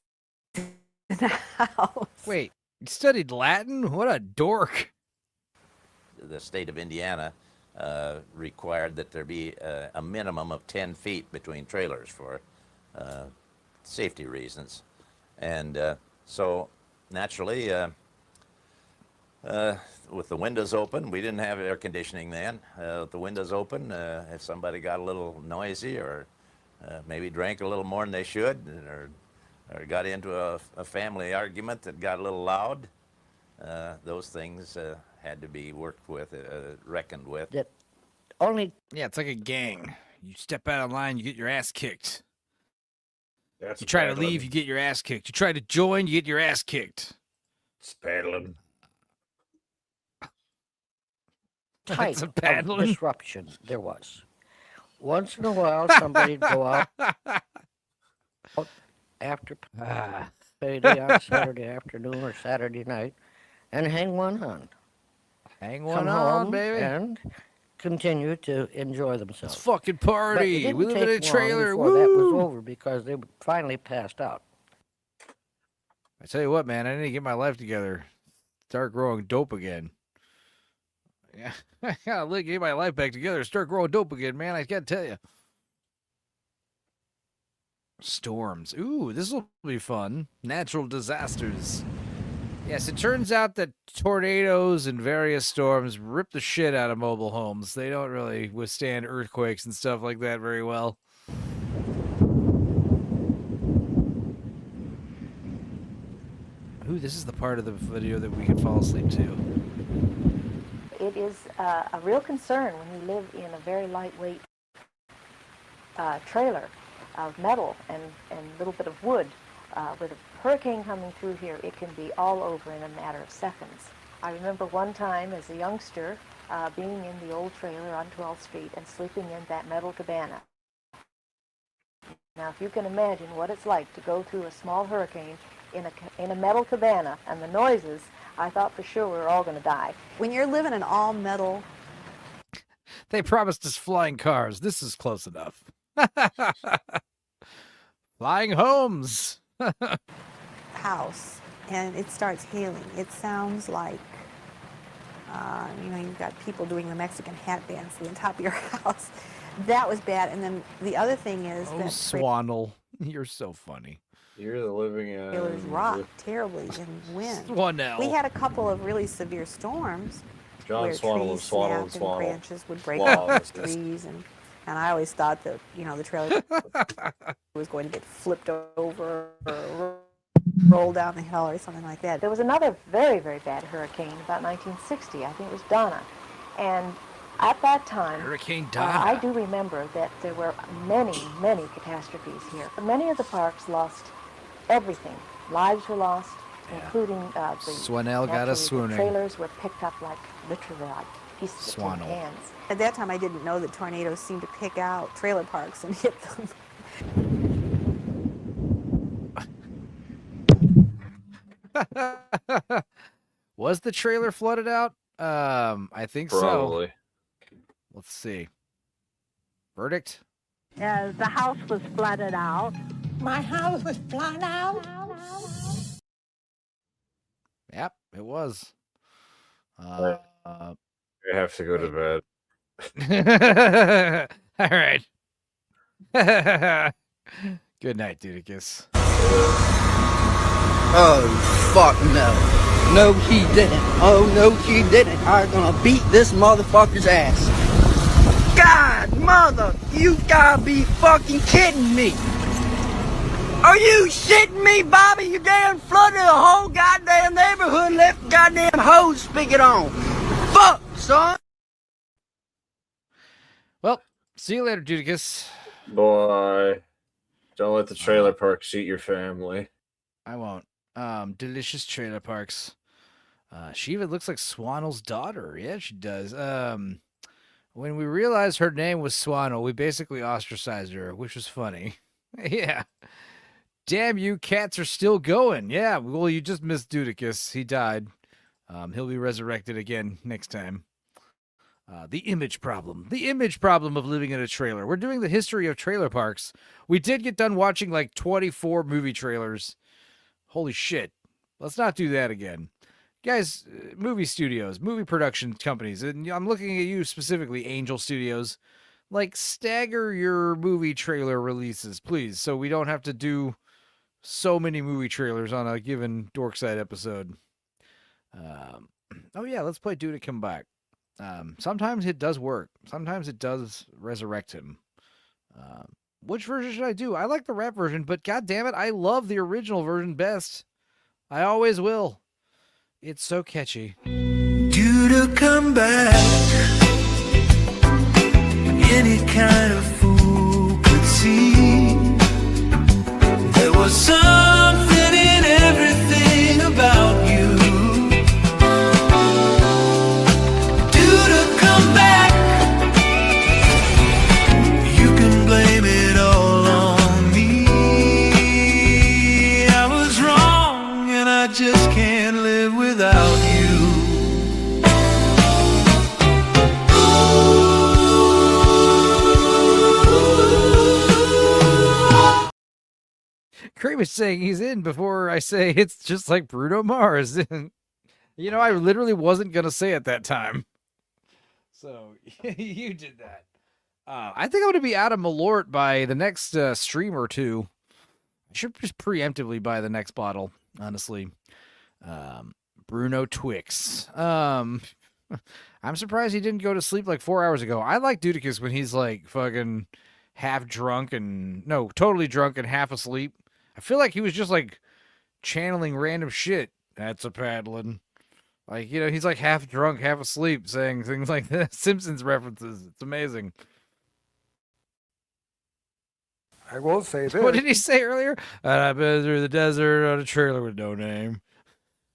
in the house. Wait, you studied Latin? What a dork. The state of Indiana required that there be a minimum of 10 feet between trailers for safety reasons. And so naturally, with the windows open, we didn't have air conditioning then. With the windows open, if somebody got a little noisy or maybe drank a little more than they should, or got into a family argument that got a little loud, those things had to be worked with, reckoned with. That only. Yeah, it's like a gang. You step out of line, you get your ass kicked. That's You try to paddling. leave, you get your ass kicked. You try to join, you get your ass kicked. It's paddling. Type That's a of paddling. disruption there was. Once in a while, somebody'd go out after payday on Saturday afternoon or Saturday night and hang one on. Hang Come one on, home baby. and continue to enjoy themselves. Let's fucking party. But it We didn't live in a take long trailer. before that was Woo! over because they finally passed out. I tell you what, man, I need to get my life together. Start growing dope again. Yeah, I gotta get my life back together. Start growing dope again, man. I gotta tell you. Storms. Ooh, this will be fun. Natural disasters. Yes, it turns out that tornadoes and various storms rip the shit out of mobile homes. They don't really withstand earthquakes and stuff like that very well. Ooh, this is the part of the video that we can fall asleep to. It is a real concern when you live in a very lightweight trailer of metal and a little bit of wood. With a hurricane coming through here, it can be all over in a matter of seconds. I remember one time as a youngster being in the old trailer on 12th Street and sleeping in that metal cabana. Now, if you can imagine what it's like to go through a small hurricane in a metal cabana and the noises, I thought for sure we were all going to die. When you're living in all metal They promised us flying cars. This is close enough. Flying homes. house and it starts hailing, it sounds like, you've got people doing the Mexican hat dance on top of your house. That was bad. And then the other thing is Oh, that Swanel, you're so funny. You're the living in. trailers rock terribly in wind. Swanel. We had a couple of really severe storms John where Swanel trees and Swanel and snapped and Swanel. branches would break Wow. off the trees, and I always thought that the trailer was going to get flipped over or roll down the hill or something like that. There was another very, very bad hurricane about 1960. I think it was Donna. And at that time, Hurricane Donna. I do remember that there were many, many catastrophes here. Many of the parks lost everything. Lives were lost, including the Swanel got naturally, us swooning. The trailers were picked up like literally like pieces of tin Swanel. cans. At that time, I didn't know that tornadoes seemed to pick out trailer parks and hit them. Was the trailer flooded out? I think Probably. so. Let's see. Verdict? The house was flooded out. My house was flooded out? Yep, it was. I have to go to bed. All right. Good night, Dudicus. Oh, fuck no. No, he didn't. Oh, no, he didn't. I'm gonna beat this motherfucker's ass. God, mother, you gotta be fucking kidding me. Are you shitting me, Bobby? You damn flooded the whole goddamn neighborhood and left the goddamn hose spigot on. Fuck, son. Well, see you later, Dudicus. Boy, don't let the trailer parks eat your family. I won't. Delicious trailer parks. She even looks like Swanel's daughter. Yeah, she does. When we realized her name was Swanel, we basically ostracized her, which was funny. Yeah. Damn you, cats are still going. Yeah, well, you just missed Dudicus. He died. He'll be resurrected again next time. The image problem. The image problem of living in a trailer. We're doing the history of trailer parks. We did get done watching like 24 movie trailers. Holy shit. Let's not do that again. Guys, movie studios, movie production companies, and I'm looking at you specifically, Angel Studios, like stagger your movie trailer releases, please, so we don't have to do so many movie trailers on a given Dorkside episode. Oh yeah, let's play Dude to Come Back. Sometimes it does work. Sometimes it does resurrect him. Which version should I do? I like the rap version, but god damn it, I love the original version best. I always will. It's so catchy. Due to come back, any kind of fool could see there was something in everything about you. Due to come back, you can blame it all on me. I was wrong and I just can't live without you. Cream is saying he's in before I say it's just like Bruno Mars. You know, I literally wasn't going to say it that time. So you did that. I think I'm going to be out of Malort by the next stream or two. I should just preemptively buy the next bottle, honestly. Bruno Twix. I'm surprised he didn't go to sleep like 4 hours ago. I like Dudicus when he's like fucking half drunk and no, totally drunk and half asleep. I feel like he was just like channeling random shit. That's a paddling. Like, you know, he's like half drunk, half asleep, saying things like that. Simpsons references. It's amazing. I will say this. What did he say earlier? I've been through the desert on a trailer with no name.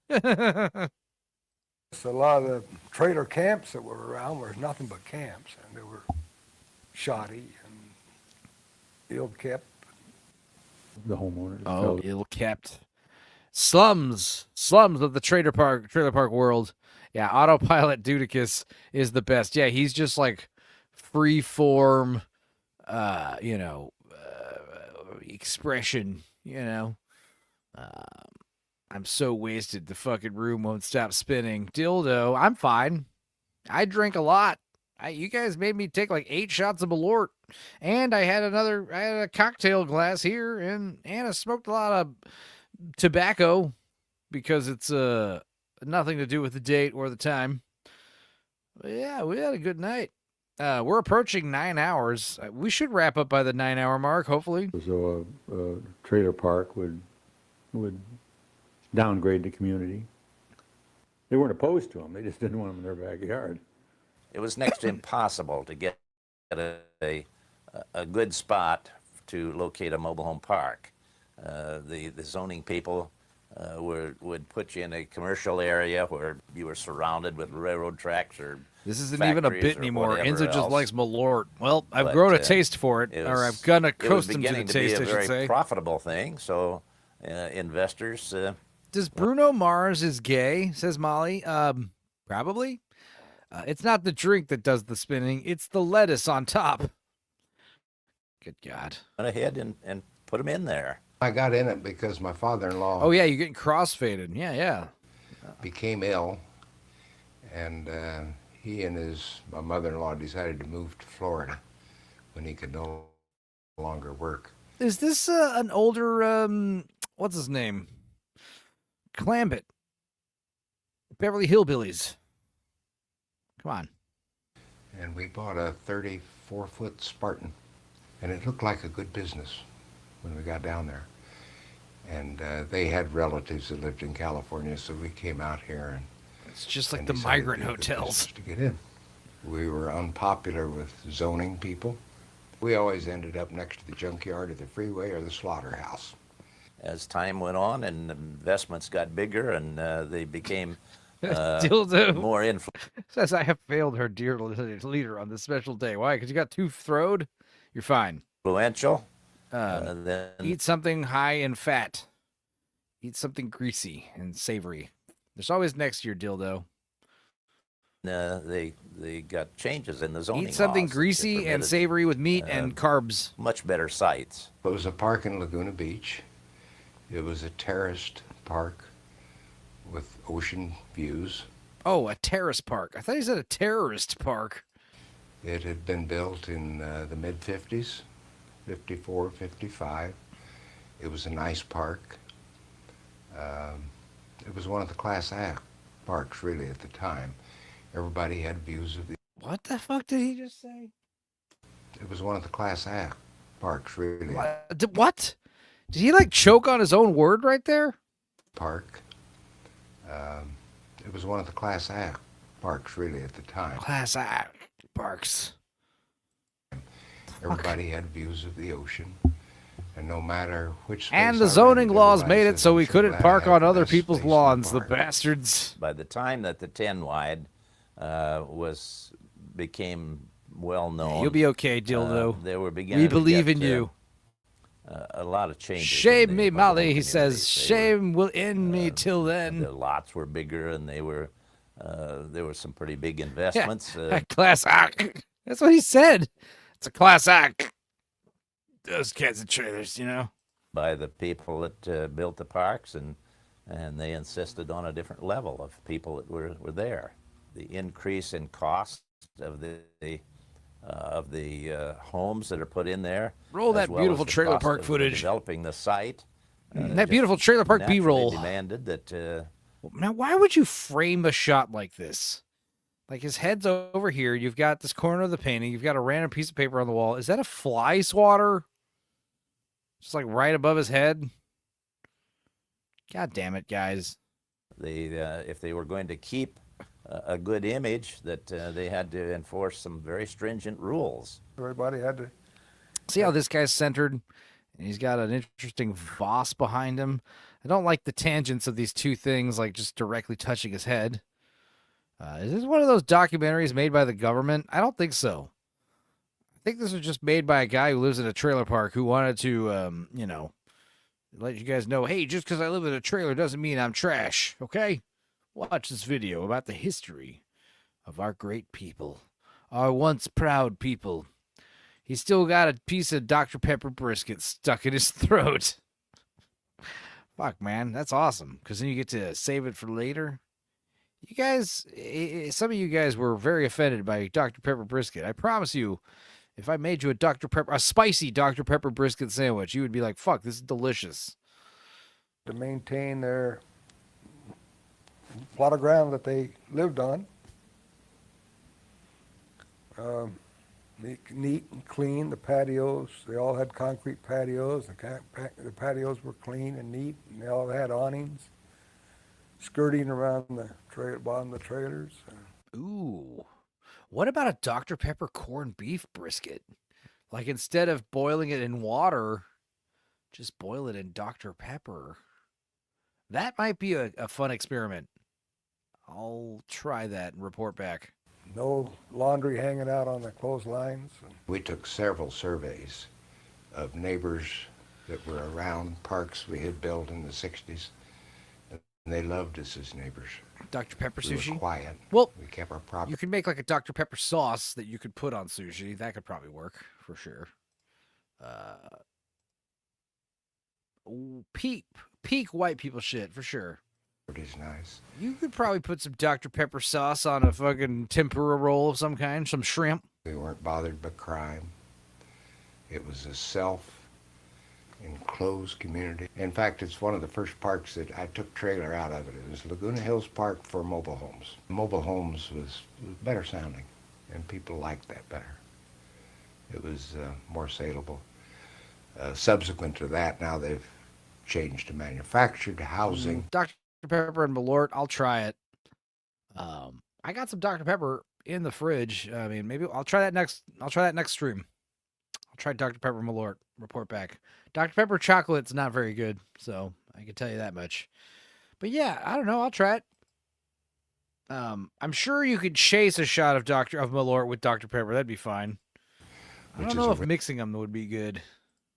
A lot of the trailer camps that were around were nothing but camps, and they were shoddy and ill-kept. The homeowners. Oh, ill-kept. Slums of the trailer park world. Yeah, Autopilot Dudicus is the best. Yeah, he's just like free form, expression. I'm so wasted. The fucking room won't stop spinning. Dildo, I'm fine. I drink a lot. You guys made me take like 8 shots of Malort, and I had a cocktail glass here, and I smoked a lot of tobacco because it's nothing to do with the date or the time. But yeah, we had a good night. We're approaching 9 hours. We should wrap up by the 9-hour mark, hopefully. So a trailer park would downgrade the community. They weren't opposed to them. They just didn't want them in their backyard. It was next to impossible to get a good spot to locate a mobile home park. The zoning people would put you in a commercial area where you were surrounded with railroad tracks or this isn't even a bit anymore. Enzo just likes Malort. Well, I've But, grown a taste for it, it or was- I've gotten it was accustomed to the beginning to taste, be I a should very say. profitable thing, so investors... Does Bruno Mars is gay, says Molly. Probably. It's not the drink that does the spinning. It's the lettuce on top. Good God. went ahead and put them in there. I got in it because my father-in-law Oh, yeah, you're getting crossfaded. Yeah. became ill, and he and my mother-in-law decided to move to Florida when he could no longer work. Is this an older, what's his name? Clambit. Beverly Hillbillies. Come on. And we bought a 34-foot Spartan, and it looked like a good business when we got down there. And they had relatives that lived in California, so we came out here and it's just like and the decided migrant to do the hotels. business to get in. We were unpopular with zoning people. We always ended up next to the junkyard or the freeway or the slaughterhouse. As time went on and investments got bigger and they became Dildo more influential. Says I have failed her dear leader on this special day. Why? Because you got too throwed? You're fine. Then Eat something high in fat. Eat something greasy and savory. There's always next year, Dildo. they got changes in the zoning Eat something laws that greasy and permitted, savory with meat and carbs. Much better sites. It was a park in Laguna Beach. It was a terraced park with ocean views. Oh, a terrace park. I thought he said a terrorist park. It had been built in the mid-50s, 54, 55. It was a nice park. It was one of the Class A parks, really, at the time. Everybody had views of the... What the fuck did he just say? It was one of the Class A parks, really. What? Did he like choke on his own word right there? Park. It was one of the Class A parks, really, at the time. Class A parks. Everybody had views of the ocean, and no matter which space And the I zoning rented, laws everybody made said, it so "I'm we so couldn't glad I park had on the other best people's space in the lawns, the park." bastards. By the time that the 10 wide became well known, You'll be okay, Dildo. They were beginning. We to believe get, in you. A lot of changes. in Shame the me, mobile Molly, home he says. communities. They Shame will end me till then. The lots were bigger, and there were some pretty big investments. Class act. That's what he said. It's a class act. Those kids and trailers, by the people that built the parks, and they insisted on a different level of people that were there. The increase in cost of the homes that are put in there. Roll as that well beautiful as the trailer cost park of footage. Developing the site. That just beautiful trailer park naturally B-roll. demanded that. Now, why would you frame a shot like this? Like his head's over here. You've got this corner of the painting. You've got a random piece of paper on the wall. Is that a fly swatter? Just like right above his head. God damn it, guys. If they were going to keep a good image, that they had to enforce some very stringent rules. Everybody had to. See how this guy's centered? And he's got an interesting Voss behind him. I don't like the tangents of these two things, like just directly touching his head. Is this one of those documentaries made by the government? I don't think so. I think this was just made by a guy who lives in a trailer park who wanted to, Let you guys know, hey, just because I live in a trailer doesn't mean I'm trash, okay? Watch this video about the history of our great people, our once proud people. He's still got a piece of Dr. Pepper brisket stuck in his throat. Fuck, man, that's awesome, because then you get to save it for later. You guys, some of you guys were very offended by Dr. Pepper brisket. I promise you, if I made you a spicy Dr. Pepper brisket sandwich, you would be like, fuck, this is delicious. To maintain their plot of ground that they lived on. Neat and clean, the patios, they all had concrete patios. The patios were clean and neat, and they all had awnings skirting around the bottom of the trailers. Ooh. What about a Dr. Pepper corned beef brisket? Like, instead of boiling it in water, just boil it in Dr. Pepper. That might be a fun experiment. I'll try that and report back. No laundry hanging out on the clotheslines. We took several surveys of neighbors that were around parks we had built in the 60s, and they loved us as neighbors. Dr. Pepper We sushi? were quiet. Well, we kept our property. You could make like a Dr. Pepper sauce that you could put on sushi. That could probably work for sure. Peak white people shit for sure. It is nice. You could probably put some Dr. Pepper sauce on a fucking tempura roll of some kind, some shrimp. We weren't bothered by crime. It was a self-enclosed community. In fact, it's one of the first parks that I took trailer out of it. It was Laguna Hills Park for mobile homes. Mobile homes was better sounding, and people liked that better. It was more saleable. Subsequent to that, now they've changed to manufactured housing. Dr. Pepper and Malort, I'll try it. I got some Dr. Pepper in the fridge. I mean, maybe I'll try that next stream. I'll try Dr. Pepper Malort. Report back. Dr. Pepper chocolate's not very good, so I can tell you that much. But yeah, I don't know. I'll try it. I'm sure you could chase a shot of Malort with Dr. Pepper. That'd be fine. I don't know if mixing them would be good.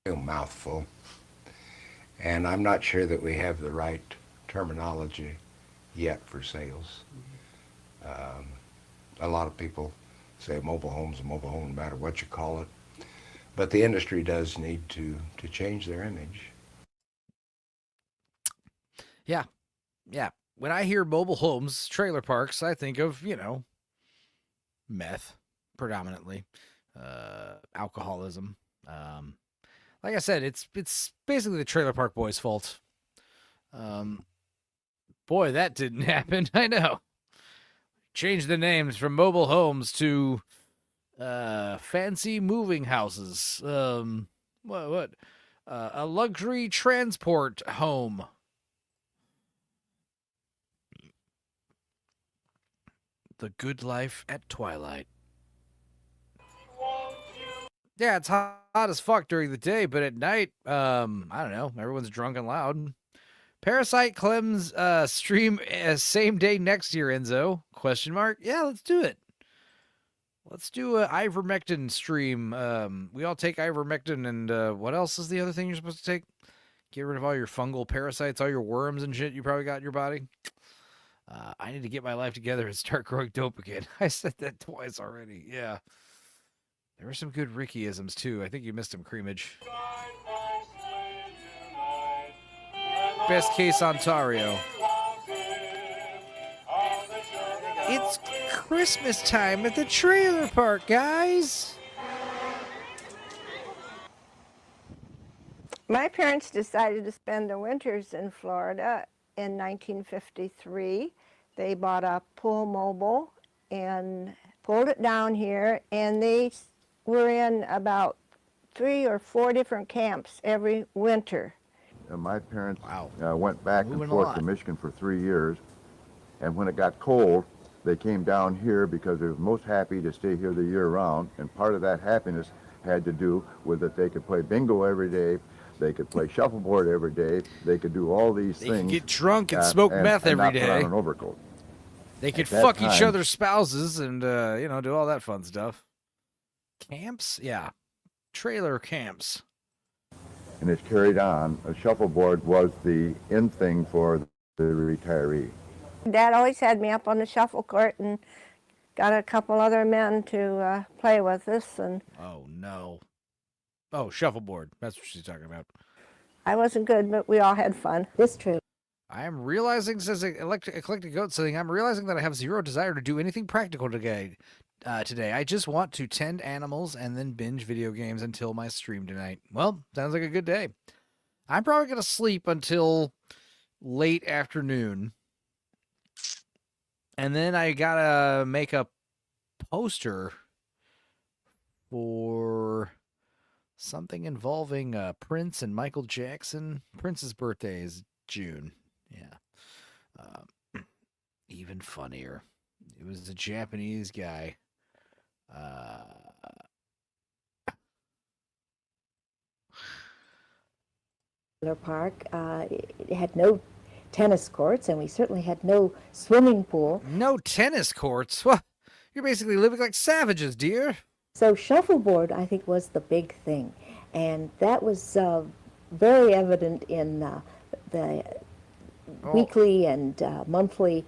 A mouthful. And I'm not sure that we have the right terminology yet for sales. A lot of people say a mobile home's a mobile home, no matter what you call it. But the industry does need to change their image. Yeah. When I hear mobile homes, trailer parks, I think of, meth, predominantly, alcoholism. Like I said, it's basically the trailer park boys' fault. Boy, that didn't happen. I know. Change the names from mobile homes to fancy moving houses. What? A luxury transport home. The good life at twilight. Yeah, it's hot as fuck during the day, but at night, I don't know. Everyone's drunk and loud. Parasite Clem's stream same day next year, Enzo? ? Yeah, let's do it. Let's do a ivermectin stream. We all take ivermectin, and what else is the other thing you're supposed to take? Get rid of all your fungal parasites, all your worms and shit you probably got in your body. I need to get my life together and start growing dope again. I said that twice already. Yeah. There were some good Ricky-isms, too. I think you missed them, Creamage. Best case Ontario. It's Christmas time at the trailer park, guys. My parents decided to spend the winters in Florida in 1953. They bought a pool mobile and pulled it down here, and they were in about 3 or 4 different camps every winter. My parents went back and forth to Michigan for 3 years, and when it got cold, they came down here because they were most happy to stay here the year round, and part of that happiness had to do with that they could play bingo every day, they could play shuffleboard every day, they could do all these things. They could get drunk and smoke meth every day. Put on an overcoat. They could fuck each other's spouses and, do all that fun stuff. Camps? Yeah. Trailer camps. and it's carried on. A shuffleboard was the in thing for the retiree. Dad always had me up on the shuffle court and got a couple other men to play with us, and Oh, no. Oh, shuffleboard. That's what she's talking about. I wasn't good, but we all had fun. This trailer. I am realizing, says Eclectic Goat saying, I'm realizing that I have zero desire to do anything practical today. I just want to tend animals and then binge video games until my stream tonight. Well, sounds like a good day. I'm probably going to sleep until late afternoon. And then I got to make a poster for something involving Prince and Michael Jackson. Prince's birthday is June. Yeah. Even funnier. It was a Japanese guy. Park. It had no tennis courts, and we certainly had no swimming pool. No tennis courts? Well, you're basically living like savages, dear. So shuffleboard, I think, was the big thing, and that was very evident in the weekly and monthly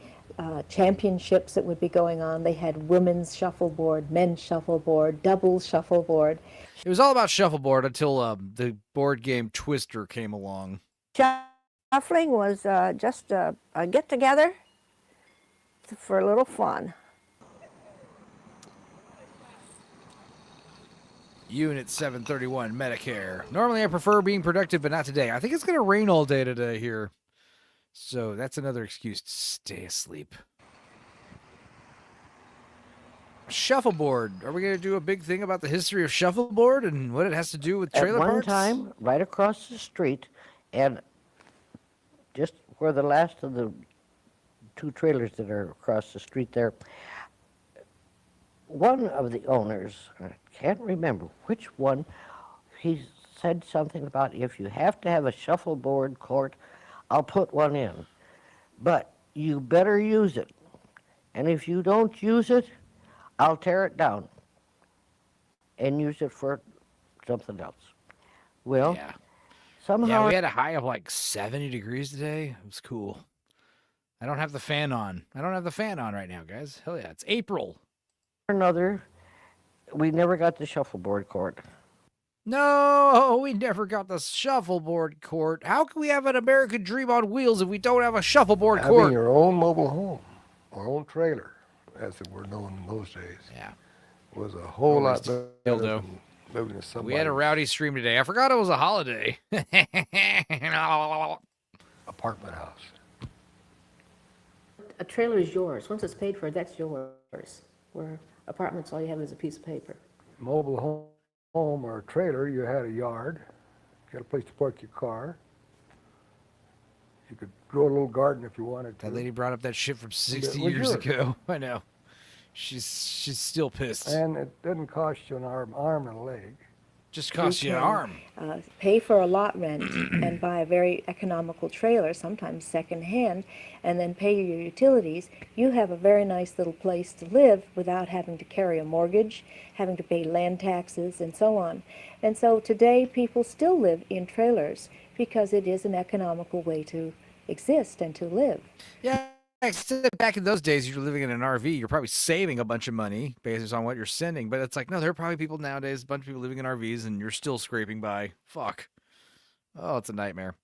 championships that would be going on. They had women's shuffleboard, men's shuffleboard, doubles shuffleboard. It was all about shuffleboard until the board game Twister came along. Shuffling was just a get-together for a little fun. Unit 731, Medicare. Normally I prefer being productive, but not today. I think it's going to rain all day today here. So that's another excuse to stay asleep. Shuffleboard. Are we going to do a big thing about the history of shuffleboard and what it has to do with trailer At one parks? time, right across the street, and just where the last of the two trailers that are across the street there, one of the owners, I can't remember which one, he said something about, if you have to have a shuffleboard court, I'll put one in. But you better use it. And if you don't use it, I'll tear it down and use it for something else. Well, yeah. somehow... Yeah, we had a high of like 70 degrees today. It was cool. I don't have the fan on. I don't have the fan on right now, guys. Hell yeah, it's April. Another, we never got the shuffleboard court. No, we never got the shuffleboard court. How can we have an American dream on wheels if we don't have a shuffleboard court? Having your own mobile home, or own trailer, as it were known in those days, was a whole lot better than living in somebody's We had a rowdy stream today. I forgot it was a holiday. apartment house. A trailer is yours. Once it's paid for, that's yours. Where apartments, all you have is a piece of paper. Mobile home or a trailer, you had a yard, you had a place to park your car. You could grow a little garden if you wanted to. That lady brought up that shit from 60 was years yours. ago. I know. She's still pissed. And it didn't cost you an arm and a leg. Just cost you an arm. Pay for a lot rent and buy a very economical trailer, sometimes secondhand, and then pay your utilities. You have a very nice little place to live without having to carry a mortgage, having to pay land taxes, and so on. And so today people still live in trailers because it is an economical way to exist and to live. Yeah, except back in those days, you're living in an RV. You're probably saving a bunch of money based on what you're sending. But it's like, no, there are probably people nowadays, a bunch of people living in RVs, and you're still scraping by. Fuck. Oh, it's a nightmare.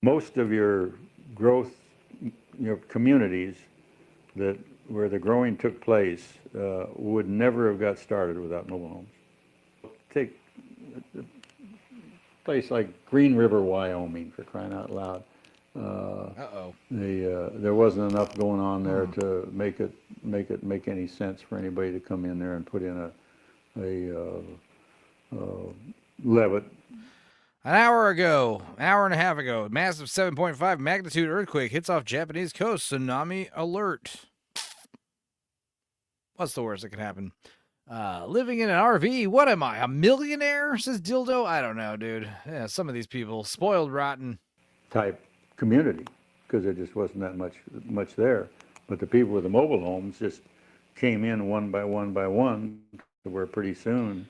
Most of your growth, your communities that where the growing took place would never have got started without mobile homes. Take a place like Green River, Wyoming, for crying out loud. There wasn't enough going on there to make any sense for anybody to come in there and put in a levitt. An hour and a half ago, massive 7.5 magnitude earthquake hits off Japanese coast. Tsunami alert. What's the worst that could happen? Living in an RV. What am I, a millionaire? Says Dildo. I don't know, dude. Yeah, some of these people spoiled rotten. Type community, because there just wasn't that much there. But the people with the mobile homes just came in one by one, to where pretty soon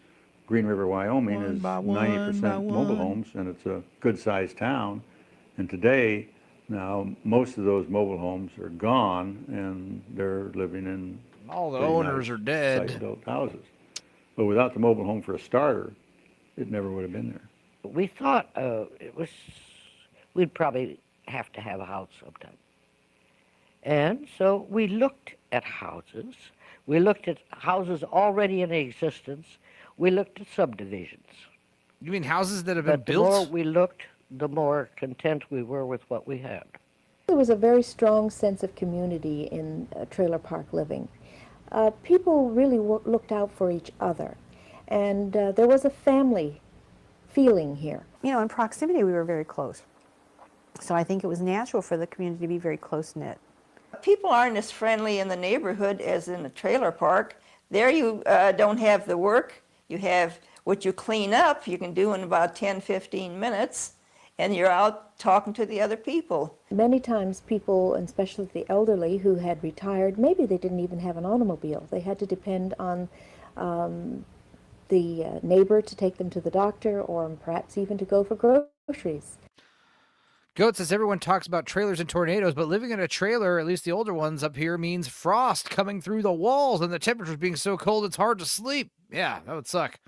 Green River, Wyoming One is by one 90% by mobile one. homes, and it's a good-sized town. And today, now, most of those mobile homes are gone, and they're living in All the pretty owners nice are dead. site-built houses. But without the mobile home for a starter, it never would have been there. We thought we'd probably have to have a house sometime. And so we looked at houses. We looked at houses already in existence. We looked at subdivisions. You mean houses that have been But the built? more we looked, the more content we were with what we had. There was a very strong sense of community in trailer park living. People really looked out for each other, and there was a family feeling here. You know, in proximity, we were very close. So I think it was natural for the community to be very close-knit. People aren't as friendly in the neighborhood as in a trailer park. There you don't have the work. You have what you clean up, you can do in about 10, 15 minutes, and you're out talking to the other people. Many times people, and especially the elderly who had retired, maybe they didn't even have an automobile. They had to depend on the neighbor to take them to the doctor, or perhaps even to go for groceries. Goat says everyone talks about trailers and tornadoes, but living in a trailer, at least the older ones up here, means frost coming through the walls and the temperatures being so cold it's hard to sleep. Yeah, that would suck.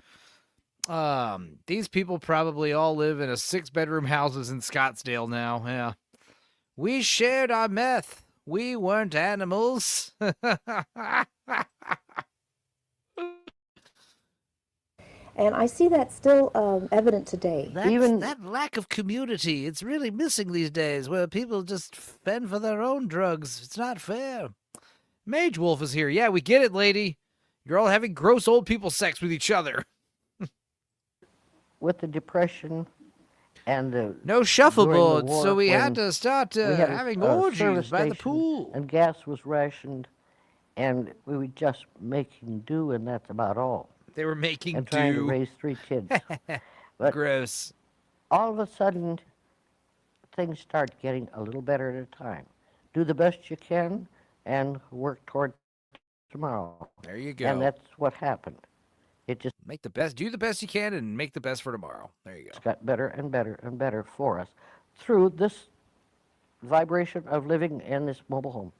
These people probably all live in a 6-bedroom houses in Scottsdale now. Yeah. We shared our meth. We weren't animals. And I see that still evident today. That lack of community, it's really missing these days, where people just fend for their own drugs. It's not fair. Mage Wolf is here. Yeah, we get it, lady. You're all having gross old people sex with each other. With the Depression and the no shuffleboards, so we had to start having having orgies by the pool. And gas was rationed, and we were just making do, and that's about all. They were making and trying to do. raise 3 kids. But gross. All of a sudden, things start getting a little better at a time. Do the best you can and work toward tomorrow. There you go. And that's what happened. It just do the best you can and make the best for tomorrow. There you go. It's got better and better and better for us through this vibration of living in this mobile home.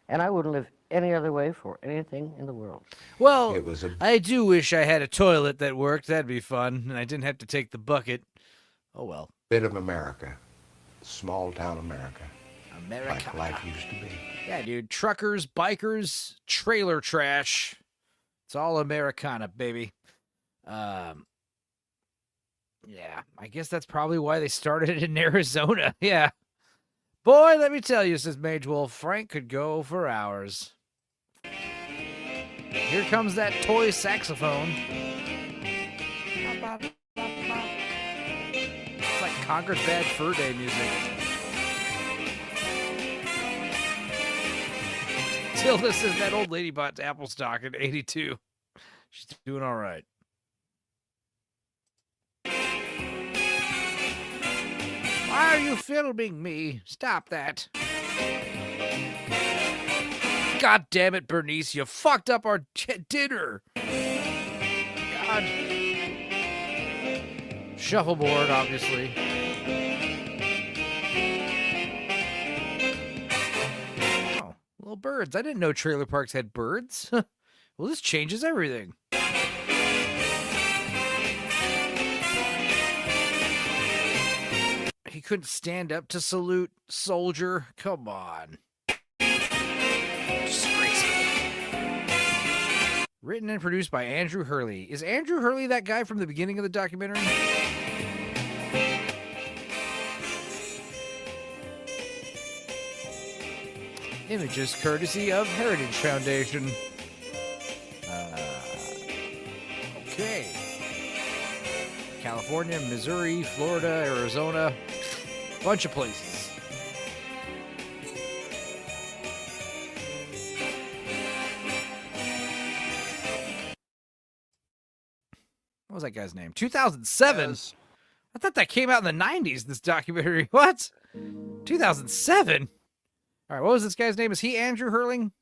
And I wouldn't live any other way for anything in the world. Well, I do wish I had a toilet that worked. That'd be fun, and I didn't have to take the bucket. Oh, well. Bit of America. Small town America. America. Like life used to be. Yeah, dude. Truckers, bikers, trailer trash. It's all Americana, baby. Yeah, I guess that's probably why they started it in Arizona. Yeah. Boy, let me tell you, says Mage Wolf, Frank could go for hours. Here comes that toy saxophone. It's like Conquered Bad Fur Day music. Tilda says that old lady bought Apple stock in 82. She's doing all right. Why are you filming me? Stop that. God damn it, Bernice. You fucked up our dinner. God. Shuffleboard, obviously. Oh, little birds. I didn't know trailer parks had birds. Well, this changes everything. He couldn't stand up to salute soldier. Come on. Disgraceful. Written and produced by Andrew Hurley. Is Andrew Hurley that guy from the beginning of the documentary? Images courtesy of Heritage Foundation. Okay. California, Missouri, Florida, Arizona, bunch of places. What was that guy's name? 2007? Yes. I thought that came out in the 90s, this documentary. What? 2007? All right, what was this guy's name? Is he Andrew Hurling?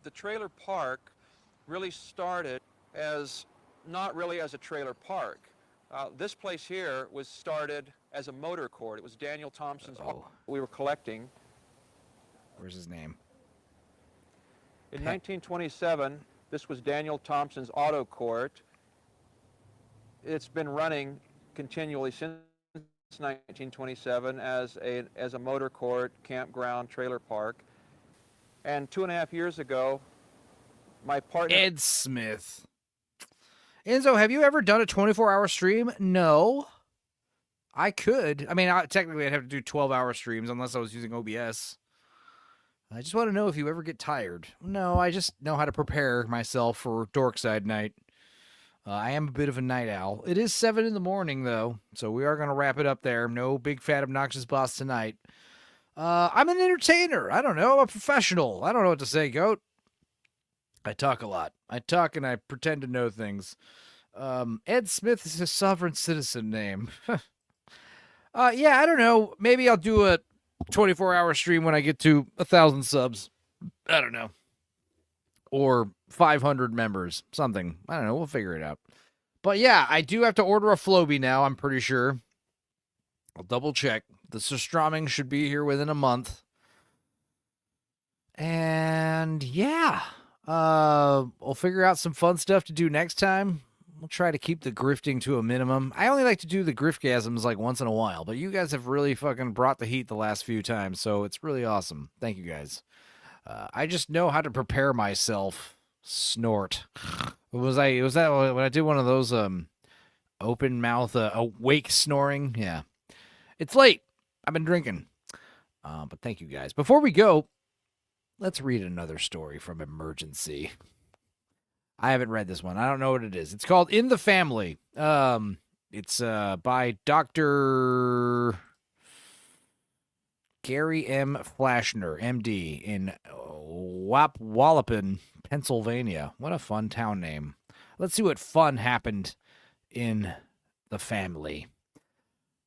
The trailer park really started as not really as a trailer park. This place here was started as a motor court. It was Daniel Thompson's. We were collecting. Where's his name? In 1927, this was Daniel Thompson's auto court. It's been running continually since 1927 as a motor court, campground, trailer park. And 2.5 years ago, my partner... Ed Smith. Enzo, have you ever done a 24-hour stream? No. I could. I mean, technically I'd have to do 12-hour streams unless I was using OBS. I just want to know if you ever get tired. No, I just know how to prepare myself for Dorkside night. I am a bit of a night owl. It is 7 in the morning, though, so we are going to wrap it up there. No big, fat, obnoxious boss tonight. I'm an entertainer. I don't know. I'm a professional. I don't know what to say, Goat. I talk a lot. I talk and I pretend to know things. Ed Smith is a sovereign citizen name. Yeah, I don't know. Maybe I'll do a 24-hour stream when I get to 1,000 subs. I don't know. Or 500 members. Something. I don't know. We'll figure it out. But yeah, I do have to order a Floby now, I'm pretty sure. I'll double check. The surströmming should be here within a month. And yeah. We'll figure out some fun stuff to do next time. We'll try to keep the grifting to a minimum. I only like to do the griftgasms like once in a while, but you guys have really fucking brought the heat the last few times, so it's really awesome. Thank you guys. I just know how to prepare myself. Snort. Was that when I did one of those open mouth awake snoring? Yeah. It's late. I've been drinking. But thank you guys. Before we go, let's read another story from Emergency. I haven't read this one. I don't know what it is. It's called In the Family. It's by Dr. Gary M. Flashner, MD, in Wallopin, Pennsylvania. What a fun town name. Let's see what fun happened in the family.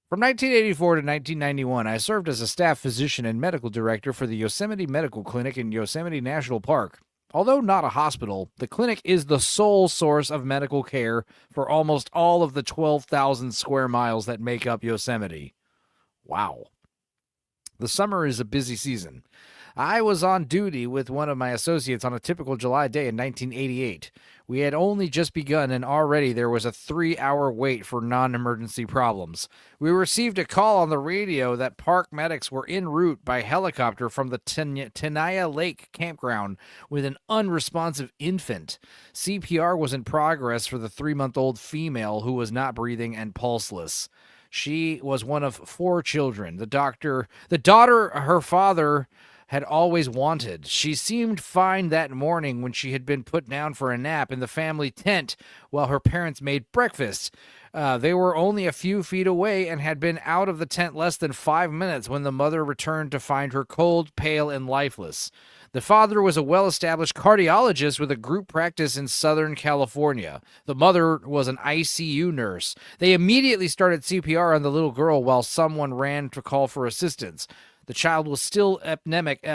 From 1984 to 1991, I served as a staff physician and medical director for the Yosemite Medical Clinic in Yosemite National Park. Although not a hospital, the clinic is the sole source of medical care for almost all of the 12,000 square miles that make up Yosemite. Wow. The summer is a busy season. I was on duty with one of my associates on a typical July day in 1988. We had only just begun, and already there was a 3-hour wait for non-emergency problems. We received a call on the radio that park medics were en route by helicopter from the Tenaya Lake campground with an unresponsive infant. CPR was in progress for the 3-month-old female who was not breathing and pulseless. She was one of 4 children. The daughter her father had always wanted. She seemed fine that morning when she had been put down for a nap in the family tent while her parents made breakfast. They were only a few feet away and had been out of the tent less than 5 minutes when the mother returned to find her cold, pale, and lifeless. The father was a well-established cardiologist with a group practice in Southern California. The mother was an ICU nurse. They immediately started CPR on the little girl while someone ran to call for assistance. The child was still apneic?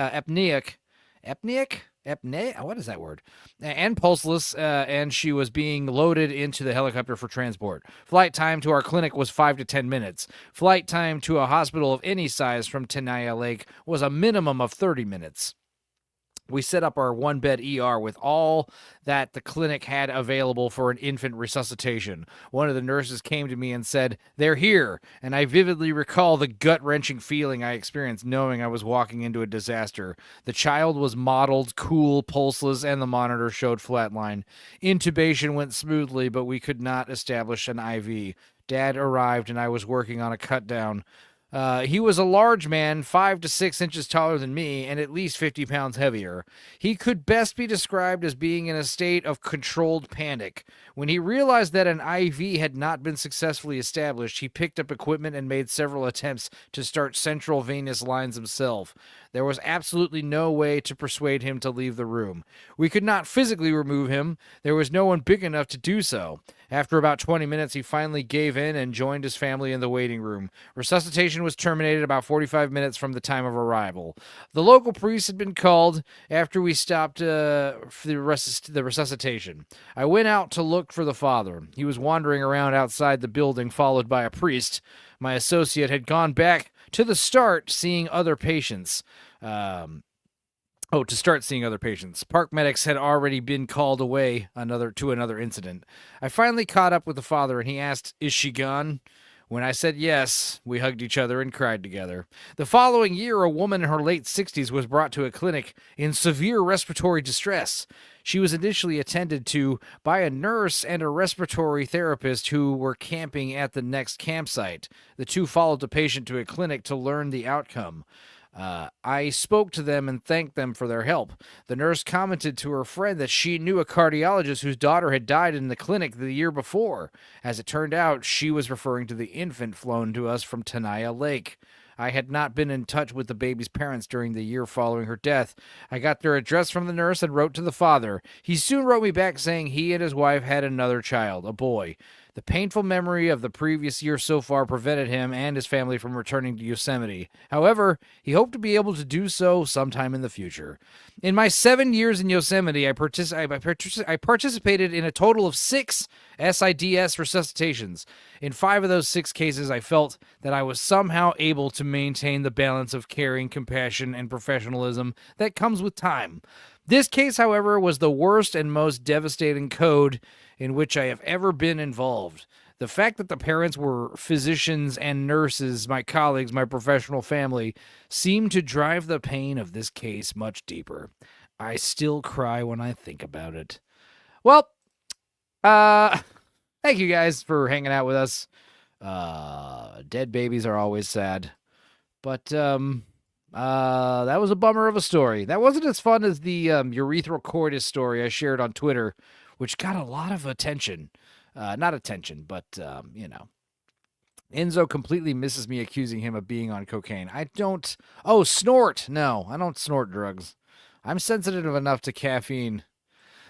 What is that word? And pulseless, and she was being loaded into the helicopter for transport. Flight time to our clinic was 5 to 10 minutes. Flight time to a hospital of any size from Tenaya Lake was a minimum of 30 minutes. We set up our 1-bed ER with all that the clinic had available for an infant resuscitation. One of the nurses came to me and said, "They're here," and I vividly recall the gut-wrenching feeling I experienced knowing I was walking into a disaster. The child was mottled, cool, pulseless, and the monitor showed flatline. Intubation went smoothly, but we could not establish an IV. Dad arrived, and I was working on a cut-down. He was a large man, 5 to 6 inches taller than me, and at least 50 pounds heavier. He could best be described as being in a state of controlled panic. When he realized that an IV had not been successfully established, he picked up equipment and made several attempts to start central venous lines himself. There was absolutely no way to persuade him to leave the room. We could not physically remove him. There was no one big enough to do so. After about 20 minutes, he finally gave in and joined his family in the waiting room. Resuscitation was terminated about 45 minutes from the time of arrival. The local priest had been called after we stopped for the resuscitation. I went out to look for the father. He was wandering around outside the building, followed by a priest. My associate had gone back to the start, seeing other patients. To start seeing other patients. Park medics had already been called away to another incident. I finally caught up with the father, and he asked, "Is she gone?" When I said yes, we hugged each other and cried together. The following year, a woman in her late 60s was brought to a clinic in severe respiratory distress. She was initially attended to by a nurse and a respiratory therapist who were camping at the next campsite. The two followed the patient to a clinic to learn the outcome. I spoke to them and thanked them for their help. The nurse commented to her friend that she knew a cardiologist whose daughter had died in the clinic the year before. As it turned out, she was referring to the infant flown to us from Tenaya Lake. I had not been in touch with the baby's parents during the year following her death. I got their address from the nurse and wrote to the father. He soon wrote me back saying he and his wife had another child, a boy. The painful memory of the previous year so far prevented him and his family from returning to Yosemite. However, he hoped to be able to do so sometime in the future. In my 7 years in Yosemite, I participated in a total of 6 SIDS resuscitations. In 5 of those 6 cases, I felt that I was somehow able to maintain the balance of caring, compassion, and professionalism that comes with time. This case, however, was the worst and most devastating code in which I have ever been involved. The fact that the parents were physicians and nurses, my colleagues, my professional family, seemed to drive the pain of this case much deeper. I still cry when I think about it. Well, thank you guys for hanging out with us. Dead babies are always sad. But, that was a bummer of a story. That wasn't as fun as the urethral coitus story I shared on Twitter, which got a lot of attention. Not attention, but, Enzo completely misses me accusing him of being on cocaine. I don't... Oh, snort! No, I don't snort drugs. I'm sensitive enough to caffeine.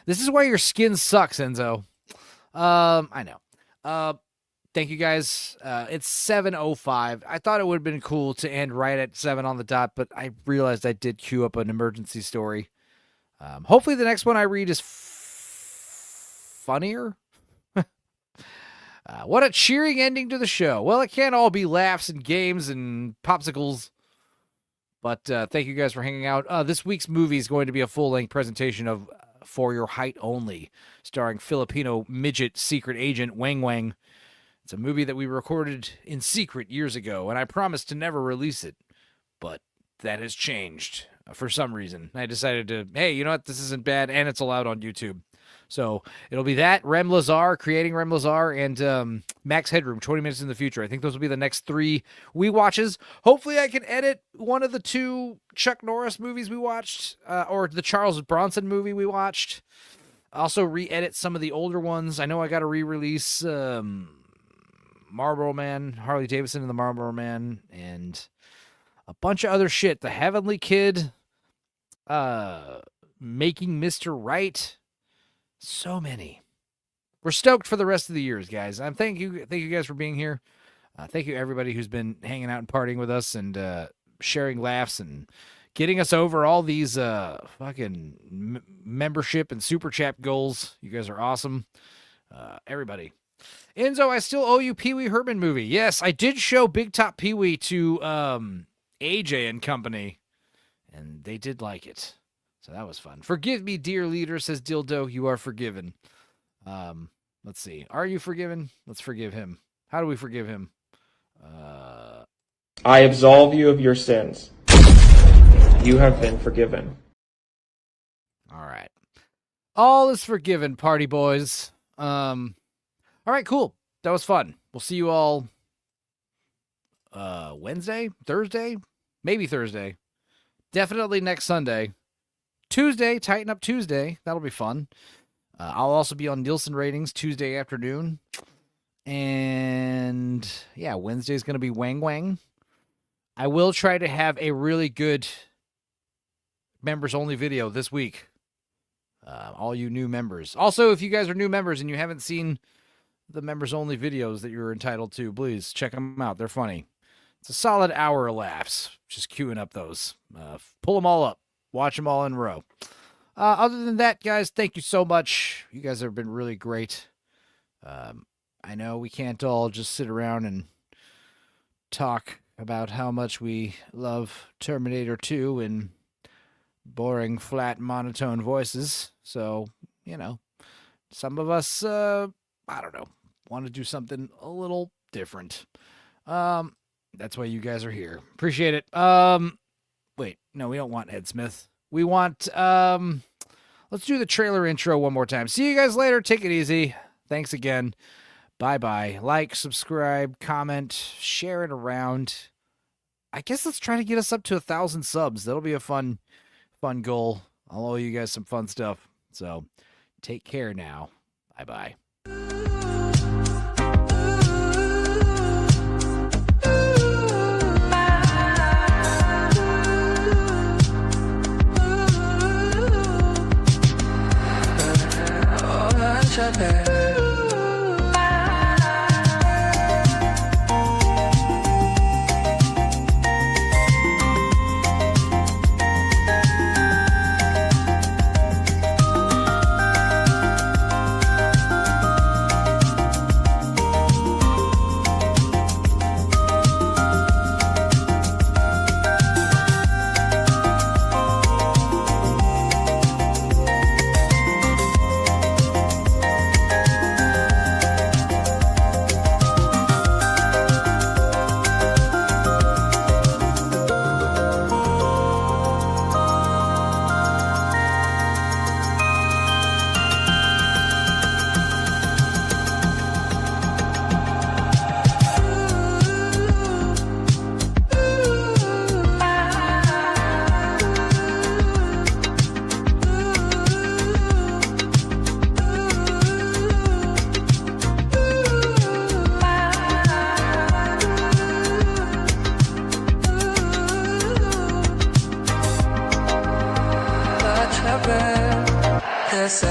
This is why your skin sucks, Enzo. I know. Thank you, guys. It's 7:05. I thought it would have been cool to end right at 7 on the dot, but I realized I did queue up an emergency story. Hopefully the next one I read is funnier. What a cheering ending to the show. Well, it can't all be laughs and games and popsicles. But thank you guys for hanging out. This week's movie is going to be a full-length presentation of For Your Height Only, starring Filipino midget secret agent Wang Wang. It's a movie that we recorded in secret years ago, and I promised to never release it. But that has changed for some reason. I decided to, hey, you know what? This isn't bad, and it's allowed on YouTube. So it'll be that, Rem Lazar, Creating Rem Lazar, and Max Headroom, 20 Minutes in the Future. I think those will be the next 3 we watches. Hopefully I can edit one of the 2 Chuck Norris movies we watched, or the Charles Bronson movie we watched. Also re-edit some of the older ones. I know I got to re-release Marlboro Man, Harley Davidson and the Marlboro Man, and a bunch of other shit. The Heavenly Kid, Making Mr. Right. So many. We're stoked for the rest of the years, guys. Thank you guys for being here. Thank you everybody who's been hanging out and partying with us and sharing laughs and getting us over all these fucking membership and super chat goals. You guys are awesome. Everybody. Enzo, I still owe you Pee Wee Herman movie. Yes, I did show Big Top Pee Wee to AJ and company, and they did like it. So that was fun. Forgive me, dear leader, says Dildo. You are forgiven. Let's see. Are you forgiven? Let's forgive him. How do we forgive him? I absolve you of your sins. You have been forgiven. All right. All is forgiven, party boys. All right, cool. That was fun. We'll see you all Wednesday, Thursday, maybe Thursday. Definitely next Sunday. Tuesday, Tighten Up Tuesday. That'll be fun. I'll also be on Nielsen Ratings Tuesday afternoon. And yeah, Wednesday's going to be Wang Wang. I will try to have a really good members only video this week. All you new members. Also, if you guys are new members and you haven't seen the members only videos that you're entitled to, please check them out. They're funny. It's a solid hour elapse just queuing up those. Pull them all up. Watch them all in a row. Other than that, guys, thank you so much. You guys have been really great. I know we can't all just sit around and talk about how much we love Terminator 2 in boring, flat, monotone voices. So, you know, some of us, I don't know, want to do something a little different. That's why you guys are here. Appreciate it. Wait, no, we don't want Ed Smith. We want, let's do the trailer intro one more time. See you guys later. Take it easy. Thanks again. Bye-bye. Like, subscribe, comment, share it around. I guess let's try to get us up to 1,000 subs. That'll be a fun goal. I'll owe you guys some fun stuff. So take care now. Bye-bye. Yes,